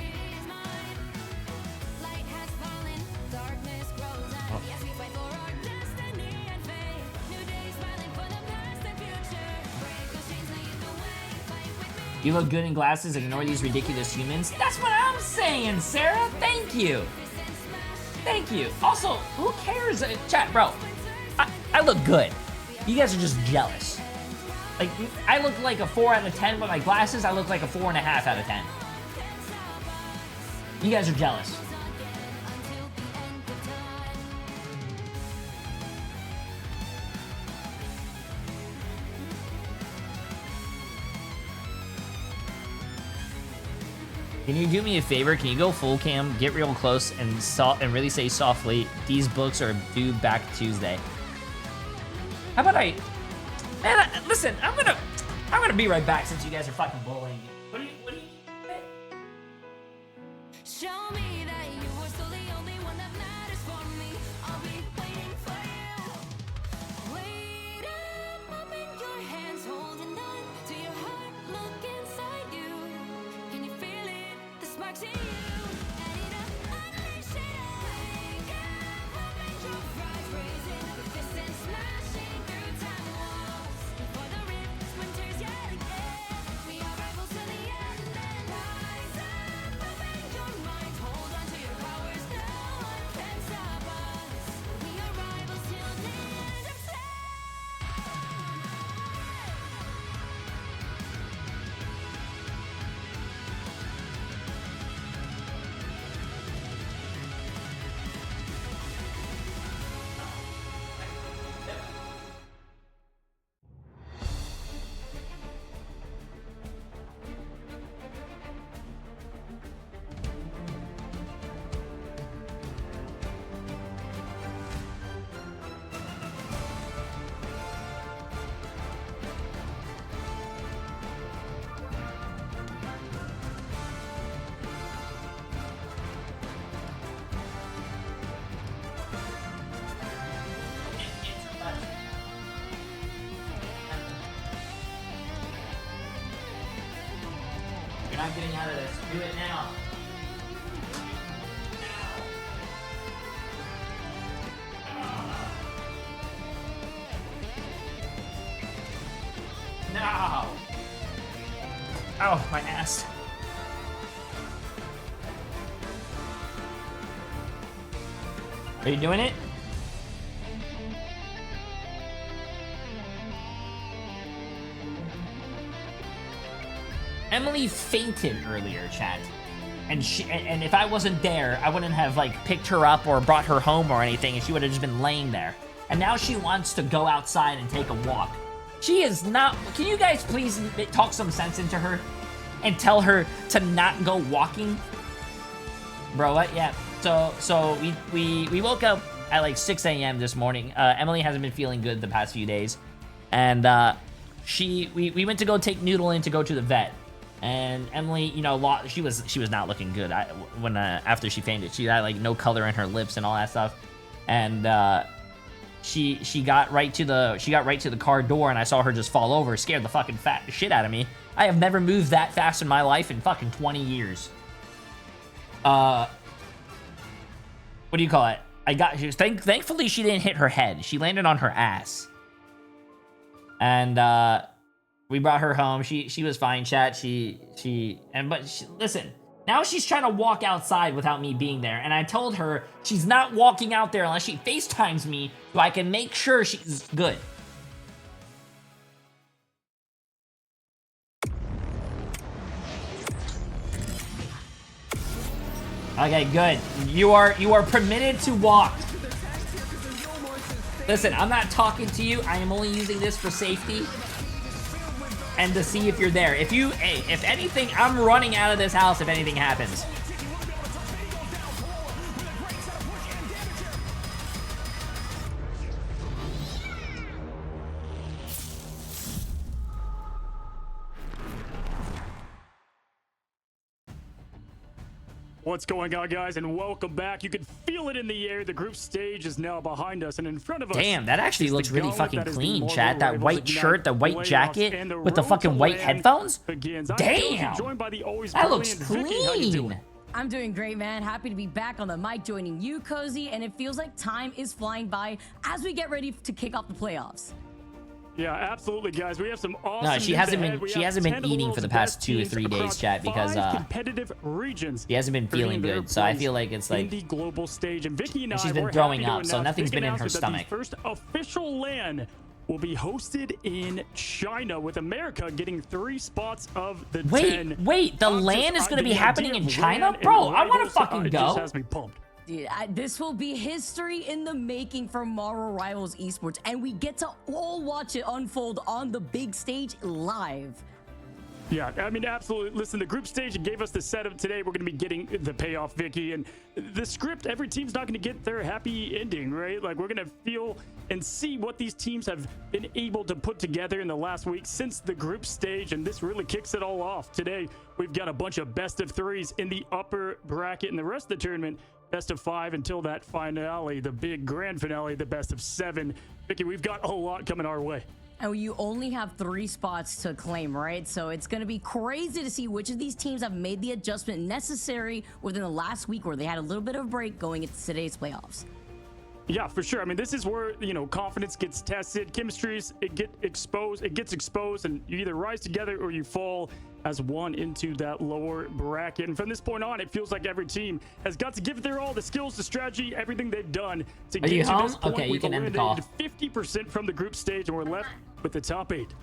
Oh. You look good in glasses. Ignore these ridiculous humans. That's what I'm saying, Sarah. Thank you. Thank you. Also, who cares? Chat, bro. I look good. You guys are just jealous. Like, I look like a 4 out of 10, but my glasses, I look like a 4.5 out of 10. You guys are jealous. Can you do me a favor? Can you go full cam, get real close, and really say softly, these books are due back Tuesday? How about man, listen, I'm gonna be right back since you guys are fucking bullying me. What do you Show me that you are still the only one that matters for me. I'll be waiting for you. Wait up, open your hands, holding on to your heart. Look inside you. Can you feel it? The sparks in you. Light it up, unleash it. Wake up, open your eyes, raising up fists and smashing through time walls. For the rift, winters yet again. We are rivals till the not getting out of this. Do it now. No! Oh, my ass. Are you doing it? Emily fainted earlier, chat. And if I wasn't there, I wouldn't have like picked her up or brought her home or anything, and she would have just been laying there. And now she wants to go outside and take a walk. She is not. Can you guys please talk some sense into her and tell her to not go walking? Bro, what? Yeah. So we woke up at like 6 a.m. this morning. Emily hasn't been feeling good the past few days, and we went to go take Noodle in to go to the vet. And Emily, you know, she was not looking good. After she fainted, she had like no color in her lips and all that stuff. And she got right to the car door, and I saw her just fall over, scared the fucking shit out of me. I have never moved that fast in my life in fucking 20 years. What do you call it? Thankfully she didn't hit her head. She landed on her ass. And we brought her home. She was fine, chat. Listen, now she's trying to walk outside without me being there. And I told her she's not walking out there unless she FaceTimes me so I can make sure she's good. Okay, good. You are permitted to walk. Listen, I'm not talking to you. I am only using this for safety and to see if you're there. If anything, I'm running out of this house if anything happens. What's going on, guys, and welcome back. You can feel it in the air. The group stage is now behind us, and in front of us. Damn, that actually looks really fucking clean, chat. That white shirt, the white jacket with the fucking white headphones. Damn, that looks clean. I'm doing great, man. Happy to be back on the mic joining you, Cozy, and it feels like time is flying by as we get ready to kick off the playoffs. Yeah, absolutely, guys. We have some awesome. No, she hasn't been eating for the past 2 or 3 days, chat, because competitive regions. She hasn't been feeling good. So I feel like it's like the global stage, and Vicky and I, she's been throwing up, so nothing's been in her stomach. The first official LAN will be hosted in China, with America getting 3 spots of the 10. Wait, the LAN is going to be happening in China, bro? I want to fucking go. Just has me pumped. Dude, this will be history in the making for Marvel Rivals Esports, and we get to all watch it unfold on the big stage live. Yeah, I mean, absolutely. Listen, the group stage gave us the setup today. We're going to be getting the payoff, Vicky, and the script, every team's not going to get their happy ending, right? Like, we're going to feel and see what these teams have been able to put together in the last week since the group stage, and this really kicks it all off. Today, we've got a bunch of best of 3s in the upper bracket, and the rest of the tournament, best of 5 until that finale, the big grand finale, the best of 7. Vicky, we've got a lot coming our way. And you only have 3 spots to claim, right? So it's going to be crazy to see which of these teams have made the adjustment necessary within the last week, where they had a little bit of a break going into today's playoffs. Yeah, for sure. I mean, this is where, you know, confidence gets tested, chemistries, it gets exposed, and you either rise together or you fall as one into that lower bracket. And from this point on, it feels like every team has got to give it their all, the skills, the strategy, everything they've done to get to this point. Okay, you can end the call. 50% from the group stage, and we're left with the top 8.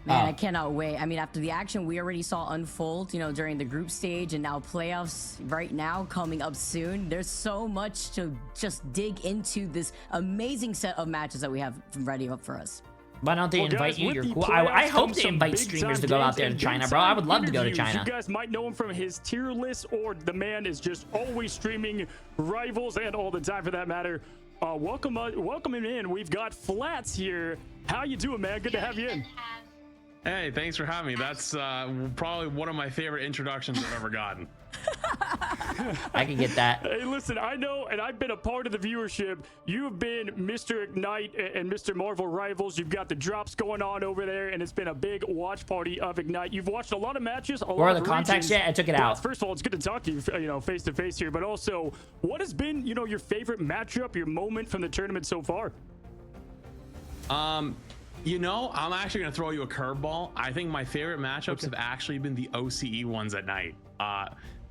Man, I cannot wait. I mean, after the action we already saw unfold, you know, during the group stage, and now playoffs right now coming up soon, there's so much to just dig into this amazing set of matches that we have ready up for us. Why don't they invite you? You're cool. I hope they invite streamers to go out there to China, bro. I would love to go to China. You guys might know him from his tier list, or the man is just always streaming Rivals and all the time for that matter. Welcome him in. We've got Flats here. How you doing, man? Good to have you in. Hey, thanks for having me. That's probably one of my favorite introductions I've ever gotten. I can get that. Hey, listen, I know, and I've been a part of the viewership. You have been Mr. Ignite and Mr. Marvel Rivals. You've got the drops going on over there, and it's been a big watch party of Ignite. You've watched a lot of matches. Where are the contacts yet? I took it out. First of all, it's good to talk to you, face to face here. But also, what has been, your favorite matchup, your moment from the tournament so far? I'm actually going to throw you a curveball. I think my favorite matchups have actually been the OCE ones at night.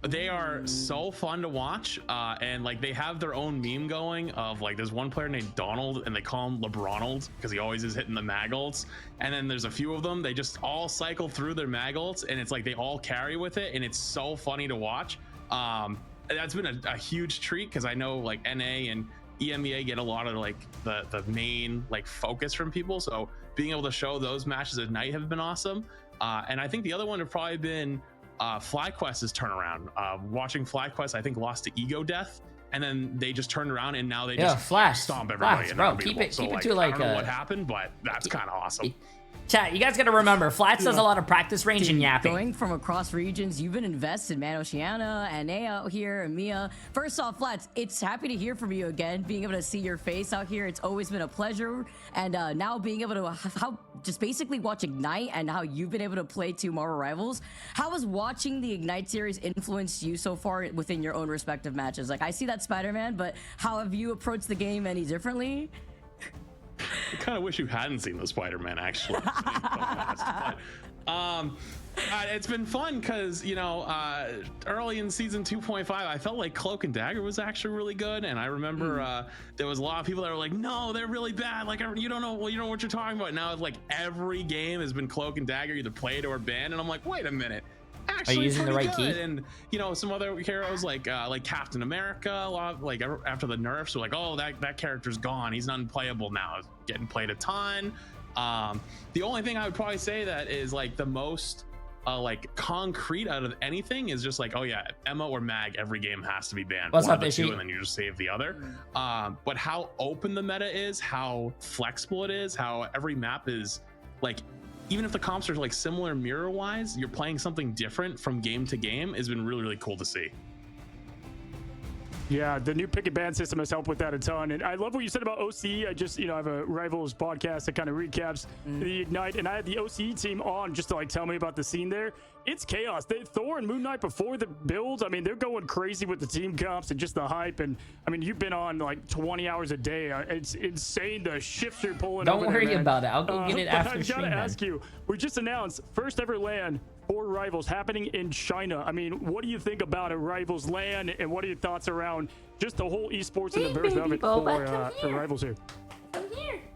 They are so fun to watch, and like they have their own meme going of like there's one player named Donald and they call him LeBronald because he always is hitting the mag ults, and then there's a few of them, they just all cycle through their mag ults and it's like they all carry with it, and it's so funny to watch. That's been a huge treat because I know like NA and EMEA get a lot of like the main like focus from people, so being able to show those matches at night have been awesome. And I think the other one have probably been FlyQuest's turnaround. Watching FlyQuest, I think, lost to Ego Death, and then they just turned around and now they just stomp everybody. Flash, bro, keep it to like I don't know what happened, but that's kind of awesome. Chat, you guys got to remember, Flats does a lot of practice range and yapping. Going from across regions, you've been invested, man. Oceania, NA out here, and Mia. First off, Flats, it's happy to hear from you again. Being able to see your face out here, it's always been a pleasure. And now being able to just basically watch Ignite and how you've been able to play two Marvel Rivals. How has watching the Ignite series influenced you so far within your own respective matches? Like, I see that Spider-Man, but how have you approached the game any differently? I kind of wish you hadn't seen the Spider-Man, actually. It's been fun because, early in season 2.5, I felt like Cloak and Dagger was actually really good. And I remember there was a lot of people that were like, no, they're really bad. Like, you don't know what you're talking about. Now, like, every game has been Cloak and Dagger either played or banned. And I'm like, wait a minute. Actually, are you using the right good. key? And some other heroes like Captain America, a lot like after the nerfs, were like, oh, that character's gone, he's unplayable now. It's getting played a ton. The only thing I would probably say that is like the most like concrete out of anything is just like, oh yeah, Emma or Mag, every game has to be banned. What's one up, of the two, Ishi? and then you just save the other. But how open the meta is, how flexible it is, how every map is like, even if the comps are like similar mirror wise, you're playing something different from game to game has been really, really cool to see. Yeah, the new pick and ban system has helped with that a ton. And I love what you said about OCE. I just, I have a Rivals podcast that kind of recaps the Ignite. And I had the OCE team on just to like tell me about the scene there. It's chaos. Thor and Moon Knight before the builds, I mean, they're going crazy with the team comps and just the hype. And I mean, you've been on like 20 hours a day. It's insane the shifts you're pulling. Don't worry about it. I'll go get it after I stream. gotta ask you, we just announced first ever LAN for Rivals happening in China. I mean, what do you think about a Rivals LAN, and what are your thoughts around just the whole esports and the birth of it for Rivals here?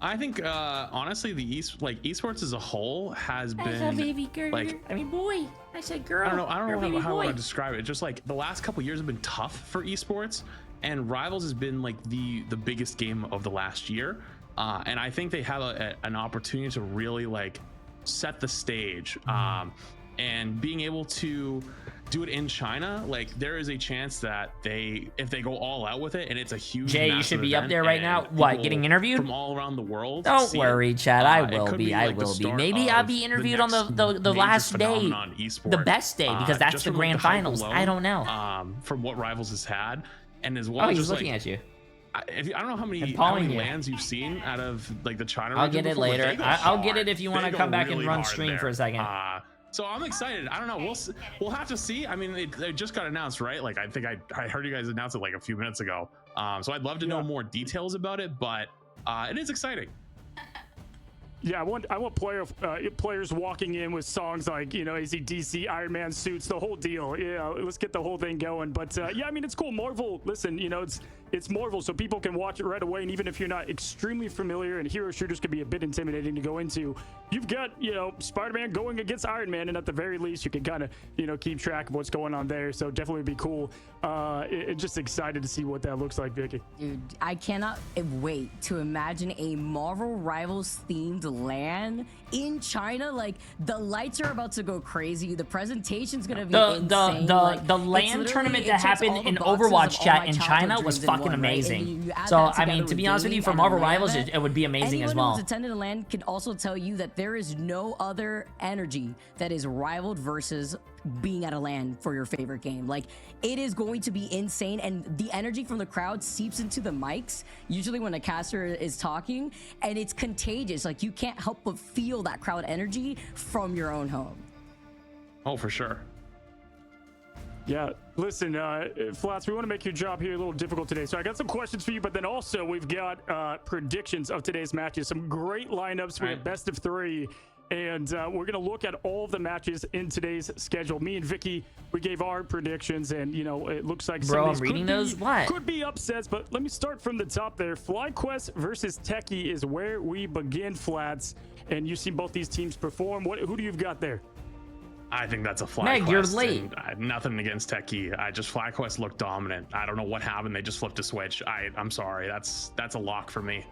I think honestly, the esports as a whole has been I said baby girl. like, I mean boy. I said girl. I don't You're know how boy. to describe it. Just like the last couple years have been tough for esports, and Rivals has been like the biggest game of the last year. And I think they have an opportunity to really like set the stage. And being able to do it in China, like there is a chance that if they go all out with it, and it's a huge Jay, you should be up there right now. What, getting interviewed from all around the world? Don't worry, Chad. I will be. I will be. Maybe I'll be interviewed on the last day, the best day, because that's the grand finals. I don't know. From what Rivals has had, and as well. Oh, he's just looking like, at you. I don't know how many you. lands you've seen out of like the China. I'll region get it before, but later. they go I'll get hard. it if you want They to go come back really and run hard stream there. for a second. So I'm excited. I don't know. We'll have to see. I mean, they just got announced, right? Like I think I heard you guys announce it like a few minutes ago. So I'd love to know more details about it, but it is exciting. Yeah, I want players walking in with songs like, AC/DC, Iron Man suits, the whole deal. Yeah, let's get the whole thing going. But yeah, I mean, it's cool. Marvel, listen, it's Marvel, so people can watch it right away. And even if you're not extremely familiar, and hero shooters can be a bit intimidating to go into, you've got, Spider-Man going against Iron Man, and at the very least, you can kind of, keep track of what's going on there. So definitely be cool. Just excited to see what that looks like, Vicky. Dude, I cannot wait to imagine a Marvel Rivals themed LAN in China. Like, the lights are about to go crazy. The presentation's gonna be insane. The LAN tournament that happened in Overwatch chat in China was fucking freaking one, right? amazing. You add So, that I mean, together to be with honest with you, gaming for and a Marvel LAN Rivals, event, it would be amazing as anyone well. who's attended a LAN can also tell you that there is no other energy that is rivaled versus being at a LAN for your favorite game. Like, it is going to be insane, and the energy from the crowd seeps into the mics, usually when a caster is talking, and it's contagious. Like, you can't help but feel that crowd energy from your own home. Oh, for sure. Yeah, listen, Flats, we want to make your job here a little difficult today. So I got some questions for you, but then also we've got predictions of today's matches. Some great lineups for the best of 3. And we're going to look at all of the matches in today's schedule. Me and Vicky, we gave our predictions, and, you know, it looks like some Bro, of I'm these reading those? What? could be upsets, but let me start from the top there. FlyQuest versus Techie is where we begin, Flats. And you've seen both these teams perform. Who do you've got there? I think that's a FlyQuest. Meg, you're late. Nothing against Techie. FlyQuest looked dominant. I don't know what happened. They just flipped a switch. I'm sorry. That's a lock for me.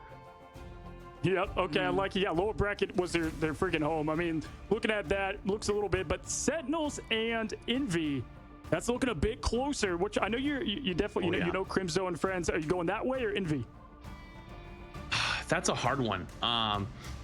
Yep. Okay. I like it. Yeah. Lower bracket was their freaking home. I mean, looking at that, looks a little bit, but Sentinels and Envy, that's looking a bit closer. Which I know you definitely you know Crimzo and friends. Are you going that way or Envy? That's a hard one.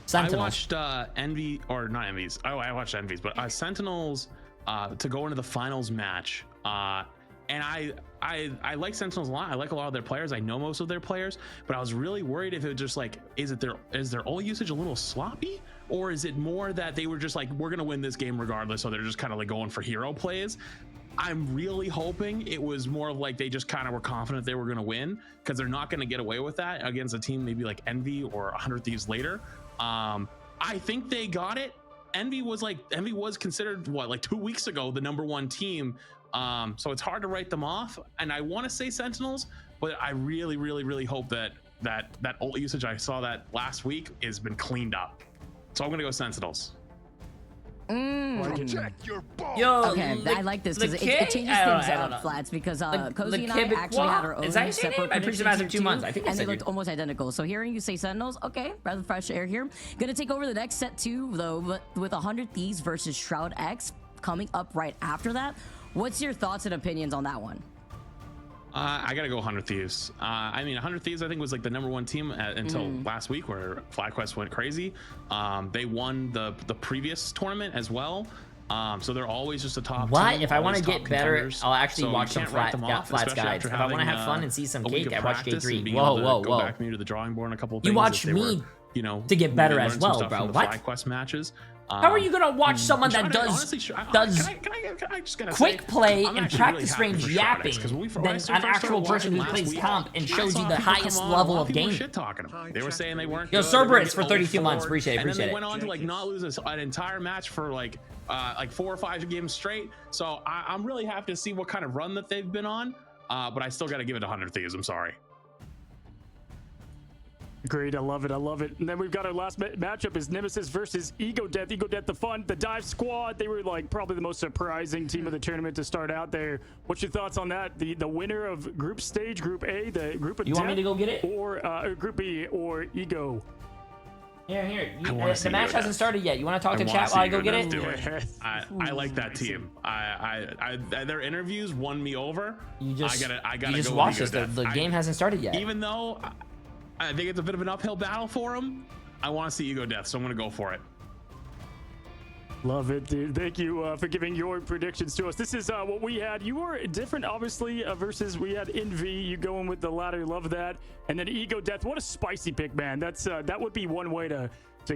Sentinels. I watched Envy, or not Envy's. Oh, I watched Envy's, but Sentinels to go into the finals match. And I like Sentinels a lot. I like a lot of their players. I know most of their players, but I was really worried if it was just like, is their ult usage a little sloppy, or is it more that they were just like, we're gonna win this game regardless, so they're just kind of like going for hero plays. I'm really hoping it was more of like they just kind of were confident they were going to win, because they're not going to get away with that against a team maybe like Envy or 100 Thieves later. I think they got it. Envy was considered like 2 weeks ago the #1 team. So it's hard to write them off. And I want to say Sentinels, but I really, really, really hope that ult usage I saw that last week has been cleaned up. So I'm going to go Sentinels. Protect your balls. Yo, Okay, I like this because it changes things up, Flats, because Cozy and I actually had our own is that his name? separate I appreciate it after 2 predictions months. here, I think and I they said looked almost identical. So hearing you say Sentinels, okay, rather fresh air here. Gonna take over the next set 2 though, but with 100 Thieves versus Shroud X coming up right after that. What's your thoughts and opinions on that one? I gotta go 100 Thieves. I mean, 100 Thieves I think was like the #1 team until last week, where FlyQuest went crazy. They won the previous tournament as well. So they're always just a top What? team, If I want to always get top better, contenders. I'll actually So you watch some can't write them off, Flats especially guides. after If I want to having, have fun and see some a week cake, of I watch practice and Jay3. being Whoa, able to whoa. go back maybe to the drawing board on a couple of You things watch if they me were, you know, to get better really as learn some well, stuff bro. from the What? FlyQuest matches. How are you gonna watch someone that does Can I just gotta quick say, play I'm and actually practice really happy range for yapping Shroud X, 'cause when than I an started actual person watching who last plays week, comp and I shows saw you the people come highest on, level a lot of people were game? shit talking them. They were saying they weren't Yo, good, Cerberus they were for 32 months. 0-4, Appreciate it, and then appreciate they it. went on to like not lose an entire match for like 4 or 5 games straight. So I'm really happy to see what kind of run that they've been on. But I still got to give it 100 Thieves. I'm sorry. Great, I love it, I love it. And then we've got our last matchup is Nemesis versus Ego Death. Ego Death, the fun, the dive squad. They were like probably the most surprising team of the tournament to start out there. What's your thoughts on that? The winner of group stage, Group A, the group of You want me to go get it? Or Group B, or Ego? Here. I wanna see The match Ego hasn't Death. started yet. You want to talk to wanna chat see while I go Ego get Death it? do it. I like that team. Their interviews won me over. You just I gotta just go watch with this. Ego The Death. game hasn't started yet. Even though I think it's a bit of an uphill battle for them, I want to see Ego Death, so I'm gonna go for it. Love it, dude. Thank you for giving your predictions to us. This is what we had. You were different, obviously, versus we had Envy. You going with the latter. Love that. And then Ego Death. What a spicy pick, man. That's that would be one way to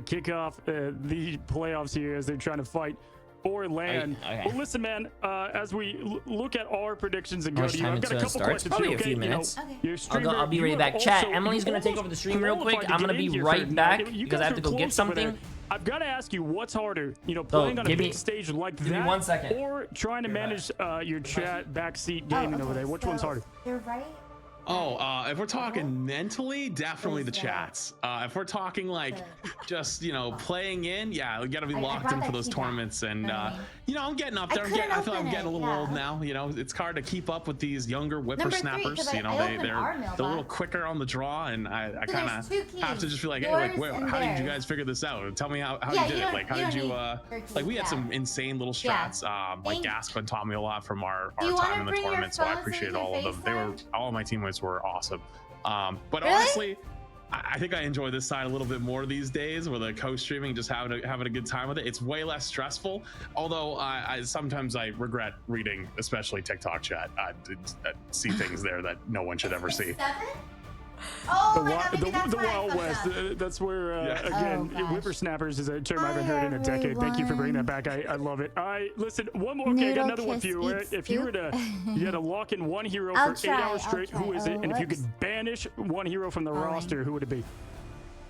kick off the playoffs here as they're trying to fight or land. Okay. Well, listen, man. As we look at our predictions and How go much to you, time I've got a until it couple starts? questions. Probably for a you, few okay? minutes. Your streamer, I'll be right you back. have Chat, also- Emily's you gonna take almost over the stream real quick. qualified to I'm gonna get be in here right for- back you because I guys have to are go get close over there. something. I've got to ask you, what's harder, playing on a give big me- stage like give me that, 1 second. or trying to manage your chat backseat gaming over there? Which one's harder? You're right. Oh, if we're talking mentally, definitely the chats. If we're talking like just, playing in, yeah, we gotta be locked in for those tournaments. And, I'm getting up there. I feel like I'm getting a little old now. It's hard to keep up with these younger whippersnappers. 'cause I They're a little quicker on the draw. And I kind of have to just be like, hey, how did you guys figure this out? Tell me how you did it. Like, how did you, we had some insane little strats. Like Gaspin taught me a lot from our time in the tournament. So I appreciate all of them. All of my team was guys were awesome. But Really? honestly, I think I enjoy this side a little bit more these days, where the co-streaming, just having a good time with it. It's way less stressful. Although sometimes I regret reading, especially TikTok chat. I see things there that no one should ever see. Oh The, my God, maybe that's the why I Wild fucked West. up. That's where, again, Oh, gosh. whippersnappers is a term I haven't heard in a decade. Thank you for bringing that back. I love it. Listen, one more. Okay, I got another one for you. If you were to, you had to lock in one hero I'll for try, 8 hours I'll straight, who try. is it? Oh, And if you whoops. could banish one hero from the roster, who would it be?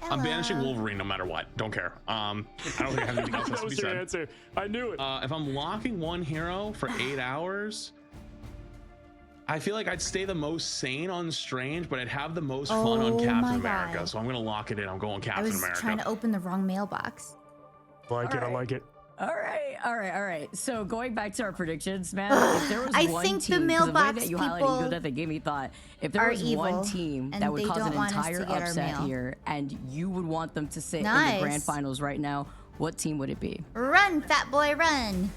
I'm banishing Wolverine no matter what. Don't care. I don't think I have anything else That to be was your said. answer. I knew it. If I'm locking one hero for 8 hours, I feel like I'd stay the most sane on Strange, but I'd have the most fun on Oh Captain my America. God. So I'm gonna lock it in. I'm going I Captain was America. trying to open the wrong mailbox. Like it. I like it. All right. So going back to our predictions, man, if there was I one think the team, 'cause mailbox way that you highlighted people good that they gave me thought. If there are was evil, one team and that would they cause don't an want us entire to get our upset mail. here, and you would want them to sit in the Nice. grand finals right now, what team would it be? Run, fat boy, run.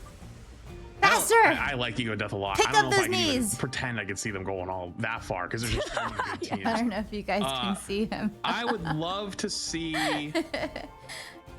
Faster! I like Ego Death a lot. Pick I don't up know if those I can even knees. pretend I could see them going all that far because there's just so many good teams. I don't know if you guys can see him. I would love to see.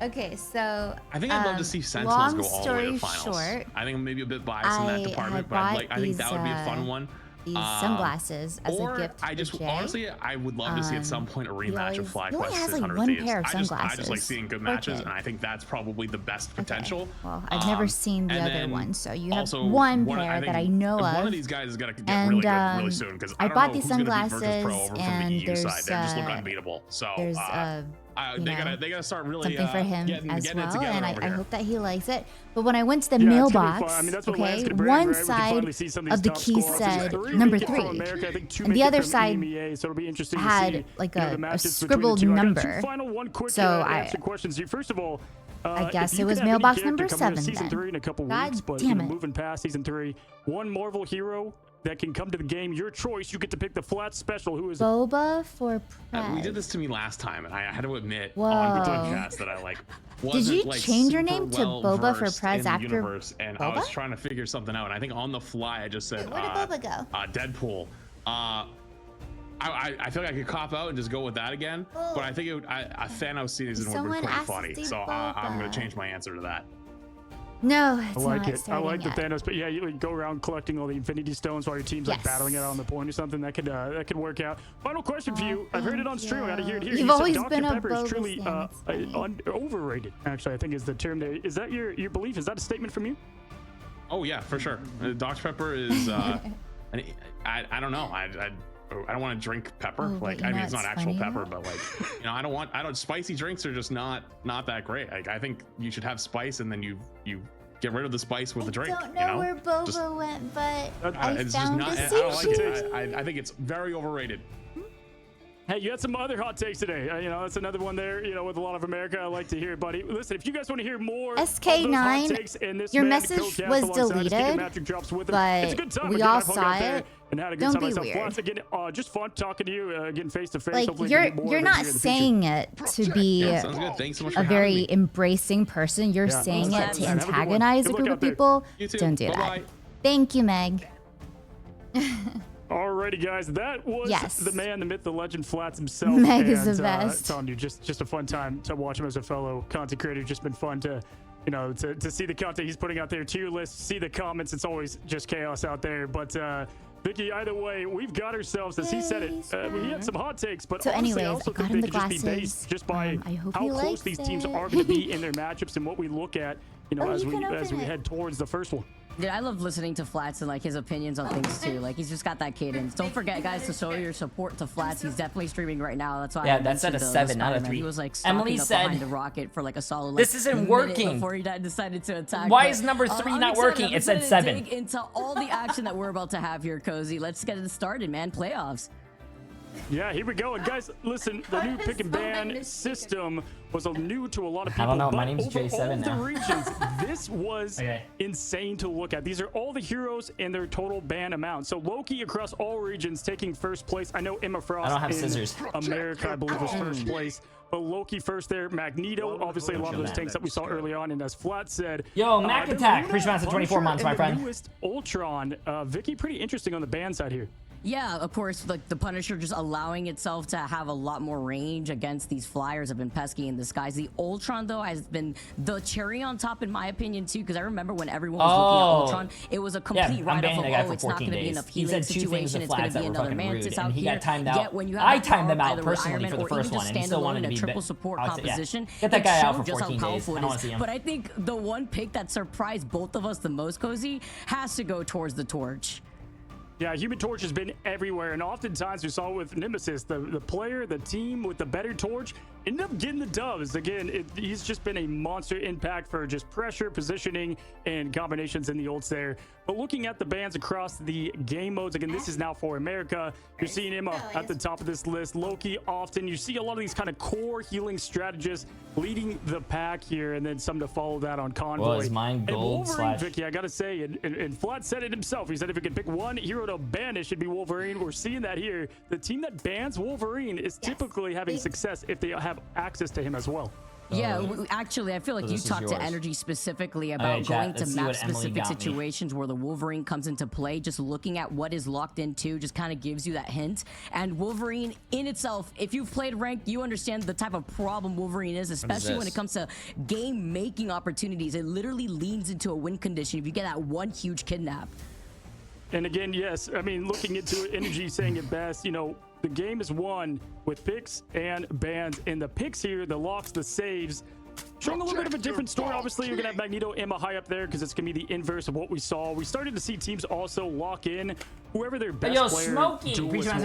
Okay, so I think I'd love to see Sentinels long go all the way to story the finals. short, I think I'm maybe a bit biased in that I department, had but I bought think that would be a fun these, one. these sunglasses as or a gift I just for Jay. honestly, I would love to see at some point a rematch of he only FlyQuest has, like, 600 one Thieves. pair of I just sunglasses. like seeing good Poor matches, kid. and I think that's probably the best potential. Well, I've never seen the and other then one, so you have also one one- pair I that I think know one of. of these guys is gonna get And, really good really soon because I don't bought know these who's gonna beat Virtus Pro sunglasses, over from the and EU there's, side. They're just look unbeatable. So there's you they know, gotta start really something for him getting as it well, together and over I here. hope that he likes it. But when I went to the Yeah, it's gonna be mailbox, fun. I mean, that's what Lance okay, could bring, one right? We can side finally see some of of these the top key squads. said Three number make it from 3, America. I think 2 and the make it other from side EMEA, so it'll be interesting to had see, like you know, the a matches between the scribbled two. I got number. two final, one quick So answer questions here. First of all, I guess if you it was could have any mailbox character number coming into 7 season then. 3 in a couple God weeks, but damn you know, it. moving past season 3, one Marvel hero that can come to the game, your choice. You get to pick the flat special. Who is it? Boba for Prez. We did this to me last time, and I had to admit Whoa. on the podcast that I like. Did you wasn't, change your super name to Boba for well-versed Prez in the after universe, and I was Boba? trying to figure something out. And I think on the fly, I just said, Where did Boba go? Deadpool. I feel like I could cop out and just go with that again, but I think a Thanos season would be Someone pretty asked funny. Steve So I'm Boba. gonna change my answer to that. No, it's I like not it. I starting like yet. the Thanos, but yeah, you like, go around collecting all the Infinity Stones while your team's like Yes. battling it out on the point or something. That could work out. Final question for you. I've heard it on stream. I gotta hear it here. You've You said always Dr. been a Pepper is Boba truly stan. overrated. Actually, I think is the term. Is that your belief? Is that a statement from you? Oh yeah, for sure. Dr. Pepper is. I don't know. I don't want to drink pepper. Oh, Like but I you mean, know it's not what's actual funny, pepper, though? but like I don't. Spicy drinks are just not that great. Like I think you should have spice, and then you get rid of the spice with the drink. I don't know where Boba Just- went, but I it's just found not. a I don't like sushi. it. I think it's very overrated. Hey, you had some other hot takes today. You know, that's another one there. You know, with a lot of America, I like to hear it, buddy. Listen, if you guys want to hear more of those hot SK9, takes and this your man message co-cast was alongside us, kicking deleted, magic drops with him, but it's a good time. we Again, all I've hung saw out there it. and had a good Don't time be myself. weird. Once again, just fun talking to you again face to face. Like Hopefully we can get more you're of it not here in the future. saying it to be Yeah, sounds good. Thanks so much for a having very me. embracing person. You're Yeah, saying man, it to have a good one. antagonize Good a luck group out of there. people. You too. Don't do Bye-bye. that. Thank you, Meg. Alrighty, guys, that was Yes. the man, the myth, the legend, Flats himself. Meg is the and, best. Telling you, just a fun time to watch him as a fellow content creator. Just been fun to, you know, to see the content he's putting out there, tier lists, see the comments. It's always just chaos out there. But Vicky, either way, we've got ourselves, as he said it. We had some hot takes, but So honestly, I anyways, also I got think him they the could just be glasses. based just by I hope how he close likes these teams it. are going to be in their matchups and what we look at, you know, Oh, as you we can open it. head towards the first one. Dude, I love listening to Flats and like his opinions on things too. Like he's just got that cadence. Don't forget, guys, to show your support to Flats. He's definitely streaming right now. That's why. Yeah, I that's at a mentioned 7, not a Spider-Man. 3. He was like Emily stalking up said, behind the rocket for like a solid. "This like, isn't minute working." Before he decided to attack. Why But, is number 3 I'm not excited. working? I'm It said excited to 7. dig into all the action that we're about to have here, Cozy. Let's get it started, man. Playoffs. Yeah, here we go. And guys, listen, the new pick and ban system was new to a lot of I people. don't know, my but name's over J7 all now. the regions, this was Okay. insane to look at. These are all the heroes and their total ban amount. So Loki across all regions taking first place. I know Emma Frost I don't have in scissors. America, I believe, was first place. But Loki first there. Magneto, obviously a lot of those tanks that we saw early on. And as Flat said, Yo, Mac then Attack, Luna, Preach Master 24 Punisher, months, my and friend. The newest Ultron. Vicky, pretty interesting on the ban side here. Yeah, of course, like the Punisher just allowing itself to have a lot more range against these flyers have been pesky in disguise. The Ultron, though, has been the cherry on top, in my opinion, too, because I remember when everyone was looking at Ultron, it was a complete write-off of, oh, it's not going to be enough healing situation, it's going to be another Mantis out here. Yet when you have I timed them out either personally Iron for Man the first or one, even and he still wanted to a be triple support composition, Get that guy out for just 14 how days. powerful I it don't want is. to see him. But I think the one pick that surprised both of us the most, Cozy, has to go towards the Torch. Yeah, Human Torch has been everywhere, and oftentimes we saw with Nemesis, the player, the team with the better Torch ended up getting the dubs. Again, he's just been a monster impact for just pressure, positioning, and combinations in the ults there. But looking at the bans across the game modes, again, this is now for America. You're seeing him at the top of this list. Loki often. You see a lot of these kind of core healing strategists leading the pack here, and then some to follow that on Convoy. Well, is mine and gold Wolverine, slash... Vicky, I gotta say, and Flat said it himself. He said if he could pick one hero to banish, it'd be Wolverine. We're seeing that here. The team that bans Wolverine is typically having success if they have access to him as well. Yeah, actually, I feel like you talked to Energy specifically about going to map-specific situations where the Wolverine comes into play. Just looking at what is locked into just kind of gives you that hint. And Wolverine in itself, if you've played ranked, you understand the type of problem Wolverine is, especially when it comes to game-making opportunities. It literally leans into a win condition if you get that one huge kidnap. And again, yes, I mean, looking into it, Energy saying it best, you know, the game is won with picks and bans. And the picks here, the locks, the saves, showing a little bit of a different story. Obviously, you're going to have Magneto, Emma high up there because it's going to be the inverse of what we saw. We started to see teams also lock in whoever their best player duelist was. We got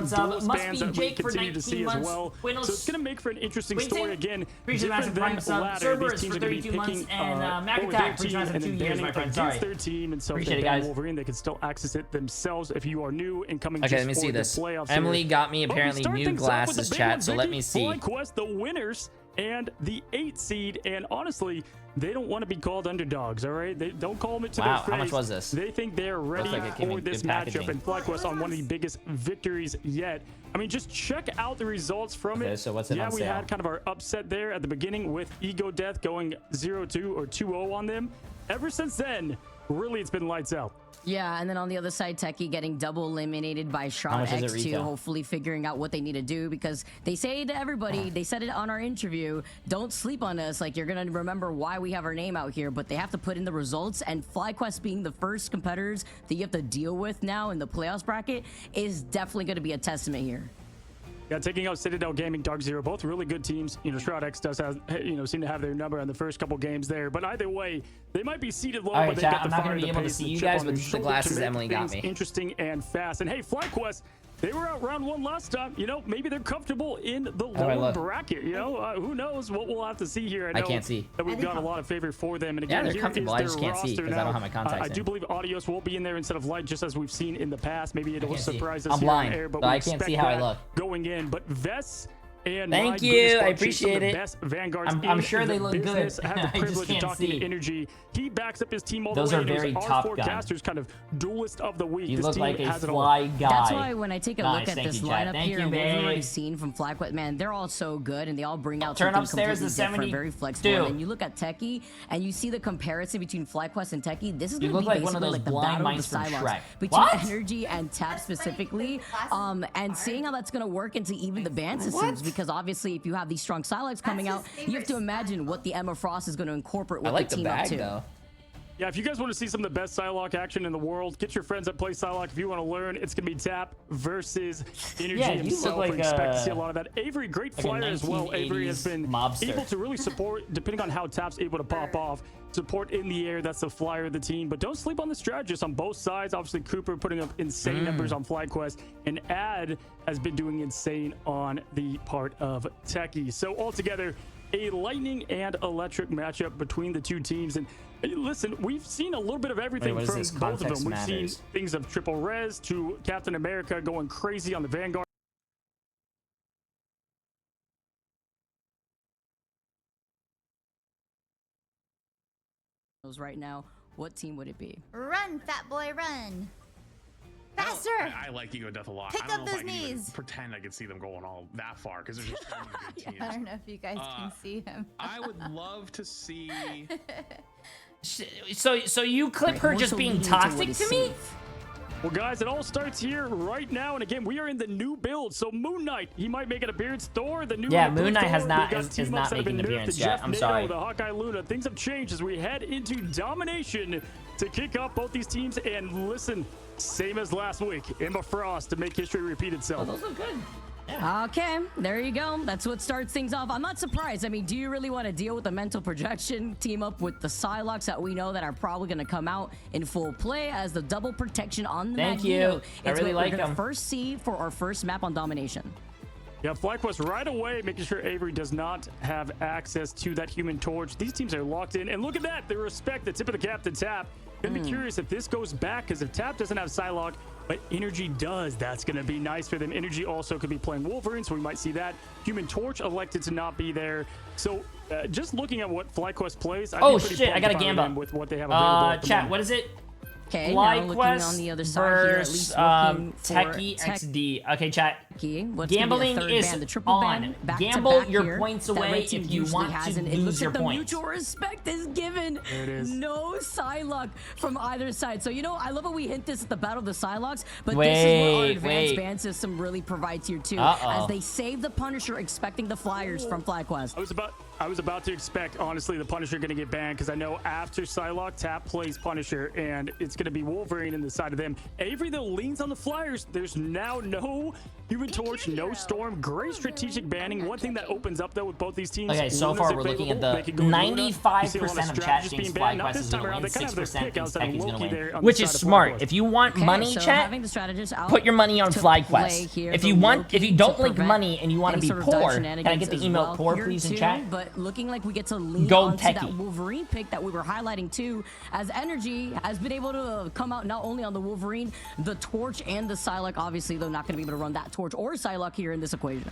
some duelist bans that we continue to see as well. So it's going to make for an interesting story. Again, different than ladder. These teams are going to be picking over their team and then banning against their team. And so if they ban Wolverine, they can still access it themselves if you are new and coming just for the playoffs. Emily got me apparently new glasses, chat, so let me see. FlyQuest, the winners and the 8 seed, and honestly, they don't want to be called underdogs. All right, they don't call them it to their face. How much was this? They think they're ready for this matchup, and FlyQuest on one of the biggest victories yet. I mean, just check out the results from it. So what's it on we sale? had kind of our upset there at the beginning with Ego Death going 0-2 or 2-0 on them. Ever since then, really, it's been lights out. Yeah, and then on the other side, Techie getting double eliminated by Shroud X2, hopefully figuring out what they need to do, because they say to everybody, they said it on our interview, don't sleep on us, like you're gonna remember why we have our name out here, but they have to put in the results, and FlyQuest being the first competitors that you have to deal with now in the playoffs bracket is definitely gonna be a testament here. Yeah, taking out Citadel Gaming, Dark Zero, both really good teams. You know, Shroud X does have, you know, seem to have their number on the first couple games there. But either way, they might be seated low, but they got the fire, the pace, the chip on the shoulder to make things interesting and fast. And hey, FlyQuest, they were out round 1 last time. You know, maybe they're comfortable in the lower bracket. You know, who knows what we'll have to see here. I can't see that we've got a lot of favor for them. And again, they're comfortable. I just can't see because I don't have my contacts I do believe Audios will be in there instead of Light, just as we've seen in the past. Maybe it will surprise us I'm here blind, on air, but so we I can't expect see how I that look going in. But Vess and thank you, I appreciate it. Best Vanguards I'm sure they look good. I have the privilege of talking to Energy. He backs up his team all the way. Those are very Top Gun. Casters, kind of duelist of the week. You this look team like a has fly guy. That's why when I take a look at Thank this you, Chad. lineup Thank here you, and what we've already babe. seen from FlyQuest, man, they're all so good and they all bring out Turn something upstairs completely to different, very flexible. 72. And you look at Techie and you see the comparison between FlyQuest and Techie. This is You going to look be like one of basically those like the blind battle of mice the from Psylocks Shrek. between What? Energy and Tap specifically, and seeing how that's going to work into even the ban systems, because obviously if you have these strong Psylocks coming out, you have to imagine what the Emma Frost is going to incorporate with the team up too. Yeah, if you guys want to see some of the best Psylocke action in the world, get your friends that play Psylocke. If you want to learn, it's going to be Tap versus Energy himself. Like we expect to see a lot of that. Avery, great flyer as well. Avery has been able to really support, depending on how Tap's able to pop off, support in the air. That's the flyer of the team. But don't sleep on the strategists on both sides. Obviously, Cooper putting up insane numbers on FlyQuest, and Ad has been doing insane on the part of Techie. So altogether, a lightning and electric matchup between the two teams. And listen, we've seen a little bit of everything from both of them. We've seen things of triple res to Captain America going crazy on the Vanguard. Right now, what team would it be? Run, fat boy, run. Faster! I like Ego Death a lot. Pick I don't up know if those I can even knees. pretend I could see them going all that far because there's just so many good teams. I don't know if you guys can see him. I would love to see. So you clip her just being toxic to me? Well, guys, it all starts here right now. And again, we are in the new build. So Moon Knight, he might make an appearance. Thor, the new Moon Knight has Thor, not we got is team-ups not that have making been an nerfed, appearance the yet. Jeff I'm Nato, sorry. The Hawkeye Luna. Things have changed as we head into domination to kick off both these teams. And listen, same as last week, Emma Frost to make history repeat itself. Oh, those look good. Okay, there you go. That's what starts things off. I'm not surprised. I mean, do you really want to deal with the mental projection team up with the Psylocks that we know that are probably going to come out in full play as the double protection on the Thank Magneto? you. I It's really what like we're gonna them. first see for our first map on domination. Yeah, FlyQuest right away making sure Avery does not have access to that Human Torch. These teams are locked in, and look at that. They respect the tip of the cap to Tap. Gonna be curious if this goes back, because if Tap doesn't have Psylocke, but Energy does, that's gonna be nice for them. Energy also could be playing Wolverine, so we might see that. Human Torch elected to not be there. So just looking at what FlyQuest plays, Oh shit, I got a Gamba. with what they have available at the Chat, moment. what is it? Okay, now looking on the other side here, at least looking for Techie XD. Okay, chat. What's Gambling gonna be a third is band, the triple on. band, back Gamble to back your here, points that away red team if you usually want has, to and it lose looks your like the points. mutual respect is given. There it is. No Psylocke from either side. So, you know, I love how we hint this at the Battle of the Psylocks, but this is what our advanced band system really provides here, too, as they save the Punisher, expecting the Flyers from FlyQuest. I was about to expect, honestly, the Punisher going to get banned, because I know after Psylocke, Tap plays Punisher, and it's going to be Wolverine in the side of them. Avery, though, leans on the Flyers. There's now no Human Torch, no Storm. Great strategic banning. One thing that opens up, though, with both these teams. Okay, so far we're looking at the 95% of chat saying FlyQuest is going to win, 6% thinks Techie's going to win, which is smart. If you want money, chat, put your money on FlyQuest. If you don't like money and you want to be poor, can I get the emote poor, please, in chat? But looking like we get to lean Go onto Techie. that Wolverine pick that we were highlighting too, as Energy has been able to come out not only on the Wolverine, the Torch, and the Psylocke. Obviously, they're not going to be able to run that Torch or Psylocke here in this equation.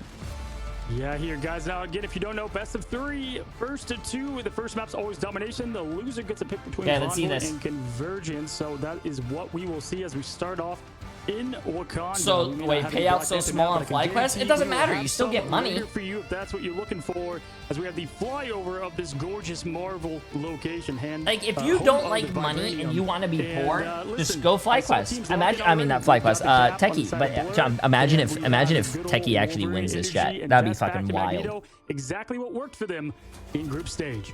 Yeah, here, guys. Now, again, if you don't know, best of 3, first to 2. The first map's always domination. The loser gets a pick between Convoy and Convergence. So that is what we will see as we start off in Wakanda. So, wait, payout so small on FlyQuest? It doesn't matter. You still get money. For you, if that's what you're looking for, as we have the flyover of this gorgeous Marvel location. Like, if you don't like money and you want to be poor, just go FlyQuest. Imagine, I mean, not FlyQuest, Techie. But imagine if Techie actually wins this chat. That'd be fucking wild. Exactly what worked for them in group stage.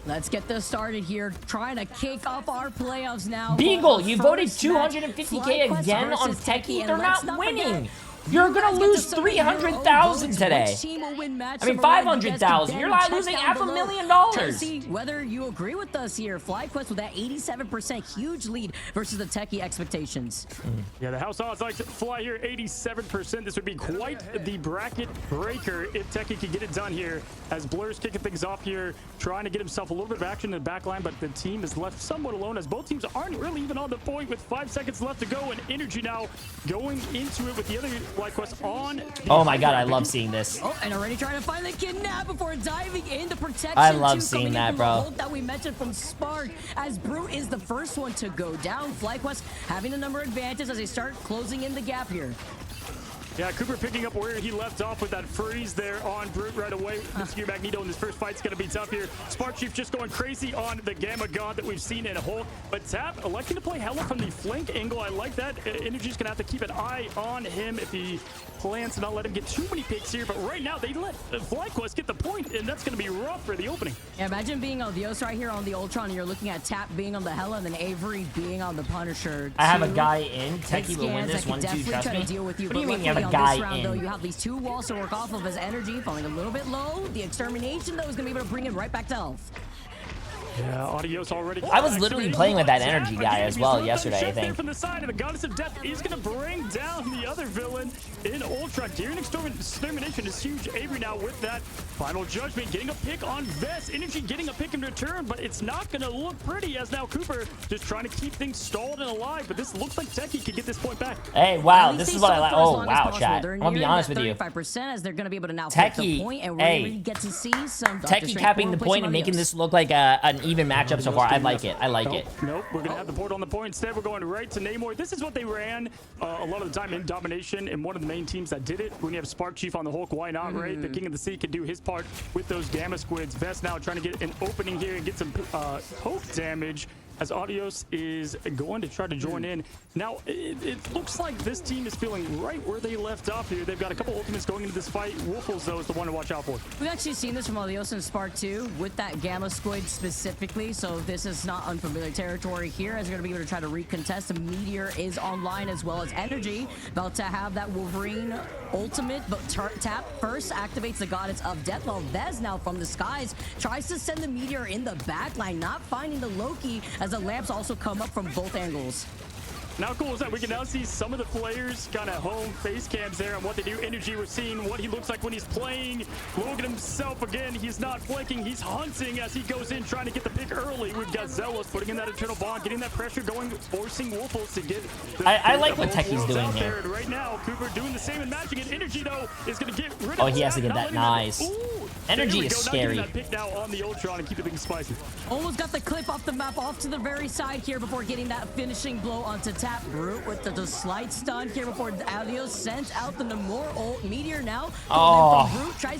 Let's get this started here. Trying to kick off our playoffs now. Beagle, you voted 250K again on Techie? They're not winning. You're gonna lose 300,000 today. I mean, 500,000. You're not losing $500,000. Whether you agree with us here, FlyQuest with that 87% huge lead versus the Techie expectations. Yeah, the house odds like to fly here, 87%. This would be quite the bracket breaker if Techie could get it done here. As Blur's kicking things off here, trying to get himself a little bit of action in the back line, but the team is left somewhat alone as both teams aren't really even on the point with 5 seconds left to go. And Energy now going into it with the other FlyQuest on. Oh my god, I love seeing this. Oh, and already trying to find the kidnap before diving into protection. I love seeing that, bro. That we mentioned from Spark, as Brute is the first one to go down. FlyQuest having the number advantage as they start closing in the gap here. Yeah, Cooper picking up where he left off with that freeze there on Brute right away. Mr. Magneto in this first fight's going to be tough here. Spark Chief just going crazy on the Gamma God that we've seen in Hulk. But Tap electing to play Hella from the flank angle. I like that. Energy's going to have to keep an eye on him if he plans to not let him get too many picks here. But right now, they let FlyQuest get the point, and that's going to be rough for the opening. Yeah, imagine being on Dios right here on the Ultron, and you're looking at Tap being on the Hella, and then Avery being on the Punisher. I have a guy in. Techie will win this 1-2, trust me. What do you mean you have a guy in? Though, you have these 2 walls to work off of as Energy falling a little bit low. The extermination, though, is going to be able to bring him right back to health. Yeah, Adios already. I was literally playing with that Energy guy as well yesterday, I think. From the side of the Goddess of Death is going to bring down the other villain in Ultron. Gearing extermination is huge. Avery now with that final judgment, getting a pick on Vest. Energy getting a pick in return, but it's not going to look pretty as now Cooper just trying to keep things stalled and alive. But this looks like Techie could get this point back. Hey, wow, this is what I like. Oh, wow, chat. I'll be honest with you. 35% as they're going to be able to now Techie, the point, and we're really get to see some Techie capping the point and making this look like an even matchup so far. I like it. I like it. Nope, we're going to have the port on the point. Instead, we're going right to Namor. This is what they ran a lot of the time in Domination, and one of the main teams that did it. When you have Spark Chief on the Hulk, why not, right? The King of the Sea can do his part with those Gamma Squids. Vest now trying to get an opening here and get some poke damage. as Audios is going to try to join in. Now, it looks like this team is feeling right where they left off here. They've got a couple ultimates going into this fight. Wolfels, though, is the one to watch out for. We've actually seen this from Audios and Spark 2 with that Gamma Squid specifically, so this is not unfamiliar territory here as they're going to be able to try to recontest. The Meteor is online as well as Energy, about to have that Wolverine ultimate, but Tap first activates the Goddess of Death, while Vez now from the skies tries to send the Meteor in the backline, not finding the Loki as the lamps also come up from both angles. Now, cool is that we can now see some of the players kind of home face cams there on what they do. Energy, we're seeing what he looks like when he's playing. Logan himself, again, he's not flanking. He's hunting as he goes in, trying to get the pick early. We've got Zealous putting in that eternal bond, getting that pressure going, forcing Wolfels to get the I like what Techie's doing here. And right now, Cooper doing the same and matching it. Energy, though, is going to get rid of Oh, he has to get that nice. Energy is scary. That pick now on the Ultron and keep it spicy. Almost got the clip off the map, off to the very side here before getting that finishing blow onto Tap. Brute with the slight stun here before Audios sends out the Namor ult. Meteor now.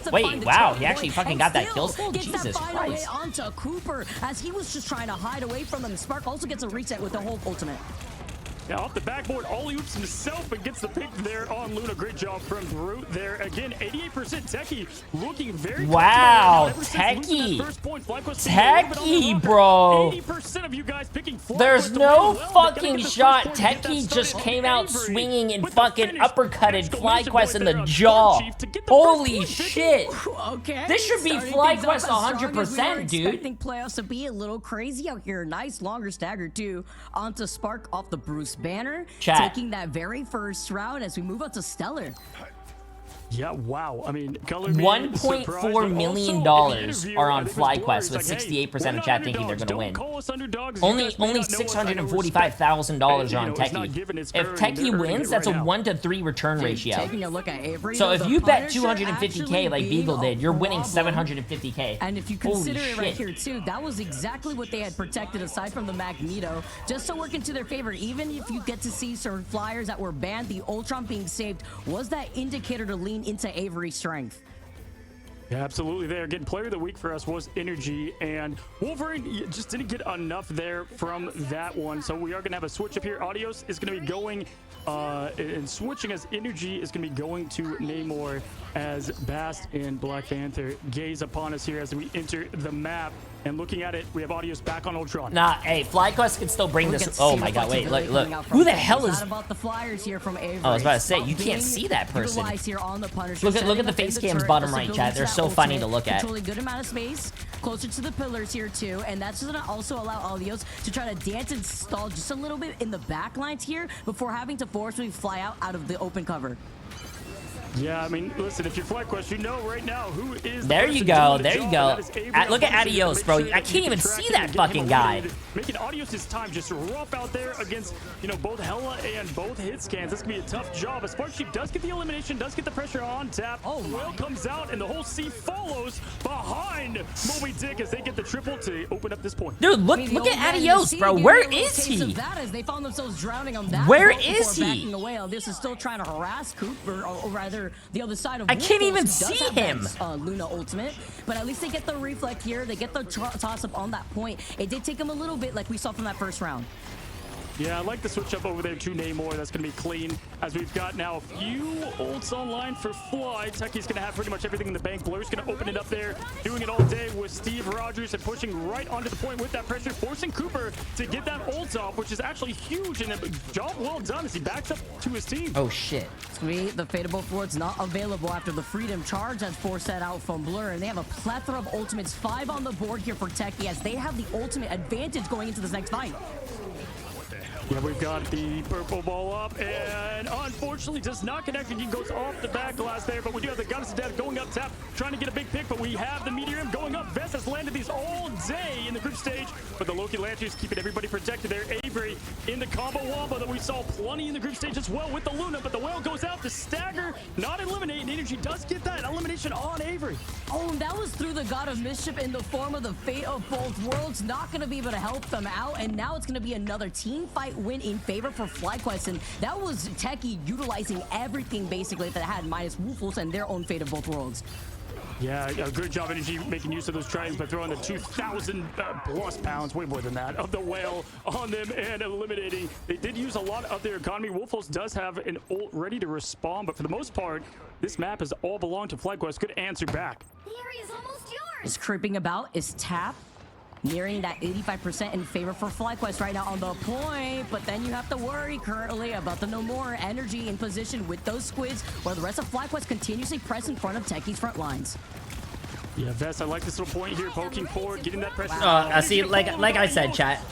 Wait, wow, he actually fucking got that kill. Jesus that final Christ. hit onto Cooper as he was just trying to hide away from them. Spark also gets a reset with the whole ultimate. Now off the backboard, all oops himself and gets the pick there on Luna. Great job from Brute there. Again, 88% Techie looking very wow, Techie. Techie, bro. 80% of you guys picking There's no fucking shot. Techie just came out swinging and fucking uppercutted FlyQuest in the jaw. Holy shit. Okay. This should be FlyQuest 100%, dude. Expecting playoffs to be a little crazy out here. Nice longer stagger too onto Spark off the Bruce banner, taking that very first round as we move up to Stellar. Yeah, wow. I mean, $1.4 million are on FlyQuest with 68% of chat thinking they're going to win. Only $645,000 are on Techie. If Techie wins, that's a 1-to-3 return ratio. Taking a look at Avery, so if you bet 250K like Beagle did, you're winning 750K. And if you consider it right here too, that was exactly what they had protected aside from the Magneto, just to work into their favor. Even if you get to see certain flyers that were banned, the Ultron being saved was that indicator to lean into Avery's strength. Yeah, absolutely. There again, player of the week for us was Energy, and Wolverine just didn't get enough there from that one. So we are going to have a switch up here. Audios is going to be going and switching as Energy is going to be going to Namor as Bast and Black Panther gaze upon us here as we enter the map. And looking at it, we have Audios back on Ultron. Nah, hey, FlyQuest can still bring this. Oh my god, wait, look. Who the hell is... About the flyers here from Avery. Oh, I was about to say, you can't see that person. Look at the face cams bottom right, chat. They're so funny to look at. Controlling good amount of space, closer to the pillars here too, and that's going to also allow Audios to try to dance and stall just a little bit in the back lines here before having to forcefully fly out of the open cover. Yeah, I mean, listen, if you're FlyQuest, you know right now who is... There you go, there you go. Look at Adios, bro. I can't even see that fucking guy. Making Audios' time just rough out there against, you know, both Hella and both hit scans. That's going to be a tough job. As Sparksheep does get the elimination, does get the pressure on Tap. Will comes out, and the whole C follows behind Moby Dick as they get the triple to open up this point. Dude, look at Adios, bro. Where is he? They found themselves drowning on that. Where is he? This is still trying to harass Cooper, or rather the other side of I can't even see him. Luna ultimate, but at least they get the reflect here. They get the toss up on that point. It did take him a little bit, like we saw from that first round. Yeah, I like the switch up over there to Namor. That's going to be clean as we've got now a few ults online for Fly. Techie's going to have pretty much everything in the bank. Blur's going to open it up there, doing it all day with Steve Rogers and pushing right onto the point with that pressure, forcing Cooper to get that ult off, which is actually huge, and a job well done as he backs up to his team. Oh, shit. The Fate of Both Worlds not available after the Freedom Charge that's forced that out from Blur, and they have a plethora of ultimates, 5 on the board here for Techie as they have the ultimate advantage going into this next fight. Yeah, we've got the purple ball up, and unfortunately does not connect, and he goes off the back glass there, but we do have the Goddess of Death going up Tap, trying to get a big pick, but we have the Meteor going up. Vest has landed these all day in the group stage, but the Loki Lanterns keeping everybody protected there. Avery in the combo wombo that we saw plenty in the group stage as well with the Luna, but the Whale goes out to stagger, not eliminate, and Energy does get that elimination on Avery. Oh, and that was through the God of Mischief in the form of the Fate of Both Worlds, not going to be able to help them out, and now it's going to be another team fight win in favor for FlyQuest, and that was Techie utilizing everything basically that had minus Woofles and their own Fate of Both Worlds. Yeah, a good job, Energy, making use of those triangles by throwing the 2,000 plus pounds, way more than that, of the whale on them and eliminating. They did use a lot of their economy. Wolfos does have an ult ready to respond, but for the most part, this map has all belonged to FlyQuest. Good answer back. The area's almost yours. Is creeping about, is tap. Nearing that 85% in favor for FlyQuest right now on the point, but then you have to worry currently about the no more energy in position with those squids, while the rest of FlyQuest continuously press in front of Techie's front lines. Yeah, Vest, I like this little point here, poking forward, getting that pressure. See, like I said, chat.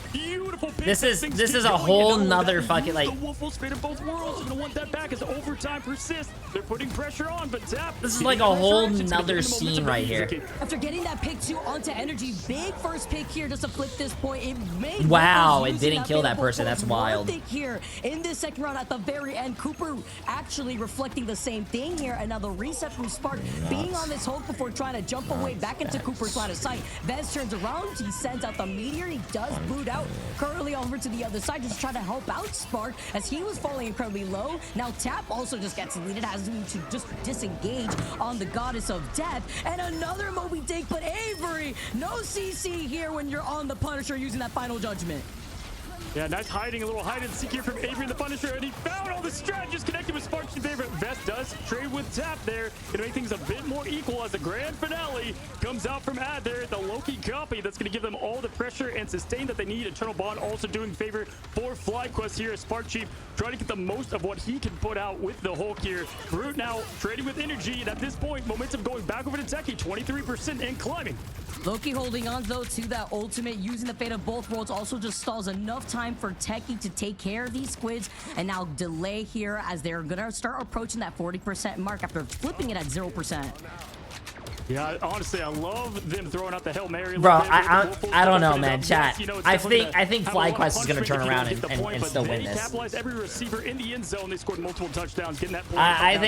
This is a whole nother fucking like. The Wolfos fate of both worlds. You're gonna want that back as overtime persists. They're putting pressure on, but Tap. This is like a whole nother scene right here. After getting that pick 2 onto Energy, big first pick here just to flip this point. It made wow, it didn't kill that person. That's wild. Here in this second round at the very end, Cooper actually reflecting the same thing here, and now the reset from Spark being on this hold before trying to jump away back into Cooper's line of sight. Vez turns around, he sends out the meteor, he does boot out currently over to the other side, just trying to help out Spark as he was falling incredibly low. Now Tap also just gets deleted, has to just disengage on the Goddess of Death, and another Moby Dick, but Avery, no CC here when you're on the Punisher using that final judgment. Yeah, nice hiding, a little hide and seek here from Avery the Punisher, and he found all the strategies connected with Sparks in favor. Vest does trade with Tap there, gonna make things a bit more equal as the grand finale comes out from Ad there. The Loki copy that's gonna give them all the pressure and sustain that they need. Eternal Bond also doing favor for FlyQuest here. Spark Chief trying to get the most of what he can put out with the Hulk here. Brute now trading with Energy, and at this point, momentum going back over to Techie, 23% and climbing. Loki holding on though to that ultimate, using the fate of both worlds, also just stalls enough time for Techie to take care of these squids, and now delay here as they're gonna start approaching that 40% mark after flipping it at 0%. Yeah, honestly, I love them throwing out the Hail Mary. Bro, I don't know, man. Chat. I think FlyQuest is gonna turn around and still win this. Capitalize every receiver in the end zone. They scored multiple touchdowns, getting that point. I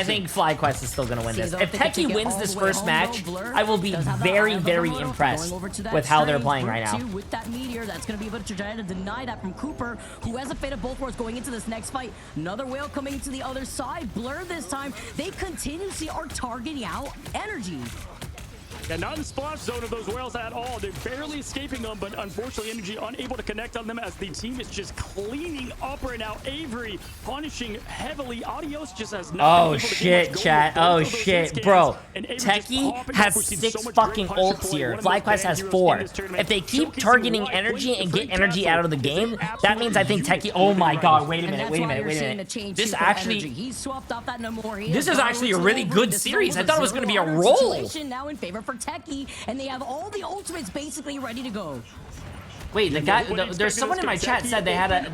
think FlyQuest is still gonna win this. If Techie wins this first match, I will be very, very impressed with how they're playing right now. With that meteor, that's gonna be able to try to deny that from Cooper, who has a fate of both worlds going into this next fight. Another whale coming to the other side. Blur this time. They continuously are targeting out Energy. Yeah, not in the splash zone of those whales at all. They're barely escaping them, but unfortunately, Energy unable to connect on them as the team is just cleaning up right now. Avery punishing heavily. Adios just has not. Oh shit, chat. Oh shit, bro. Techie has 6 fucking ults here. FlyQuest has 4. If they keep targeting Energy and get Energy out of the game, that means I think Techie. Oh my god, wait a minute. This actually. This is actually a really good series. I thought it was gonna be a roll. Now in favor for Techie, and they have all the ultimates basically ready to go. Wait, the guy. There's someone in my chat said they had an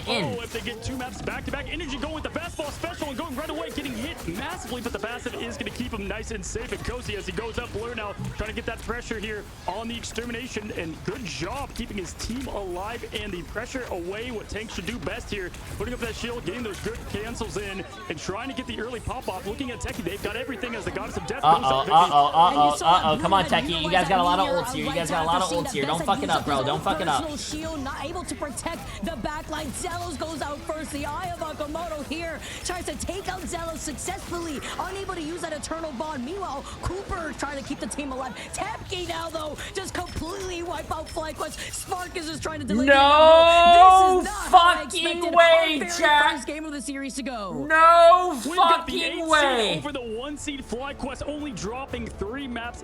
in. If they get 2 maps back to back, Energy going with the fastball special and going right away, getting hit massively, but the passive is going to keep him nice and safe and cozy as he goes up. Blur now trying to get that pressure here on the extermination, and good job keeping his team alive and the pressure away. What Tank should do best here, putting up that shield, getting those good cancels in, and trying to get the early pop off. Looking at Techie, they've got everything as the Goddess of Death goes up. Come on, Techie. You guys got a lot of ults here. Don't fuck it up, bro. Don't fuck it up. Shield not able to protect the backline. Zelos goes out first. The Eye of Akamoto here tries to take out Zelos successfully. Unable to use that Eternal Bond. Meanwhile, Cooper trying to keep the team alive. Tapkey now, though, just completely wipe out FlyQuest. Spark is just trying to delay. No fucking way, chat. First game of the series to go. No fucking way. Over the 1 seed FlyQuest, only dropping 4 maps,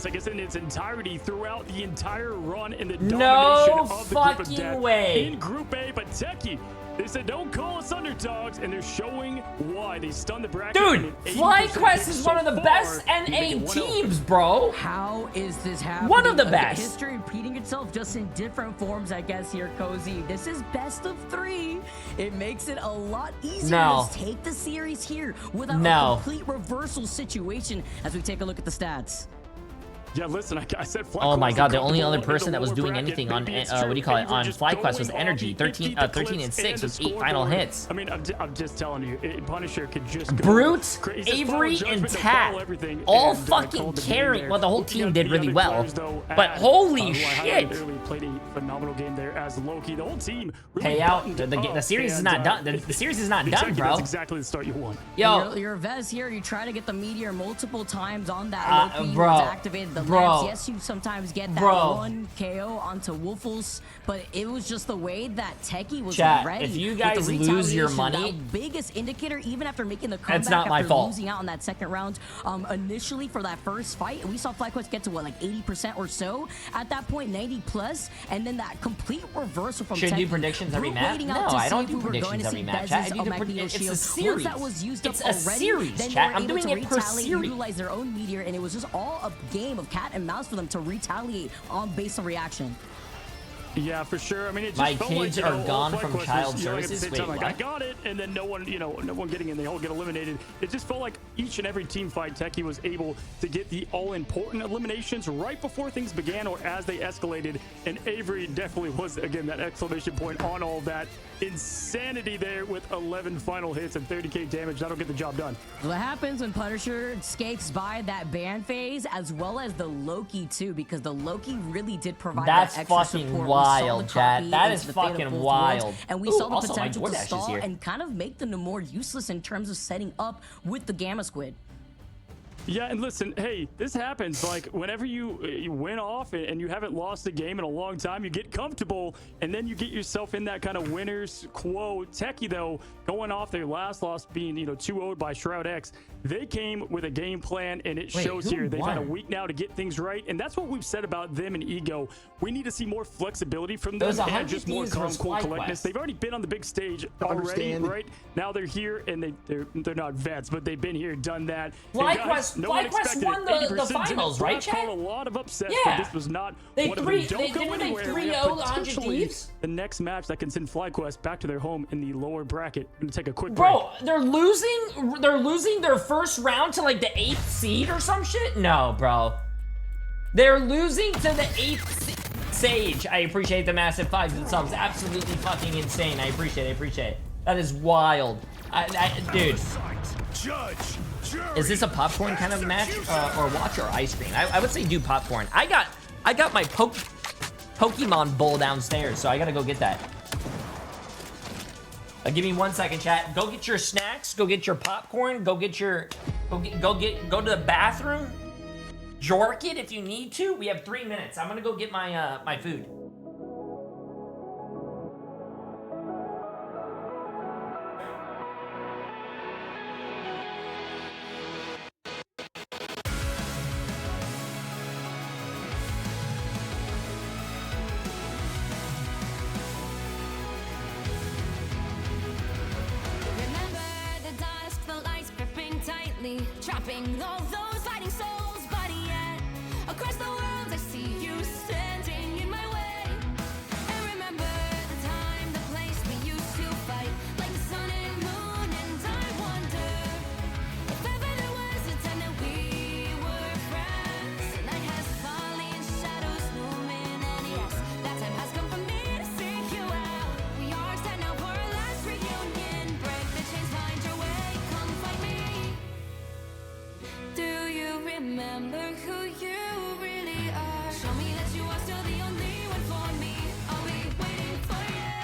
I guess, in its entirety throughout the entire run in the domination of the Group of Death way. in Group A. But Techie, they said don't call us underdogs, and they're showing why. They stunned the bracket. Dude, FlyQuest is one of the best NA teams, bro. How is this happening? One of the best. History repeating itself just in different forms, I guess, here, Cozy. This is best of 3. It makes it a lot easier to take the series here without a complete reversal situation as we take a look at the stats. Yeah, listen, I said FlyQuest. Oh my god, the only comfortable other in the person that was lower doing bracket. anything on, Maybe it's what do you true. call it, Avery on just FlyQuest going was off Energy. the 13 clips and 6 and with the 8 final scoreboard. hits. I mean, I'm just telling you, Punisher could just go Brute, crazy. He just Avery, followed and judgment to Tat follow everything all and, fucking called the game carrying. there. Well, the whole Looking team at did the really other well. players, though, But holy who I shit! highlighted earlier, played a phenomenal game there as Loki. The whole team really Payout. buttoned The up, series is and, not done. The series is not done, exactly, bro. That's exactly the start you want. Yo, Your Vez here, you try to get the meteor multiple times on that Loki bro, was activated. The bro, lamps, yes, you sometimes get that bro. one KO onto Woofles, but it was just the way that Techie was Chat, ready. if you with guys the lose your retaliation, money- the biggest indicator, even after making the comeback It's not my after fault. losing out on that second round, initially for that first fight, we saw FlyQuest get to what, like 80% or so at that point, 90 plus, and then that complete reversal from Should I do Techie. predictions every We're match? waiting No, out to I see don't if do we were going predictions to every see match. Bez's Chat, I do Magneto it's a shield. series. Once that was used It's up a already, series, then chat. they were I'm able doing to it per retaliate, series. utilize their own meteor, and it was just all a game of cat and mouse for them to retaliate on based on reaction. Yeah, for sure. I mean, it just My felt kids like, are gone from FlyQuest child was yelling at the services. same Wait, time, like, what? I got it, and then no one getting in. They all get eliminated. It just felt like each and every team fight, Techie was able to get the all-important eliminations right before things began or as they escalated, and Avery definitely was, again, that exclamation point on all of that. Insanity there with 11 final hits and 30k damage. That'll get the job done. What happens when Punisher skates by that ban phase, as well as the Loki too, because the Loki really did provide That's that extra fucking support. wild, we saw the chat. copy That into is the fate of fucking both wild. worlds, and we Ooh, saw the also, my potential to DoorDash is stall here. and kind of make the Namor useless in terms of setting up with the Gamma Squid. Yeah, and listen, hey, this happens. Like, whenever you win off and you haven't lost a game in a long time, you get comfortable, and then you get yourself in that kind of winner's quo. Techie, though, going off their last loss being, 2-0'd by Shroud X, they came with a game plan, and it shows who here. They've had a won? week now to get things right, and that's what we've said about them and Ego. We need to see more flexibility from It them was and 100 just more views calm, versus cool FlyQuest. collectedness. They've already been on the big stage already, Understand. right? Now they're here, and they're not vets, but they've been here, done that. And guys, FlyQuest no one FlyQuest expected won it. the 80% didn't. finals, right, Brad chat? called a lot of upsets, Yeah. but this was not They one of three- them. Don't go didn't they anywhere. We 3-0 have 100 potentially Thieves? the next match that can send FlyQuest back to their home in the lower bracket. I'm gonna take a quick Bro, they're losing their first round to like the 8th seed or some shit? No, bro. They're losing to the 8th seed. Sage, I appreciate the massive 5s and subs. Absolutely fucking insane. I appreciate it. That is wild. Dude. Is this a popcorn kind of match or watch or ice cream? I would say do popcorn. I got my Pokemon bowl downstairs, so I gotta go get that. Give me 1 second, chat. Go get your snacks. Go get your popcorn. Go to the bathroom. Jork it if you need to. We have 3 minutes. I'm gonna go get my my food. Remember the dust, the lights gripping tightly, trapping all those fighting souls. But yet, across the world, I see you standing in my way. And remember the time, the place we used to fight, like the sun and moon. And I wonder if ever there was a time that we were friends. The night has fallen, shadows looming, and yes, that time has come for me to seek you out. We are set now for our last reunion. Break the chains, find your way, come find me. Do you remember who you really are? Show me that you are still the only one for me. I'll be waiting for you.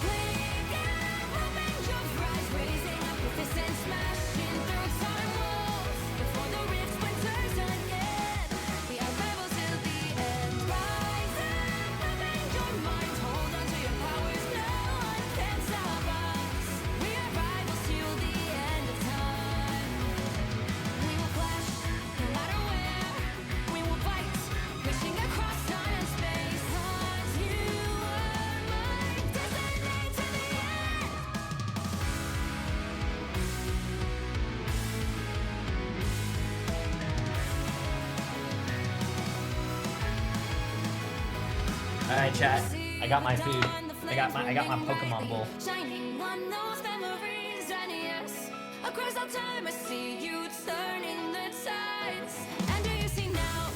Wake up, open your eyes, raising up your fists and smashing through time walls. Before the rift splinters again, we are rebels till the end. Rise up, open your mind, hold on to your powers. No one can stop us. We are rivals till the end of time. We will clash, no matter where. We will fight, reaching across time and space. 'Cause you are my destiny to the end. All right, chat. I got my food. I got my Pokemon bowl. Shining on those memories, and yes, across all time I see you turning the tides. And do you see now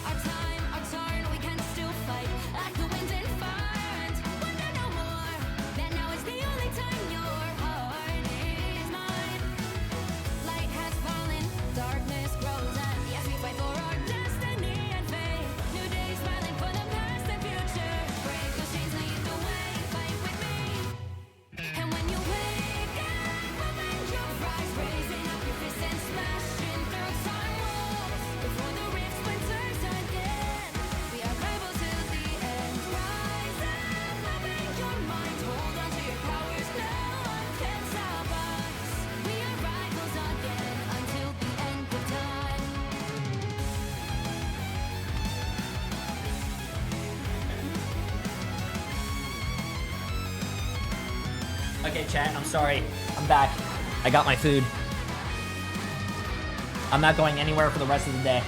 Okay, chat, I'm sorry. I'm back. I got my food. I'm not going anywhere for the rest of the day.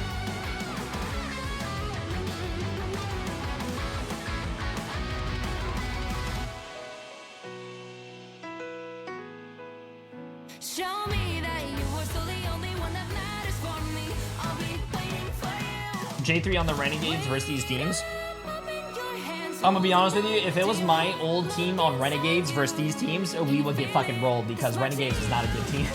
Show me that you are still the only one that matters for me. I'll be waiting for you. J3 on the Renegades versus these teams. I'm gonna be honest with you, if it was my old team on Renegades versus these teams, we would get fucking rolled because Renegades is not a good team.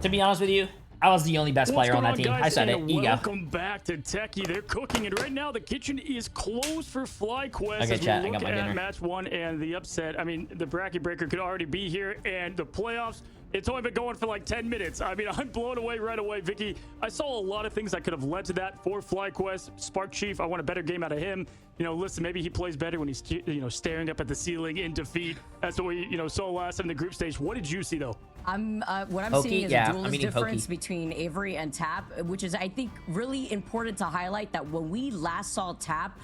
To be honest with you, I was the only best player on that team. I said it. Ego. Welcome back to Techie. They're cooking, and right now the kitchen is closed for FlyQuest. Okay, as chat, we I look got my at dinner. match 1 and the upset. I mean, the bracket breaker could already be here, and the playoffs. It's only been going for like 10 minutes. I mean, I'm blown away right away, Vicky. I saw a lot of things that could have led to that for FlyQuest. Spark Chief, I want a better game out of him. You know, listen, maybe he plays better when he's, you know, staring up at the ceiling in defeat. That's what we, you know, saw last time in the group stage. What did you see, though? What I'm Pokey? seeing is Yeah, a duelist I'm eating difference Pokey. between Avery and Tap, which is, I think, really important to highlight that when we last saw Tap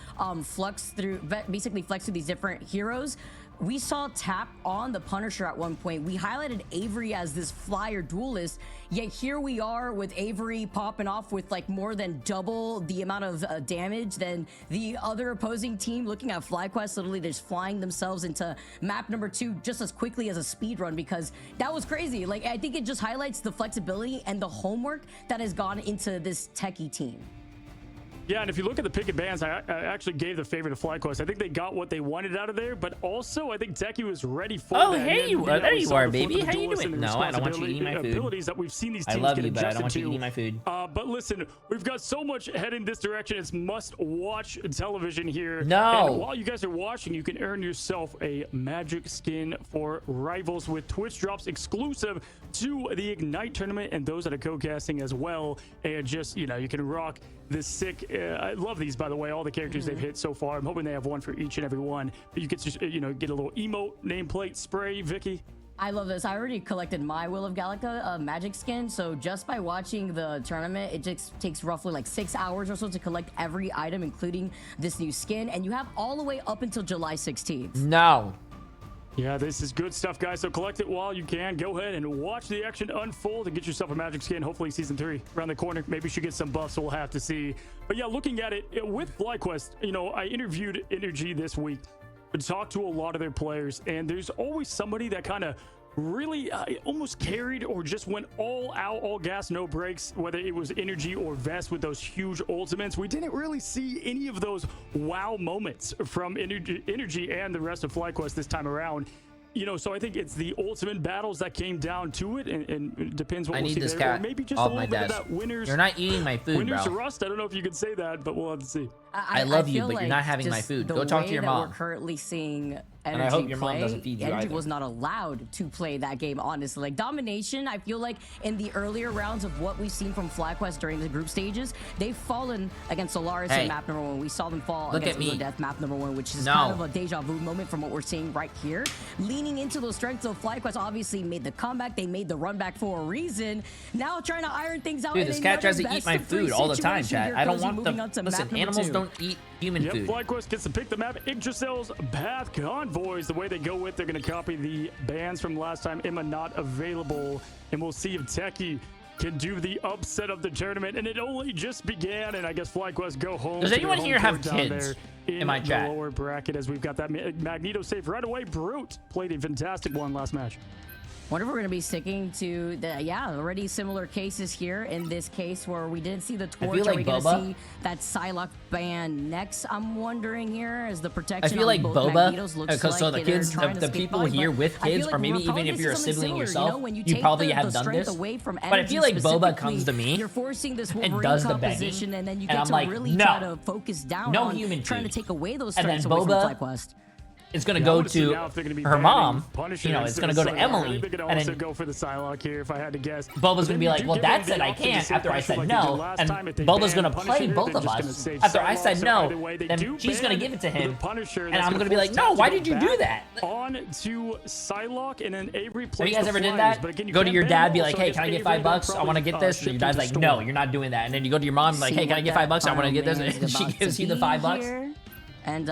basically flex through these different heroes, we saw Tap on the Punisher at one point. We highlighted Avery as this flyer duelist, yet here we are with Avery popping off with like more than double the amount of damage than the other opposing team. Looking at FlyQuest, literally they're just flying themselves into map number 2 just as quickly as a speed run, because that was crazy. Like, I think it just highlights the flexibility and the homework that has gone into this Techie team. Yeah, and if you look at the pick and bans, I actually gave the favor to FlyQuest. I think they got what they wanted out of there, but also I think Techie was ready for Oh, that. hey, And, there we you saw are, the baby. flip of How the you duelist doing? and the No, I don't want you eating my food. abilities that we've seen these I teams love get you, but I don't want you adjusted eating my food. But listen, we've got so much heading this direction. It's must-watch television here. No. And while you guys are watching, you can earn yourself a magic skin for Rivals with Twitch drops exclusive to the Ignite tournament and those that are co-casting as well. And just, you know, you can rock this sick. I love these, by the way, all the characters they've hit so far. I'm hoping they have one for each and every one. But you get to, you know, get a little emote nameplate spray, Vicky. I love this. I already collected my Will of Gallica magic skin, so just by watching the tournament, it just takes roughly like 6 hours or so to collect every item, including this new skin, and you have all the way up until July 16th. No. Yeah, this is good stuff, guys. So collect it while you can. Go ahead and watch the action unfold and get yourself a magic skin. Hopefully season 3 around the corner. Maybe you should get some buffs. We'll have to see. But yeah, looking at it with FlyQuest, you know, I interviewed Energy this week and talked to a lot of their players, and there's always somebody that kind of really almost carried or just went all out, all gas, no brakes, whether it was Energy or Vest with those huge ultimates. We didn't really see any of those wow moments from Energy and the rest of FlyQuest this time around. You know, so I think it's the ultimate battles that came down to it, and it depends what I we'll need see this there. cat Or maybe just a off little my bit desk. of that winners. You're not eating my food, winners bro. rust. I don't know if you could say that, but we'll have to see. I love you, feel but you're like not having my just food. the Go talk to way your that mom. We're currently seeing And Energy I hope your mom play. doesn't feed you Energy either. was not allowed to play that game, honestly. Like, Domination, I feel like in the earlier rounds of what we've seen from FlyQuest during the group stages, they've fallen against Solaris Hey. in map number 1. We saw them fall Look against at me. Ego Death map number 1, which is No. kind of a deja vu moment from what we're seeing right here. Leaning into those strengths of FlyQuest, obviously made the comeback. They made the run back for a reason. Now trying to iron things out. Dude, in this cat another tries to eat best my of 3 food all the time, situation. chat. Here I don't goes want moving them. on to Listen, map number animals 2. don't eat human Yep, food. FlyQuest gets to pick the map. Yggdrasil's Path Convoys, the way they go with, they're going to copy the bans from last time. Emma not available, and we'll see if Techie can do the upset of the tournament. And it only just began, and I guess FlyQuest go home. Does to anyone their here home have court down kids there in my the chat? lower bracket, as we've got that Magneto save right away. Brute played a fantastic one last match. Wonder if we're going to be sticking to the, already similar cases here. In this case where we didn't see the torch, feel are like we going to Boba- see that Psylocke ban next? I'm wondering here as the protection I feel like on both Boba, Magneto's looks because so like the they're kids, trying to the skate people by, here but with I feel kids, like or maybe we're even probably if you're a gonna see sibling something yourself, similar, when you take probably the have done strength this. away from But I energy feel like Boba specifically, comes to me you're forcing this and Wolverine does the composition, begging, and then you and get I'm to like, really no, try to focus down no on human trying to food. take away those And then strengths away Boba from FlyQuest. it's gonna go to her mom. You know, it's gonna go to Emily, They're gonna and also then go for the Psylocke here, if I had to guess. Bubba's gonna be like, Do well, give Dad them said the I option to can't save after I Pressure said like they did no, last and time if they Bubba's ban gonna play Punisher, both they're of just gonna us save after I Psylocke. said So no. either way, they Then do she's gonna ban give it to the him, Punisher, and that's I'm gonna gonna be like, force no, Tap to why go did you do back that? On to Psylocke, and then Avery Have plays you guys the ever did Flyers, that? but again, you Go to can't your ban dad, them be all, like, so hey, guess can I get Avery, they'll $5? I want to probably, get this. And your shift dad's into like, Storm. no, you're not doing that. And then you go to your mom, like, hey, can I get $5? I want to get this. And she gives you the $5. Here. And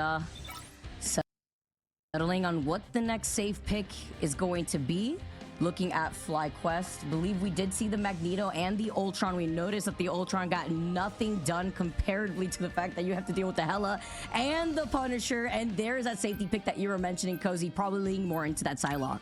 settling on what the next safe pick is going to be. Looking at FlyQuest, believe we did see the Magneto and the Ultron. We noticed that the Ultron got nothing done comparatively to the fact that you have to deal with the Hela and the Punisher. And there's that safety pick that you were mentioning, Cozy, probably leaning more into that Psylocke.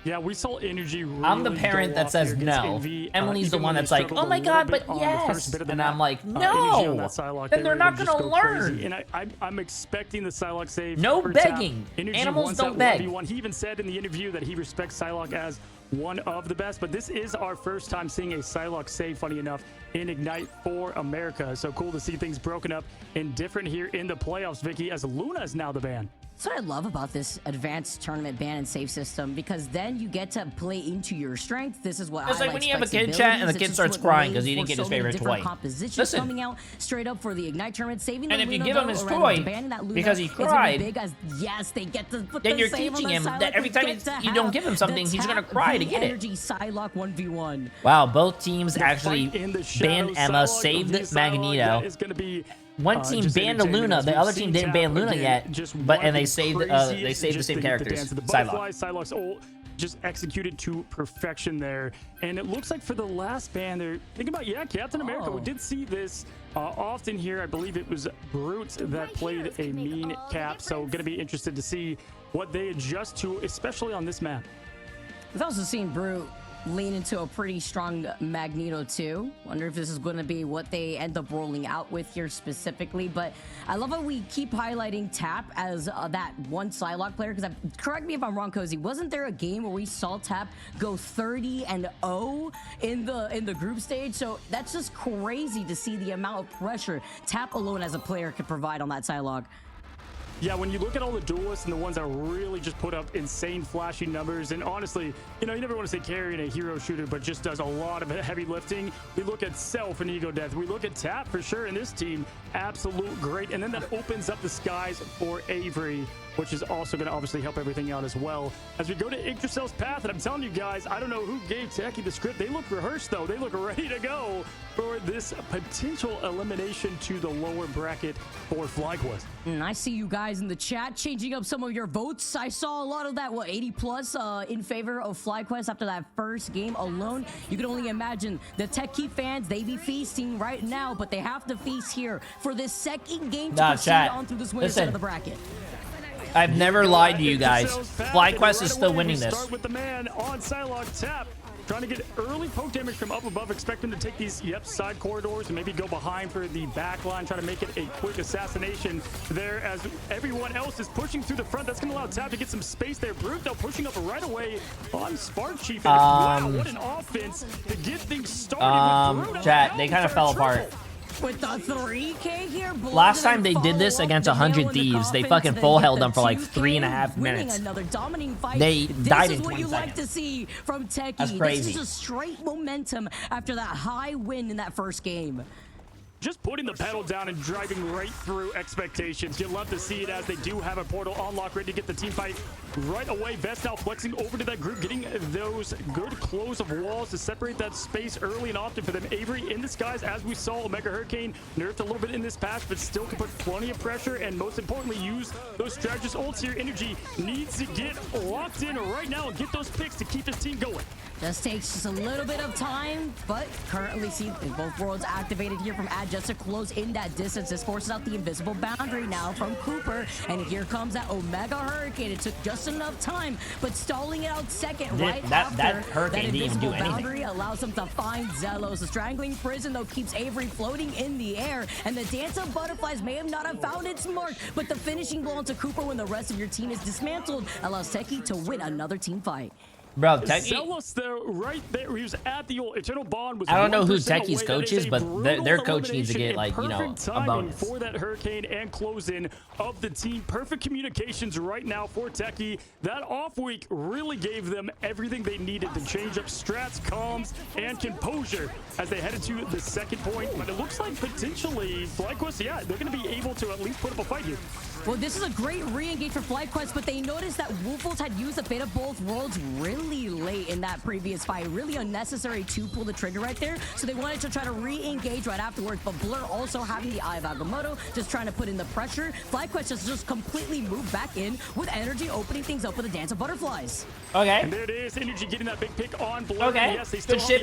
Yeah, we saw energy really I'm the parent go that off says here against no. Envy, Emily's the even one when they that's like, struggled oh my a little god, bit but on the yes. first bit of the And map. I'm like, Energy on that no. Psylocke, Then they they're were not able to gonna just go learn. crazy. And I'm expecting the Psylocke save. No for Tap. begging. Energy Animals wants don't that beg. 1v1. He even said in the interview that he respects Psylocke as one of the best, but this is our first time seeing a Psylocke save, funny enough, in Ignite for America. So cool to see things broken up and different here in the playoffs, Vicky, as Luna is now the ban. That's what I love about this advanced tournament ban and save system, because then you get to play into your strength. This is what It's I like when you have a kid chat and the kid starts crying because he didn't get his favorite toy. Listen, coming out straight up for the Ignite tournament, saving and the if you Luna, give him though, his or rather toy banning that Luna because he is gonna be cried, big as, yes, they get to put then the you're save on teaching the him Psylocke. that every We time get to you don't have give him something, the he's gonna Tap cry to the get it. Energy Psylocke 1v1. Wow, both teams The actually fight in the banned shadows, Emma, Psylocke saved versus Psylocke, Magneto. that is gonna be One team just banned entertainment Luna, as the we've other seen team didn't Tap ban Luna again, yet, just but one and of they saved craziest, the just same characters. dance of the Psylocke. butterfly, Psylocke's ult just executed to perfection there. And it looks like for the last ban, they're thinking about, yeah, Captain America. We did see this often here. I believe it was Brute that played a mean Cap. So going to be interested to see what they adjust to, especially on this map. We've also seen Brute lean into a pretty strong Magneto too. Wonder if this is going to be what they end up rolling out with here specifically. But I love how we keep highlighting Tap as that one Psylocke player, because correct me if I'm wrong, Cozy, wasn't there a game where we saw Tap go 30-0 in the group stage? So that's just crazy to see the amount of pressure Tap alone as a player could provide on that Psylocke. Yeah, when you look at all the duelists and the ones that really just put up insane flashy numbers, and honestly, you know, you never want to say carry in a hero shooter, but just does a lot of heavy lifting. We look at Self and Ego Death. We look at Tap for sure in this team. Absolute great. And then that opens up the skies for Avery, which is also going to obviously help everything out as well. As we go to Yggdrasil's path, and I'm telling you guys, I don't know who gave Techie the script. They look rehearsed, though. They look ready to go for this potential elimination to the lower bracket for FlyQuest. And I see you guys in the chat changing up some of your votes. I saw a lot of that, 80 plus in favor of FlyQuest after that first game alone. You can only imagine the Techie fans, they be feasting right now, but they have to feast here for this second game to proceed on through this winner side of the bracket. I've never lied to you guys. FlyQuest is still winning this. Start with the man on Psylocke, Tap. Trying to get early poke damage from up above. Expect him to take these, side corridors and maybe go behind for the back line. Try to make it a quick assassination there as everyone else is pushing through the front. That's going to allow Tap to get some space there. Brute, though, pushing up right away on Spark Chief. And wow, what an offense to get things started with Brute. Chat, they kind of fell apart. With the 3K here, last time they did this against 100 Thieves, they fucking full held them for like 3.5 minutes. They died in 20 seconds. This is what you like to see from Techie. That's crazy. This is a straight momentum after that high win in that first game. Just putting the pedal down and driving right through expectations. You'll love to see it as they do have a portal unlock ready to get the team fight right away. Vest now flexing over to that group, getting those good close of walls to separate that space early and often for them. Avery in the skies, as we saw, Omega Hurricane nerfed a little bit in this patch, but still can put plenty of pressure and most importantly use those strategist ults here. Energy needs to get locked in right now and get those picks to keep his team going. Just takes just a little bit of time, but currently see both worlds activated here from Ad just to close in that distance. This forces out the invisible boundary now from Cooper, and here comes that Omega Hurricane. It took just enough time, but stalling it out second after that Hurricane didn't even do anything. Boundary allows him to find Zelos. The strangling prison though keeps Avery floating in the air, and the dance of butterflies may have found its mark, but the finishing blow onto Cooper when the rest of your team is dismantled allows Techie to win another team fight. Bro, Techie. Zealous there, right there. He was at the old Eternal Bond. Was I don't know who 1% Techie's away. coach That is, but their coach needs to get, like, you know, perfect a timing bonus. for that Hurricane and close in of the team. Perfect communications right now for Techie. That off week really gave them everything they needed to change up strats, comms, and composure as they headed to the second point. But it looks like potentially FlyQuest, yeah, they're going to be able to at least put up a fight here. Well, this is a great re-engage for FlyQuest, but they noticed that Woofles had used the Fate of Both Worlds really late in that previous fight. Really unnecessary to pull the trigger right there. So they wanted to try to re-engage right afterwards, but Blur also having the Eye of Agamotto, just trying to put in the pressure. FlyQuest just completely moved back in with Energy opening things up with a Dance of Butterflies. Okay. And there it is, Energy getting that big pick on Blur. Okay. Yes, they still Good shit,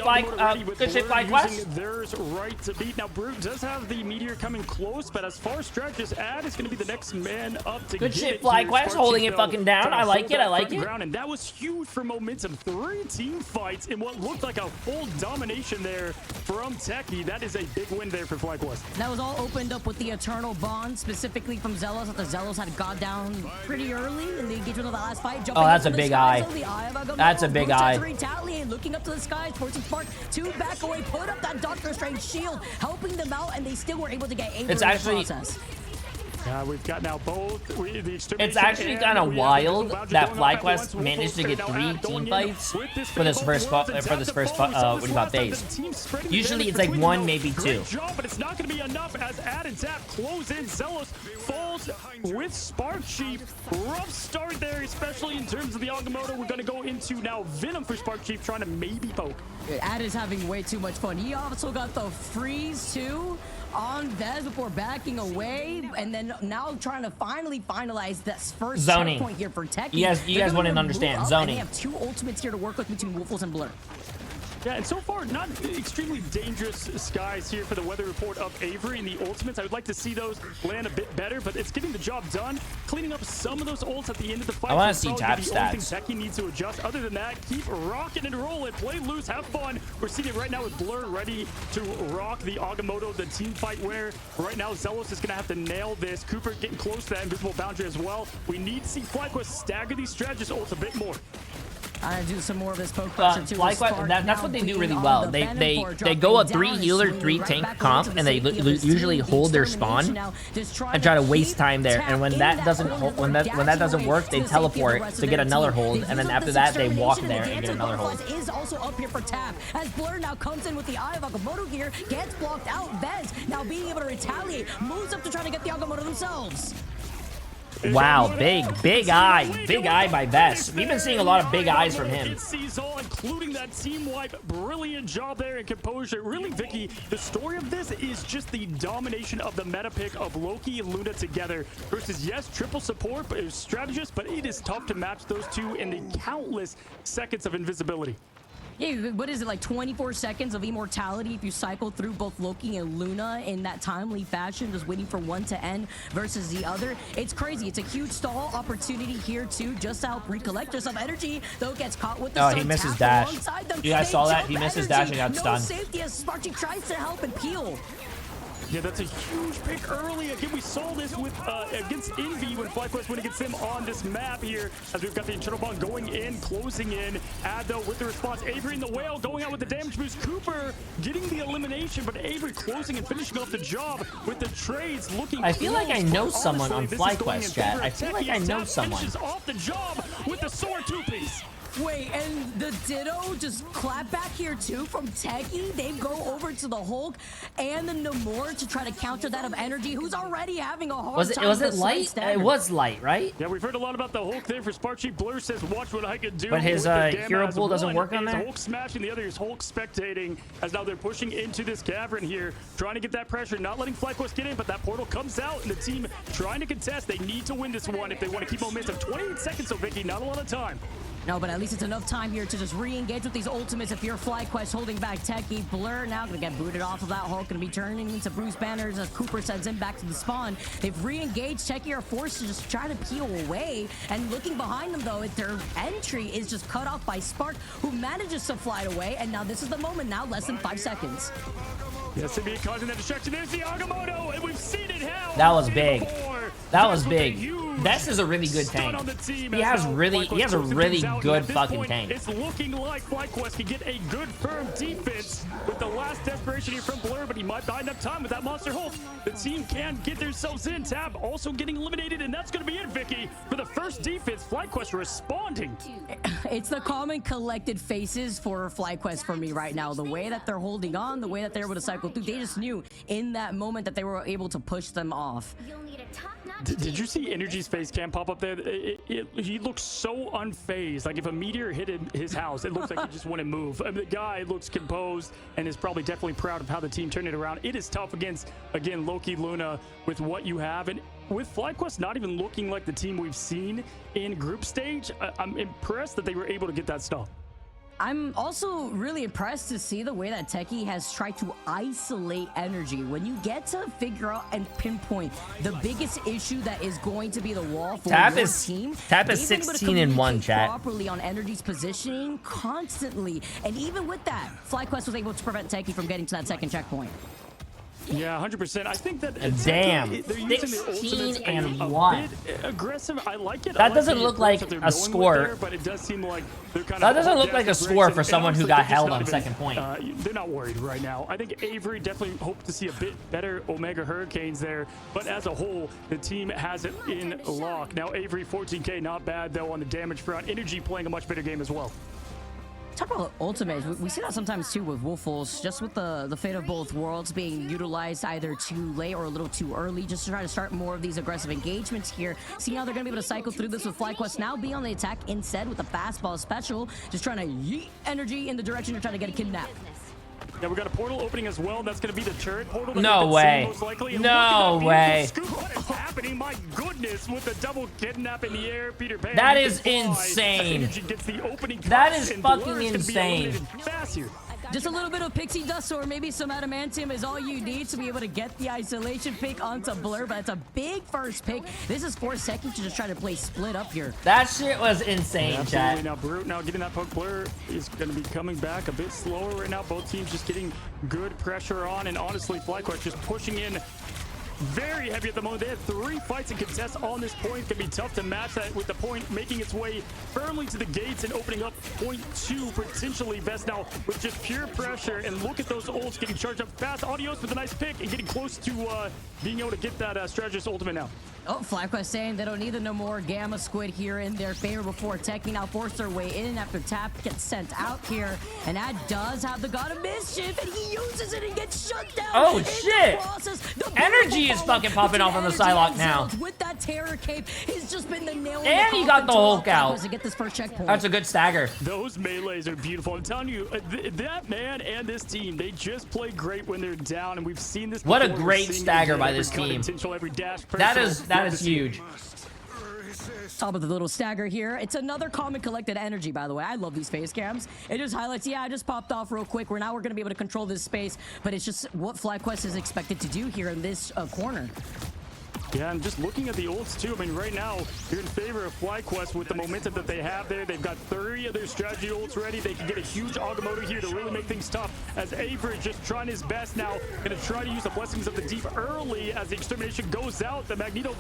good shit, Blur FlyQuest. using theirs right to beat. Now, Brute does have the Meteor coming close, but as far as strategist, Ad is going to be the next man up to Good get shit, it FlyQuest, here. holding it Sparky, fucking down. though, I like it, I like front it. ground, and that was huge for momentum. 3 team fights in what looked like a full domination there from Techie. That is a big win there for FlyQuest. That was all opened up with the Eternal Bond, specifically from Zealous, that the Zealous had got down pretty early in the engagement of the last fight. Oh, that's a big eye. That's That's a big eye. Retaliate, looking up to the skies, forcing Spark to back away, put up that Doctor Strange shield, helping them out, and they still were able to get Avery It's in actually- the process. We've got now both the extermination. It's actually kind of wild that FlyQuest managed to get 3 team fights for this first what do you call phase. Usually it's like 1, maybe 2. Great job, but it's not going to be enough as Ad and Tap close in. Zealous falls with Spark Chief. Rough start there, especially in terms of the Agamotto. We're going to go into now Venom for Spark Chief, trying to maybe poke. Ad is having way too much fun. He also got the freeze too on Vez before backing away, and then now trying to finally finalize this first Zoning. point here for Techie. You guys wouldn't understand zoning. And they have 2 ultimates here to work with between Woofles and Blur. Yeah, and so far, not extremely dangerous skies here for the weather report of Avery and the ultimates. I would like to see those land a bit better, but it's getting the job done. Cleaning up some of those ults at the end of the fight. I wanna is see probably tap the only stats. thing Techie needs to adjust. Other than that, keep rocking and rolling. Play loose, have fun. We're seeing it right now with Blur ready to rock the Agamotto, the team fight where right now Zealous is going to have to nail this. Cooper getting close to that invisible boundary as well. We need to see FlyQuest stagger these strategists ults a bit more. I do some more of this poke pressure too. That's what they do really well. They go a 3 healer, 3 tank comp, and they usually hold their spawn and try to waste time there. And when that doesn't work, they teleport to get another hold, and then after that they walk there and get another hold. Is also up here for Tap as Blur now comes in with the Eye of Agamotto here, gets blocked out. Vez now being able to retaliate, moves up to try to get the Agamotto themselves. Wow, big eye by Vess. We've been seeing a lot of big eyes from him. Including that team wipe. Brilliant job there in composure. Really, Vicky, the story of this is just the domination of the meta pick of Loki and Luna together versus, yes, triple support, but strategist, but it is tough to match those two in the countless seconds of invisibility. Yeah, what is it, like 24 seconds of immortality if you cycle through both Loki and Luna in that timely fashion, just waiting for one to end versus the other? It's crazy. It's a huge stall opportunity here too, just to help recollect yourself. Energy, though, gets caught with the he missed his dash. You guys saw that? He missed his dash and got stunned. No safety as Sparky tries to help and peel. Yeah, that's a huge pick early. Again, we saw this with against Envy when FlyQuest went against him on this map here. As we've got the Eternal Bond going in, closing in. Ad, though, with the response. Avery and the Whale going out with the damage boost. Cooper getting the elimination, but Avery closing and finishing off the job with the trades looking I feel like I know close. someone on Honestly, this is going in FlyQuest, chat. favor I of feel like Techie I as know Tap someone. finishes off the job with the sword two-piece. Wait, and the Ditto just clap back here too from Techie. They go over to the Hulk and the Namor to try to counter that of Energy, who's already having a hard time. Was it with light? Stagger. It was light, right? Yeah, we've heard a lot about the Hulk there for Sparky. Blur says, watch what I can do. But his with the Gamma hero as pool doesn't one work on is there? Hulk smashing, the other is Hulk spectating, as now they're pushing into this cavern here, trying to get that pressure, not letting FlyQuest get in, but that portal comes out, and the team trying to contest. They need to win this one if they want to keep momentum. 28 seconds, so Vicky, not a lot of time. No, but at least it's enough time here to just re-engage with these ultimates. If you're FlyQuest holding back Techie, Blur now gonna get booted off of that Hulk, gonna be turning into Bruce Banners as Cooper sends him back to the spawn. They've re-engaged. Techie are forced to just try to peel away, and looking behind them though, their entry is just cut off by Spark, who manages to fly away, and now this is the moment. Now less than 5 seconds. Yes, it be causing that distraction. There's the Agamotto, and we've seen it how. That was big. Before. That was big. This is a really good tank. He has a really good fucking tank. It's looking like FlyQuest can get a good firm defense with the last desperation here from Blur, but he might buy enough time with that Monster Hulk. The team can get themselves in. Tab also getting eliminated, and that's going to be it, Vicky. For the first defense, FlyQuest responding. It's the common collected faces for FlyQuest for me right now. The way that they're holding on, the way that they're able to cycle through, they just knew in that moment that they were able to push them off. Did you see Energy's face cam pop up there? He looks so unfazed. Like if a meteor hit his house, it looks like he just wouldn't move. I mean, the guy looks composed and is probably definitely proud of how the team turned it around. It is tough against, again, Loki Luna with what you have. And with FlyQuest not even looking like the team we've seen in group stage, I'm impressed that they were able to get that stop. I'm also really impressed to see the way that Techie has tried to isolate Energy. When you get to figure out and pinpoint the biggest issue that is going to be the wall for your team, Tap is 16-1, chat. Properly on Energy's positioning constantly, and even with that, FlyQuest was able to prevent Techie from getting to that second checkpoint. Yeah, 100%. I think that damn, 16-1. Aggressive. I like it. That doesn't look like a score. But it does seem like they're kind of. That doesn't look like a score for someone who got held on second point. They're not worried right now. I think Avery definitely hoped to see a bit better Omega Hurricanes there, but as a whole, the team has it in lock. Now Avery 14K, not bad though on the damage front. Energy playing a much better game as well. Talk about ultimates. We see that sometimes too with Wolfels, just with the fate of both worlds being utilized either too late or a little too early, just to try to start more of these aggressive engagements here. See how they're going to be able to cycle through this with FlyQuest now be on the attack instead with the fastball special, just trying to yeet Energy in the direction to try to get a kidnap. Yeah, we got a portal opening as well. That's going to be the turret portal. No way. No way. What is happening? My goodness, with the double kidnap in the air, Peter Pan. That is insane. That is fucking insane. Just a little bit of pixie dust or maybe some adamantium is all you need to be able to get the isolation pick onto Blur, but it's a big first pick. This is for Seki to just try to play split up here. That shit was insane, chat. Now Brute now getting that poke. Blur is going to be coming back a bit slower right now. Both teams just getting good pressure on, and honestly, FlyQuest just pushing in very heavy at the moment. They had 3 fights and contests on this point. Can be tough to match that with the point making its way firmly to the gates and opening up point 2 potentially best now with just pure pressure. And look at those ults getting charged up fast. Audios with a nice pick and getting close to being able to get that strategist ultimate now. Oh, FlyQuest saying they don't need the no more Gamma Squid here in their favor before Techie now force their way in after Tap gets sent out here. And that does have the God of Mischief, and he uses it and gets shut down. Oh, shit. Energy is fucking popping off on the Psylocke now. With that terror cape, he's just been the nail. And he got the Hulk out. To get this first checkpoint. That's a good stagger. Those melees are beautiful. I'm telling you, that man and this team, they just play great when they're down, and we've seen this. What a great stagger by this team. That is huge. Top of the little stagger here. It's another common collected energy, by the way. I love these face cams. It just highlights, yeah, I just popped off real quick. We're going to be able to control this space, but it's just what FlyQuest is expected to do here in this corner. Yeah, and just looking at the ults too, I mean, right now, you're in favor of FlyQuest with the momentum that they have there. They've got 3 of their strategy ults ready. They can get a huge Agamotto here to really make things tough, as Avery just trying his best now. Going to try to use the Blessings of the Deep early as the Extermination goes out. The Magneto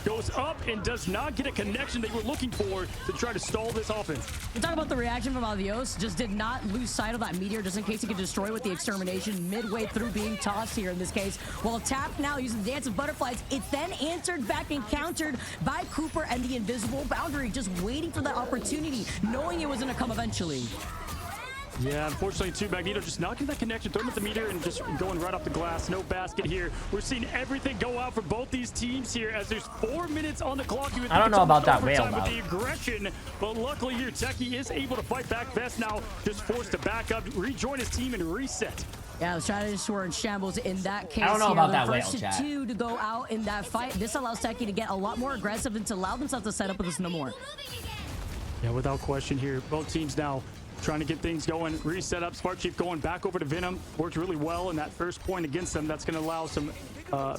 goes up and does not get a connection they were looking for to try to stall this offense. You talk about the reaction from Avios, just did not lose sight of that meteor just in case he could destroy with the Extermination midway through being tossed here in this case. While Tap now using the Dance of Butterflies, it's then answered back and countered by Cooper and the Invisible Boundary, just waiting for that opportunity, knowing it was going to come eventually. Yeah, unfortunately, too, Magneto just not getting that connection, throwing at the meter and just going right off the glass. No basket here. We're seeing everything go out for both these teams here as there's 4 minutes on the clock. I don't know about that whale, with the aggression, but luckily here, Techie is able to fight back. Vest now just forced to back up, rejoin his team, and reset. Yeah, the strategists were in shambles in that case. I don't know here. about The that whale, first chat. 2 to go out in that fight. This allows Techie to get a lot more aggressive and to allow themselves to set up with this no more. Yeah, without question here, both teams now trying to get things going, reset up. Spark Chief going back over to Venom. Worked really well in that first point against them. That's going to allow some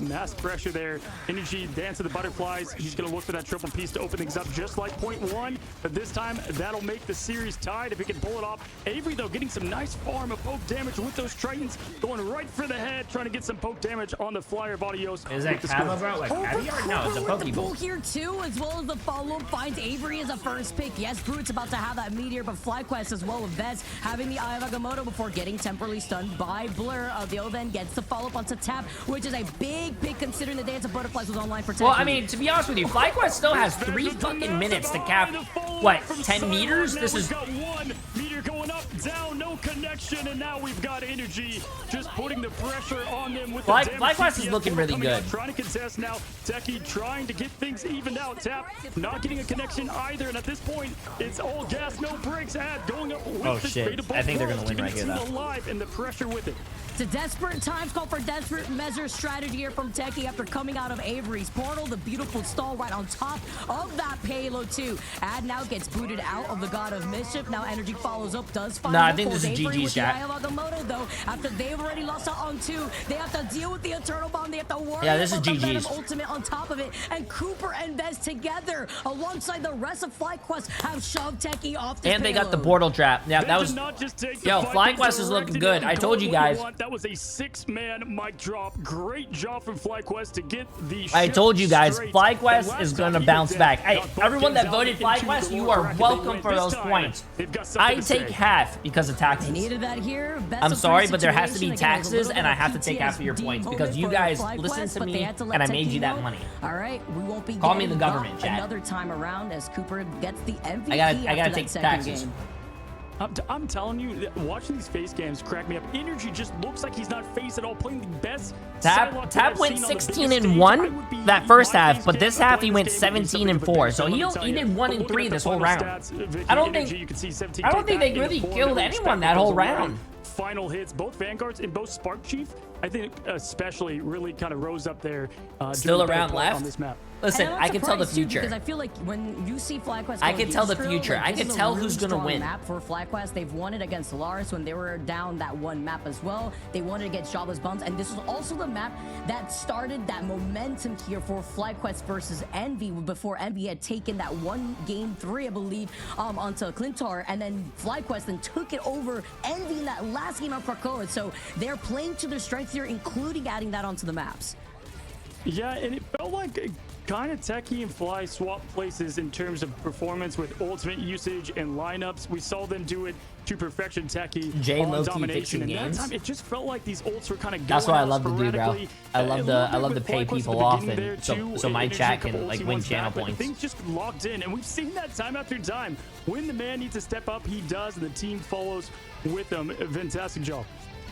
mass pressure there. Energy, Dance of the Butterflies. He's going to look for that triple piece to open things up just like point one. But this time, that'll make the series tied if he can pull it off. Avery, though, getting some nice farm of poke damage with those Tritons. Going right for the head, trying to get some poke damage on the flyer of Adios. Is that Cabo, bro? Like, heavy or no? It's a Pokeball. Here, too, as well as the follow-up finds Avery as a first pick. Yes, Brute's about to have that Meteor, but FlyQuest as well with Vez having the Eye of Agamotto before getting temporarily stunned by Blur. Avil then gets the follow-up onto Tap, which is a big pick considering the Dance of Butterflies was online for 10. Well, I mean, to be honest with you, FlyQuest still has 3 fucking minutes to cap, what, 10 meters? This is... got one meteor going up, down, no connection, and now we've got Energy just putting the pressure on them with the FlyQuest is looking really good. Trying to contest now. Techie trying to get things evened out. Tap not getting a connection either, and at this point, it's all gas, no brakes. Ad going up with the shit. I think they're gonna win right here, though. Alive and the pressure with it. It's a desperate times call for desperate measure strategy here from Techie after coming out of Avery's portal. The beautiful stall right on top of that payload too. Ad now gets booted out of the God of Mischief. Now Energy follows up, does find I think this is GG's shot. Agamotto, though, after they've already lost out on 2, they have to deal with the Eternal Bomb. They have to worry this is about the GG's. Venom ultimate on top of it. And Cooper and Vez together, alongside the rest of FlyQuest, have shoved Techie off the And they got the portal trap. Yeah, that was... Yo, FlyQuest is looking good. I told you guys. That was a 6-man mic drop. Great job from FlyQuest to get the I told you guys, FlyQuest is going to bounce back. Hey, everyone that voted FlyQuest, you are welcome for those points. I take half because of taxes. Needed that here. I'm sorry, but there has to be taxes, and I have to take half of your points because you guys listened to me, and I made you that money. All right, we won't be Call me the government, Chad. Another time around as Cooper gets the MVP. I gotta take taxes. I'm telling you, watching these face games crack me up. Energy just looks like he's not face at all, playing the best. Tap went 16-1 that first half, but this half he went 17-4. So he did 1 and 3 this whole round. I don't think they really killed anyone that whole round. Final hits, both Vanguards and both Spark Chief, I think especially really kind of rose up there. Still around left on this map. Listen, I can tell the future. Because I feel like when you see FlyQuest, I can tell the future. I can tell who's gonna win. Map for FlyQuest, they've won it against Lars when they were down that one map as well. They won it against Jobless Bums, and this was also the map that started that momentum here for FlyQuest versus Envy before Envy had taken that one game 3, I believe, onto Clintar, and then FlyQuest then took it over Envy in that last game of Krakoa. So they're playing to their strengths here, including adding that onto the maps. Yeah, and it felt like kind of Techie and Fly swap places in terms of performance with ultimate usage and lineups. We saw them do it to perfection. Techie on domination, and that time it just felt like these ults were kind of going. That's what I love to do, bro. I love to pay people off, and so my chat can like win channel points. Things just locked in, and we've seen that time after time. When the man needs to step up, he does, and the team follows with him. Fantastic job.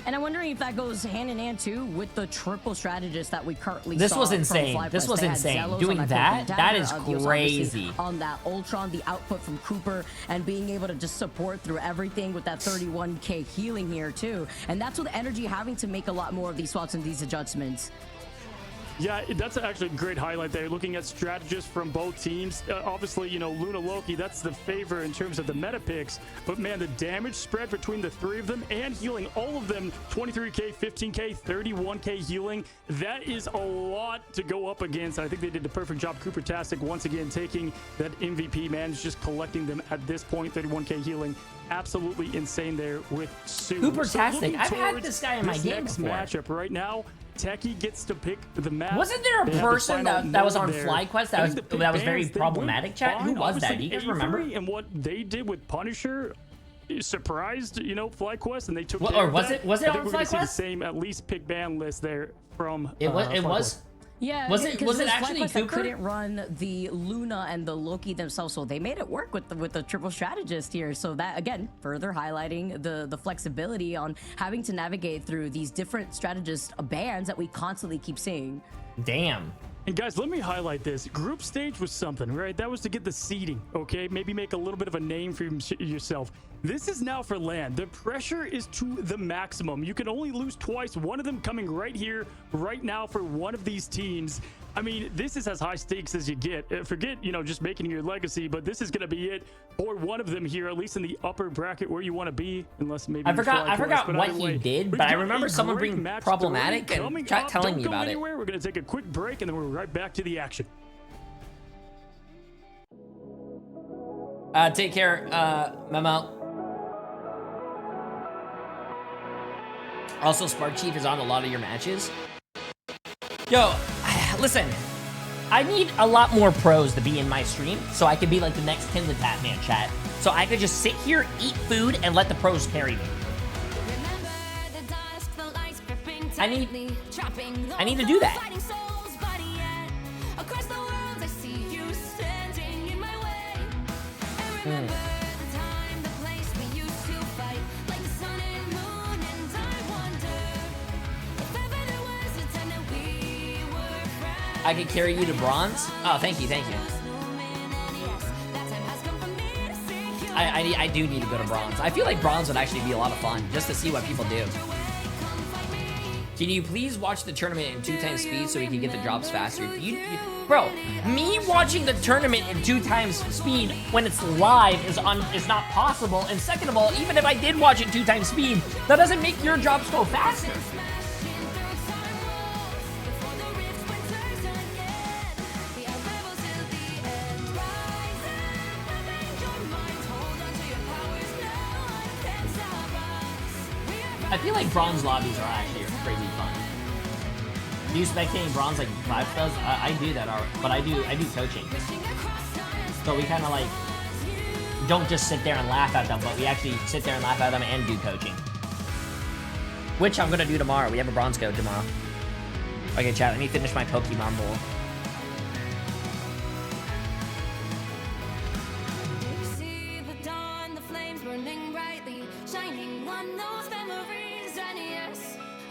And I'm wondering if that goes hand in hand too with the triple strategist that we currently This saw. was insane. This was insane. Doing that is crazy. On that Ultron, the output from Cooper, and being able to just support through everything with that 31k healing here too. And that's with Energy having to make a lot more of these swaps and these adjustments. Yeah, that's actually a great highlight there. Looking at strategists from both teams. Obviously, you know, Luna Loki, that's the favor in terms of the meta picks. But man, the damage spread between the 3 of them and healing all of them, 23k, 15k, 31k healing. That is a lot to go up against. I think they did the perfect job. Cooper-tastic once again taking that MVP, man, just collecting them at this point. 31k healing. Absolutely insane there with Sue. Cooper-tastic. I've had this guy in my game next before. matchup right now. Techie gets to pick the map. Wasn't there a person that was on FlyQuest that was very problematic, chat? Who was that? Do you guys remember? And what they did with Punisher surprised, you know, FlyQuest, and they took or was it on FlyQuest? See the same at least pick ban list there from it was. Yeah, was it actually Cooper? Couldn't run the Luna and the Loki themselves, so they made it work with the triple strategist here. So that again, further highlighting the flexibility on having to navigate through these different strategist bands that we constantly keep seeing. Damn. And guys, let me highlight this. Group stage was something, right? That was to get the seeding, okay? Maybe make a little bit of a name for yourself. This is now for land. The pressure is to the maximum. You can only lose twice. One of them coming right here, right now for one of these teams. I mean, this is as high stakes as you get. Forget, you know, just making your legacy, but this is going to be it for one of them here, at least in the upper bracket where you want to be, unless maybe I forgot what he did, but I remember someone being problematic and chat telling me about it. We're going to take a quick break and then we're right back to the action. Take care, Memo. Also, Spark Chief is on a lot of your matches. Yo, listen, I need a lot more pros to be in my stream so I could be like the next Tinley Batman chat. So I could just sit here, eat food, and let the pros carry me. I need to do that. I could carry you to bronze? Oh, thank you, thank you. I do need to go to bronze. I feel like bronze would actually be a lot of fun, just to see what people do. Can you please watch the tournament in 2x speed so we can get the drops faster? Bro, me watching the tournament in 2x speed when it's live is not possible. And second of all, even if I did watch it 2x speed, that doesn't make your drops go faster. I feel like bronze lobbies are actually crazy fun. Do you spectating bronze like Vibe does? I do that, but I do coaching. So we kind of like don't just sit there and laugh at them, but we actually sit there and laugh at them and do coaching. Which I'm gonna do tomorrow. We have a bronze code tomorrow. Okay, chat. Let me finish my Pokemon Bowl.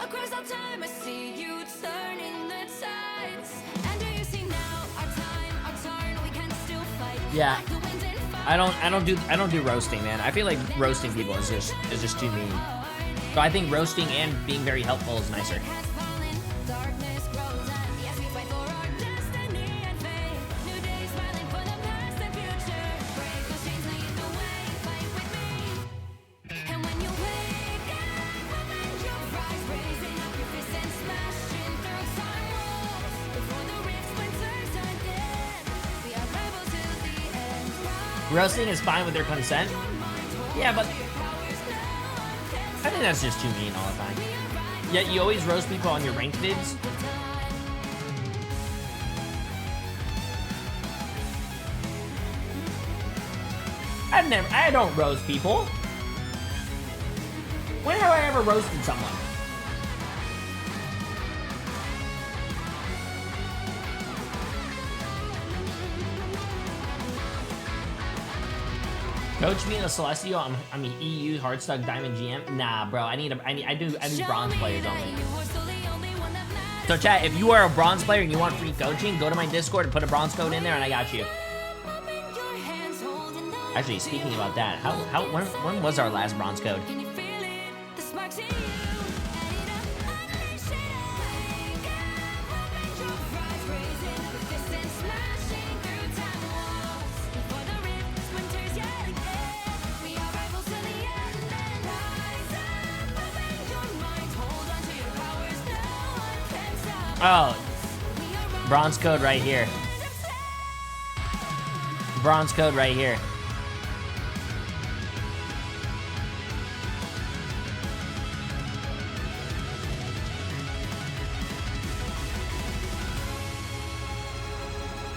Across all time, I see you turning the tides. And do you see now our time, our turn? We can still fight. Yeah, I don't do roasting, man. I feel like roasting people is just too mean. So I think roasting and being very helpful is nicer. Roasting is fine with their consent. Yeah, but I think that's just too mean all the time. Yet you always roast people on your ranked vids. I don't roast people. When have I ever roasted someone? Coach me in a Celestial. I'm an EU Hardstuck Diamond GM. Nah, bro. I do bronze players only. So chat, if you are a bronze player and you want free coaching, go to my Discord and put a bronze code in there, and I got you. Actually, speaking about that, when was our last bronze code? Oh, bronze code right here. Bronze code right here.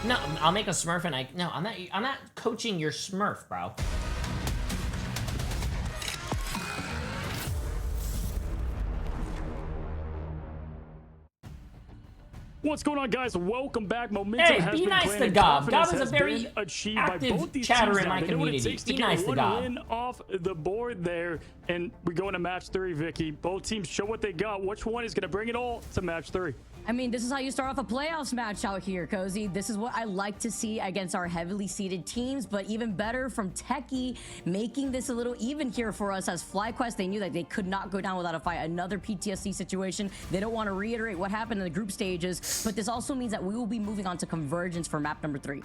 No, I'll make a Smurf and I'm not coaching your Smurf, bro. What's going on, guys? Welcome back. Momentum has be been nice to planted. Gob. Confidence Gob is a has very been achieved by active both these chatter teams in now. my They know what it community. takes to Be get nice to one Gob. win off the board there, and we go into match 3, Vicky. Both teams show what they got. Which one is going to bring it all to match 3? I mean, this is how you start off a playoffs match out here, Cozy. This is what I like to see against our heavily seeded teams, but even better from Techie making this a little even here for us as FlyQuest. They knew that they could not go down without a fight. Another PTSD situation. They don't want to reiterate what happened in the group stages, but this also means that we will be moving on to Convergence for map number 3.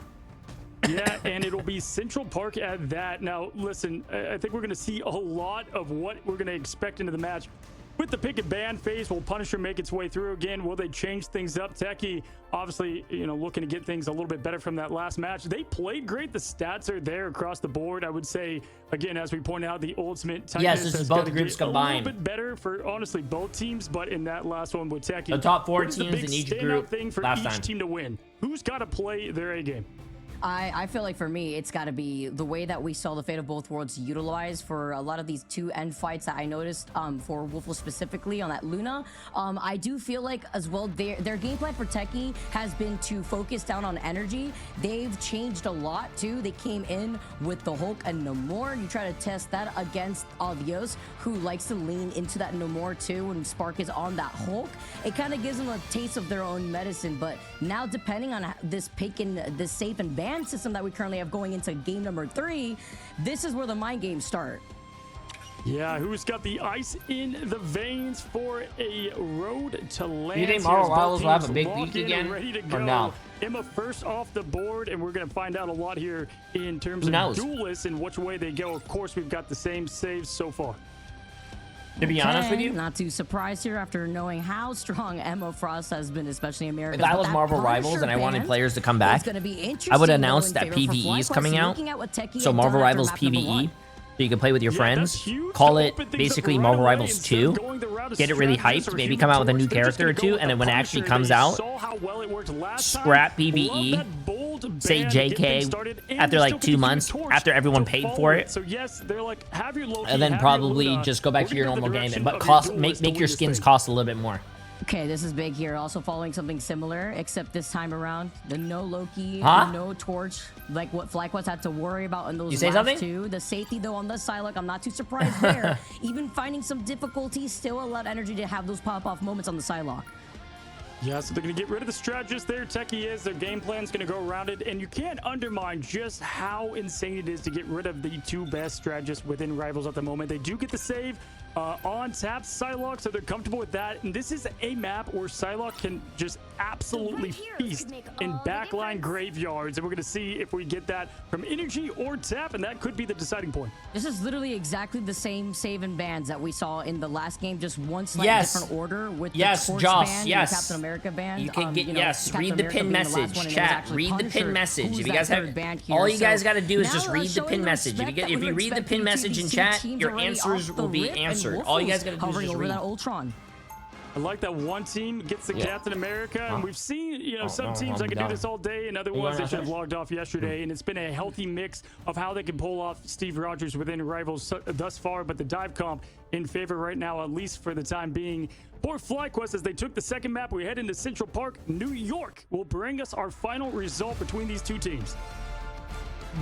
Yeah, and it'll be Central Park at that. Now, listen, I think we're going to see a lot of what we're going to expect into the match. With the pick and ban phase, will Punisher make its way through again? Will they change things up? Techie, obviously, you know, looking to get things a little bit better from that last match. They played great. The stats are there across the board. I would say, again, as we point out, the ultimate tightness Yes, this is both groups combined. A little bit better for, honestly, both teams, but in that last one with Techie. The top 4 what is the teams big in each standout group thing for last each time? team to win? Who's got to play their A game? I feel like for me, it's got to be the way that we saw the Fate of Both Worlds utilized for a lot of these 2 end fights that I noticed for Wolfle specifically on that Luna. I do feel like as well, their game plan for Techie has been to focus down on energy. They've changed a lot too. They came in with the Hulk and Namor. You try to test that against Avios, who likes to lean into that Namor too when Spark is on that Hulk. It kind of gives them a taste of their own medicine, but now depending on this pick and this safe and ban system that we currently have going into game number 3, this is where the mind games start. Yeah, who's got the ice in the veins for a road to land? Do you think Marvel Rivals will have a big week again? Or no? Emma first off the board, and we're going to find out a lot here in terms of duelists and which way they go. Of course, we've got the same saves so far. To be honest with you, not too surprised here after knowing how strong Emma Frost has been, especially America. If I was Marvel Rivals and I wanted players to come back, I would announce that PvE is coming out. So Marvel Rivals PvE, so you can play with your friends. Call it basically Marvel Rivals 2. Get it really hyped. Maybe come out with a new character or 2, and then when it actually comes out, scrap PvE. Say JK after like 2 months after everyone paid for it, so yes, they're like, have your Loki, and then probably just go back to your normal game, but make your skins cost a little bit more. Okay, this is big here. Also following something similar, except this time around, the no Loki, no Torch, like what FlyQuest had to worry about in those last 2. The safety though on the Psylocke, I'm not too surprised there. Even finding some difficulties, still allowed energy to have those pop-off moments on the Psylocke. Yeah, so they're going to get rid of the strategist there. Techie is. Their game plan's going to go around it. And you can't undermine just how insane it is to get rid of the 2 best strategists within Rivals at the moment. They do get the save on tap Psylocke, so they're comfortable with that. And this is a map where Psylocke can just absolutely feast in backline graveyards. And we're going to see if we get that from Energy or tap, and that could be the deciding point. This is literally exactly the same save and bans that we saw in the last game, just one slightly different order with the Torch ban and the Captain America ban. You can get, read the pin message, chat. Read the pin message. If you guys have, all you guys got to do is just read the pin message. If you read the pin message in chat, your answers will be answered. All you guys got to do is just read. Ultron. I like that one team gets the Captain America, and we've seen, some teams that can do this all day, and other ones they should have logged off yesterday, and it's been a healthy mix of how they can pull off Steve Rogers within Rivals thus far, but the dive comp in favor right now, at least for the time being. Poor FlyQuest, as they took the second map, we head into Central Park. New York will bring us our final result between these 2 teams.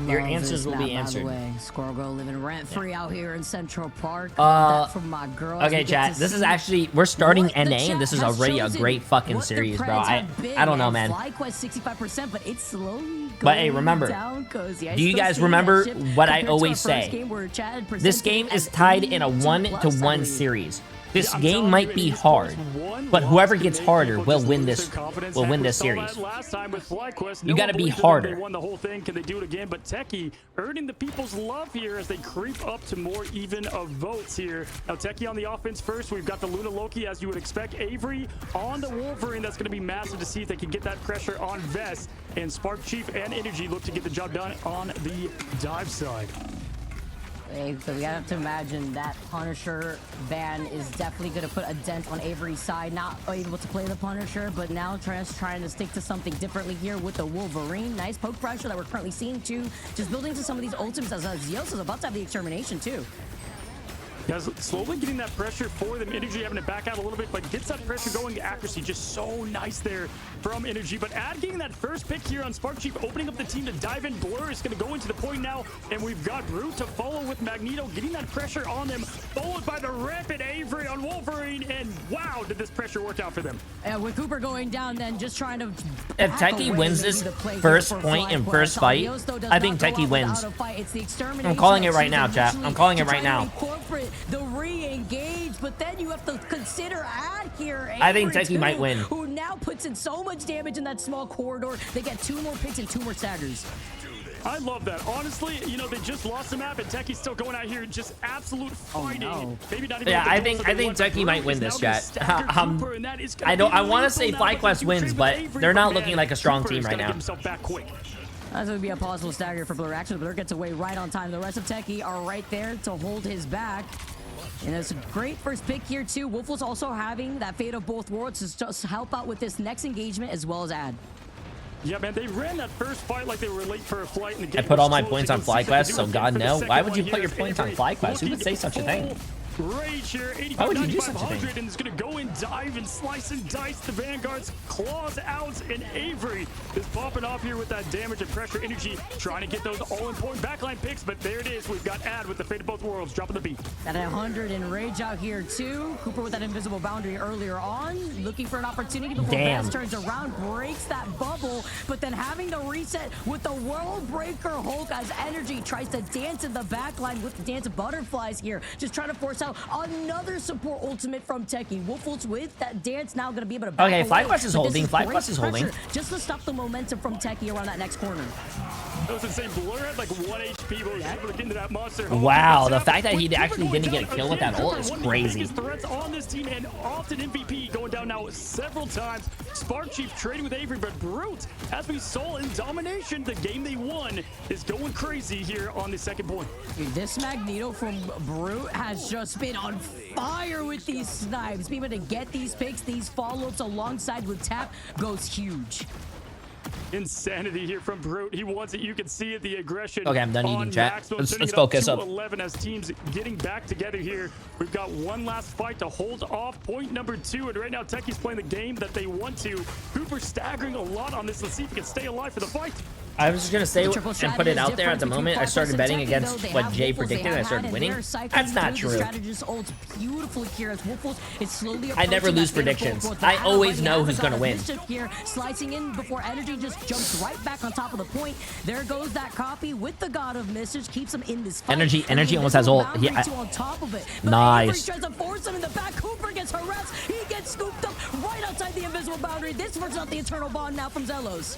Your answers will be answered. By the way, Squirrel Girl living rent-free out here in Central Park. That from my girls. Okay, chat. This is actually, we're starting NA, and this is already a great fucking series, bro. I don't know, man. FlyQuest 65%, but it's slowly But hey, remember, do you guys remember what I always say? This game is tied in a 1-to-1 series. This game might be hard, but whoever gets harder will win this series. You gotta be harder. They won the whole thing. Can they do it again? But Techie earning the people's love here as they creep up to more even of votes here. Now Techie on the offense first. We've got the Luna Loki, as you would expect. Avery on the Wolverine. That's going to be massive to see if they can get that pressure on Vest. And Spark Chief and Energy look to get the job done on the dive side. So we have to imagine that Punisher ban is definitely going to put a dent on Avery's side. Not able to play the Punisher, but now trying to stick to something differently here with the Wolverine. Nice poke pressure that we're currently seeing too. Just building to some of these ultimates as Zios is about to have the extermination too. Guys, slowly getting that pressure for them. Energy having to back out a little bit, but gets that pressure going. Accuracy just so nice there from Energy. But Ad getting that first pick here on Spark Chief, opening up the team to dive in. Blur is going to go into the point now, and we've got Brute to follow with Magneto, getting that pressure on them, followed by the rapid Avery on Wolverine, and wow, did this pressure work out for them. Yeah, with Cooper going down, then just trying to... If Techie wins this first point and first fight, I think Techie wins. I'm calling it right now, chat. I'm calling it right now. The re-engage, but then you have to consider Ad here. I think Techie might win. Who now puts in so much damage in that small corridor. They get 2 more picks and 2 more staggers. I love that. Honestly, you know, they just lost the map, and Techie's still going out here just absolute fighting. Oh, no. Maybe not even. Yeah, I think Techie might win this, chat. I want to say FlyQuest wins, but they're not looking like a strong team right now. That's going to be a possible stagger for Blur. Actually, Blur gets away right on time. The rest of Techie are right there to hold his back. And it's a great first pick here, too. Wolf's also having that Fate of Both Worlds to just help out with this next engagement as well as Ad. Yeah, man, they ran that first fight like they were late for a flight. And the I game put all was my close. points You on can see FlyQuest, what so they do God for the no. second Why would one you here. put your points on FlyQuest? Who would say such a thing? Rage here, Why would you do such a thing? 85-900, and it's going to go and dive and slice and dice the Vanguards, claws out, and Avery is popping off here with that damage and pressure Energy, trying to get those all-important backline picks, but there it is. We've got Ad with the Fate of Both Worlds, dropping the beat. That 100 and Rage out here, too. Cooper with that invisible boundary earlier on, looking for an opportunity before Vance turns around, breaks that bubble, but then having the reset with the World Breaker Hulk as Energy tries to dance in the backline with the Dance of Butterflies here, just trying to force out another support ultimate from Techie. Wolf's with that dance now going to be able to back Okay, away, FlyQuest is but holding. this FlyQuest is holding. pressure just to stop the momentum from Techie around that next corner. That was insane. Blur had like 1 HP, but was able to get into that monster. Wow, the fact that he actually didn't get a kill with that ult is crazy. Threats on this team, and often MVP going down now several times. Spark Chief trading with Avery, but Brute, as we saw in domination, the game they won is going crazy here on the second point. This Magneto from Brute has just been on fire with these snipes. Being able to get these picks, these follow-ups alongside with Tap goes huge. Insanity here from Brute. He wants it. You can see it. The aggression. Okay, I'm done eating, chat. Maxwell, Let's focus up. 11 as teams getting back together here. We've got one last fight to hold off point number 2, and right now Techie's playing the game that they want to. Cooper staggering a lot on this. Let's see if he can stay alive for the fight. I was just going to say and put it out there at the moment. I started betting against what Jay predicted and I started winning. That's not true. I never lose predictions. I always know who's going to win. Slicing in before Energy just jumps right back on top of the point. There goes that copy with the God of Mischief. Keeps him in this fight. Energy almost has ult. Yeah. Nice. Tries to force him in the back. Cooper gets harassed. He gets scooped up right outside the invisible boundary. This works out the eternal bond now from Zelos.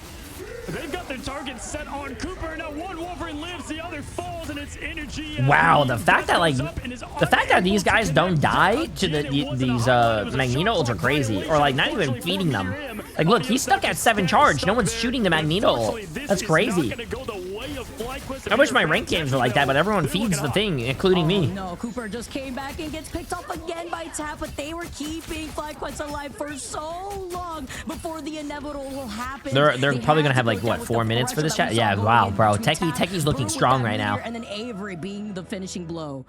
They've got their target set on Cooper. Now one Wolverine lives, the other falls, and it's Energy. Wow, the fact that these guys don't die to these Magneto ults are crazy, or like not even feeding them. Like, look, he's stuck at 7 charge. No one's shooting the Magneto ult. That's crazy. I wish my ranked games were like that, but everyone feeds the thing, including me. No, Cooper just came back and gets picked off again by Tap, but they were keeping FlyQuest alive for so long before the inevitable will happen. They're probably gonna have like what 4 minutes for this chat? Yeah, wow, bro. Techie's looking strong right now. And then Avery being the finishing blow.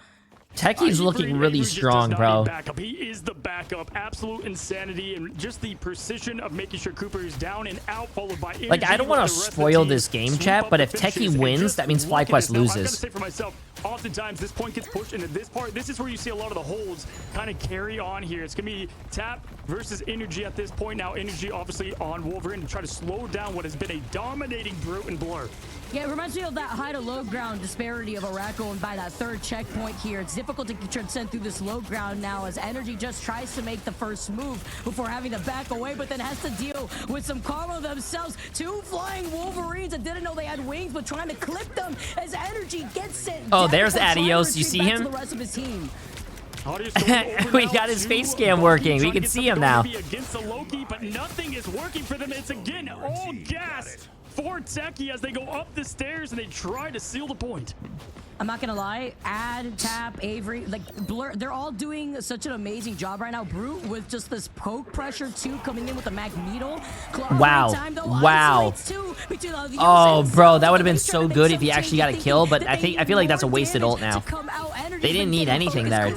Techie's looking really strong, bro. He is the backup. Absolute insanity, and just the precision of making sure Cooper is down and out, followed by Energy. Like, I don't want to spoil this game, chat, but if Techie wins, that means FlyQuest loses. I gotta say for myself, oftentimes this point gets pushed into this part. This is where you see a lot of the holds kind of carry on here. It's gonna be Tap versus Energy at this point. Now Energy obviously on Wolverine to try to slow down what has been a dominating Brute and Blur. Yeah, it reminds me of that high to low ground disparity of Iraq going by that 3rd checkpoint here. It's difficult to transcend through this low ground now as Energy just tries to make the first move before having to back away, but then has to deal with some karma themselves. 2 flying Wolverines that didn't know they had wings, but trying to clip them as Energy gets sent. Oh, there's Adios. You see him? The rest of his team. We got his face cam working. We can see him now. Against the Loki, but nothing is working for them. It's again all gas for Techie as they go up the stairs and they try to seal the point. I'm not gonna lie, Ad, Tap, Avery, like Blur, they're all doing such an amazing job right now. Brute with just this poke pressure too, coming in with the Magneto. Wow. Wow. Oh, bro, that would have been so good if he actually got a kill, but I feel like that's a wasted ult now. They didn't need anything there.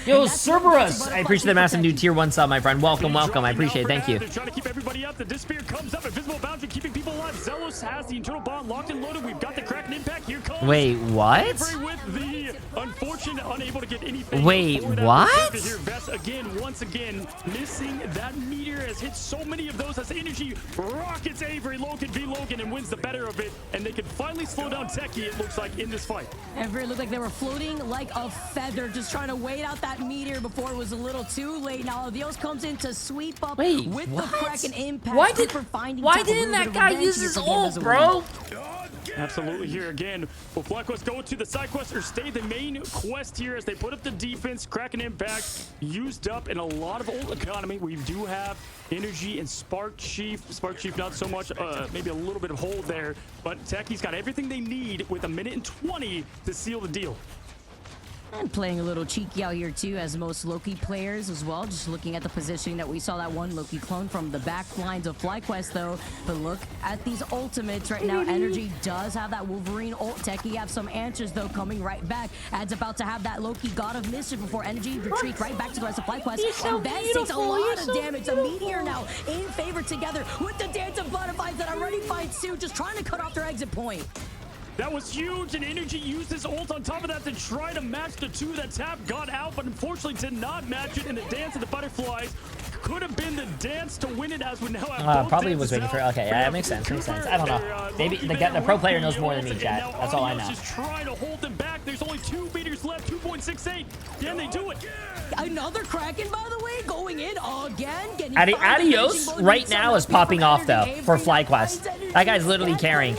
Yo, Cerberus! I appreciate the massive new tier 1 sub, my friend. Welcome, welcome. I appreciate it. Thank you. They're trying to keep everybody up. The Despair comes up. Invisible boundary keeping people alive. Zealous has the internal bomb locked and loaded. We've got the Kraken impact. Here comes. Wait, what? Avery with the unfortunate, unable to get anything. Wait, what? Here, Vest again, once again, missing that meteor has hit so many of those as energy rockets Avery. Logan v Logan and wins the better of it, and they can finally slow down Techie. It looks like in this fight. Avery looked like they were floating like a feather, just trying to wait out that meteor before it was a little too late. Now Dios comes in to sweep up with the Kraken impact. Why didn't that guy use his ult, bro? Absolutely. Here again, will FlyQuest go to the side quest or stay the main quest here as they put up the defense? Kraken impact used up in a lot of ult economy. We do have energy and Spark Chief. Spark Chief not so much, maybe a little bit of hold there, but Techie's got everything they need with 1 minute and 20 to seal the deal. And playing a little cheeky out here too, as most Loki players as well. Just looking at the positioning that we saw that one Loki clone from the back lines of FlyQuest though. But look at these ultimates right now. Energy does have that Wolverine ult. Techie have some answers though coming right back. Ad's about to have that Loki God of Mischief before Energy retreats right back to the rest of FlyQuest. And Vance takes a lot of damage. The Meteor now in favor together with the Dance of Butterflies that already find Sue, just trying to cut off their exit point. That was huge, and Energy used his ult on top of that to try to match the two that Tap got out, but unfortunately did not match it, and the Dance of the Butterflies could have been the dance to win it, as we now have probably was waiting for okay, yeah, that makes sense, I don't know. Maybe the pro player knows more than me, chat. That's all I know. Just trying to hold them back. There's only 2 meters left, 2.68. Can they do it? Another Kraken, by the way, going in again. Adios right now is popping off, though, for FlyQuest. That guy's literally carrying.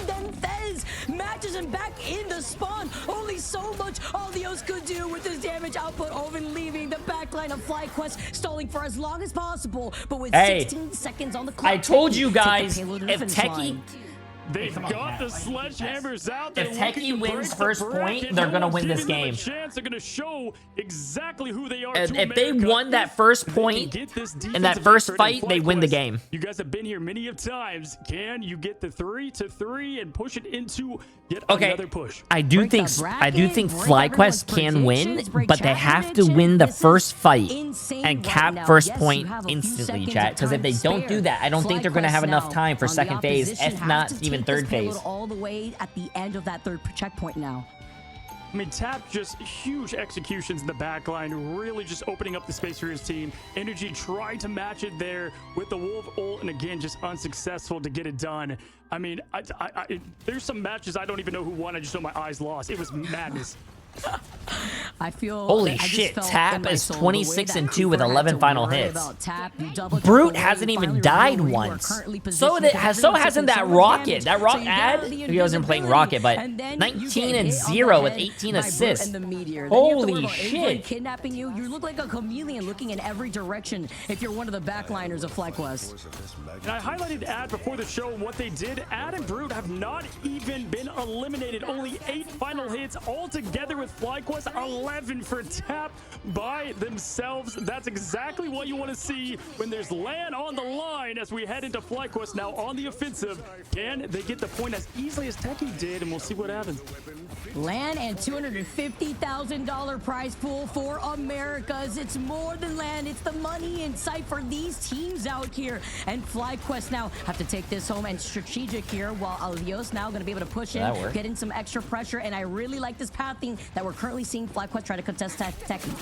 Matches him back in the spawn. Only so much Aldios could do with his damage output. Oven leaving the backline of FlyQuest, stalling for as long as possible, but with 16 seconds on the clock. I told you guys, if Techie... They've got the sledgehammers out. If Techie wins first point, they're gonna win this game. They're gonna show exactly who they are. And if they won that first point in that first fight, they win the game. You guys have been here many of times. Can you get the 3-3 and push it into yet another push? I do think FlyQuest can win, but they have to win the first fight and cap first point instantly, chat. Because if they don't do that, I don't think they're gonna have enough time for second phase, if not even third phase. All the way at the end of that third checkpoint now. I mean, Tap just huge executions in the back line, really just opening up the space for his team. Energy tried to match it there with the Wolf ult, and again, just unsuccessful to get it done. I mean, there's some matches I don't even know who won. I just know my eyes lost. It was madness. I feel holy shit, Tap is 26-2 with 11 final hits. Brute hasn't even died once. So hasn't that Rocket. That Ad, he wasn't playing Rocket, but 19-0 with 18 assists. Holy shit. Kidnapping you. You look like a chameleon looking in every direction if you're one of the backliners of FlyQuest. And I highlighted Ad before the show and what they did. Ad and Brute have not even been eliminated. Only 8 final hits altogether with FlyQuest, 11 for Tap by themselves. That's exactly what you want to see when there's LAN on the line as we head into FlyQuest now on the offensive. Can they get the point as easily as Techie did? And we'll see what happens. LAN and $250,000 prize pool for Americas. It's more than LAN. It's the money in sight for these teams out here. And FlyQuest now have to take this home and strategic here, while Aldios now going to be able to push in, get in some extra pressure. And I really like this pathing that we're currently seeing FlyQuest try to contest Techie.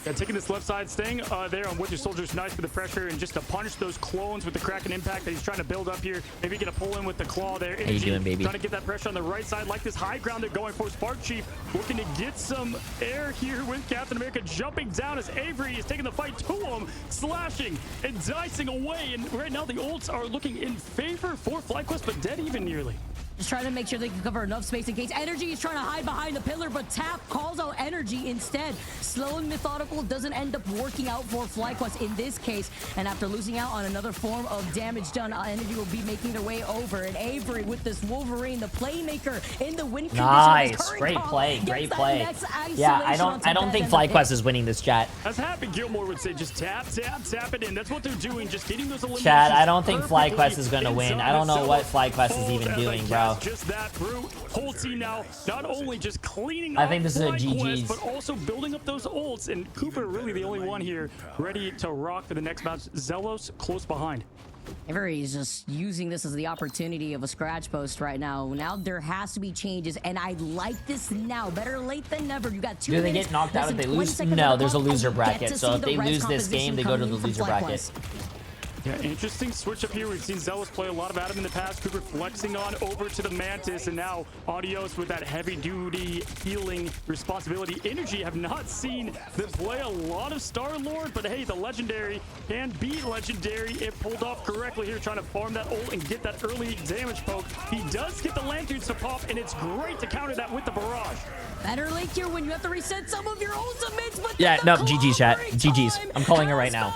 Yeah, taking this left side, staying there on Winter Soldier's nice for the pressure and just to punish those clones with the Kraken impact that he's trying to build up here. Maybe gonna pull in with the claw there. How you doing, baby? Trying to get that pressure on the right side, like this high ground they're going for. Spark Chief looking to get some air here with Captain America jumping down as Avery is taking the fight to him, slashing and dicing away. And right now the ults are looking in favor for FlyQuest, but dead even nearly. Just trying to make sure they can cover enough space in case Energy is trying to hide behind the pillar, but Tap calls out Energy instead. Slow and methodical doesn't end up working out for FlyQuest in this case, and after losing out on another form of damage done, Energy will be making their way over. And Avery with this Wolverine, the playmaker in the win condition. Nice, great play, great play. Yeah, I don't think FlyQuest is winning this, chat. As Happy Gilmore would say, just tap it in. That's what they're doing, just getting those eliminations. Chat, I don't think FlyQuest is gonna win. I don't know what FlyQuest is even doing, bro. Just that brute. Whole team now not only just cleaning I think this is a FlyQuest, GG's. but also building up those ults. And Cooper really the only one here ready to rock for the next match. Zelos close behind. Avery is just using this as the opportunity of a scratch post right now. Now there has to be changes, and I like this now. Better late than never. You got 2 Do minutes. they get knocked out if they 20 lose? seconds No, on the there's a clock, loser and we get bracket. to So see if the they res lose this game, they go to the composition coming loser from bracket. FlyQuest. Yeah, interesting switch up here. We've seen Zealous play a lot of Adam in the past. Cooper flexing on over to the Mantis, and now Adios with that heavy-duty healing responsibility. Energy have not seen them play a lot of Star-Lord, but hey, the Legendary can be Legendary if pulled off correctly here, trying to farm that ult and get that early damage poke. He does get the Lanterns to pop, and it's great to counter that with the Barrage. Better late here when you have to reset some of your ultimates, but Yeah, no, GG's, chat. GG's. I'm calling it right now.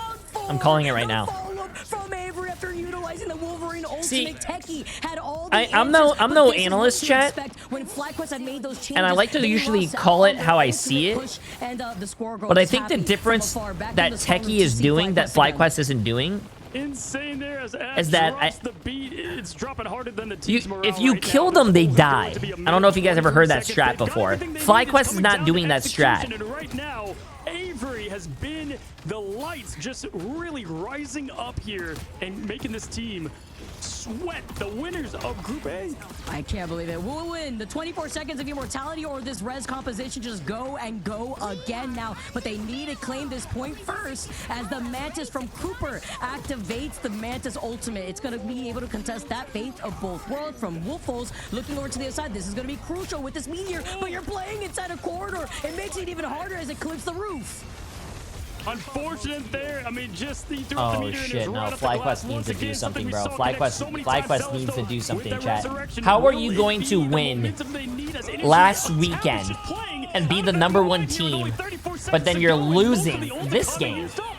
I'm calling it right now. From Avery after utilizing the Wolverine ultimate. Techie had all the I'm no analyst, chat. When FlyQuest had made those changes, And I like to usually call it how I see it. But I think the difference that Techie is doing that FlyQuest isn't doing Insane there as is that the beat. It's dropping harder than the team's morale if you right kill now. them, they die. I don't know if you guys ever heard that strat before. FlyQuest is not doing that strat. And right now, Avery has been the lights just really rising up here and making this team sweat. The winners of Group A. I can't believe it. We'll win the 24 seconds of immortality, or this res composition just go and go again now. But they need to claim this point first as the Mantis from Cooper activates the Mantis ultimate. It's going to be able to contest that fate of both worlds from Wolfos looking over to the other side. This is going to be crucial with this meteor, but you're playing inside a corridor. It makes it even harder as it clips the roof. Unfortunate there. I mean, just the threw up the Oh meter and shit, it's no, right up the glass. FlyQuest needs Once to do again, something, we bro. saw connect so many times. FlyQuest needs to Zealous, do though, something, with chat. that resurrection, How are will you it going be to the win momentum they need as Energy last of weekend Tap is just playing and be out the of number their one mind here with team, only 34 but seconds then to you're go, and both of losing the ultimate this are game used up.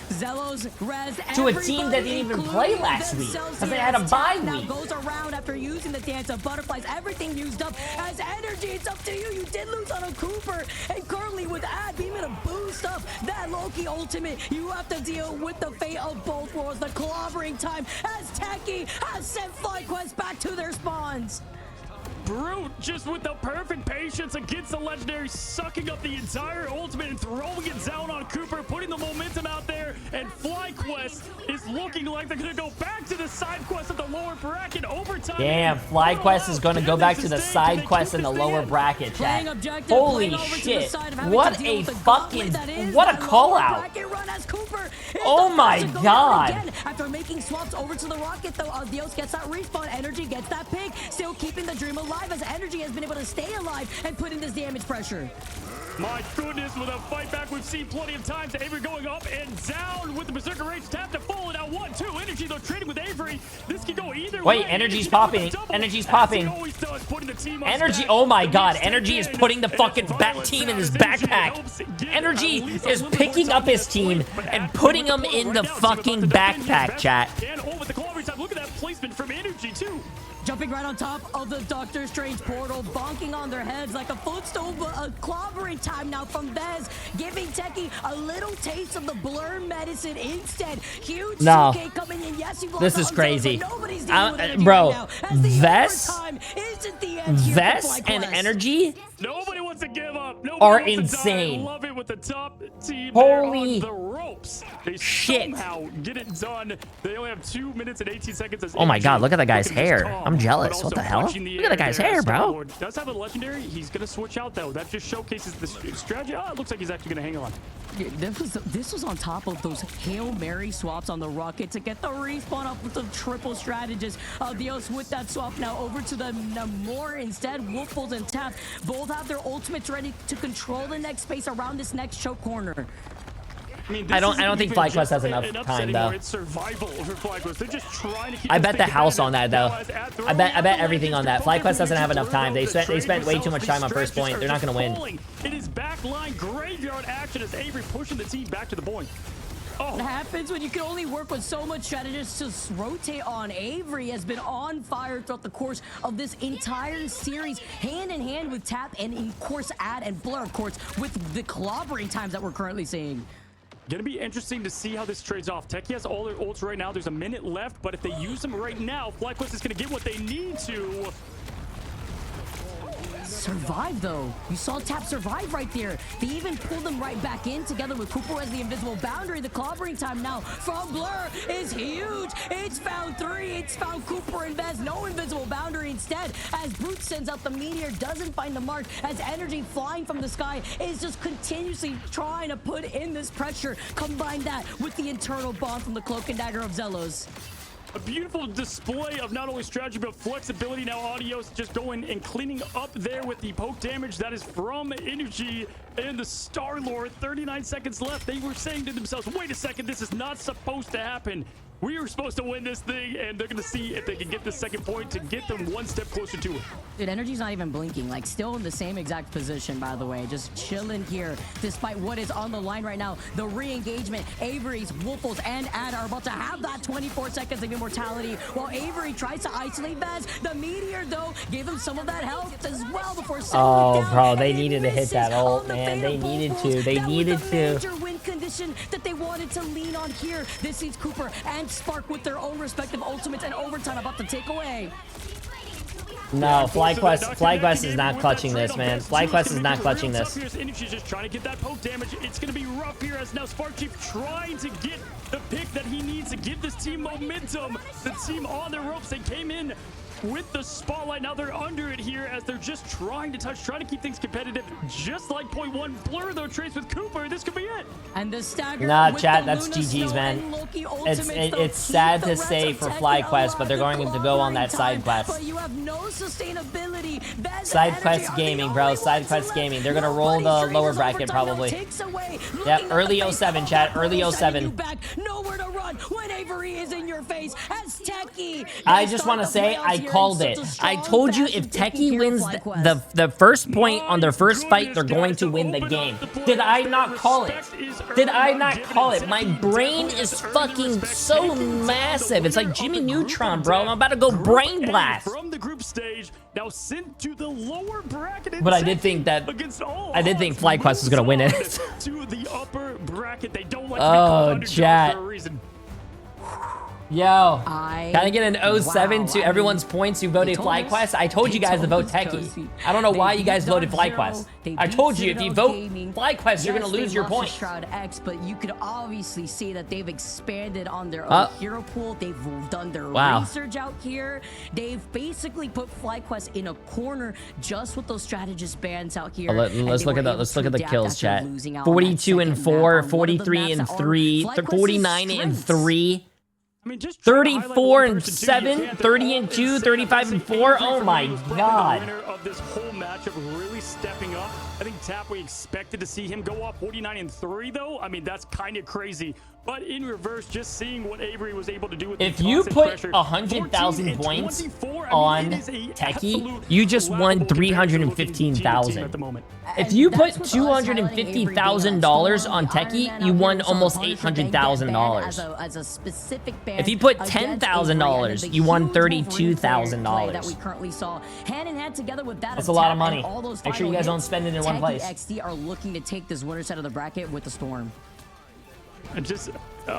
Zelos, Rez, to a team that didn't even play last week because they had a bye now week? goes around after using the dance of butterflies. Everything used up as Energy. It's up to you. You did lose on a Cooper, and currently with Ad being able to boost up that Loki ultimate, you have to deal with the fate of both worlds. The clobbering time as Techie has sent FlyQuest back to their spawns. Brute just with the perfect patience against the Legendary, sucking up the entire ultimate and throwing it down on Cooper, putting the momentum out there, and FlyQuest is looking like they're going to go back to the side quest of the lower bracket overtime. Damn, FlyQuest is going to go back to the side quest in the lower bracket, chat. Holy shit. What a fucking, what a call out. Oh my god. After making swaps over to the rocket, though, Dios gets that respawn. Energy gets that pick, still keeping the dream alive as Energy has been able to stay alive and put in this damage pressure. My goodness, with a fight back we've seen plenty of times. Avery going up and down with the Berserker Rage. Tap to full, and now 1-2. Energy, though, trading with Avery. This could go either way. Wait, Energy's popping. Energy's popping. Energy, oh my god. Energy is putting the fucking team in his backpack. Energy is picking up his team and putting them in the fucking backpack, chat. And with the clobbering time, look at that placement from Energy, too. Jumping right on top of the Doctor Strange portal, bonking on their heads like a footstool, but a clobbering time now from Bez, giving Techie a little taste of the blur medicine instead. Huge CK coming in. Yes, you This is crazy. Bro, Vess and Energy Nobody wants to give up. Nobody are wants to die. I insane. love it with the top team Holy there on the ropes. They shit. somehow get it done. They only have 2 minutes and 18 seconds. As Oh my god, Energy look at that guy's looking just hair. calm, I'm but jealous. also What the hell? punching the Look at that air guy's there. hair, bro. Star-Lord does have a legendary. He's going to switch out, though. That just showcases the strategy. Oh, it looks like he's actually going to hang on. Yeah, this was on top of those Hail Mary swaps on the rocket to get the respawn up with the triple strategist. Dios with that swap now over to the Namor instead. Wolfos and Tap both have their ultimates ready to control the next space around this next choke corner. I mean, I don't think FlyQuest has enough time though. It's survival for FlyQuest. They're just trying to keep I this bet the thing house on that though. competitive. I bet everything on that. FlyQuest doesn't have enough time. They spent way too much time on first point. They're not gonna win. It is backline graveyard action as Avery pushing the team back to the point. What happens when you can only work with so much strategists to rotate on? Avery has been on fire throughout the course of this entire series, hand in hand with Tap and in course Ad and Blur, of course, with the clobbering times that we're currently seeing. Gonna be interesting to see how this trades off. Techie has all their ults right now. There's a minute left, but if they use them right now, FlyQuest is gonna get what they need to. Survive though. You saw Tap survive right there. They even pulled them right back in together with Cooper as the invisible boundary. The clobbering time now from Blur is huge. It's found 3. It's found Cooper and Vez. No invisible boundary instead as Brute sends out the meteor, doesn't find the mark as energy flying from the sky is just continuously trying to put in this pressure. Combine that with the internal bond from the Cloak and Dagger of Zelos. A beautiful display of not only strategy but flexibility. Now Audios just going and cleaning up there with the poke damage that is from Energy and the Star-Lord. 39 seconds left. They were saying to themselves, wait a second, this is not supposed to happen. We were supposed to win this thing, and they're going to see if they can get the second point to get them one step closer to it. Dude, Energy's not even blinking. Like, still in the same exact position, by the way. Just chilling here, despite what is on the line right now. The re-engagement, Avery's, Wolfels, and Ad are about to have that 24 seconds of immortality, while Avery tries to isolate Vaz. The Meteor, though, gave him some of that health as well before Oh, bro, they needed to hit that ult, man. They needed to. They needed to. Major win condition that they wanted to lean on here. This sees Cooper and Spark with their own respective ultimates and overtime about to take away. No, FlyQuest is not clutching this, man. FlyQuest is not clutching this. Energy's just trying to get that poke damage. It's going to be rough here as now Spark Chief trying to get the pick that he needs to give this team momentum. The team on their ropes. They came in with the spotlight. Now they're under it here as they're just trying to trying to keep things competitive, just like point one. Blur though trades with Cooper. This could be it. And the stagger. Nah, chat, that's GG's, man. It's sad to say for FlyQuest, but they're going to go on that side quest. But you have no sustainability. Side quest gaming, bro. Side quest gaming. They're gonna roll the lower bracket probably. Yep, early 07, chat. Early 07. Nowhere to run when Avery is in your face as Techie. I just want to say I called it. I told you if Techie wins the first point on their first fight, they're going to win the game. Did I not call it? Did I not call it? My brain is fucking so massive. It's like Jimmy Neutron, bro. I'm about to go brain blast. From the group stage, now sent to the lower bracket. But I did think FlyQuest was gonna win it. To the upper bracket, they don't like oh, chat. For a reason. Yo, can I get an 07 to everyone's points who voted FlyQuest? I told you guys to vote Techie. I don't know why you guys voted FlyQuest. I told you if you vote FlyQuest, you're gonna lose your points. Shroud X, but you could obviously see that they've expanded on their own hero pool. They've done their research out here. They've basically put FlyQuest in a corner just with those strategist bands out here. Let's look at the kills, chat. 42 and 4, 43 and 3, 49 and 3. 34 and 7, 30 and 2, 35 and 4. Oh my god. Winner of this whole matchup really stepping up. I think Tap, we expected to see him go off 49 and 3 though. I mean, that's kind of crazy. But in reverse, just seeing what Avery was able to do with if you put 100,000 points on Techie, you just won 315,000. If you put $250,000 on Techie, you won almost $800,000. If you put $10,000, you won $32,000. That we currently saw hand in hand together with that. That's a lot of money. Make sure you guys don't spend it in one place. XD are looking to take this winner side of the bracket with the Storm. And just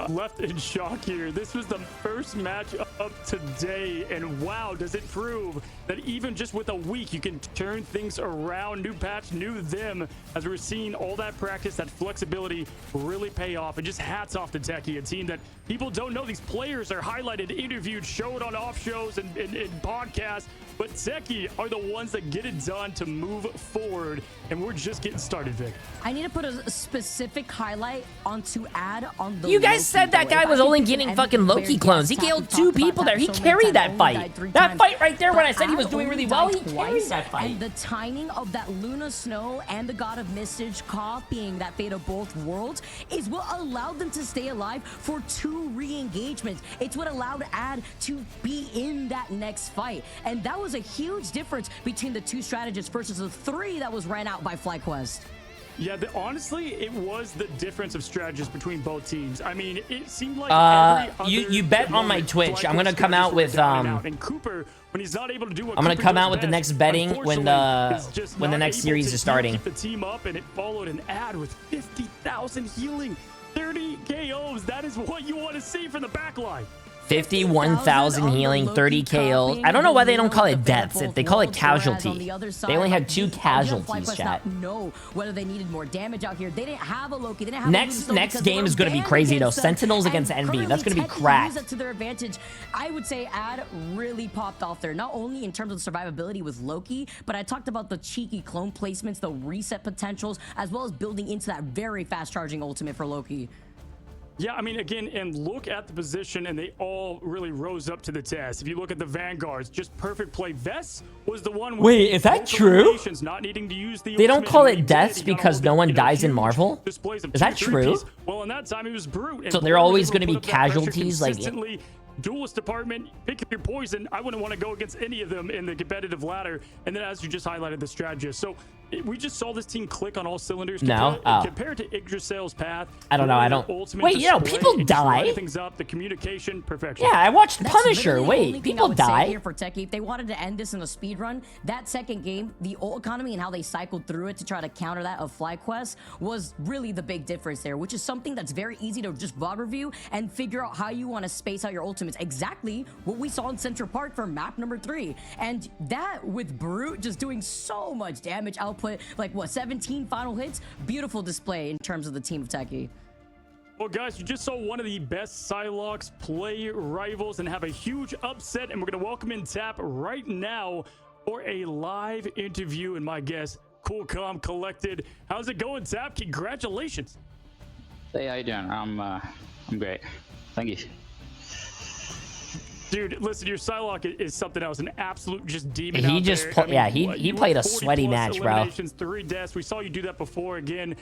left in shock here. This was the first match of today, and wow, does it prove that even just with a week, you can turn things around. New patch, new them, as we're seeing all that practice, that flexibility really pay off. And just hats off to Techie, a team that people don't know. These players are highlighted, interviewed, showed on off shows and podcasts, but Techie are the ones that get it done to move forward, and we're just getting started, Vic. I need to put a specific highlight onto Ad on the You guys Loki, said that though. guy If was I only could getting end fucking the Loki very clones. He gas killed tap, 2 we talked people about there. He that so many carried times. that I only fight. died 3 That times. fight right there when I But said he was Ad doing only really well, died he carried twice, that fight. And the timing of that Luna Snow and the God of Mistage copying that fate of both worlds is what allowed them to stay alive for 2 re-engagements. It's what allowed Ad to be in that next fight. And that was a huge difference between the 2 strategists versus the 3 that was ran out by FlyQuest. Yeah, honestly, it was the difference of strategies between both teams. I mean, it seemed like you bet on my Twitch. I'm gonna come out with and Cooper, when he's not able to do what I'm gonna Cooper come does out with the best, next betting when unfortunately, the next is just not series able is to starting. keep the team up, and it followed an Ad with 50,000 healing, 30 KOs. That is what you want to see from the backline. 51,000 healing, 30 KOs. I don't know why they don't call it deaths. If they call it casualty. They only had 2 casualties, chat. Know whether they needed more damage out here. They didn't have a Loki. They didn't have a Luna Snow Next because game they is were gonna be banned crazy though. against them. Sentinels And against Envy. That's gonna be currently, Tech cracked. used that to their advantage. I would say Ad really popped off there. Not only in terms of survivability with Loki, but I talked about the cheeky clone placements, the reset potentials, as well as building into that very fast charging ultimate for Loki. Yeah, I mean, again, and look at the position, and they all really rose up to the test. If you look at the Vanguards, just perfect play. Vess was the one with Wait, is that both true? eliminations, not needing to use the They don't ultimate, call and it when he deaths did, he got because all no the, one you know, dies in huge Marvel? displays of Is that 2 true? 3Ps. Well, in that time, it was Brute. and So they're Brute was always able to gonna be put up that pressure casualties, like- consistently. Duelist department, pick your poison. I wouldn't want to go against any of them in the competitive ladder. And then, as you just highlighted, the strategist. So we just saw this team click on all cylinders. Compared to Yggdrasil's path. I don't know. I don't. Wait, you know, people die. Things up, the communication, perfection. Yeah, I watched That's Punisher. literally the Wait, only thing people I would say die. here for Techie. If they wanted to end this in a speed run, that second game, the ult economy and how they cycled through it to try to counter that of FlyQuest was really the big difference there, which is something that's very easy to just VOD review and figure out how you want to space out your ultimates. Exactly what we saw in Central Park for map number 3. And that with Brute just doing so much damage output, like what, 17 final hits? Beautiful display in terms of the team of Techie. Well, guys, you just saw one of the best Psylocke play rivals and have a huge upset, and we're going to welcome in Tap right now for a live interview. And my guest, Cool, Calm, Collected. How's it going, Tap? Congratulations. Hey, how you doing? I'm great. Thank you. Dude, listen, your Psylocke is something else, an absolute just demon. He out just there. pl- I mean, yeah, what, he you played had a sweaty 40+ match, bro. eliminations, 3 deaths. We saw you do that before again.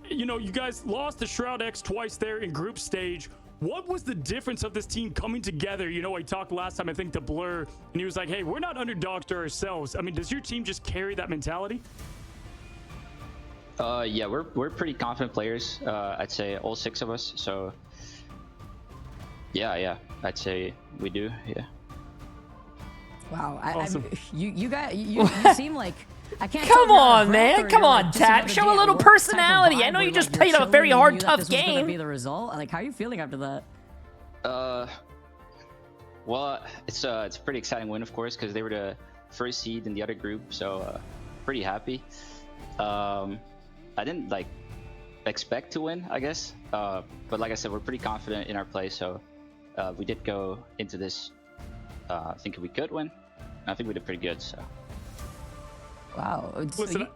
You know, you guys lost to Shroud X twice there in group stage. What was the difference of this team coming together? You know, I talked last time, I think, to Blur, and he was like, hey, we're not underdogs to ourselves. I mean, does your team just carry that mentality? Yeah, we're pretty confident players. I'd say all 6 of us. So, yeah, I'd say we do. Yeah. Wow, Awesome. you guys, you seem like I can't. Come tell if you're on, out of man. breath or Come you're, on, like, just Tap. another Show day a at little work type of personality. I vibe know where, you just like, played you're a very chilling, hard, you knew that tough this was gonna game. be the result. Like, how are you feeling after that? Well, it's a pretty exciting win, of course, because they were the first seed in the other group. So, pretty happy. I didn't expect to win, I guess. But like I said, we're pretty confident in our play. So, we did go into this thinking we could win. I think we did pretty good. So. Wow. Listen,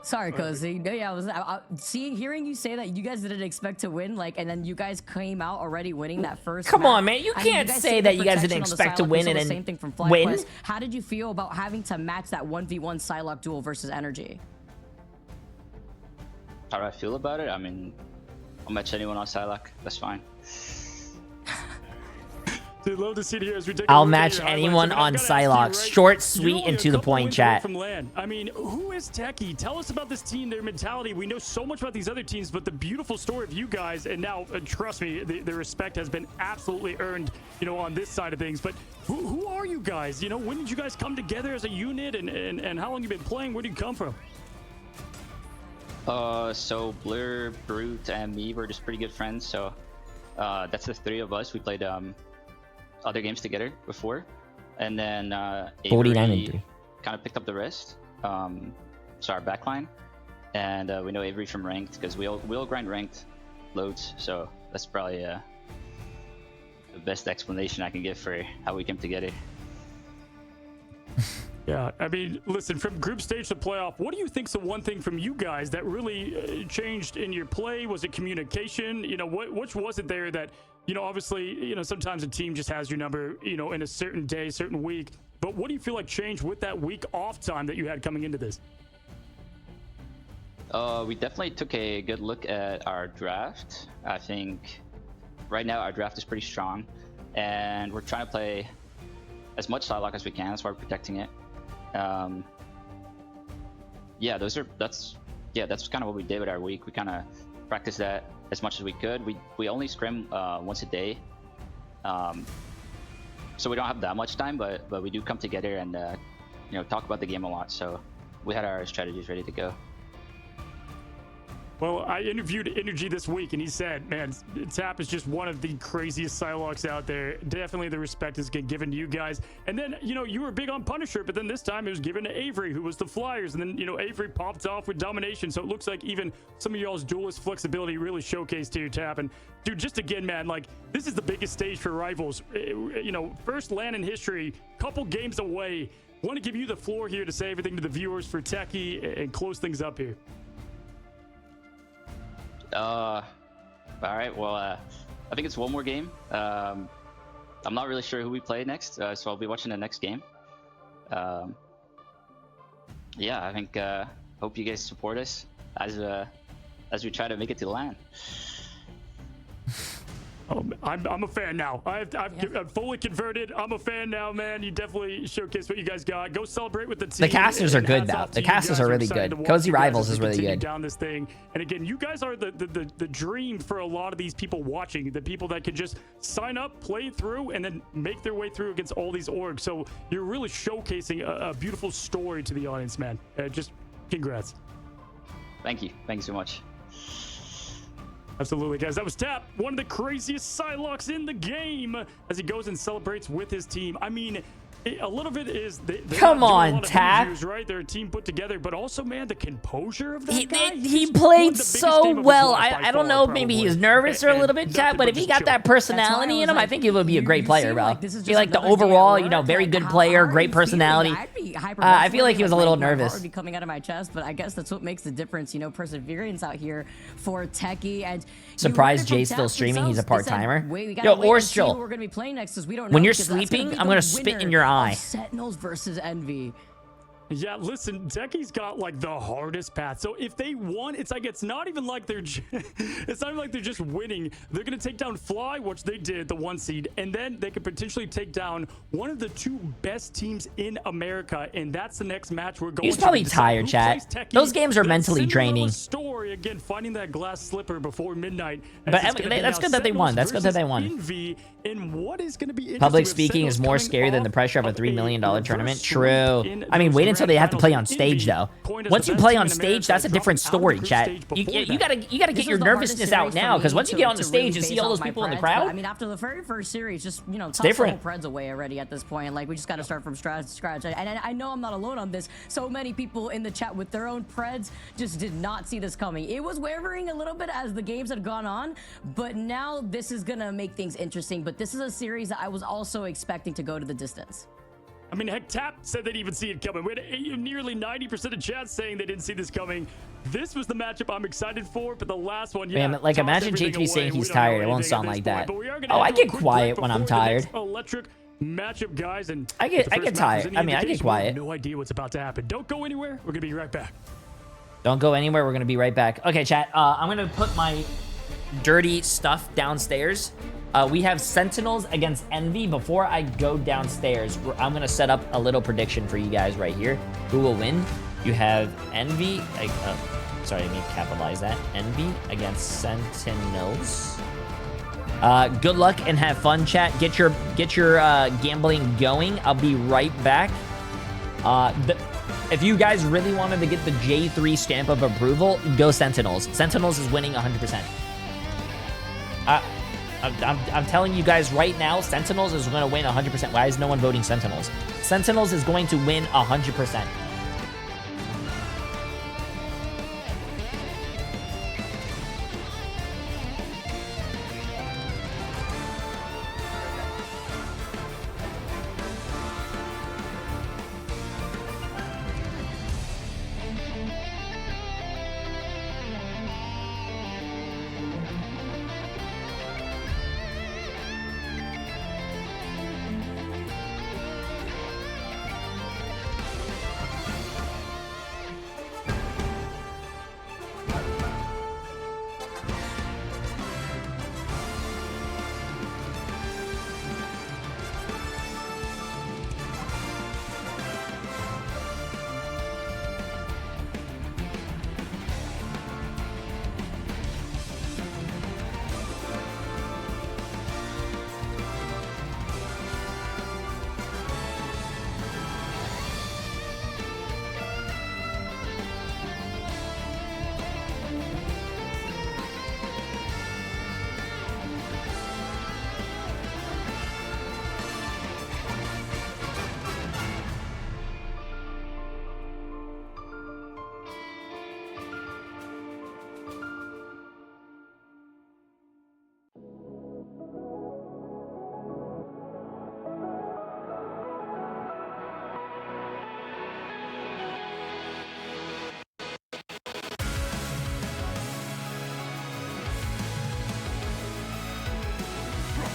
Sorry, Cozy. No, yeah, hearing you say that you guys didn't expect to win, like, and then you guys came out already winning that first. Come map. on, man. You I mean, can't guys say see that the you guys didn't protection on the expect to Psylocke. win We saw and the then same thing from win. FlyQuest. How did you feel about having to match that 1v1 Psylocke duel versus Energy? How do I feel about it? I mean, I'll match anyone on Psylocke. That's fine. Dude, love to see it here as we take a I'll look at match your highlights. anyone I mean, I've on gotta ask you, Psylocke. right? Short, You're sweet, only and a to the couple point, wins away chat. From LAN. I mean, who is Techie? Tell us about this team, their mentality. We know so much about these other teams, but the beautiful story of you guys, and now, trust me, the respect has been absolutely earned, you know, on this side of things. But who are you guys? You know, when did you guys come together as a unit, and how long you been playing? Where do you come from? So Blur, Brute, and me were just pretty good friends. So that's the 3 of us. We played other games together before, and then 49 and 3 kind of picked up the rest. So our backline, and we know Avery from ranked because we all grind ranked loads. So that's probably the best explanation I can give for how we came together. Yeah, I mean, listen, from group stage to playoff, what do you think's the one thing from you guys that really changed in your play? Was it communication? You know, which was it there that, you know, obviously, you know, sometimes a team just has your number, you know, in a certain day, certain week. But what do you feel like changed with that week off time that you had coming into this? We definitely took a good look at our draft. I think right now our draft is pretty strong, and we're trying to play as much side lock as we can. That's why we're protecting it. Yeah, that's kind of what we did with our week. We kind of practiced that as much as we could. We only scrim once a day, so we don't have that much time, but we do come together and you know, talk about the game a lot. So we had our strategies ready to go. Well, I interviewed Energy this week, and he said, man, Tap is just one of the craziest Psylocks out there. Definitely the respect is given to you guys. And then, you know, you were big on Punisher, but then this time it was given to Avery, who was the Flyers. And then, you know, Avery popped off with domination. So it looks like even some of y'all's duelist flexibility really showcased to your Tap. And, dude, just again, man, like, this is the biggest stage for Rivals. You know, first LAN in history, couple games away. Want to give you the floor here to say everything to the viewers for Techie and close things up here. All right, well, I think it's one more game. I'm not really sure who we play next, so I'll be watching the next game. Yeah, I think hope you guys support us as we try to make it to LAN. I'm a fan now. I'm fully converted. I'm a fan now, man. You definitely showcase what you guys got. Go celebrate with the team. The casters are good, though. The casters are really good. Cozy Rivals is really good. Down this thing, and again, you guys are the dream for a lot of these people watching. The people that can just sign up, play through, and then make their way through against all these orgs. So you're really showcasing a beautiful story to the audience, man. Just congrats. Thank you. Thank you so much. Absolutely, guys. That was Tap, one of the craziest Psylocks in the game, as he goes and celebrates with his team. I mean, a little bit is come on, Tap. Interviews, right? They're a team put together, but also, man, the composure of that guy. He played so well. I don't know if maybe he's nervous or a little bit, Tap, but if he got that personality in him, I think he would be a great player, bro. He like the overall, you know, very good player, great personality. I feel like he was a little nervous. Would be coming out of my chest, but I guess that's what makes the difference, you know, perseverance out here for Techie. And surprised Jay's still streaming. He's a part-timer. Yo, Orstral, we're gonna be playing next because we don't know. When you're sleeping, I'm gonna spit in your eye. Sentinels versus Envy. Yeah, listen, Techie's got like the hardest path. So if they won, it's not even like they're just winning. They're gonna take down Fly, which they did, the 1 seed, and then they could potentially take down one of the 2 best teams in America, and that's the next match we're going. He's probably tired, chat. Those games are mentally draining. Story again, finding that glass slipper before midnight. But that's good that they won. That's good that they won. Envy, and what is gonna be public speaking is more scary than the pressure of a $3 million tournament. True. I mean, wait until they have to play on stage, though. Once you play on stage, that's a different story, chat. You gotta get your nervousness out now, because once you get on the stage and see all those people in the crowd, I mean, after the very first series, just, you know, it's toss different. the whole Preds away already at this point. Like, we just gotta start from scratch. And I know I'm not alone on this. So many people in the chat with their own Preds just did not see this coming. It was wavering a little bit as the games had gone on, but now this is gonna make things interesting. But this is a series that I was also expecting to go to the distance. I mean, heck, Tap said they didn't even see it coming. We had nearly 90% of chat saying they didn't see this coming. This was the matchup I'm excited for, but the last one, yeah. Man, like, imagine Jay3 saying he's tired. It won't sound like that. Oh, I get quiet when I'm tired. Electric matchup, guys, and I get tired. I mean, I get quiet. No idea what's about to happen. Don't go anywhere. We're gonna be right back. Don't go anywhere. We're gonna be right back. Okay, chat. I'm gonna put my dirty stuff downstairs. We have Sentinels against Envy. Before I go downstairs, I'm going to set up a little prediction for you guys right here. Who will win? You have Envy. Sorry, let me capitalize that. Envy against Sentinels. Good luck and have fun, chat. Get your gambling going. I'll be right back. If you guys really wanted to get the Jay3 stamp of approval, go Sentinels. Sentinels is winning 100%. I'm telling you guys right now, Sentinels is going to win 100%. Why is no one voting Sentinels? Sentinels is going to win 100%.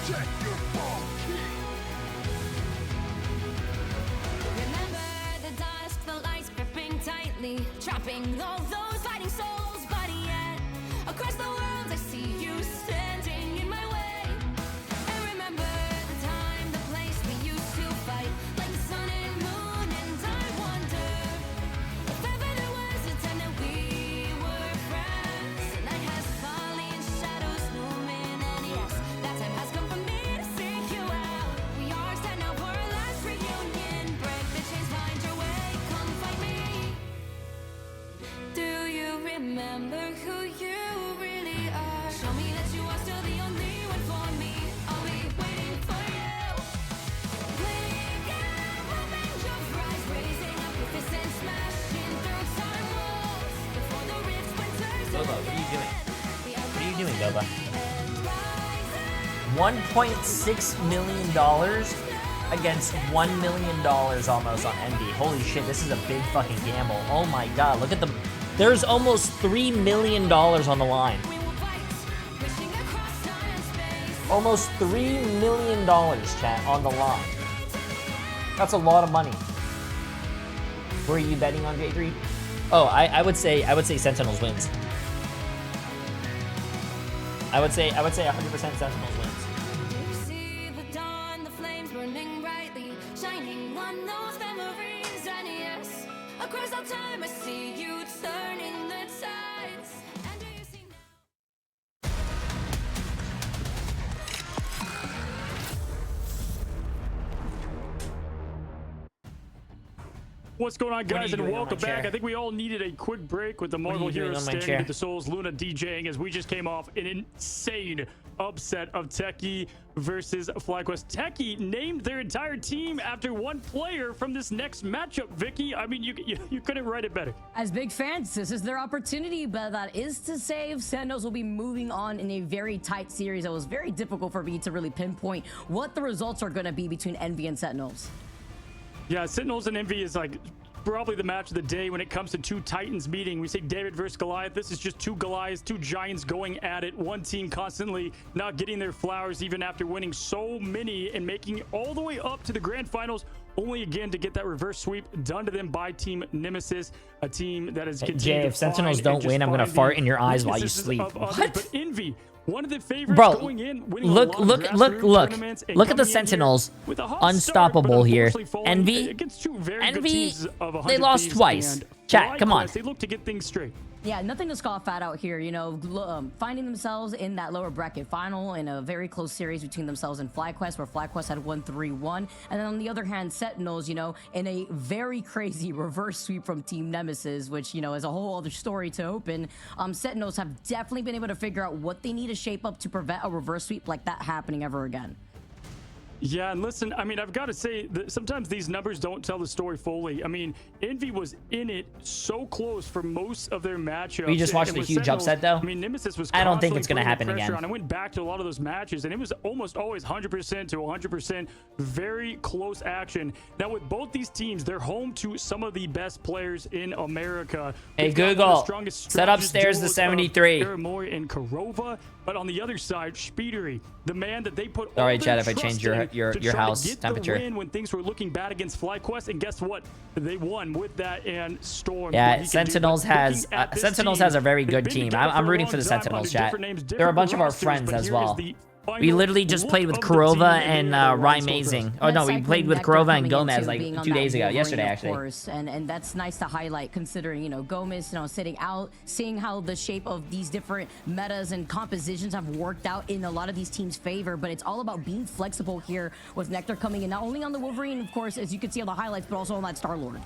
Protect your vault key. Remember the dust, the lights gripping tightly, trapping all those fighting souls. But yet, across the world, I see you standing in my way. And remember the time, the place we used to fight, like the sun and moon. And I wonder if ever there was a time that we were friends. The night has fallen, shadows looming, and yes, that time has come for me to seek you out. We are set now for our last reunion. Break the chains, find your way, come find me. Do you remember who you really are? Show me that you are still the only one for me. I'll be waiting for you. Wake up, open your eyes, raising up your fists and smashing through time walls. Before the rifts winters Boba, what are you doing? What are you doing, Boba? $1.6 million against $1 million almost on Envy. Holy shit, this is a big fucking gamble. Oh my god, look at the... There's almost $3 million on the line. Almost $3 million, chat, on the line. That's a lot of money. Were you betting on Jay3? Oh, I would say Sentinels wins. I would say 100% Sentinels wins. You see the dawn, the flames burning brightly, shining on those memories. And yes, across all time I see you turning the tides. And do you see What's going on, What are guys, you and doing on welcome my chair? back. I think we all needed a quick break with the are Marvel you doing Heroes on my staring chair? at the Souls, Luna DJing, as we just came off an insane upset of Techie versus FlyQuest. Techie named their entire team after one player from this next matchup, Vicky. I mean, you couldn't write it better. As big fans, this is their opportunity, but that is to say Sentinels will be moving on in a very tight series. It was very difficult for me to really pinpoint what the results are going to be between Envy and Sentinels. Yeah, Sentinels and Envy is like probably the match of the day when it comes to two Titans meeting. We say David versus Goliath. This is just two Goliaths, two giants going at it. One team constantly not getting their flowers even after winning so many and making it all the way up to the grand finals, only again to get that reverse sweep done to them by Team Nemesis, a team that is Jay, if Sentinels don't win, I'm gonna fart in your eyes while you sleep. What? But Envy, one of the favorites Bro, going in, winning look a lot of grassroots tournaments and at the coming in here Sentinels. with a hot Unstoppable start, but here. unfortunately falling Envy, against two very good Envy, teams of 100 they lost Thieves twice. and Chat, come on. FlyQuest. They look to get things straight. Yeah, nothing to scoff at out here, you know, finding themselves in that lower bracket final in a very close series between themselves and FlyQuest, where FlyQuest had won 3-1. And then on the other hand, Sentinels, you know, in a very crazy reverse sweep from Team Nemesis, which, you know, is a whole other story to open. Sentinels have definitely been able to figure out what they need to shape up to prevent a reverse sweep like that happening ever again. Yeah, and listen, I mean, I've got to say that sometimes these numbers don't tell the story fully. I mean, Envy was in it so close for most of their matchups. We just watched and the with huge Sentinels, upset, though. I mean, Nemesis was I don't think constantly it's gonna putting happen the pressure again. on. I went back to a lot of those matches, and it was almost always 100% to 100% very close action. Now, with both these teams, they're home to some of the best players in America. Hey, We've got one of the Google, strongest set upstairs the duos of 73. Aramori and Karova. But on the other side, Speedery, the man that they put Sorry, all Chad, their if I trust change your in to try house to get temperature. The win when things were looking bad against FlyQuest, and guess what? They won with that and Storm. Yeah, Sentinels has a very good team. I'm rooting for the Sentinels, chat. They're a bunch of our friends as well. We literally just played with Karova and Rymazing. Oh no, we played with Karova and Gomez like 2 days ago, yesterday actually. And that's nice to highlight, considering, you know, Gomez, you know, sitting out, seeing how the shape of these different metas and compositions have worked out in a lot of these teams' favor. But it's all about being flexible here with Nectar coming in, not only on the Wolverine, of course, as you can see on the highlights, but also on that Star-Lord.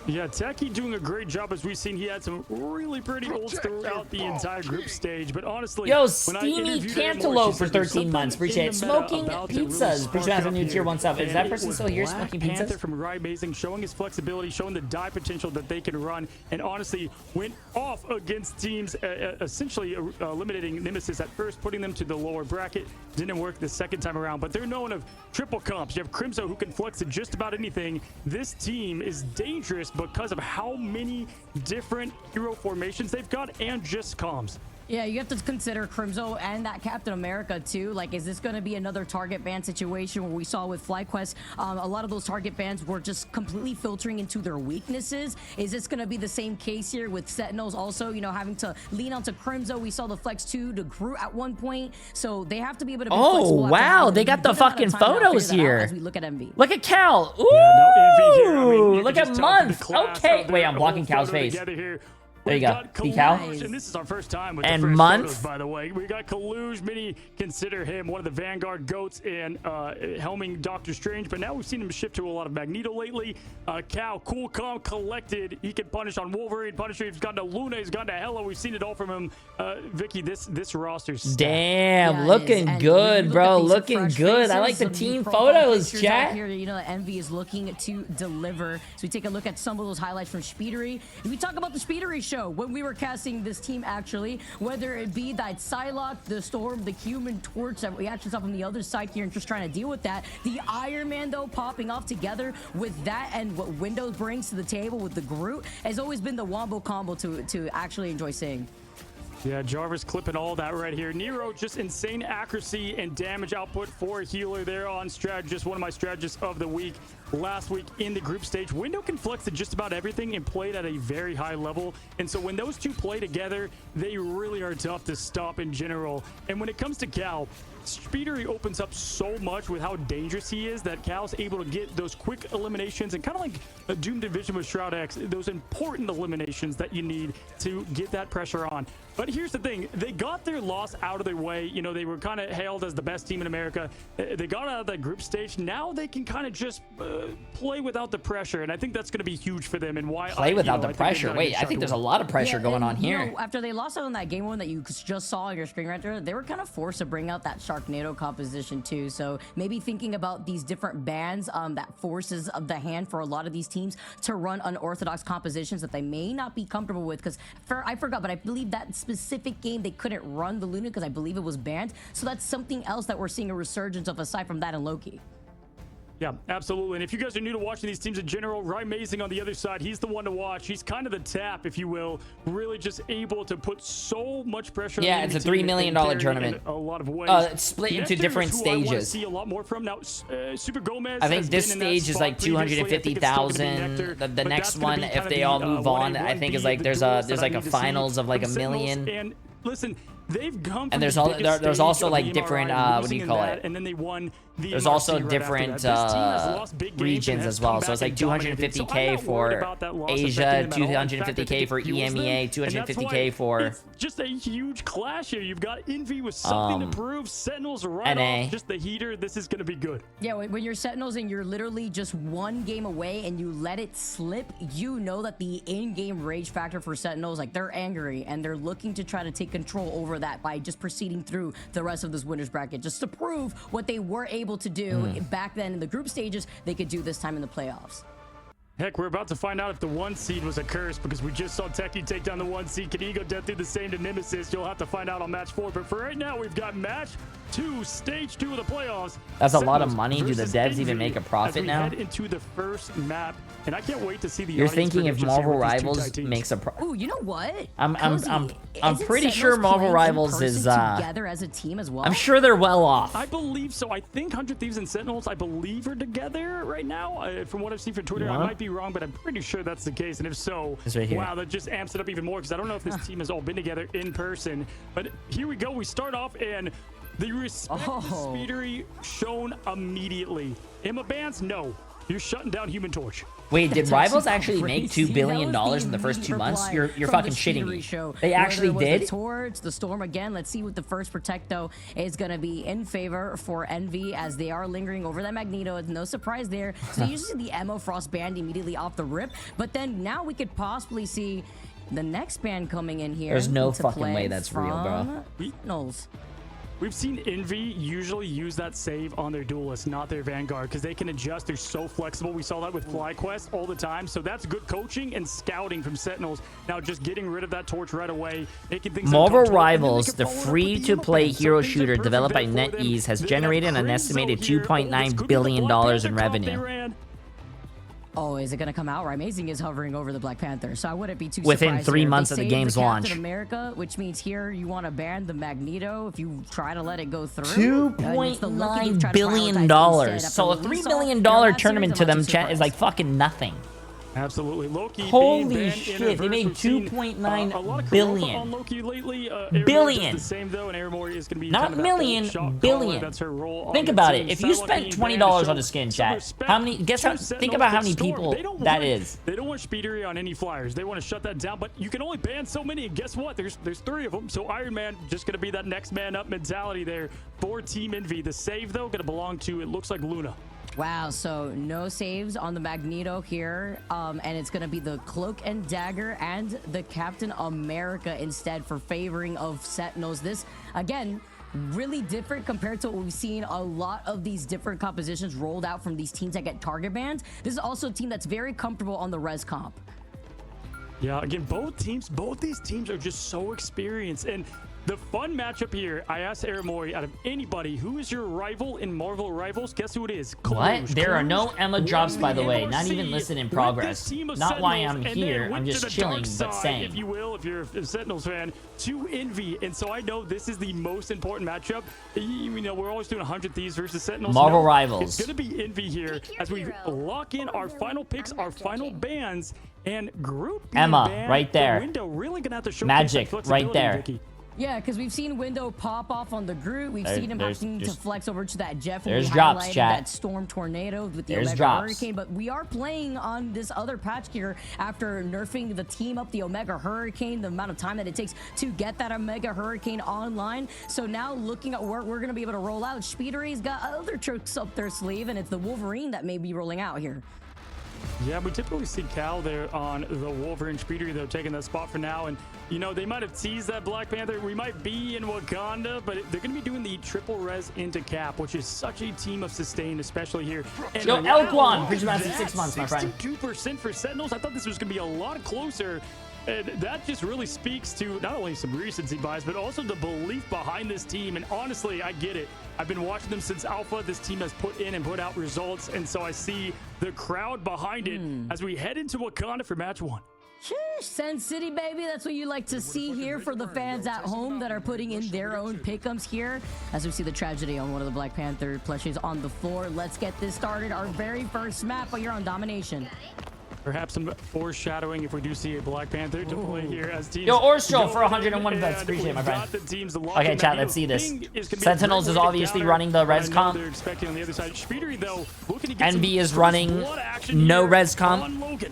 Yeah, Techie doing a great job, as we've seen. He had some really pretty ults throughout the entire group stage, but honestly, Yo, Steamy Cantaloupe for 13 months. Appreciate it. Smoking Pizzas. Appreciate a new tier 1 sub. Is that person still here smoking Panther pizzas? from Rymazing, showing his flexibility, showing the die potential that they can run, and honestly went off against teams, essentially eliminating Nemesis at first, putting them to the lower bracket. Didn't work the second time around, but they're known of triple comps. You have Crimso, who can flex to just about anything. This team is dangerous because of how many different hero formations they've got and just comms. Yeah, you have to consider Crimzo and that Captain America too. Like, is this going to be another target ban situation where we saw with FlyQuest, a lot of those target bans were just completely filtering into their weaknesses? Is this going to be the same case here with Sentinels also, you know, having to lean onto Crimzo? We saw the Flex 2 to Groot at one point, so they have to be able to be flexible. Wow, they got the fucking photos here. As we look at MV. Look at Cal. Ooh, Yeah, no, Envy here, I mean, you look can at just tell from the Month. class Okay, of wait, their I'm blocking whole Cal's photo face. together here. There you We've go. got See Cal? Kaluj, and this is our first time with And the first Month. photos, by the way. We got Kaluj. Many consider him one of the Vanguard goats and helming Doctor Strange, but now we've seen him shift to a lot of Magneto lately. Cal, cool, calm, collected. He can punish on Wolverine, Punisher. He's gone to Luna. He's gone to Hela. We've seen it all from him. Vicky, this roster's stacked. Damn, Yeah, looking and good, look bro. at these Looking fresh good. I faces, like the some team profile photos, pictures out chat. Here, you know, that Envy is looking to deliver. So we take a look at some of those highlights from Speedery. And we talk about the Speedery show when we were casting this team, actually, whether it be that Psylocke, the Storm, the Human Torch that we actually saw from the other side here and just trying to deal with that. The Iron Man, though, popping off together with that and what Windows brings to the table with the Groot has always been the wombo combo to actually enjoy seeing. Yeah, Jarvis clipping all that right here. Nero, just insane accuracy and damage output for a healer there on strategist. One of my strategists of the week last week in the group stage. Window can flex to just about everything and played at a very high level. And so when those two play together, they really are tough to stop in general. And when it comes to Cal, Speedery opens up so much with how dangerous he is that Cal's able to get those quick eliminations and kind of like a Doom Division with Shroud X, those important eliminations that you need to get that pressure on. But here's the thing, they got their loss out of their way. You know, they were kind of hailed as the best team in America. They got out of that group stage. Now they can kind of just play without the pressure. And I think that's going to be huge for them and why Play without the pressure. Wait, I think there's a lot of pressure going on here. You know, after they lost out on that game one that you just saw on your screen right there, they were kind of forced to bring out that Sharknado composition too. So maybe thinking about these different bans that forces of the hand for a lot of these teams to run unorthodox compositions that they may not be comfortable with. Because I forgot, but I believe that specific game they couldn't run the Luna because I believe it was banned. So that's something else that we're seeing a resurgence of aside from that and Loki. Yeah, absolutely. And if you guys are new to watching these teams in general, Ryan Mazing on the other side, he's the one to watch. He's kind of the tap, if you will, really just able to put so much pressure. Yeah, on it's a the $3 million tournament. in a lot of ways. It's split into Nectar is different who I wanna stages. see a lot more from now. Super Gomez. I think has this been in that stage is spot like previously. I think it's still gonna be 250,000. Nectar, The but next that's gonna one, be if kind of they the, all move on, 1A, I think is 1B, like the there's duels like that I a need to see finals of like a from Sentinels. million. And listen, they've come from And there's the all biggest there's stage also of like the different MRI, what do losing you in call that, it? and then they won the There's MRC also right after different that. This team has lost big games and regions has as well. come So it's back like and dominated. So I'm 250K not worried for about that loss Asia, affecting them at all. In fact, I think 250K it for fuels them, EMEA, and that's 250K why for it's just a huge clash here. You've got Envy with something to prove. Sentinels right NA. off, just the heater. This is going to be good. Yeah, when you're Sentinels and you're literally just one game away and you let it slip, you know that the in-game rage factor for Sentinels, like they're angry and they're looking to try to take control over that by just proceeding through the rest of this winners bracket, just to prove what they were able to do back then in the group stages, they could do this time in the playoffs. Heck, we're about to find out if the 1 seed was a curse because we just saw Techie take down the 1 seed. Can Ego Death do the same to Nemesis? You'll have to find out on match 4. But for right now, we've got match 2, stage 2 of the playoffs. That's a lot of Sentinels money. Do the versus devs Envy even make a as profit we now? head into the first map, and I can't wait to see the You're audience thinking if predictions here Marvel with these two Rivals tight teams. makes a profit? Ooh, you know what? I'm Isn't pretty Sentinels sure Marvel playing in Rivals person is together as a team as well. I'm sure they're well off. I believe so. I think 100 Thieves and Sentinels, I believe, are together right now. From what I've seen from Twitter, I Yeah. might be wrong, but I'm pretty sure that's the case. And if so, It's right here. wow, that just amps it up even more because I don't know if this team has all been together in person. But here we go. We start off and the respect to Speedery shown immediately. Emma Bans, no. You're shutting down Human Torch. Wait, did That's Rivals actually actually make crazy. $2 billion That was in the first 2 immediate months? reply You're from fucking the shitting Speedery me. show. They Whether actually it was did? The Torch, the Storm again. Let's see what the first Protect though is going to be in favor for Envy as they are lingering over that Magneto. No surprise there. So you see the Ammo Frost band immediately off the rip, but then now we could possibly see the next band coming in here. There's no into fucking play way that's real, bro. from Sentinels. We've seen Envy usually use that save on their duelist, not their Vanguard, because they can adjust. They're so flexible. We saw that with FlyQuest all the time. So that's good coaching and scouting from Sentinels. Now just getting rid of that torch right away, making things Marvel uncomfortable, and then they Rivals, can the follow it up with free-to-play Emma Bans. So hero things are shooter perfect developed by bet for them. NetEase has They got generated an Crimzo estimated here. Oh, this could be the $2.9 Black billion Panther in comp they revenue. ran. Oh, is it going to come out? Right, Amazing is hovering over the Black Panther, so I wouldn't be too Within surprised 3 here. months They of the saved game's launch. Captain America, which means here you want to ban the Magneto if you try to let it go through. $2.9 billion. So a $3 billion tournament to them, chat, is like fucking nothing. Absolutely. Loki. Holy shit, they made $2.9 billion. On Loki lately. Billion. The same though, and Aramori is going to be Not kind of million, that shot billion. caller. That's her role. Think about it. If you spent $20 on a skin, chat, how many? Guess how? Think about how many people that is. They don't want Speedery on any flyers. They want to shut that down, but you can only ban so many. And guess what? There's 3 of them. So Iron Man just going to be that next man up mentality there for Team Envy. The save though going to belong to, it looks like, Luna. Wow, so no saves on the Magneto here, and it's going to be the Cloak and Dagger and the Captain America instead for favoring of Sentinels. This, again, really different compared to what we've seen a lot of these different compositions rolled out from these teams that get target bans. This is also a team that's very comfortable on the res comp. Yeah, again, both these teams are just so experienced. And the fun matchup here, I asked Aramori, out of anybody, who is your rival in Marvel Rivals? Guess who it is? What? There are no Emma drops, by the way. Not even listed in progress. Not why I'm here. I'm just chilling, but saying. If you will, if you're a Sentinels fan, to Envy. And so I know this is the most important matchup. You know, we're always doing 100 Thieves versus Sentinels. Marvel Rivals. It's going to be Envy here as we lock in our final picks, our final bans, and group Emma, ban, right there. The window really going to have to show Magic, right there. Vicky. Yeah, because we've seen Window pop off on the group. We've seen him having to flex over to that Jeff. There's drops, chat. That Storm Tornado with the There's Omega drops. Hurricane. But we are playing on this other patch here after nerfing the team up the Omega Hurricane, the amount of time that it takes to get that Omega Hurricane online. So now looking at where we're going to be able to roll out, Speedery's got other tricks up their sleeve, and it's the Wolverine that may be rolling out here. Yeah, we typically see Cal there on the Wolverine. Speedery, though, taking that spot for now. And, you know, they might have teased that Black Panther. We might be in Wakanda, but they're going to be doing the triple res into Cap, which is such a team of sustain, especially here. And Yo, Elquan, appreciate about 6 months, my friend. 62% for Sentinels. I thought this was going to be a lot closer. And that just really speaks to not only some recency bias, but also the belief behind this team. And honestly, I get it. I've been watching them since Alpha. This team has put in and put out results. And so I see the crowd behind it as we head into Wakanda for match 1. Sheesh, Sen City, baby. That's what you like to see here for the fans at home that are putting in their own pick'ems here. As we see the tragedy on one of the Black Panther plushies on the floor. Let's get this started. Our very first map, but you're on Domination. Perhaps some foreshadowing if we do see a Black Panther to play here as teams. Yo, Orstro for 101 bets. Appreciate it, my friend. Okay, chat, let's see this. Sentinels is obviously running the res comp. Envy is running no res comp.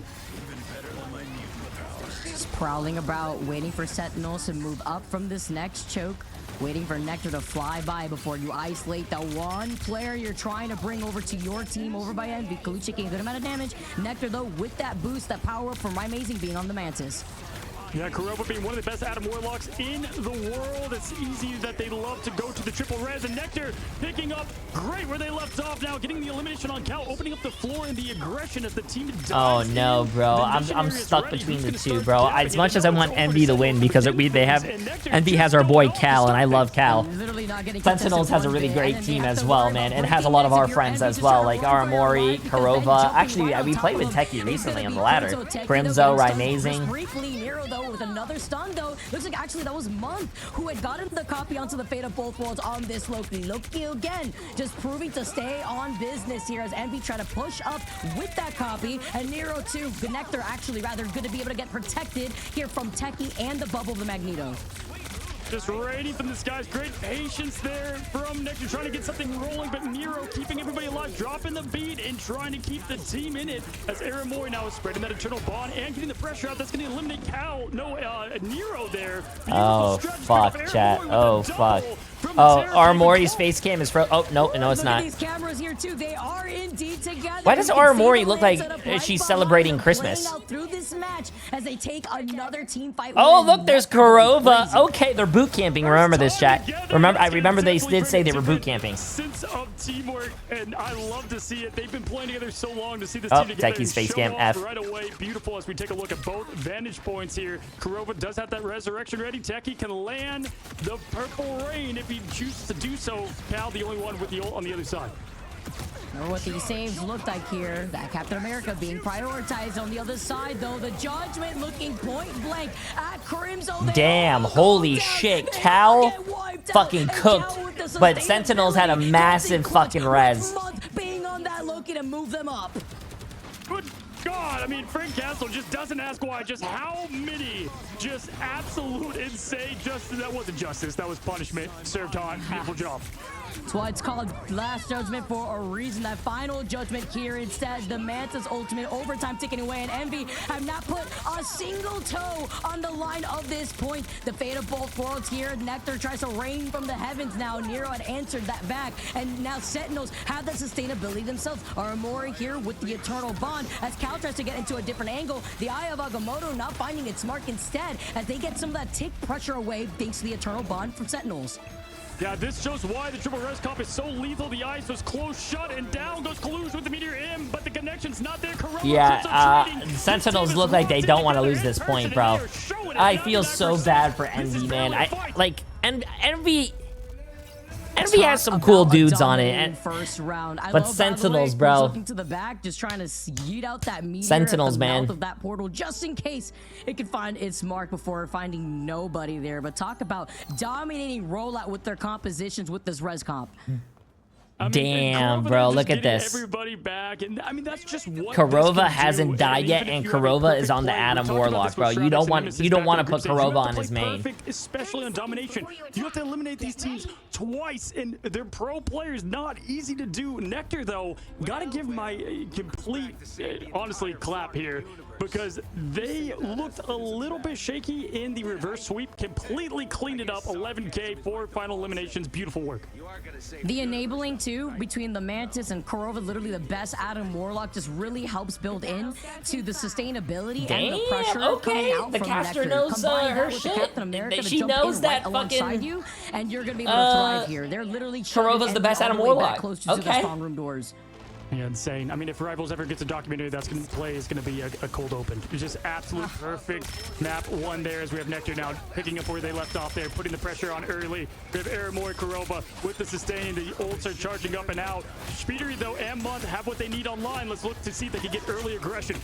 Just prowling about, waiting for Sentinels to move up from this next choke. Waiting for Nectar to fly by before you isolate the one player you're trying to bring over to your team over by Envy. Kaluchi taking a good amount of damage. Nectar, though, with that boost, that power up from Amazing being on the Mantis. Yeah, Kurova being one of the best Adam Warlocks in the world. It's easy that they love to go to the triple res. And Nectar picking up great where they left off now, getting the elimination on Cal, opening up the floor and the aggression as the team dives. Oh no, bro. I'm stuck between the two, bro. As much as I want Envy to win because they have Envy has our boy Cal, and I love Cal. Sentinels has a really great team as well, man. It has a lot of our friends as well, like Aramori, Kurova. Actually, we played with Techie recently on the ladder. Crimzo, Amazing. Briefly, Nero, though, with another stun, though. Looks like actually that was Month who had gotten the copy onto the Fate of Both Worlds on this Loki. Loki again, just proving to stay on business here as Envy try to push up with that copy. And Nero, too, the Nectar actually rather good to be able to get protected here from Techie and the bubble of the Magneto. Just raining from the skies. Great patience there from Nectar, trying to get something rolling, but Nero keeping everybody alive, dropping the beat and trying to keep the team in it as Aramori now is spreading that eternal bond and getting the pressure out. That's going to eliminate Cal. No, Nero there. Oh, fuck, chat. Oh, fuck. Oh, Aramori's face cam is for. Oh, no, it's not. These cameras here too. They are indeed together. Why does Aramori look like she's celebrating Christmas? Through this match as they take another team fight. Oh, look, there's Kurova. Okay, they're boot camping. Remember this, chat. I remember they did say they were boot camping. Sense of teamwork, and I love to see it. They've been playing together so long to see this team together. Techie's face cam F right away. Beautiful as we take a look at both vantage points here. Kurova does have that resurrection ready. Techie can land the purple rain if he chooses to do so. Cal, the only one with the ult on the other side. Remember what these saves looked like here. That Captain America being prioritized on the other side, though. The judgment looking point blank at Crimson. Damn, holy shit. Cal fucking cooked. But Sentinels had a massive fucking res. Being on that Loki to move them up. Good God, I mean, Frank Castle just doesn't ask why. Just how many just absolute insane justice. That wasn't justice. That was punishment served on. Beautiful job. That's why it's called Last Judgment for a reason. That final judgment here, instead, the Manta's ultimate overtime ticking away, and Envy have not put a single toe on the line of this point. The fate of both worlds here. Nectar tries to rain from the heavens now. Nero had answered that back, and now Sentinels have the sustainability themselves. Aramori here with the Eternal Bond as Cal tries to get into a different angle. The Eye of Agamotto not finding its mark instead as they get some of that tick pressure away thanks to the Eternal Bond from Sentinels. Yeah, this shows why the triple res comp is so lethal. The ice was close shut, and down goes Kalush with the Meteor M, but the connection's not there. Yeah, Sentinels look like they don't want to lose this point, bro. I feel so bad for Envy, man. Envy has some cool dudes on it, first round. but Sentinels, bro. Looking to the back, just trying to yeet out that meteor Sentinels, at the man. mouth of that portal, just in case it could find its mark before finding nobody there. But talk about dominating rollout with their compositions with this res comp. Damn, bro, look at this. Everybody back, and I mean that's just what Korova hasn't died yet, and Korova is on the Adam Warlock, bro. You don't want to put Korova on his main. Perfect, especially on domination. You have to eliminate these teams twice, and they're pro players. Not easy to do. Nectar, though, gotta give my complete, honestly, clap here. Because they looked a little bit shaky in the reverse sweep. Completely cleaned it up. 11K, 4 final eliminations. Beautiful work. The enabling, too, between the Mantis and Korova, literally the best Adam Warlock, just really helps build in to the sustainability and the pressure coming out the from caster Nectar. knows Combine that her with the shit. Captain America to She jump knows in that right alongside fucking, you, and you're going to be able to thrive here. They're literally Korova's the best Adam Warlock. Close to the spawn room doors. Yeah, insane. I mean, if Rivals ever gets a documentary that's going to play, is going to be a cold open. It's just absolute perfect map one there as we have Nectar now picking up where they left off there, putting the pressure on early. We have Aramori, Korova with the sustain. The ults are charging up and out. Speedery, though, and Month have what they need online. Let's look to see if they can get early aggression.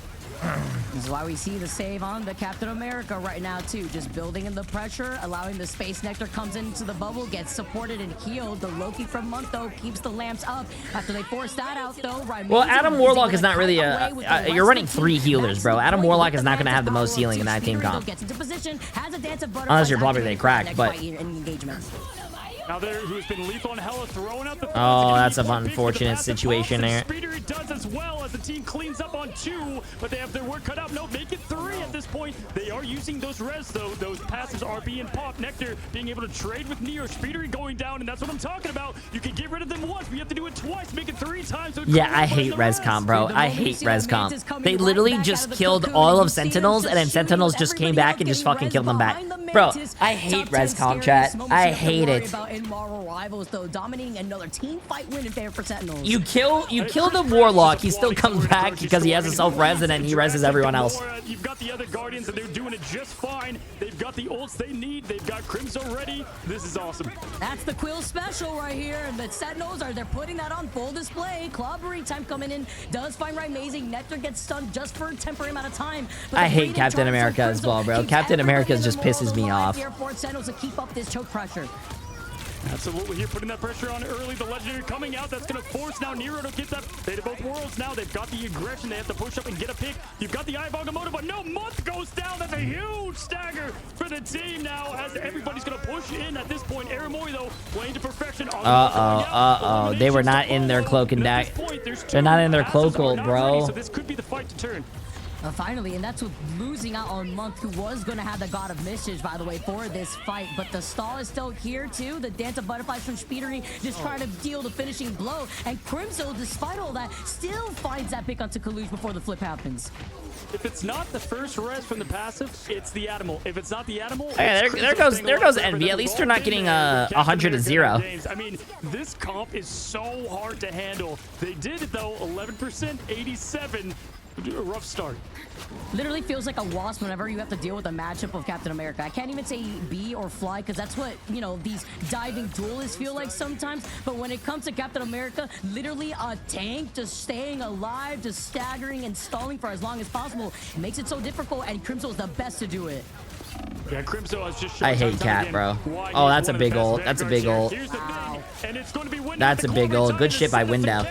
This is why we see the save on the Captain America right now, too. Just building in the pressure, allowing the Space Nectar comes into the bubble, gets supported and healed. The Loki from Month, though, keeps the lamps up. After they force that out, though, well, Adam Warlock is not really you're running 3 healers, bro. Adam Warlock is not going to have the most healing in that team comp. Unless you're probably they crack, but... Now there, who's been lethal on Hella, throwing out the... Oh, that's an unfortunate situation there. Speedery does as well as the team cleans up on 2, but they have their work cut out. No, make it 3 at this point. They are using those res, though. Those passes are being popped. Nectar being able to trade with Neo. Speedery going down, and that's what I'm talking about. You can get rid of them once, but you have to do it twice. Make it 3 times. So yeah, I hate res comp, bro. I hate res comp. They literally just killed all of Sentinels, and then Sentinels just came back and just fucking killed them back. Bro, I hate res comp, chat. I hate it. Rivals, though, dominating another team fight win in favor for Sentinels. You kill the Warlock, he still comes back because he has a self-res, and then he reses everyone else. You've got the other Guardians, and they're doing it just fine. They've got the ults they need. They've got Crimson ready. This is awesome. That's the Quill special right here, and the Sentinels they're putting that on full display. Clobbering time coming in, does find right amazing. Nectar gets stunned just for a temporary amount of time. I hate Captain America as well, bro. Captain America just pisses me off. Sentinels to keep up this choke pressure. Absolutely, here putting that pressure on early. The Legendary coming out. That's going to force now Nero to get that Fate of both worlds now. They've got the aggression. They have to push up and get a pick. You've got the Eye of Agamotto, but no, Month goes down. That's a huge stagger for the team now as everybody's going to push in at this point. Aramori, though, playing to perfection. They were not in their cloak and dagger. They're not in their cloak ult, bro. So this could be the fight to turn. Finally, and that's with losing out on Month, who was going to have the God of Mischief, by the way, for this fight. But the stall is still here, too. The Dance of Butterflies from Speedery just trying to deal the finishing blow. And Crimson, despite all that, still finds that pick onto Kalush before the flip happens. If it's not the first res from the passive, it's the Animal. If it's not the Animal, okay, there goes Envy. At least they're not getting 100 to 0. I mean, this comp is so hard to handle. They did it though, 11%, 87. a rough start. Literally feels like a wasp whenever you have to deal with a matchup of Captain America. I can't even say bee or fly because that's what, you know, these diving duelists feel like sometimes. But when it comes to Captain America, literally a tank just staying alive, just staggering and stalling for as long as possible. It makes it so difficult, and Crimso is the best to do it. Yeah, Crimso has just I hate Cat, bro. Oh, that's a big ult. That's a big ult. That's a big ult. Good shit by Window.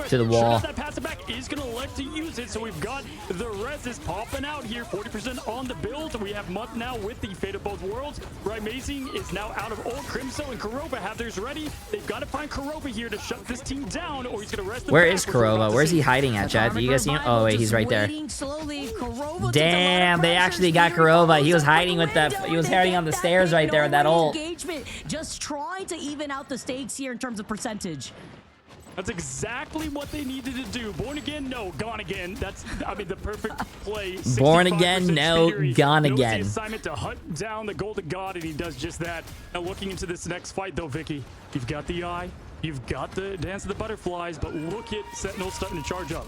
To the wall. That pass it back is going to elect to use it, so we've got the res is popping out here. 40% on the build. We have Month now with the Fate of Both Worlds. Amazing is now out of ult. Crimso and Kurova have theirs ready. They've got to find Kurova here to shut this team down, or he's going to rest them. Where is Kurova? Where's he hiding at, Chad? Do you guys see him? Oh, wait, he's right there. Damn, they actually got Kurova. He was hiding with the. He was hiding on the stairs right there with that ult. Engagement, just trying to even out the stakes here in terms of percentage. That's exactly what they needed to do. Born again, no, gone again. That's, I mean, the perfect play. Born again, no, gone again. The assignment to hunt down the Golden God, and he does just that. Now, looking into this next fight, though, Vicky, you've got the eye, you've got the Dance of the Butterflies, but look at Sentinel starting to charge up.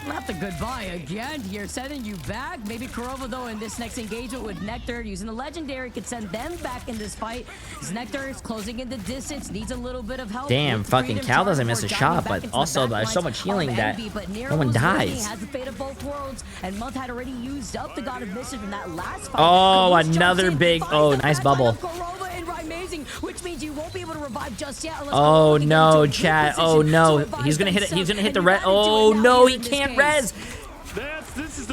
Not the goodbye again here, sending you back. Maybe Kurova, though, in this next engagement with Nectar, using the Legendary, could send them back in this fight. As Nectar is closing in the distance, needs a little bit of help. Damn, fucking Cal doesn't miss a shot, but also there's so much healing that no one dies. Has the Fate of Both Worlds, and Month had already used up the God of Mischief from that last fight. Oh, another big, oh, nice bubble. Which means you won't be able to revive just yet. Oh no, chat. Oh no, he's gonna hit it. He's gonna hit the res. Oh no, he can't res.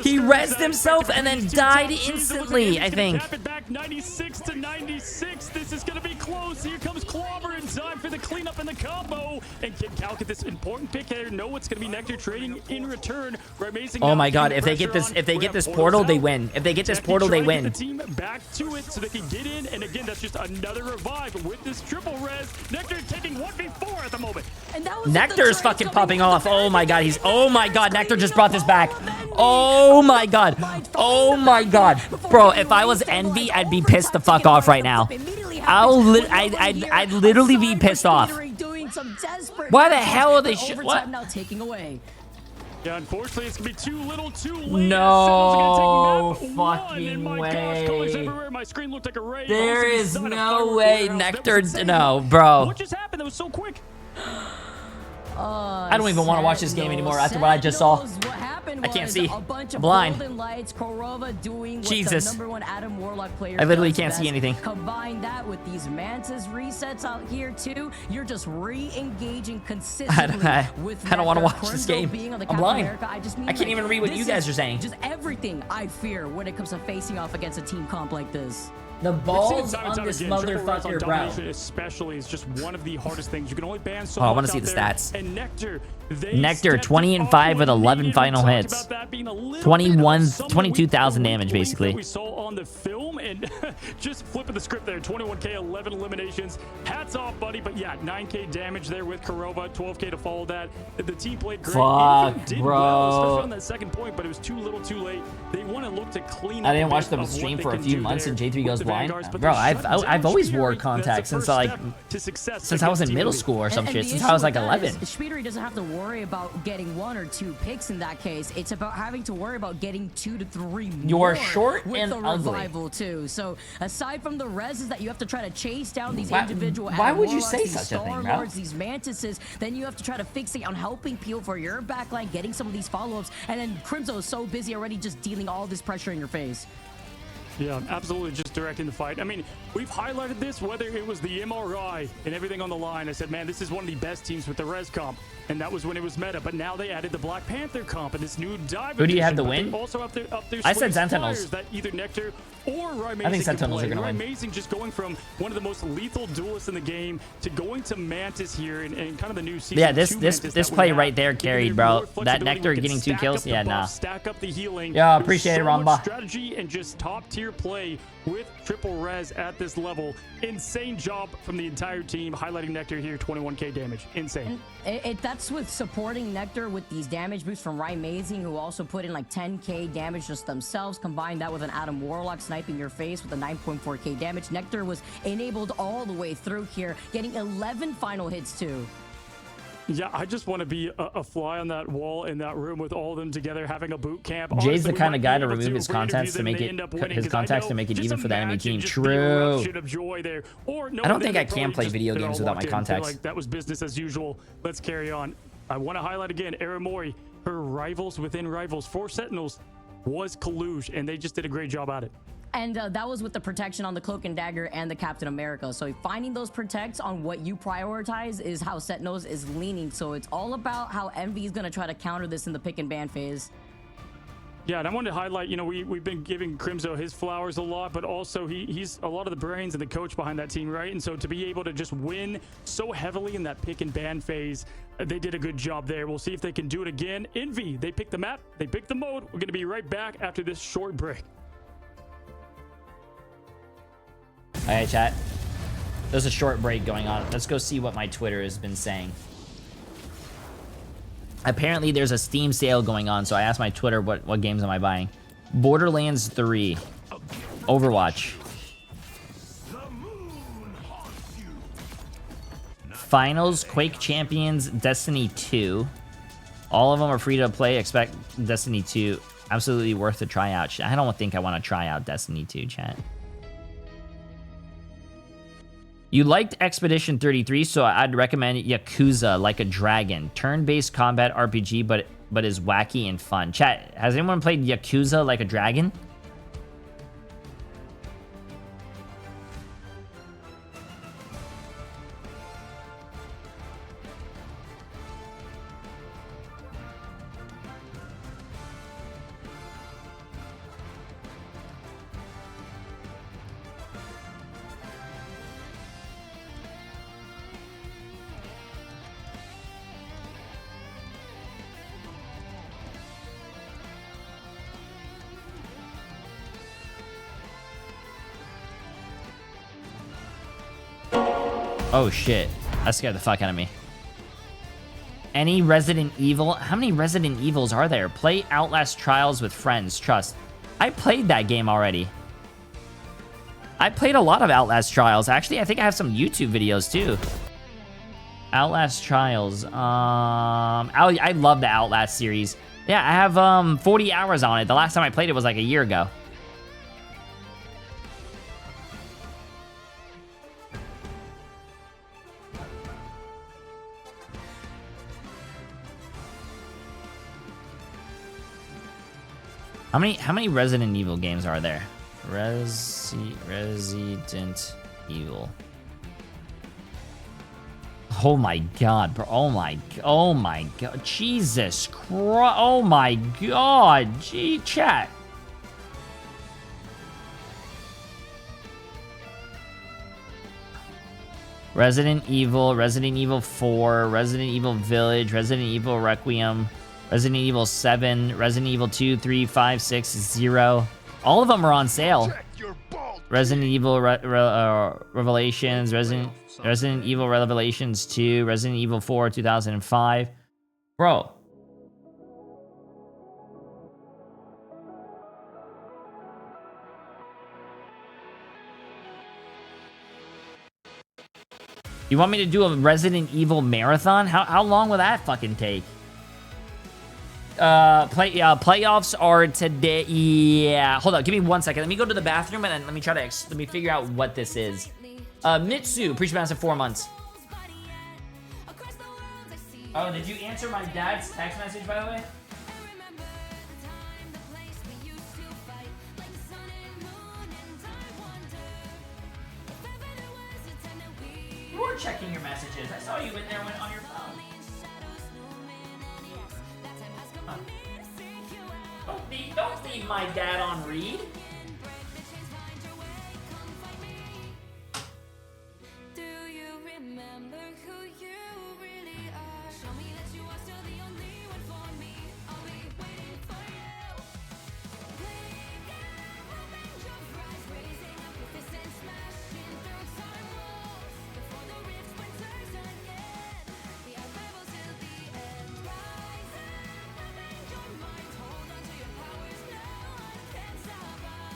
He rezzed himself and then died instantly, I think. Back 96 to 96. This is going to be close. Here comes Clobber in time for the cleanup and the combo. And can Cal get this important pick here? Know it's going to be Nectar trading in return. Amazing. Oh my God! If they get this portal, they win. If they get this portal, they win. The team back to it so they can get in. And again, that's just another revive with this triple res. Nectar taking 1v4 at the moment. And that was Nectar's fucking popping off. Oh my God! Oh my God! Nectar just brought this back. Oh my God. Oh my God. Bro, if I was Envy, I'd be pissed the fuck off right now. I'd literally be pissed off. Why the hell are they what? Now taking away. Yeah, unfortunately, it's gonna be too little, too late. No fucking way. My screen looked like a ray. There is no way Nectar. No, bro. What just happened? That was so quick. I don't even want to watch this game anymore after what I just saw. I can't see. I'm blind. Jesus. I literally can't see anything. Combine that with these Mantis resets out here too. You're just re-engaging consistently. I don't want to watch this game. I'm blind. I can't even read what you guys are saying. Just everything I fear when it comes to facing off against a team comp like this. The balls on this motherfucker, bro. Especially is just one of the hardest things. You can only ban so much. Oh, I want to see the stats. And Nectar, Nectar 20-5 with 11 final hits. 22,000 damage basically. We saw on the film and just flipping the script there. 21k, 11 eliminations. Hats off, buddy. But yeah, 9k damage there with Kurova, 12k to follow that. The team played great. Fuck, did bro. well, especially on that second point, but it was too little, too late. They want to look to clean up. I didn't watch the stream for a few months, and J3 goes blind. Bro, I've always wore contacts since I was in middle school or some shit. Since I was like 11. Speedery doesn't have to worry about getting 1 or 2 picks in that case. It's about having to worry about getting 2 to 3 more. You're short with and the ugly. Revival too. So aside from the reses that you have to try to chase down these Why- individual why would you Warlocks, say these such a thing, bro? Star-Lords, these Mantises, then you have to try to fixate on helping Peel for your backline, getting some of these follow-ups, and then Crimso is so busy already just dealing all this pressure in your face. Yeah, absolutely, just directing the fight. I mean, we've highlighted this, whether it was the MRI and everything on the line. I said, man, this is one of the best teams with the res comp, and that was when it was meta. But now they added the Black Panther comp and this new dive. Who do you have edition, to win? they also up their I said Sentinels. That either Nectar or Amazing. I think Sentinels are going gonna win. Amazing, just going from one of the most lethal duelists in the game to going to Mantis here and kind of the new season. Yeah, this 2 Mantis that we play have. right there Giving carried, you bro. more That flexibility. Nectar We can getting 2 stack kills. up the Yeah, buff, nah. Stack up the healing. Yeah, appreciate it, So much Ramba. strategy and just top tier play with triple res at this level. Insane job from the entire team, highlighting Nectar here, 21k damage. Insane. That's with supporting Nectar with these damage boosts from Amazing, who also put in like 10k damage just themselves. Combine that with an Adam Warlock sniping your face with a 9.4k damage. Nectar was enabled all the way through here, getting 11 final hits too. Yeah, I just want to be a fly on that wall in that room with all of them together having a boot camp. Jay's Honestly, the we kind might of be guy to able remove his if we contacts interview to them make and they it end up winning, his 'cause I contacts to know make it just even for the enemy imagine team. just being a True. eruption of joy there. Or I don't think I can play video they're games all without my locked in, contacts. like that was business as usual. Let's carry on. I want to highlight again, Aramori, her rivals within rivals, 4 Sentinels, was Kaluge, and they just did a great job at it. And that was with the protection on the Cloak and Dagger and the Captain America. So finding those protects on what you prioritize is how Sentinels is leaning. So it's all about how Envy is going to try to counter this in the pick and ban phase. Yeah, and I wanted to highlight, you know, we've been giving Crimzo his flowers a lot, but also he's a lot of the brains and the coach behind that team, right? And so to be able to just win so heavily in that pick and ban phase, they did a good job there. We'll see if they can do it again. Envy, they picked the map, they picked the mode. We're going to be right back after this short break. All right, chat. There's a short break going on. Let's go see what my Twitter has been saying. Apparently, there's a Steam sale going on, so I asked my Twitter, what games am I buying? Borderlands 3. Overwatch. Finals, Quake Champions, Destiny 2. All of them are free to play. Expect Destiny 2. Absolutely worth a try out. I don't think I want to try out Destiny 2, chat. You liked Expedition 33, so I'd recommend Yakuza Like a Dragon. Turn-based combat RPG, but is wacky and fun. Chat, has anyone played Yakuza Like a Dragon? Oh shit, that scared the fuck out of me. Any Resident Evil? How many Resident Evils are there? Play Outlast Trials with friends, trust. I played that game already. I played a lot of Outlast Trials. Actually, I think I have some YouTube videos too. Outlast Trials. I love the Outlast series. Yeah, I have 40 hours on it. The last time I played it was like a year ago. How many Resident Evil games are there? Resident Evil. Oh my god, bro. Oh my god. Jesus Christ. Oh my god. Gee, chat. Resident Evil, Resident Evil 4, Resident Evil Village, Resident Evil Requiem, Resident Evil 7, Resident Evil 2, 3, 5, 6, 0. All of them are on sale. Resident Evil Revelations, Resident Evil Revelations 2, Resident Evil 4, 2005. Bro. You want me to do a Resident Evil marathon? How long will that fucking take? Playoffs are today. Yeah, hold on. Give me 1 second. Let me go to the bathroom and then let me figure out what this is. Mitsu, appreciate massive 4 months. Oh, did you answer my dad's text message, by the way? You were checking your messages. I saw you in there on your phone. Huh. Don't leave my dad on read. Do you remember who you really are? Show me that you are still the only one for me. I'll be waiting for you. Blink out, open your eyes, raising up your fist and smashing through time walls. Before the rift splinters again, the unravel till the end. Rise up, open your mind, hold on to your powers. No one can stop us.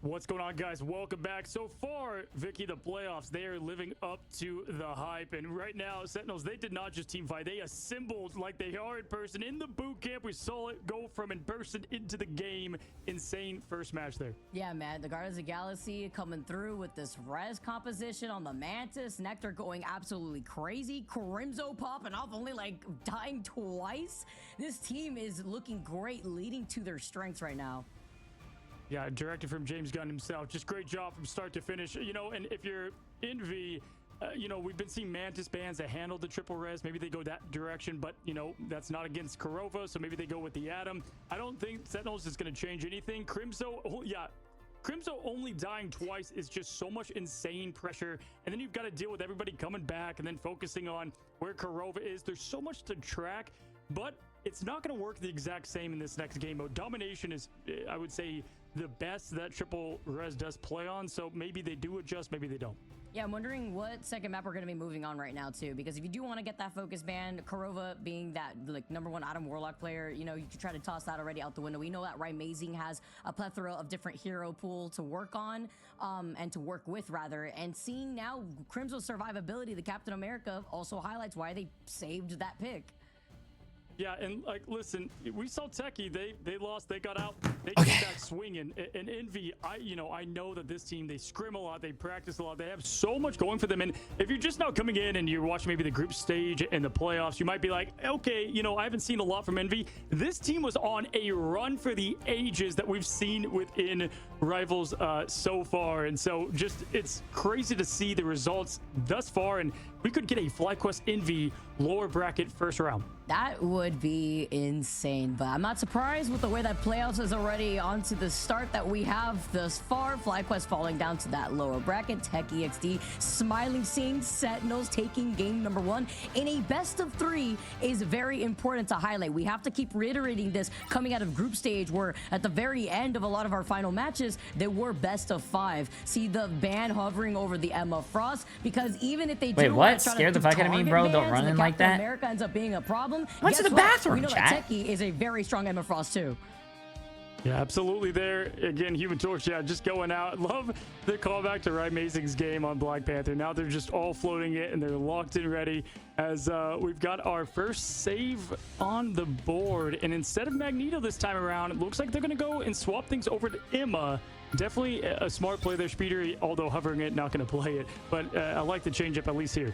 What's going on, guys? Welcome back. So far, Vicky, the playoffs, they are living up to the hype. And right now, Sentinels, they did not just team fight. They assembled like they are in person in the boot camp. We saw it go from in person into the game. Insane first match there. Yeah, man. The Guardians of the Galaxy coming through with this res composition on the Mantis. Nectar going absolutely crazy. Crimzo popping off, only like dying twice. This team is looking great, leading to their strengths right now. Yeah, directed from James Gunn himself. Just great job from start to finish. You know, and if you're Envy, you know, we've been seeing Mantis bands that handle the triple res. Maybe they go that direction, but, you know, that's not against Kurova, so maybe they go with the Atom. I don't think Sentinels is going to change anything. Crimzo, oh, yeah. Crimzo only dying twice is just so much insane pressure. And then you've got to deal with everybody coming back and then focusing on where Kurova is. There's so much to track, but it's not going to work the exact same in this next game mode. Domination is, I would say, the best that triple res does play on, so maybe they do adjust, maybe they don't. Yeah, I'm wondering what second map we're going to be moving on right now, too, because if you do want to get that focus ban, Kurova being that, like, #1 Atom Warlock player, you know, you can try to toss that already out the window. We know that Amazing has a plethora of different hero pool to work on, and to work with, rather, and seeing now Crimso's survivability, the Captain America, also highlights why they saved that pick. Yeah, and like, listen, we saw Techie. They lost. They got out. They came back swinging. And Envy, I know that this team, they scrim a lot. They practice a lot. They have so much going for them. And if you're just now coming in and you're watching maybe the group stage and the playoffs, you might be like, okay, you know, I haven't seen a lot from Envy. This team was on a run for the ages that we've seen within Rivals so far. And so just, it's crazy to see the results thus far. And we could get a FlyQuest Envy lower bracket first round. That would be insane, but I'm not surprised with the way that playoffs is already onto the start that we have thus far. FlyQuest falling down to that lower bracket. Tech EXD smiling, seeing Sentinels taking game #1 in a best of 3 is very important to highlight. We have to keep reiterating this coming out of group stage, where at the very end of a lot of our final matches, they were best of 5. See the ban hovering over the Emma Frost, because even if they do what? Scared the fuck out of me, bro? Don't run in like that. America ends up being a problem. Went to the Guess what? bathroom, We know chat. that Techie is a very strong Emma Frost too. Yeah, absolutely there. Again, Human Torch, yeah, just going out. Love the callback to Amazing's game on Black Panther. Now they're just all floating it, and they're locked in ready as we've got our first save on the board. And instead of Magneto this time around, it looks like they're going to go and swap things over to Emma. Definitely a smart play there, Speeder, although hovering it, not going to play it. But I like the change up at least here.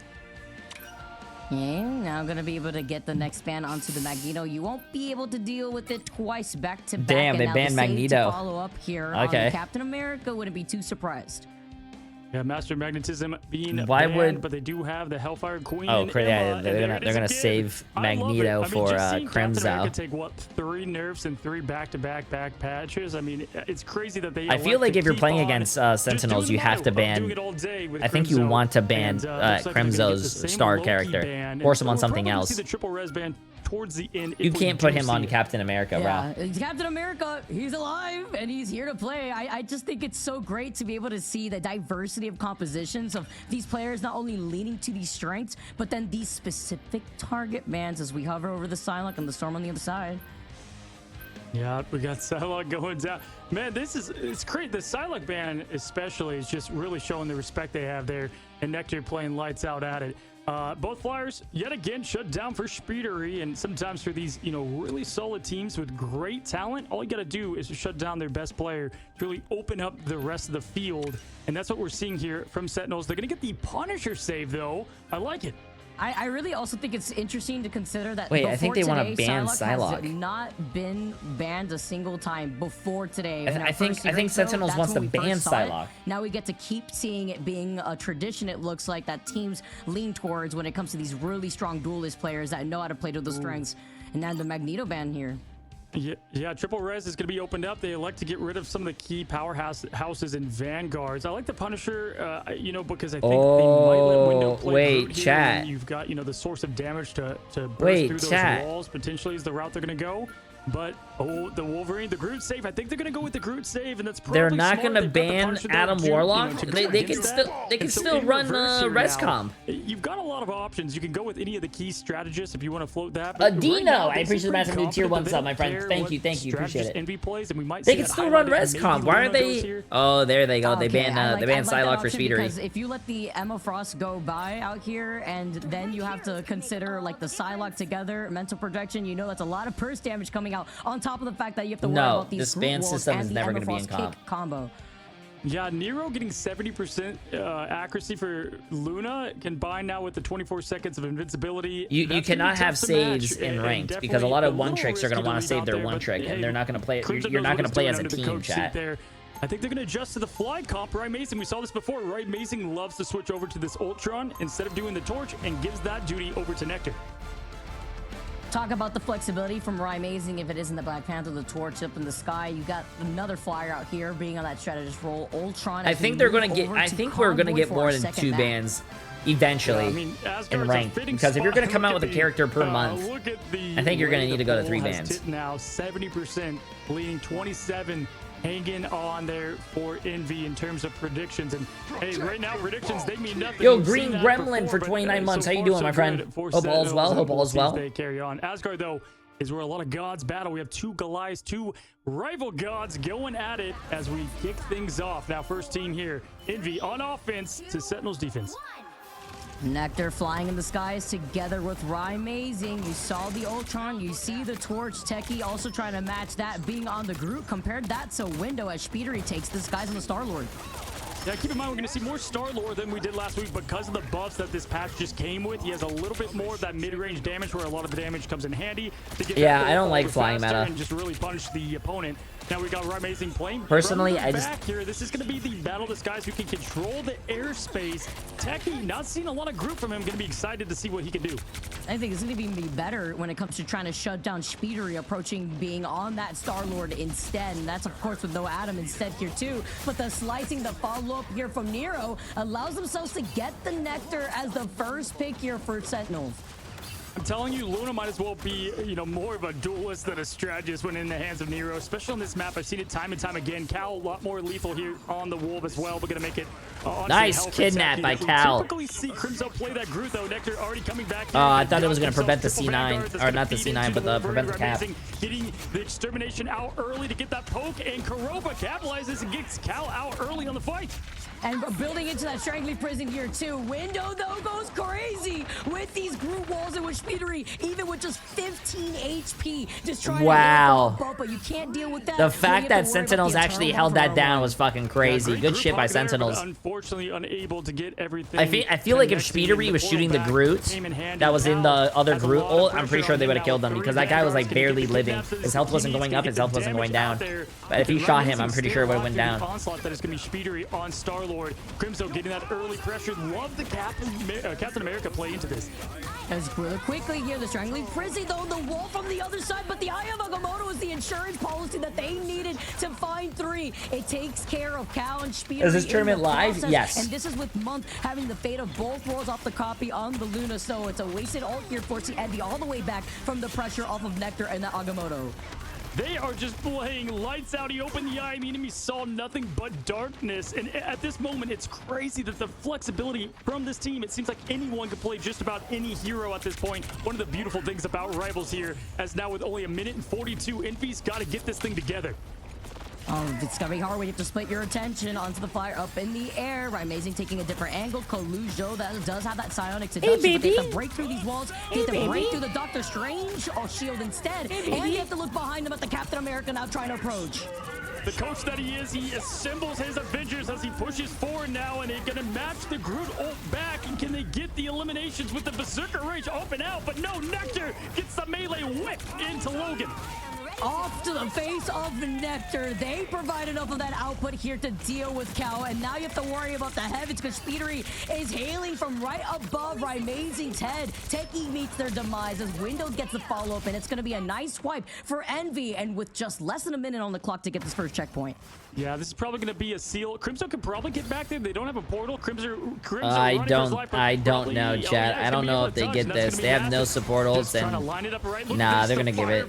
And now gonna be able to get the next ban onto the Magneto. You won't be able to deal with it twice back to back. Damn, they and now banned the same to Magneto. follow up here Okay. on Captain America. Wouldn't be too surprised. Yeah, Master Magnetism being Why banned, would- but they do have the Hellfire Queen. Oh, and yeah, Emma, and they're there gonna it they're is gonna again. save I love it. Magneto I mean, for just seeing Captain America Crimzo. take what, 3 nerfs and 3 back-to-back back patches. I mean, it's crazy that they. I feel like if you're playing against Sentinels, you have to ban. I think you want to ban Crimzo's star character, force him on something else. See the triple res ban towards the end. You if we can't do put him see on it. Captain America, Yeah, bro. Captain America, he's alive and he's here to play. I just think it's so great to be able to see the diversity of compositions of these players, not only leaning to these strengths, but then these specific target bans as we hover over the Psylocke and the Storm on the other side. Yeah, we got Psylocke going down. Man, it's great. The Psylocke ban especially is just really showing the respect they have there, and Nectar playing lights out at it. Both Flyers yet again shut down for Speedery, and sometimes for these, you know, really solid teams with great talent, all you got to do is to shut down their best player to really open up the rest of the field, and that's what we're seeing here from Sentinels. They're gonna get the Punisher save though. I like it. I really also think it's interesting to consider that. Wait, I think they want to ban Psylocke Psylocke. has not been banned a single time before today. I think Sentinels wants to ban Psylocke. Now we get to keep seeing it being a tradition. It looks like that teams lean towards when it comes to these really strong duelist players that know how to play to the strengths. And now the Magneto ban here. Yeah, triple res is going to be opened up. They elect to get rid of some of the key powerhouses and vanguards. I like the Punisher, you know, because I think they might let window play wait, Groot here, chat. and you've got, you know, the source of damage to burst Wait, through those chat. walls potentially is the route they're going to go. But the Wolverine, the Groot save. I think they're gonna go with the Groot save, and that's probably They're not smart. gonna They've got the ban Punisher there Adam to, Warlock. to They against can that. still And so still in run reverse here Rescom. now, you've got a lot of options. You can go with any of the key strategists if you want to float that. But Dino, right now, I they appreciate seem the pretty massive new tier confident 1 that sub, they my don't friend. care Thank what you, appreciate strategist it. Envy plays, and we might They see can that still run highlighted, and Rescom. maybe Why Luna are they? goes here. Oh, there they go. They Okay, ban I like that Psylocke for option Speedery. because if you let the Emma Frost go by out here, and then you have to consider like the Psylocke together, mental projection, you know that's a lot of burst damage coming out. On top of the fact that you have to worry about these this Groot ban walls system and is the never Emma gonna be in Frost comp. kick combo. Yeah, Nero getting 70% accuracy for Luna, combined now with the 24 seconds of invincibility. You That's gonna cannot be have tough to saves match, in and ranked because a lot of one tricks are going to want to risky save their leave out one there, trick, but, and hey, they're not going to play. Crimson You're knows not what going to he's play doing as a under the team, coach seat chat. there. I think they're going to adjust to the fly comp. Ryan Mason, we saw this before. Ryan Mason loves to switch over to this Ultron instead of doing the torch and gives that duty over to Nectar. Talk about the flexibility from Amazing. If it isn't the Black Panther, the torch up in the sky, you got another flyer out here being on that strategist role. Ultron. I think they're going to get. I think we're going to get more than 2 bans eventually in ranked, because if you're going to come out with a character per month, I think you're going to need to go to 3 bans. Now 70%, bleeding 27. Hanging on there for Envy in terms of predictions. And hey, right now predictions, they mean nothing. Yo, We've Green seen that Gremlin before, for but, 29 months. so How you far, doing, so my friend? good for Hope all's Sentinels, well. and Hope we'll all's see if well. They carry on. Asgard, though, is where a lot of gods battle. We have 2 Goliaths, 2 rival gods going at it as we kick things off. Now, first team here, Envy on offense to Sentinels defense. Nectar flying in the skies together with Amazing. You saw the Ultron, you see the torch. Techie also trying to match that, being on the Groot. Compared that to Window as Speedery takes the skies on the Star-Lord. Yeah, keep in mind, we're going to see more Star-Lord than we did last week because of the buffs that this patch just came with. He has a little bit more of that mid-range damage where a lot of the damage comes in handy. To get Yeah, that I don't like flying faster meta. and just really punish the opponent. Now we got Amazing playing. Personally, from the I just- back here. This is going to be the battle of the skies who can control the airspace. Techie, not seeing a lot of group from him. Going to be excited to see what he can do. I think it's going to be better when it comes to trying to shut down Speedery, approaching being on that Star-Lord instead. And that's, of course, with no Adam instead here, too. But the slicing, the follow-up here from Nero allows themselves to get the Nectar as the first pick here for Sentinels. I'm telling you, Luna might as well be, more of a duelist than a strategist when in the hands of Nero, especially on this map. I've seen it time and time again. Cal, a lot more lethal here on the Wolf as well. We're going to make it Nice kidnap by Cal. We typically see Crimzo play that Groot, though. Nectar already coming back. I thought it was going to prevent the C9, or not the C9, but prevent the cap. Getting the extermination out early to get that poke, and Karoba capitalizes and gets Cal out early on the fight. And building into that strangling prison here too. Window though goes crazy with these Groot walls and with Speedery, even with just 15 HP, just trying to get up, but you can't deal with that. The fact that Sentinels actually held that down was fucking crazy. Good shit by Sentinels. Unfortunately, unable to get everything. I feel like if Speedery was shooting the Groot that was in the other Groot ult, I'm pretty sure they would have killed him because that guy was like barely living. His health wasn't going up, his health wasn't going down. But if he shot him, I'm pretty sure it would have went down. Onslaught that is going to be Speedery on Star-Lord. Crimzo getting that early pressure. Love the Captain America play into this. As really quickly here, the strangling prison though, the wall from the other side, but the Eye of Agamotto is the insurance policy that they needed to find 3. It takes care of Cal and Speedery. Is this tournament live? Process, yes. And this is with Month having the fate of both rolls off the copy on the Luna, so it's a wasted ult here, forcing Envy all the way back from the pressure off of Nectar and the Agamotto. They are just playing lights out. He opened the eye, and the enemy saw nothing but darkness. And at this moment, it's crazy that the flexibility from this team, it seems like anyone can play just about any hero at this point. One of the beautiful things about Rivals here, as now with only 1:42, Envy's got to get this thing together. It's gonna be hard when you have to split your attention onto the flyer up in the air. Amazing taking a different angle. Colujo that does have that psionic seduction, but they have to break through these walls. They have to break through the Doctor Strange shield instead. And you have to look behind them at the Captain America now trying to approach. The coach that he assembles his Avengers as he pushes forward now, and they're gonna match the Groot ult back. And can they get the eliminations with the Berserker Rage up and out? But no, Nectar gets the melee whip into Logan. Off to the face of the Nectar. They provide enough of that output here to deal with Cal, and now you have to worry about the heavens because Speedery is hailing from right above Amazing's head. Techie meets their demise as Windows gets the follow-up, and it's going to be a nice swipe for Envy, and with just less than a minute on the clock to get this first checkpoint. Yeah, this is probably going to be a seal. Crimson could probably get back there. They don't have a portal. Crimson I don't know, chat. I don't know if they get this. They have no support ults, and nah, they're going to give it.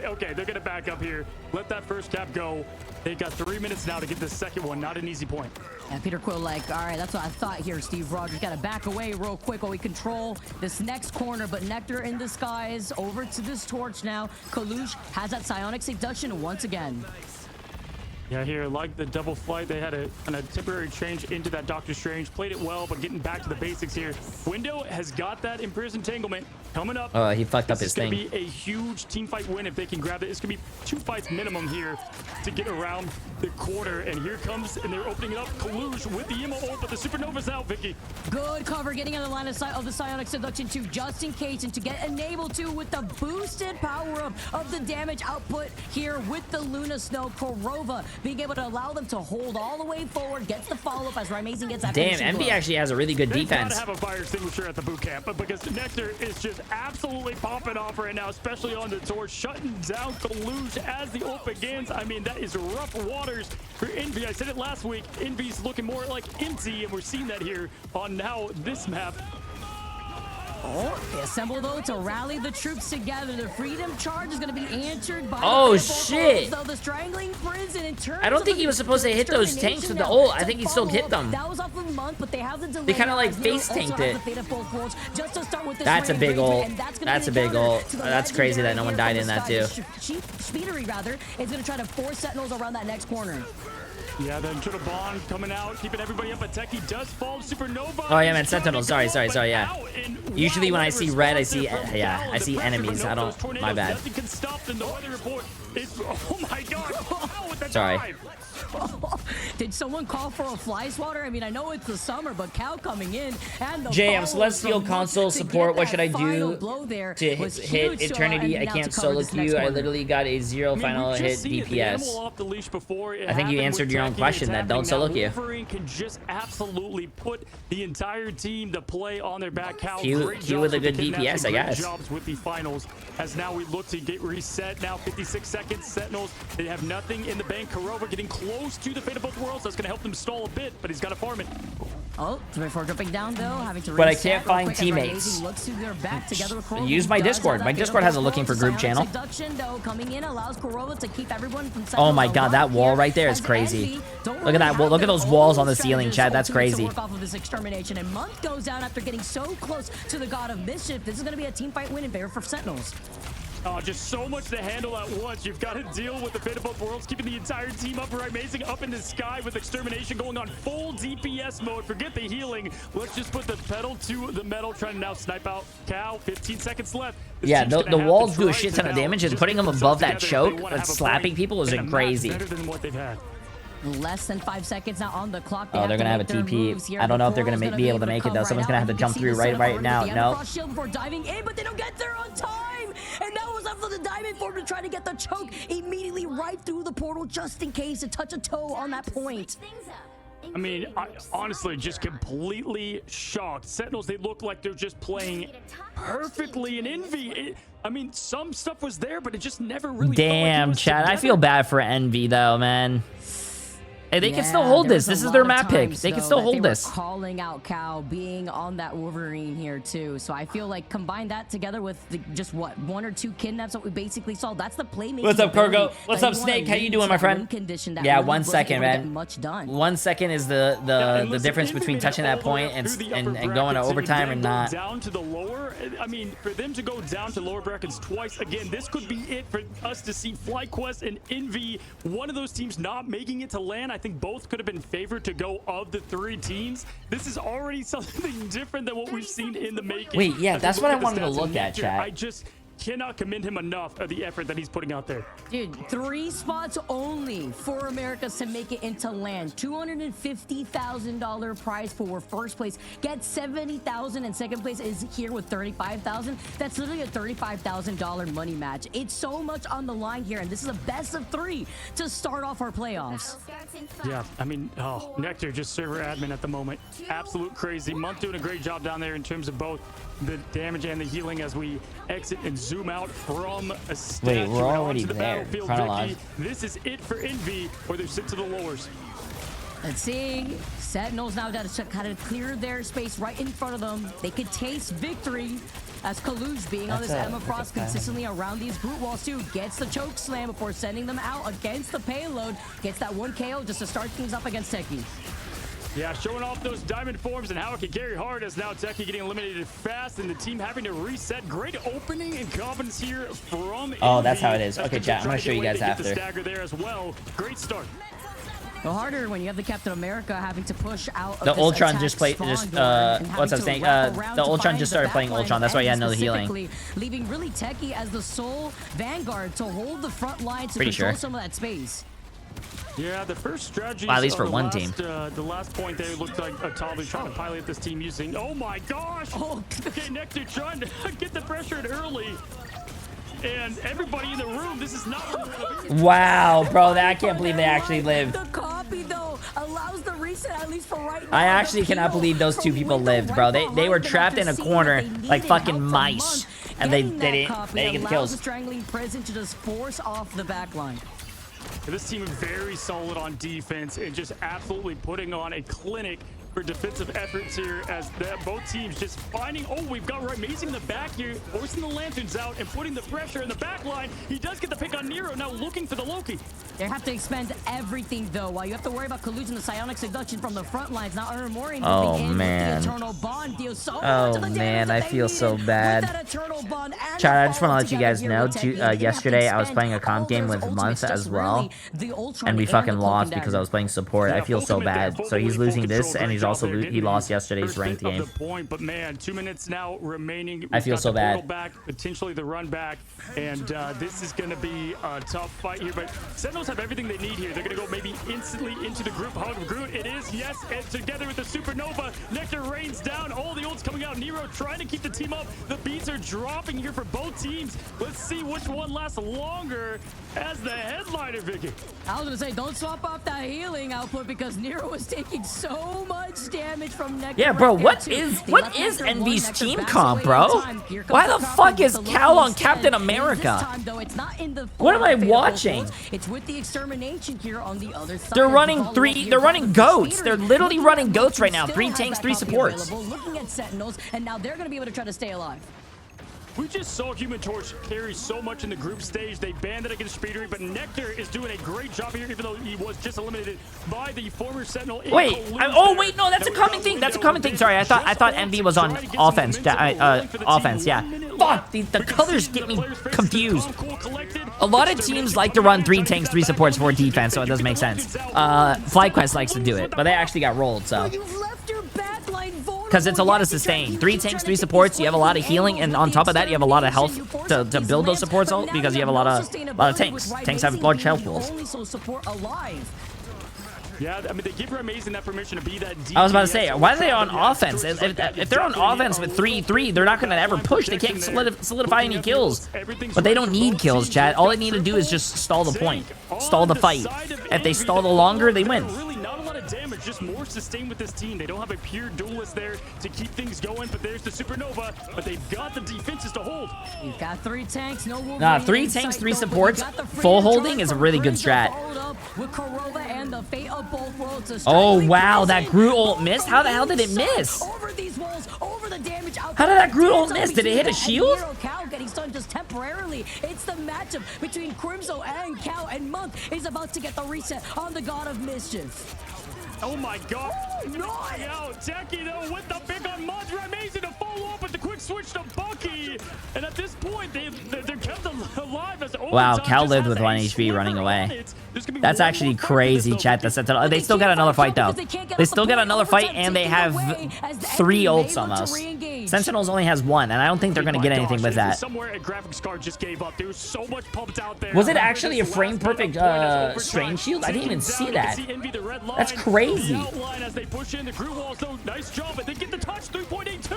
okay, they're gonna back up here. Let that first cap go. They've got 3 minutes now to get the second one. Not an easy point. And Peter Quill like, all right, that's what I thought here, Steve Rogers. Got to back away real quick while we control this next corner. But Nectar in disguise over to this torch now. Kalush has that psionic seduction once again. Yeah, here, like the double flight, they had a temporary change into that Doctor Strange. Played it well, but getting back to the basics here. Window has got that Imprisoned Entanglement coming up. Oh, he fucked up his thing. It's going to be a huge team fight win if they can grab it. It's going to be 2 fights minimum here to get around the corner. And here comes, and they're opening it up. Kalush with the Emo ult, but the Supernova's out, Vicky. Good cover, getting on the line of sight of the Psionic Seduction too, just in case, and to get enabled to with the boosted power-up of the damage output here with the Luna Snow. Korova being able to allow them to hold all the way forward, gets the follow-up as Ramazing gets that. Damn, MB actually has a really good They defense. gotta have a fire extinguisher at the boot camp, but because Nectar is just absolutely popping off right now, especially on the torch, shutting down Kalush as the ult begins. I mean, that is rough waters for Envy. I said it last week. Envy's looking more like empty, and we're seeing that here on now this map. Oh, they assemble though to rally the troops together. The freedom charge is going to be answered by shit. the strangling prison. In terms I don't think he was supposed to hit those tanks with the ult. I think he still hit them. That was off of Monk, but they have the delay. They kind of like face tanked it. That's a big ult. That's a big ult. That's crazy that no one died in that too. Speedery rather is going to try to force Sentinels around that next corner. Yeah, then Turtle Bond coming out, keeping everybody up. Techie does fall. Supernova. Oh yeah, man, Sentinel. Sorry, yeah. Usually when I see red, I see I see enemies. I don't. My bad. Nothing can stop them. The weather report is. Oh my God! Wow, with that Sorry. dive. Did someone call for a fly swatter? I mean, I know it's the summer, but Cal coming in and the Jay, I'm Celestial console support. What should I do to hit Eternity? I can't solo queue. I literally got a 0 final hit DPS. I think you answered your own question. That don't solo queue. Wolverine can just absolutely put the entire team to play on their back. Cal, Queue with a good DPS, I guess. Jobs with the finals. As now we look to get reset. Now 56 seconds. Sentinels, they have nothing in the bank. Korova getting close to the fate of both worlds. That's going to help them stall a bit, but he's got to farm it. Oh, before jumping down though, having to. But I can't find teammates. Use my Discord. My Discord has a looking for group channel. Oh my God, that wall right there is crazy. Look at that. Look at those walls on the ceiling, Chad. That's crazy. Off of this extermination, and Month goes down after getting so close to the God of Mischief. This is going to be a team fight win in favor for Sentinels. Oh, just so much to handle at once. You've got to deal with the fate of both worlds, keeping the entire team up. Amazing up in the sky with extermination going on full DPS mode. Forget the healing. Let's just put the pedal to the metal, trying to now snipe out Cal. 15 seconds left. Yeah, the walls do a shit ton of damage, and putting them above that choke, slapping people is crazy. Better than what they've had. Less than 5 seconds now on the clock. Oh, they're gonna have a TP. I don't know if they're gonna be able to make it though. Someone's gonna have to jump through right now. No. Shield before diving in, but they don't get there on time. And that was up for the diamond form to try to get the choke immediately right through the portal, just in case to touch a toe on that point. I mean, I honestly just completely shocked. Sentinels, they look like they're just playing perfectly in Envy. I mean, some stuff was there, but it just never really. Damn, Chad, I feel bad for Envy though, man. Hey, they can still hold this. This is their map pick. They can still hold this. Calling out Cal being on that Wolverine here too. So I feel like combine that together with just what 1 or 2 kidnaps that we basically saw. That's the playmaking. What's up, Kurgo? What's up, Snake? How you doing, my friend? Yeah, 1 second, man. Much done. 1 second is the difference between touching that point and going to overtime and not. Down to the lower. I mean, for them to go down to lower brackets twice again, this could be it for us to see FlyQuest and Envy. One of those teams not making it to land. I think both could have been favored to go of the 3 teams. This is already something different than what we've seen in the making. Wait, yeah, that's what I wanted to look at, chat. I just cannot commend him enough of the effort that he's putting out there. Dude, 3 spots only for Americas to make it into land. $250,000 prize for first place. Get $70,000, and second place is here with $35,000. That's literally a $35,000 money match. It's so much on the line here, and this is a best of 3 to start off our playoffs. Yeah, I mean, Nectar just server admin at the moment. Absolute crazy. Month doing a great job down there in terms of both the damage and the healing as we exit and zoom out from a statue. Wait, we're already there. Chronology. This is it for Envy, or they're sent to the lowers. Let's see. Sentinels now got to kind of clear their space right in front of them. They could taste victory. as Kaluj being on this That's a- Emma Frost that's a- consistently around these brute walls too, gets the choke slam before sending them out against the payload, gets that 1 KO just to start things up against Techie. Yeah, showing off those diamond forms and how it can carry hard as now Techie getting eliminated fast and the team having to reset. Great opening and confidence here from Oh, that's how it Envy. is. Okay, chat, I'm gonna show you guys Get the after. stagger there as well. Great start. Go harder when you have the Captain America having to push out of The this Ultron attack just played. spawn Just door and what's having up, Snake? to wrap around The to Ultron find just the started playing backline Ultron. That's why he had no healing. specifically, leaving really Techie as the sole vanguard to hold the front line to Pretty control sure. some of that space. Yeah, the first strategy. Well, at least for one team. The last point there looked like Atalu trying to pilot this team using. Oh my gosh! Oh, okay, Nectar trying to get the pressure in early. And everybody in the room, this is not what Wow, bro, I can't believe they actually lived. The copy though allows the reset at least for right now. I actually cannot believe those two people lived, bro. They were trapped in a corner like fucking mice, and they didn't get allows kills. the strangling prison to just force off the back line. This team is very solid on defense and just absolutely putting on a clinic for defensive efforts here as both teams just finding. Oh, we've got Amazing in the back here, forcing the lanterns out and putting the pressure in the back line. He does get the pick on Nero, now looking for the Loki. They have to expend everything though, while you have to worry about collusion, the psionic seduction from the front lines. Now Mori Oh, moving in man. with the eternal bond deals so much Oh of the damage man, that I they feel so needed. bad. With that eternal bond and Chat, the I just want to let you follow guys together know. here with Techie, they have to Yesterday, I was expend playing a all comp game their with ultimates, Month just as well, really the Ultron and we and fucking the lost cloaking because I was dagger. playing support. I feel so bad. So he's losing this, and he's also he lost yesterday's ranked game. Point, but man, 2 minutes now remaining. I feel We've got so the portal bad. Back, potentially the run back, and this is going to be a tough fight here. But Sentinels have everything they need here. They're going to go maybe instantly into the group hug of Groot. It is, yes, and together with the Supernova, Nectar rains down. All the ults coming out. Nero trying to keep the team up. The beats are dropping here for both teams. Let's see which one lasts longer as the headliner, Vicky. I was gonna say, don't swap off that healing output because Nero is taking so much damage from Nectar. Yeah, bro, what Right is there, what too. is Nectar Envy's Nectar team backs comp, away bro? in time. Here comes Why the the copy fuck with is the Cal Loki on Captain instead. America? This time, though, it's not in the What am I full watching? field. It's with the extermination here on the other side. They're running Follow three. up here They're from running the goats. Speeder. They're literally Looking running at goats right Loki, now. still 3 have tanks, that 3 copy supports. available, looking at Sentinels, and now they're gonna be able to try to stay alive. We just saw Human Torch carry so much in the group stage. They banned it against Speedery, but Nectar is doing a great job here, even though he was just eliminated by the former Sentinel. Wait, oh wait, no, that's a common thing. That's a common thing. Sorry, I thought Envy was on offense. Offense, yeah. Fuck, the colors get me confused. A lot of teams like to run 3 tanks, 3 supports, 4 defense, so it doesn't make sense. FlyQuest likes to do it, but they actually got rolled, so. You've left your backline vulnerable. Because it's a lot of sustain. 3 tanks, 3 supports, you have a lot of healing, and on top of that, you have a lot of health to build those supports out because you have a lot of tanks. Tanks have large health pools. Only so support alive. Yeah, I mean, they give Amazing that permission to be that DPS. I was about to say, why are they on offense? If they're on offense with 3-3, they're not going to ever push. They can't solidify any kills. But they don't need kills, chat. All they need to do is just stall the point. Stall the fight. If they stall the longer, they win. Really not a lot of damage, just more sustain with this team. They don't have a pure duelist there to keep things going, but there's the Supernova, but they've got the defenses to hold. You've got 3 tanks, no Wolverine. Nah, 3 tanks, 3 supports, full holding is a really good strat. With Korova and the fate of both worlds. Oh, wow, that Groot ult missed? How the hell did it miss? Over these walls, over the damage. How did that Groot ult miss? Did it hit a shield? Cal getting stunned just temporarily. It's the matchup between Crimzo and Cal, and Month is about to get the reset on the God of Mischief. Oh my god. Nice. Yo, Techie though with the pick on Madra. Amazing to follow up with the quick switch to Bucky. And at this point, they're kept alive as wow, Cal lived with 1 HP running away. That's actually crazy, chat. They still got another fight though. They still got another fight and they have 3 ults almost. Sentinels only has 1, and I don't think they're gonna get anything with that. Somewhere a graphics card just gave up. There was so much pumped out there. Was it actually a frame perfect strange shield? I didn't even see that. That's crazy. Outline as they push in the Groot walls, though. Nice job, but they get the touch. 3.82.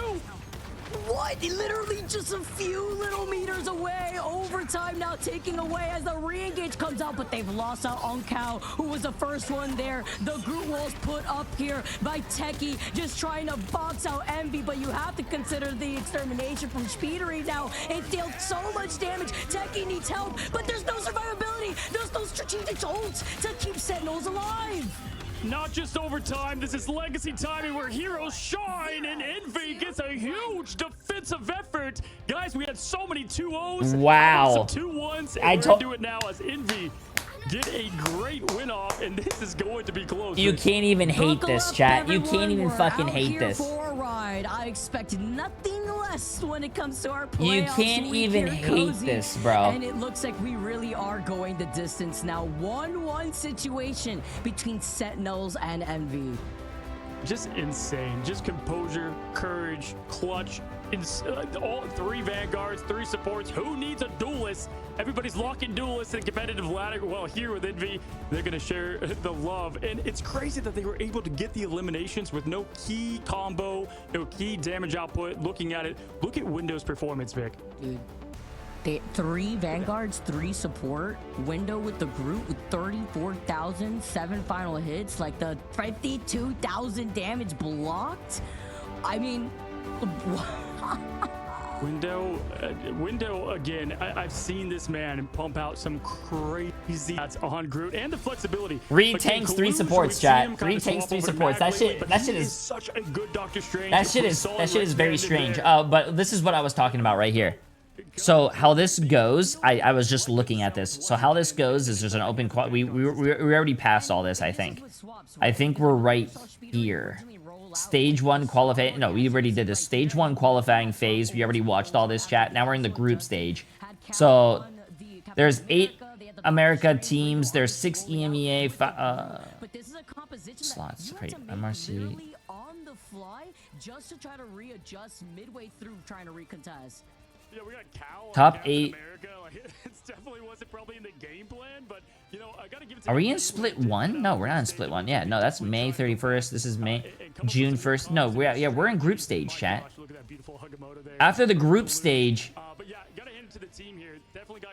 What? Literally just a few little meters away. Overtime now taking away as the re-engage comes out, but they've lost out on Cal, who was the first one there. The Groot walls put up here by Techie, just trying to box out Envy, but you have to consider the extermination from Speedery now. It dealt so much damage. Techie needs help, but there's no survivability. There's no strategic ults to keep Sentinels alive. not just overtime. This is legacy timing where heroes shine, and Envy gets a huge defensive effort. Guys, we had so many 2-0s. Wow. Some 2-1s, I and we're gonna do it now as Envy get a great win off, and this is going to be close. You can't even hate this, chat. You can't even fucking Out hate here this. for a ride. I expect nothing less when it comes to our You playoffs. can't week even here, hate Cozy. this, bro. And it looks like we really are going the distance now. 1-1 situation between Sentinels and Envy. Just insane. Just composure, courage, clutch. All 3 vanguards, 3 supports. Who needs a duelist? Everybody's locking duelists in competitive ladder. Well, here with Envy, they're going to share the love. And it's crazy that they were able to get the eliminations with no key combo, no key damage output. Looking at it, look at Window's performance, Vic. Dude. 3 vanguards, 3 support. Window with the group with 34,000, 7 final hits, like the 52,000 damage blocked. I mean, Window again. I've seen this man pump out some crazy stats on Groot and the flexibility. Reed Again, tanks 3 Kalush, supports, we've seen chat. him kinda Reed tanks swap 3 over to supports. Mad That Blade, shit. but That he shit is is. such a good Doctor Strange. That shit is. Solid That shit is right very stand in strange. there. But this is what I was talking about right here. So how this goes, I was just looking at this. So how this goes is there's an open qual. We already passed all this. I think we're right here. Stage 1 qualifying. No, we already did this. Stage 1 qualifying phase. We already watched all this, chat. Now we're in the group stage. So there's 8 America teams. There's 6 EMEA slots. Great. MRC. on the fly just to try to readjust midway through trying to recontest. Yeah, we got Cal Top Captain 8. America. Like, it definitely wasn't probably in the game plan, but you know, I gotta give it to Are we in split 1? No, we're not in split 1. Yeah, no, that's May 31st. This is June 1st. No, we're in group stage, chat. After the group stage,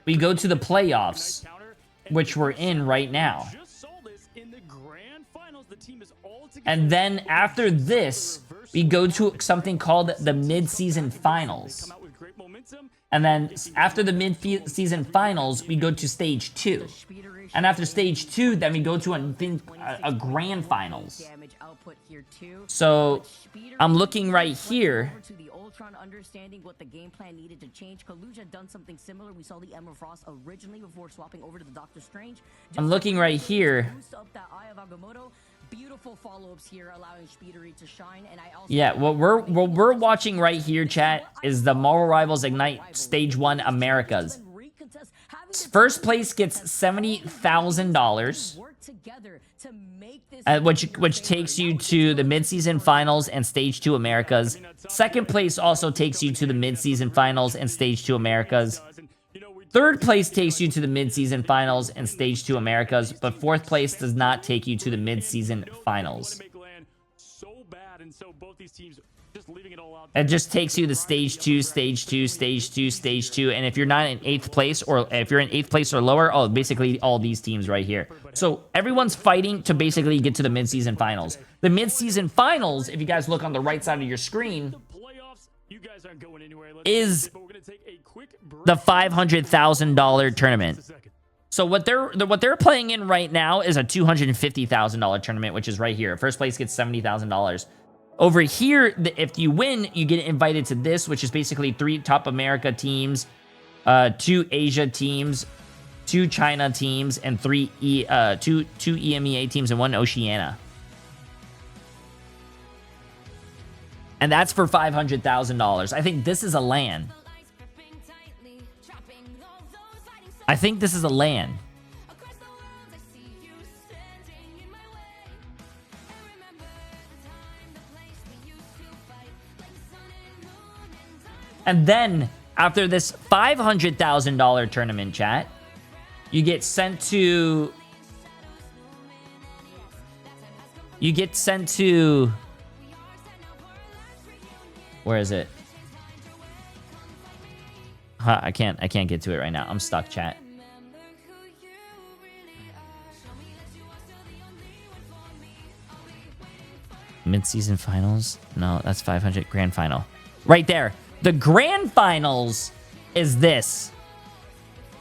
we go to the playoffs, which we're in right now. And then after this, we go to something called the mid-season finals. And then after the mid-season finals, we go to stage 2. And after stage 2, then we go to a grand finals. So I'm looking right here. Understanding what the game plan needed to change. Kalush had done something similar. We saw the Emma Frost originally before swapping over to the Doctor Strange. I'm looking right here. Boost up that Eye of Agamotto. Beautiful follow-ups here, allowing Speedery to shine. And I also Yeah, what we're watching right here, chat, is the Marvel Rivals Ignite Stage 1 Americas. First place gets $70,000, which takes you to the mid-season finals and Stage 2 Americas. Second place also takes you to the mid-season finals and Stage 2 Americas. Third place takes you to the mid-season finals and Stage 2 Americas, but fourth place does not take you to the mid-season finals. It just takes you to Stage 2, Stage 2, Stage 2, Stage 2, and if you're not in 8th place, or if you're in 8th place or lower, oh, basically all these teams right here. So everyone's fighting to basically get to the mid-season finals. The mid-season finals, if you guys look on the right side of your screen, is the $500,000 tournament. So what they're playing in right now is a $250,000 tournament, which is right here. First place gets $70,000. Over here, if you win, you get invited to this, which is basically 3 top America teams, 2 Asia teams, 2 China teams, and 2 EMEA teams and 1 Oceania. And that's for $500,000. I think this is a LAN. I think this is a LAN. And then, after this $500,000 tournament, chat, you get sent to... Where is it? Huh, I can't get to it right now. I'm stuck, chat. Mid-season finals? No, that's 500 grand final. Right there. The grand finals is this.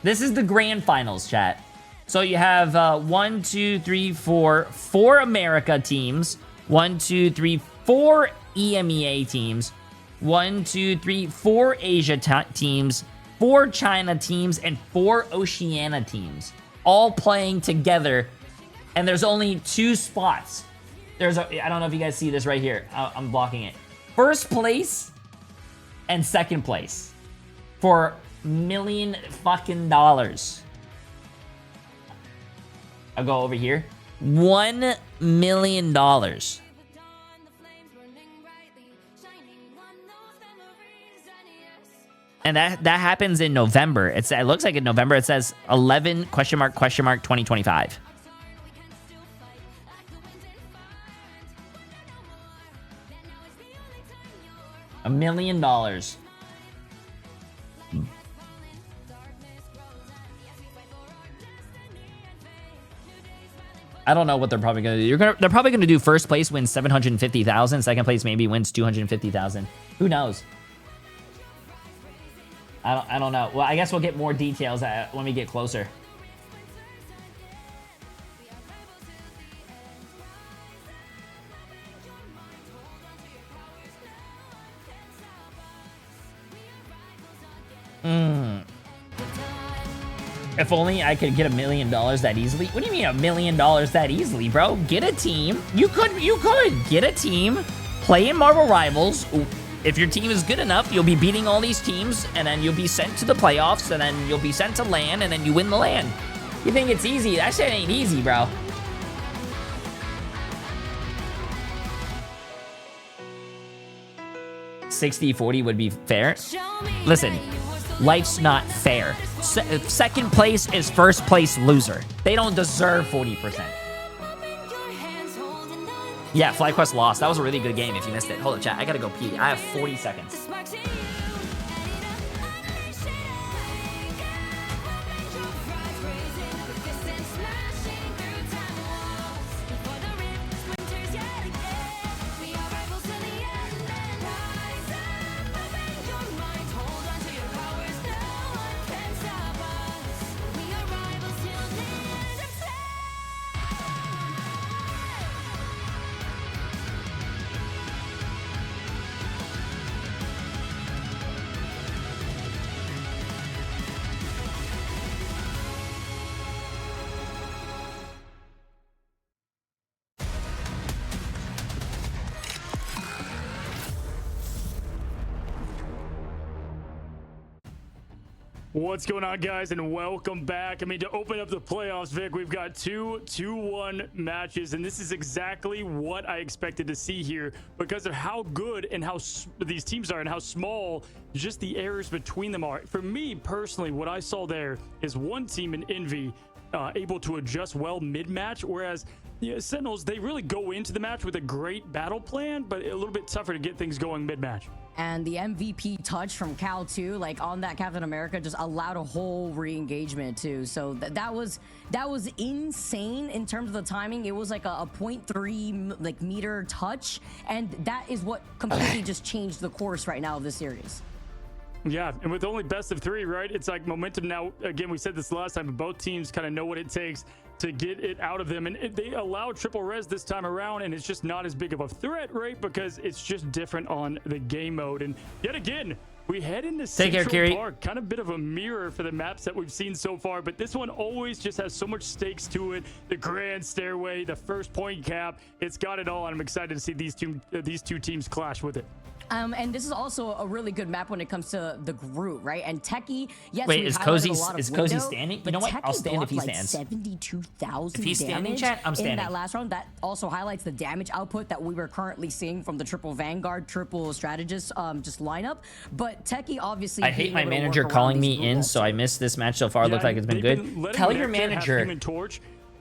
This is the grand finals, chat. So you have 1, 2, 3, 4 America teams, 1, 2, 3, 4 EMEA teams, 1, 2, 3, 4 Asia teams, 4 China teams, and 4 Oceania teams, all playing together. And there's only 2 spots. There's I don't know if you guys see this right here. I'm blocking it. First place and second place for $1,000,000. I'll go over here. $1 million. And that happens in November. It looks like in November it says 11 question mark 2025. $1 million. I don't know what they're probably gonna do. They're probably gonna do first place wins 750,000. Second place maybe wins 250,000. Who knows? I don't know. Well, I guess we'll get more details when we get closer. If only I could get $1 million that easily. What do you mean $1 million that easily, bro? Get a team. You could get a team, play in Marvel Rivals. If your team is good enough, you'll be beating all these teams, and then you'll be sent to the playoffs, and then you'll be sent to LAN, and then you win the LAN. You think it's easy? That shit ain't easy, bro. $60-40 would be fair. Listen, life's not fair. Second place is first place loser. They don't deserve 40%. Yeah, FlyQuest lost. That was a really good game if you missed it. Hold on, chat. I gotta go pee. I have 40 seconds. What's going on, guys, and welcome back. I mean, to open up the playoffs, Vic, we've got 2-2-1 matches, and this is exactly what I expected to see here because of how good and how these teams are and how small just the errors between them are. For me, personally, what I saw there is one team in Envy able to adjust well mid-match, whereas Sentinels, they really go into the match with a great battle plan, but a little bit tougher to get things going mid-match. And the MVP touch from Cal too, like on that Captain America, just allowed a whole re-engagement too. So that was insane in terms of the timing. It was like a 0.3 meter touch, and that is what completely just changed the course right now of this series. Yeah, and with only best of 3, right? It's like momentum now. Again, we said this last time, but both teams kind of know what it takes to get it out of them, and they allow triple res this time around, and it's just not as big of a threat, right? Because it's just different on the game mode. And yet again, we head into Central Park, kind of bit of a mirror for the maps that we've seen so far, but this one always just has so much stakes to it. The grand stairway, the first point cap, it's got it all, and I'm excited to see these two teams clash with it. And this is also a really good map when it comes to the group, right? And Techie, yes. Wait, is Cozy standing? You know what? I'll stand if he stands. 72,000 if he's standing, chat, I'm standing. In that last round, that also highlights the damage output that we were currently seeing from the triple Vanguard, triple strategist just lineup. But Techie obviously. I hate my manager calling me in, so I missed this match so far. Looks like it's been good. Tell your manager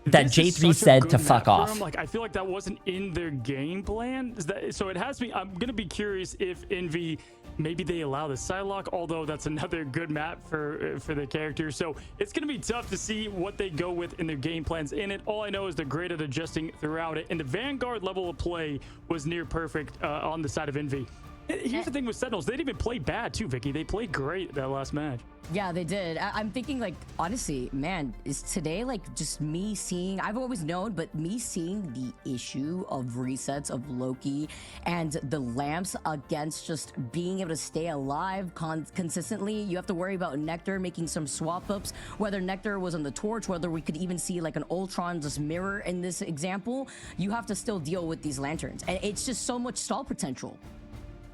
that Jay3 said to fuck off. Like, I feel like that wasn't in their game plan. So it has me. I'm gonna be curious if Envy, maybe they allow the Psylocke, although that's another good map for the character. So it's gonna be tough to see what they go with in their game plans in it. All I know is they're great at adjusting throughout it, and the Vanguard level of play was near perfect on the side of Envy. Here's the thing with Sentinels. They didn't even play bad, too, Vicky. They played great that last match. Yeah, they did. I'm thinking, like, honestly, man, is today, like, just me seeing, I've always known, but me seeing the issue of resets of Loki and the lamps against just being able to stay alive consistently. You have to worry about Nectar making some swap ups, whether Nectar was on the torch, whether we could even see like an Ultron just mirror in this example. You have to still deal with these lanterns, and it's just so much stall potential.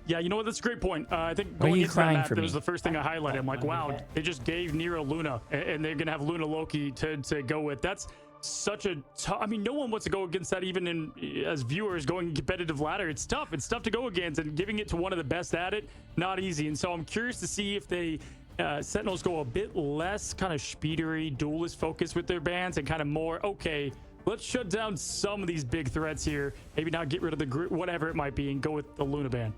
Yeah, you know what? That's a great point. I think Why are going you into that crying map, for that me? was the first thing I highlighted. I'm like, wow, they just gave Nero Luna, and they're going to have Luna Loki to go with. That's such a tough... I mean, no one wants to go against that even as viewers going competitive ladder. It's tough. It's tough to go against, and giving it to one of the best at it, not easy. And so I'm curious to see if they... Sentinels go a bit less kind of speedery, duelist focus with their bans and kind of more, okay, let's shut down some of these big threats here. Maybe not get rid of the group, whatever it might be, and go with the Luna ban.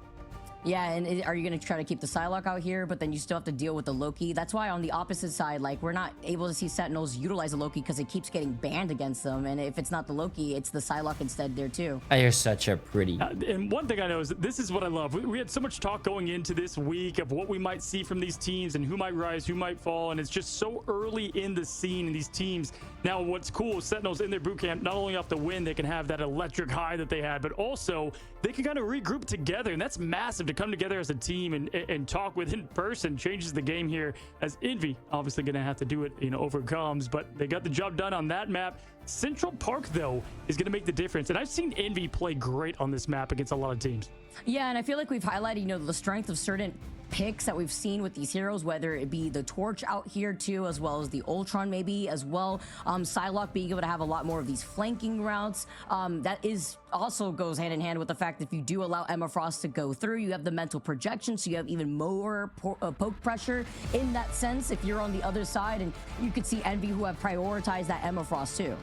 Yeah, and are you going to try to keep the Psylocke out here, but then you still have to deal with the Loki? That's why on the opposite side, like, we're not able to see Sentinels utilize the Loki because it keeps getting banned against them. And if it's not the Loki, it's the Psylocke instead there too. Oh, you're such a pretty. And one thing I know is that this is what I love. We had so much talk going into this week of what we might see from these teams and who might rise, who might fall. And it's just so early in the scene in these teams. Now, what's cool is Sentinels in their boot camp, not only off the win, they can have that electric high that they had, but also they can kind of regroup together. And that's massive to come together as a team and talk with in person. Changes the game here, as Envy obviously going to have to do it, you know, overcomes, but they got the job done on that map. Central Park, though, is going to make the difference. And I've seen Envy play great on this map against a lot of teams. Yeah, and I feel like we've highlighted, you know, the strength of certain picks that we've seen with these heroes, whether it be the Torch out here too, as well as the Ultron maybe as well. Psylocke being able to have a lot more of these flanking routes. That is also goes hand in hand with the fact that if you do allow Emma Frost to go through, you have the mental projection, so you have even more poke pressure in that sense if you're on the other side, and you could see Envy who have prioritized that Emma Frost too.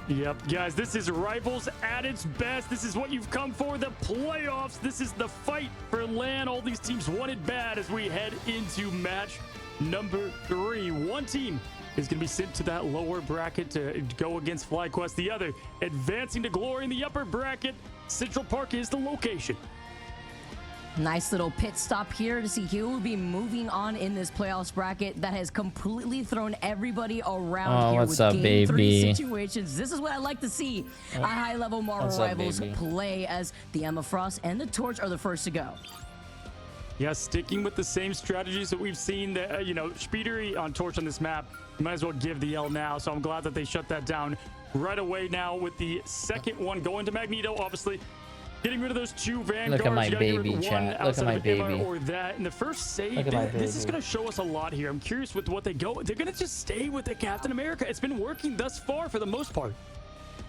Yep, guys, this is Rivals at its best. This is what you've come for, the playoffs. This is the fight for LAN. All these teams want it bad as we head into match number 3. One team is going to be sent to that lower bracket to go against FlyQuest. The other advancing to glory in the upper bracket. Central Park is the location. Nice little pit stop here to see who will be moving on in this playoffs bracket that has completely thrown everybody around here what's with up, game 3 baby? situations. This is what I like to see. A high-level Marvel What's up, Rivals baby? play as the Emma Frost and the Torch are the first to go. Yeah, sticking with the same strategies that we've seen, you know, Speedery on Torch on this map, you might as well give the L now. So I'm glad that they shut that down right away now with the second one going to Magneto, obviously. Getting rid of those two Vanguards. Look at my You gotta get rid baby, of one chat. Look at outside my of Emma baby. or that. And the first save, Look at my this is baby. going to show us a lot here. I'm curious with what they go. They're going to just stay with the Captain America. It's been working thus far for the most part.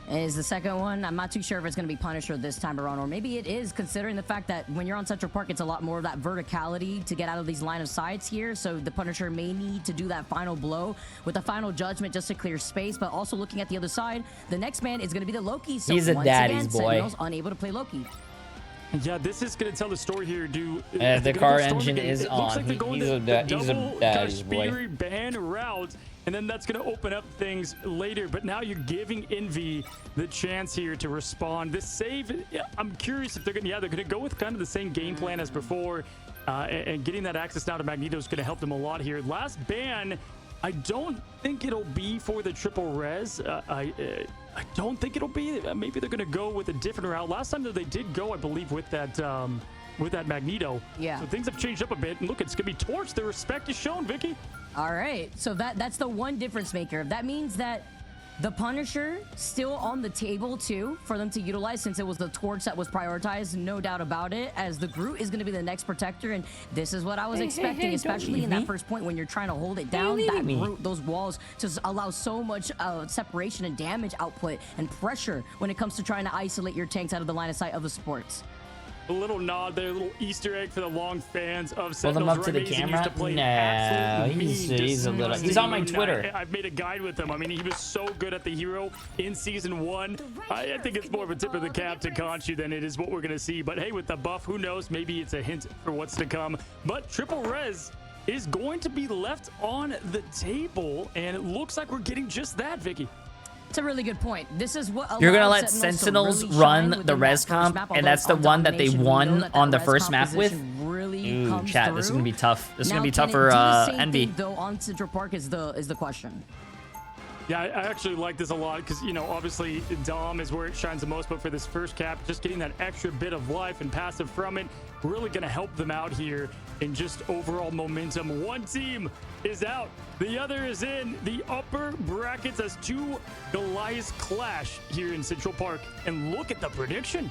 Is the second one, I'm not too sure if it's going to be Punisher this time around, or maybe it is, considering the fact that when you're on Central Park, it's a lot more of that verticality to get out of these line of sights here. So the Punisher may need to do that final blow with a final judgment just to clear space. But also looking at the other side, the next man is going to be the Loki. So He's a once daddy's again, boy. Sentinel's unable to play Loki. Yeah, this is going to tell the story here. The car engine is on. He's a daddy's boy. Speedery ban route, and then that's going to open up things later. But now you're giving Envy the chance here to respond. This save, I'm curious if they're going to go with kind of the same game plan as before, and getting that access now to Magneto is going to help them a lot here. Last ban, I don't think it'll be for the triple res. I don't think it'll be. Maybe they're going to go with a different route. Last time that they did go, I believe, with that Magneto. Yeah. So things have changed up a bit. And look, it's going to be Torch. The respect is shown, Vicky. All right. So that's the one difference maker. That means that the Punisher still on the table too for them to utilize, since it was the Torch that was prioritized, no doubt about it, as the Groot is going to be the next protector. And this is what I was expecting, especially in that first point when you're trying to hold it down. That Groot, those walls just allow so much separation and damage output and pressure when it comes to trying to isolate your tanks out of the line of sight of the supports. A little nod there, a little Easter egg for the long fans of Hold him Sentinels. up to the Remaze, he used camera? to play No, absolute he's mean, a little. disgusting He's on my Moon Knight. Twitter. I've made a guide with him. I mean, he was so good at the hero in season 1. I think it's more of a tip of the cap to Conchu than it is what we're going to see. But hey, with the buff, who knows? Maybe it's a hint for what's to come. But triple res is going to be left on the table, and it looks like we're getting just that, Vicky. It's a really good point. This is what You're gonna allowed let Sentinels to Sentinels really run shine the within res that first comp, map, and although that's the on one that they domination, we know won that on the res first map with. composition really Ooh, comes chat, this is gonna through. be tough. This is Now, gonna be can tough it for do the same Envy. thing, though, on Central Park is the question. Yeah, I actually like this a lot because, you know, obviously Dom is where it shines the most, but for this first cap, just getting that extra bit of life and passive from it, really going to help them out here in just overall momentum. One team is out, the other is in the upper brackets as two Goliaths clash here in Central Park. And look at the prediction.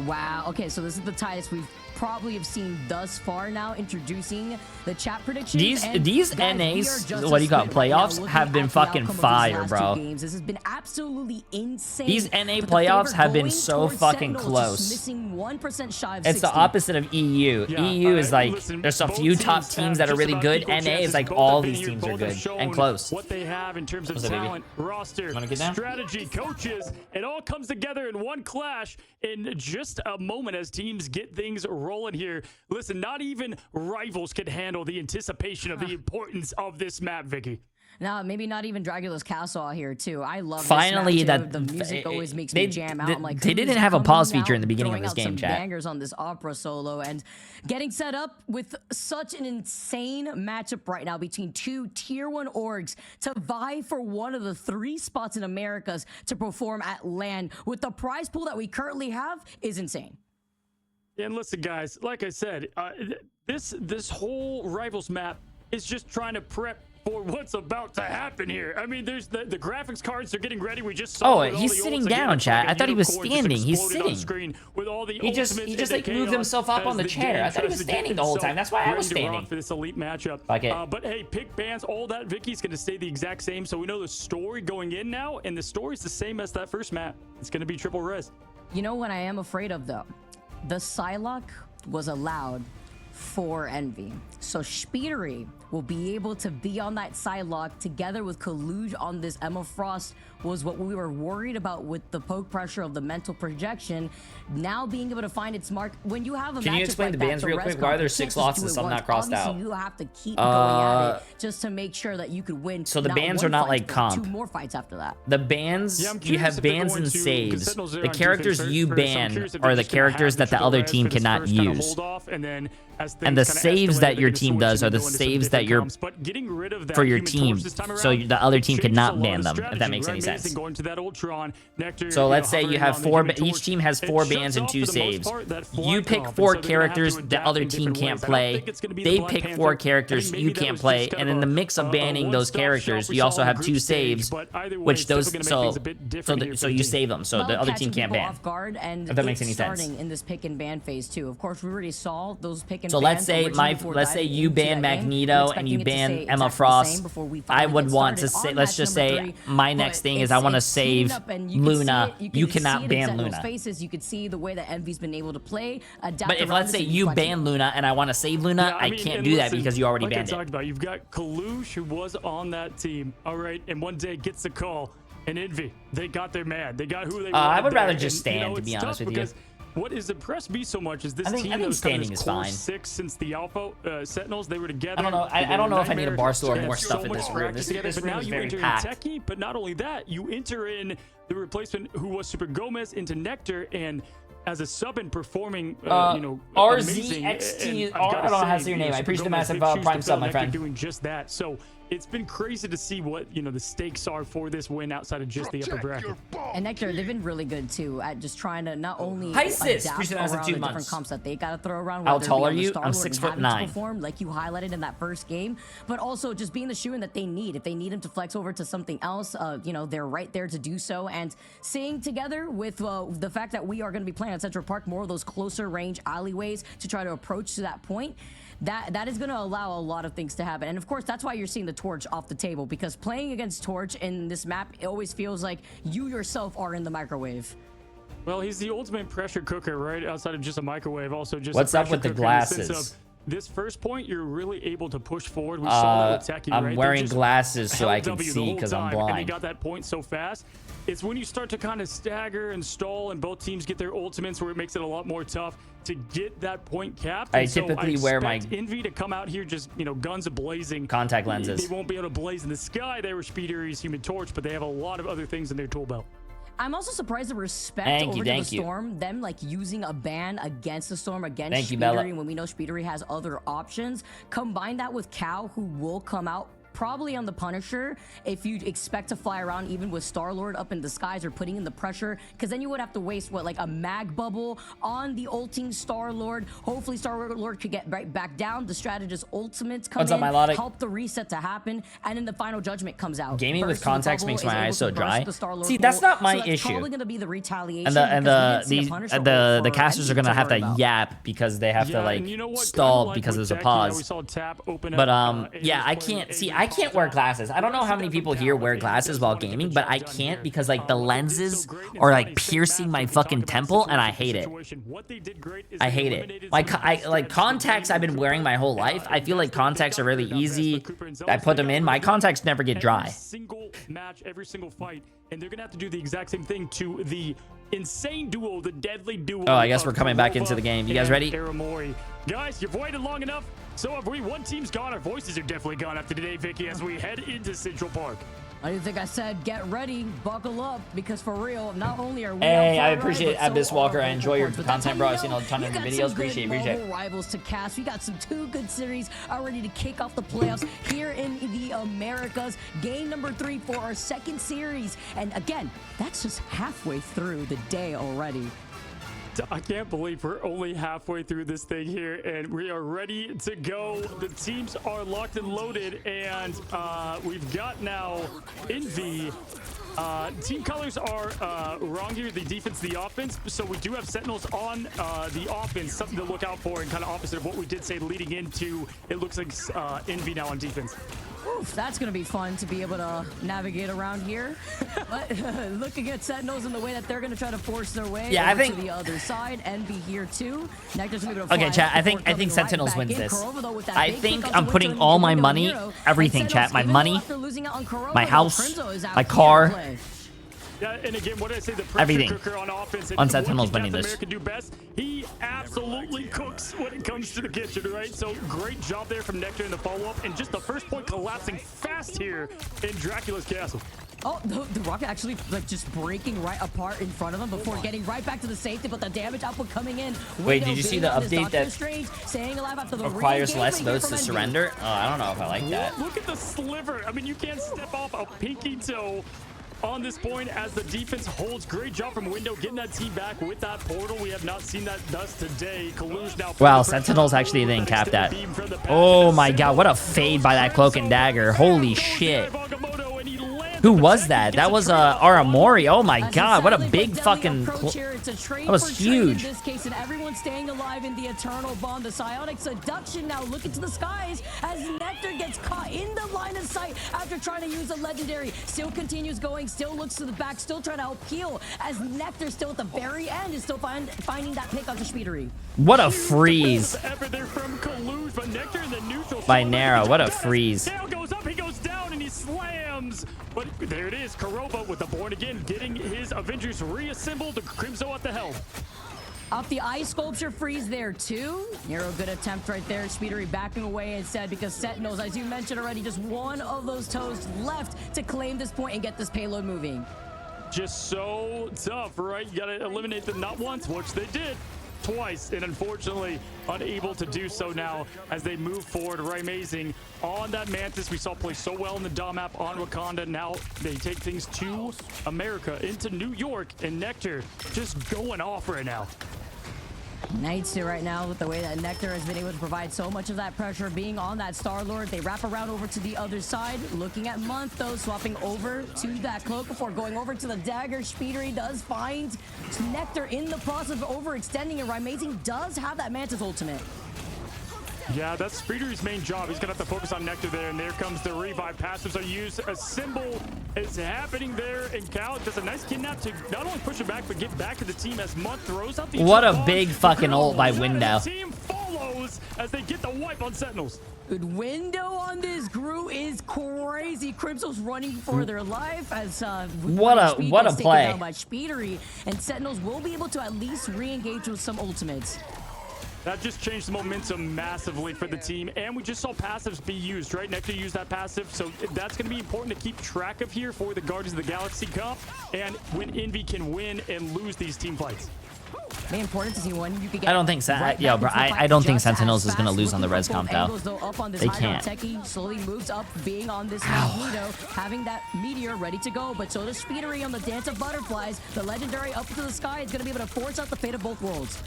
Wow. Okay, so this is the tightest we've probably have seen thus far now, introducing the chat predictions. These NAs, what do you call it, playoffs, have been fucking fire, bro. This has been absolutely insane. These NA playoffs have been so fucking close. Missing 1% shy of It's the 60. opposite of EU. EU is like, there's a few top teams that are really good. NA is like all these teams are good and close. What they have in terms of talent, roster, strategy, coaches, it all comes together in one clash in just a moment as teams get things rolling here. Listen, not even rivals can handle the anticipation of the importance of this map, Vicky. Now, maybe not even Dracula's Castle out here too. I love finally this map, too. that the music always makes me jam out. I'm like, they didn't have a pause feature in the beginning of this game, chat. Bangers on this opera solo and getting set up with such an insane matchup right now between two tier 1 orgs to vie for one of the 3 spots in Americas to perform at LAN with the prize pool that we currently have is insane. And listen, guys, like I said, this whole Rivals map is just trying to prep for what's about to happen here. I mean, there's the graphics cards are getting ready. We just saw. Oh, he's sitting down, chat. I thought he was standing. He's sitting. With all the he just like moved himself up on the chair. I thought he was standing the whole time. That's why I was standing. For this elite matchup. But hey, pick bands, all that. Vicky's going to stay the exact same. So we know the story going in now, and the story's the same as that first map. It's going to be triple res. You know what I am afraid of though? The Psylocke was allowed for Envy. So Speedery will be able to be on that Psylocke together with Kaluj on this Emma Frost was what we were worried about with the poke pressure of the mental projection. Now being able to find its mark when you have a Can you explain the bans real quick? Why are there 6 lots and some not crossed out? You have to keep going at it just to make sure that you could win. So the bans are not like comp. 2 more fights after that. The bans, you have bans and saves. The characters you ban are the characters that the other team cannot use. And the saves that your team does are the saves that you're for your team, so the other team cannot ban them, if that makes any sense. So let's say you have 4, each team has 4 bans and 2 saves. You pick 4 characters the other team can't play. They pick 4 characters you can't play, and in the mix of banning those characters, you also have 2 saves, which those so you save them, so the other team can't ban. If that makes any sense. Starting in this pick and ban phase too. Of course, we already saw those pick and so let's say you ban Magneto and you ban Emma Frost. I would want to say, let's just say my next thing is I want to save Luna. You cannot ban Luna. You could see the way that Envy's been able to play. But if let's say you ban Luna and I want to save Luna, I can't do that because you already banned it. You've got Kalush, who was on that team, all right, and one day gets the call, and Envy, they got their man. They got who they wanted. I would rather there. just stand, to be honest with you. What has impressed me so much is this team I think was kind of standing is core fine. 6 since the Alpha Sentinels. They were together. I don't know. I don't know if I need a bar stool or more stuff in this room. This room is very packed. Techie, but not only that, you enter in the replacement who was Super Gomez into Nectar, and as a sub and performing, RZXT. I don't know how to say your name. I appreciate the massive Prime sub, my friend. Doing just that. So it's been crazy to see what the stakes are for this win outside of just the upper bracket. And Nectar, they've been really good too at just trying to not only adapt around the different comps that they gotta throw around. How tall are you? I'm 6'9". Perform like you highlighted in that first game, but also just being the shoe-in that they need. If they need him to flex over to something else, they're right there to do so. And staying together with the fact that we are going to be playing at Central Park, more of those closer range alleyways to try to approach to that point. That is going to allow a lot of things to happen. And of course, that's why you're seeing the Torch off the table, because playing against Torch in this map, it always feels like you yourself are in the microwave. Well, he's the ultimate pressure cooker, right? Outside of just a microwave, also just what's up with the glasses? This first point, you're really able to push forward. We saw that with Techie, right? I'm wearing glasses so I can see because I'm blind. And they got that point so fast. It's when you start to kind of stagger and stall and both teams get their ultimates where it makes it a lot more tough to get that point capped. I typically wear my Envy to come out here just, you know, guns a-blazing. Contact lenses. They won't be able to blaze in the sky. They were Speedery's Human Torch, but they have a lot of other things in their tool belt. I'm also surprised the respect over to the Storm, them like using a ban against the Storm, against Speedery, when we know Speedery has other options. Combine that with Cal, who will come out probably on the Punisher if you expect to fly around even with Star-Lord up in the skies or putting in the pressure, because then you would have to waste what, like a mag bubble on the ulting Star-Lord. Hopefully Star-Lord could get right back down. The strategist ultimates come in, help the reset to happen, and then the final judgment comes out. Gaming with context makes my eyes so dry. See, that's not my issue. Probably gonna be the retaliation. And the casters are gonna have to yap because they have to like stall because there's a pause. But yeah, I can't see. I can't wear glasses. I don't know how many people here wear glasses while gaming, but I can't because like the lenses are like piercing my fucking temple, and I hate it. I hate it. Like contacts I've been wearing my whole life. I feel like contacts are really easy. I put them in. My contacts never get dry. Every single match, every single fight, and they're gonna have to do the exact same thing to the insane duo, the deadly duo. Oh, I guess we're coming back into the game. You guys ready? Guys, you've waited long enough. So have we. One team's gone. Our voices are definitely gone after today, Vicky, as we head into Central Park. I didn't think I said get ready, buckle up, because for real, not only are we Hey, I appreciate Abyss Walker. I enjoy your content, bro. I've seen a ton of your videos. Appreciate it. Rivals to cast. We got two good series already to kick off the playoffs here in the Americas. Game number 3 for our second series. And again, that's just halfway through the day already. I can't believe we're only halfway through this thing here, and we are ready to go. The teams are locked and loaded, and we've got now Envy. Team colors are wrong here. The defense, the offense. So we do have Sentinels on the offense, something to look out for, and kind of opposite of what we did say leading into. It looks like Envy now on defense. Oof, that's going to be fun to be able to navigate around here. But looking at Sentinels and the way that they're going to try to force their way to the other side. Envy here too. Nectar's going to be able to okay, chat. I think Sentinels wins this. I think I'm putting all my money, everything, chat. My money, my house, my car. Yeah, and again, what did I say? The pressure everything cooker on offense. on Sentinels winning this. America do best. He absolutely cooks when it comes to the kitchen, right? So great job there from Nectar in the follow-up, and just the first point collapsing fast here in Dracula's castle. Oh, the rocket actually like just breaking right apart in front of him before getting right back to the safety, but the damage output coming in. Wait, did you see the update that staying alive after the requires less votes to surrender? Oh, I don't know if I like that. Look at the sliver. I mean, you can't step off a pinky toe on this point as the defense holds. Great job from Window getting that team back with that portal. We have not seen that thus today. Kalush now. Wow, Sentinels actually didn't cap that. Oh my god, what a fade by that Cloak and Dagger. Holy shit. Who was that? That was Aramori. Oh my god, what a big fucking... That was huge. In this case, and everyone staying alive in the Eternal Bond. The Psionic Seduction now looking to the skies as Nectar gets caught in the line of sight after trying to use a legendary. Still continues going, still looks to the back, still trying to help heal as Nectar still at the very end is still finding that pick onto Speedery. What a freeze. By Nara, what a freeze. Goes up, he goes down, and he slams. But there it is, Karoba with the Born Again getting his Avengers reassembled. Crimzo at the helm. Off the ice sculpture freeze there too. Nero, good attempt right there. Speedery backing away instead because Sentinels, as you mentioned already, just one of those toes left to claim this point and get this payload moving. Just so tough, right? You gotta eliminate them not once, which they did. Twice, and unfortunately unable to do so now as they move forward. Right, amazing on that Mantis we saw play so well in the DOM map on Wakanda. Now they take things to America, into New York, and Nectar just going off right now. Knight's right now with the way that Nectar has been able to provide so much of that pressure being on that Star-Lord. They wrap around over to the other side, looking at Month though, swapping over to that Cloak before going over to the Dagger. Speedery does find Nectar in the process of overextending, and Amazing does have that Mantis ultimate. Yeah, that's Speedery's main job. He's gonna have to focus on Nectar there, and there comes the revive. Passives are used. A symbol is happening there, and Cal does a nice kidnap to not only push it back, but get back to the team as Month throws out the... What a big fucking ult by Window. Team follows Duelist as they get the wipe on Sentinels. Good window on this Groot is crazy. Crimso's running for their life as what a play down by Speedery, and Sentinels will be able to at least re-engage with some ultimates. That just changed the momentum massively for the team, and we just saw passives be used, right? Nectar used that passive, so that's going to be important to keep track of here for the Guardians of the Galaxy Cup, and when Envy can win and lose these team fights. Very important to see one you could get. I don't think I don't think Sentinels is gonna lose on the res comp though. They can't. Techie slowly moves up, being on this Magneto, having that meteor ready to go. But so does Speedery on the Dance of Butterflies. The legendary up to the sky is gonna be able to force out the fate of both worlds.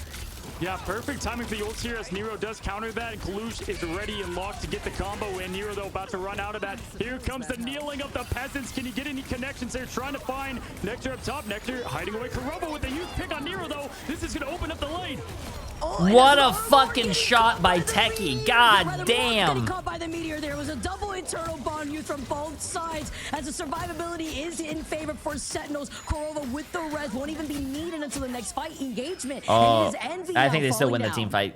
Yeah, perfect timing for the ults here as Nero does counter that, and Kalush is ready and locked to get the combo in. Nero, though, about to run out of that. Here comes the kneeling of the peasants. Can he get any connections there? Trying to find Nectar up top. Nectar hiding away. Kurobo with a huge pick on Nero, though. This is going to open up the lane. What a fucking shot by Techie. God damn. Caught by the meteor there. It was a double internal bond used from both sides as the survivability is in favor for Sentinels. Kurova with the res won't even be needed until the next fight engagement. Oh, I think they still win the team fight.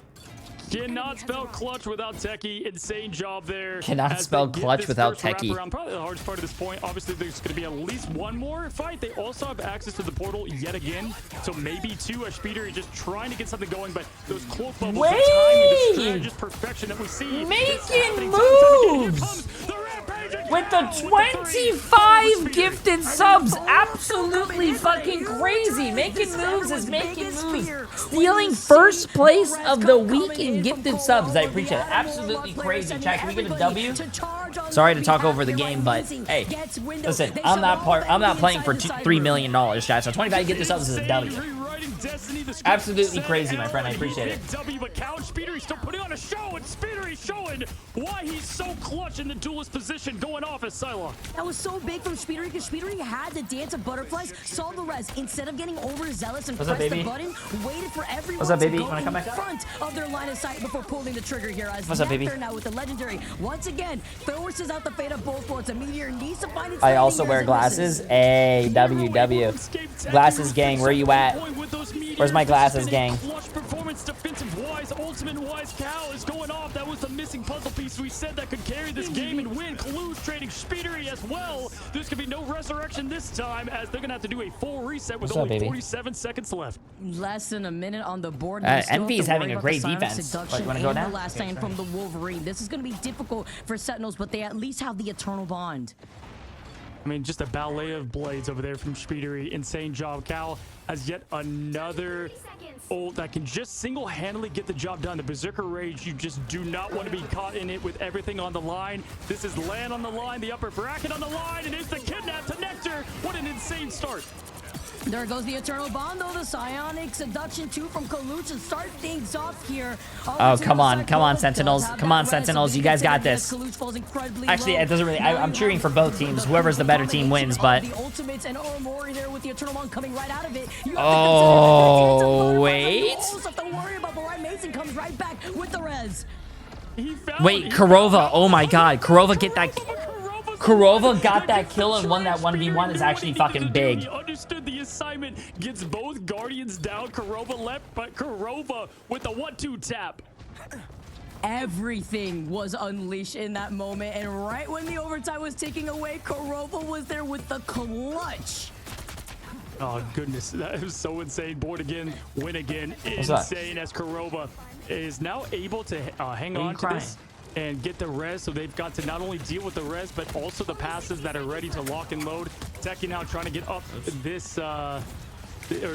Cannot spell clutch without Techie. Insane job there. Cannot spell clutch without Techie. Probably the hardest part of this point. Obviously, there's going to be at least one more fight. They also have access to the portal yet again. So maybe two. Speeder is just trying to get something going, but those close bubbles, the timing, the strategist perfection that we see. Making moves! With the 25 gifted subs. Absolutely fucking crazy. Making moves is making moves. Stealing first place of the week in gifted subs. I appreciate it. Absolutely crazy. Chat, can we get a W? Sorry to talk over the game, but hey, listen, I'm not playing for $3 million, chat. So 25 gifted subs is a W. Absolutely crazy, my friend. I appreciate it. W, but Cal and Speedery still putting on a show, and Speedery showing why he's so clutch in the duelist position, going off as Psylocke. That was so big from Speedery because Speedery had the Dance of Butterflies, saw the res. Instead of getting overzealous and pressed the button, waited for everyone to go in front of their line of sight before pulling the trigger here. As What's up, baby? Now with the legendary, once again, forces out the fate of both worlds. A meteor needs to find its I also wear glasses. Hey, WW. Glasses gang, where you at? Where's my glasses gang? Clutch performance, defensive wise, ultimate wise. Cal is going off. That was the missing puzzle piece we said that could carry this game and win. Kalu's trading Speedery as well. There's gonna be no resurrection this time as they're gonna have to do a full reset with only 47 seconds left. Less than a minute on the board. Envy is having a great defense. You want to go down? The last stand from the Wolverine. This is going to be difficult for Sentinels, but they at least have the eternal bond. I mean, just a ballet of blades over there from Speedery. Insane job. Cal has yet another ult that can just single-handedly get the job done. The Berserker Rage, you just do not want to be caught in it with everything on the line. This is land on the line, the upper bracket on the line, and it's the kidnap to Nectar. What an insane start. There goes the Eternal Bond, though. The Psionic Seduction 2 from Kaluch to start things off here. Oh, come on, Sentinels. Come on, Sentinels. You guys got this. Actually, it doesn't really. I'm cheering for both teams. Whoever's the better team wins, but. The ultimates and Oromori there with the Eternal Bond coming right out of it. Oh, wait. Don't worry about the right Mason comes right back with the res. Wait, Kurova. Oh my God. Kurova get that. Kurova got that kill and won that 1v1 is actually fucking big. He understood the assignment, gets both Guardians down. Kurova left, but Kurova with the 1-2 tap. Everything was unleashed in that moment, and right when the overtime was taking away, Kurova was there with the clutch. Oh goodness, that was so insane. Board again, win again. Insane as Kurova is now able to hang on to this and get the res, so they've got to not only deal with the res, but also the passes that are ready to lock and load. Techie now trying to get up this, or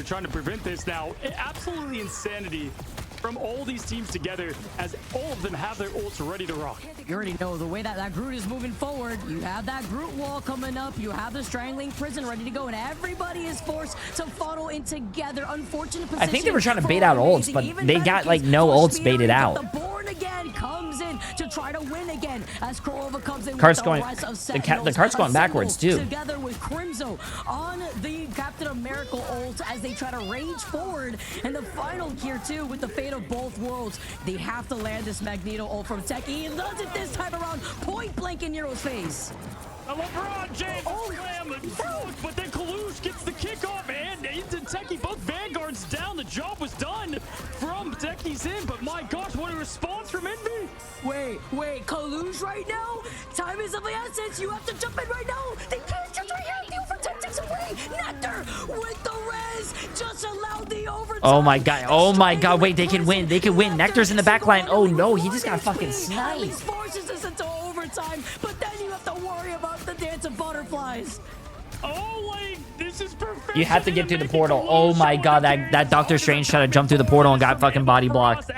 trying to prevent this now. Absolutely insanity from all these teams together as all of them have their ults ready to rock. You already know the way that that Groot is moving forward. You have that Groot wall coming up. You have the Strangling Prison ready to go, and everybody is forced to funnel in together. Unfortunate position. I think they were trying to bait out ults, but they got like no ults baited out. The Born again comes in to try to win again as Kurova comes in. Cart's going. The cart's going backwards too. Together with Crimzo on the Captain America ult as they try to range forward, and the final gear too with the fate of both worlds. They have to land this Magneto ult from Techie. He does it this time around, point blank in Nero's face. LeBron James slam, but then Kalush gets the kickoff, and into Techie, both Vanguards down. The job was done from Techie's end, but my gosh, what a response Kalush right now. Time is of the essence. You have to jump in right now. They can't just right here. You for 10 ticks away. Nectar with the res just allowed the overtime. Oh my god. Oh my god. Wait, they can win. They can win. Nectar's in the back line. Oh no, he just got fucking sniped. Forces this into overtime, but then you have to worry about the dance of butterflies. Oh, like, this is perfect. You have to get through the portal. Oh my god, that Doctor Strange tried to jump through the portal and got fucking body blocked.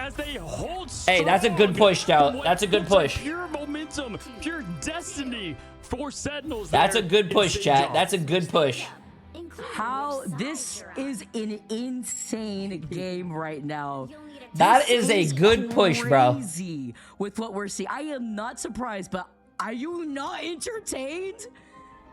Hey, that's a good push, though. That's a good push. Pure momentum, pure destiny for Sentinels. That's a good push, chat. That's a good push. How this is an insane game right now. That is a good push, bro. Crazy with what we're seeing. I am not surprised, but are you not entertained?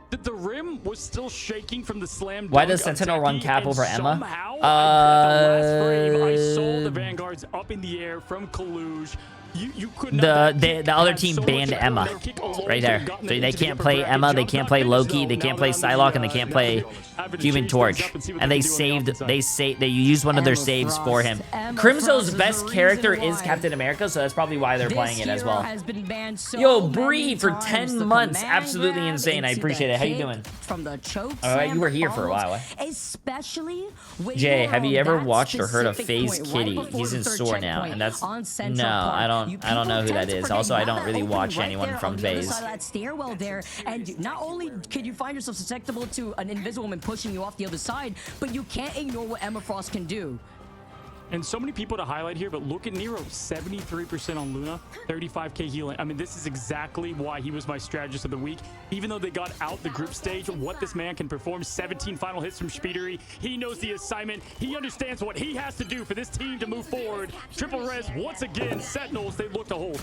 The rim was still shaking from the slam. Why does Sentinel run cap over Emma? Somehow, last frame, I saw the Vanguards up in the air from Kalush. You could not the other team banned Emma right there. So they can't play Emma, they can't play Loki, they can't play Psylocke, and they can't play Human Torch. And they used one of their saves for him. Crimso's best character is Captain America, so that's probably why they're playing it as well. Yo, Bree for 10 months, absolutely insane. I appreciate it. How you doing? From the choke You were here for a while. Especially Jay, have you ever watched or heard of FaZe Kitty? He's in SOAR now, and that's no, I don't know who that is. Also, I don't really watch anyone from FaZe. That stairwell there, and not only can you find yourself susceptible to an invisible woman pushing you off the other side, but you can't ignore what Emma Frost can do. And so many people to highlight here, but look at Nero, 73% on Luna, 35k healing. I mean, this is exactly why he was my strategist of the week. Even though they got out the group stage, what this man can perform, 17 final hits from Speedery. He knows the assignment. He understands what he has to do for this team to move forward. Triple res, once again, Sentinels, they look to hold.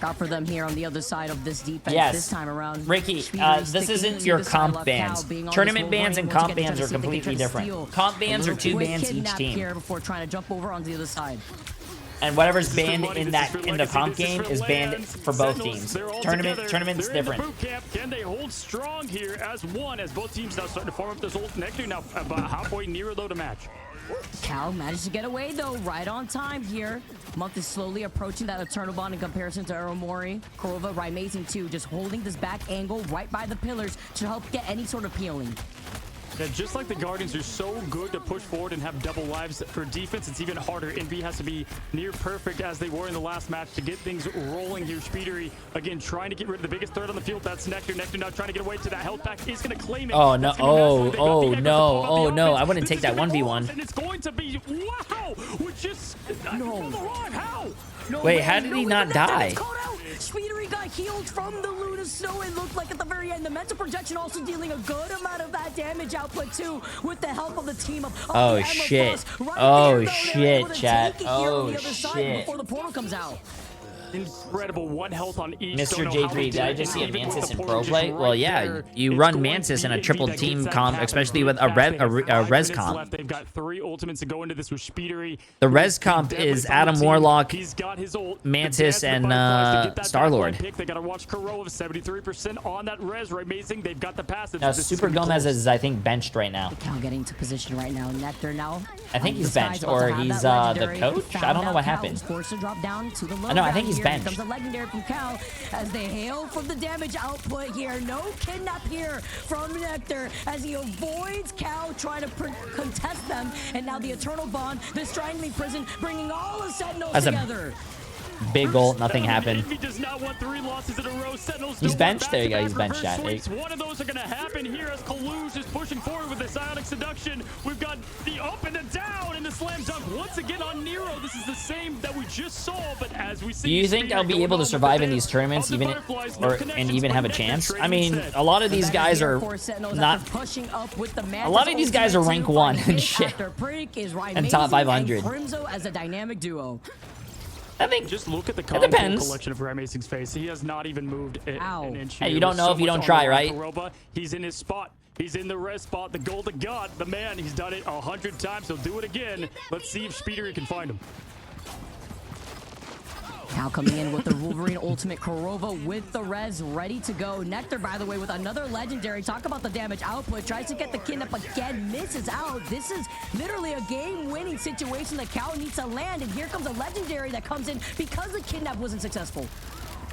Got for them here on the other side of this defense this time around. Ricky, this isn't your comp bans. Tournament bans and comp bans are completely different. Comp bans are 2 bans each team. Here before trying to jump over on the other side. And whatever's banned in the comp game is banned for both teams. Tournament's different. Can they hold strong here as one, as both teams now starting to form up this old Nectar now about halfway near though to match. Cal managed to get away though, right on time here. Month is slowly approaching that Eternal Bond in comparison to Aromori. Kurova, Raimazing too, just holding this back angle right by the pillars to help get any sort of peeling. Yeah, just like the Guardians are so good to push forward and have double lives for defense, it's even harder. NB has to be near perfect as they were in the last match to get things rolling here. Speedery, again, trying to get rid of the biggest threat on the field. That's Nectar. Nectar now trying to get away to that health pack. Is going to claim it. Oh, no. Oh, no. I wouldn't take that 1v1. And it's going to be, wow, we're just, no. How? No, wait, how did he not die? Speedery got healed from the Luna Snow, it looked like at the very end. The mental projection also dealing a good amount of that damage output too, with the help of the team of oh shit. Oh shit, chat. Oh shit. Before the portal comes out. Incredible, 1 health on each. Mr. J3, did I just see a Mantis in pro play? Well, yeah, you run Mantis in a triple team comp, especially with a res comp. They've got 3 ultimates to go into this with Speedery. The res comp is Adam Warlock, Mantis, and Star-Lord. They got to watch Kuro of 73% on that res. Amazing. They've got the passive. Now, Super Gomez is, I think, benched right now. Cal getting into position right now. Nectar now. I think he's benched, or he's the coach. I don't know what happened. Forced to drop down to the low. No, I think he's benched. Comes a legendary from Cal as they hail from the damage output here. No kidnap here from Nectar as he avoids Cal trying to contest them. And now the Eternal Bond, the Strangling Prison, bringing all the Sentinels together. Big ult, nothing happened. Does not want 3 losses in a row. He's benched. There you go. He's benched. One of those are going to happen here as Kalush is pushing forward with the Psionic Seduction. We've got the up and the down and the slam dunk once again on Nero. This is the same that we just saw, but as we see, do you think I'll be able to survive in these tournaments, even have a chance? I mean, a lot of these guys are not. A lot of these guys are rank 1 and shit, and top 500. As a dynamic duo. I think just look at the collection of Amazing's face. He has not even moved an inch. Hey, you don't know if you don't try, right? He's in his spot. He's in the res spot. The golden god, the man. He's done it 100 times. He'll do it again. Let's see if Speedery can find him. Now coming in with the Wolverine Ultimate, Kurova with the res ready to go. Nectar, by the way, with another legendary. Talk about the damage output. Tries to get the kidnap again, misses out. This is literally a game-winning situation that Cal needs to land, and here comes a legendary that comes in because the kidnap wasn't successful.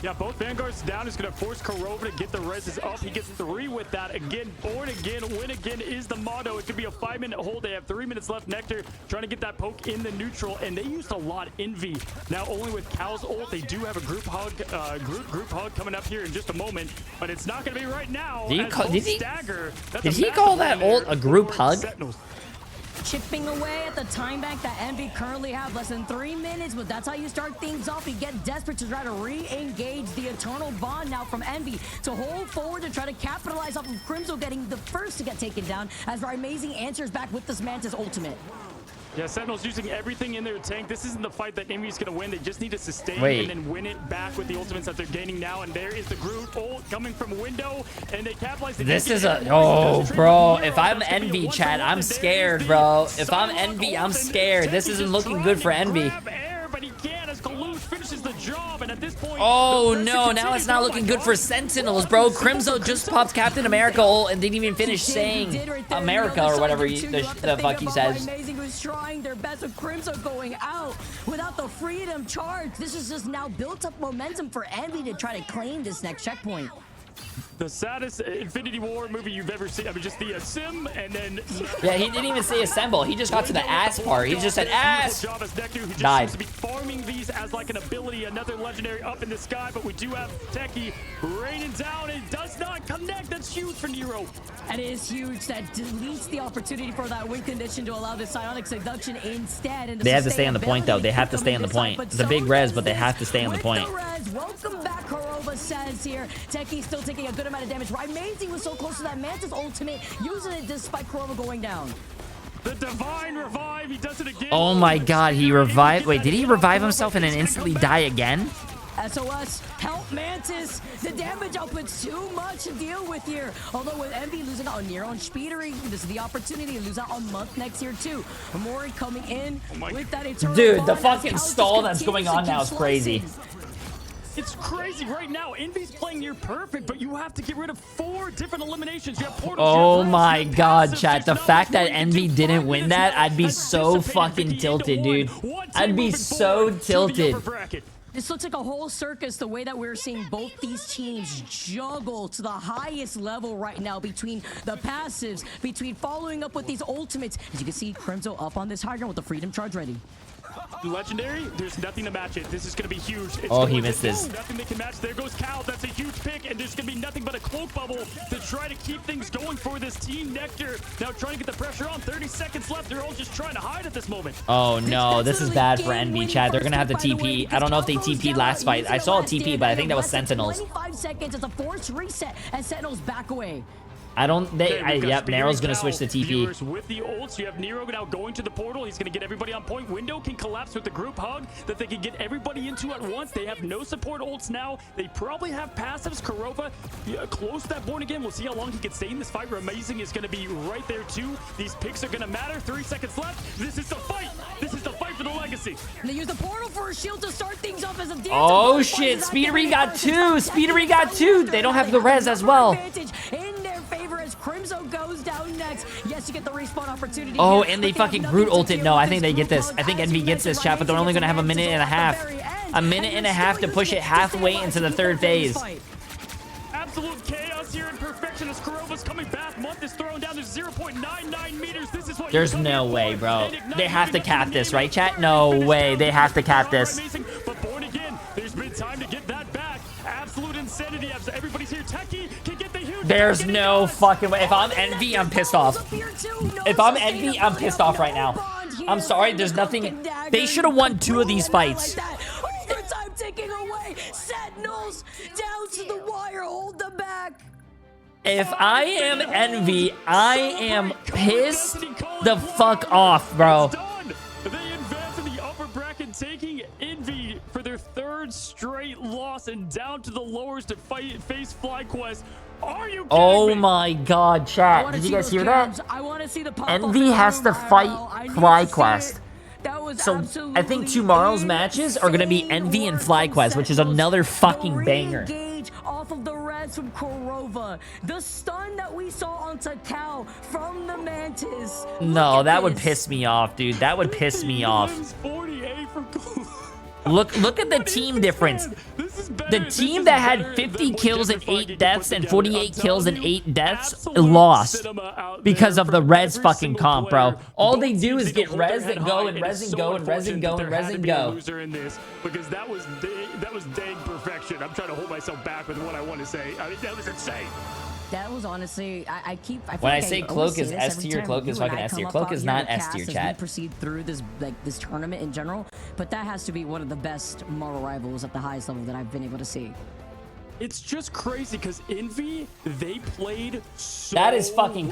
Yeah, both Vanguards down is going to force Kurova to get the reses up. He gets 3 with that. Again, born again, win again is the motto. It could be a 5-minute hold. They have 3 minutes left. Nectar trying to get that poke in the neutral, and they used a lot Envy. Now, only with Cal's ult, they do have a group hug coming up here in just a moment, but it's not going to be right now. Did he Did he call that ult a group hug? Chipping away at the time bank that Envy currently have. Less than 3 minutes, but that's how you start things off. You get desperate to try to re-engage the Eternal Bond now from Envy to hold forward to try to capitalize off of Crimzo getting the first to get taken down as Amazing answers back with this Mantis ultimate. Yeah, Sentinel's using everything in their tank. This isn't the fight that Envy's going to win. They just need to sustain and then win it back with the ultimates that they're gaining now. And there is the Groot ult coming from window, and they capitalize. This is a... Oh, bro. If I'm Envy, chat, I'm scared, bro. If I'm Envy, I'm scared. This isn't looking good for Envy. Oh no, now it's not looking good for Sentinels, bro. Crimzo just popped Captain America ult and didn't even finish saying America or whatever the fuck he says. Amazing was trying their best with Crimzo going out without the freedom charge. This is just now built up momentum for Envy to try to claim this next checkpoint. The saddest Infinity War movie you've ever seen. I mean, just the sim, and then... Yeah, he didn't even say assemble. He just got to the ass part. He just said ass. Died. Seems to be farming these as like an ability. Another legendary up in the sky, but we do have Techie raining down. It does not connect. That's huge for Nero. And it is huge. That deletes the opportunity for that win condition to allow the psionic seduction instead. And they have to stay on the point, though. They have to stay on the point. It's a big res, but they have to stay on the point. Welcome back, Kurova says here. Techie still taking a good amount of damage. Amazing was so close to that Mantis ultimate, using it despite Kurova going down. The divine revive, he does it again. Oh my god, he revived. Wait, did he revive himself and then instantly die again? SOS, help Mantis. The damage output's too much to deal with here. Although with Envy losing out on Nero and Speedery, this is the opportunity to lose out on Month next year too. Mori coming in with that eternal Dude, the fucking stall that's going on now is crazy. It's crazy right now. Envy's playing near perfect, but you have to get rid of 4 different eliminations. You have portals, oh my god, chat. The fact that Envy didn't win that, I'd be so fucking tilted, dude. I'd be so tilted. This looks like a whole circus, the way that we're seeing both these teams juggle to the highest level right now between the passives, between following up with these ultimates. As you can see, Crimzo up on this high ground with the freedom charge ready. Legendary, there's nothing to match it. This is going to be huge. Oh, he missed this. Nothing they can match. There goes Cal. That's a huge pick, and there's going to be nothing but a cloak bubble to try to keep things going for this team. Nectar now trying to get the pressure on. 30 seconds left. They're all just trying to hide at this moment. Oh no, this is bad for Envy, chat. They're going to have to TP. I don't know if they TP'd last fight. I saw a TP, but I think that was Sentinels. 25 seconds as a forced reset, and Sentinels back away. I don't. Yep, Nero's gonna switch to TP. With the ults, you have Nero now going to the portal. He's gonna get everybody on point. Window can collapse with the group hug that they can get everybody into at once. They have no support ults now. They probably have passives. Kurova close to that born again. We'll see how long he can stay in this fight. Amazing is gonna be right there too. These picks are gonna matter. 3 seconds left. This is the fight. This is the fight for the legacy. And they use the portal for a shield to start things off as a dance. Oh shit! Speedery got 2. Speedery got 2. They don't have the res as well. In their favor as Crimzo goes down next. Yes, you get the respawn opportunity. Oh, and they fucking Groot ulted. No, I think they get this. I think Envy gets this, chat, but they're only gonna have a minute and a half. A minute and a half to push it halfway into the 3rd phase. Absolute chaos here in perfection as Kurova's coming back. Month is thrown down to 0.99 meters. This is what there's no way, bro. They have to cap this, right, chat? No way. They have to cap this. But born again, there's been time to get that back. Absolute insanity as everybody's here. Techie can get the huge. There's no fucking way. If I'm Envy, I'm pissed off. If I'm Envy, I'm pissed off right now. I'm sorry. There's nothing. They should have won 2 of these fights. Time ticking away. Sentinels down to the wire. Hold them back. If I am Envy, I am pissed the fuck off, bro. They advance in the upper bracket, taking Envy for their 3rd straight loss and down to the lowers to face FlyQuest. Are you kidding Oh me? my god, chat. Did you guys hear that? I want to see the pop Envy has to fight FlyQuest. That was So absolutely I think tomorrow's matches are gonna be Envy and FlyQuest, which is another fucking banger. Re-engage off of the res from Korova. The stun that we saw on Takao from the Mantis. No, that would piss me off, dude. That would piss me off. 48 from Look at the team difference. The team that had 50 kills and 8 deaths and 48 kills and 8 deaths lost because of the res fucking comp, bro. All they do is get res and go and res and go and res and go and res and go. Because that was dang perfection. I'm trying to hold myself back with what I want to say. I mean, that was insane. That was honestly, I feel when I like say always cloak say is this S every tier, time cloak you is and fucking I S come tier. up Cloak out is here not to S cast tier, as we chat. proceed through this this tournament in general, but that has to be one of the best Marvel rivals at the highest level that I've been able to see. It's just crazy because Envy, they played so That is fucking